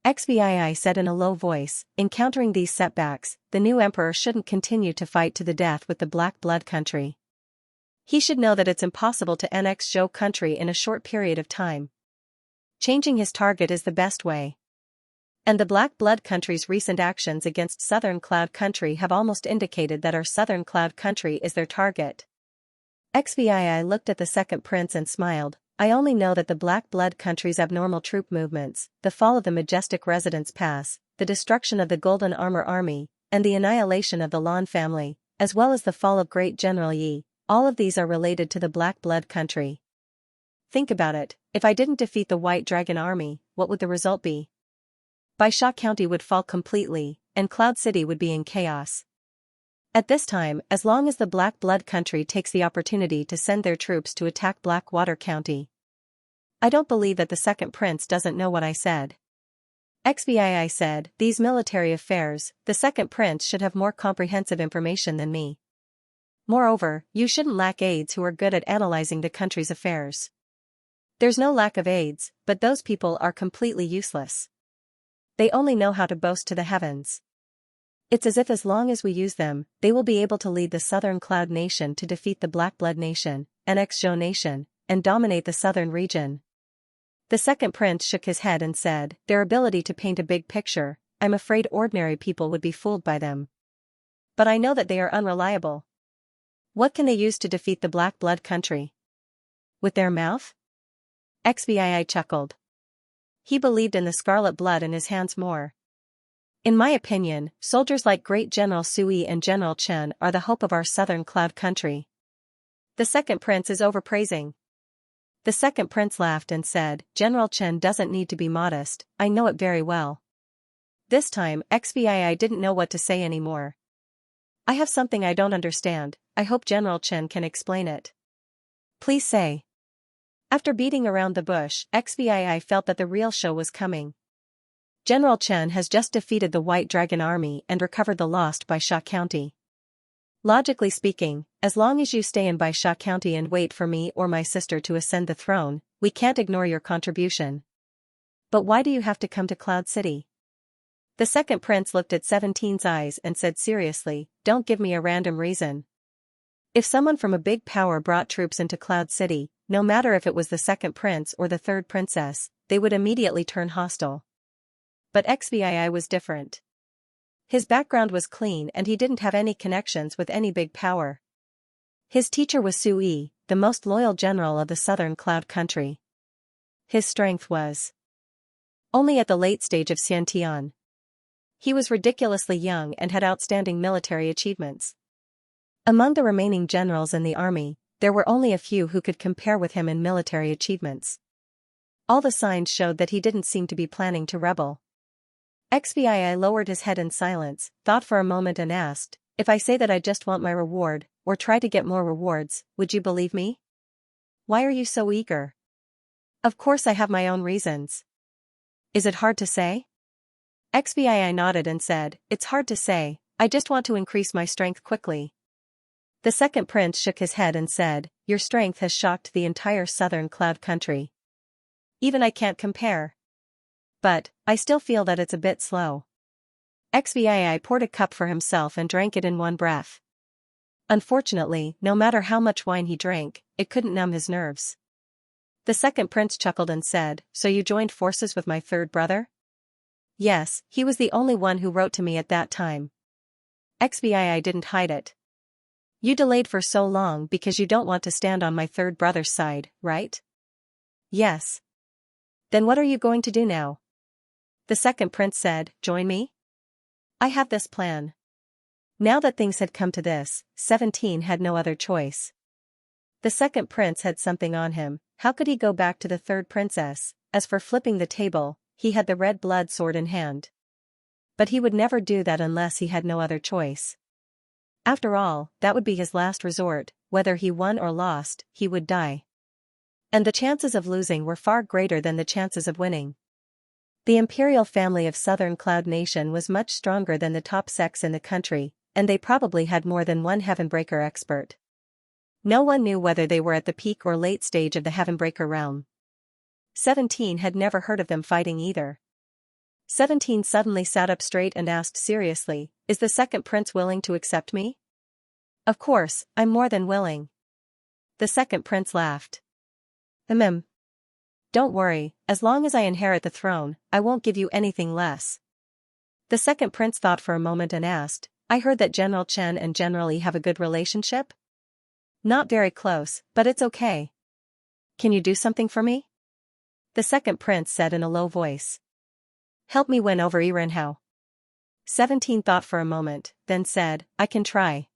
XVI said in a low voice, encountering these setbacks, the new emperor shouldn't continue to fight to the death with the Black Blood country. He should know that it's impossible to annex Zhou country in a short period of time. Changing his target is the best way. And the Black Blood country's recent actions against Southern Cloud country have almost indicated that our Southern Cloud country is their target. XVI looked at the second prince and smiled. I only know that the Black Blood country's abnormal troop movements, the fall of the majestic Residence Pass, the destruction of the Golden Armor Army, and the annihilation of the Lan family, as well as the fall of Great General Yi, all of these are related to the Black Blood country. Think about it, if I didn't defeat the White Dragon Army, what would the result be? Baisha County would fall completely, and Cloud City would be in chaos. At this time, as long as the Black Blood country takes the opportunity to send their troops to attack Blackwater County. I don't believe that the second prince doesn't know what I said. XVI said, these military affairs, the second prince should have more comprehensive information than me. Moreover, you shouldn't lack aides who are good at analyzing the country's affairs. There's no lack of aides, but those people are completely useless. They only know how to boast to the heavens. It's as if as long as we use them, they will be able to lead the Southern Cloud Nation to defeat the Black Blood Nation, annex Zhou Nation, and dominate the southern region. The second prince shook his head and said, their ability to paint a big picture, I'm afraid ordinary people would be fooled by them. But I know that they are unreliable. What can they use to defeat the Black Blood country? With their mouth? XVI chuckled. He believed in the scarlet blood in his hands more. In my opinion, soldiers like Great General Sui and General Chen are the hope of our Southern Cloud country. The second prince is overpraising. The second prince laughed and said, General Chen doesn't need to be modest, I know it very well. This time, XVI didn't know what to say anymore. I have something I don't understand, I hope General Chen can explain it. Please say. After beating around the bush, XVI felt that the real show was coming. General Chen has just defeated the White Dragon Army and recovered the lost Baisha County. Logically speaking, as long as you stay in Baisha County and wait for me or my sister to ascend the throne, we can't ignore your contribution. But why do you have to come to Cloud City? The second prince looked at 17's eyes and said seriously, don't give me a random reason. If someone from a big power brought troops into Cloud City, no matter if it was the second prince or the third princess, they would immediately turn hostile. But XVI was different. His background was clean and he didn't have any connections with any big power. His teacher was Sui, the most loyal general of the Southern Cloud country. His strength was only at the late stage of Xianxia. He was ridiculously young and had outstanding military achievements. Among the remaining generals in the army, there were only a few who could compare with him in military achievements. All the signs showed that he didn't seem to be planning to rebel. XVI lowered his head in silence, thought for a moment and asked, if I say that I just want my reward, or try to get more rewards, would you believe me? Why are you so eager? Of course I have my own reasons. Is it hard to say? XVI nodded and said, it's hard to say, I just want to increase my strength quickly. The second prince shook his head and said, your strength has shocked the entire Southern Cloud country. Even I can't compare. But, I still feel that it's a bit slow. XVI poured a cup for himself and drank it in one breath. Unfortunately, no matter how much wine he drank, it couldn't numb his nerves. The second prince chuckled and said, so you joined forces with my third brother? Yes, he was the only one who wrote to me at that time. XVI didn't hide it. You delayed for so long because you don't want to stand on my third brother's side, right? Yes. Then what are you going to do now? The second prince said, join me? I have this plan. Now that things had come to this, 17 had no other choice. The second prince had something on him, how could he go back to the third princess? As for flipping the table, he had the red blood sword in hand. But he would never do that unless he had no other choice. After all, that would be his last resort, whether he won or lost, he would die. And the chances of losing were far greater than the chances of winning. The imperial family of Southern Cloud Nation was much stronger than the top sects in the country, and they probably had more than one Heavenbreaker expert. No one knew whether they were at the peak or late stage of the Heavenbreaker realm. 17 had never heard of them fighting either. 17 suddenly sat up straight and asked seriously, "Is the second prince willing to accept me?" "Of course, I'm more than willing." The second prince laughed. Don't worry, as long as I inherit the throne, I won't give you anything less." The second prince thought for a moment and asked, "I heard that General Chen and General Yi have a good relationship?" "Not very close, but it's okay." "Can you do something for me?" The second prince said in a low voice. "Help me win over Irenhao." 17 thought for a moment, then said, "I can try."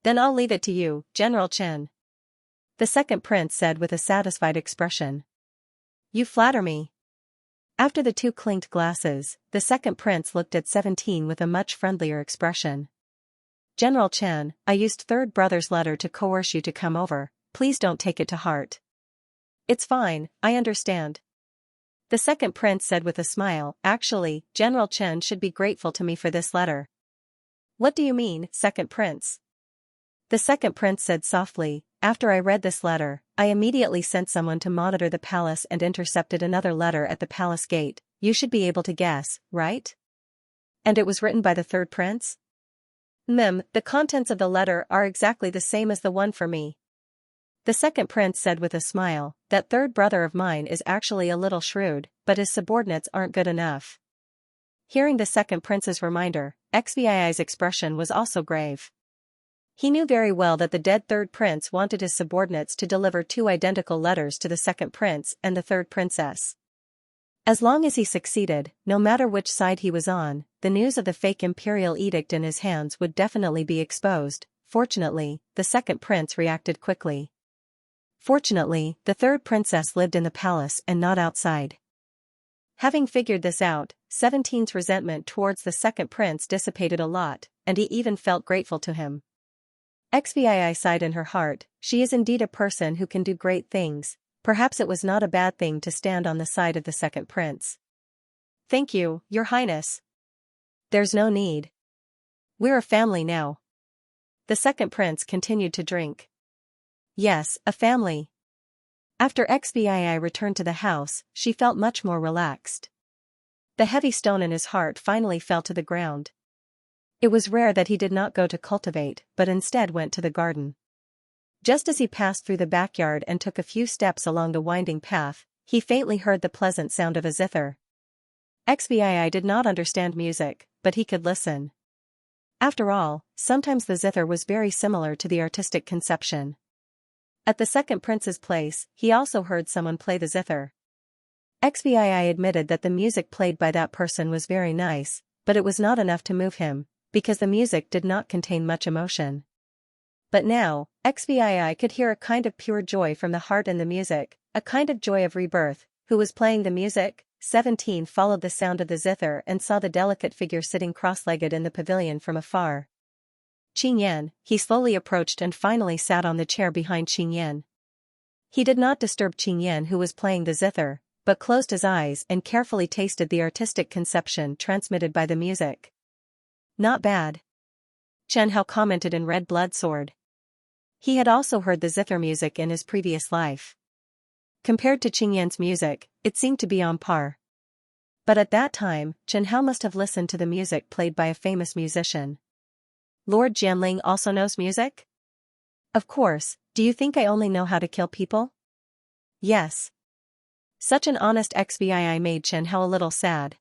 "Then I'll leave it to you, General Chen." The second prince said with a satisfied expression. "You flatter me." After the two clinked glasses, the second prince looked at 17 with a much friendlier expression. "General Chen, I used third brother's letter to coerce you to come over, please don't take it to heart." "It's fine, I understand." The second prince said with a smile, "Actually, General Chen should be grateful to me for this letter." "What do you mean, second prince?" The second prince said softly, "After I read this letter, I immediately sent someone to monitor the palace and intercepted another letter at the palace gate. You should be able to guess, right?" "And it was written by the third prince?" The contents of the letter are exactly the same as the one for me." The second prince said with a smile, "That third brother of mine is actually a little shrewd, but his subordinates aren't good enough." Hearing the second prince's reminder, Xi's expression was also grave. He knew very well that the dead third prince wanted his subordinates to deliver two identical letters to the second prince and the third princess. As long as he succeeded, no matter which side he was on, the news of the fake imperial edict in his hands would definitely be exposed. Fortunately, the second prince reacted quickly. Fortunately, the third princess lived in the palace and not outside. Having figured this out, 17's resentment towards the second prince dissipated a lot, and he even felt grateful to him. Xvii sighed in her heart, she is indeed a person who can do great things, perhaps it was not a bad thing to stand on the side of the second prince. "Thank you, your highness." "There's no need. We're a family now." The second prince continued to drink. "Yes, a family." After Xvii returned to the house, she felt much more relaxed. The heavy stone in his heart finally fell to the ground. It was rare that he did not go to cultivate, but instead went to the garden. Just as he passed through the backyard and took a few steps along the winding path, he faintly heard the pleasant sound of a zither. Xvii did not understand music, but he could listen. After all, sometimes the zither was very similar to the artistic conception. At the second prince's place, he also heard someone play the zither. Xvii admitted that the music played by that person was very nice, but it was not enough to move him, because the music did not contain much emotion. But now, Xvii could hear a kind of pure joy from the heart in the music, a kind of joy of rebirth. Who was playing the music? 17 followed the sound of the zither and saw the delicate figure sitting cross-legged in the pavilion from afar. Qingyan, he slowly approached and finally sat on the chair behind Qingyan. He did not disturb Qingyan who was playing the zither, but closed his eyes and carefully tasted the artistic conception transmitted by the music. "Not bad," Chen Hao commented in Red Blood Sword. He had also heard the zither music in his previous life. Compared to Qingyan's music, it seemed to be on par. But at that time, Chen Hao must have listened to the music played by a famous musician. "Lord Jianling also knows music?" "Of course, do you think I only know how to kill people?" "Yes." Such an honest Xvii made Chen Hao a little sad.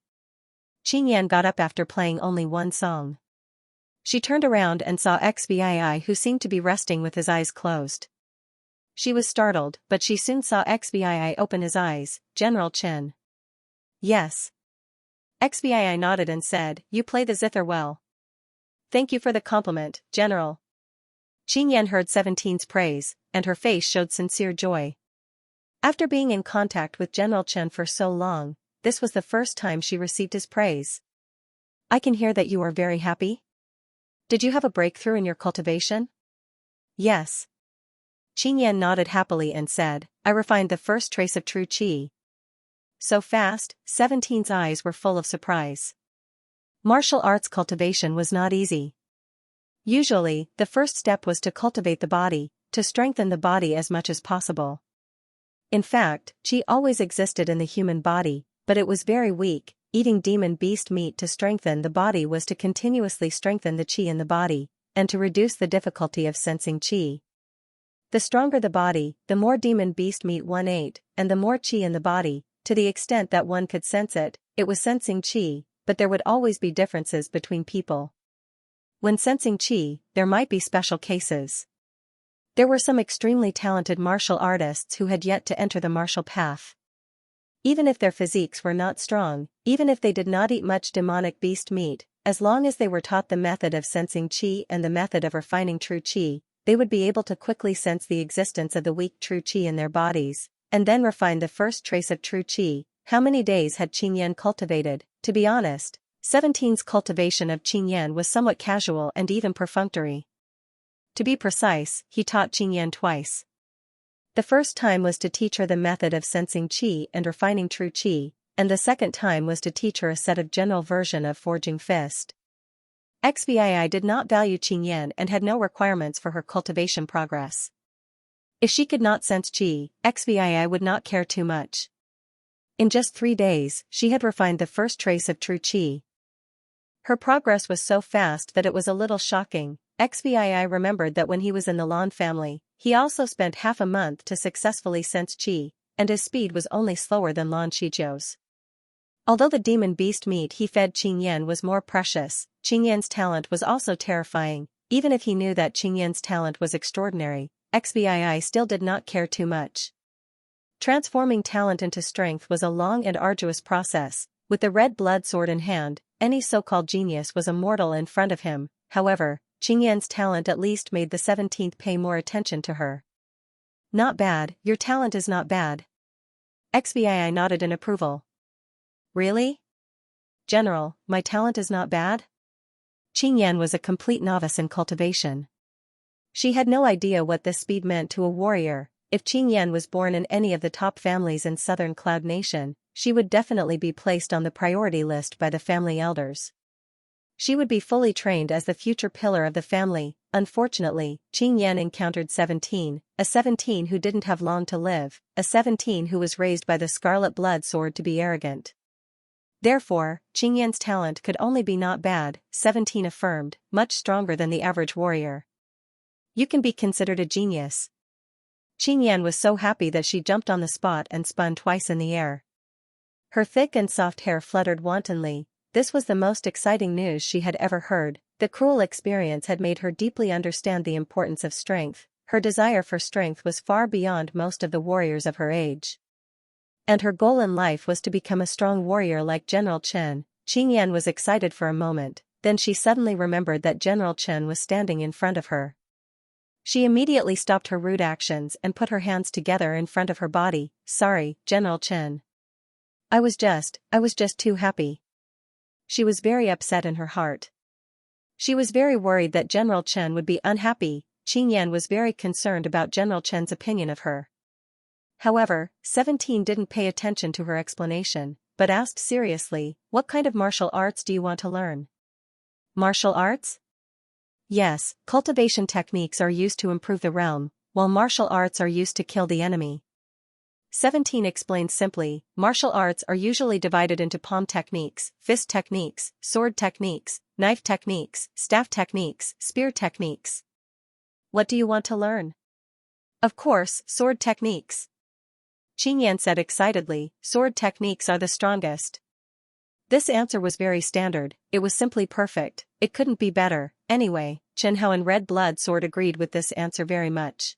Qingyan got up after playing only one song. She turned around and saw Xvii who seemed to be resting with his eyes closed. She was startled, but she soon saw Xvii open his eyes. "General Chen." "Yes." Xvii nodded and said, "You play the zither well." "Thank you for the compliment, General." Qingyan heard 17's praise, and her face showed sincere joy. After being in contact with General Chen for so long, this was the first time she received his praise. "I can hear that you are very happy? Did you have a breakthrough in your cultivation?" "Yes." Qingyan nodded happily and said, "I refined the first trace of true qi." "So fast?" 17's eyes were full of surprise. Martial arts cultivation was not easy. Usually, the first step was to cultivate the body, to strengthen the body as much as possible. In fact, qi always existed in the human body, but it was very weak. Eating demon beast meat to strengthen the body was to continuously strengthen the qi in the body, and to reduce the difficulty of sensing qi. The stronger the body, the more demon beast meat one ate, and the more qi in the body, to the extent that one could sense it, it was sensing qi, but there would always be differences between people. When sensing qi, there might be special cases. There were some extremely talented martial artists who had yet to enter the martial path. Even if their physiques were not strong, even if they did not eat much demonic beast meat, as long as they were taught the method of sensing qi and the method of refining true qi, they would be able to quickly sense the existence of the weak true qi in their bodies, and then refine the first trace of true qi. How many days had Qingyan cultivated? To be honest, 17's cultivation of Qingyan was somewhat casual and even perfunctory. To be precise, he taught Qingyan twice. The first time was to teach her the method of sensing qi and refining true qi, and the second time was to teach her a set of general version of forging fist. Xvii did not value Qingyan and had no requirements for her cultivation progress. If she could not sense qi, Xvii would not care too much. In just 3 days, she had refined the first trace of true qi. Her progress was so fast that it was a little shocking. Xvii remembered that when he was in the Lan family, he also spent half a month to successfully sense qi, and his speed was only slower than Lan Shijiu's. Although the demon beast meat he fed Qingyan was more precious, Qingyan's talent was also terrifying. Even if he knew that Qingyan's talent was extraordinary, Xvii still did not care too much. Transforming talent into strength was a long and arduous process. With the red blood sword in hand, any so-called genius was a mortal in front of him. However, Qingyan's talent at least made the 17th pay more attention to her. Not bad, your talent is not bad. Xvii nodded in approval. Really? General, my talent is not bad? Qingyan was a complete novice in cultivation. She had no idea what this speed meant to a warrior. If Qingyan was born in any of the top families in southern Cloud Nation, she would definitely be placed on the priority list by the family elders. She would be fully trained as the future pillar of the family. Unfortunately, Qingyan encountered 17, a 17 who didn't have long to live, a 17 who was raised by the scarlet blood sword to be arrogant. Therefore, Qingyan's talent could only be not bad, 17 affirmed, much stronger than the average warrior. You can be considered a genius. Qingyan was so happy that she jumped on the spot and spun twice in the air. Her thick and soft hair fluttered wantonly. This was the most exciting news she had ever heard. The cruel experience had made her deeply understand the importance of strength. Her desire for strength was far beyond most of the warriors of her age. And her goal in life was to become a strong warrior like General Chen. Qingyan was excited for a moment, then she suddenly remembered that General Chen was standing in front of her. She immediately stopped her rude actions and put her hands together in front of her body. Sorry, General Chen. I was just too happy. She was very upset in her heart. She was very worried that General Chen would be unhappy. Qingyan was very concerned about General Chen's opinion of her. However, 17 didn't pay attention to her explanation, but asked seriously, "What kind of martial arts do you want to learn?" Martial arts? Yes, cultivation techniques are used to improve the realm, while martial arts are used to kill the enemy. 17 explained simply. Martial arts are usually divided into palm techniques, fist techniques, sword techniques, knife techniques, staff techniques, spear techniques. What do you want to learn? Of course, sword techniques. Qingyan said excitedly, sword techniques are the strongest. This answer was very standard, it was simply perfect, it couldn't be better. Anyway, Chen Hao and Red Blood Sword agreed with this answer very much.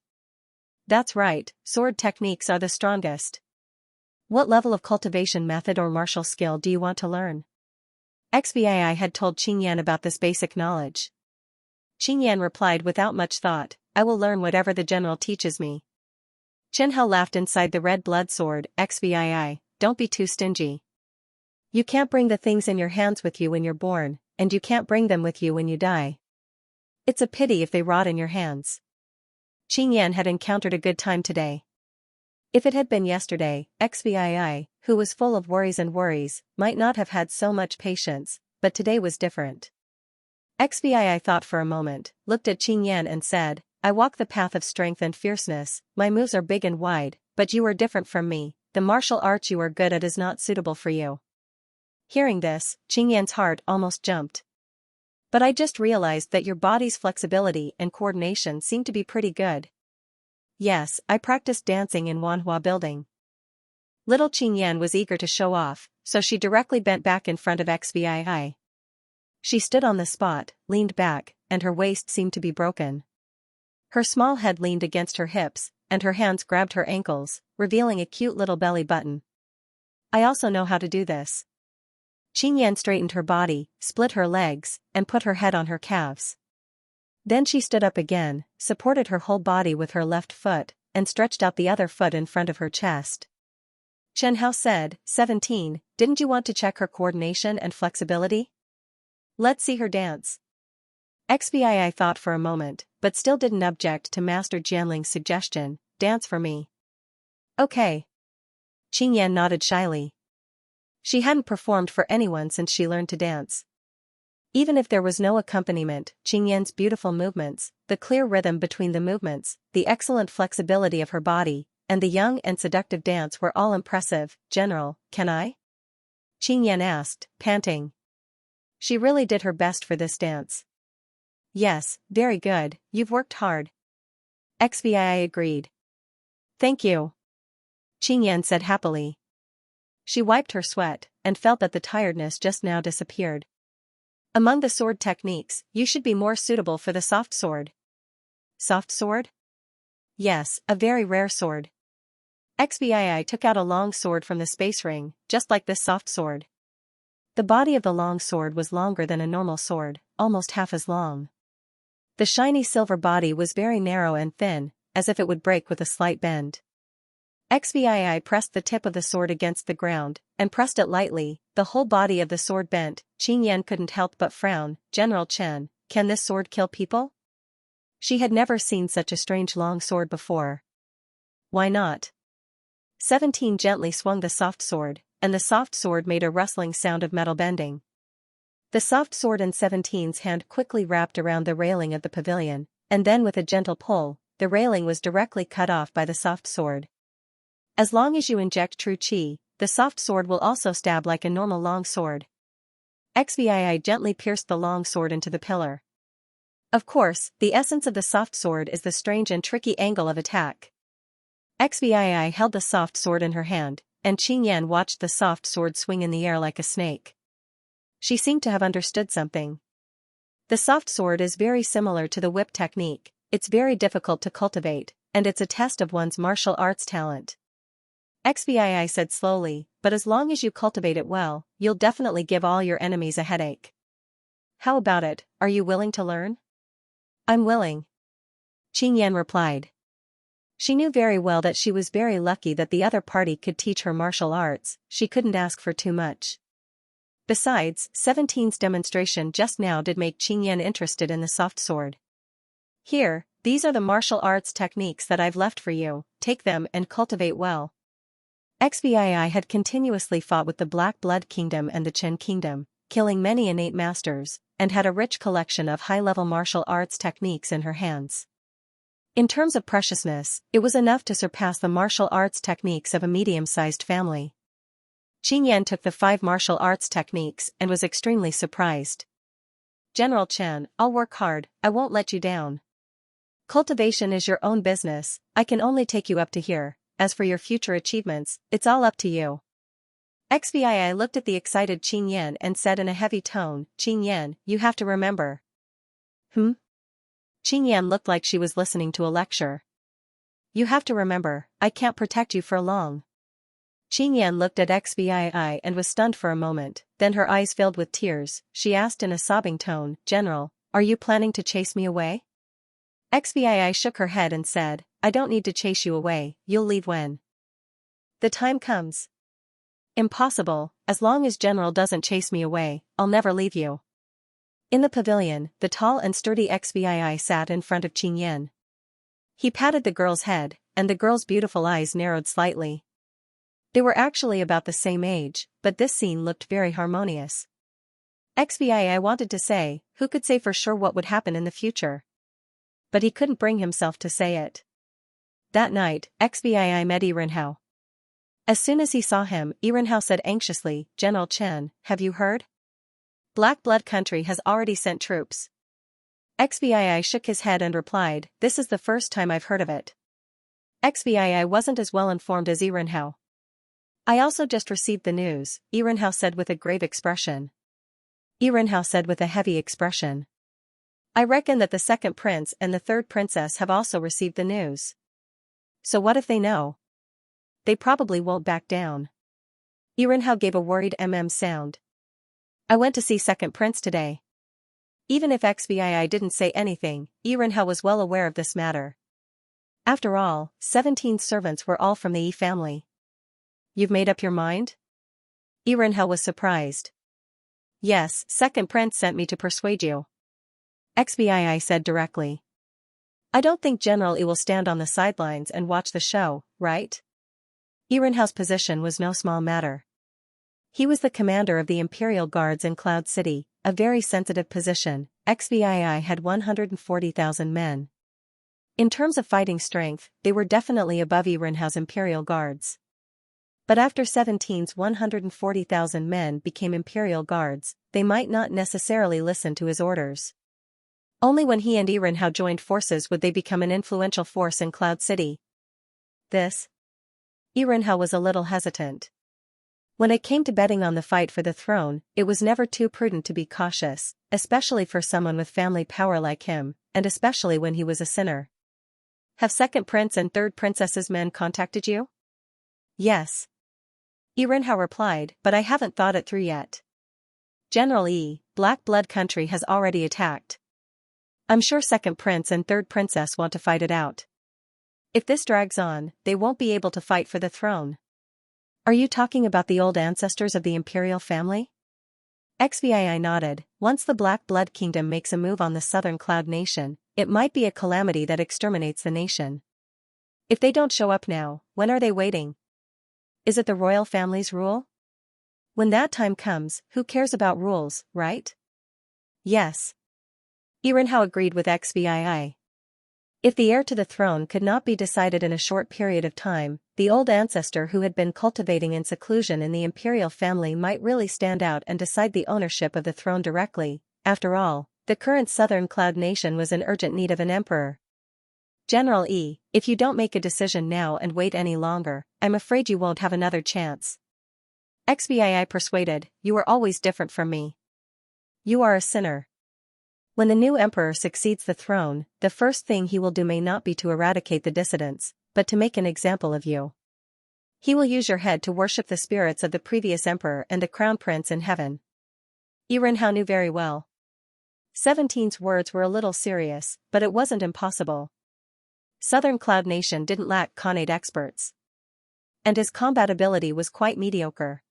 That's right, sword techniques are the strongest. What level of cultivation method or martial skill do you want to learn? Xvii had told Qingyan about this basic knowledge. Qingyan replied without much thought, I will learn whatever the general teaches me. Chen Hao laughed inside the Red Blood Sword. Xvii, don't be too stingy. You can't bring the things in your hands with you when you're born, and you can't bring them with you when you die. It's a pity if they rot in your hands. Qingyan had encountered a good time today. If it had been yesterday, Xvii, who was full of worries, might not have had so much patience, but today was different. XBII thought for a moment, looked at Qingyan and said, I walk the path of strength and fierceness, my moves are big and wide, but you are different from me, the martial arts you are good at is not suitable for you. Hearing this, Qingyan's heart almost jumped. But I just realized that your body's flexibility and coordination seem to be pretty good. Yes, I practiced dancing in Wanhua building. Little Qingyan was eager to show off, so she directly bent back in front of XBII. She stood on the spot, leaned back, and her waist seemed to be broken. Her small head leaned against her hips, and her hands grabbed her ankles, revealing a cute little belly button. I also know how to do this. Qingyan straightened her body, split her legs, and put her head on her calves. Then she stood up again, supported her whole body with her left foot, and stretched out the other foot in front of her chest. Chen Hao said, 17, didn't you want to check her coordination and flexibility? Let's see her dance. XBII thought for a moment, but still didn't object to Master Jianling's suggestion, dance for me. Okay. Qingyan nodded shyly. She hadn't performed for anyone since she learned to dance. Even if there was no accompaniment, Qingyan's beautiful movements, the clear rhythm between the movements, the excellent flexibility of her body, and the young and seductive dance were all impressive. General, can I? Qingyan asked, panting. She really did her best for this dance. Yes, very good, you've worked hard. XBII agreed. Thank you. Qingyan said happily. She wiped her sweat, and felt that the tiredness just now disappeared. Among the sword techniques, you should be more suitable for the soft sword. Soft sword? Yes, a very rare sword. XBII took out a long sword from the space ring, just like this soft sword. The body of the long sword was longer than a normal sword, almost half as long. The shiny silver body was very narrow and thin, as if it would break with a slight bend. XBII pressed the tip of the sword against the ground, and pressed it lightly, the whole body of the sword bent. Qingyan couldn't help but frown. General Chen, can this sword kill people? She had never seen such a strange long sword before. Why not? 17 gently swung the soft sword, and the soft sword made a rustling sound of metal bending. The soft sword in 17's hand quickly wrapped around the railing of the pavilion, and then with a gentle pull, the railing was directly cut off by the soft sword. As long as you inject true qi, the soft sword will also stab like a normal long sword. XBII gently pierced the long sword into the pillar. Of course, the essence of the soft sword is the strange and tricky angle of attack. XBII held the soft sword in her hand, and Qingyan watched the soft sword swing in the air like a snake. She seemed to have understood something. The soft sword is very similar to the whip technique, it's very difficult to cultivate, and it's a test of one's martial arts talent. XBII said slowly, but as long as you cultivate it well, you'll definitely give all your enemies a headache. How about it, are you willing to learn? I'm willing. Qingyan replied. She knew very well that she was very lucky that the other party could teach her martial arts, she couldn't ask for too much. Besides, 17's demonstration just now did make Qingyan interested in the soft sword. Here, these are the martial arts techniques that I've left for you, take them and cultivate well. XBII had continuously fought with the Black Blood Kingdom and the Chen Kingdom, killing many innate masters, and had a rich collection of high-level martial arts techniques in her hands. In terms of preciousness, it was enough to surpass the martial arts techniques of a medium-sized family. Qingyan took the 5 martial arts techniques and was extremely surprised. General Chen, I'll work hard, I won't let you down. Cultivation is your own business, I can only take you up to here. As for your future achievements, it's all up to you. XBII looked at the excited Qingyan and said in a heavy tone, Qingyan, you have to remember. Qingyan looked like she was listening to a lecture. You have to remember, I can't protect you for long. Qingyan looked at XBII and was stunned for a moment, then her eyes filled with tears, she asked in a sobbing tone, General, are you planning to chase me away? XBII shook her head and said, I don't need to chase you away, you'll leave when the time comes. Impossible, as long as General doesn't chase me away, I'll never leave you. In the pavilion, the tall and sturdy XBII sat in front of Qingyan. He patted the girl's head, and the girl's beautiful eyes narrowed slightly. They were actually about the same age, but this scene looked very harmonious. XVI wanted to say, who could say for sure what would happen in the future? But he couldn't bring himself to say it. That night, XVI met Yirenhao. As soon as he saw him, Yirenhao said anxiously, General Chen, have you heard? Black Blood Country has already sent troops. XVI shook his head and replied, this is the first time I've heard of it. XVI wasn't as well informed as Yirenhao. I also just received the news, Yirenhao said with a grave expression. Yirenhao said with a heavy expression. I reckon that the second prince and the third princess have also received the news. So what if they know? They probably won't back down. Yirenhao gave a worried sound. I went to see second prince today. Even if XVI didn't say anything, Yirenhao was well aware of this matter. After all, 17 servants were all from the Yi family. You've made up your mind? Yirenhao was surprised. Yes, second prince sent me to persuade you. XVI said directly. I don't think General Yi will stand on the sidelines and watch the show, right? Yirenhao's position was no small matter. He was the commander of the Imperial Guards in Cloud City, a very sensitive position. XVI had 140,000 men. In terms of fighting strength, they were definitely above Yirenhao's Imperial Guards. But after 17's 140,000 men became Imperial Guards, they might not necessarily listen to his orders. Only when he and Yirenhao joined forces would they become an influential force in Cloud City. Yirenhao was a little hesitant. When it came to betting on the fight for the throne, it was never too prudent to be cautious, especially for someone with family power like him, and especially when he was a sinner. Have second prince and third princess's men contacted you? Yes. Yirenhao replied, but I haven't thought it through yet. General Yi, Black Blood Country has already attacked. I'm sure second prince and third princess want to fight it out. If this drags on, they won't be able to fight for the throne. Are you talking about the old ancestors of the imperial family? XVI nodded. Once the Black Blood Kingdom makes a move on the southern Cloud Nation, it might be a calamity that exterminates the nation. If they don't show up now, when are they waiting? Is it the royal family's rule? When that time comes, who cares about rules, right? Yes. Yirenhao agreed with XVI. If the heir to the throne could not be decided in a short period of time, the old ancestor who had been cultivating in seclusion in the imperial family might really stand out and decide the ownership of the throne directly. After all, the current southern Cloud Nation was in urgent need of an emperor. General Yi, if you don't make a decision now and wait any longer, I'm afraid you won't have another chance. XVI persuaded, you are always different from me. You are a sinner. When the new emperor succeeds the throne, the first thing he will do may not be to eradicate the dissidents, but to make an example of you. He will use your head to worship the spirits of the previous emperor and the crown prince in heaven. Yirenhao knew very well. 17's words were a little serious, but it wasn't impossible. Southern Cloud Nation didn't lack Khanate experts. And his combat ability was quite mediocre.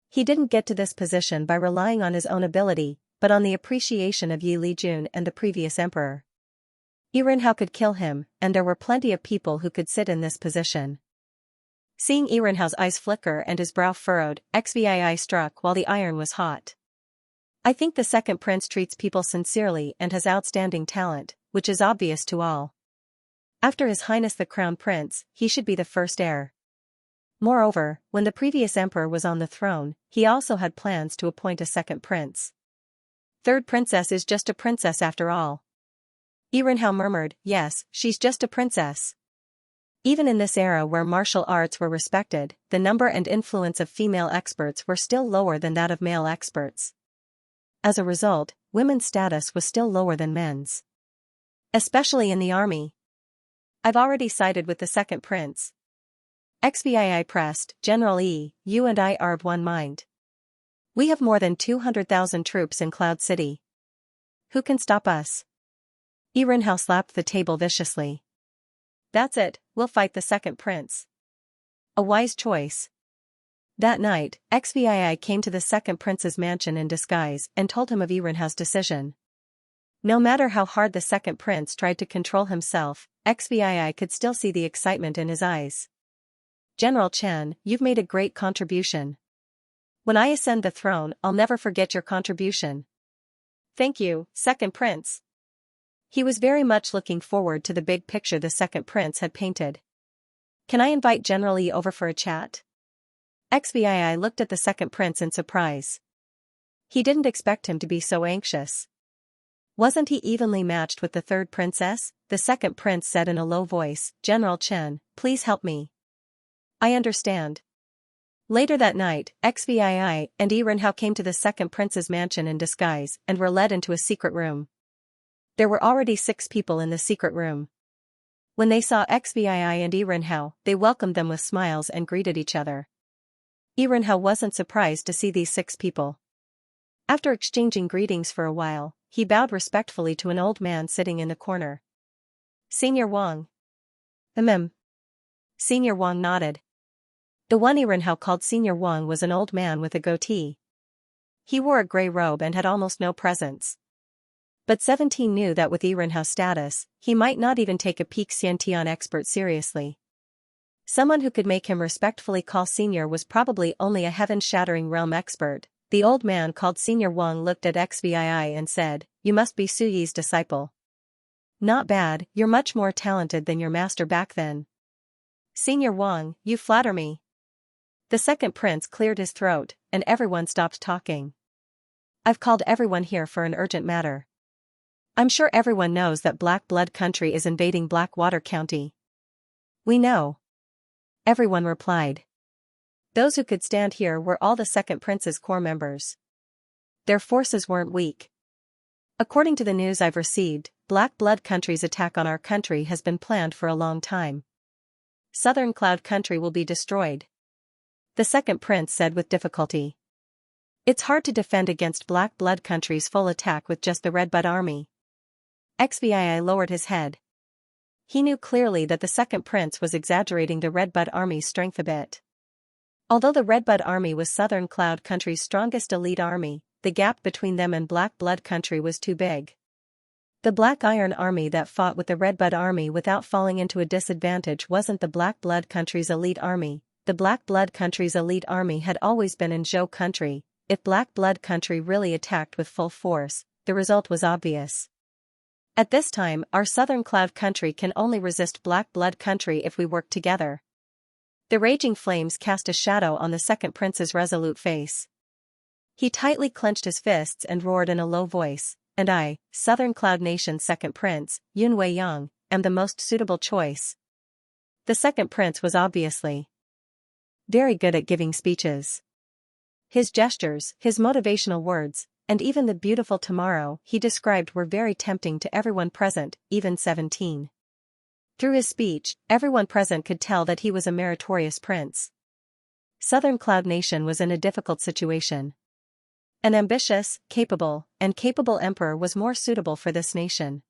He didn't get to this position by relying on his own ability, but on the appreciation of Yi Lijun and the previous emperor. Yirenhao could kill him, and there were plenty of people who could sit in this position. Seeing Yirenhao's eyes flicker and his brow furrowed, XVI struck while the iron was hot. I think the second prince treats people sincerely and has outstanding talent, which is obvious to all. After His Highness the Crown Prince, he should be the first heir. Moreover, when the previous emperor was on the throne, he also had plans to appoint a second prince. Third princess is just a princess after all. Yirenhao murmured, yes, she's just a princess. Even in this era where martial arts were respected, the number and influence of female experts were still lower than that of male experts. As a result, women's status was still lower than men's. Especially in the army. I've already sided with the second prince. XVI pressed, General Yi, you and I are of one mind. We have more than 200,000 troops in Cloud City. Who can stop us? Yirenhao slapped the table viciously. That's it, we'll fight the second prince. A wise choice. That night, XVI came to the second prince's mansion in disguise and told him of Yirenhao's decision. No matter how hard the second prince tried to control himself, XVI could still see the excitement in his eyes. General Chen, you've made a great contribution. When I ascend the throne, I'll never forget your contribution. Thank you, second prince. He was very much looking forward to the big picture the second prince had painted. Can I invite General Yi over for a chat? XVI looked at the second prince in surprise. He didn't expect him to be so anxious. Wasn't he evenly matched with the third princess? The second prince said in a low voice, General Chen, please help me. I understand. Later that night, XVI and Yi Renhao came to the second prince's mansion in disguise and were led into a secret room. There were already 6 people in the secret room. When they saw XVI and Yi Renhao, they welcomed them with smiles and greeted each other. Yi Renhao wasn't surprised to see these 6 people. After exchanging greetings for a while, he bowed respectfully to an old man sitting in the corner. Senior Wang. Senior Wang nodded. The one Yi Renhao called Senior Wang was an old man with a goatee. He wore a grey robe and had almost no presence. But 17 knew that with Yi Renhao's status, he might not even take a peak Xianxia expert seriously. Someone who could make him respectfully call senior was probably only a heaven-shattering realm expert. The old man called Senior Wang looked at XVI and said, You must be Su Yi's disciple. Not bad, you're much more talented than your master back then. Senior Wang, you flatter me. The second prince cleared his throat, and everyone stopped talking. I've called everyone here for an urgent matter. I'm sure everyone knows that Black Blood Country is invading Blackwater County. We know. Everyone replied. Those who could stand here were all the second prince's core members. Their forces weren't weak. According to the news I've received, Black Blood Country's attack on our country has been planned for a long time. Southern Cloud Country will be destroyed. The second prince said with difficulty. It's hard to defend against Black Blood Country's full attack with just the Redbud Army. XVI lowered his head. He knew clearly that the second prince was exaggerating the Redbud Army's strength a bit. Although the Redbud Army was Southern Cloud Country's strongest elite army, the gap between them and Black Blood Country was too big. The Black Iron Army that fought with the Redbud Army without falling into a disadvantage wasn't the Black Blood Country's elite army. The Black Blood Country's elite army had always been in Zhou Country. If Black Blood Country really attacked with full force, the result was obvious. At this time, our Southern Cloud Country can only resist Black Blood Country if we work together. The raging flames cast a shadow on the second prince's resolute face. He tightly clenched his fists and roared in a low voice, and I, Southern Cloud Nation's second prince, Yun Wei-yang, am the most suitable choice. The second prince was obviously very good at giving speeches. His gestures, his motivational words, and even the beautiful tomorrow he described were very tempting to everyone present, even 17. Through his speech, everyone present could tell that he was a meritorious prince. Southern Cloud Nation was in a difficult situation. An ambitious, capable emperor was more suitable for this nation.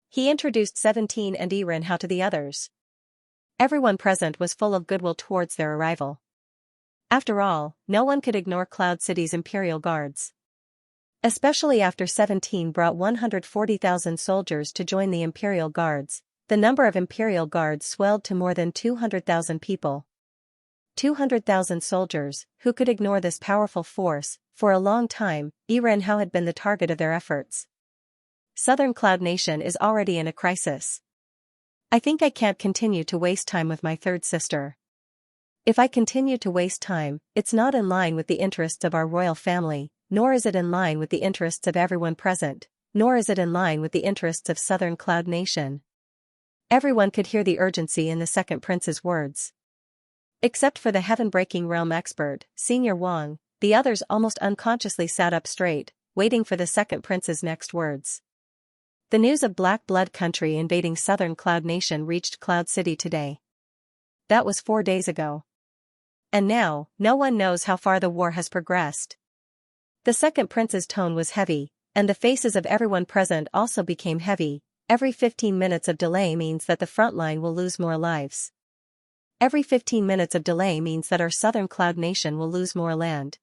He introduced 17 and Yi Renhao to the others. Everyone present was full of goodwill towards their arrival. After all, no one could ignore Cloud City's Imperial Guards. Especially after 17 brought 140,000 soldiers to join the Imperial Guards, the number of Imperial Guards swelled to more than 200,000 people. 200,000 soldiers, who could ignore this powerful force? For a long time, Yi Renhao had been the target of their efforts. Southern Cloud Nation is already in a crisis. I think I can't continue to waste time with my third sister. If I continue to waste time, it's not in line with the interests of our royal family, nor is it in line with the interests of everyone present, nor is it in line with the interests of Southern Cloud Nation. Everyone could hear the urgency in the second prince's words. Except for the heaven-breaking realm expert, Senior Wang, the others almost unconsciously sat up straight, waiting for the second prince's next words. The news of Black Blood Country invading Southern Cloud Nation reached Cloud City today. That was 4 days ago. And now, no one knows how far the war has progressed. The second prince's tone was heavy, and the faces of everyone present also became heavy. Every 15 minutes of delay means that the front line will lose more lives. Every 15 minutes of delay means that our Southern Cloud Nation will lose more land.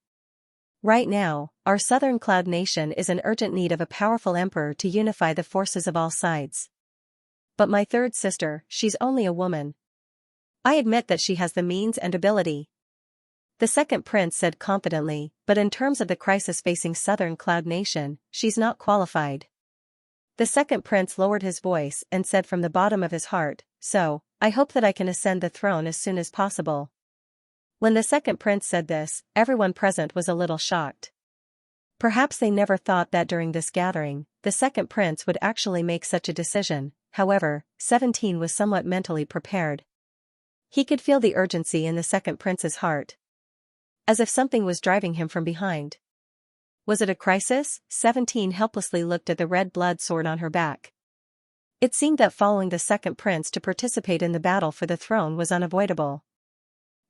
Right now, our Southern Cloud Nation is in urgent need of a powerful emperor to unify the forces of all sides. But my third sister, she's only a woman. I admit that she has the means and ability. The second prince said confidently, but in terms of the crisis facing southern Cloud Nation, she's not qualified. The second prince lowered his voice and said from the bottom of his heart, so, I hope that I can ascend the throne as soon as possible. When the second prince said this, everyone present was a little shocked. Perhaps they never thought that during this gathering, the second prince would actually make such a decision. However, 17 was somewhat mentally prepared. He could feel the urgency in the second prince's heart. As if something was driving him from behind. Was it a crisis? 17 helplessly looked at the red blood sword on her back. It seemed that following the second prince to participate in the battle for the throne was unavoidable.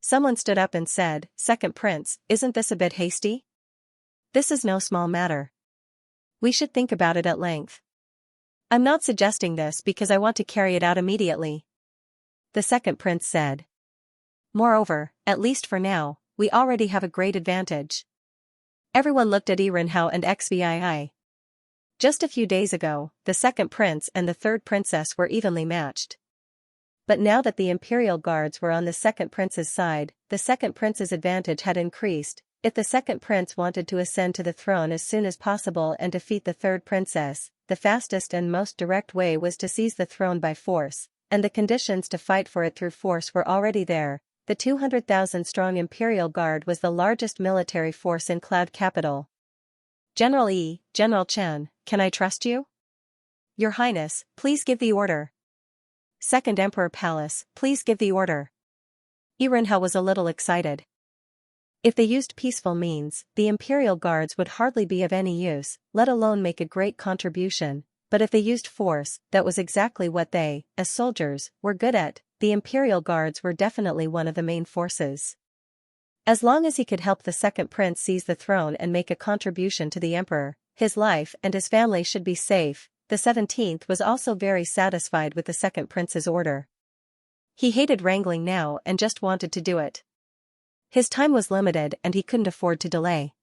Someone stood up and said, "Second prince, isn't this a bit hasty? This is no small matter. We should think about it at length. I'm not suggesting this because I want to carry it out immediately," the second prince said. Moreover, at least for now, we already have a great advantage. Everyone looked at Irenhao and Xvii. Just a few days ago, the second prince and the third princess were evenly matched. But now that the imperial guards were on the second prince's side, the second prince's advantage had increased. If the second prince wanted to ascend to the throne as soon as possible and defeat the third princess, the fastest and most direct way was to seize the throne by force, and the conditions to fight for it through force were already there. The 200,000-strong Imperial Guard was the largest military force in Cloud Capital. General General Chen, can I trust you? Your Highness, please give the order. Second Emperor Palace, please give the order. Irenhao was a little excited. If they used peaceful means, the Imperial Guards would hardly be of any use, let alone make a great contribution, but if they used force, that was exactly what they, as soldiers, were good at. The Imperial Guards were definitely one of the main forces. As long as he could help the second prince seize the throne and make a contribution to the emperor, his life and his family should be safe. The 17th was also very satisfied with the second prince's order. He hated wrangling now and just wanted to do it. His time was limited and he couldn't afford to delay.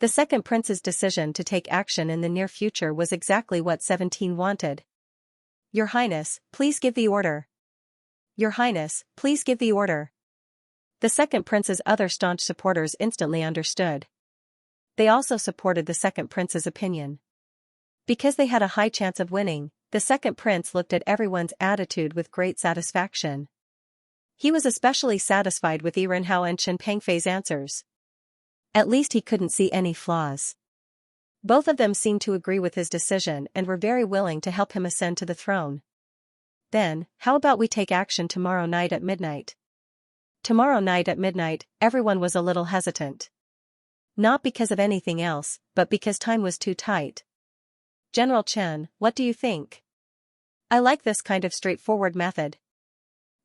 The second prince's decision to take action in the near future was exactly what 17 wanted. Your Highness, please give the order. Your Highness, please give the order. The second prince's other staunch supporters instantly understood. They also supported the second prince's opinion. Because they had a high chance of winning, the second prince looked at everyone's attitude with great satisfaction. He was especially satisfied with Irenhao and Chen Pengfei's answers. At least he couldn't see any flaws. Both of them seemed to agree with his decision and were very willing to help him ascend to the throne. Then, how about we take action tomorrow night at midnight? Tomorrow night at midnight, everyone was a little hesitant. Not because of anything else, but because time was too tight. General Chen, what do you think? I like this kind of straightforward method.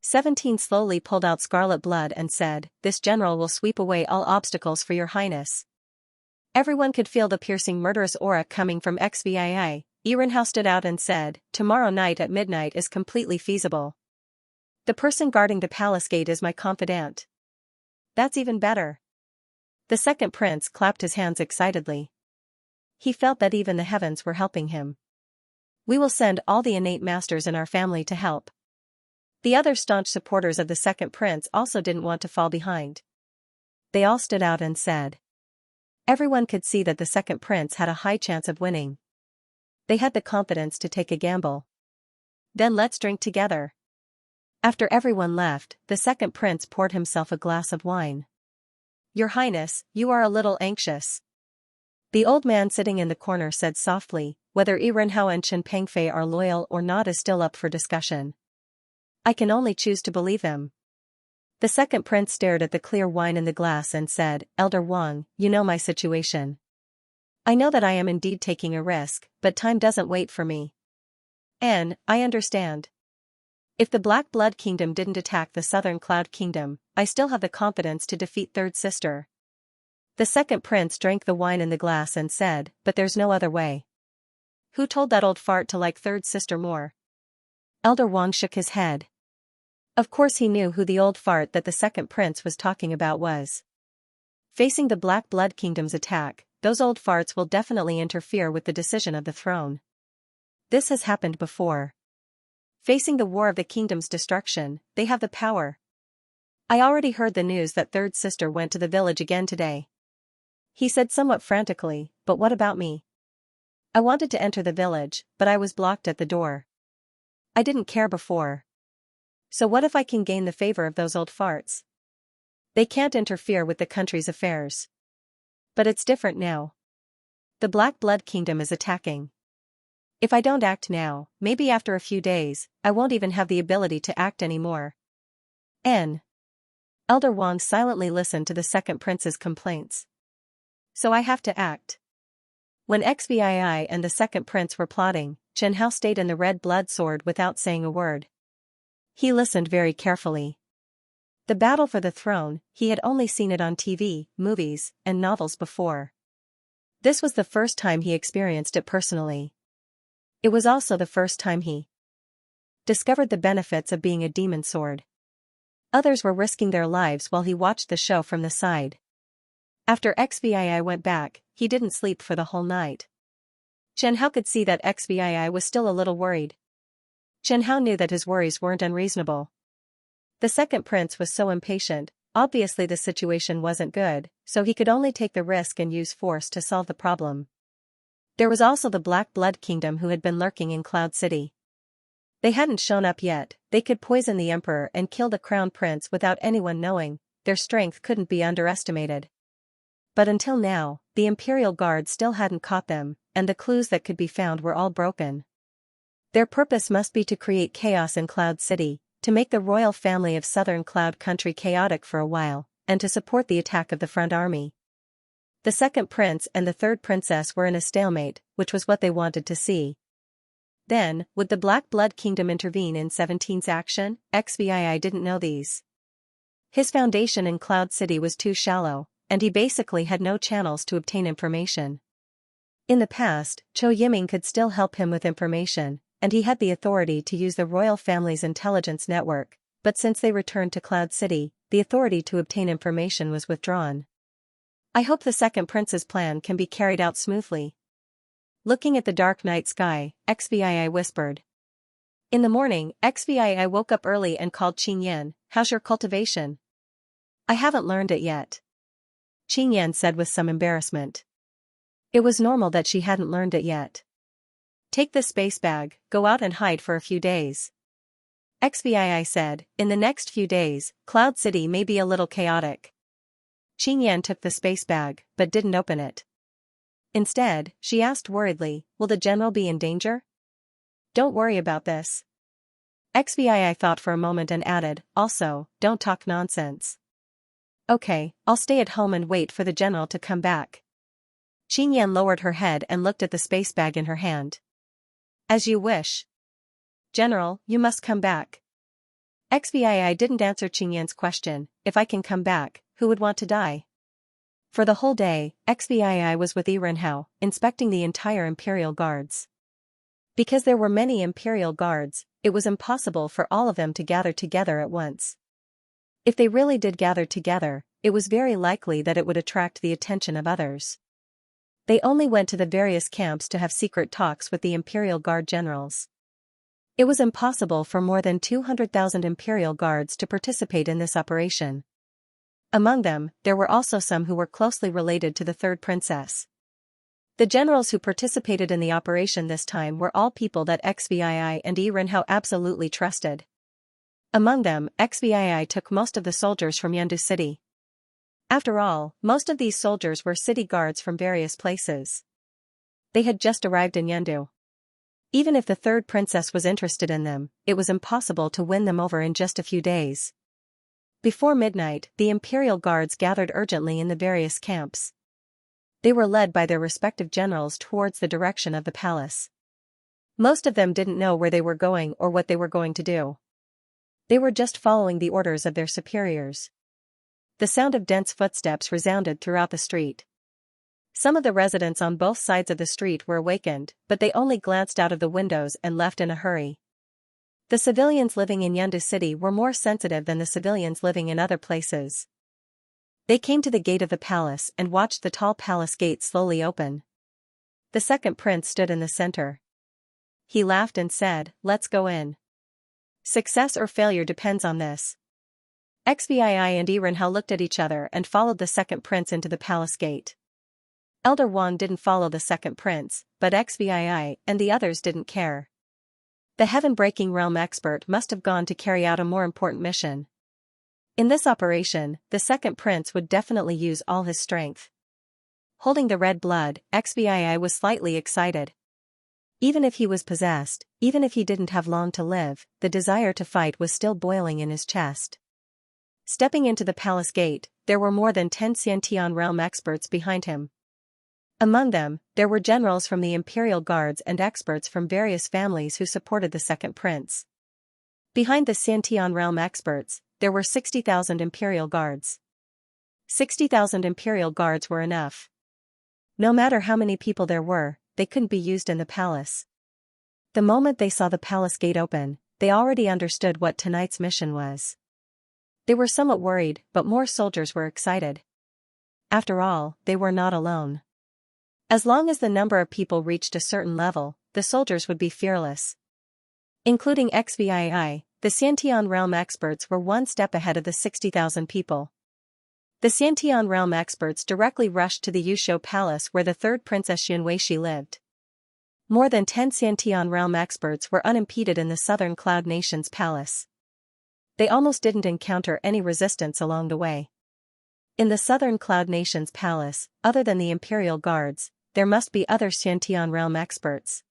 17 slowly pulled out scarlet blood and said, "This general will sweep away all obstacles for your highness." Everyone could feel the piercing murderous aura coming from Xvii. Irenhao stood out and said, "Tomorrow night at midnight is completely feasible. The person guarding the palace gate is my confidant." That's even better. The second prince clapped his hands excitedly. He felt that even the heavens were helping him. We will send all the innate masters in our family to help. The other staunch supporters of the second prince also didn't want to fall behind. They all stood out and said. Everyone could see that the second prince had a high chance of winning. They had the confidence to take a gamble. Then let's drink together. After everyone left, the second prince poured himself a glass of wine. Your Highness, you are a little anxious. The old man sitting in the corner said softly, whether Irenhao and Chen Pengfei are loyal or not is still up for discussion. I can only choose to believe him. The second prince stared at the clear wine in the glass and said, Elder Wang, you know my situation. I know that I am indeed taking a risk, but time doesn't wait for me. And, I understand. If the Black Blood Kingdom didn't attack the Southern Cloud Kingdom, I still have the confidence to defeat Third Sister. The second prince drank the wine in the glass and said, but there's no other way. Who told that old fart to like Third Sister more? Elder Wang shook his head. Of course he knew who the old fart that the second prince was talking about was. Facing the Black Blood Kingdom's attack, those old farts will definitely interfere with the decision of the throne. This has happened before. Facing the war of the kingdom's destruction, they have the power. I already heard the news that third sister went to the village again today. He said somewhat frantically, but what about me? I wanted to enter the village, but I was blocked at the door. I didn't care before. So what if I can gain the favor of those old farts? They can't interfere with the country's affairs. But it's different now. The Black Blood Kingdom is attacking. If I don't act now, maybe after a few days, I won't even have the ability to act anymore. Elder Wang silently listened to the second prince's complaints. So I have to act. When Xvii and the second prince were plotting, Xianxia stayed in the red blood sword without saying a word. He listened very carefully. The battle for the throne, he had only seen it on TV, movies, and novels before. This was the first time he experienced it personally. It was also the first time he discovered the benefits of being a demon sword. Others were risking their lives while he watched the show from the side. After Xvii went back, he didn't sleep for the whole night. Xianxia could see that Xvii was still a little worried. Xianxia knew that his worries weren't unreasonable. The second prince was so impatient, obviously the situation wasn't good, so he could only take the risk and use force to solve the problem. There was also the Black Blood Kingdom who had been lurking in Cloud City. They hadn't shown up yet, they could poison the emperor and kill the crown prince without anyone knowing, their strength couldn't be underestimated. But until now, the Imperial Guard still hadn't caught them, and the clues that could be found were all broken. Their purpose must be to create chaos in Cloud City, to make the royal family of Southern Cloud Country chaotic for a while, and to support the attack of the Front Army. The second prince and the third princess were in a stalemate, which was what they wanted to see. Then, would the Black Blood Kingdom intervene in 17's action? Xvii didn't know these. His foundation in Cloud City was too shallow, and he basically had no channels to obtain information. In the past, Chou Yiming could still help him with information, and he had the authority to use the royal family's intelligence network, but since they returned to Cloud City, the authority to obtain information was withdrawn. I hope the second prince's plan can be carried out smoothly. Looking at the dark night sky, Xvii whispered. In the morning, Xvii woke up early and called Qingyan, "How's your cultivation?" "I haven't learned it yet," Qingyan said with some embarrassment. It was normal that she hadn't learned it yet. "Take this space bag, go out and hide for a few days," Xvii said. "In the next few days, Cloud City may be a little chaotic." Qingyan took the space bag, but didn't open it. Instead, she asked worriedly, "Will the general be in danger?" "Don't worry about this." Xvii thought for a moment and added, "Also, don't talk nonsense." "Okay, I'll stay at home and wait for the general to come back." Qingyan lowered her head and looked at the space bag in her hand. "As you wish. General, you must come back." Xvii didn't answer Qingyan's question. If I can come back, who would want to die? For the whole day, Xvii was with Yirenhao, inspecting the entire Imperial Guards. Because there were many Imperial Guards, it was impossible for all of them to gather together at once. If they really did gather together, it was very likely that it would attract the attention of others. They only went to the various camps to have secret talks with the Imperial Guard generals. It was impossible for more than 200,000 Imperial Guards to participate in this operation. Among them, there were also some who were closely related to the third princess. The generals who participated in the operation this time were all people that Xvii and Yirenhao absolutely trusted. Among them, Xvii took most of the soldiers from Yandu City. After all, most of these soldiers were city guards from various places. They had just arrived in Yandu. Even if the third princess was interested in them, it was impossible to win them over in just a few days. Before midnight, the Imperial Guards gathered urgently in the various camps. They were led by their respective generals towards the direction of the palace. Most of them didn't know where they were going or what they were going to do. They were just following the orders of their superiors. The sound of dense footsteps resounded throughout the street. Some of the residents on both sides of the street were awakened, but they only glanced out of the windows and left in a hurry. The civilians living in Yandu City were more sensitive than the civilians living in other places. They came to the gate of the palace and watched the tall palace gate slowly open. The second prince stood in the center. He laughed and said, "Let's go in. Success or failure depends on this." Xvii and Irenhao looked at each other and followed the second prince into the palace gate. Elder Wang didn't follow the second prince, but Xvii and the others didn't care. The heaven-breaking realm expert must have gone to carry out a more important mission. In this operation, the second prince would definitely use all his strength. Holding the red blood, Xvii was slightly excited. Even if he was possessed, even if he didn't have long to live, the desire to fight was still boiling in his chest. Stepping into the palace gate, there were more than 10 Xiantian realm experts behind him. Among them, there were generals from the imperial guards and experts from various families who supported the second prince. Behind the Xiantian realm experts, there were 60,000 imperial guards. 60,000 imperial guards were enough. No matter how many people there were, they couldn't be used in the palace. The moment they saw the palace gate open, they already understood what tonight's mission was. They were somewhat worried, but more soldiers were excited. After all, they were not alone. As long as the number of people reached a certain level, the soldiers would be fearless. Including Xvii, the Xiantian realm experts were one step ahead of the 60,000 people. The Xiantian realm experts directly rushed to the Yusho Palace where the third Princess Xianxia lived. More than 10 Xiantian realm experts were unimpeded in the southern Cloud Nation's palace. They almost didn't encounter any resistance along the way. In the southern Cloud Nation's palace, other than the Imperial Guards, there must be other Xiantian realm experts.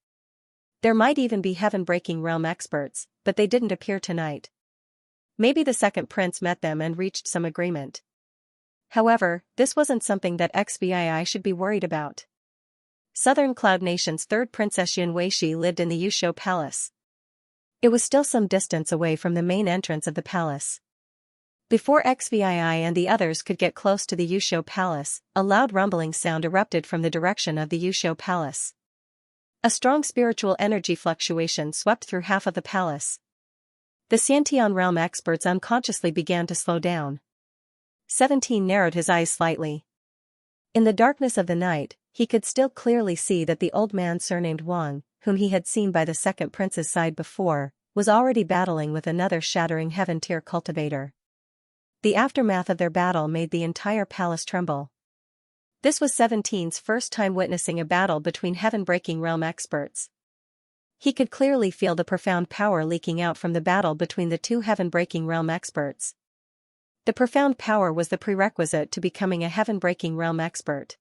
There might even be heaven-breaking realm experts, but they didn't appear tonight. Maybe the second prince met them and reached some agreement. However, this wasn't something that Xvii should be worried about. Southern Cloud Nation's third Princess Xianxia lived in the Yusho Palace. It was still some distance away from the main entrance of the palace. Before Xvii and the others could get close to the Yusho Palace, a loud rumbling sound erupted from the direction of the Yusho Palace. A strong spiritual energy fluctuation swept through half of the palace. The Xiantian realm experts unconsciously began to slow down. 17 narrowed his eyes slightly. In the darkness of the night, he could still clearly see that the old man surnamed Wang, whom he had seen by the second prince's side before, was already battling with another shattering heaven-tier cultivator. The aftermath of their battle made the entire palace tremble. This was 17's first time witnessing a battle between heaven-breaking realm experts. He could clearly feel the profound power leaking out from the battle between the two heaven-breaking realm experts. The profound power was the prerequisite to becoming a heaven-breaking realm expert.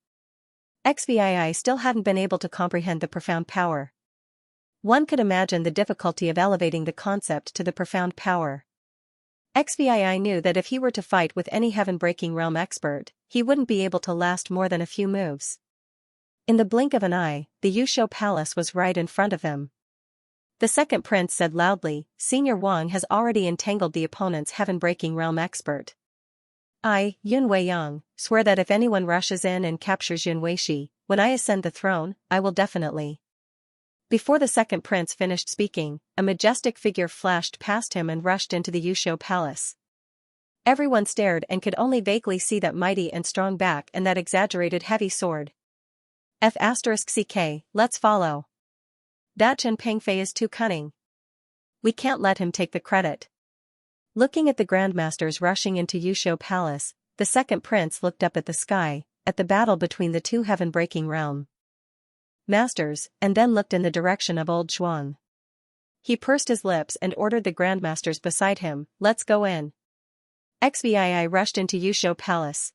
Xvii still hadn't been able to comprehend the profound power. One could imagine the difficulty of elevating the concept to the profound power. Xvii knew that if he were to fight with any heaven-breaking realm expert, he wouldn't be able to last more than a few moves. In the blink of an eye, the Yusho Palace was right in front of him. The second prince said loudly, "Senior Wang has already entangled the opponent's heaven-breaking realm expert. I, Yun Weiyang, swear that if anyone rushes in and captures Yun Weishi, when I ascend the throne, I will definitely." Before the second prince finished speaking, a majestic figure flashed past him and rushed into the Yusho Palace. Everyone stared and could only vaguely see that mighty and strong back and that exaggerated heavy sword. F***ck, let's follow. That Chen Pengfei is too cunning. We can't let him take the credit. Looking at the grandmasters rushing into Yusho Palace, the second prince looked up at the sky, at the battle between the two heaven-breaking realm masters, and then looked in the direction of old Zhuang. He pursed his lips and ordered the grandmasters beside him, "Let's go in." Xvii rushed into Yusho Palace.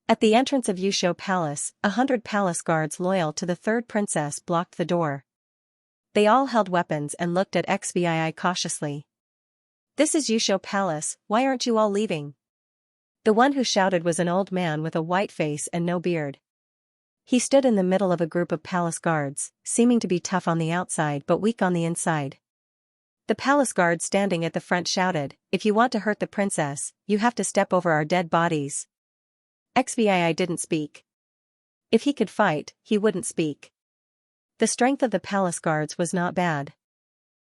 At the entrance of Yusho Palace, 100 palace guards loyal to the third princess blocked the door. They all held weapons and looked at Xvii cautiously. "This is Yusho Palace, why aren't you all leaving?" The one who shouted was an old man with a white face and no beard. He stood in the middle of a group of palace guards, seeming to be tough on the outside but weak on the inside. The palace guard standing at the front shouted, "If you want to hurt the princess, you have to step over our dead bodies." Xvii didn't speak. If he could fight, he wouldn't speak. The strength of the palace guards was not bad.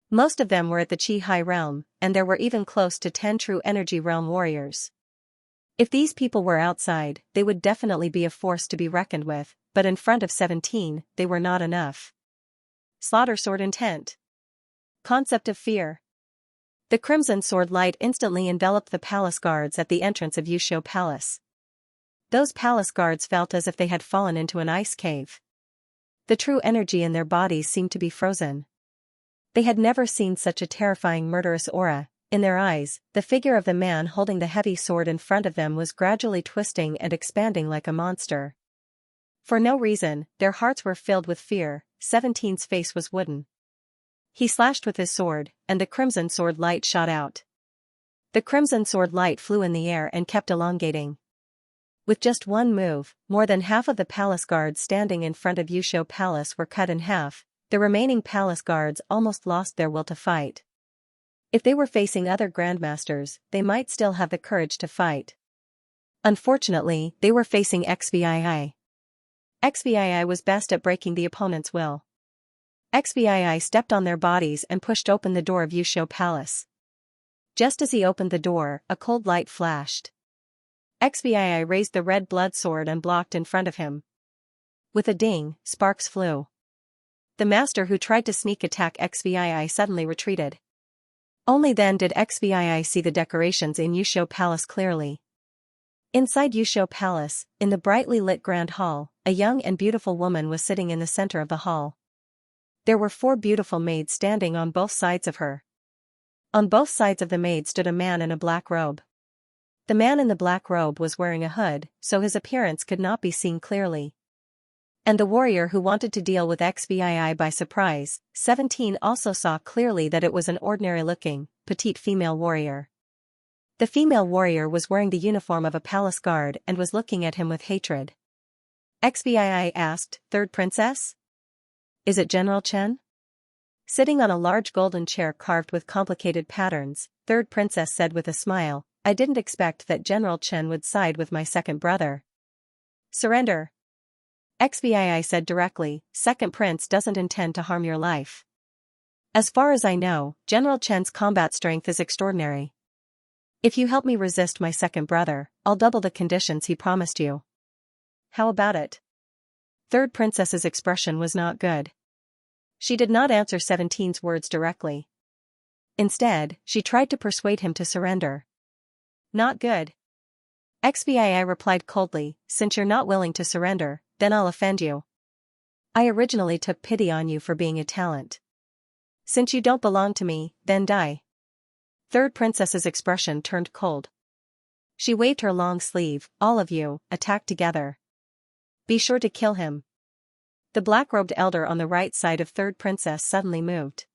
Most of them were at the Qi High realm, and there were even close to 10 true energy realm warriors. If these people were outside, they would definitely be a force to be reckoned with, but in front of 17, they were not enough. Slaughter sword intent. Concept of fear. The crimson sword light instantly enveloped the palace guards at the entrance of Yusho Palace. Those palace guards felt as if they had fallen into an ice cave. The true energy in their bodies seemed to be frozen. They had never seen such a terrifying murderous aura. In their eyes, the figure of the man holding the heavy sword in front of them was gradually twisting and expanding like a monster. For no reason, their hearts were filled with fear. 17's face was wooden. He slashed with his sword, and the crimson sword light shot out. The crimson sword light flew in the air and kept elongating. With just one move, more than half of the palace guards standing in front of Yusho Palace were cut in half. The remaining palace guards almost lost their will to fight. If they were facing other grandmasters, they might still have the courage to fight. Unfortunately, they were facing XVI. XVI was best at breaking the opponent's will. XVI stepped on their bodies and pushed open the door of Yusho Palace. Just as he opened the door, a cold light flashed. XVI raised the red blood sword and blocked in front of him. With a ding, sparks flew. The master who tried to sneak attack XVI suddenly retreated. Only then did XVI see the decorations in Yusho Palace clearly. Inside Yusho Palace, in the brightly lit grand hall, a young and beautiful woman was sitting in the center of the hall. There were 4 beautiful maids standing on both sides of her. On both sides of the maid stood a man in a black robe. The man in the black robe was wearing a hood, so his appearance could not be seen clearly. And the warrior who wanted to deal with XVI by surprise, 17 also saw clearly that it was an ordinary-looking, petite female warrior. The female warrior was wearing the uniform of a palace guard and was looking at him with hatred. XVI asked, "Third princess? Is it General Chen?" Sitting on a large golden chair carved with complicated patterns, third princess said with a smile, "I didn't expect that General Chen would side with my second brother." "Surrender," XVI said directly. "Second prince doesn't intend to harm your life. As far as I know, General Chen's combat strength is extraordinary. If you help me resist my second brother, I'll double the conditions he promised you. How about it?" Third princess's expression was not good. She did not answer 17's words directly. Instead, she tried to persuade him to surrender. "Not good." XVI replied coldly, "Since you're not willing to surrender, then I'll offend you. I originally took pity on you for being a talent. Since you don't belong to me, then die." Third princess's expression turned cold. She waved her long sleeve. "All of you, attack together. Be sure to kill him." The black-robed elder on the right side of third princess suddenly moved.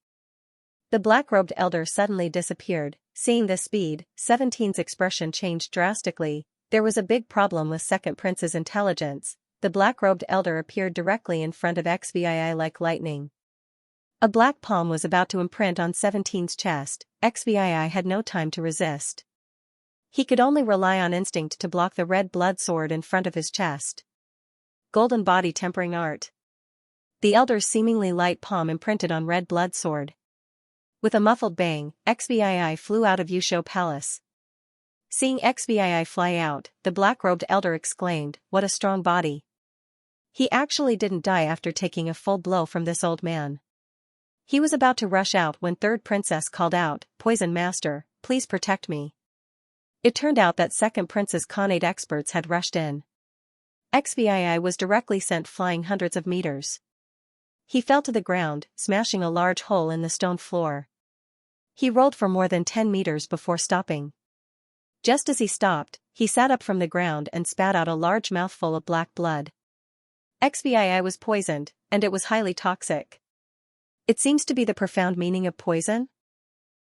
The black-robed elder suddenly disappeared. Seeing this speed, 17's expression changed drastically. There was a big problem with second prince's intelligence. The black-robed elder appeared directly in front of XVI like lightning. A black palm was about to imprint on 17's chest. XVI had no time to resist. He could only rely on instinct to block the red blood sword in front of his chest. Golden body tempering art. The elder's seemingly light palm imprinted on red blood sword. With a muffled bang, XVI flew out of Yusho Palace. Seeing XVI fly out, the black-robed elder exclaimed, "What a strong body." He actually didn't die after taking a full blow from this old man. He was about to rush out when third princess called out, "Poison master, please protect me." It turned out that second prince's Khanate experts had rushed in. XVI was directly sent flying hundreds of meters. He fell to the ground, smashing a large hole in the stone floor. He rolled for more than 10 meters before stopping. Just as he stopped, he sat up from the ground and spat out a large mouthful of black blood. XVI was poisoned, and it was highly toxic. It seems to be the profound meaning of poison.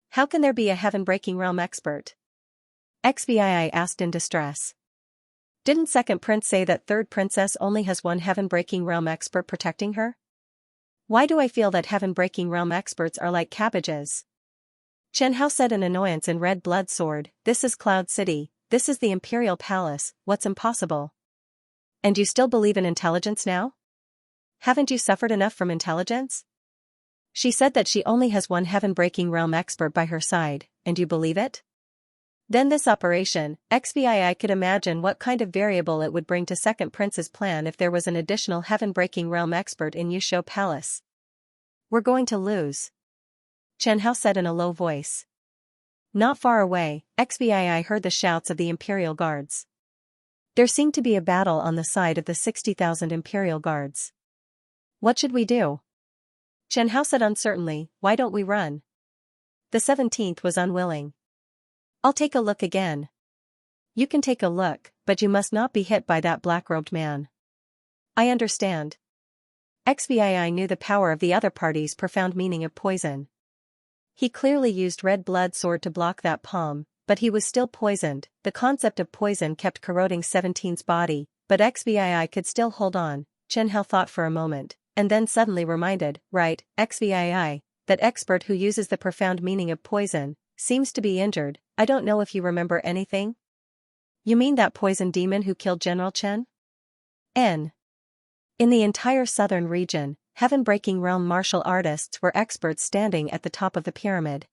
How can there be a heaven-breaking realm expert? XVI asked in distress. Didn't second prince say that third princess only has one heaven-breaking realm expert protecting her? Why do I feel that heaven-breaking realm experts are like cabbages? Chen Hao said in annoyance in red blood sword, "This is Cloud City, this is the Imperial Palace, what's impossible? And you still believe in intelligence now? Haven't you suffered enough from intelligence? She said that she only has one heaven-breaking realm expert by her side, and you believe it? Then this operation, XVI could imagine what kind of variable it would bring to second prince's plan if there was an additional heaven-breaking realm expert in Yusho Palace. We're going to lose," Chen Hao said in a low voice. Not far away, XVI heard the shouts of the Imperial Guards. There seemed to be a battle on the side of the 60,000 Imperial Guards. What should we do? Xianxia said uncertainly, why don't we run? The 17th was unwilling. I'll take a look again. You can take a look, but you must not be hit by that black-robed man. I understand. XVI knew the power of the other party's profound meaning of poison. He clearly used red blood sword to block that palm, but he was still poisoned. The concept of poison kept corroding 17's body, but XVI could still hold on. Xianxia thought for a moment, and then suddenly reminded, right, XVI, that expert who uses the profound meaning of poison, seems to be injured. I don't know if you remember anything? You mean that poison demon who killed General Chen? In the entire southern region, heaven-breaking realm martial artists were experts standing at the top of the pyramid.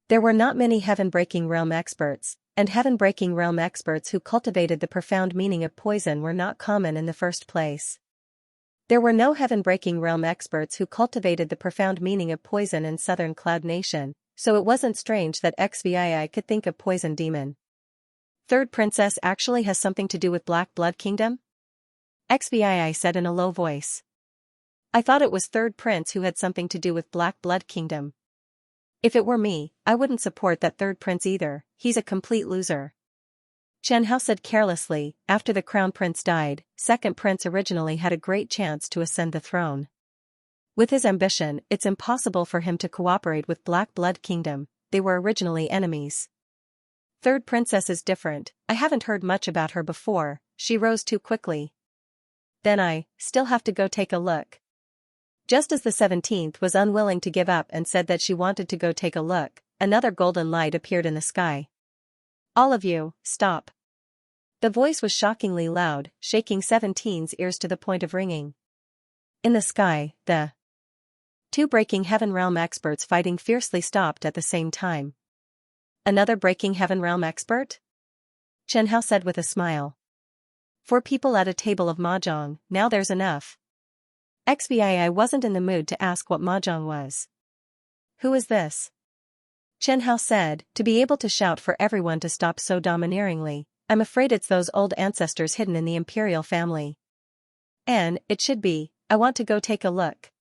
There were not many heaven-breaking realm experts, and heaven-breaking realm experts who cultivated the profound meaning of poison were not common in the first place. There were no heaven-breaking realm experts who cultivated the profound meaning of poison in southern Cloud Nation, so it wasn't strange that XVI could think of poison demon. Third princess actually has something to do with Black Blood Kingdom? XVI said in a low voice. I thought it was third prince who had something to do with Black Blood Kingdom. If it were me, I wouldn't support that third prince either, he's a complete loser. Xianxia said carelessly, after the crown prince died, second prince originally had a great chance to ascend the throne. With his ambition, it's impossible for him to cooperate with Black Blood Kingdom, they were originally enemies. Third princess is different, I haven't heard much about her before, she rose too quickly. Then I still have to go take a look. Just as the 17th was unwilling to give up and said that she wanted to go take a look, another golden light appeared in the sky. All of you, stop. The voice was shockingly loud, shaking 17's ears to the point of ringing. In the sky, the two breaking heaven realm experts fighting fiercely stopped at the same time. Another breaking heaven realm expert? Xianxia said with a smile. 4 people at a table of mahjong, now there's enough. XVI wasn't in the mood to ask what mahjong was. Who is this? Xianxia said, to be able to shout for everyone to stop so domineeringly, I'm afraid it's those old ancestors hidden in the imperial family. And, it should be, I want to go take a look.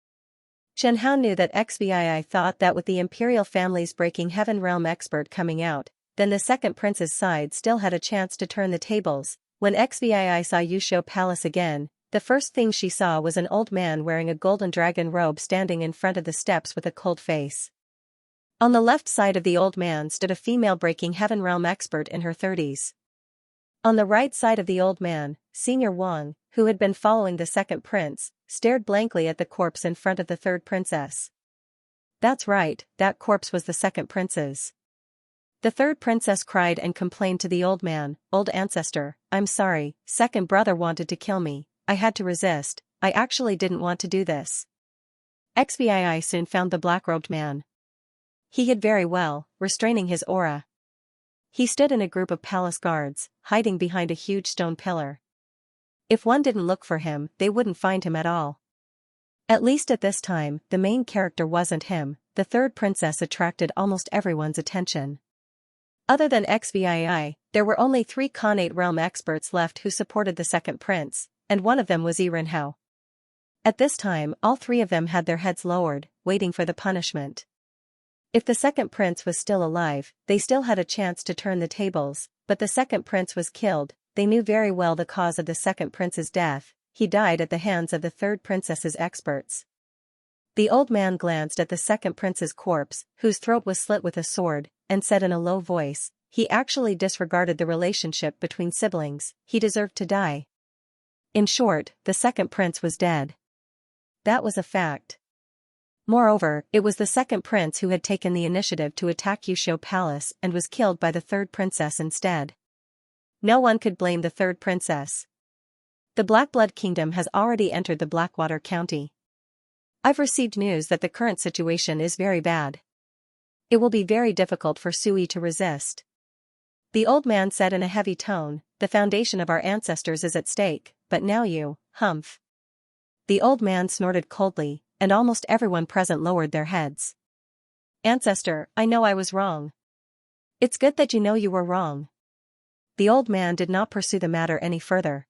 Xianxia knew that XVI thought that with the imperial family's breaking heaven realm expert coming out, then the second prince's side still had a chance to turn the tables. When XVI saw Yushu Palace again, the first thing she saw was an old man wearing a golden dragon robe standing in front of the steps with a cold face. On the left side of the old man stood a female breaking heaven realm expert in her 30s. On the right side of the old man, Senior Wang, who had been following the second prince, stared blankly at the corpse in front of the third princess. That's right, that corpse was the second prince's. The third princess cried and complained to the old man, old ancestor, I'm sorry, second brother wanted to kill me, I had to resist, I actually didn't want to do this. XVI soon found the black-robed man. He hid very well, restraining his aura. He stood in a group of palace guards, hiding behind a huge stone pillar. If one didn't look for him, they wouldn't find him at all. At least at this time, the main character wasn't him, the third princess attracted almost everyone's attention. Other than XVI, there were only 3 Khanate realm experts left who supported the second prince, and one of them was Yirenhao. At this time, all 3 of them had their heads lowered, waiting for the punishment. If the second prince was still alive, they still had a chance to turn the tables, but the second prince was killed. They knew very well the cause of the second prince's death, he died at the hands of the third princess's experts. The old man glanced at the second prince's corpse, whose throat was slit with a sword, and said in a low voice, he actually disregarded the relationship between siblings, he deserved to die. In short, the second prince was dead. That was a fact. Moreover, it was the second prince who had taken the initiative to attack Yushu Palace and was killed by the third princess instead. No one could blame the third princess. The Black Blood Kingdom has already entered the Blackwater County. I've received news that the current situation is very bad. It will be very difficult for Sui to resist. The old man said in a heavy tone, the foundation of our ancestors is at stake, but now you, humph. The old man snorted coldly, and almost everyone present lowered their heads. Ancestor, I know I was wrong. It's good that you know you were wrong. The old man did not pursue the matter any further.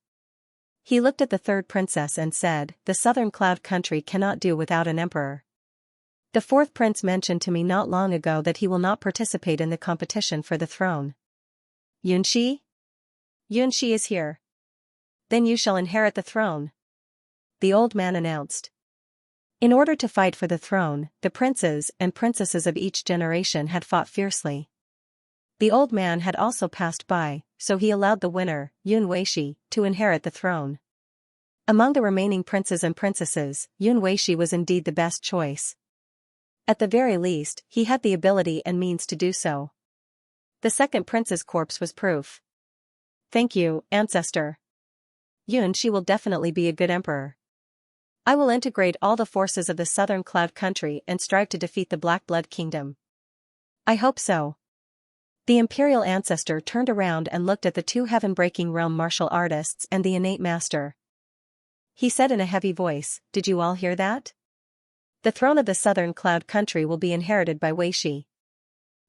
He looked at the third princess and said, "The southern cloud country cannot do without an emperor. The fourth prince mentioned to me not long ago that he will not participate in the competition for the throne." "Xianxia? Xianxia is here. Then you shall inherit the throne," the old man announced. In order to fight for the throne, the princes and princesses of each generation had fought fiercely. The old man had also passed by, so he allowed the winner, Yun Weishi, to inherit the throne. Among the remaining princes and princesses, Yun Weishi was indeed the best choice. At the very least, he had the ability and means to do so. The second prince's corpse was proof. "Thank you, ancestor. Xianxia will definitely be a good emperor. I will integrate all the forces of the southern cloud country and strive to defeat the Black Blood Kingdom." "I hope so." The imperial ancestor turned around and looked at the two heaven-breaking realm martial artists and the innate master. He said in a heavy voice, "Did you all hear that? The throne of the southern cloud country will be inherited by Weishi.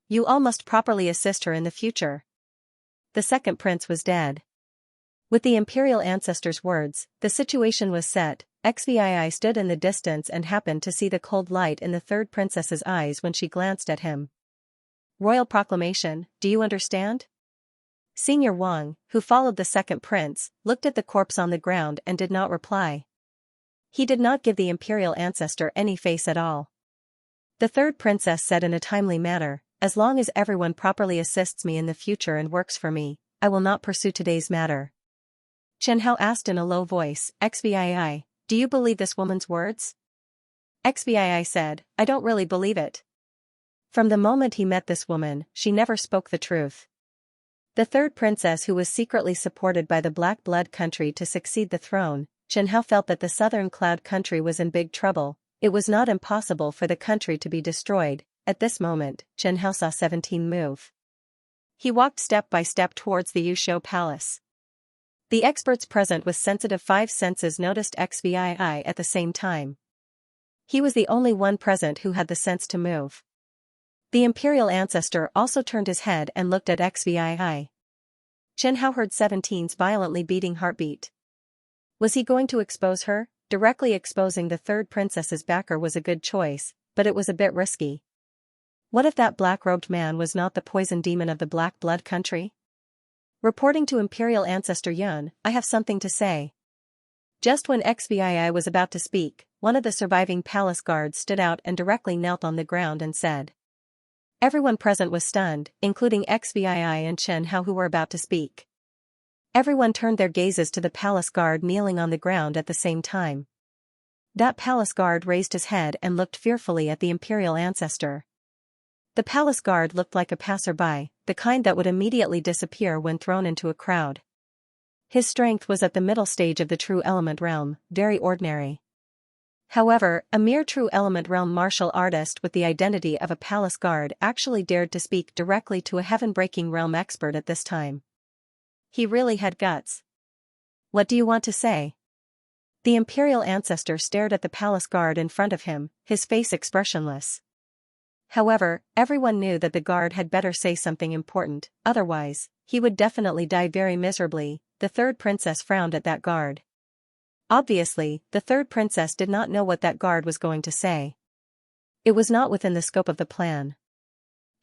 You all must properly assist her in the future." The second prince was dead. With the imperial ancestor's words, the situation was set. Xvii stood in the distance and happened to see the cold light in the third princess's eyes when she glanced at him. "Royal proclamation, do you understand?" Senior Wang, who followed the second prince, looked at the corpse on the ground and did not reply. He did not give the imperial ancestor any face at all. The third princess said in a timely manner, "As long as everyone properly assists me in the future and works for me, I will not pursue today's matter." Chen Hao asked in a low voice, "Xvii, do you believe this woman's words?" Xvii said, "I don't really believe it. From the moment he met this woman, she never spoke the truth." The third princess, who was secretly supported by the Black Blood country to succeed the throne, Chen Hao felt that the southern cloud country was in big trouble. It was not impossible for the country to be destroyed. At this moment, Chen Hao saw 17 move. He walked step by step towards the Yusho Palace. The experts present with sensitive five senses noticed Xvii at the same time. He was the only one present who had the sense to move. The imperial ancestor also turned his head and looked at Xvii. Chen Hao heard 17's violently beating heartbeat. Was he going to expose her? Directly exposing the third princess's backer was a good choice, but it was a bit risky. What if that black-robed man was not the poison demon of the Black Blood country? Reporting to Imperial Ancestor Yun, "I have something to say." Just when Xvii was about to speak, one of the surviving palace guards stood out and directly knelt on the ground and said. Everyone present was stunned, including Xvii and Chen Hao, who were about to speak. Everyone turned their gazes to the palace guard kneeling on the ground at the same time. That palace guard raised his head and looked fearfully at the imperial ancestor. The palace guard looked like a passerby, the kind that would immediately disappear when thrown into a crowd. His strength was at the middle stage of the true element realm, very ordinary. However, a mere true element realm martial artist with the identity of a palace guard actually dared to speak directly to a heaven-breaking realm expert at this time. He really had guts. "What do you want to say?" The imperial ancestor stared at the palace guard in front of him, his face expressionless. However, everyone knew that the guard had better say something important, otherwise, he would definitely die very miserably. The third princess frowned at that guard. Obviously, the third princess did not know what that guard was going to say. It was not within the scope of the plan.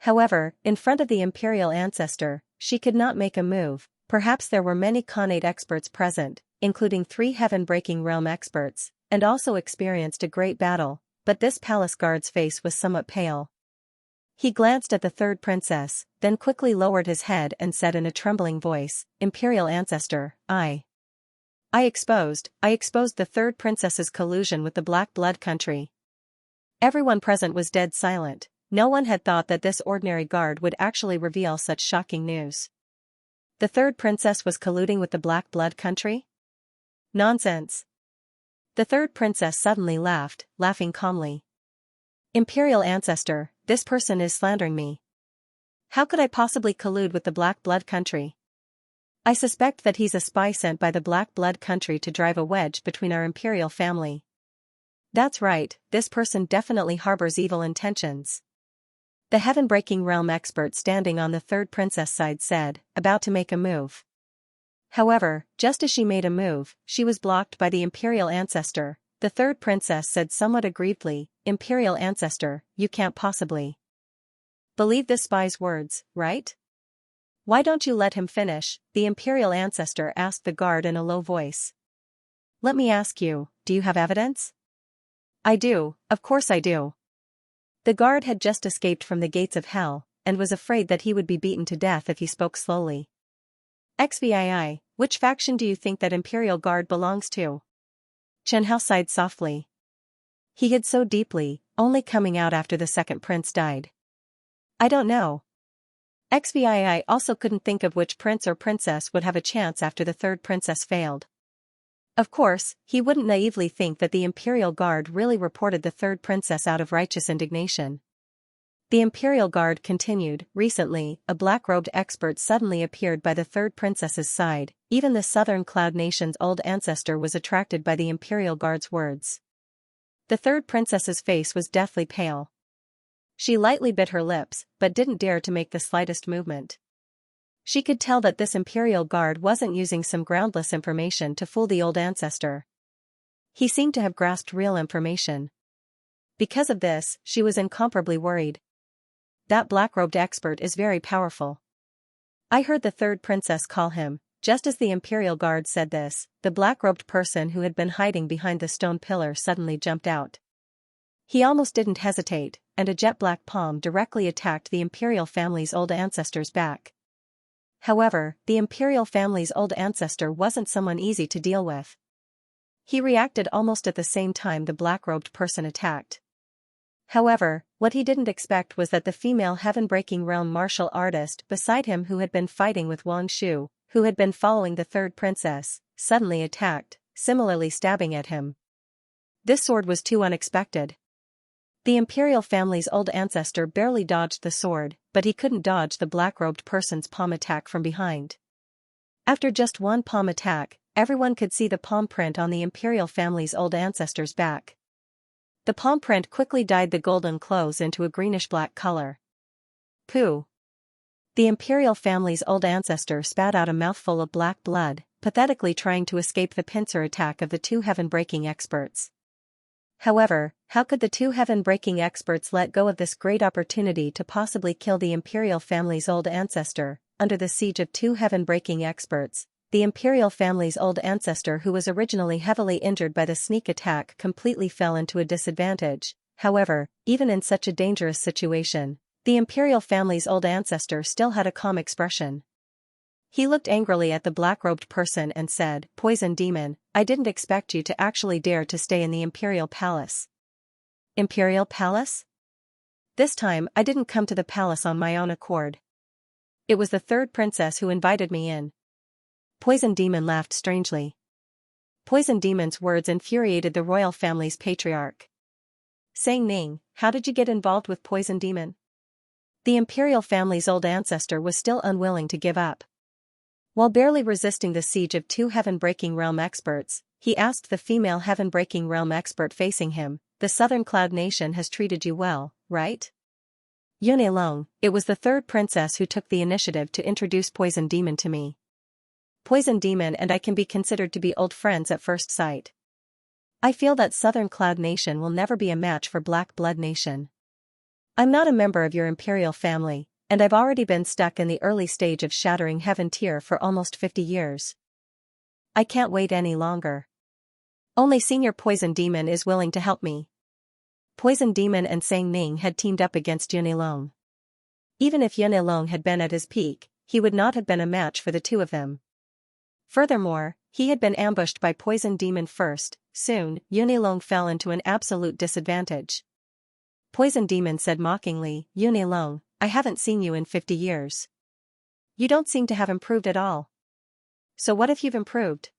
However, in front of the imperial ancestor, she could not make a move. Perhaps there were many Khanate experts present, including 3 heaven-breaking realm experts, and also experienced a great battle, but this palace guard's face was somewhat pale. He glanced at the third princess, then quickly lowered his head and said in a trembling voice, "Imperial ancestor, I exposed the third princess's collusion with the Black Blood country." Everyone present was dead silent. No one had thought that this ordinary guard would actually reveal such shocking news. The third princess was colluding with the Black Blood country? Nonsense. The third princess suddenly laughed, laughing calmly. "Imperial ancestor, this person is slandering me. How could I possibly collude with the Black Blood country? I suspect that he's a spy sent by the Black Blood country to drive a wedge between our imperial family. That's right, this person definitely harbors evil intentions. The heaven-breaking realm expert standing on the third princess side said, about to make a move. However, just as she made a move, she was blocked by the Imperial Ancestor. The third princess said somewhat aggrievedly, Imperial Ancestor, you can't possibly believe this spy's words, right? Why don't you let him finish? The Imperial Ancestor asked the guard in a low voice. Let me ask you, do you have evidence? I do, of course I do. The guard had just escaped from the gates of hell, and was afraid that he would be beaten to death if he spoke slowly. XVII, which faction do you think that Imperial Guard belongs to? Xianxia sighed softly. He hid so deeply, only coming out after the second prince died. I don't know. XVII also couldn't think of which prince or princess would have a chance after the third princess failed. Of course, he wouldn't naively think that the Imperial Guard really reported the third princess out of righteous indignation. The Imperial Guard continued, recently, a black-robed expert suddenly appeared by the third princess's side. Even the Southern Cloud Nation's old ancestor was attracted by the Imperial Guard's words. The third princess's face was deathly pale. She lightly bit her lips, but didn't dare to make the slightest movement. She could tell that this Imperial Guard wasn't using some groundless information to fool the old ancestor. He seemed to have grasped real information. Because of this, she was incomparably worried. That black-robed expert is very powerful. I heard the third princess call him. Just as the Imperial Guard said this, the black-robed person who had been hiding behind the stone pillar suddenly jumped out. He almost didn't hesitate, and a jet-black palm directly attacked the Imperial family's old ancestor's back. However, the Imperial family's old ancestor wasn't someone easy to deal with. He reacted almost at the same time the black-robed person attacked. However, what he didn't expect was that the female heaven-breaking realm martial artist beside him who had been fighting with Wang Shu, who had been following the third princess, suddenly attacked, similarly stabbing at him. This sword was too unexpected. The Imperial family's old ancestor barely dodged the sword, but he couldn't dodge the black-robed person's palm attack from behind. After just one palm attack, everyone could see the palm print on the Imperial family's old ancestor's back. The palm print quickly dyed the golden clothes into a greenish-black color. Pooh! The Imperial family's old ancestor spat out a mouthful of black blood, pathetically trying to escape the pincer attack of the two heaven-breaking experts. However, how could the two heaven-breaking experts let go of this great opportunity to possibly kill the Imperial family's old ancestor? Under the siege of two heaven-breaking experts, the Imperial family's old ancestor who was originally heavily injured by the sneak attack completely fell into a disadvantage. However, even in such a dangerous situation, the Imperial family's old ancestor still had a calm expression. He looked angrily at the black-robed person and said, Poison Demon, I didn't expect you to actually dare to stay in the Imperial Palace. Imperial Palace? This time I didn't come to the palace on my own accord. It was the third princess who invited me in. Poison Demon laughed strangely. Poison Demon's words infuriated the royal family's patriarch. Saying Ning, how did you get involved with Poison Demon? The Imperial family's old ancestor was still unwilling to give up. While barely resisting the siege of two heaven-breaking realm experts, he asked the female heaven-breaking realm expert facing him, the Southern Cloud Nation has treated you well, right? Yunelong, it was the third princess who took the initiative to introduce Poison Demon to me. Poison Demon and I can be considered to be old friends at first sight. I feel that Southern Cloud Nation will never be a match for Black Blood Nation. I'm not a member of your Imperial family, and I've already been stuck in the early stage of Shattering Heaven tier for almost 50 years. I can't wait any longer. Only Senior Poison Demon is willing to help me. Poison Demon and Sang Ning had teamed up against Yunelong. Even if Yunelong had been at his peak, he would not have been a match for the two of them. Furthermore, he had been ambushed by Poison Demon first. Soon, Yunelong fell into an absolute disadvantage. Poison Demon said mockingly, Yunelong, I haven't seen you in 50 years. You don't seem to have improved at all. So what if you've improved?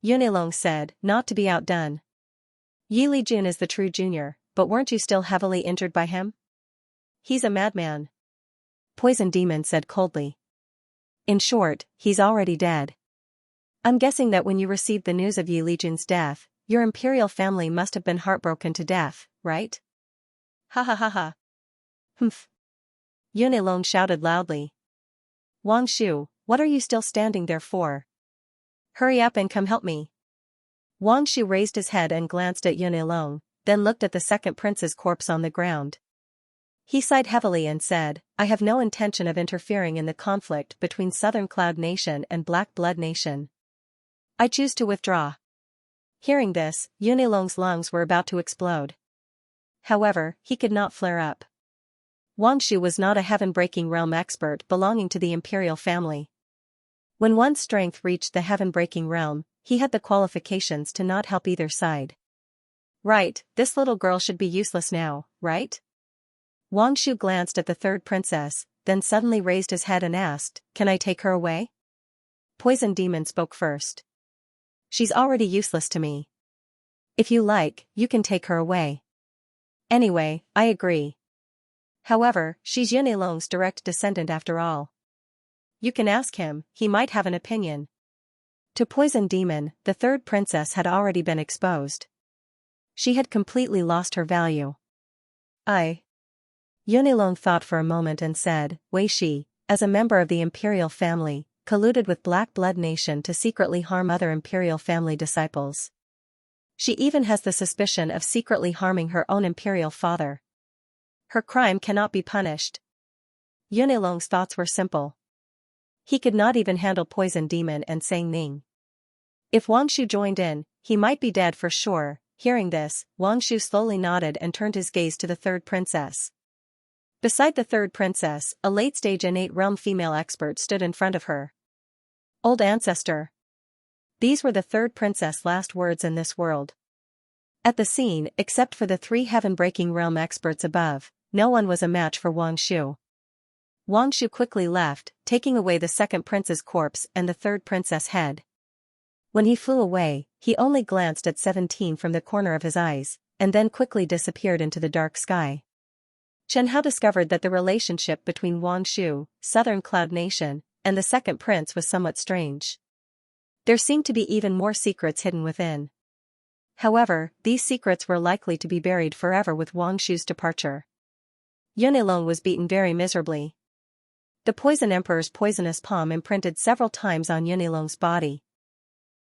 Yunelong said, not to be outdone. Yi Lijun is the true junior, but weren't you still heavily injured by him? He's a madman. Poison Demon said coldly. In short, he's already dead. I'm guessing that when you received the news of Yi Lijun's death, your Imperial family must have been heartbroken to death, right? Ha ha ha ha. Humph. Yunilong shouted loudly. Wang Shu, what are you still standing there for? Hurry up and come help me. Wang Shu raised his head and glanced at Yunilong, then looked at the second prince's corpse on the ground. He sighed heavily and said, I have no intention of interfering in the conflict between Southern Cloud Nation and Black Blood Nation. I choose to withdraw. Hearing this, Yunilong's lungs were about to explode. However, he could not flare up. Wang Shu was not a heaven-breaking realm expert belonging to the imperial family. When one's strength reached the heaven-breaking realm, he had the qualifications to not help either side. Right, this little girl should be useless now, right? Wang Shu glanced at the third princess, then suddenly raised his head and asked, Can I take her away? Poison Demon spoke first. She's already useless to me. If you like, you can take her away. Anyway, I agree. However, she's Yunilong's direct descendant after all. You can ask him, he might have an opinion. To Poison Demon, the third princess had already been exposed. She had completely lost her value. Yunilong thought for a moment and said, Wei Shi, as a member of the imperial family, colluded with Black Blood Nation to secretly harm other imperial family disciples. She even has the suspicion of secretly harming her own imperial father. Her crime cannot be punished. Yunilong's thoughts were simple. He could not even handle Poison Demon and Sang Ning. If Wang Shu joined in, he might be dead for sure. Hearing this, Wang Shu slowly nodded and turned his gaze to the third princess. Beside the third princess, a late-stage innate realm female expert stood in front of her. Old ancestor. These were the third princess' last words in this world. At the scene, except for the three heaven-breaking realm experts above, no one was a match for Wang Shu. Wang Shu quickly left, taking away the second prince's corpse and the third princess' head. When he flew away, he only glanced at 17 from the corner of his eyes, and then quickly disappeared into the dark sky. Chen Hao discovered that the relationship between Wang Shu, Southern Cloud Nation, and the second prince was somewhat strange. There seemed to be even more secrets hidden within. However, these secrets were likely to be buried forever with Wang Shu's departure. Yunilong was beaten very miserably. The Poison Emperor's poisonous palm imprinted several times on Yunilong's body.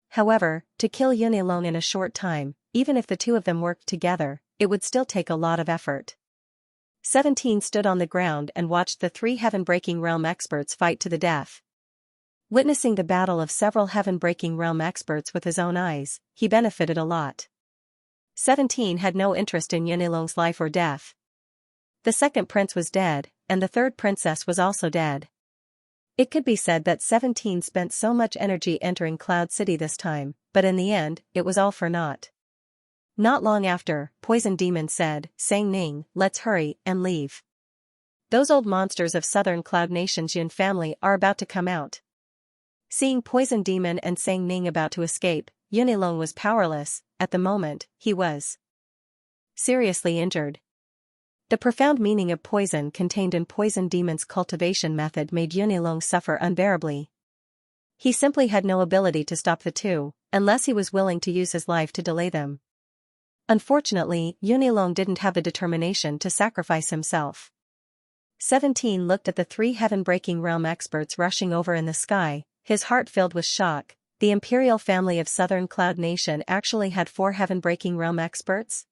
However, to kill Yunilong in a short time, even if the two of them worked together, it would still take a lot of effort. 17 stood on the ground and watched the three heaven-breaking realm experts fight to the death. Witnessing the battle of several heaven-breaking realm experts with his own eyes, he benefited a lot. 17 had no interest in Yunilong's life or death. The second prince was dead, and the third princess was also dead. It could be said that 17 spent so much energy entering Cloud City this time, but in the end, it was all for naught. Not long after, Poison Demon said, Sang Ning, let's hurry and leave. Those old monsters of Southern Cloud Nation's Yun family are about to come out. Seeing Poison Demon and Sang Ning about to escape, Yunilong was powerless. At the moment, he was seriously injured. The profound meaning of poison contained in Poison Demon's cultivation method made Yunilong suffer unbearably. He simply had no ability to stop the two, unless he was willing to use his life to delay them. Unfortunately, Yunilong didn't have the determination to sacrifice himself. 17 looked at the three heaven-breaking realm experts rushing over in the sky, his heart filled with shock. The imperial family of Southern Cloud Nation actually had 4 heaven-breaking realm experts?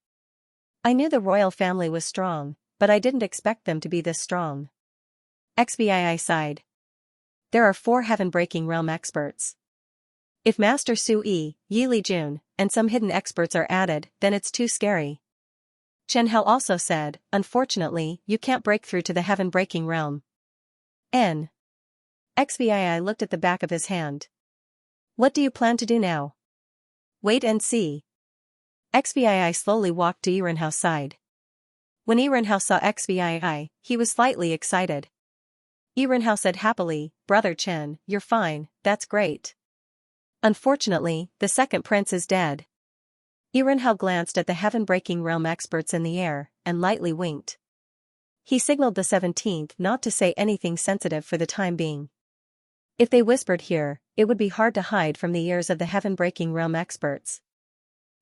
I knew the royal family was strong, but I didn't expect them to be this strong. XVII sighed. There are 4 heaven-breaking realm experts. If Master Su Yi, Yi Li Jun, and some hidden experts are added, then it's too scary. Chen Hao also said, unfortunately, you can't break through to the heaven-breaking realm. XVII looked at the back of his hand. What do you plan to do now? Wait and see. XVII slowly walked to Yirenhao's side. When Yirenhao saw XVII, he was slightly excited. Yirenhao said happily, Brother Chen, you're fine, that's great. Unfortunately, the second prince is dead. Yirenhao glanced at the heaven-breaking realm experts in the air, and lightly winked. He signaled the 17th not to say anything sensitive for the time being. If they whispered here, it would be hard to hide from the ears of the heaven-breaking realm experts.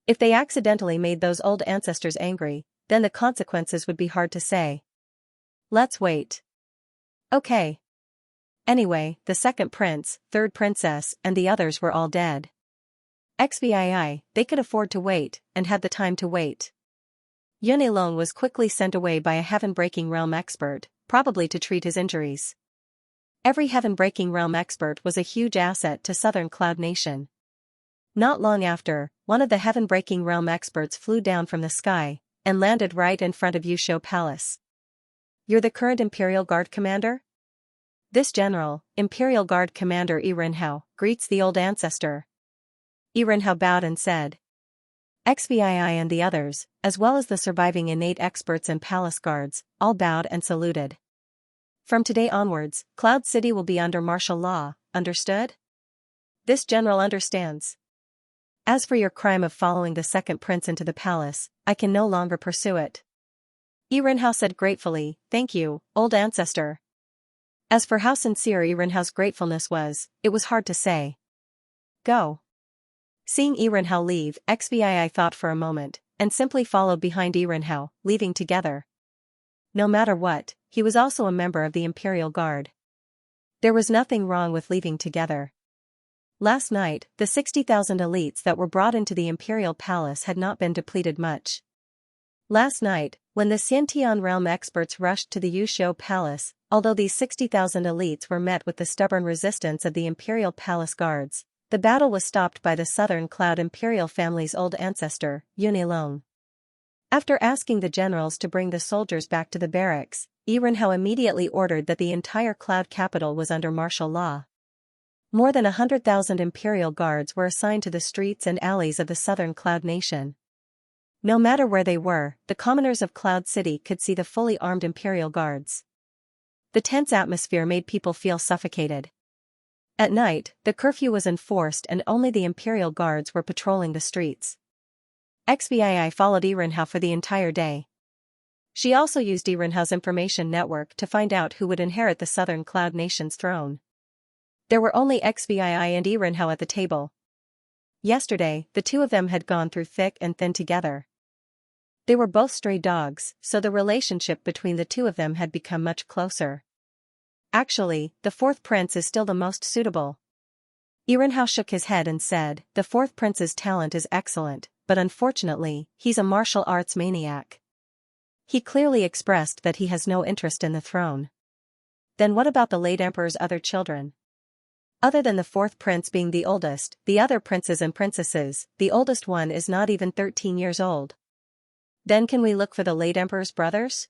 If they accidentally made those old ancestors angry, then the consequences would be hard to say. Let's wait. Okay. Anyway, the second prince, third princess, and the others were all dead. XVII, they could afford to wait, and had the time to wait. Yunilong was quickly sent away by a heaven-breaking realm expert, probably to treat his injuries. Every heaven-breaking realm expert was a huge asset to Southern Cloud Nation. Not long after, one of the heaven-breaking realm experts flew down from the sky, and landed right in front of Yusho Palace. You're the current Imperial Guard commander? This general, Imperial Guard Commander Irenhao, greets the old ancestor. Irenhao bowed and said. XVII and the others, as well as the surviving innate experts and palace guards, all bowed and saluted. From today onwards, Cloud City will be under martial law, understood? This general understands. As for your crime of following the second prince into the palace, I can no longer pursue it. Irenhao said gratefully, thank you, old ancestor. As for how sincere Irenhao's gratefulness was, it was hard to say. Go. Seeing Irenhao leave, XVII thought for a moment, and simply followed behind Irenhao, leaving together. No matter what, he was also a member of the Imperial Guard. There was nothing wrong with leaving together. Last night, the 60,000 elites that were brought into the Imperial Palace had not been depleted much. Last night, when the Xiantian realm experts rushed to the Yusho Palace, although these 60,000 elites were met with the stubborn resistance of the Imperial Palace guards, the battle was stopped by the Southern Cloud Imperial family's old ancestor, Yunilong. After asking the generals to bring the soldiers back to the barracks, Irenhao immediately ordered that the entire Cloud capital was under martial law. More than 100,000 Imperial guards were assigned to the streets and alleys of the Southern Cloud Nation. No matter where they were, the commoners of Cloud City could see the fully armed Imperial guards. The tense atmosphere made people feel suffocated. At night, the curfew was enforced and only the Imperial guards were patrolling the streets. XVII followed Irenhao for the entire day. She also used Irenhao's information network to find out who would inherit the Southern Cloud Nation's throne. There were only XVII and Irenhao at the table. Yesterday, the two of them had gone through thick and thin together. They were both stray dogs, so the relationship between the two of them had become much closer. Actually, the fourth prince is still the most suitable. Irenhao shook his head and said, the fourth prince's talent is excellent, but unfortunately, he's a martial arts maniac. He clearly expressed that he has no interest in the throne. Then what about the late emperor's other children? Other than the fourth prince being the oldest, the other princes and princesses, the oldest one is not even 13 years old. Then can we look for the late emperor's brothers?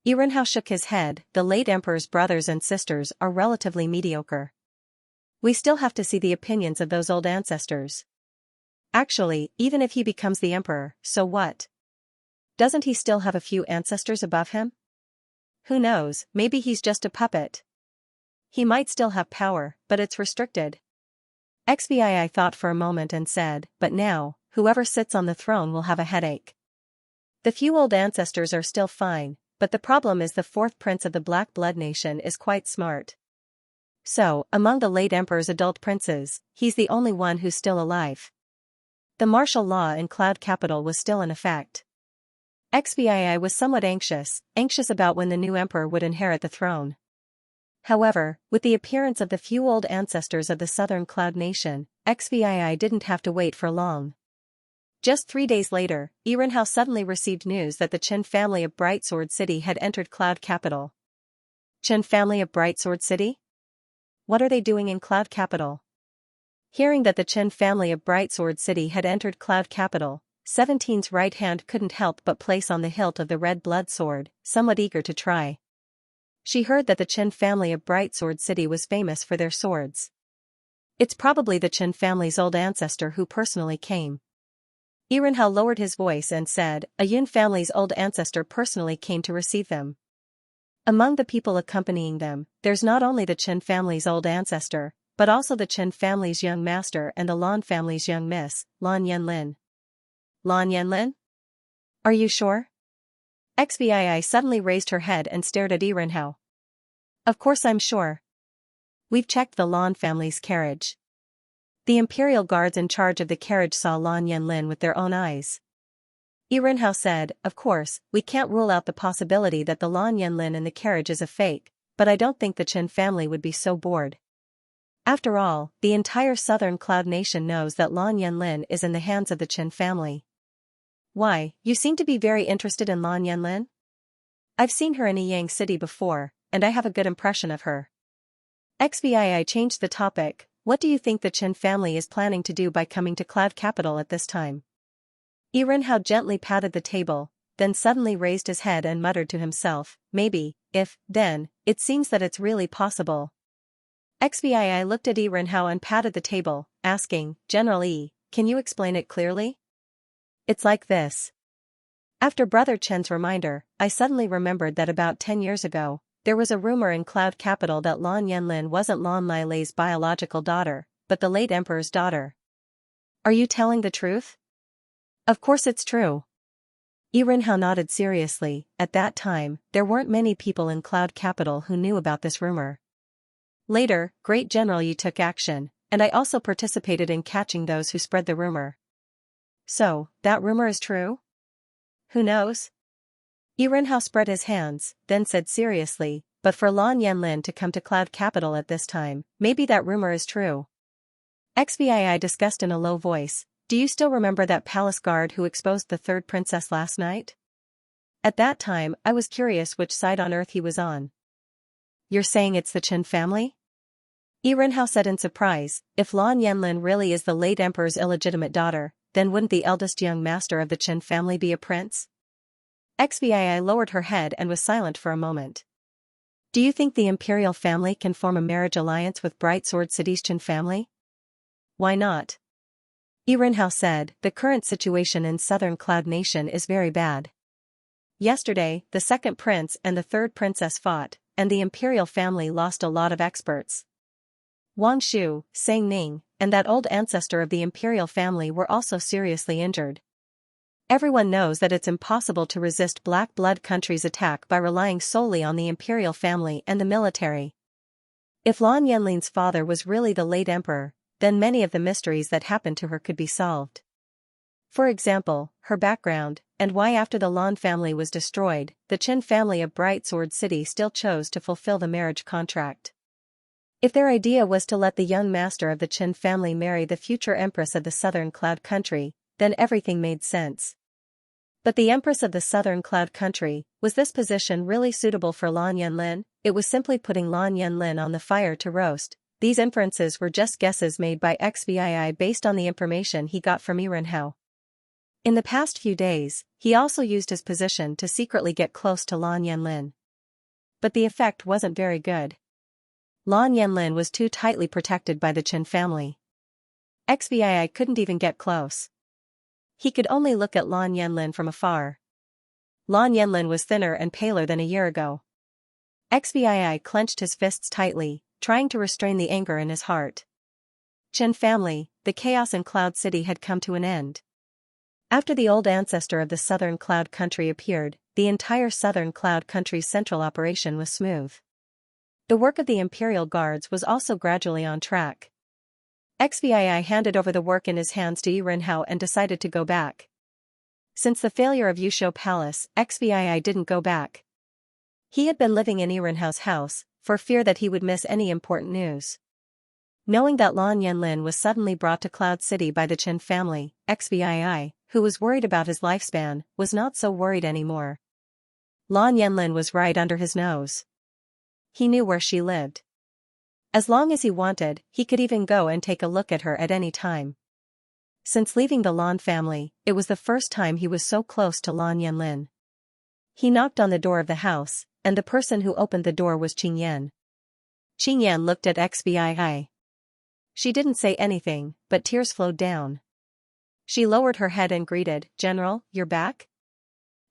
Irenhao shook his head, the late emperor's brothers and sisters are relatively mediocre. We still have to see the opinions of those old ancestors. Actually, even if he becomes the emperor, so what? Doesn't he still have a few ancestors above him? Who knows, maybe he's just a puppet. He might still have power, but it's restricted. XVII thought for a moment and said, but now, whoever sits on the throne will have a headache. The few old ancestors are still fine, but the problem is the fourth prince of the Black Blood Nation is quite smart. So, among the late emperor's adult princes, he's the only one who's still alive. The martial law in Cloud Capital was still in effect. XVII was somewhat anxious about when the new emperor would inherit the throne. However, with the appearance of the few old ancestors of the Southern Cloud Nation, XVII didn't have to wait for long. Just 3 days later, Irenhao suddenly received news that the Qin family of Brightsword City had entered Cloud Capital. Qin family of Brightsword City? What are they doing in Cloud Capital? Hearing that the Qin family of Brightsword City had entered Cloud Capital, 17's right hand couldn't help but place on the hilt of the red blood sword, somewhat eager to try. She heard that the Qin family of Brightsword City was famous for their swords. It's probably the Qin family's old ancestor who personally came. Irenhao lowered his voice and said, a Yun family's old ancestor personally came to receive them. Among the people accompanying them, there's not only the Qin family's old ancestor, but also the Qin family's young master and the Lan family's young miss, Lan Yanlin. Lan Yanlin? Are you sure? XVII suddenly raised her head and stared at Irenhao. Of course I'm sure. We've checked the Lan family's carriage. The Imperial guards in charge of the carriage saw Lan Yanlin with their own eyes. Irenhao said, of course, we can't rule out the possibility that the Lan Yanlin in the carriage is a fake, but I don't think the Chen family would be so bored. After all, the entire southern Cloud Nation knows that Lan Yanlin is in the hands of the Chen family. Why, you seem to be very interested in Lan Yanlin? I've seen her in Yang City before, and I have a good impression of her. XVI changed the topic. What do you think the Chen family is planning to do by coming to Cloud Capital at this time? Yirenhao gently patted the table, then suddenly raised his head and muttered to himself, maybe, if, then, it seems that it's really possible. XVI looked at Yirenhao and patted the table, asking, General Yi, can you explain it clearly? It's like this. After Brother Chen's reminder, I suddenly remembered that about 10 years ago, there was a rumor in Cloud Capital that Lan Yanlin wasn't Lan Lailei's biological daughter, but the late emperor's daughter. Are you telling the truth? Of course it's true. Yirenhao nodded seriously. At that time, there weren't many people in Cloud Capital who knew about this rumor. Later, Great General Yi took action, and I also participated in catching those who spread the rumor. So, that rumor is true? Who knows? Yirenhao spread his hands, then said seriously, but for Lan Yanlin to come to Cloud Capital at this time, maybe that rumor is true. XVI discussed in a low voice, do you still remember that palace guard who exposed the third princess last night? At that time, I was curious which side on earth he was on. You're saying it's the Chen family? Yirenhao said in surprise, if Lan Yanlin really is the late emperor's illegitimate daughter, then wouldn't the eldest young master of the Chen family be a prince? XVI lowered her head and was silent for a moment. Do you think the imperial family can form a marriage alliance with Bright Sword City's Chen family? Why not? Yirenhao said, the current situation in southern Cloud Nation is very bad. Yesterday, the second prince and the third princess fought, and the imperial family lost a lot of experts. Wang Shu, Sang Ning, and that old ancestor of the imperial family were also seriously injured. Everyone knows that it's impossible to resist Black Blood country's attack by relying solely on the imperial family and the military. If Lan Yanlin's father was really the late emperor, then many of the mysteries that happened to her could be solved. For example, her background, and why after the Lan family was destroyed, the Chen family of Bright Sword City still chose to fulfill the marriage contract. If their idea was to let the young master of the Chen family marry the future empress of the southern Cloud country, then everything made sense. But the empress of the southern Cloud country, was this position really suitable for Lan Yanlin? It was simply putting Lan Yanlin on the fire to roast. These inferences were just guesses made by XVI based on the information he got from Yirenhao. In the past few days, he also used his position to secretly get close to Lan Yanlin. But the effect wasn't very good. Lan Yanlin was too tightly protected by the Chen family. XVI couldn't even get close. He could only look at Lan Yanlin from afar. Lan Yanlin was thinner and paler than a year ago. XVI clenched his fists tightly, trying to restrain the anger in his heart. Chen family, the chaos in Cloud City had come to an end. After the old ancestor of the southern Cloud country appeared, the entire southern Cloud country's central operation was smooth. The work of the Imperial Guards was also gradually on track. XVI handed over the work in his hands to Yirenhao and decided to go back. Since the failure of Yusho Palace, XVI didn't go back. He had been living in Yirenhao's house, for fear that he would miss any important news. Knowing that Lan Yanlin was suddenly brought to Cloud City by the Chen family, XVI, who was worried about his lifespan, was not so worried anymore. Lan Yanlin was right under his nose. He knew where she lived. As long as he wanted, he could even go and take a look at her at any time. Since leaving the Lan family, it was the first time he was so close to Lan Yanlin. He knocked on the door of the house, and the person who opened the door was Qingyan. Qingyan looked at XVI. She didn't say anything, but tears flowed down. She lowered her head and greeted, General, you're back?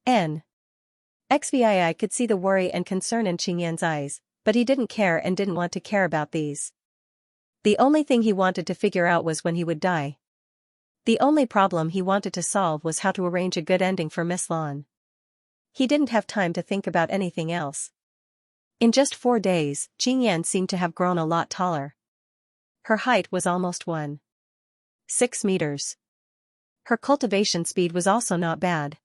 XVI could see the worry and concern in Qingyan's eyes, but he didn't care and didn't want to care about these. The only thing he wanted to figure out was when he would die. The only problem he wanted to solve was how to arrange a good ending for Miss Lan. He didn't have time to think about anything else. In just 4 days, Qingyan seemed to have grown a lot taller. Her height was almost 1.6 meters. Her cultivation speed was also not bad.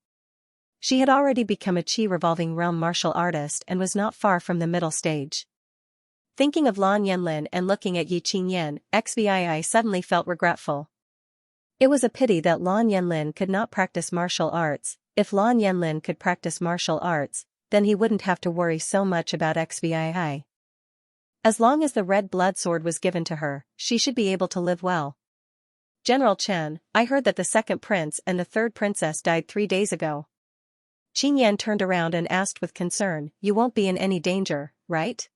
She had already become a Qi revolving realm martial artist and was not far from the middle stage. Thinking of Lan Yanlin and looking at Yi Qingyan, XVI suddenly felt regretful. It was a pity that Lan Yanlin could not practice martial arts. If Lan Yanlin could practice martial arts, then he wouldn't have to worry so much about XVI. As long as the red blood sword was given to her, she should be able to live well. General Chen, I heard that the second prince and the third princess died 3 days ago. Qingyan turned around and asked with concern, you won't be in any danger, right?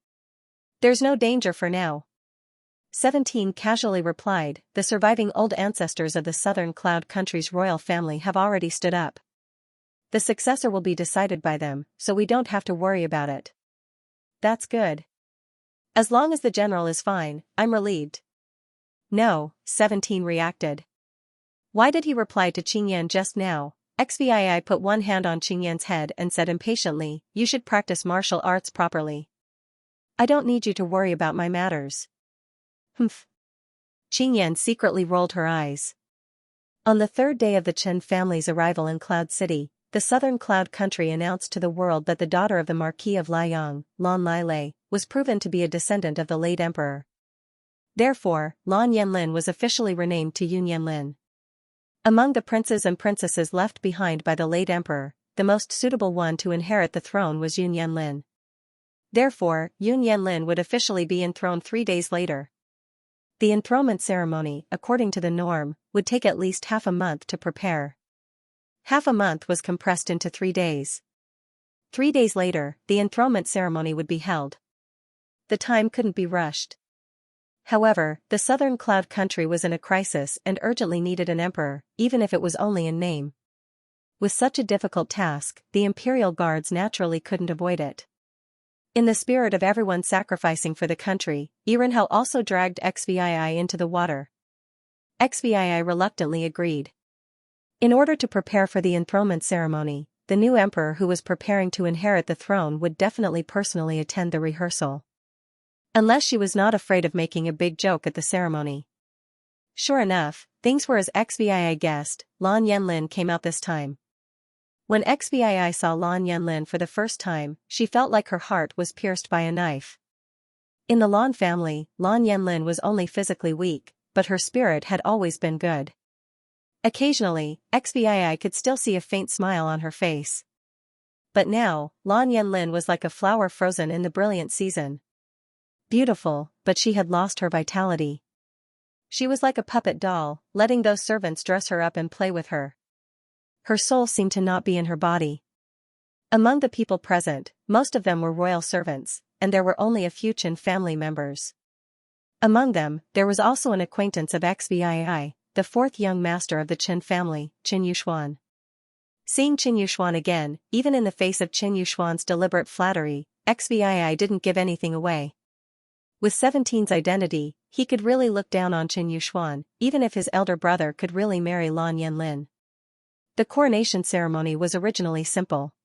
There's no danger for now. 17 casually replied, the surviving old ancestors of the southern cloud country's royal family have already stood up. The successor will be decided by them, so we don't have to worry about it. That's good. As long as the general is fine, I'm relieved. No, 17 reacted. Why did he reply to Qingyan just now? XVI put one hand on Qingyan's head and said impatiently, you should practice martial arts properly. I don't need you to worry about my matters. Humph. Qingyan secretly rolled her eyes. On the third day of the Chen family's arrival in Cloud City, the southern cloud country announced to the world that the daughter of the Marquis of Liang, Lan Lilei, was proven to be a descendant of the late emperor. Therefore, Lan Yanlin was officially renamed to Yun Yanlin. Among the princes and princesses left behind by the late emperor, the most suitable one to inherit the throne was Yun Yanlin. Therefore, Yun Yanlin would officially be enthroned 3 days later. The enthronement ceremony, according to the norm, would take at least half a month to prepare. Half a month was compressed into 3 days. 3 days later, the enthronement ceremony would be held. The time couldn't be rushed. However, the southern cloud country was in a crisis and urgently needed an emperor, even if it was only in name. With such a difficult task, the imperial guards naturally couldn't avoid it. In the spirit of everyone sacrificing for the country, Irenhao also dragged XVI into the water. XVI reluctantly agreed. In order to prepare for the enthronement ceremony, the new emperor who was preparing to inherit the throne would definitely personally attend the rehearsal. Unless she was not afraid of making a big joke at the ceremony. Sure enough, things were as XVI guessed. Lan Yanlin came out this time. When XVI saw Lan Yanlin for the first time, she felt like her heart was pierced by a knife. In the Lan family, Lan Yanlin was only physically weak, but her spirit had always been good. Occasionally, XVI could still see a faint smile on her face. But now, Lan Yanlin was like a flower frozen in the brilliant season. Beautiful, but she had lost her vitality. She was like a puppet doll, letting those servants dress her up and play with her. Her soul seemed to not be in her body. Among the people present, most of them were royal servants, and there were only a few Chen family members. Among them, there was also an acquaintance of XVI, the fourth young master of the Chen family, Qin Yushuan. Seeing Qin Yushuan again, even in the face of Qin Yushuan's deliberate flattery, XVI didn't give anything away. With 17's identity, he could really look down on Qin Yushuan, even if his elder brother could really marry Lan Yanlin. The coronation ceremony was originally simple.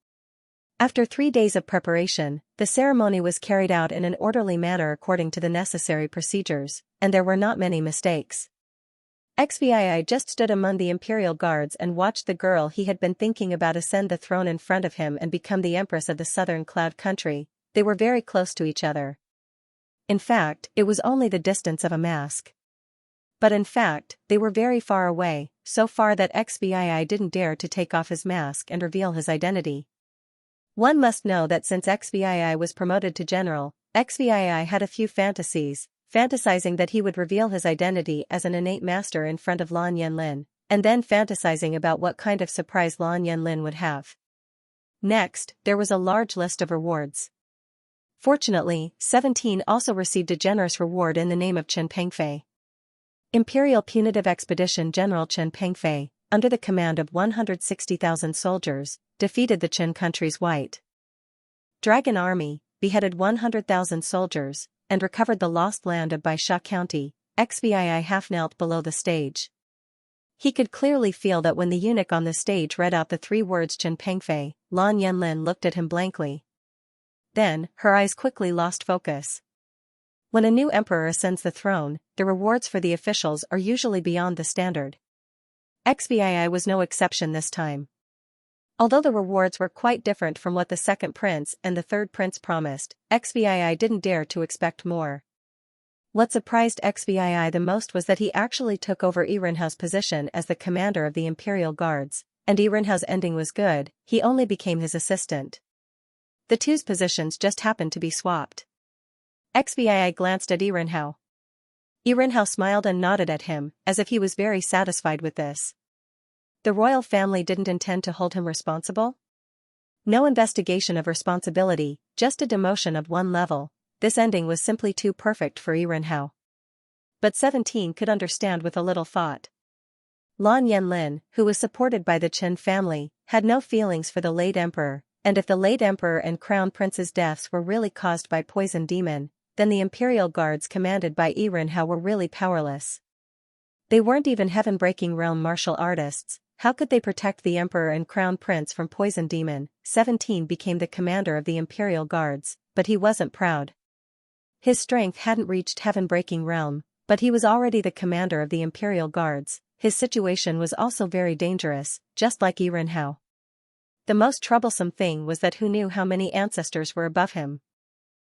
After 3 days of preparation, the ceremony was carried out in an orderly manner according to the necessary procedures, and there were not many mistakes. XVI just stood among the imperial guards and watched the girl he had been thinking about ascend the throne in front of him and become the empress of the southern cloud country. They were very close to each other. In fact, it was only the distance of a mask. But in fact, they were very far away, so far that XVI didn't dare to take off his mask and reveal his identity. One must know that since XVI was promoted to general, XVI had a few fantasies, fantasizing that he would reveal his identity as an innate master in front of Lan Yanlin, and then fantasizing about what kind of surprise Lan Yanlin would have. Next, there was a large list of rewards. Fortunately, 17 also received a generous reward in the name of Chen Pengfei. Imperial Punitive Expedition General Chen Pengfei, under the command of 160,000 soldiers, defeated the Chen country's White Dragon Army, beheaded 100,000 soldiers, and recovered the lost land of Baisha County. XVI half knelt below the stage. He could clearly feel that when the eunuch on the stage read out the 3 words Chen Pengfei, Lan Yanlin looked at him blankly. Then, her eyes quickly lost focus. When a new emperor ascends the throne, the rewards for the officials are usually beyond the standard. XVI was no exception this time. Although the rewards were quite different from what the second prince and the third prince promised, XVI didn't dare to expect more. What surprised XVI the most was that he actually took over Irenhau's position as the commander of the Imperial Guards, and Irenhau's ending was good, he only became his assistant. The two's positions just happened to be swapped. XVI glanced at Irenhau. Irenhau smiled and nodded at him, as if he was very satisfied with this. The royal family didn't intend to hold him responsible? No investigation of responsibility, just a demotion of one level. This ending was simply too perfect for Irenhau. But 17 could understand with a little thought. Lan Yanlin, who was supported by the Qin family, had no feelings for the late emperor, and if the late emperor and crown prince's deaths were really caused by poison demon, then the imperial guards commanded by Irenhau were really powerless. They weren't even heaven-breaking realm martial artists. How could they protect the emperor and crown prince from poison demon? 17 became the commander of the imperial guards, but he wasn't proud. His strength hadn't reached heaven-breaking realm, but he was already the commander of the imperial guards. His situation was also very dangerous, just like Irenhau. The most troublesome thing was that who knew how many ancestors were above him.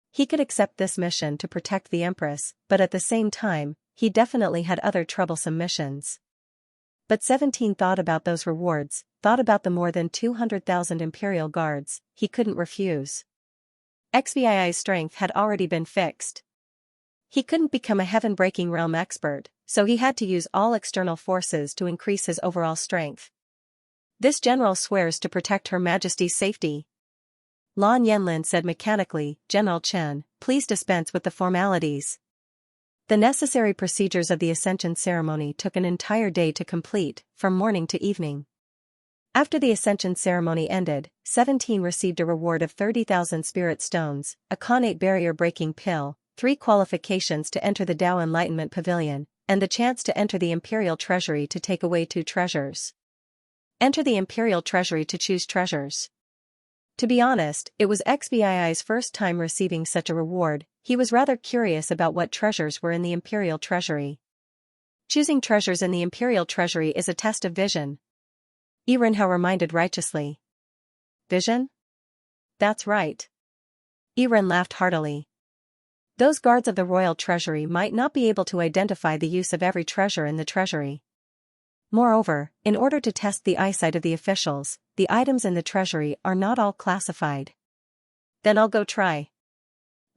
He could accept this mission to protect the empress, but at the same time, he definitely had other troublesome missions. But 17 thought about those rewards, thought about the more than 200,000 imperial guards, he couldn't refuse. XVII's strength had already been fixed. He couldn't become a heaven-breaking realm expert, so he had to use all external forces to increase his overall strength. This general swears to protect Her Majesty's safety. Lan Yanlin said mechanically, General Chen, please dispense with the formalities. The necessary procedures of the Ascension ceremony took an entire day to complete, from morning to evening. After the Ascension ceremony ended, 17 received a reward of 30,000 spirit stones, a Khanate barrier-breaking pill, 3 qualifications to enter the Dao Enlightenment Pavilion, and the chance to enter the Imperial Treasury to take away 2 treasures. Enter the Imperial Treasury to choose treasures. To be honest, it was XVII's first time receiving such a reward. He was rather curious about what treasures were in the Imperial Treasury. Choosing treasures in the Imperial Treasury is a test of vision. Irenhau reminded righteously. Vision? That's right. Iren laughed heartily. Those guards of the Royal Treasury might not be able to identify the use of every treasure in the treasury. Moreover, in order to test the eyesight of the officials, the items in the treasury are not all classified. Then I'll go try.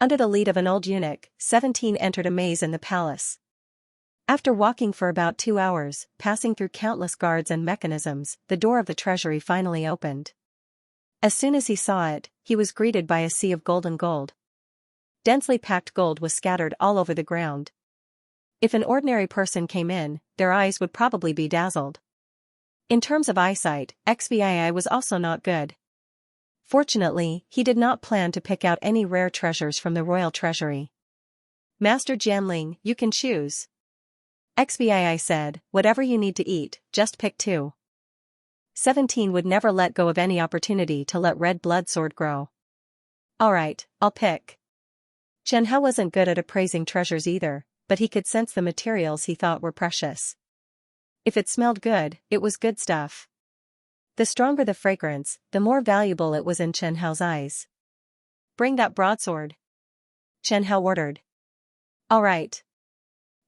Under the lead of an old eunuch, 17 entered a maze in the palace. After walking for about 2 hours, passing through countless guards and mechanisms, the door of the treasury finally opened. As soon as he saw it, he was greeted by a sea of golden gold. Densely packed gold was scattered all over the ground. If an ordinary person came in, their eyes would probably be dazzled. In terms of eyesight, XVI was also not good. Fortunately, he did not plan to pick out any rare treasures from the royal treasury. Master Jianling, you can choose. XVI said, whatever you need to eat, just pick 2. 17 would never let go of any opportunity to let red blood sword grow. Alright, I'll pick. Chen Hao wasn't good at appraising treasures either, but he could sense the materials he thought were precious. If it smelled good, it was good stuff. The stronger the fragrance, the more valuable it was in Chen Hao's eyes. Bring that broadsword. Chen Hao ordered. All right.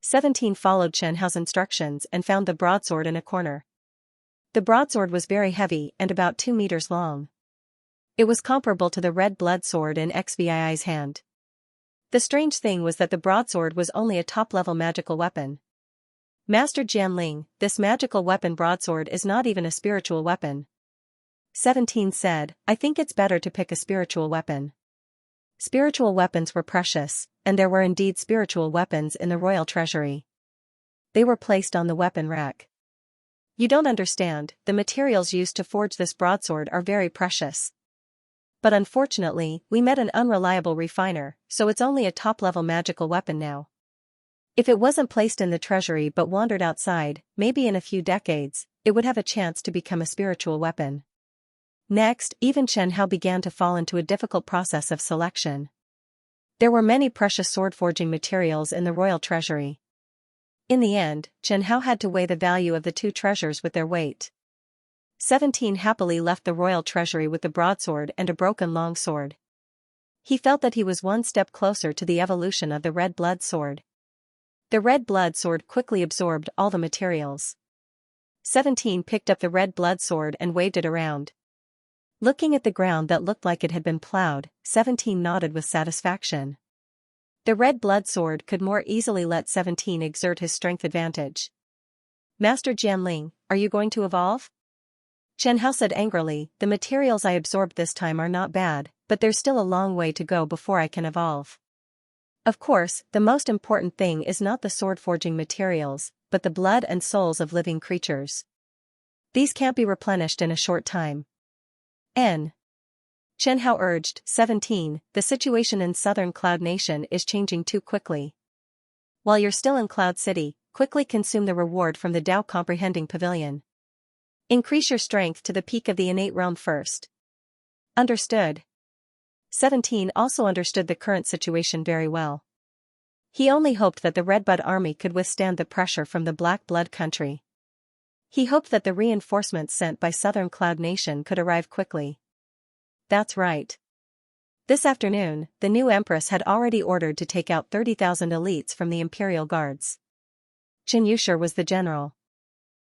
17 followed Chen Hao's instructions and found the broadsword in a corner. The broadsword was very heavy and about 2 meters long. It was comparable to the red blood sword in XVII's hand. The strange thing was that the broadsword was only a top-level magical weapon. Master Jianling, this magical weapon broadsword is not even a spiritual weapon. 17 said, I think it's better to pick a spiritual weapon. Spiritual weapons were precious, and there were indeed spiritual weapons in the royal treasury. They were placed on the weapon rack. You don't understand, the materials used to forge this broadsword are very precious. But unfortunately, we met an unreliable refiner, so it's only a top-level magical weapon now. If it wasn't placed in the treasury but wandered outside, maybe in a few decades, it would have a chance to become a spiritual weapon. Next, even Chen Hao began to fall into a difficult process of selection. There were many precious sword-forging materials in the royal treasury. In the end, Chen Hao had to weigh the value of the 2 treasures with their weight. 17 happily left the royal treasury with the broadsword and a broken longsword. He felt that he was one step closer to the evolution of the red blood sword. The red blood sword quickly absorbed all the materials. 17 picked up the red blood sword and waved it around. Looking at the ground that looked like it had been plowed, 17 nodded with satisfaction. The red blood sword could more easily let 17 exert his strength advantage. Master Jianling, are you going to evolve? Xianxia said angrily, the materials I absorbed this time are not bad, but there's still a long way to go before I can evolve. Of course, the most important thing is not the sword-forging materials, but the blood and souls of living creatures. These can't be replenished in a short time. Xianxia urged, 17, the situation in southern Cloud Nation is changing too quickly. While you're still in Cloud City, quickly consume the reward from the Tao Comprehending Pavilion. Increase your strength to the peak of the innate realm first. Understood. 17 also understood the current situation very well. He only hoped that the Red Bud army could withstand the pressure from the Black Blood country. He hoped that the reinforcements sent by Southern Cloud Nation could arrive quickly. That's right. This afternoon, the new Empress had already ordered to take out 30,000 elites from the Imperial Guards. Xianxia was the general.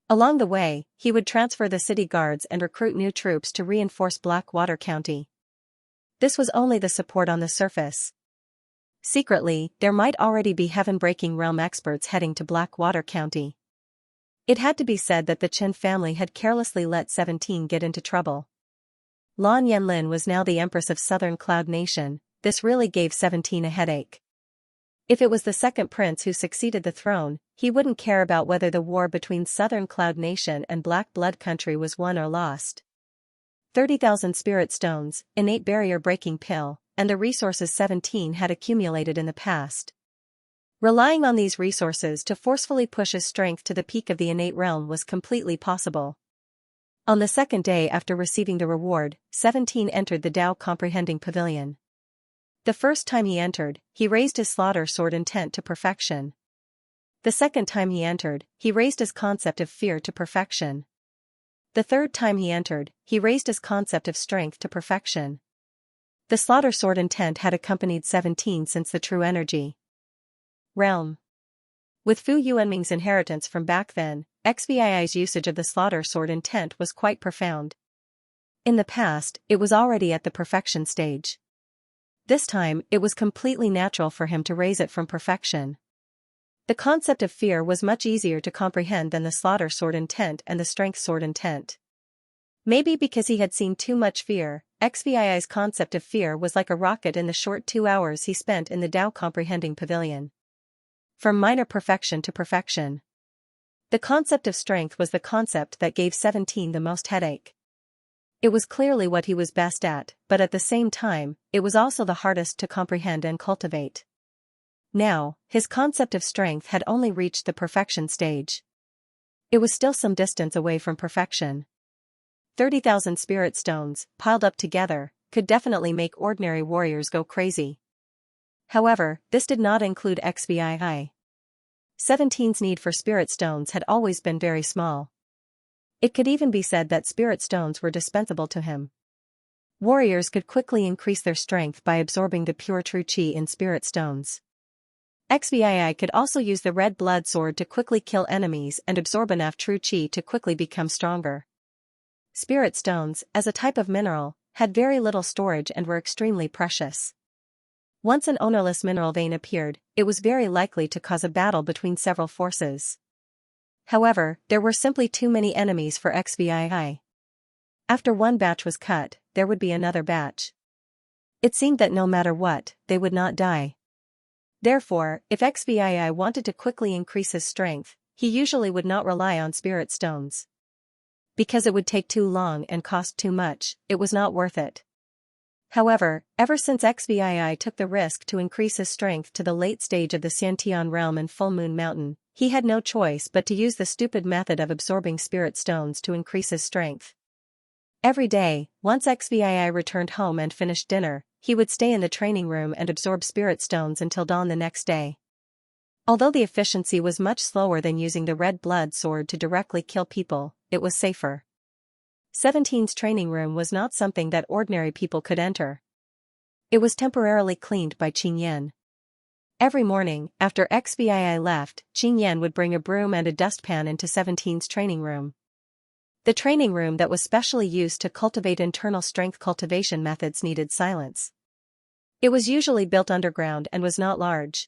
Along the way, he would transfer the city guards and recruit new troops to reinforce Blackwater County. This was only the support on the surface. Secretly, there might already be heaven-breaking realm experts heading to Blackwater County. It had to be said that the Chen family had carelessly let 17 get into trouble. Lan Yanlin was now the Empress of Southern Cloud Nation. This really gave 17 a headache. If it was the second prince who succeeded the throne, he wouldn't care about whether the war between Southern Cloud Nation and Black Blood Country was won or lost. 30,000 spirit stones, innate barrier-breaking pill, and the resources 17 had accumulated in the past. Relying on these resources to forcefully push his strength to the peak of the innate realm was completely possible. On the second day after receiving the reward, 17 entered the Tao Comprehending Pavilion. The first time he entered, he raised his slaughter sword intent to perfection. The second time he entered, he raised his concept of fear to perfection. The third time he entered, he raised his concept of strength to perfection. The slaughter sword intent had accompanied 17 since the true energy realm. With Fu Yuanming's inheritance from back then, XVII's usage of the slaughter sword intent was quite profound. In the past, it was already at the perfection stage. This time, it was completely natural for him to raise it from perfection. The concept of fear was much easier to comprehend than the slaughter sword intent and the strength sword intent. Maybe because he had seen too much fear, XVII's concept of fear was like a rocket in the short 2 hours he spent in the Tao Comprehending Pavilion. From minor perfection to perfection. The concept of strength was the concept that gave 17 the most headache. It was clearly what he was best at, but at the same time, it was also the hardest to comprehend and cultivate. Now, his concept of strength had only reached the perfection stage. It was still some distance away from perfection. 30,000 spirit stones, piled up together, could definitely make ordinary warriors go crazy. However, this did not include XVII. 17's need for spirit stones had always been very small. It could even be said that spirit stones were dispensable to him. Warriors could quickly increase their strength by absorbing the pure true qi in spirit stones. XVII could also use the red blood sword to quickly kill enemies and absorb enough true qi to quickly become stronger. Spirit stones, as a type of mineral, had very little storage and were extremely precious. Once an ownerless mineral vein appeared, it was very likely to cause a battle between several forces. However, there were simply too many enemies for XVII. After one batch was cut, there would be another batch. It seemed that no matter what, they would not die. Therefore, if XVII wanted to quickly increase his strength, he usually would not rely on spirit stones. Because it would take too long and cost too much, it was not worth it. However, ever since XVII took the risk to increase his strength to the late stage of the Xiantian realm in Full Moon Mountain, he had no choice but to use the stupid method of absorbing spirit stones to increase his strength. Every day, once XVII returned home and finished dinner, he would stay in the training room and absorb spirit stones until dawn the next day. Although the efficiency was much slower than using the red blood sword to directly kill people, it was safer. 17's training room was not something that ordinary people could enter. It was temporarily cleaned by Qing Yan. Every morning, after XVI left, Qing Yan would bring a broom and a dustpan into 17's training room. The training room that was specially used to cultivate internal strength cultivation methods needed silence. It was usually built underground and was not large.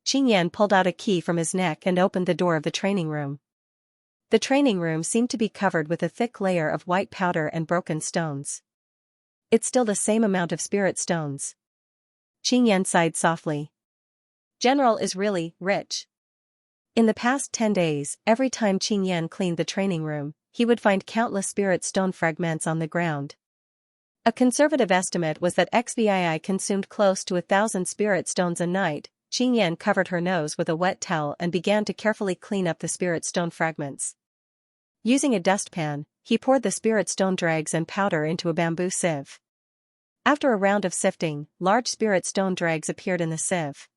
Qing Yan pulled out a key from his neck and opened the door of the training room. The training room seemed to be covered with a thick layer of white powder and broken stones. It's still the same amount of spirit stones. Qing Yan sighed softly. General is really rich. In the past 10 days, every time Qing Yan cleaned the training room, he would find countless spirit stone fragments on the ground. A conservative estimate was that XVI consumed close to 1,000 spirit stones a night. Qing Yan covered her nose with a wet towel and began to carefully clean up the spirit stone fragments. Using a dustpan, he poured the spirit stone dregs and powder into a bamboo sieve. After a round of sifting, large spirit stone dregs appeared in the sieve.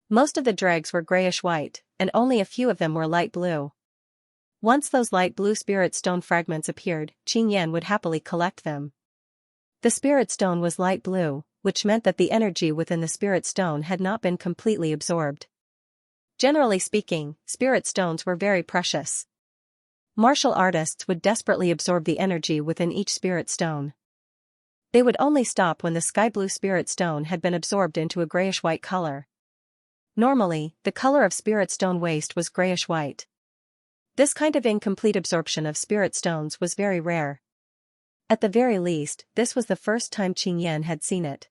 Most of the dregs were grayish-white, and only a few of them were light blue. Once those light blue spirit stone fragments appeared, Qing Yan would happily collect them. The spirit stone was light blue, which meant that the energy within the spirit stone had not been completely absorbed. Generally speaking, spirit stones were very precious. Martial artists would desperately absorb the energy within each spirit stone. They would only stop when the sky blue spirit stone had been absorbed into a grayish-white color. Normally, the color of spirit stone waste was grayish-white. This kind of incomplete absorption of spirit stones was very rare. At the very least, this was the first time Qing Yan had seen it.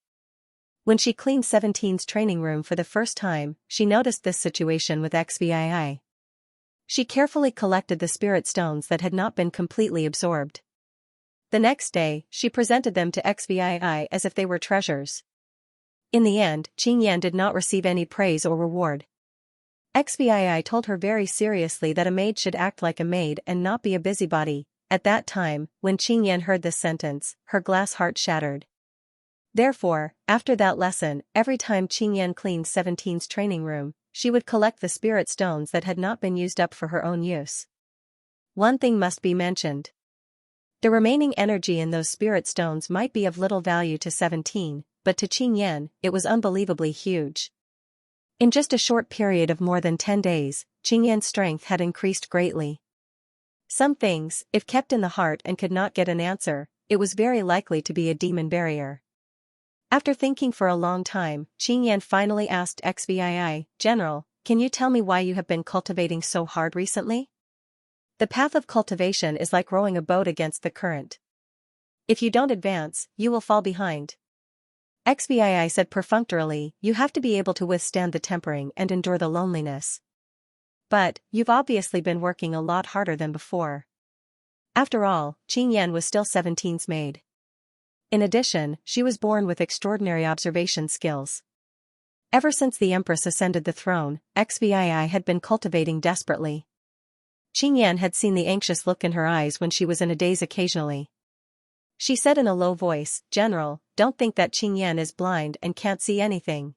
When she cleaned 17's training room for the first time, she noticed this situation with XVI. She carefully collected the spirit stones that had not been completely absorbed. The next day, she presented them to XVI as if they were treasures. In the end, Qing Yan did not receive any praise or reward. XVI told her very seriously that a maid should act like a maid and not be a busybody. At that time, when Qing Yan heard this sentence, her glass heart shattered. Therefore, after that lesson, every time Qing Yan cleaned 17's training room, she would collect the spirit stones that had not been used up for her own use. One thing must be mentioned. The remaining energy in those spirit stones might be of little value to 17, but to Qing Yan, it was unbelievably huge. In just a short period of more than 10 days, Qing Yan's strength had increased greatly. Some things, if kept in the heart and could not get an answer, it was very likely to be a demon barrier. After thinking for a long time, Qing Yan finally asked XVI, General, can you tell me why you have been cultivating so hard recently? The path of cultivation is like rowing a boat against the current. If you don't advance, you will fall behind. XVI said perfunctorily, you have to be able to withstand the tempering and endure the loneliness. But, you've obviously been working a lot harder than before. After all, Qing Yan was still 17's maid. In addition, she was born with extraordinary observation skills. Ever since the Empress ascended the throne, XVI had been cultivating desperately. Qing Yan had seen the anxious look in her eyes when she was in a daze occasionally. She said in a low voice, General, don't think that Qing Yan is blind and can't see anything.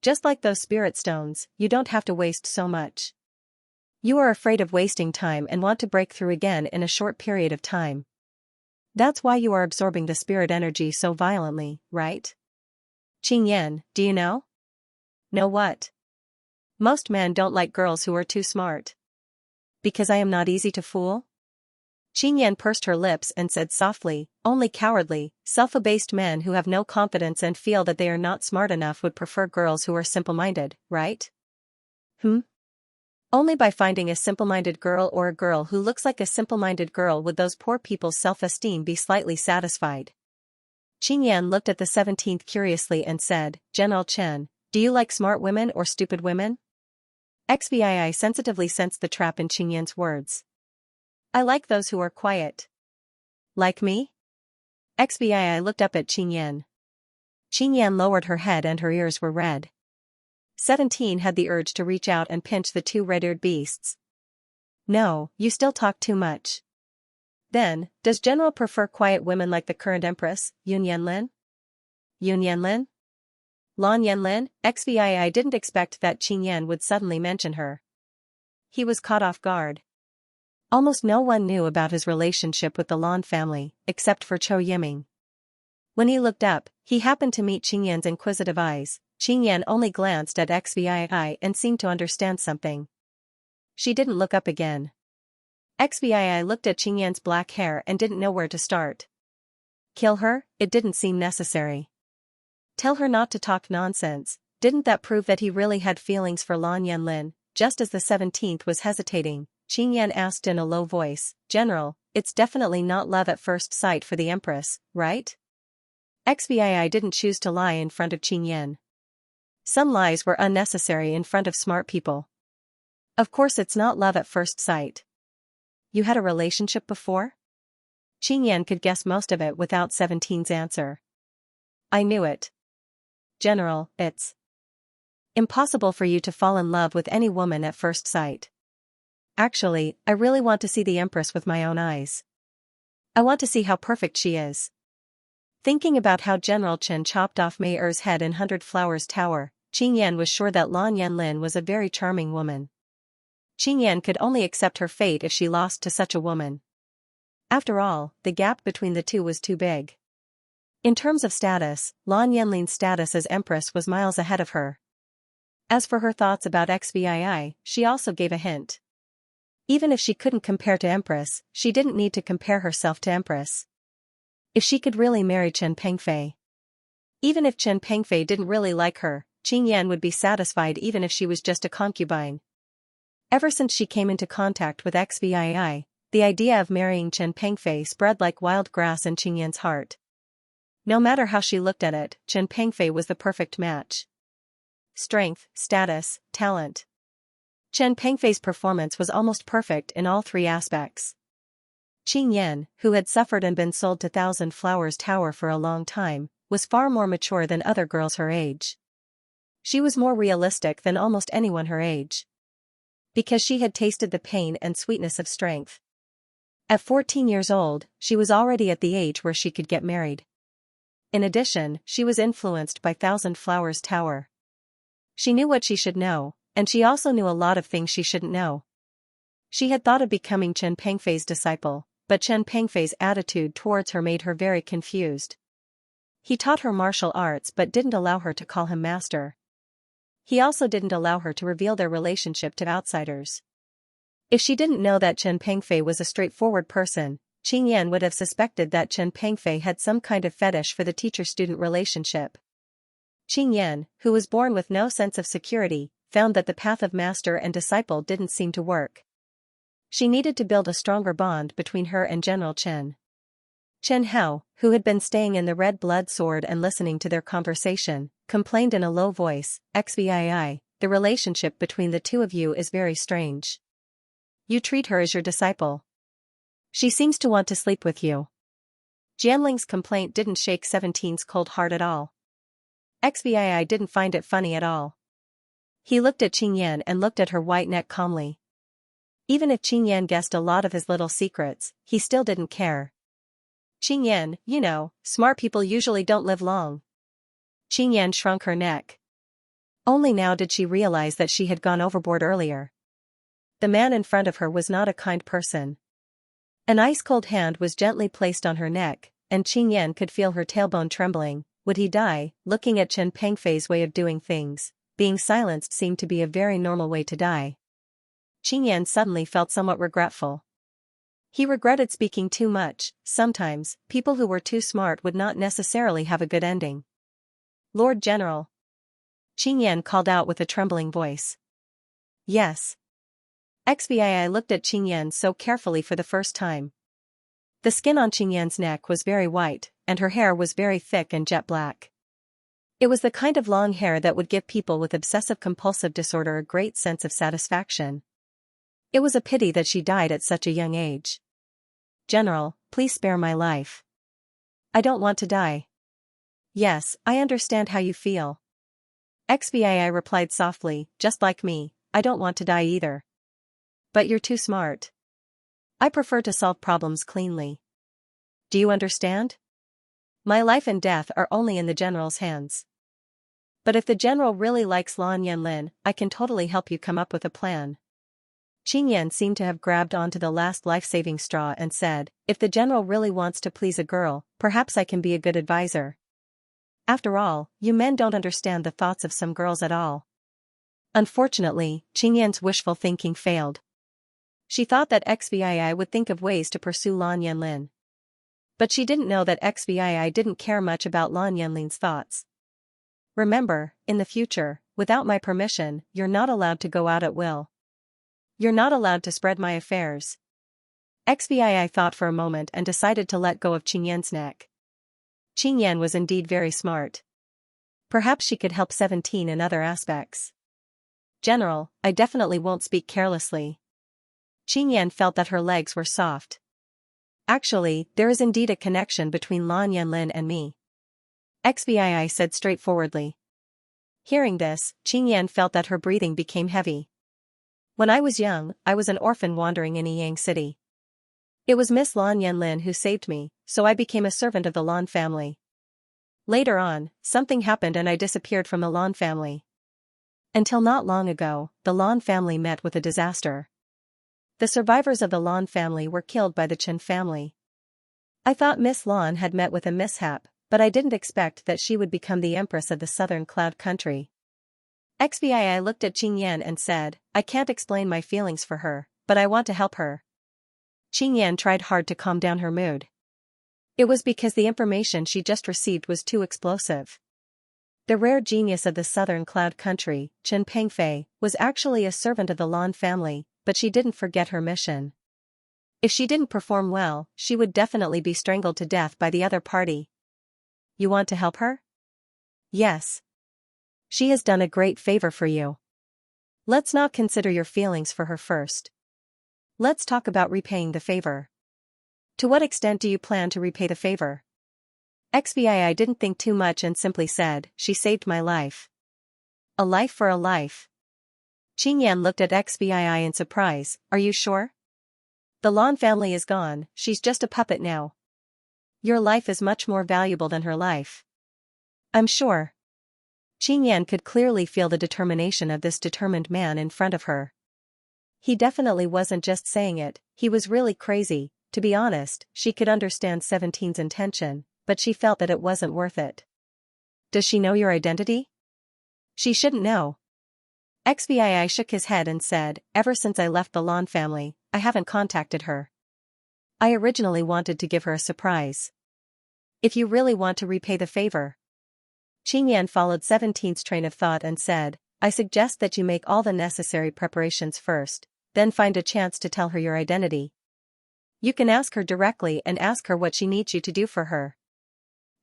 Just like those spirit stones, you don't have to waste so much. You are afraid of wasting time and want to break through again in a short period of time. That's why you are absorbing the spirit energy so violently, right? Qing Yan, do you know? Know what? Most men don't like girls who are too smart. Because I am not easy to fool? Qing Yan pursed her lips and said softly, only cowardly, self-abased men who have no confidence and feel that they are not smart enough would prefer girls who are simple-minded, right? Only by finding a simple-minded girl or a girl who looks like a simple-minded girl would those poor people's self-esteem be slightly satisfied. Qing Yan looked at the 17th curiously and said, General Chen, do you like smart women or stupid women? XVI sensitively sensed the trap in Qing Yan's words. I like those who are quiet. Like me? XVI looked up at Qing Yan. Qing Yan lowered her head and her ears were red. 17 had the urge to reach out and pinch the two red-eared beasts. No, you still talk too much. Then, does General prefer quiet women like the current Empress, Yun Yanlin? Yun Yanlin? Lan Yanlin? XVI didn't expect that Qing Yan would suddenly mention her. He was caught off guard. Almost no one knew about his relationship with the Lan family, except for Chou Yiming. When he looked up, he happened to meet Qingyan's inquisitive eyes. Qingyan only glanced at XVI and seemed to understand something. She didn't look up again. XVI looked at Qingyan's black hair and didn't know where to start. Kill her? It didn't seem necessary. Tell her not to talk nonsense. Didn't that prove that he really had feelings for Lan Yanlin? Just as the 17th was hesitating, Qingyan asked in a low voice, General, it's definitely not love at first sight for the Empress, right? XVI didn't choose to lie in front of Qingyan. Some lies were unnecessary in front of smart people. Of course it's not love at first sight. You had a relationship before? Qingyan could guess most of it without 17's answer. I knew it. General, it's impossible for you to fall in love with any woman at first sight. Actually, I really want to see the Empress with my own eyes. I want to see how perfect she is. Thinking about how General Chen chopped off Mei Er's head in 100 Flowers Tower, Qingyan was sure that Lan Yanlin was a very charming woman. Qingyan could only accept her fate if she lost to such a woman. After all, the gap between the two was too big. In terms of status, Lan Yanlin's status as Empress was miles ahead of her. As for her thoughts about XVI, she also gave a hint. Even if she couldn't compare to Empress, she didn't need to compare herself to Empress. If she could really marry Chen Pengfei. Even if Chen Pengfei didn't really like her, Qingyan would be satisfied even if she was just a concubine. Ever since she came into contact with XVI, the idea of marrying Chen Pengfei spread like wild grass in Qingyan's heart. No matter how she looked at it, Chen Pengfei was the perfect match. Strength, status, talent. Chen Pengfei's performance was almost perfect in all three aspects. Qingyan, who had suffered and been sold to Thousand Flowers Tower for a long time, was far more mature than other girls her age. She was more realistic than almost anyone her age. Because she had tasted the pain and sweetness of strength. At 14 years old, she was already at the age where she could get married. In addition, she was influenced by Thousand Flowers Tower. She knew what she should know, and she also knew a lot of things she shouldn't know. She had thought of becoming Chen Pengfei's disciple, but Chen Pengfei's attitude towards her made her very confused. He taught her martial arts but didn't allow her to call him master. He also didn't allow her to reveal their relationship to outsiders. If she didn't know that Chen Pengfei was a straightforward person, Qingyan would have suspected that Chen Pengfei had some kind of fetish for the teacher-student relationship. Qingyan, who was born with no sense of security, found that the path of master and disciple didn't seem to work. She needed to build a stronger bond between her and General Chen. Chen Hao, who had been staying in the Red Blood Sword and listening to their conversation, complained in a low voice, XVI, the relationship between the two of you is very strange. You treat her as your disciple. She seems to want to sleep with you. Jianling's complaint didn't shake 17's cold heart at all. XVI didn't find it funny at all. He looked at Qingyan and looked at her white neck calmly. Even if Qingyan guessed a lot of his little secrets, he still didn't care. Qingyan, you know, smart people usually don't live long. Qingyan shrunk her neck. Only now did she realize that she had gone overboard earlier. The man in front of her was not a kind person. An ice-cold hand was gently placed on her neck, and Qingyan could feel her tailbone trembling. Would he die? Looking at Chen Pengfei's way of doing things, being silenced seemed to be a very normal way to die. Qingyan suddenly felt somewhat regretful. He regretted speaking too much. Sometimes, people who were too smart would not necessarily have a good ending. Lord General. Qingyan called out with a trembling voice. Yes. XVI looked at Qingyan so carefully for the first time. The skin on Qingyan's neck was very white, and her hair was very thick and jet black. It was the kind of long hair that would give people with obsessive-compulsive disorder a great sense of satisfaction. It was a pity that she died at such a young age. General, please spare my life. I don't want to die. Yes, I understand how you feel. XVI replied softly, just like me, I don't want to die either. But you're too smart. I prefer to solve problems cleanly. Do you understand? My life and death are only in the general's hands. But if the general really likes Lan Yanlin, I can totally help you come up with a plan. Qing Yan seemed to have grabbed onto the last life-saving straw and said, "If the general really wants to please a girl, perhaps I can be a good advisor. After all, you men don't understand the thoughts of some girls at all." Unfortunately, Qing Yan's wishful thinking failed. She thought that XVI would think of ways to pursue Lan Yanlin. But she didn't know that XVI didn't care much about Lan Yanlin's thoughts. "Remember, in the future, without my permission, you're not allowed to go out at will. You're not allowed to spread my affairs." XVI thought for a moment and decided to let go of Qing Yan's neck. Qing Yan was indeed very smart. Perhaps she could help 17 in other aspects. "General, I definitely won't speak carelessly." Qing Yan felt that her legs were soft. "Actually, there is indeed a connection between Lan Yanlin and me," XVI said straightforwardly. Hearing this, Qing Yan felt that her breathing became heavy. "When I was young, I was an orphan wandering in Yang City. It was Miss Lan Yanlin who saved me, so I became a servant of the Lan family. Later on, something happened and I disappeared from the Lan family. Until not long ago, the Lan family met with a disaster. The survivors of the Lan family were killed by the Chen family. I thought Miss Lan had met with a mishap, but I didn't expect that she would become the empress of the southern cloud country." XVI looked at Qing Yan and said, "I can't explain my feelings for her, but I want to help her." Qing Yan tried hard to calm down her mood. It was because the information she just received was too explosive. The rare genius of the southern cloud country, Chen Pengfei, was actually a servant of the Lan family, but she didn't forget her mission. If she didn't perform well, she would definitely be strangled to death by the other party. "You want to help her?" "Yes. She has done a great favor for you. Let's not consider your feelings for her first. Let's talk about repaying the favor. To what extent do you plan to repay the favor?" XVI didn't think too much and simply said, "She saved my life." "A life for a life." Qing Yan looked at XVI in surprise. "Are you sure? The Lan family is gone, she's just a puppet now. Your life is much more valuable than her life." "I'm sure." Qing Yan could clearly feel the determination of this determined man in front of her. He definitely wasn't just saying it, he was really crazy. To be honest, she could understand 17's intention, but she felt that it wasn't worth it. "Does she know your identity?" "She shouldn't know." XVI shook his head and said, "Ever since I left the Lan family, I haven't contacted her. I originally wanted to give her a surprise." "If you really want to repay the favor." Qing Yan followed 17's train of thought and said, "I suggest that you make all the necessary preparations first, then find a chance to tell her your identity. You can ask her directly and ask her what she needs you to do for her."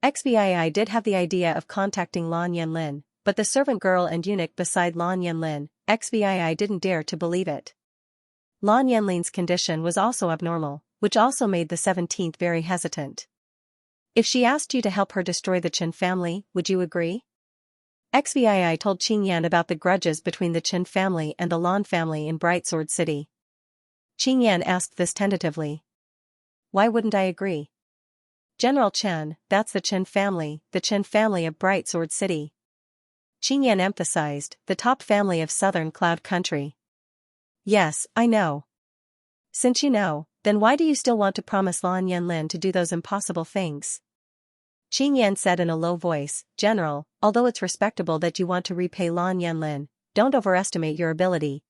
XVI did have the idea of contacting Lan Yanlin, but the servant girl and eunuch beside Lan Yanlin, XVI didn't dare to believe it. Lan Yanlin's condition was also abnormal, which also made the 17th very hesitant. "If she asked you to help her destroy the Chen family, would you agree?" XVI told Qing Yan about the grudges between the Chen family and the Lan family in Bright Sword City. Qing Yan asked this tentatively. "Why wouldn't I agree? General Chen, that's the Chen family of Bright Sword City." Qing Yan emphasized, "The top family of southern cloud country." "Yes, I know. Since you know, then why do you still want to promise Lan Yanlin to do those impossible things?" Qing Yan said in a low voice, "General, although it's respectable that you want to repay Lan Yanlin, don't overestimate your ability.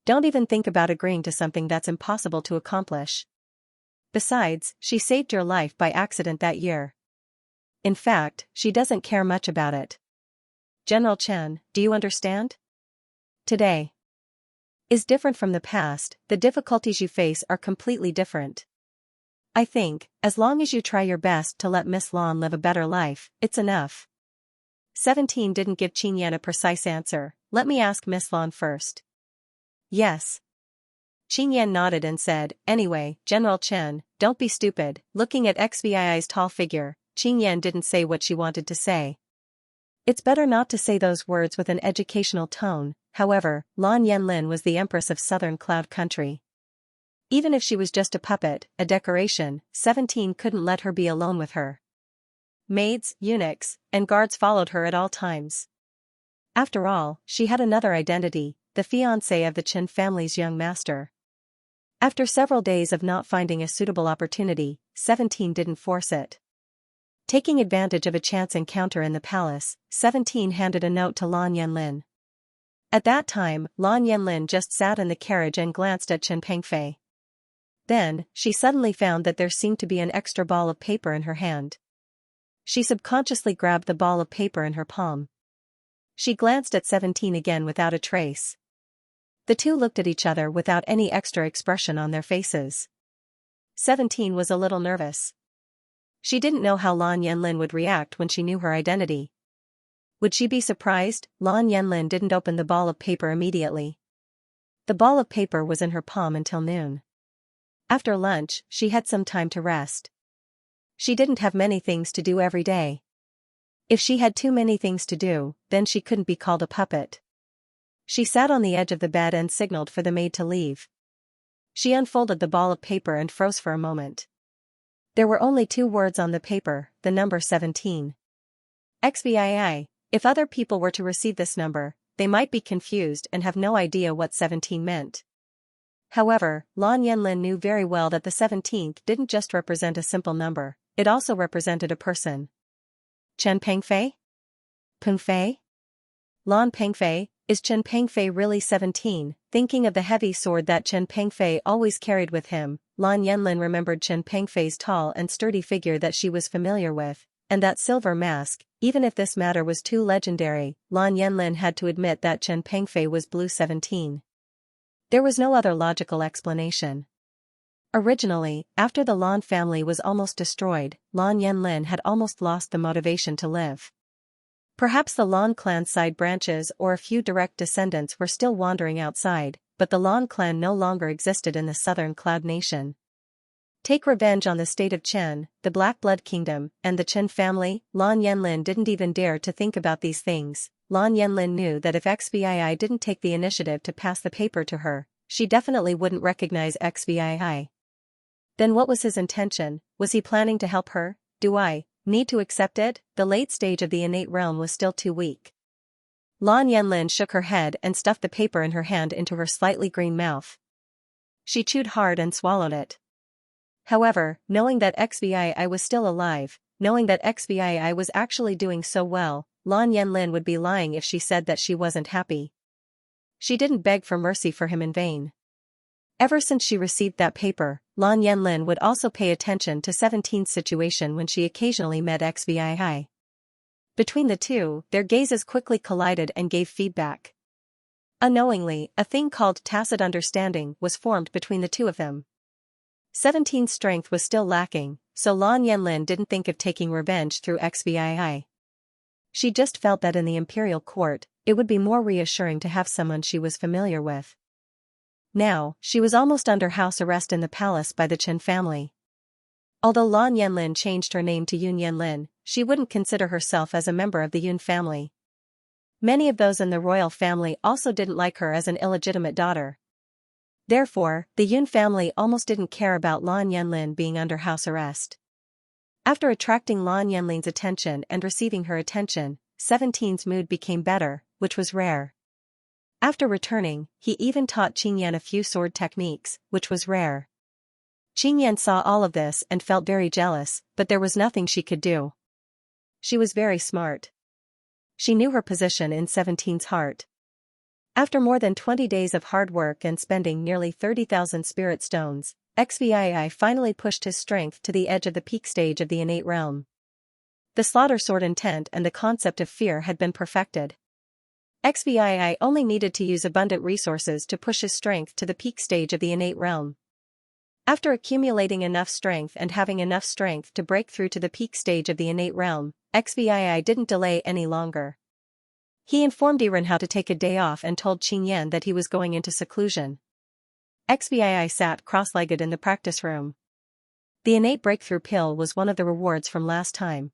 Don't even think about agreeing to something that's impossible to accomplish. Besides, she saved your life by accident that year. In fact, she doesn't care much about it. General Chen, do you understand? Today is different from the past, the difficulties you face are completely different. I think, as long as you try your best to let Miss Lan live a better life, it's enough." 17 didn't give Qing Yan a precise answer. "Let me ask Miss Lan first." "Yes." Qing Yan nodded and said, "Anyway, General Chen, don't be stupid." Looking at XVII's tall figure, Qing Yan didn't say what she wanted to say. It's better not to say those words with an educational tone. However, Lan Yanlin was the empress of southern cloud country. Even if she was just a puppet, a decoration, 17 couldn't let her be alone with her. Maids, eunuchs, and guards followed her at all times. After all, she had another identity, the fiancé of the Qin family's young master. After several days of not finding a suitable opportunity, 17 didn't force it. Taking advantage of a chance encounter in the palace, 17 handed a note to Lan Yanlin. At that time, Lan Yanlin just sat in the carriage and glanced at Chen Pengfei. Then, she suddenly found that there seemed to be an extra ball of paper in her hand. She subconsciously grabbed the ball of paper in her palm. She glanced at 17 again without a trace. The two looked at each other without any extra expression on their faces. 17 was a little nervous. She didn't know how Lan Yanlin would react when she knew her identity. Would she be surprised? Lan Yanlin didn't open the ball of paper immediately. The ball of paper was in her palm until noon. After lunch, she had some time to rest. She didn't have many things to do every day. If she had too many things to do, then she couldn't be called a puppet. She sat on the edge of the bed and signaled for the maid to leave. She unfolded the ball of paper and froze for a moment. There were only 2 words on the paper, the number 17. XVII. If other people were to receive this number, they might be confused and have no idea what 17 meant. However, Lan Yanlin knew very well that the 17th didn't just represent a simple number, it also represented a person. Chen Pengfei? Pengfei? Lan Pengfei, is Chen Pengfei really 17? Thinking of the heavy sword that Chen Pengfei always carried with him, Lan Yanlin remembered Chen Pengfei's tall and sturdy figure that she was familiar with, and that silver mask. Even if this matter was too legendary, Lan Yanlin had to admit that Chen Pengfei was blue 17. There was no other logical explanation. Originally, after the Lan family was almost destroyed, Lan Yanlin had almost lost the motivation to live. Perhaps the Lan clan's side branches or a few direct descendants were still wandering outside, but the Lan clan no longer existed in the southern Cloud Nation. Take revenge on the state of Chen, the Black Blood Kingdom, and the Chen family. Lan Yanlin didn't even dare to think about these things. Lan Yanlin knew that if XVII didn't take the initiative to pass the paper to her, she definitely wouldn't recognize XVII. Then what was his intention? Was he planning to help her? Do I need to accept it? The late stage of the innate realm was still too weak. Lan Yanlin shook her head and stuffed the paper in her hand into her slightly green mouth. She chewed hard and swallowed it. However, knowing that XVII was still alive, knowing that XVII was actually doing so well, Lan Yanlin would be lying if she said that she wasn't happy. She didn't beg for mercy for him in vain. Ever since she received that paper, Lan Yanlin would also pay attention to 17's situation when she occasionally met XVII. Between the two, their gazes quickly collided and gave feedback. Unknowingly, a thing called tacit understanding was formed between the two of them. 17's strength was still lacking, so Lan Yanlin didn't think of taking revenge through XVII. She just felt that in the imperial court, it would be more reassuring to have someone she was familiar with. Now, she was almost under house arrest in the palace by the Chen family. Although Lan Yanlin changed her name to Yun Yanlin, she wouldn't consider herself as a member of the Yun family. Many of those in the royal family also didn't like her as an illegitimate daughter. Therefore, the Yun family almost didn't care about Lan Yanlin being under house arrest. After attracting Lan Yanlin's attention and receiving her attention, 17's mood became better, which was rare. After returning, he even taught Qingyan a few sword techniques, which was rare. Qingyan saw all of this and felt very jealous, but there was nothing she could do. She was very smart. She knew her position in 17's heart. After more than 20 days of hard work and spending nearly 30,000 spirit stones, XVII finally pushed his strength to the edge of the peak stage of the innate realm. The slaughter sword intent and the concept of fear had been perfected. XVII only needed to use abundant resources to push his strength to the peak stage of the innate realm. After accumulating enough strength and having enough strength to break through to the peak stage of the innate realm, XVII didn't delay any longer. He informed Iren how to take a day off and told Qingyan that he was going into seclusion. XVII sat cross-legged in the practice room. The innate breakthrough pill was one of the rewards from last time.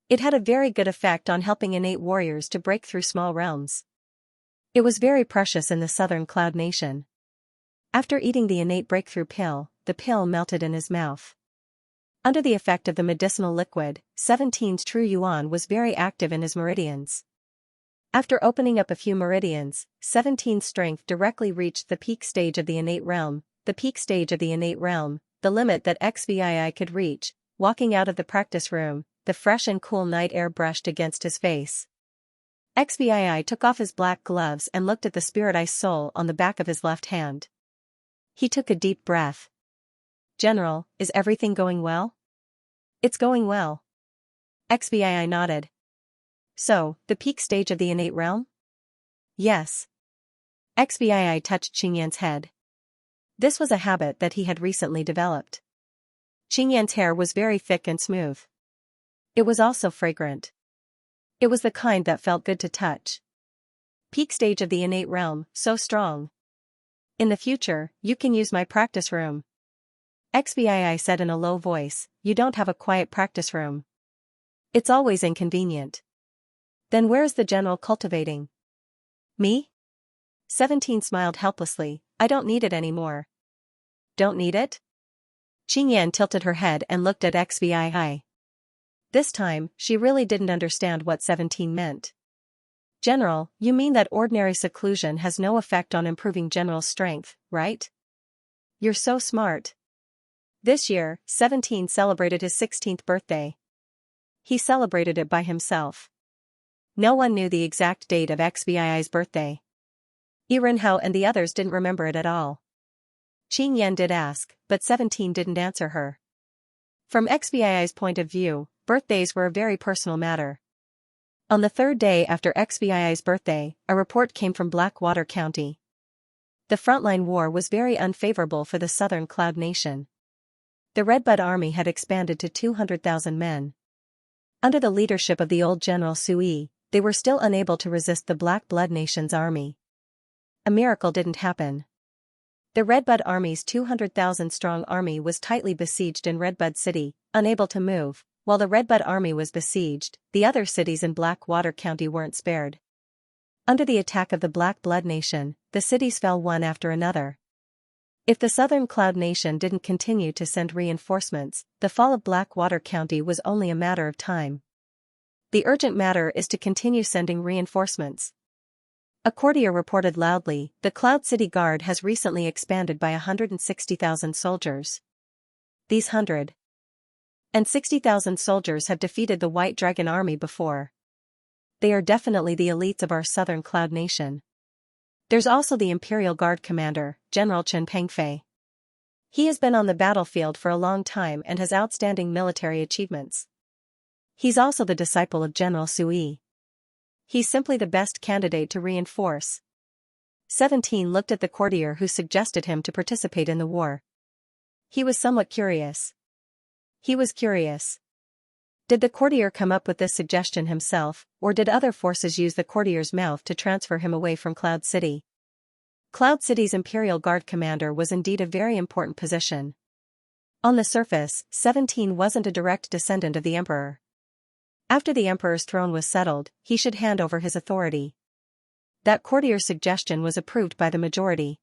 It had a very good effect on helping innate warriors to break through small realms. It was very precious in the southern Cloud Nation. After eating the innate breakthrough pill, the pill melted in his mouth. Under the effect of the medicinal liquid, 17's true yuan was very active in his meridians. After opening up a few meridians, 17's strength directly reached the peak stage of the innate realm, the limit that XVII could reach. Walking out of the practice room, the fresh and cool night air brushed against his face. XVII took off his black gloves and looked at the spirit ice soul on the back of his left hand. He took a deep breath. "General, is everything going well?" "It's going well." XVII nodded. "So, the peak stage of the innate realm?" "Yes." XVII touched Qingyan's head. This was a habit that he had recently developed. Qingyan's hair was very thick and smooth. It was also fragrant. It was the kind that felt good to touch. Peak stage of the innate realm, so strong. "In the future, you can use my practice room." XVII said in a low voice, "You don't have a quiet practice room." "It's always inconvenient." "Then where's the general cultivating?" "Me?" 17 smiled helplessly. "I don't need it anymore." "Don't need it?" Qingyan tilted her head and looked at XVII. This time, she really didn't understand what 17 meant. "General, you mean that ordinary seclusion has no effect on improving general strength, right? You're so smart." This year, 17 celebrated his 16th birthday. He celebrated it by himself. No one knew the exact date of XVII's birthday. Irenhao and the others didn't remember it at all. Qingyan did ask, but 17 didn't answer her. From XVII's point of view, birthdays were a very personal matter. On the third day after XVII's birthday, a report came from Blackwater County. The frontline war was very unfavorable for the southern Cloud Nation. The Redbud Army had expanded to 200,000 men. Under the leadership of the old General Sui, they were still unable to resist the Black Blood Nation's army. A miracle didn't happen. The Redbud Army's 200,000-strong army was tightly besieged in Redbud City, unable to move. While the Redbud Army was besieged, the other cities in Blackwater County weren't spared. Under the attack of the Black Blood Nation, the cities fell one after another. If the Southern Cloud Nation didn't continue to send reinforcements, the fall of Blackwater County was only a matter of time. The urgent matter is to continue sending reinforcements. A courtier reported loudly, "The Cloud City Guard has recently expanded by 160,000 soldiers. These 160,000 soldiers have defeated the White Dragon Army before. They are definitely the elites of our Southern Cloud Nation." There's also the Imperial Guard commander, General Chen Pengfei. He has been on the battlefield for a long time and has outstanding military achievements. He's also the disciple of General Sui. He's simply the best candidate to reinforce. 17 looked at the courtier who suggested him to participate in the war. He was somewhat curious. Did the courtier come up with this suggestion himself, or did other forces use the courtier's mouth to transfer him away from Cloud City? Cloud City's Imperial Guard commander was indeed a very important position. On the surface, 17 wasn't a direct descendant of the Emperor. After the Emperor's throne was settled, he should hand over his authority. That courtier's suggestion was approved by the majority.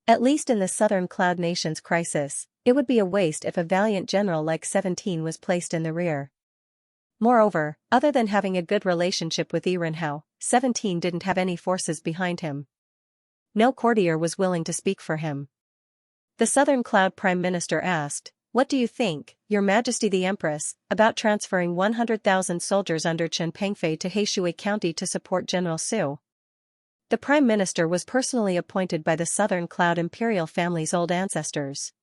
At least in the Southern Cloud Nation's crisis, it would be a waste if a valiant general like 17 was placed in the rear. Moreover, other than having a good relationship with Irenhao, 17 didn't have any forces behind him. No courtier was willing to speak for him. The Southern Cloud Prime Minister asked, "What do you think, Your Majesty the Empress, about transferring 100,000 soldiers under Chen Pengfei to Heishui County to support General Su?" The Prime Minister was personally appointed by the Southern Cloud Imperial family's old ancestors.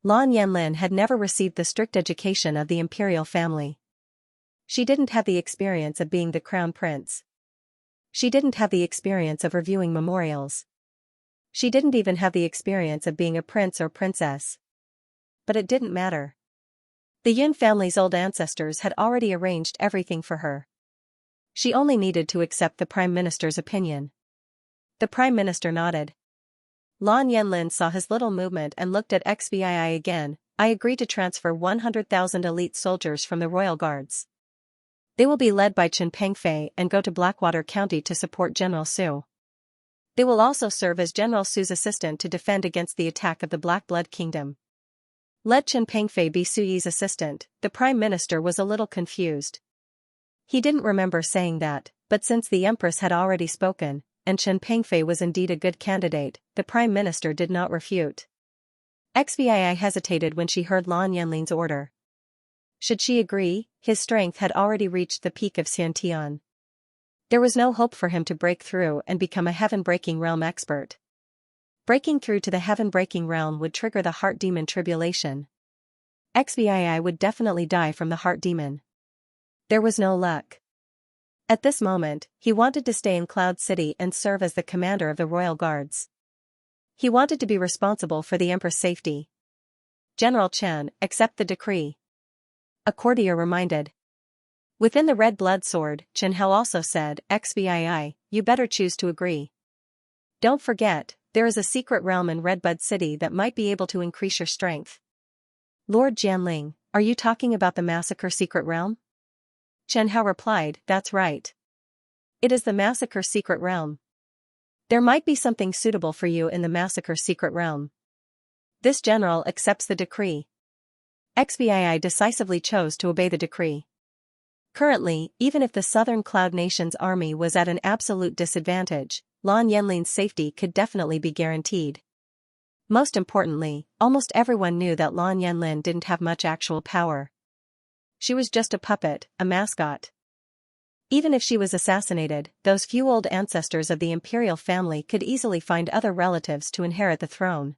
Lan Yanlin had never received the strict education of the Imperial family. She didn't have the experience of being the Crown Prince. She didn't have the experience of reviewing memorials. She didn't even have the experience of being a prince or princess. But it didn't matter. The Yun family's old ancestors had already arranged everything for her. She only needed to accept the Prime Minister's opinion. The Prime Minister nodded. Lan Yanlin saw his little movement and looked at XVII again. "I agree to transfer 100,000 elite soldiers from the Royal Guards. They will be led by Chen Pengfei and go to Blackwater County to support General Su. They will also serve as General Su's assistant to defend against the attack of the Black Blood Kingdom." Let Chen Pengfei be Suyi's assistant. The Prime Minister was a little confused. He didn't remember saying that, but since the empress had already spoken, and Chen Pengfei was indeed a good candidate, the prime minister did not refute. Xvii hesitated when she heard Lan Yanlin's order. Should she agree? His strength had already reached the peak of Xiantian. There was no hope for him to break through and become a heaven-breaking realm expert. Breaking through to the heaven-breaking realm would trigger the heart demon tribulation. Xvii would definitely die from the heart demon. There was no luck. At this moment, he wanted to stay in Cloud City and serve as the commander of the royal guards. He wanted to be responsible for the empress' safety. General Chen, accept the decree. A courtier reminded. Within the red blood sword, Chen Hao also said, Xvii, you better choose to agree. Don't forget, there is a secret realm in Redbud City that might be able to increase your strength. Lord Jianling, are you talking about the massacre secret realm? Chen Hao replied, that's right. It is the massacre secret realm. There might be something suitable for you in the massacre secret realm. This general accepts the decree. Xvii decisively chose to obey the decree. Currently, even if the Southern Cloud Nation's army was at an absolute disadvantage, Lan Yanlin's safety could definitely be guaranteed. Most importantly, almost everyone knew that Lan Yanlin didn't have much actual power. She was just a puppet, a mascot. Even if she was assassinated, those few old ancestors of the imperial family could easily find other relatives to inherit the throne.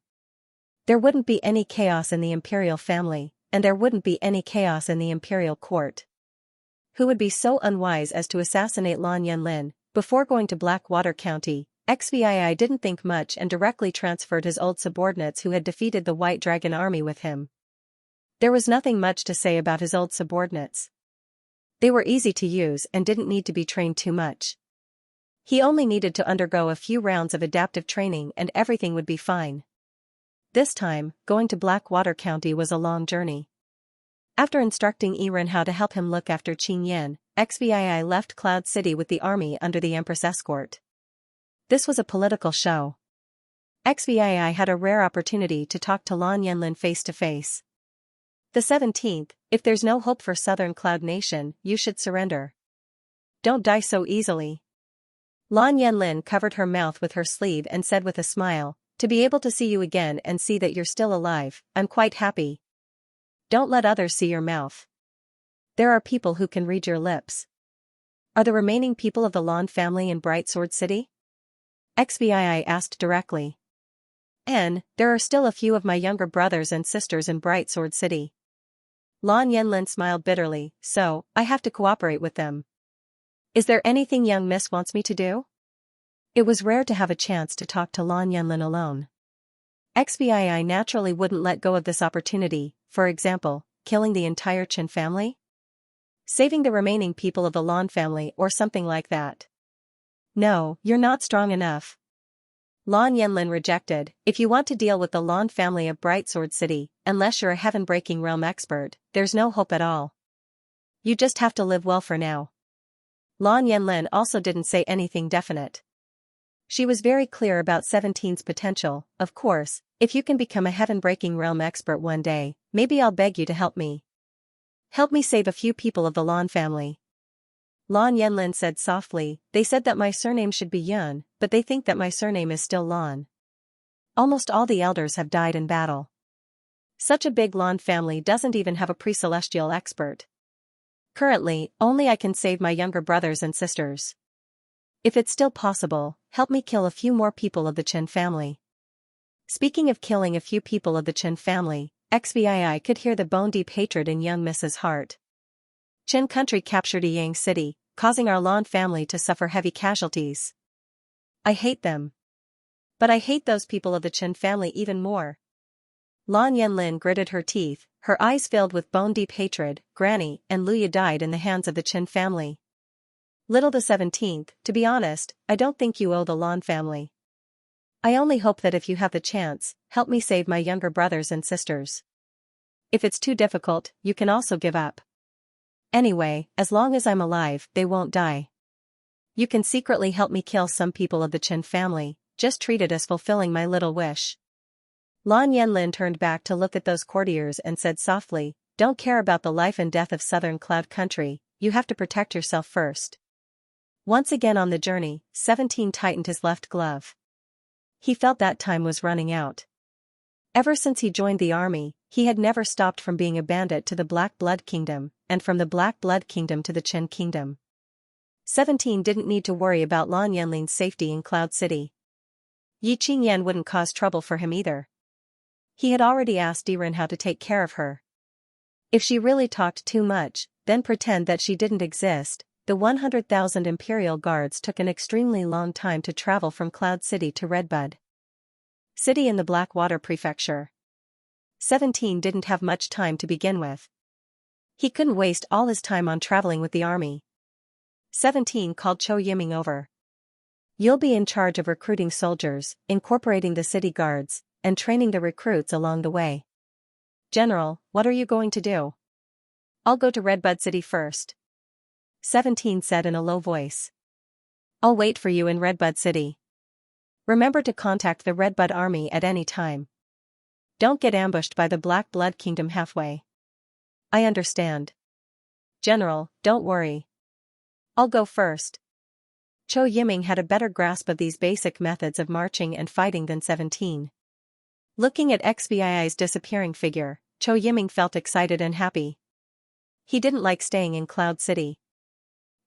There wouldn't be any chaos in the imperial family, and there wouldn't be any chaos in the imperial court. Who would be so unwise as to assassinate Lan Yanlin? Before going to Blackwater County, Xvii didn't think much and directly transferred his old subordinates who had defeated the White Dragon army with him. There was nothing much to say about his old subordinates. They were easy to use and didn't need to be trained too much. He only needed to undergo a few rounds of adaptive training and everything would be fine. This time, going to Blackwater County was a long journey. After instructing Yiren how to help him look after Qing Yan, Xvii left Cloud City with the army under the Empress escort. This was a political show. Xvii had a rare opportunity to talk to Lan Yanlin face to face. The 17th, if there's no hope for Southern Cloud Nation, you should surrender. Don't die so easily. Lan Yanlin covered her mouth with her sleeve and said with a smile, to be able to see you again and see that you're still alive, I'm quite happy. Don't let others see your mouth. There are people who can read your lips. Are the remaining people of the Lan family in Bright Sword City? Xvii asked directly. There are still a few of my younger brothers and sisters in Bright Sword City. Lan Yanlin smiled bitterly, so, I have to cooperate with them. Is there anything young miss wants me to do? It was rare to have a chance to talk to Lan Yanlin alone. Xvii naturally wouldn't let go of this opportunity, for example, killing the entire Chen family? Saving the remaining people of the Lan family or something like that. No, you're not strong enough. Lan Yanlin rejected, if you want to deal with the Lan family of Bright Sword City, unless you're a heaven-breaking realm expert, there's no hope at all. You just have to live well for now. Lan Yanlin also didn't say anything definite. She was very clear about 17's potential, of course, if you can become a heaven-breaking realm expert one day, maybe I'll beg you to help me. Help me save a few people of the Lan family. Lan Yanlin said softly, they said that my surname should be Yun, but they think that my surname is still Lan. Almost all the elders have died in battle. Such a big Lan family doesn't even have a pre-celestial expert. Currently, only I can save my younger brothers and sisters. If it's still possible, help me kill a few more people of the Chen family. Speaking of killing a few people of the Chen family, Xvii could hear the bone-deep hatred in young Mrs. Hart. Chen country captured Yang City, causing our Lan family to suffer heavy casualties. I hate them. But I hate those people of the Chen family even more. Lan Yanlin gritted her teeth, her eyes filled with bone-deep hatred. Granny and Luya died in the hands of the Chen family. Little the 17th, to be honest, I don't think you owe the Lan family. I only hope that if you have the chance, help me save my younger brothers and sisters. If it's too difficult, you can also give up. Anyway, as long as I'm alive, they won't die. You can secretly help me kill some people of the Chen family, just treat it as fulfilling my little wish. Lan Yanlin turned back to look at those courtiers and said softly, don't care about the life and death of Southern Cloud Country, you have to protect yourself first. Once again on the journey, 17 tightened his left glove. He felt that time was running out. Ever since he joined the army, he had never stopped from being a bandit to the Black Blood Kingdom, and from the Black Blood Kingdom to the Qin Kingdom. 17 didn't need to worry about Lan Yanling's safety in Cloud City. Yi Qingyan wouldn't cause trouble for him either. He had already asked Diren how to take care of her. If she really talked too much, then pretend that she didn't exist. The 100,000 Imperial Guards took an extremely long time to travel from Cloud City to Redbud City in the Blackwater Prefecture. 17 didn't have much time to begin with. He couldn't waste all his time on traveling with the army. 17 called Chou Yiming over. You'll be in charge of recruiting soldiers, incorporating the city guards, and training the recruits along the way. General, what are you going to do? I'll go to Redbud City first. 17 said in a low voice. I'll wait for you in Redbud City. Remember to contact the Redbud Army at any time. Don't get ambushed by the Black Blood Kingdom halfway. I understand. General, don't worry. I'll go first. Chou Yiming had a better grasp of these basic methods of marching and fighting than 17. Looking at XVII's disappearing figure, Chou Yiming felt excited and happy. He didn't like staying in Cloud City.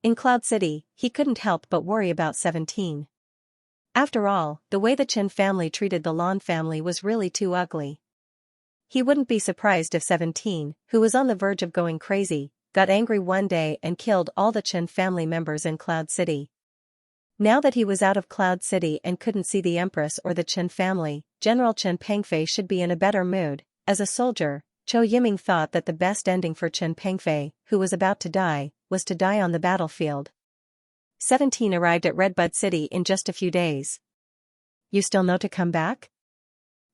In Cloud City, he couldn't help but worry about 17. After all, the way the Qin family treated the Lan family was really too ugly. He wouldn't be surprised if 17, who was on the verge of going crazy, got angry one day and killed all the Qin family members in Cloud City. Now that he was out of Cloud City and couldn't see the Empress or the Qin family, General Qin Pengfei should be in a better mood. As a soldier, Chou Yiming thought that the best ending for Qin Pengfei, who was about to die, was to die on the battlefield. 17 arrived at Redbud City in just a few days. You still know to come back?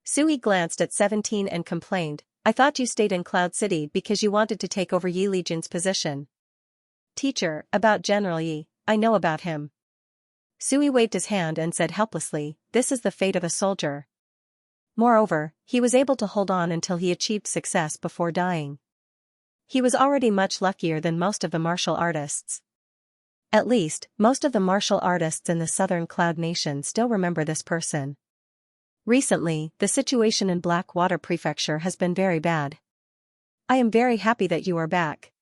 Sui glanced at 17 and complained, I thought you stayed in Cloud City because you wanted to take over Yi Legion's position. Teacher, about General Yi, I know about him. Sui waved his hand and said helplessly, this is the fate of a soldier. Moreover, he was able to hold on until he achieved success before dying. He was already much luckier than most of the martial artists. At least, most of the martial artists in the Southern Cloud Nation still remember this person. Recently, the situation in Blackwater Prefecture has been very bad. I am very happy that you are back.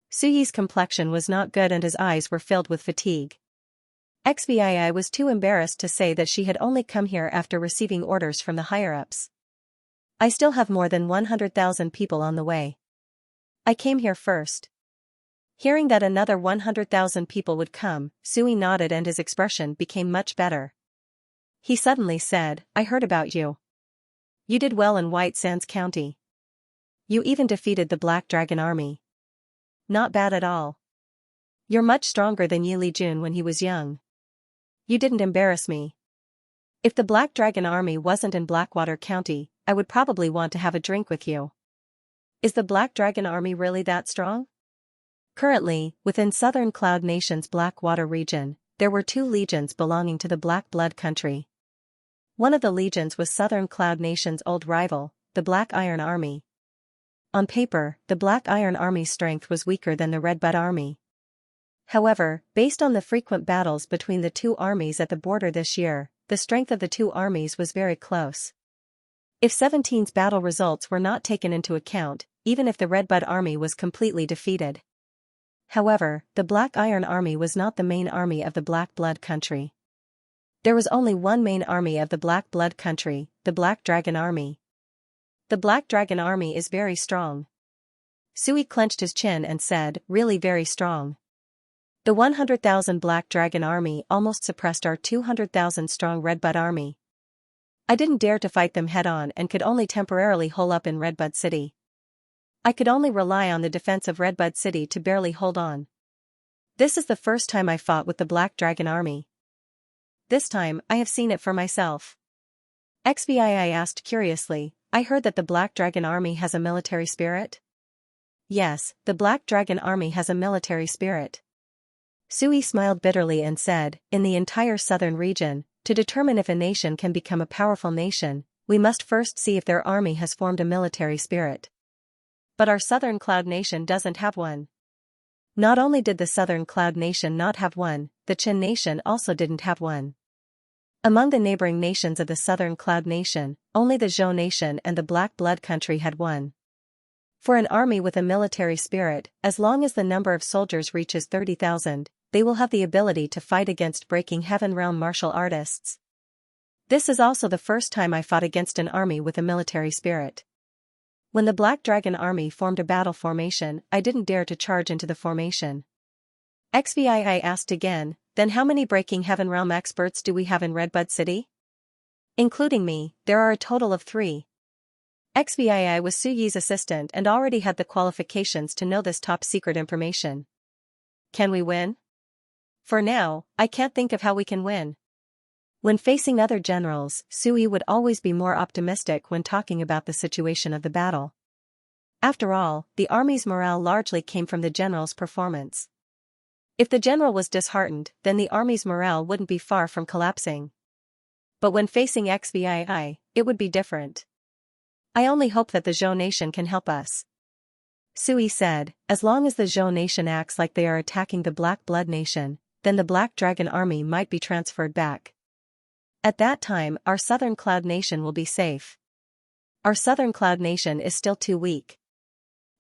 Suyi's complexion was not good and his eyes were filled with fatigue. XVII was too embarrassed to say that she had only come here after receiving orders from the higher-ups. I still have more than 100,000 people on the way. I came here first. Hearing that another 100,000 people would come, Sui nodded and his expression became much better. He suddenly said, I heard about you. You did well in White Sands County. You even defeated the Black Dragon Army. Not bad at all. You're much stronger than Yi Lijun when he was young. You didn't embarrass me. If the Black Dragon Army wasn't in Blackwater County, I would probably want to have a drink with you. Is the Black Dragon Army really that strong? Currently, within Southern Cloud Nation's Blackwater region, there were 2 legions belonging to the Black Blood Country. One of the legions was Southern Cloud Nation's old rival, the Black Iron Army. On paper, the Black Iron Army's strength was weaker than the Redbud Army. However, based on the frequent battles between the 2 armies at the border this year, the strength of the 2 armies was very close. If 17's battle results were not taken into account, even if the Redbud Army was completely defeated. However, the Black Iron Army was not the main army of the Black Blood Country. There was only one main army of the Black Blood Country, the Black Dragon Army. The Black Dragon Army is very strong. Sui clenched his chin and said, really very strong. The 100,000 Black Dragon Army almost suppressed our 200,000 strong Redbud Army. I didn't dare to fight them head-on and could only temporarily hole up in Redbud City. I could only rely on the defense of Redbud City to barely hold on. This is the first time I fought with the Black Dragon Army. This time, I have seen it for myself. XVII asked curiously, I heard that the Black Dragon Army has a military spirit? Yes, the Black Dragon Army has a military spirit. Sui smiled bitterly and said, in the entire southern region, to determine if a nation can become a powerful nation, we must first see if their army has formed a military spirit. But our Southern Cloud Nation doesn't have one. Not only did the Southern Cloud Nation not have one, the Qin Nation also didn't have one. Among the neighboring nations of the Southern Cloud Nation, only the Zhou Nation and the Black Blood Country had one. For an army with a military spirit, as long as the number of soldiers reaches 30,000, they will have the ability to fight against Breaking Heaven realm martial artists. This is also the first time I fought against an army with a military spirit. When the Black Dragon army formed a battle formation, I didn't dare to charge into the formation. XVII asked again, then how many Breaking Heaven realm experts do we have in Redbud City? Including me, there are a total of 3. XVII was Su Yi's assistant and already had the qualifications to know this top secret information. Can we win? For now, I can't think of how we can win. When facing other generals, Su Yi would always be more optimistic when talking about the situation of the battle. After all, the army's morale largely came from the general's performance. If the general was disheartened, then the army's morale wouldn't be far from collapsing. But when facing XVII, it would be different. I only hope that the Zhou Nation can help us. Su Yi said, as long as the Zhou Nation acts like they are attacking the Black Blood Nation, then the Black Dragon army might be transferred back. At that time, our Southern Cloud Nation will be safe. Our Southern Cloud Nation is still too weak.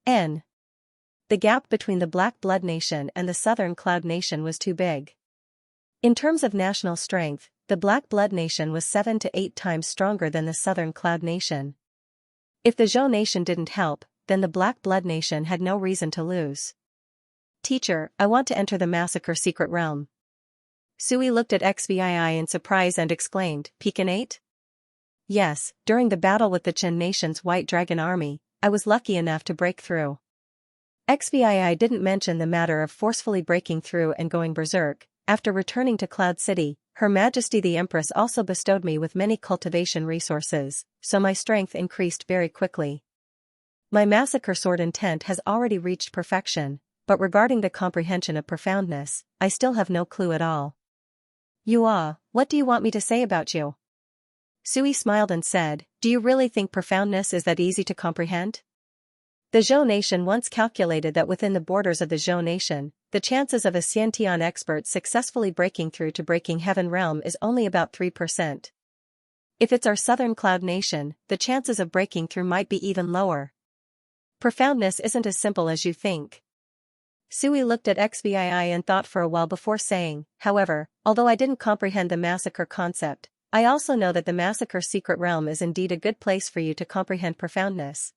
The gap between the Black Blood Nation and the Southern Cloud Nation was too big. In terms of national strength, the Black Blood Nation was 7 to 8 times stronger than the Southern Cloud Nation. If the Zhou Nation didn't help, then the Black Blood Nation had no reason to lose. Teacher, I want to enter the Massacre Secret Realm. Su Yi looked at XVII in surprise and exclaimed, Pekin 8? Yes, during the battle with the Qin Nation's White Dragon Army, I was lucky enough to break through. XVII didn't mention the matter of forcefully breaking through and going berserk. After returning to Cloud City, Her Majesty the Empress also bestowed me with many cultivation resources, so my strength increased very quickly. My Massacre Sword intent has already reached perfection, but regarding the comprehension of profoundness, I still have no clue at all. What do you want me to say about you? Su Yi smiled and said, do you really think profoundness is that easy to comprehend? The Zhou Nation once calculated that within the borders of the Zhou Nation, the chances of a Xianxia expert successfully breaking through to Breaking Heaven realm is only about 3%. If it's our Southern Cloud Nation, the chances of breaking through might be even lower. Profoundness isn't as simple as you think. Su Yi looked at XVII and thought for a while before saying, however, although I didn't comprehend the massacre concept, I also know that the Massacre Secret Realm is indeed a good place for you to comprehend profoundness.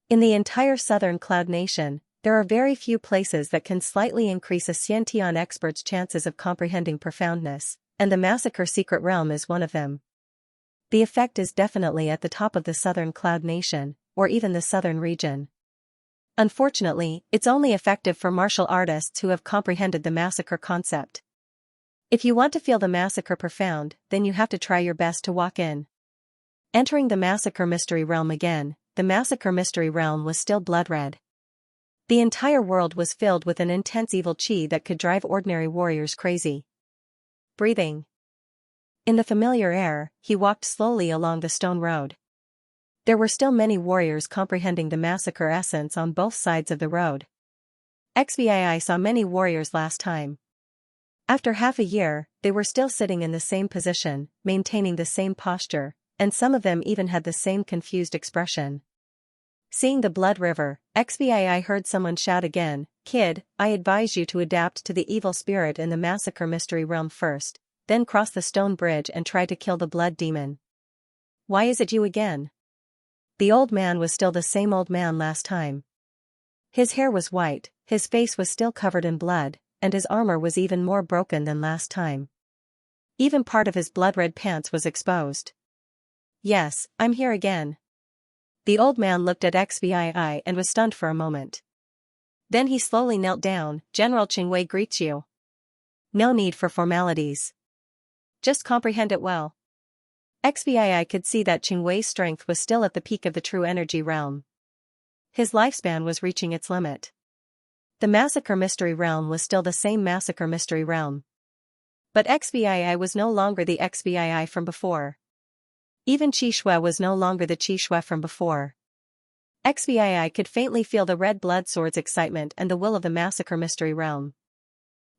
In the entire Southern Cloud Nation, there are very few places that can slightly increase a Xiantian expert's chances of comprehending profoundness, and the Massacre Secret Realm is one of them. The effect is definitely at the top of the Southern Cloud Nation, or even the Southern region. Unfortunately, it's only effective for martial artists who have comprehended the massacre concept. If you want to feel the massacre profound, then you have to try your best to walk in. Entering the Massacre Mystery Realm again, the Massacre Mystery Realm was still blood red. The entire world was filled with an intense evil chi that could drive ordinary warriors crazy. Breathing. In the familiar air, he walked slowly along the stone road. There were still many warriors comprehending the massacre essence on both sides of the road. XVII saw many warriors last time. After half a year, they were still sitting in the same position, maintaining the same posture, and some of them even had the same confused expression. Seeing the blood river, XVII heard someone shout again, Kid, I advise you to adapt to the evil spirit in the Massacre Mystery Realm first, then cross the stone bridge and try to kill the blood demon. Why is it you again? The old man was still the same old man last time. His hair was white, his face was still covered in blood, and his armor was even more broken than last time. Even part of his blood-red pants was exposed. Yes, I'm here again. The old man looked at XVII and was stunned for a moment. Then he slowly knelt down. General Qingwei greets you. No need for formalities. Just comprehend it well. XVII could see that Qingwei's strength was still at the peak of the true energy realm. His lifespan was reaching its limit. The Massacre Mystery Realm was still the same Massacre Mystery Realm. But XVII was no longer the XVII from before. Even Qi Shui was no longer the Qi Shui from before. XVII could faintly feel the red blood sword's excitement and the will of the Massacre Mystery Realm.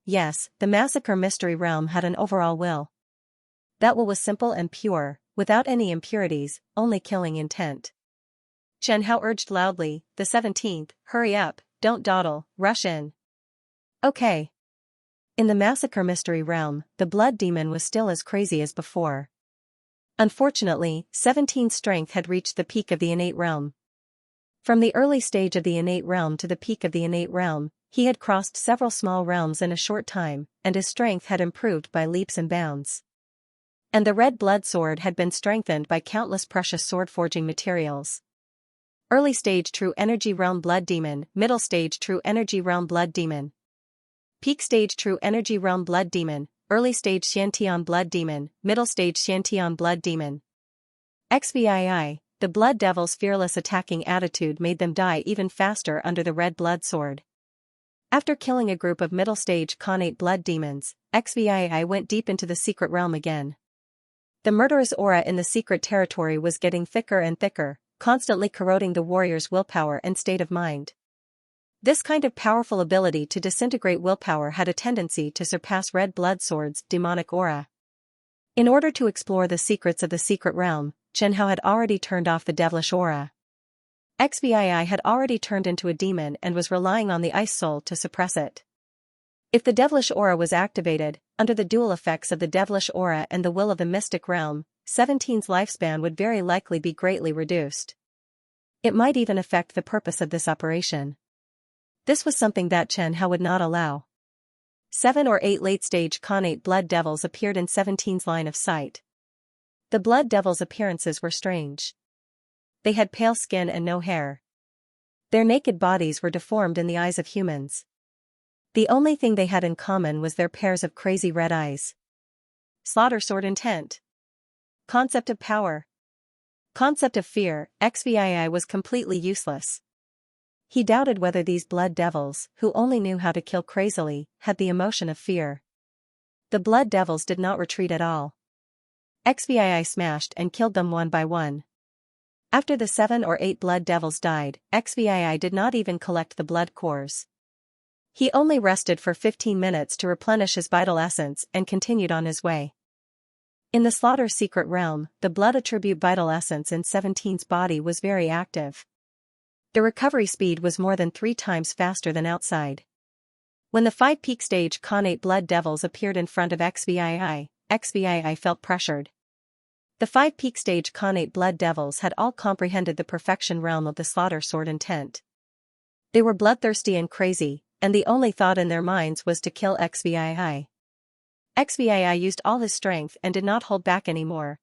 Yes, the Massacre Mystery Realm had an overall will. That will was simple and pure, without any impurities, only killing intent. Chen Hao urged loudly, "The 17th, hurry up, don't dawdle, rush in." Okay. In the Massacre Mystery Realm, the Blood Demon was still as crazy as before. Unfortunately, 17's strength had reached the peak of the innate realm. From the early stage of the innate realm to the peak of the innate realm, he had crossed several small realms in a short time, and his strength had improved by leaps and bounds. And the red blood sword had been strengthened by countless precious sword-forging materials. Early stage True Energy Realm Blood Demon, Middle stage True Energy Realm Blood Demon. Peak stage True Energy Realm Blood Demon, Early stage Xianxia Blood Demon, Middle stage Xianxia Blood Demon. XVII, the Blood Devil's fearless attacking attitude made them die even faster under the red blood sword. After killing a group of middle stage Khanate blood demons, XVII went deep into the secret realm again. The murderous aura in the secret territory was getting thicker and thicker, constantly corroding the warrior's willpower and state of mind. This kind of powerful ability to disintegrate willpower had a tendency to surpass red blood sword's demonic aura. In order to explore the secrets of the secret realm, Chen Hao had already turned off the devilish aura. XVII had already turned into a demon and was relying on the ice soul to suppress it. If the devilish aura was activated, under the dual effects of the devilish aura and the will of the mystic realm, 17's lifespan would very likely be greatly reduced. It might even affect the purpose of this operation. This was something that Chen Hao would not allow. 7 or 8 late-stage Khanate blood devils appeared in 17's line of sight. The blood devils' appearances were strange. They had pale skin and no hair. Their naked bodies were deformed in the eyes of humans. The only thing they had in common was their pairs of crazy red eyes. Slaughter sword intent. Concept of power. Concept of fear. XVII was completely useless. He doubted whether these blood devils, who only knew how to kill crazily, had the emotion of fear. The blood devils did not retreat at all. XVII smashed and killed them one by one. After the 7 or 8 blood devils died, XVII did not even collect the blood cores. He only rested for 15 minutes to replenish his vital essence and continued on his way. In the Slaughter secret realm, the blood attribute vital essence in 17's body was very active. The recovery speed was more than 3 times faster than outside. When the 5 peak stage Khanate blood devils appeared in front of XVII, XVII felt pressured. The 5 peak stage Khanate blood devils had all comprehended the perfection realm of the Slaughter sword intent. They were bloodthirsty and crazy, and the only thought in their minds was to kill XVII. XVII used all his strength and did not hold back anymore.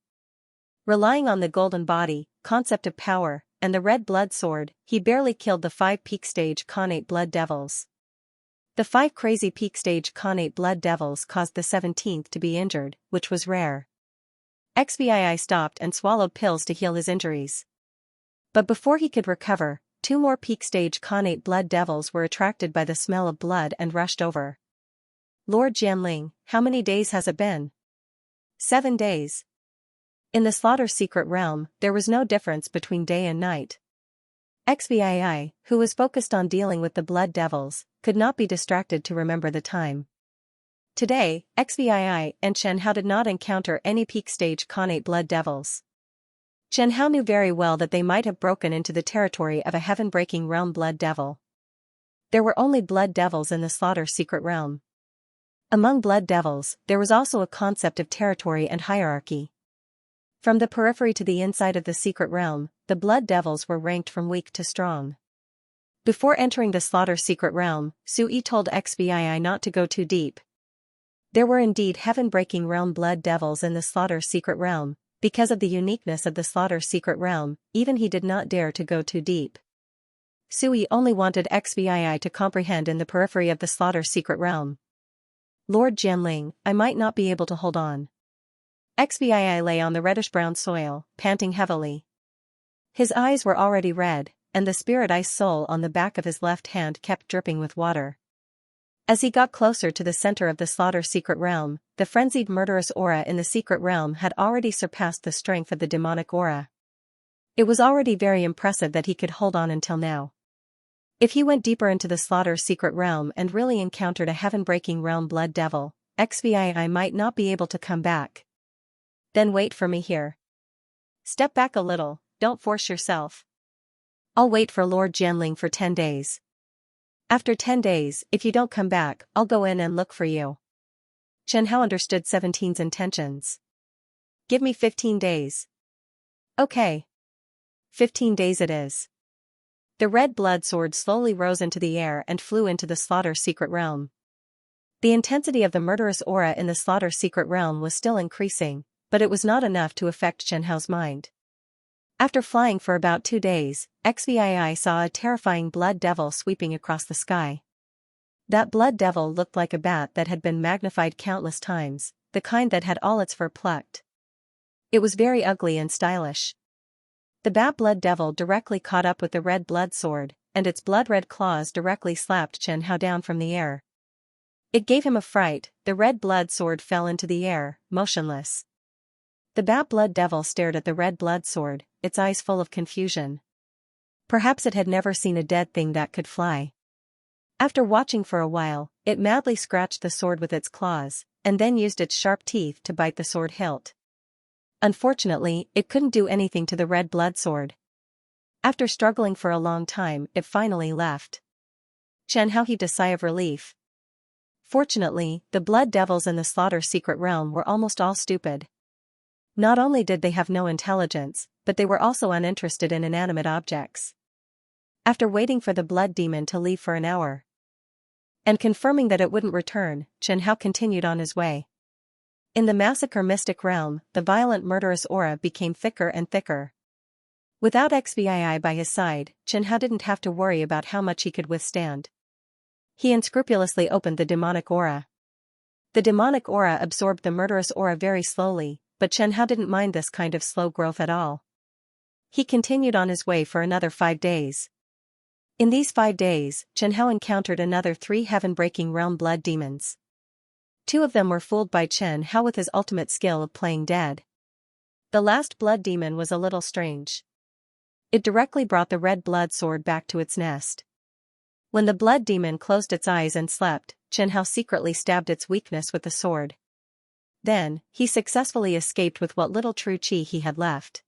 Relying on the golden body, concept of power, and the red blood sword, he barely killed the 5 peak stage Khanate blood devils. The 5 crazy peak stage Khanate blood devils caused the 17th to be injured, which was rare. XVII stopped and swallowed pills to heal his injuries. But before he could recover, 2 more peak stage Khanate blood devils were attracted by the smell of blood and rushed over. Lord Jianling, how many days has it been? 7 days. In the Slaughter secret realm, there was no difference between day and night. XVII, who was focused on dealing with the blood devils, could not be distracted to remember the time. Today, XVII and Chen Hao did not encounter any peak stage Khanate blood devils. Chen Hao knew very well that they might have broken into the territory of a heaven-breaking realm blood devil. There were only blood devils in the Slaughter secret realm. Among blood devils, there was also a concept of territory and hierarchy. From the periphery to the inside of the secret realm, the blood devils were ranked from weak to strong. Before entering the Slaughter secret realm, Sui told XVII not to go too deep. There were indeed heaven-breaking realm blood devils in the Slaughter secret realm. Because of the uniqueness of the Slaughter secret realm, even he did not dare to go too deep. Sui only wanted XVII to comprehend in the periphery of the Slaughter secret realm. Lord Jianling, I might not be able to hold on. XVII lay on the reddish-brown soil, panting heavily. His eyes were already red, and the spirit ice soul on the back of his left hand kept dripping with water. As he got closer to the center of the Slaughter secret realm, the frenzied murderous aura in the secret realm had already surpassed the strength of the demonic aura. It was already very impressive that he could hold on until now. If he went deeper into the slaughter's secret realm and really encountered a heaven-breaking realm blood devil, XVII might not be able to come back. Then wait for me here. Step back a little, don't force yourself. I'll wait for Lord Jianling for 10 days. After 10 days, if you don't come back, I'll go in and look for you. Chen Hao understood 17's intentions. Give me 15 days. Okay. 15 days it is. The red blood sword slowly rose into the air and flew into the slaughter secret realm. The intensity of the murderous aura in the slaughter secret realm was still increasing, but it was not enough to affect Chen Hao's mind. After flying for about 2 days, XVII saw a terrifying blood devil sweeping across the sky. That blood devil looked like a bat that had been magnified countless times, the kind that had all its fur plucked. It was very ugly and stylish. The bat blood devil directly caught up with the red blood sword, and its blood-red claws directly slapped Chen Hao down from the air. It gave him a fright. The red blood sword fell into the air, motionless. The bat blood devil stared at the red blood sword, its eyes full of confusion. Perhaps it had never seen a dead thing that could fly. After watching for a while, it madly scratched the sword with its claws, and then used its sharp teeth to bite the sword hilt. Unfortunately, it couldn't do anything to the red blood sword. After struggling for a long time, it finally left. Chen Hao heaved a sigh of relief. Fortunately, the blood devils in the slaughter secret realm were almost all stupid. Not only did they have no intelligence, but they were also uninterested in inanimate objects. After waiting for the blood demon to leave for an hour, and confirming that it wouldn't return, Chen Hao continued on his way. In the massacre mystic realm, the violent murderous aura became thicker and thicker. Without XVII by his side, Chen Hao didn't have to worry about how much he could withstand. He unscrupulously opened the demonic aura. The demonic aura absorbed the murderous aura very slowly, but Chen Hao didn't mind this kind of slow growth at all. He continued on his way for another 5 days. In these 5 days, Chen Hao encountered another 3 heaven-breaking realm blood demons. 2 of them were fooled by Chen Hao with his ultimate skill of playing dead. The last blood demon was a little strange. It directly brought the red blood sword back to its nest. When the blood demon closed its eyes and slept, Chen Hao secretly stabbed its weakness with the sword. Then, he successfully escaped with what little true qi he had left.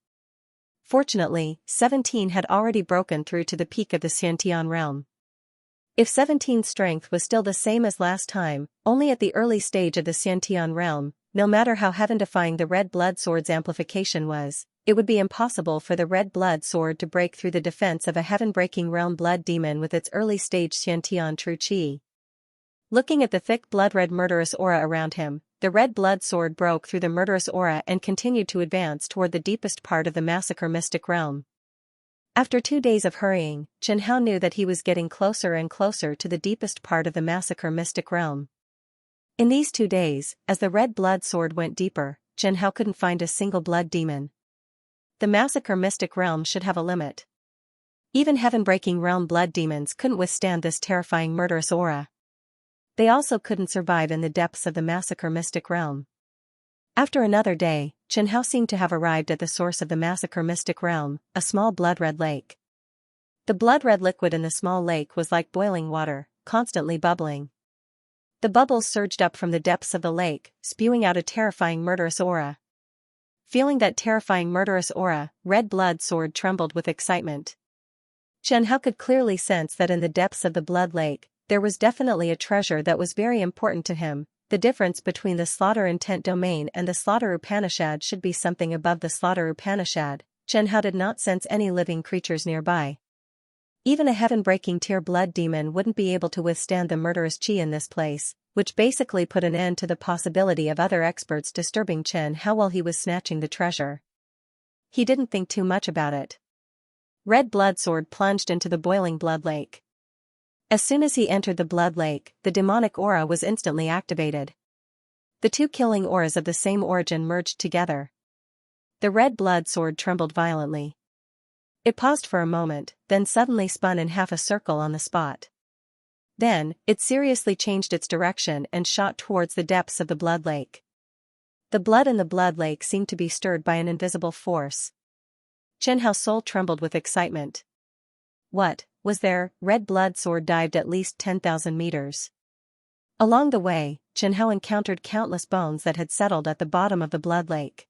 Fortunately, 17 had already broken through to the peak of the Xianxia realm. If 17's strength was still the same as last time, only at the early stage of the Xianxia realm, no matter how heaven-defying the red blood sword's amplification was, it would be impossible for the red blood sword to break through the defense of a heaven-breaking realm blood demon with its early-stage Xianxia true qi. Looking at the thick blood-red murderous aura around him, the red blood sword broke through the murderous aura and continued to advance toward the deepest part of the massacre mystic realm. After 2 days of hurrying, Chen Hao knew that he was getting closer and closer to the deepest part of the massacre mystic realm. In these 2 days, as the red blood sword went deeper, Chen Hao couldn't find a single blood demon. The massacre mystic realm should have a limit. Even heaven-breaking realm blood demons couldn't withstand this terrifying murderous aura. They also couldn't survive in the depths of the massacre mystic realm. After another day, Chen Hao seemed to have arrived at the source of the massacre mystic realm, a small blood-red lake. The blood-red liquid in the small lake was like boiling water, constantly bubbling. The bubbles surged up from the depths of the lake, spewing out a terrifying murderous aura. Feeling that terrifying murderous aura, red blood sword trembled with excitement. Chen Hao could clearly sense that in the depths of the blood lake, there was definitely a treasure that was very important to him. The difference between the Slaughter Intent Domain and the Slaughter Upanishad should be something above the Slaughter Upanishad. Chen Hao did not sense any living creatures nearby. Even a heaven-breaking tier blood demon wouldn't be able to withstand the murderous qi in this place, which basically put an end to the possibility of other experts disturbing Chen Hao while he was snatching the treasure. He didn't think too much about it. Red blood sword plunged into the boiling blood lake. As soon as he entered the blood lake, the demonic aura was instantly activated. The 2 killing auras of the same origin merged together. The red blood sword trembled violently. It paused for a moment, then suddenly spun in half a circle on the spot. Then, it seriously changed its direction and shot towards the depths of the blood lake. The blood in the blood lake seemed to be stirred by an invisible force. Chen Hao's soul trembled with excitement. What was there? Red blood sword dived at least 10,000 meters. Along the way, Chen Hao encountered countless bones that had settled at the bottom of the blood lake.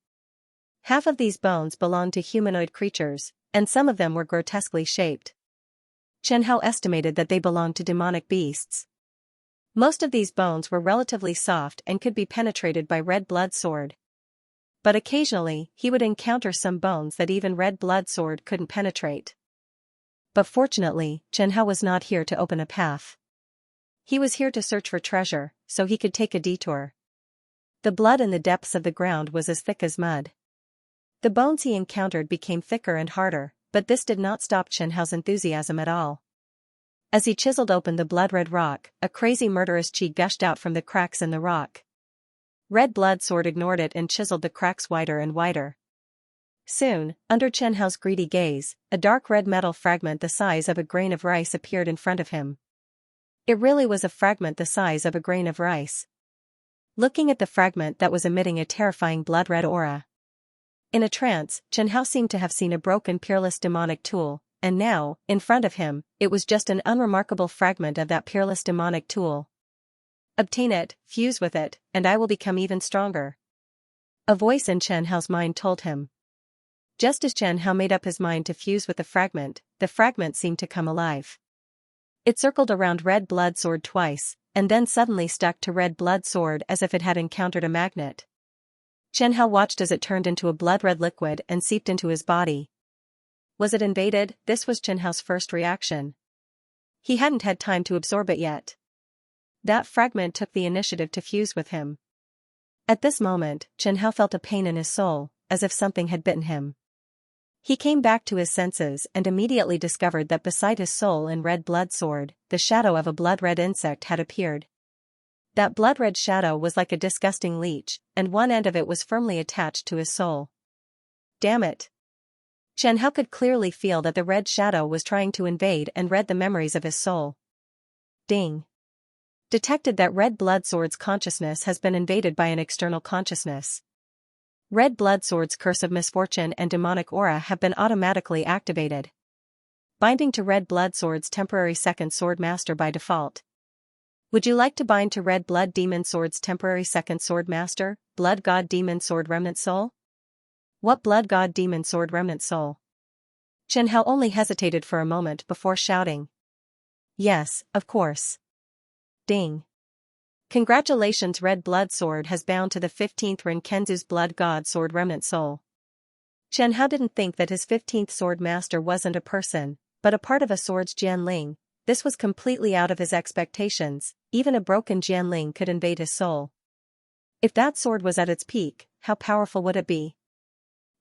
Half of these bones belonged to humanoid creatures, and some of them were grotesquely shaped. Chen Hao estimated that they belonged to demonic beasts. Most of these bones were relatively soft and could be penetrated by red blood sword. But occasionally, he would encounter some bones that even red blood sword couldn't penetrate. But fortunately, Chen Hao was not here to open a path. He was here to search for treasure, so he could take a detour. The blood in the depths of the ground was as thick as mud. The bones he encountered became thicker and harder, but this did not stop Chen Hao's enthusiasm at all. As he chiseled open the blood-red rock, a crazy murderous chi gushed out from the cracks in the rock. Red blood sword ignored it and chiseled the cracks wider and wider. Soon, under Chen Hao's greedy gaze, a dark red metal fragment the size of a grain of rice appeared in front of him. It really was a fragment the size of a grain of rice. Looking at the fragment that was emitting a terrifying blood-red aura. In a trance, Chen Hao seemed to have seen a broken peerless demonic tool, and now, in front of him, it was just an unremarkable fragment of that peerless demonic tool. Obtain it, fuse with it, and I will become even stronger. A voice in Chen Hao's mind told him. Just as Chen Hao made up his mind to fuse with the fragment seemed to come alive. It circled around red blood sword twice, and then suddenly stuck to red blood sword as if it had encountered a magnet. Chen Hao watched as it turned into a blood-red liquid and seeped into his body. Was it invaded? This was Chen Hao's first reaction. He hadn't had time to absorb it yet. That fragment took the initiative to fuse with him. At this moment, Chen Hao felt a pain in his soul, as if something had bitten him. He came back to his senses and immediately discovered that beside his soul in red blood sword, the shadow of a blood-red insect had appeared. That blood-red shadow was like a disgusting leech, and one end of it was firmly attached to his soul. Damn it! Chen Hao could clearly feel that the red shadow was trying to invade and read the memories of his soul. Ding! Detected that red blood sword's consciousness has been invaded by an external consciousness. Red blood sword's curse of misfortune and demonic aura have been automatically activated. Binding to red blood sword's temporary second sword master by default. Would you like to bind to red blood demon sword's temporary second sword master, blood god demon sword remnant soul? What blood god demon sword remnant soul? Chen Hao only hesitated for a moment before shouting. Yes, of course. Ding. Congratulations, red blood sword has bound to the 15th Renkenzu's blood god sword remnant soul. Chen Hao didn't think that his 15th sword master wasn't a person, but a part of a sword's Jianling. This was completely out of his expectations. Even a broken Jianling could invade his soul. If that sword was at its peak, how powerful would it be?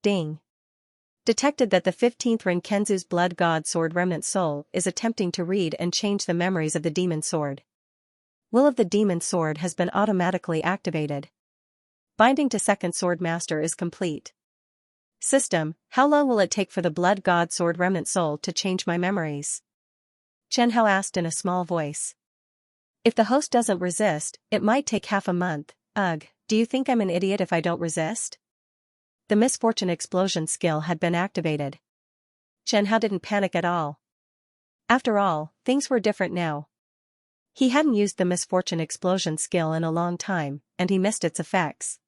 Ding. Detected that the 15th Renkenzu's blood god sword remnant soul is attempting to read and change the memories of the demon sword. Will of the demon sword has been automatically activated. Binding to second sword master is complete. System, how long will it take for the blood god sword remnant soul to change my memories? Chen Hao asked in a small voice. If the host doesn't resist, it might take half a month. Ugh, do you think I'm an idiot if I don't resist? The misfortune explosion skill had been activated. Chen Hao didn't panic at all. After all, things were different now. He hadn't used the misfortune explosion skill in a long time, and he missed its effects.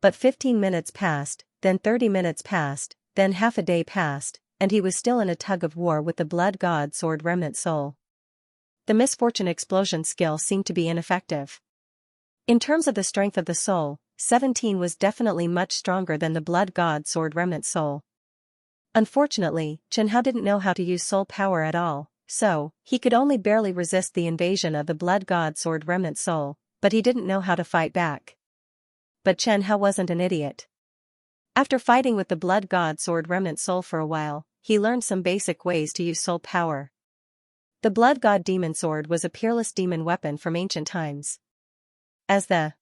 But 15 minutes passed, then 30 minutes passed, then half a day passed, and he was still in a tug-of-war with the blood god sword remnant soul. The misfortune explosion skill seemed to be ineffective. In terms of the strength of the soul, 17 was definitely much stronger than the blood god sword remnant soul. Unfortunately, Chen Hao didn't know how to use soul power at all, so he could only barely resist the invasion of the blood god sword remnant soul, but he didn't know how to fight back. But Chen Hao wasn't an idiot. After fighting with the blood god sword remnant soul for a while, he learned some basic ways to use soul power. The blood god demon sword was a peerless demon weapon from ancient times. As the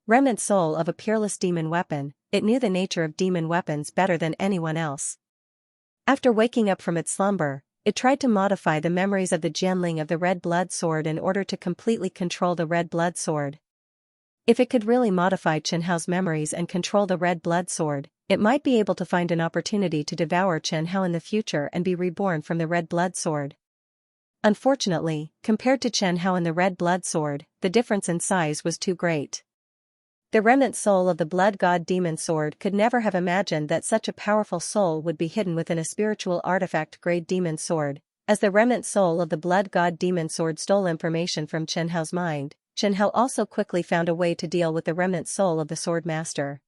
remnant soul of a peerless demon weapon, it knew the nature of demon weapons better than anyone else. After waking up from its slumber, it tried to modify the memories of the Jianling of the red blood sword in order to completely control the red blood sword. If it could really modify Chen Hao's memories and control the red blood sword, it might be able to find an opportunity to devour Chen Hao in the future and be reborn from the red blood sword. Unfortunately, compared to Chen Hao and the red blood sword, the difference in size was too great. The remnant soul of the blood god demon sword could never have imagined that such a powerful soul would be hidden within a spiritual artifact-grade demon sword. As the remnant soul of the blood god demon sword stole information from Chen Hao's mind, Chen Hao also quickly found a way to deal with the remnant soul of the sword master.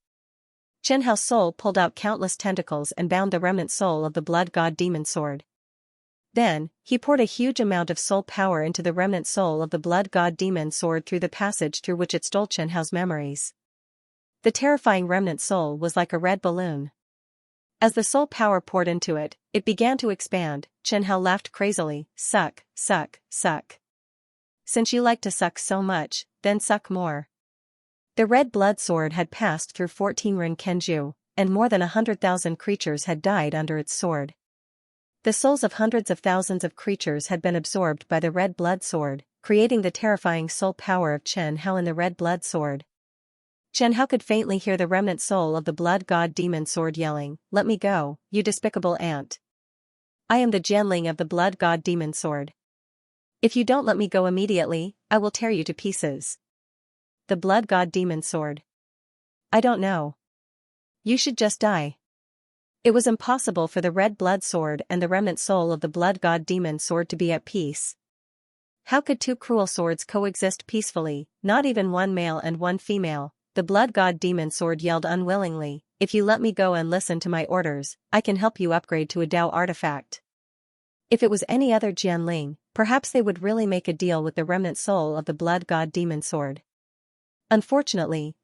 Chen Hao's soul pulled out countless tentacles and bound the remnant soul of the blood god demon sword. Then, he poured a huge amount of soul power into the remnant soul of the blood god demon sword through the passage through which it stole Chen Hao's memories. The terrifying remnant soul was like a red balloon. As the soul power poured into it, it began to expand. Chen Hao laughed crazily. Suck, suck, suck. Since you like to suck so much, then suck more. The red blood sword had passed through 14 Ren Kenju, and more than 100,000 creatures had died under its sword. The souls of hundreds of thousands of creatures had been absorbed by the red blood sword, creating the terrifying soul power of Chen Hao in the red blood sword. Chen Hao could faintly hear the remnant soul of the blood god demon sword yelling, "Let me go, you despicable ant. I am the Jianling of the blood god demon sword. If you don't let me go immediately, I will tear you to pieces." The blood god demon sword. I don't know. You should just die. It was impossible for the red blood sword and the remnant soul of the blood god demon sword to be at peace. How could two cruel swords coexist peacefully, not even one male and one female? The blood god demon sword yelled unwillingly, "If you let me go and listen to my orders, I can help you upgrade to a Dao artifact." If it was any other Jianling, perhaps they would really make a deal with the remnant soul of the blood god demon sword. Unfortunately,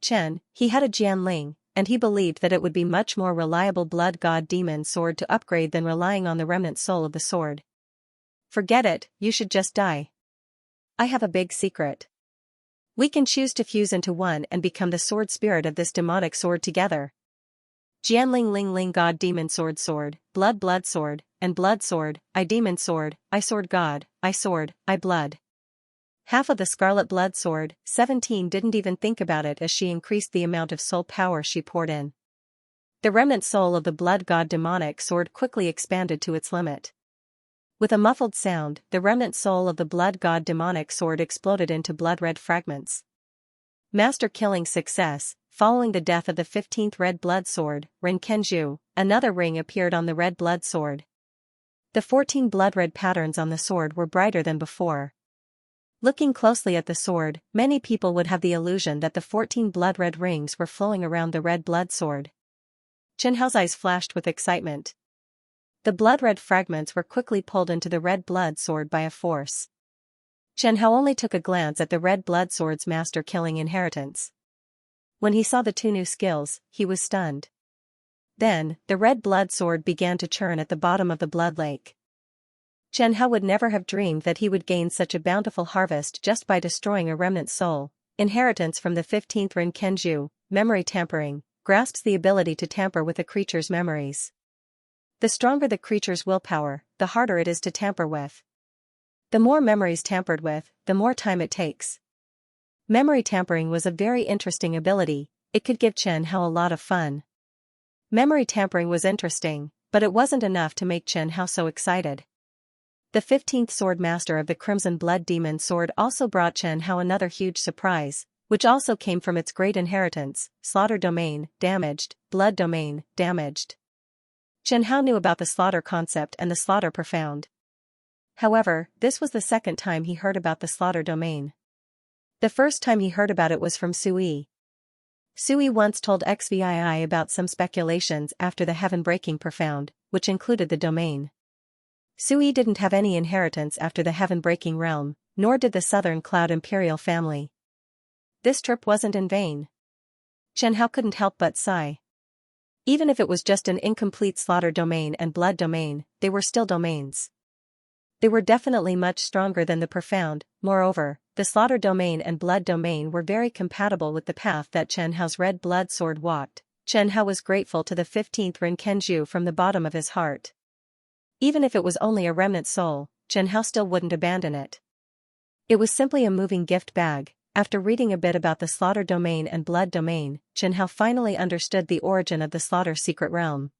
he had a Jianling, and he believed that it would be much more reliable blood god demon sword to upgrade than relying on the remnant soul of the sword. Forget it, you should just die. I have a big secret. We can choose to fuse into one and become the sword spirit of this demonic sword together. Jianling Ling Ling God Demon Sword Sword, Blood Sword, and Blood Sword, I Demon Sword, I Sword God, I Sword, I Blood. Half of the Scarlet Blood Sword, 17 didn't even think about it as she increased the amount of soul power she poured in. The remnant soul of the blood god demonic sword quickly expanded to its limit. With a muffled sound, the remnant soul of the blood god demonic sword exploded into blood-red fragments. Master killing success. Following the death of the 15th red blood sword, Ren Kenju, another ring appeared on the red blood sword. The 14 blood-red patterns on the sword were brighter than before. Looking closely at the sword, many people would have the illusion that the 14 blood-red rings were flowing around the red blood sword. Chen Hao's eyes flashed with excitement. The blood-red fragments were quickly pulled into the red blood sword by a force. Chen Hao only took a glance at the red blood sword's master killing inheritance. When he saw the two new skills, he was stunned. Then, the red blood sword began to churn at the bottom of the blood lake. Chen Hao would never have dreamed that he would gain such a bountiful harvest just by destroying a remnant soul. Inheritance from the 15th Ren Kenju, memory tampering, grasps the ability to tamper with a creature's memories. The stronger the creature's willpower, the harder it is to tamper with. The more memories tampered with, the more time it takes. Memory tampering was a very interesting ability. It could give Chen Hao a lot of fun. Memory tampering was interesting, but it wasn't enough to make Chen Hao so excited. The 15th Sword Master of the Crimson Blood Demon Sword also brought Chen Hao another huge surprise, which also came from its great inheritance: Slaughter Domain, damaged, Blood Domain, damaged. Chen Hao knew about the slaughter concept and the slaughter profound. However, this was the second time he heard about the slaughter domain. The first time he heard about it was from Sui. Sui once told XVII about some speculations after the heaven-breaking profound, which included the domain. Sui didn't have any inheritance after the heaven-breaking realm, nor did the Southern Cloud Imperial family. This trip wasn't in vain. Chen Hao couldn't help but sigh. Even if it was just an incomplete slaughter domain and blood domain, they were still domains. They were definitely much stronger than the profound. Moreover, the slaughter domain and blood domain were very compatible with the path that Chen Hao's red blood sword walked. Chen Hao was grateful to the 15th Ren Kenju from the bottom of his heart. Even if it was only a remnant soul, Chen Hao still wouldn't abandon it. It was simply a moving gift bag, after reading a bit about the slaughter domain and blood domain, Xianxia finally understood the origin of the slaughter secret realm.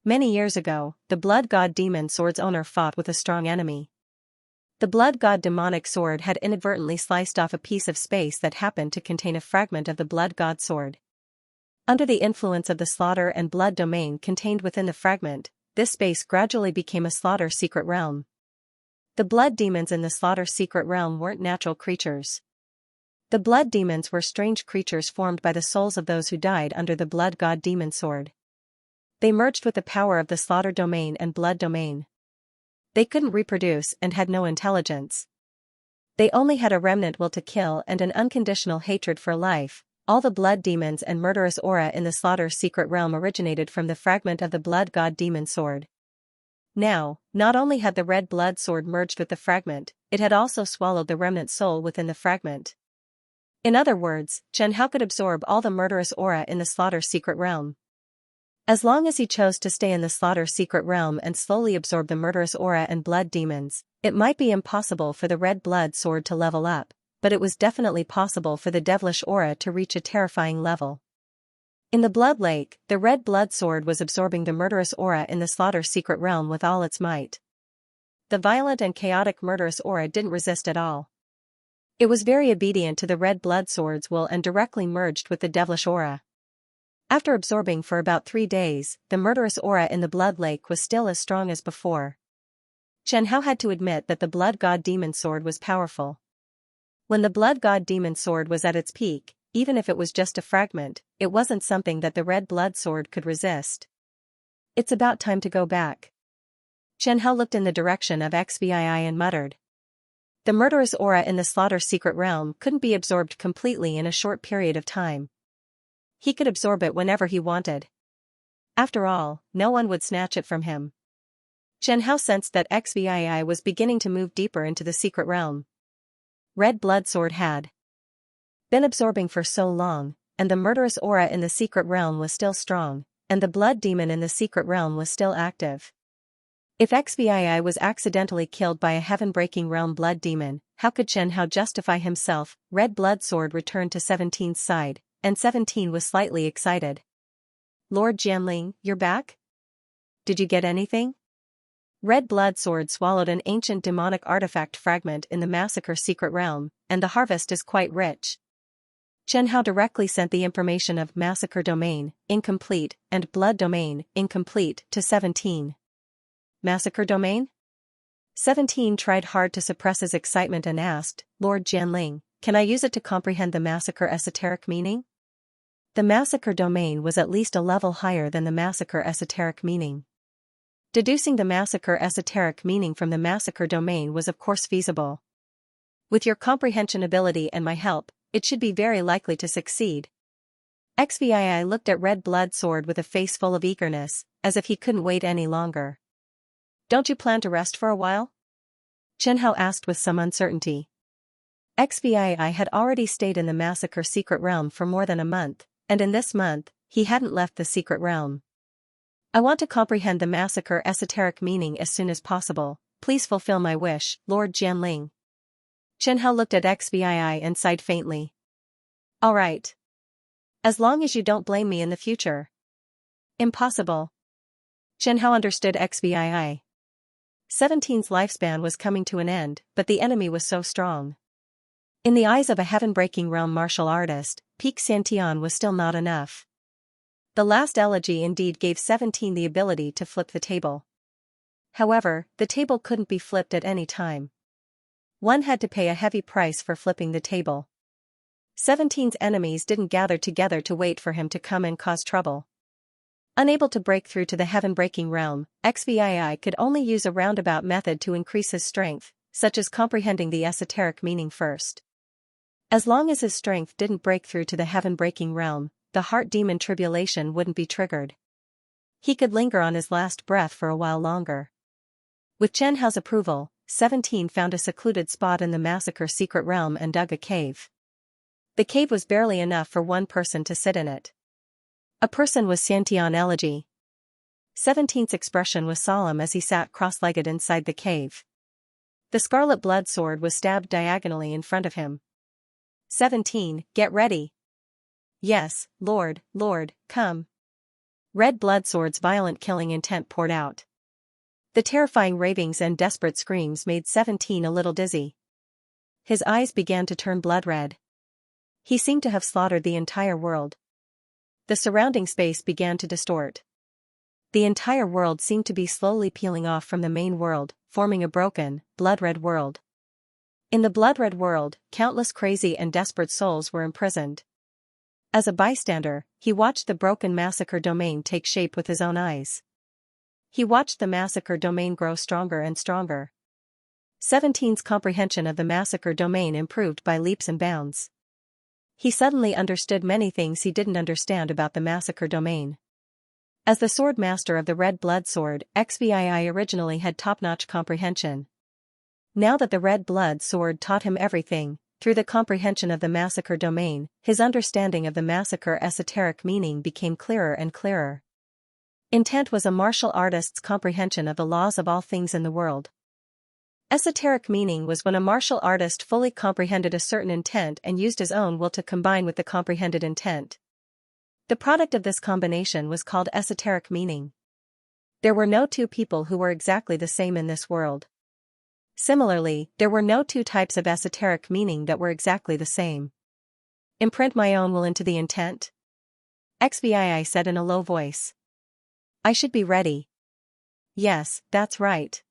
Many years ago, the blood god demon sword's owner fought with a strong enemy. The blood god demonic sword had inadvertently sliced off a piece of space that happened to contain a fragment of the blood god sword. Under the influence of the slaughter and blood domain contained within the fragment, this space gradually became a slaughter secret realm. The blood demons in the slaughter secret realm weren't natural creatures. The blood demons were strange creatures formed by the souls of those who died under the blood god demon sword. They merged with the power of the slaughter domain and blood domain. They couldn't reproduce and had no intelligence. They only had a remnant will to kill and an unconditional hatred for life. All the blood demons and murderous aura in the slaughter secret realm originated from the fragment of the blood god demon sword. Now, not only had the red blood sword merged with the fragment, it had also swallowed the remnant soul within the fragment. In other words, Xianxia could absorb all the murderous aura in the slaughter secret realm. As long as he chose to stay in the slaughter secret realm and slowly absorb the murderous aura and blood demons, it might be impossible for the red blood sword to level up, but it was definitely possible for the devilish aura to reach a terrifying level. In the blood lake, the red blood sword was absorbing the murderous aura in the slaughter secret realm with all its might. The violent and chaotic murderous aura didn't resist at all. It was very obedient to the red blood sword's will and directly merged with the devilish aura. After absorbing for about 3 days, the murderous aura in the blood lake was still as strong as before. Xianxia had to admit that the blood god demon sword was powerful. When the blood god demon sword was at its peak, even if it was just a fragment, it wasn't something that the red blood sword could resist. It's about time to go back. Xianxia looked in the direction of Xbii and muttered. The murderous aura in the slaughter secret realm couldn't be absorbed completely in a short period of time. He could absorb it whenever he wanted. After all, no one would snatch it from him. Xianxia sensed that Xbii was beginning to move deeper into the secret realm. Red blood sword had been absorbing for so long, and the murderous aura in the secret realm was still strong, and the blood demon in the secret realm was still active. If Xbii was accidentally killed by a heaven-breaking realm blood demon, how could Xianxia justify himself? Red blood sword returned to 17's side, and 17 was slightly excited. Lord Jianling, you're back? Did you get anything? Red blood sword swallowed an ancient demonic artifact fragment in the massacre secret realm, and the harvest is quite rich. Xianxia directly sent the information of massacre domain, incomplete, and blood domain, incomplete, to 17. Massacre domain? 17 tried hard to suppress his excitement and asked, Lord Jianling, can I use it to comprehend the massacre esoteric meaning? The massacre domain was at least a level higher than the massacre esoteric meaning. Deducing the massacre esoteric meaning from the massacre domain was of course feasible. With your comprehension ability and my help, it should be very likely to succeed. Xbii looked at red blood sword with a face full of eagerness, as if he couldn't wait any longer. Don't you plan to rest for a while? Xianxia asked with some uncertainty. Xbii had already stayed in the massacre secret realm for more than a month, and in this month, he hadn't left the secret realm. I want to comprehend the massacre esoteric meaning as soon as possible. Please fulfill my wish, Lord Jianling. Xianxia looked at Xbii and sighed faintly. All right. As long as you don't blame me in the future. Impossible. Xianxia understood Xbii. 17's lifespan was coming to an end, but the enemy was so strong. In the eyes of a heaven-breaking realm martial artist, peak Xiantian was still not enough. The last elegy indeed gave 17 the ability to flip the table. However, the table couldn't be flipped at any time. One had to pay a heavy price for flipping the table. 17's enemies didn't gather together to wait for him to come and cause trouble. Unable to break through to the heaven-breaking realm, Xbii could only use a roundabout method to increase his strength, such as comprehending the esoteric meaning first. As long as his strength didn't break through to the heaven-breaking realm, the heart demon tribulation wouldn't be triggered. He could linger on his last breath for a while longer. With Xianxia's approval, 17 found a secluded spot in the massacre secret realm and dug a cave. The cave was barely enough for one person to sit in it. A person was Xiantian elegy. 17's expression was solemn as he sat cross-legged inside the cave. The scarlet blood sword was stabbed diagonally in front of him. 17, get ready. Yes, Lord, come. Red blood sword's violent killing intent poured out. The terrifying ravings and desperate screams made 17 a little dizzy. His eyes began to turn blood red. He seemed to have slaughtered the entire world. The surrounding space began to distort. The entire world seemed to be slowly peeling off from the main world, forming a broken, blood-red world. In the blood-red world, countless crazy and desperate souls were imprisoned. As a bystander, he watched the broken massacre domain take shape with his own eyes. He watched the massacre domain grow stronger and stronger. 17's comprehension of the massacre domain improved by leaps and bounds. He suddenly understood many things he didn't understand about the massacre domain. As the sword master of the red blood sword, XVI originally had top-notch comprehension. Now that the red blood sword taught him everything, through the comprehension of the massacre domain, his understanding of the massacre esoteric meaning became clearer and clearer. Intent was a martial artist's comprehension of the laws of all things in the world. Esoteric meaning was when a martial artist fully comprehended a certain intent and used his own will to combine with the comprehended intent. The product of this combination was called esoteric meaning. There were no two people who were exactly the same in this world. Similarly, there were no two types of esoteric meaning that were exactly the same. Imprint my own will into the intent? XVI said in a low voice. I should be ready. Yes, that's right.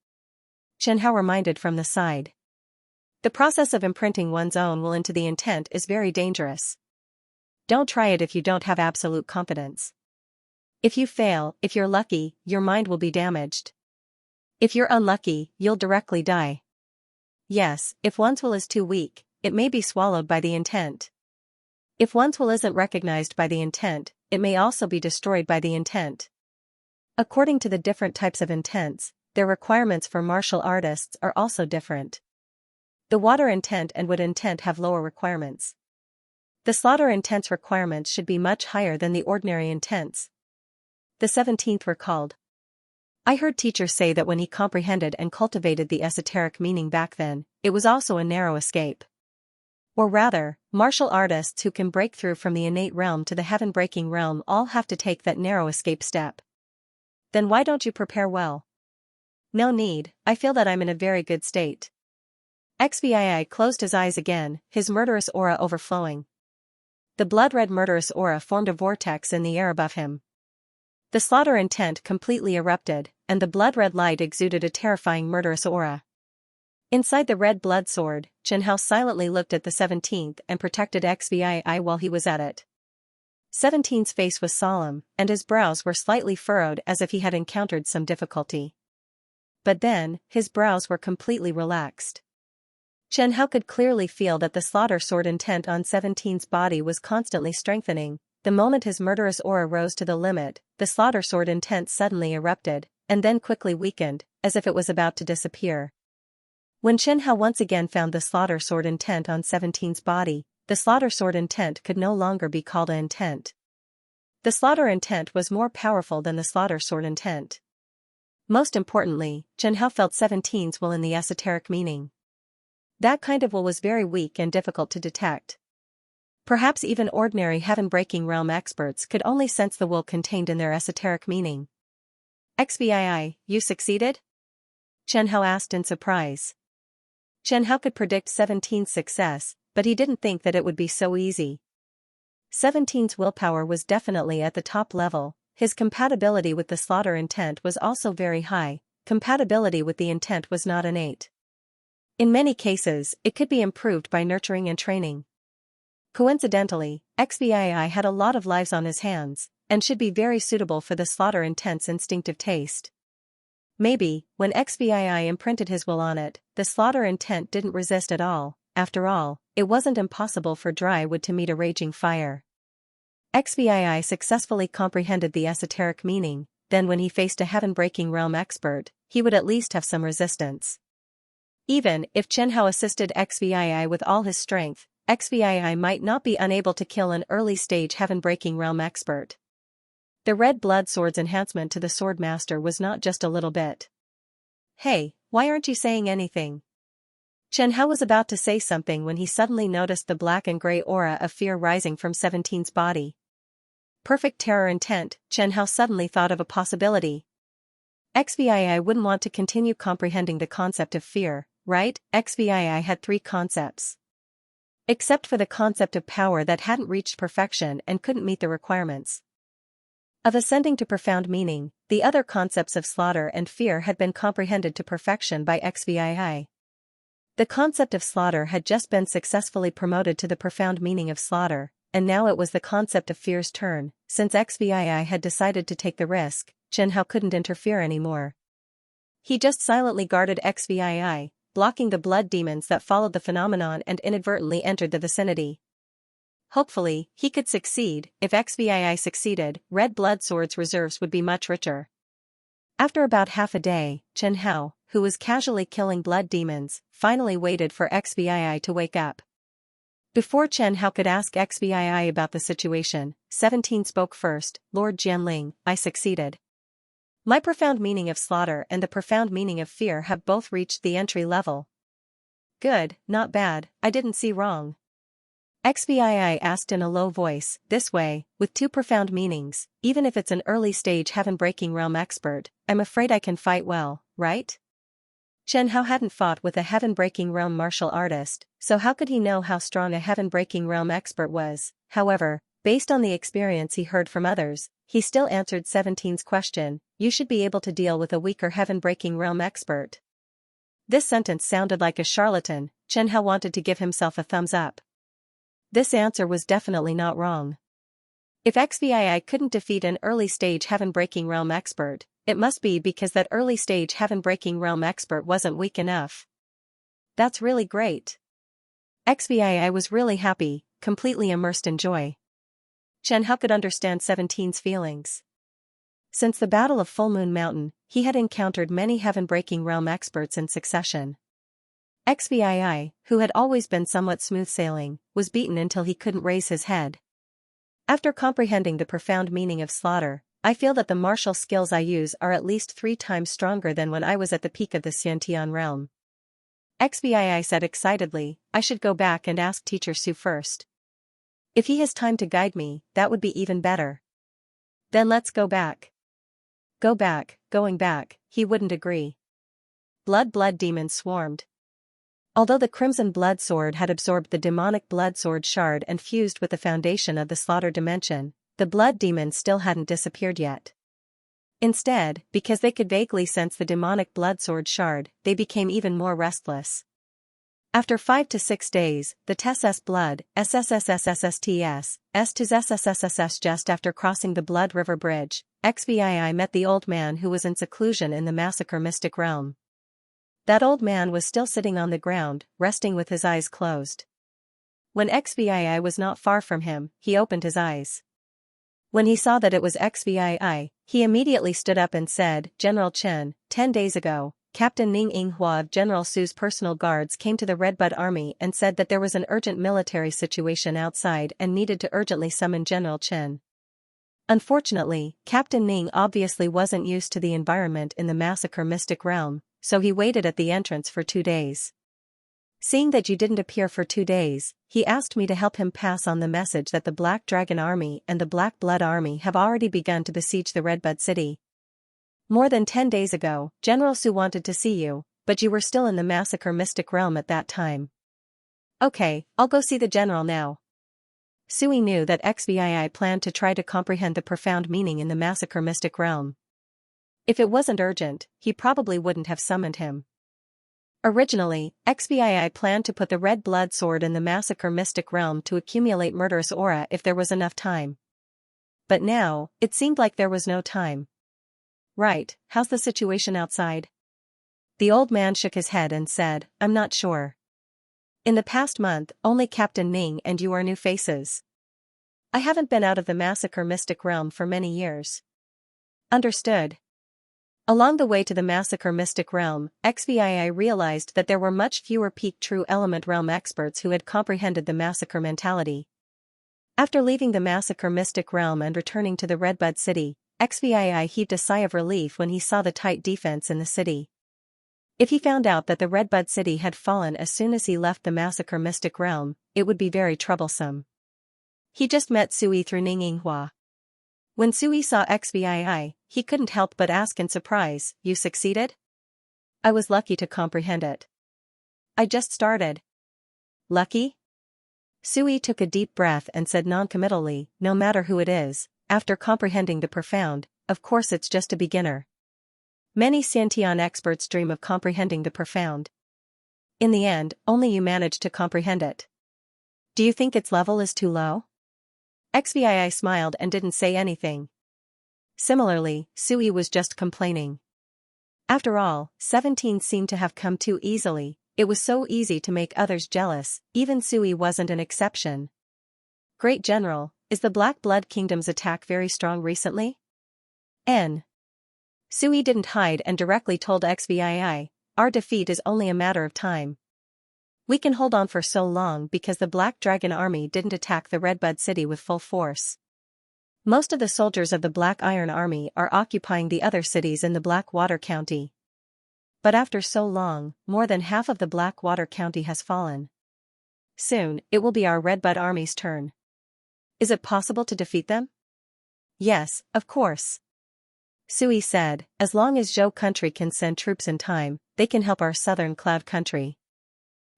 Xianxia reminded from the side. The process of imprinting one's own will into the intent is very dangerous. Don't try it if you don't have absolute confidence. If you fail, if you're lucky, your mind will be damaged. If you're unlucky, you'll directly die. Yes, if one's will is too weak, it may be swallowed by the intent. If one's will isn't recognized by the intent, it may also be destroyed by the intent. According to the different types of intents, their requirements for martial artists are also different. The water intent and wood intent have lower requirements. The slaughter intent's requirements should be much higher than the ordinary intents. The 17th recalled. I heard teachers say that when he comprehended and cultivated the esoteric meaning back then, it was also a narrow escape. Or rather, martial artists who can break through from the innate realm to the heaven-breaking realm all have to take that narrow escape step. Then why don't you prepare well? No need, I feel that I'm in a very good state. XVI closed his eyes again, his murderous aura overflowing. The blood-red murderous aura formed a vortex in the air above him. The slaughter intent completely erupted, and the blood-red light exuded a terrifying murderous aura. Inside the red blood sword, Xianxia silently looked at the 17th and protected XVI while he was at it. 17's face was solemn, and his brows were slightly furrowed as if he had encountered some difficulty. But then, his brows were completely relaxed. Xianxia could clearly feel that the slaughter sword intent on 17's body was constantly strengthening. The moment his murderous aura rose to the limit, the slaughter sword intent suddenly erupted, and then quickly weakened, as if it was about to disappear. When Xianxia once again found the slaughter sword intent on 17's body, the slaughter sword intent could no longer be called an intent. The slaughter intent was more powerful than the slaughter sword intent. Most importantly, Xianxia felt 17's will in the esoteric meaning. That kind of will was very weak and difficult to detect. Perhaps even ordinary heaven-breaking realm experts could only sense the will contained in their esoteric meaning. XVI, you succeeded? Xianxia asked in surprise. Xianxia could predict 17's success, but he didn't think that it would be so easy. 17's willpower was definitely at the top level, his compatibility with the slaughter intent was also very high, compatibility with the intent was not innate. In many cases, it could be improved by nurturing and training. Coincidentally, XVI had a lot of lives on his hands, and should be very suitable for the slaughter intent's instinctive taste. Maybe, when XVI imprinted his will on it, the slaughter intent didn't resist at all. After all, it wasn't impossible for dry wood to meet a raging fire. XVI successfully comprehended the esoteric meaning, then when he faced a heaven-breaking realm expert, he would at least have some resistance. Even if Xianxia assisted XVI with all his strength, XVI might not be unable to kill an early-stage heaven-breaking realm expert. The red blood sword's enhancement to the sword master was not just a little bit. Hey, why aren't you saying anything? Chen Hao was about to say something when he suddenly noticed the black and gray aura of fear rising from 17's body. Perfect terror intent, Chen Hao suddenly thought of a possibility. XVII wouldn't want to continue comprehending the concept of fear, right? XVII had three concepts. Except for the concept of power that hadn't reached perfection and couldn't meet the requirements of ascending to profound meaning, the other concepts of slaughter and fear had been comprehended to perfection by XVII. The concept of slaughter had just been successfully promoted to the profound meaning of slaughter, and now it was the concept of fear's turn. Since XVII had decided to take the risk, Chen Hao couldn't interfere anymore. He just silently guarded XVII, blocking the blood demons that followed the phenomenon and inadvertently entered the vicinity. Hopefully, he could succeed. If XVII succeeded, red blood swords reserves would be much richer. After about half a day, Chen Hao, who was casually killing blood demons, finally waited for XVII to wake up. Before Chen Hao could ask XVII about the situation, 17 spoke first. Lord Jianling, I succeeded. My profound meaning of slaughter and the profound meaning of fear have both reached the entry level. Good, not bad, I didn't see wrong. XVII asked in a low voice, this way, with two profound meanings, even if it's an early-stage heaven-breaking realm expert, I'm afraid I can fight well, right? Chen Hao hadn't fought with a heaven-breaking realm martial artist, so how could he know how strong a heaven-breaking realm expert was? However, based on the experience he heard from others, he still answered 17's question, you should be able to deal with a weaker heaven-breaking realm expert. This sentence sounded like a charlatan. Chen Hao wanted to give himself a thumbs up. This answer was definitely not wrong. If XVII couldn't defeat an early-stage heaven-breaking realm expert, it must be because that early-stage heaven-breaking realm expert wasn't weak enough. That's really great. XVII was really happy, completely immersed in joy. Chen Hao could understand 17's feelings. Since the Battle of Full Moon Mountain, he had encountered many heaven-breaking realm experts in succession. XVII, who had always been somewhat smooth-sailing, was beaten until he couldn't raise his head. After comprehending the profound meaning of slaughter, I feel that the martial skills I use are at least 3 times stronger than when I was at the peak of the Xianxia realm. XVII said excitedly, I should go back and ask Teacher Su first. If he has time to guide me, that would be even better. Then let's go back. Go back, going back, he wouldn't agree. Blood demons swarmed. Although the Crimson Blood Sword had absorbed the demonic Blood Sword shard and fused with the foundation of the slaughter dimension, the blood demons still hadn't disappeared yet. Instead, because they could vaguely sense the demonic Blood Sword shard, they became even more restless. After 5 to 6 days, the TSS Blood, SSSSSSTS, S2SSSSS just after crossing the Blood River Bridge, XVII met the old man who was in seclusion in the Massacre Mystic Realm. That old man was still sitting on the ground, resting with his eyes closed. When XVII was not far from him, he opened his eyes. When he saw that it was XVII, he immediately stood up and said, General Chen, 10 days ago, Captain Ning Yinghua of General Su's personal guards came to the Redbud Army and said that there was an urgent military situation outside and needed to urgently summon General Chen. Unfortunately, Captain Ning obviously wasn't used to the environment in the Massacre Mystic Realm, so he waited at the entrance for 2 days. Seeing that you didn't appear for 2 days, he asked me to help him pass on the message that the Black Dragon Army and the Black Blood Army have already begun to besiege the Redbud City. More than 10 days ago, General Su wanted to see you, but you were still in the Massacre Mystic Realm at that time. Okay, I'll go see the general now. Sui knew that XVII planned to try to comprehend the profound meaning in the Massacre Mystic Realm. If it wasn't urgent, he probably wouldn't have summoned him. Originally, XVII planned to put the Red Blood Sword in the Massacre Mystic Realm to accumulate murderous aura if there was enough time. But now, it seemed like there was no time. Right, how's the situation outside? The old man shook his head and said, I'm not sure. In the past month, only Captain Ning and you are new faces. I haven't been out of the Massacre Mystic Realm for many years. Understood. Along the way to the Massacre Mystic Realm, XVII realized that there were much fewer peak True Element Realm experts who had comprehended the Massacre mentality. After leaving the Massacre Mystic Realm and returning to the Redbud City, XVII heaved a sigh of relief when he saw the tight defense in the city. If he found out that the Redbud City had fallen as soon as he left the Massacre Mystic Realm, it would be very troublesome. He just met Sui through Ninginghua. When Sui saw XVI, he couldn't help but ask in surprise, "You succeeded?" "I was lucky to comprehend it. I just started." "Lucky?" Sui took a deep breath and said noncommittally, "No matter who it is, after comprehending the profound, of course it's just a beginner. Many Xiantian experts dream of comprehending the profound. In the end, only you manage to comprehend it. Do you think its level is too low?" XVI smiled and didn't say anything. Similarly, Sui was just complaining. After all, 17 seemed to have come too easily. It was so easy to make others jealous, even Sui wasn't an exception. "Great General, is the Black Blood Kingdom's attack very strong recently?" Sui didn't hide and directly told XVI, "Our defeat is only a matter of time. We can hold on for so long because the Black Dragon Army didn't attack the Redbud City with full force. Most of the soldiers of the Black Iron Army are occupying the other cities in the Blackwater County. But after so long, more than half of the Blackwater County has fallen. Soon, it will be our Redbud Army's turn. Is it possible to defeat them?" "Yes, of course," Sui said, "as long as Zhou country can send troops in time, they can help our southern Cloud country."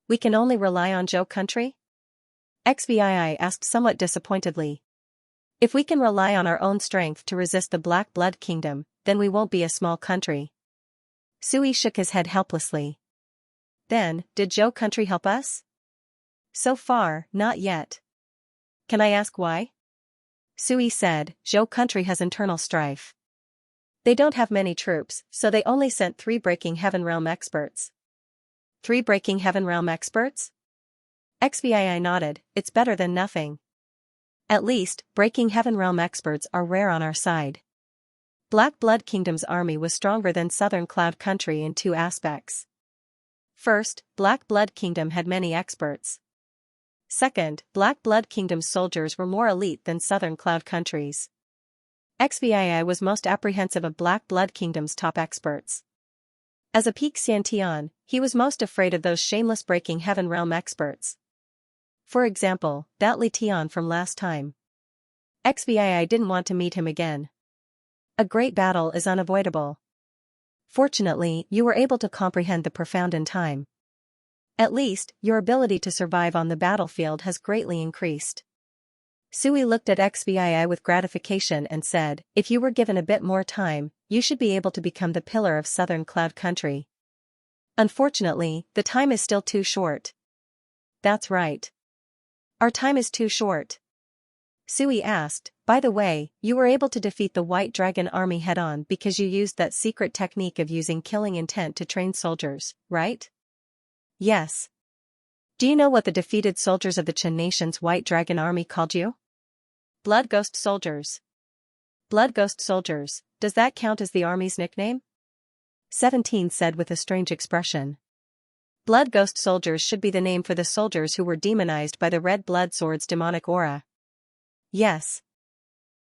"We can only rely on Zhou country?" XVI asked somewhat disappointedly. "If we can rely on our own strength to resist the Black Blood Kingdom, then we won't be a small country." Sui shook his head helplessly. "Then, did Zhou country help us?" "So far, not yet." "Can I ask why?" Sui said, "Zhou country has internal strife. They don't have many troops, so they only sent 3 Breaking Heaven Realm experts." 3 Breaking Heaven Realm experts? XVI nodded, "It's better than nothing. At least, Breaking Heaven Realm experts are rare on our side." Black Blood Kingdom's army was stronger than Southern Cloud Country in 2 aspects. First, Black Blood Kingdom had many experts. Second, Black Blood Kingdom's soldiers were more elite than Southern Cloud Country's. XVI was most apprehensive of Black Blood Kingdom's top experts. As a peak Xiantian, he was most afraid of those shameless Breaking Heaven Realm experts. For example, that Li Tian from last time. XVI didn't want to meet him again. A great battle is unavoidable. Fortunately, you were able to comprehend the profound in time. At least, your ability to survive on the battlefield has greatly increased. Sui looked at XVI with gratification and said, "If you were given a bit more time, you should be able to become the pillar of Southern Cloud Country. Unfortunately, the time is still too short." "That's right. Our time is too short." Sui asked, "By the way, you were able to defeat the White Dragon Army head-on because you used that secret technique of using killing intent to train soldiers, right?" "Yes." "Do you know what the defeated soldiers of the Chen Nation's White Dragon Army called you?" "Blood Ghost Soldiers." "Blood Ghost Soldiers, does that count as the army's nickname?" 17 said with a strange expression. "Blood Ghost Soldiers should be the name for the soldiers who were demonized by the Red Blood Sword's demonic aura." "Yes.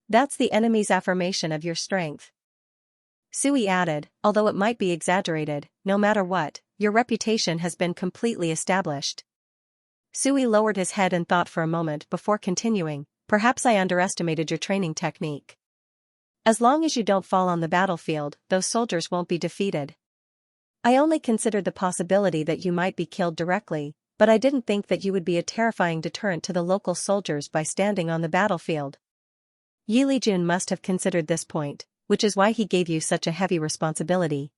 That's the enemy's affirmation of your strength." Sui added, "Although it might be exaggerated, no matter what, your reputation has been completely established." Sui lowered his head and thought for a moment before continuing, "Perhaps I underestimated your training technique. As long as you don't fall on the battlefield, those soldiers won't be defeated. I only considered the possibility that you might be killed directly, but I didn't think that you would be a terrifying deterrent to the local soldiers by standing on the battlefield." Yi Lijun must have considered this point, which is why he gave you such a heavy responsibility.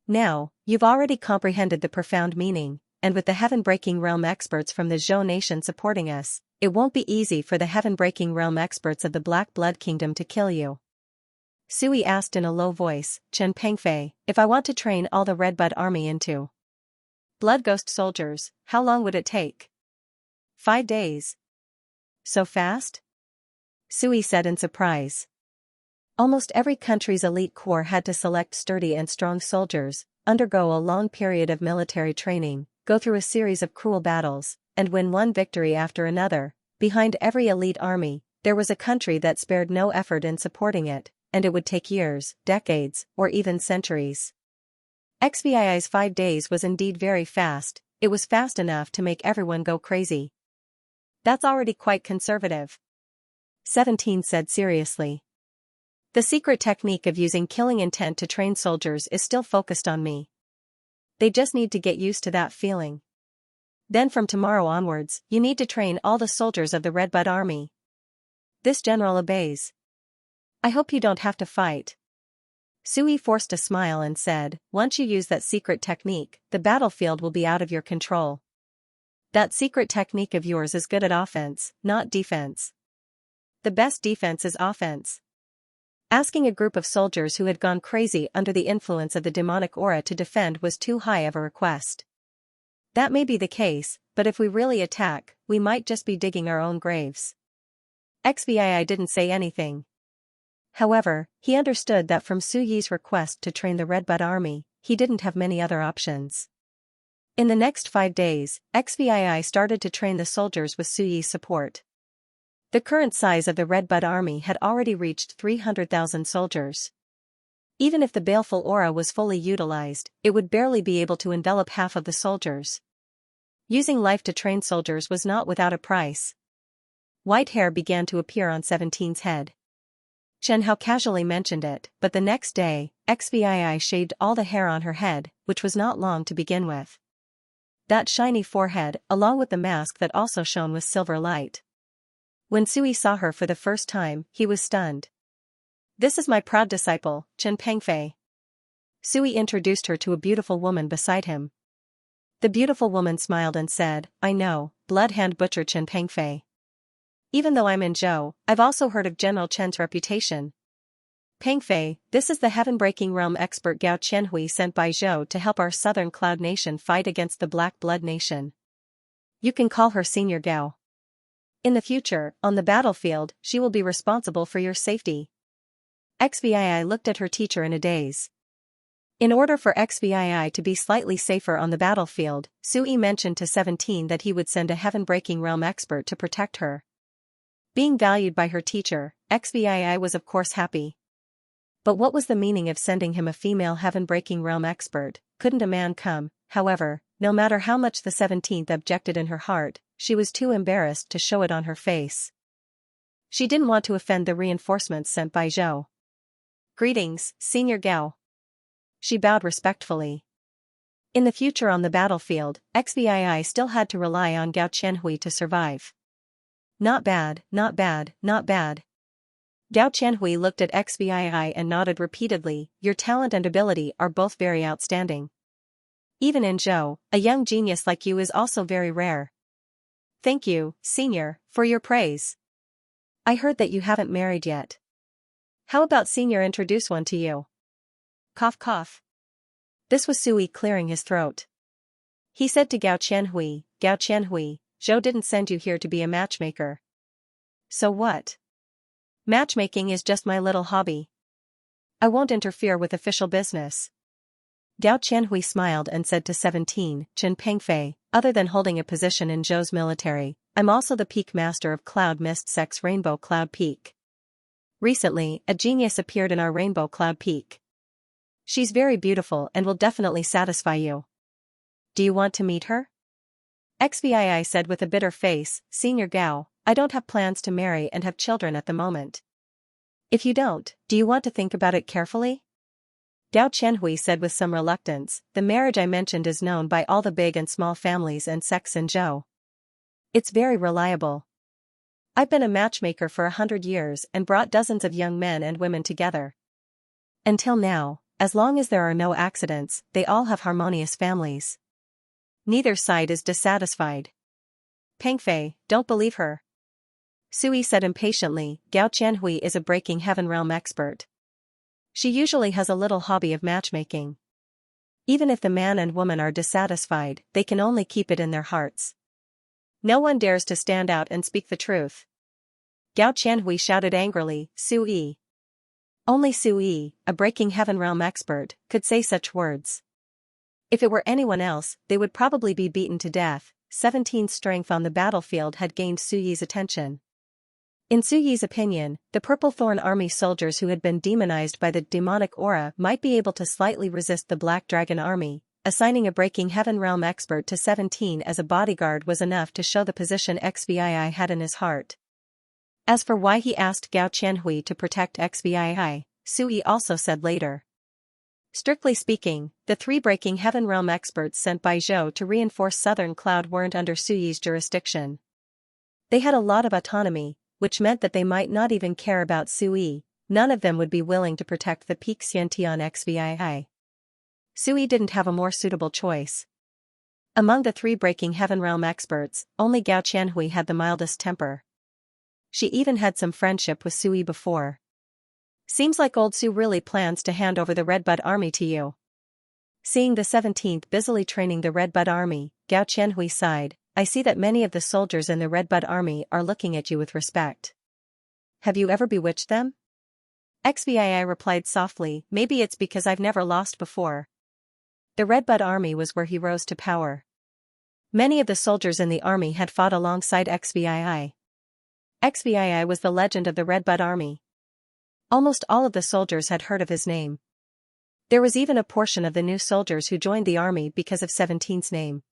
Now, you've already comprehended the profound meaning, and with the Heaven-Breaking Realm experts from the Zhou Nation supporting us, it won't be easy for the Heaven-Breaking Realm experts of the Black Blood Kingdom to kill you." Sui asked in a low voice, "Chen Pengfei, if I want to train all the Redbud Army into Blood Ghost Soldiers, how long would it take?" 5 days. "So fast?" Sui said in surprise. Almost every country's elite corps had to select sturdy and strong soldiers, undergo a long period of military training, go through a series of cruel battles, and win one victory after another. Behind every elite army, there was a country that spared no effort in supporting it, and it would take years, decades, or even centuries. XVII's 5 days was indeed very fast. It was fast enough to make everyone go crazy. That's already quite conservative. 17 said seriously. The secret technique of using killing intent to train soldiers is still focused on me. They just need to get used to that feeling. Then from tomorrow onwards, you need to train all the soldiers of the Redbud Army. This general obeys. I hope you don't have to fight. Sui forced a smile and said, once you use that secret technique, the battlefield will be out of your control. That secret technique of yours is good at offense, not defense. The best defense is offense. Asking a group of soldiers who had gone crazy under the influence of the demonic aura to defend was too high of a request. That may be the case, but if we really attack, we might just be digging our own graves. XVII didn't say anything. However, he understood that from Su Yi's request to train the Redbud Army, he didn't have many other options. In the next 5 days, XVII started to train the soldiers with Su Yi's support. The current size of the Redbud Army had already reached 300,000 soldiers. Even if the baleful aura was fully utilized, it would barely be able to envelop half of the soldiers. Using life to train soldiers was not without a price. White hair began to appear on 17's head. Xianxia casually mentioned it, but the next day, XVII shaved all the hair on her head, which was not long to begin with. That shiny forehead, along with the mask that also shone with silver light. When Sui saw her for the first time, he was stunned. This is my proud disciple, Chen Pengfei. Sui introduced her to a beautiful woman beside him. The beautiful woman smiled and said, I know, Blood Hand Butcher Chen Pengfei. Even though I'm in Zhou, I've also heard of General Chen's reputation. Pengfei, this is the heaven-breaking realm expert Gao Qianhui sent by Zhou to help our southern Cloud Nation fight against the Black Blood Nation. You can call her Senior Gao. In the future, on the battlefield, she will be responsible for your safety. XVII looked at her teacher in a daze. In order for XVII to be slightly safer on the battlefield, Sui mentioned to 17 that he would send a heaven-breaking realm expert to protect her. Being valued by her teacher, XVII was of course happy. But what was the meaning of sending him a female heaven-breaking realm expert? Couldn't a man come? However, no matter how much the 17th objected in her heart, she was too embarrassed to show it on her face. She didn't want to offend the reinforcements sent by Zhou. Greetings, Senior Gao. She bowed respectfully. In the future on the battlefield, XVII still had to rely on Gao Qianhui to survive. Not bad, not bad, not bad. Gao Qianhui looked at XVII and nodded repeatedly, your talent and ability are both very outstanding. Even in Zhou, a young genius like you is also very rare. Thank you, Senior, for your praise. I heard that you haven't married yet. How about Senior introduce one to you? Cough cough. This was Sui clearing his throat. He said to Gao Qianhui, Zhou didn't send you here to be a matchmaker. So what? Matchmaking is just my little hobby. I won't interfere with official business. Gao Qianhui smiled and said to 17, Chen Pengfei, other than holding a position in Zhou's military, I'm also the peak master of Cloud Mist Sect's Rainbow Cloud Peak. Recently, a genius appeared in our Rainbow Cloud Peak. She's very beautiful and will definitely satisfy you. Do you want to meet her? XVII said with a bitter face, Senior Gao, I don't have plans to marry and have children at the moment. If you don't, do you want to think about it carefully? Gao Qianhui said with some reluctance, the marriage I mentioned is known by all the big and small families and sects in Zhou. It's very reliable. I've been a matchmaker for 100 years and brought dozens of young men and women together. Until now, as long as there are no accidents, they all have harmonious families. Neither side is dissatisfied. Pengfei, don't believe her. Sui said impatiently, Gao Qianhui is a breaking heaven realm expert. She usually has a little hobby of matchmaking. Even if the man and woman are dissatisfied, they can only keep it in their hearts. No one dares to stand out and speak the truth. Gao Qianhui shouted angrily, Sui. Only Sui, a breaking heaven realm expert, could say such words. If it were anyone else, they would probably be beaten to death. 17's strength on the battlefield had gained Suyi's attention. In Su Yi's opinion, the Purple Thorn Army soldiers who had been demonized by the demonic aura might be able to slightly resist the Black Dragon Army. Assigning a Breaking Heaven Realm expert to 17 as a bodyguard was enough to show the position XVI had in his heart. As for why he asked Gao Qianhui to protect XVI, Su Yi also said later. Strictly speaking, the 3 Breaking Heaven Realm experts sent by Zhou to reinforce Southern Cloud weren't under Su Yi's jurisdiction. They had a lot of autonomy, which meant that they might not even care about Su Yi. None of them would be willing to protect the peak Xianxia on XVI. Su Yi didn't have a more suitable choice. Among the 3 Breaking Heaven Realm experts, only Gao Qianhui had the mildest temper. She even had some friendship with Su Yi before. Seems like old Su really plans to hand over the Redbud Army to you. Seeing the 17th busily training the Redbud Army, Gao Qianhui sighed. I see that many of the soldiers in the Redbud Army are looking at you with respect. Have you ever bewitched them? XVI replied softly, maybe it's because I've never lost before. The Redbud Army was where he rose to power. Many of the soldiers in the army had fought alongside XVI. XVI was the legend of the Redbud Army. Almost all of the soldiers had heard of his name. There was even a portion of the new soldiers who joined the army because of 17's name.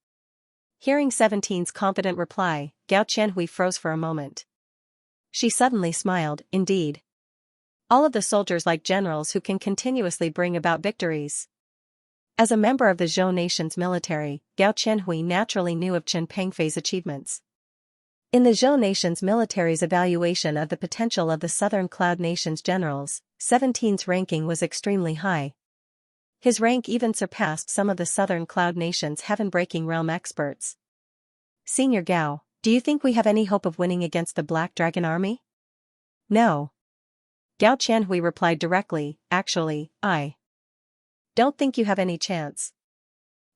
Hearing 17's confident reply, Gao Qianhui froze for a moment. She suddenly smiled, indeed. All of the soldiers like generals who can continuously bring about victories. As a member of the Zhou nation's military, Gao Qianhui naturally knew of Chen Pengfei's achievements. In the Zhou nation's military's evaluation of the potential of the Southern Cloud nation's generals, 17's ranking was extremely high. His rank even surpassed some of the Southern Cloud nation's heaven-breaking realm experts. Senior Gao, do you think we have any hope of winning against the Black Dragon Army? No. Gao Qianhui replied directly, actually, I don't think you have any chance.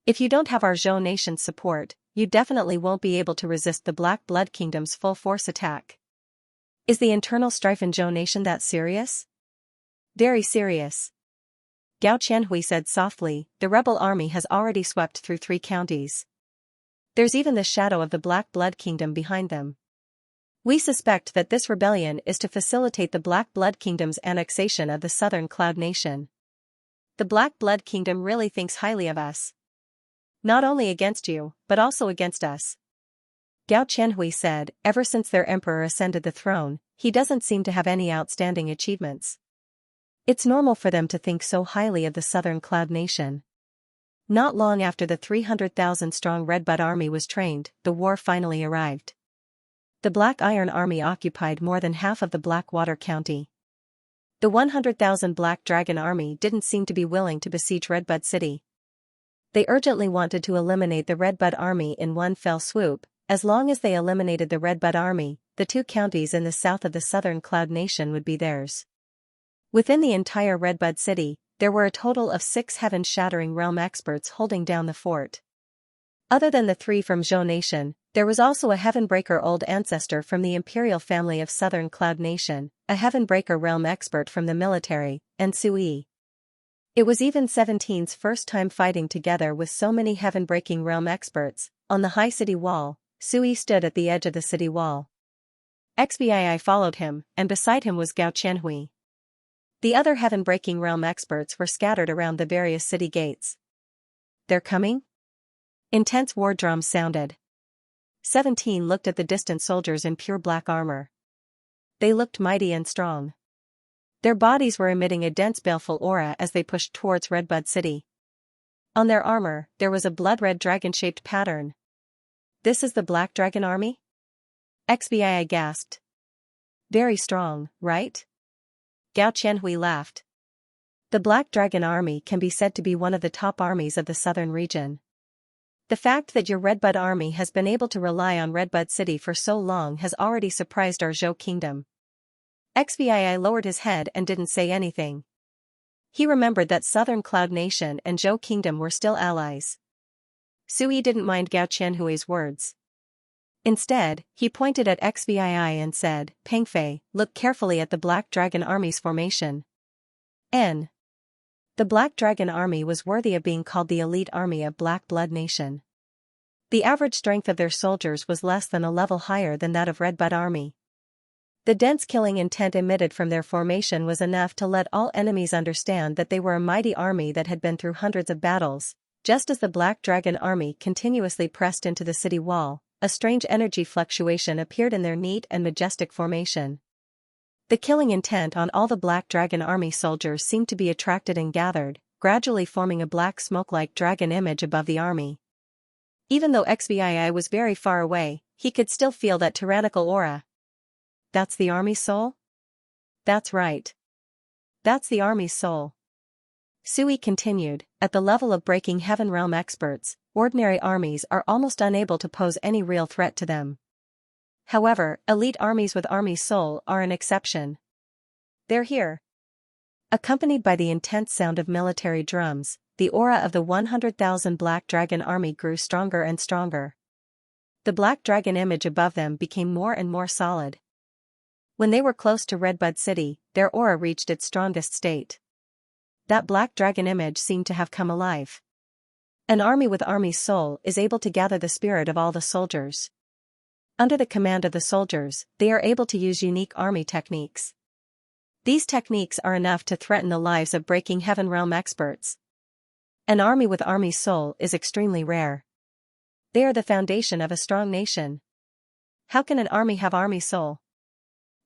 If you don't have our Zhou nation's support, you definitely won't be able to resist the Black Blood Kingdom's full force attack. Is the internal strife in Zhou nation that serious? Very serious. Gao Qianhui said softly, the rebel army has already swept through 3 counties. There's even the shadow of the Black Blood Kingdom behind them. We suspect that this rebellion is to facilitate the Black Blood Kingdom's annexation of the Southern Cloud Nation. The Black Blood Kingdom really thinks highly of us. Not only against you, but also against us. Gao Qianhui said, ever since their emperor ascended the throne, he doesn't seem to have any outstanding achievements. It's normal for them to think so highly of the Southern Cloud Nation. Not long after the 300,000-strong Redbud Army was trained, the war finally arrived. The Black Iron Army occupied more than half of the Blackwater County. The 100,000 Black Dragon Army didn't seem to be willing to besiege Redbud City. They urgently wanted to eliminate the Redbud Army in one fell swoop. As long as they eliminated the Redbud Army, the 2 counties in the south of the Southern Cloud Nation would be theirs. Within the entire Redbud City, there were a total of 6 heaven-shattering realm experts holding down the fort. Other than the 3 from Zhou Nation, there was also a Heavenbreaker old ancestor from the imperial family of Southern Cloud Nation, a Heavenbreaker realm expert from the military, and Su Yi. It was even 17's first time fighting together with so many Heaven-breaking realm experts. On the high city wall, Su Yi stood at the edge of the city wall. XVI followed him, and beside him was Gao Qianhui. The other heaven-breaking realm experts were scattered around the various city gates. They're coming? Intense war drums sounded. 17 looked at the distant soldiers in pure black armor. They looked mighty and strong. Their bodies were emitting a dense baleful aura as they pushed towards Redbud City. On their armor, there was a blood-red dragon-shaped pattern. This is the Black Dragon Army? XVI gasped. Very strong, right? Gao Qianhui laughed. The Black Dragon Army can be said to be one of the top armies of the southern region. The fact that your Redbud Army has been able to rely on Redbud City for so long has already surprised our Zhou kingdom. XVI lowered his head and didn't say anything. He remembered that Southern Cloud Nation and Zhou kingdom were still allies. Su Yi didn't mind Gao Qianhui's words. Instead, he pointed at XVI and said, Pengfei, look carefully at the Black Dragon Army's formation. The Black Dragon Army was worthy of being called the elite army of Black Blood Nation. The average strength of their soldiers was less than a level higher than that of Redbud Army. The dense killing intent emitted from their formation was enough to let all enemies understand that they were a mighty army that had been through hundreds of battles. Just as the Black Dragon army continuously pressed into the city wall, a strange energy fluctuation appeared in their neat and majestic formation. The killing intent on all the Black Dragon army soldiers seemed to be attracted and gathered, gradually forming a black smoke-like dragon image above the army. Even though XVI was very far away, he could still feel that tyrannical aura. That's the army's soul? That's right. That's the army's soul. Sui continued, at the level of breaking heaven realm experts, ordinary armies are almost unable to pose any real threat to them. However, elite armies with army soul are an exception. They're here. Accompanied by the intense sound of military drums, the aura of the 100,000 Black Dragon army grew stronger and stronger. The Black Dragon image above them became more and more solid. When they were close to Redbud City, their aura reached its strongest state. That Black Dragon image seemed to have come alive. An army with army soul is able to gather the spirit of all the soldiers. Under the command of the soldiers, they are able to use unique army techniques. These techniques are enough to threaten the lives of breaking heaven realm experts. An army with army soul is extremely rare. They are the foundation of a strong nation. How can an army have army soul?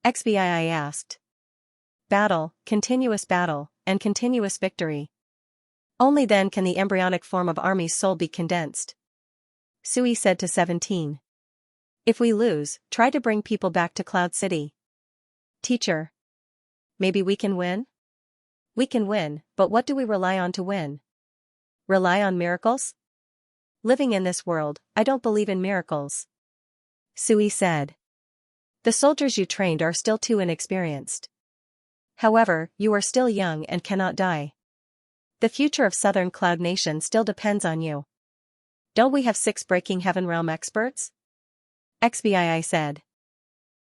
XVI asked. Battle, and continuous victory. Only then can the embryonic form of army's soul be condensed. Sui said to 17. If we lose, try to bring people back to Cloud City. Teacher. Maybe we can win? We can win, but what do we rely on to win? Rely on miracles? Living in this world, I don't believe in miracles. Sui said. The soldiers you trained are still too inexperienced. However, you are still young and cannot die. The future of Southern Cloud Nation still depends on you. Don't we have 6 breaking heaven realm experts? XVI said.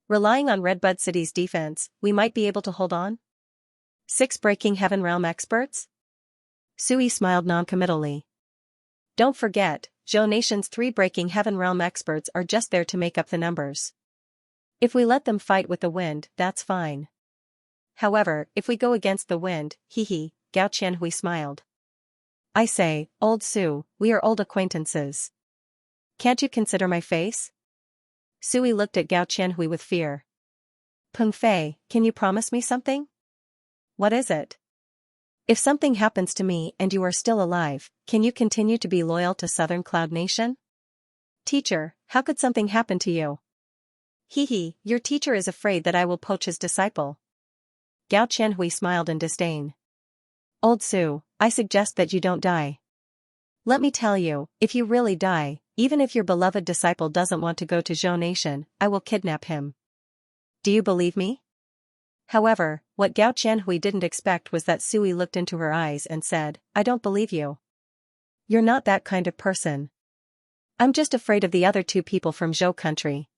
Relying on Redbud City's defense, we might be able to hold on? 6 breaking heaven realm experts? Sui smiled noncommittally. Don't forget, Zhou Nation's 3 breaking heaven realm experts are just there to make up the numbers. If we let them fight with the wind, that's fine. However, if we go against the wind, Gao Qianhui smiled. I say, old Su, we are old acquaintances. Can't you consider my face? Sui looked at Gao Qianhui with fear. Peng Fei, can you promise me something? What is it? If something happens to me and you are still alive, can you continue to be loyal to Southern Cloud Nation? Teacher, how could something happen to you? Your teacher is afraid that I will poach his disciple. Gao Qianhui smiled in disdain. Old Su, I suggest that you don't die. Let me tell you, if you really die, even if your beloved disciple doesn't want to go to Zhou Nation, I will kidnap him. Do you believe me? However, what Gao Qianhui didn't expect was that Sui looked into her eyes and said, I don't believe you. You're not that kind of person. I'm just afraid of the other 2 people from Zhou country.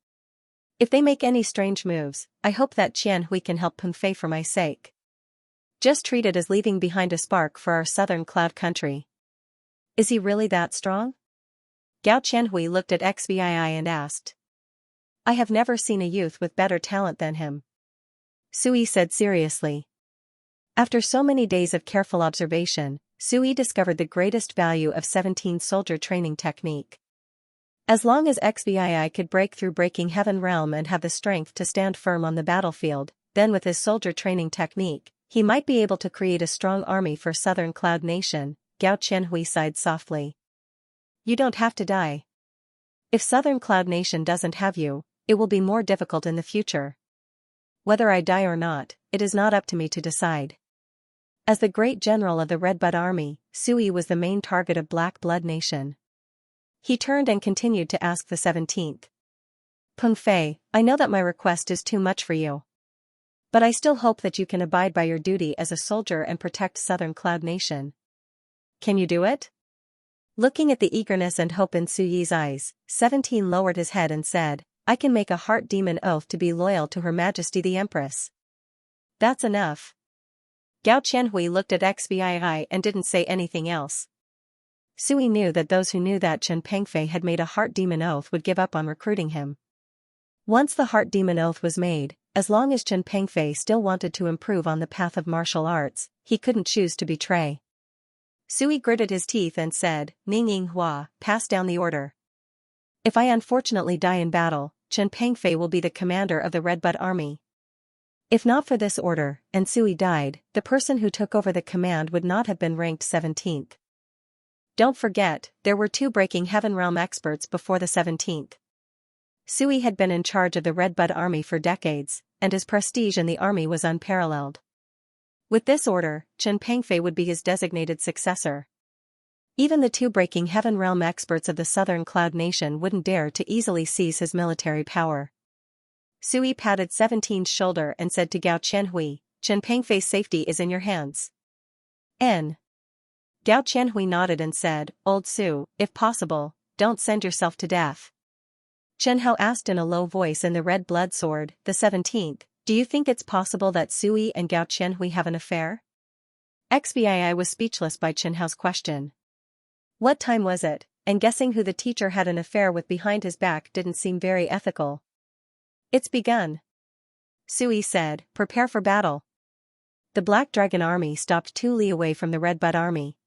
If they make any strange moves, I hope that Qianhui can help Peng Fei for my sake. Just treat it as leaving behind a spark for our Southern Cloud country. Is he really that strong? Gao Qianhui looked at XVI and asked. I have never seen a youth with better talent than him. Sui said seriously. After so many days of careful observation, Sui discovered the greatest value of 17 soldier training technique. As long as XVI could break through breaking heaven realm and have the strength to stand firm on the battlefield, then with his soldier training technique, he might be able to create a strong army for Southern Cloud Nation. Gao Qianhui sighed softly. You don't have to die. If Southern Cloud Nation doesn't have you, it will be more difficult in the future. Whether I die or not, it is not up to me to decide. As the great general of the Redbud Army, Sui was the main target of Black Blood Nation. He turned and continued to ask the 17th. Peng Fei, I know that my request is too much for you. But I still hope that you can abide by your duty as a soldier and protect Southern Cloud Nation. Can you do it? Looking at the eagerness and hope in Suyi's eyes, 17 lowered his head and said, I can make a heart demon oath to be loyal to Her Majesty the Empress. That's enough. Gao Qianhui looked at XVI and didn't say anything else. Sui knew that those who knew that Chen Pengfei had made a heart demon oath would give up on recruiting him. Once the heart demon oath was made, as long as Chen Pengfei still wanted to improve on the path of martial arts, he couldn't choose to betray. Sui gritted his teeth and said, Ning Yinghua, pass down the order. If I unfortunately die in battle, Chen Pengfei will be the commander of the Redbud army. If not for this order, and Sui died, the person who took over the command would not have been ranked 17th. Don't forget, there were 2 Breaking Heaven Realm experts before the 17th. Sui had been in charge of the Redbud army for decades, and his prestige in the army was unparalleled. With this order, Chen Pengfei would be his designated successor. Even the 2 Breaking Heaven Realm experts of the Southern Cloud Nation wouldn't dare to easily seize his military power. Sui patted 17's shoulder and said to Gao Qianhui, Chen Pengfei's safety is in your hands. N. Gao Qianhui nodded and said, Old Su, if possible, don't send yourself to death. Chen Hao asked in a low voice in the Red Blood Sword, the 17th, do you think it's possible that Sui and Gao Qianhui have an affair? XVI was speechless by Chen Hao's question. What time was it, and guessing who the teacher had an affair with behind his back didn't seem very ethical. It's begun. Sui said, prepare for battle. The Black Dragon army stopped 2 li away from the Redbud army.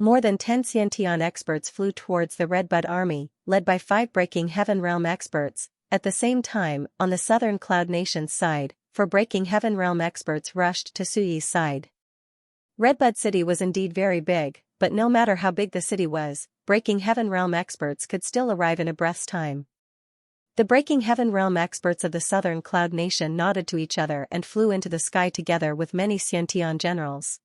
More than 10 Xiantian experts flew towards the Redbud army, led by 5 Breaking Heaven Realm experts. At the same time, on the Southern Cloud Nation's side, 4 Breaking Heaven Realm experts rushed to Sui's side. Redbud City was indeed very big, but no matter how big the city was, Breaking Heaven Realm experts could still arrive in a breath's time. The Breaking Heaven Realm experts of the Southern Cloud Nation nodded to each other and flew into the sky together with many Xiantian generals.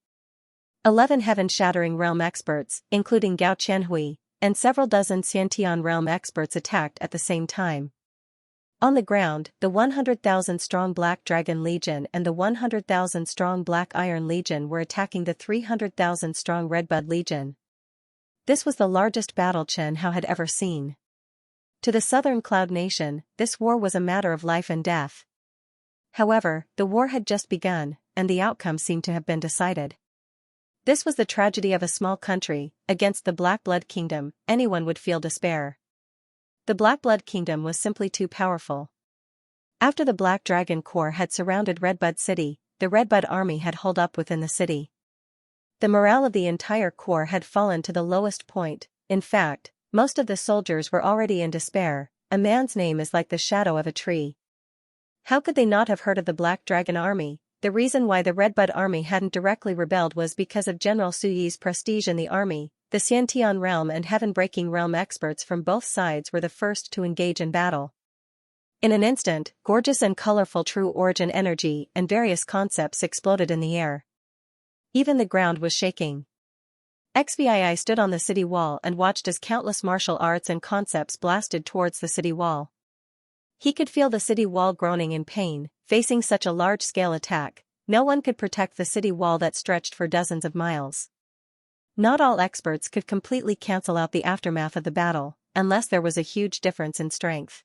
11 Heaven-Shattering Realm experts, including Gao Qianhui, and several dozen Xiantian Realm experts attacked at the same time. On the ground, the 100,000-strong Black Dragon Legion and the 100,000-strong Black Iron Legion were attacking the 300,000-strong Redbud Legion. This was the largest battle Chen Hao had ever seen. To the Southern Cloud Nation, this war was a matter of life and death. However, the war had just begun, and the outcome seemed to have been decided. This was the tragedy of a small country. Against the Black Blood Kingdom, anyone would feel despair. The Black Blood Kingdom was simply too powerful. After the Black Dragon Corps had surrounded Redbud City, the Redbud army had holed up within the city. The morale of the entire corps had fallen to the lowest point. In fact, most of the soldiers were already in despair. A man's name is like the shadow of a tree. How could they not have heard of the Black Dragon army? The reason why the Redbud army hadn't directly rebelled was because of General Sui's prestige in the army. The Xiantian Realm and Heaven-Breaking Realm experts from both sides were the first to engage in battle. In an instant, gorgeous and colorful true origin energy and various concepts exploded in the air. Even the ground was shaking. XVI stood on the city wall and watched as countless martial arts and concepts blasted towards the city wall. He could feel the city wall groaning in pain. Facing such a large-scale attack, no one could protect the city wall that stretched for dozens of miles. Not all experts could completely cancel out the aftermath of the battle, unless there was a huge difference in strength.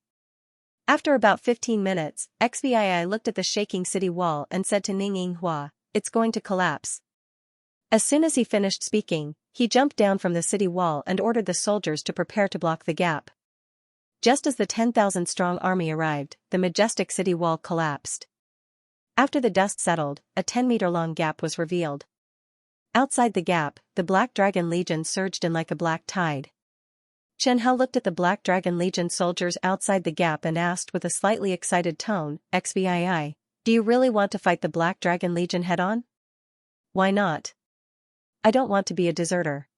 After about 15 minutes, XVI looked at the shaking city wall and said to Ning Yinghua, it's going to collapse. As soon as he finished speaking, he jumped down from the city wall and ordered the soldiers to prepare to block the gap. Just as the 10,000-strong army arrived, the majestic city wall collapsed. After the dust settled, a 10-meter-long gap was revealed. Outside the gap, the Black Dragon Legion surged in like a black tide. Chen Hao looked at the Black Dragon Legion soldiers outside the gap and asked with a slightly excited tone, XVI, do you really want to fight the Black Dragon Legion head-on? Why not? I don't want to be a deserter.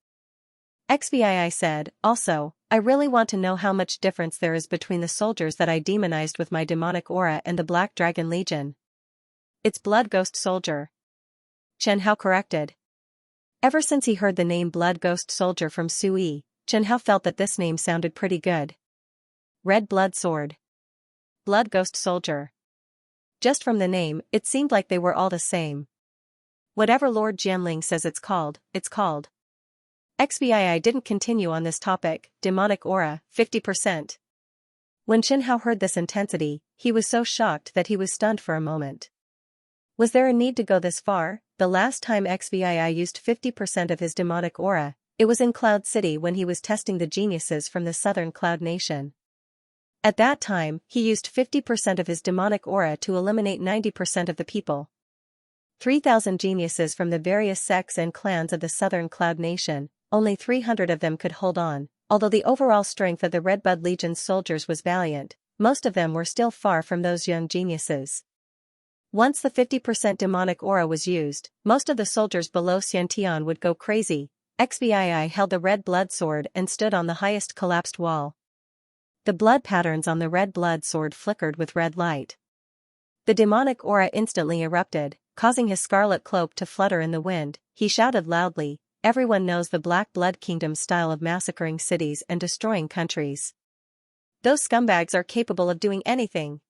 XVI said, also, I really want to know how much difference there is between the soldiers that I demonized with my demonic aura and the Black Dragon Legion. It's Blood Ghost Soldier. Chen Hao corrected. Ever since he heard the name Blood Ghost Soldier from Sui, Chen Hao felt that this name sounded pretty good. Red Blood Sword. Blood Ghost Soldier. Just from the name, it seemed like they were all the same. Whatever Lord Jianling says it's called, it's called. XVI didn't continue on this topic. Demonic aura, 50%. When Chen Hao heard this intensity, he was so shocked that he was stunned for a moment. Was there a need to go this far? The last time XVI used 50% of his demonic aura, it was in Cloud City when he was testing the geniuses from the Southern Cloud Nation. At that time, he used 50% of his demonic aura to eliminate 90% of the people. 3,000 geniuses from the various sects and clans of the Southern Cloud Nation, only 300 of them could hold on. Although the overall strength of the Redbud Legion's soldiers was valiant, most of them were still far from those young geniuses. Once the 50% demonic aura was used, most of the soldiers below Xianxia would go crazy. XVI held the red blood sword and stood on the highest collapsed wall. The blood patterns on the red blood sword flickered with red light. The demonic aura instantly erupted, causing his scarlet cloak to flutter in the wind. He shouted loudly, "Everyone knows the Black Blood Kingdom's style of massacring cities and destroying countries. Those scumbags are capable of doing anything.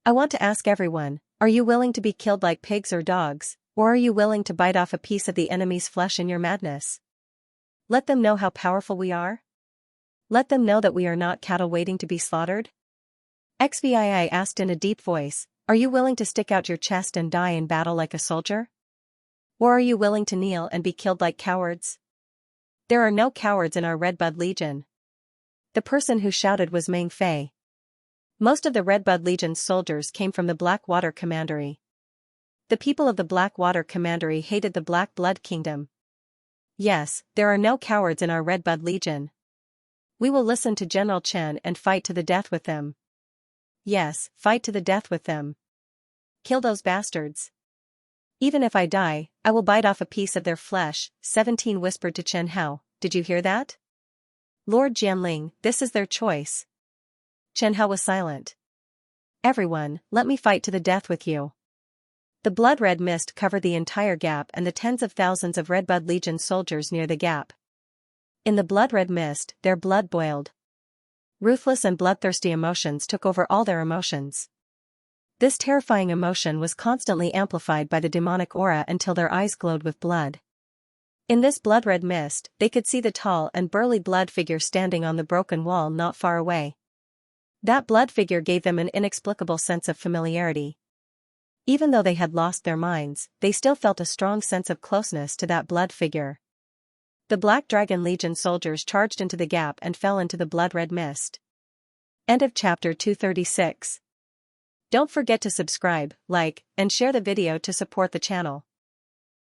I want to ask everyone, are you willing to be killed like pigs or dogs, or are you willing to bite off a piece of the enemy's flesh in your madness? Let them know how powerful we are. Let them know that we are not cattle waiting to be slaughtered." XVI asked in a deep voice, "Are you willing to stick out your chest and die in battle like a soldier? Or are you willing to kneel and be killed like cowards? There are no cowards in our Redbud Legion." The person who shouted was Meng Fei. Most of the Redbud Legion's soldiers came from the Blackwater Commandery. The people of the Blackwater Commandery hated the Black Blood Kingdom. "Yes, there are no cowards in our Redbud Legion. We will listen to General Chen and fight to the death with them. Yes, fight to the death with them. Kill those bastards. Even if I die, I will bite off a piece of their flesh." 17 whispered to Chen Hao, "Did you hear that? Lord Jianling, this is their choice." Chen Hao was silent. "Everyone, let me fight to the death with you." The blood-red mist covered the entire gap and the tens of thousands of Redbud Legion soldiers near the gap. In the blood-red mist, their blood boiled. Ruthless and bloodthirsty emotions took over all their emotions. This terrifying emotion was constantly amplified by the demonic aura until their eyes glowed with blood. In this blood-red mist, they could see the tall and burly blood figure standing on the broken wall not far away. That blood figure gave them an inexplicable sense of familiarity. Even though they had lost their minds, they still felt a strong sense of closeness to that blood figure. The Black Dragon Legion soldiers charged into the gap and fell into the blood-red mist. End of chapter 236. Don't forget to subscribe, like, and share the video to support the channel.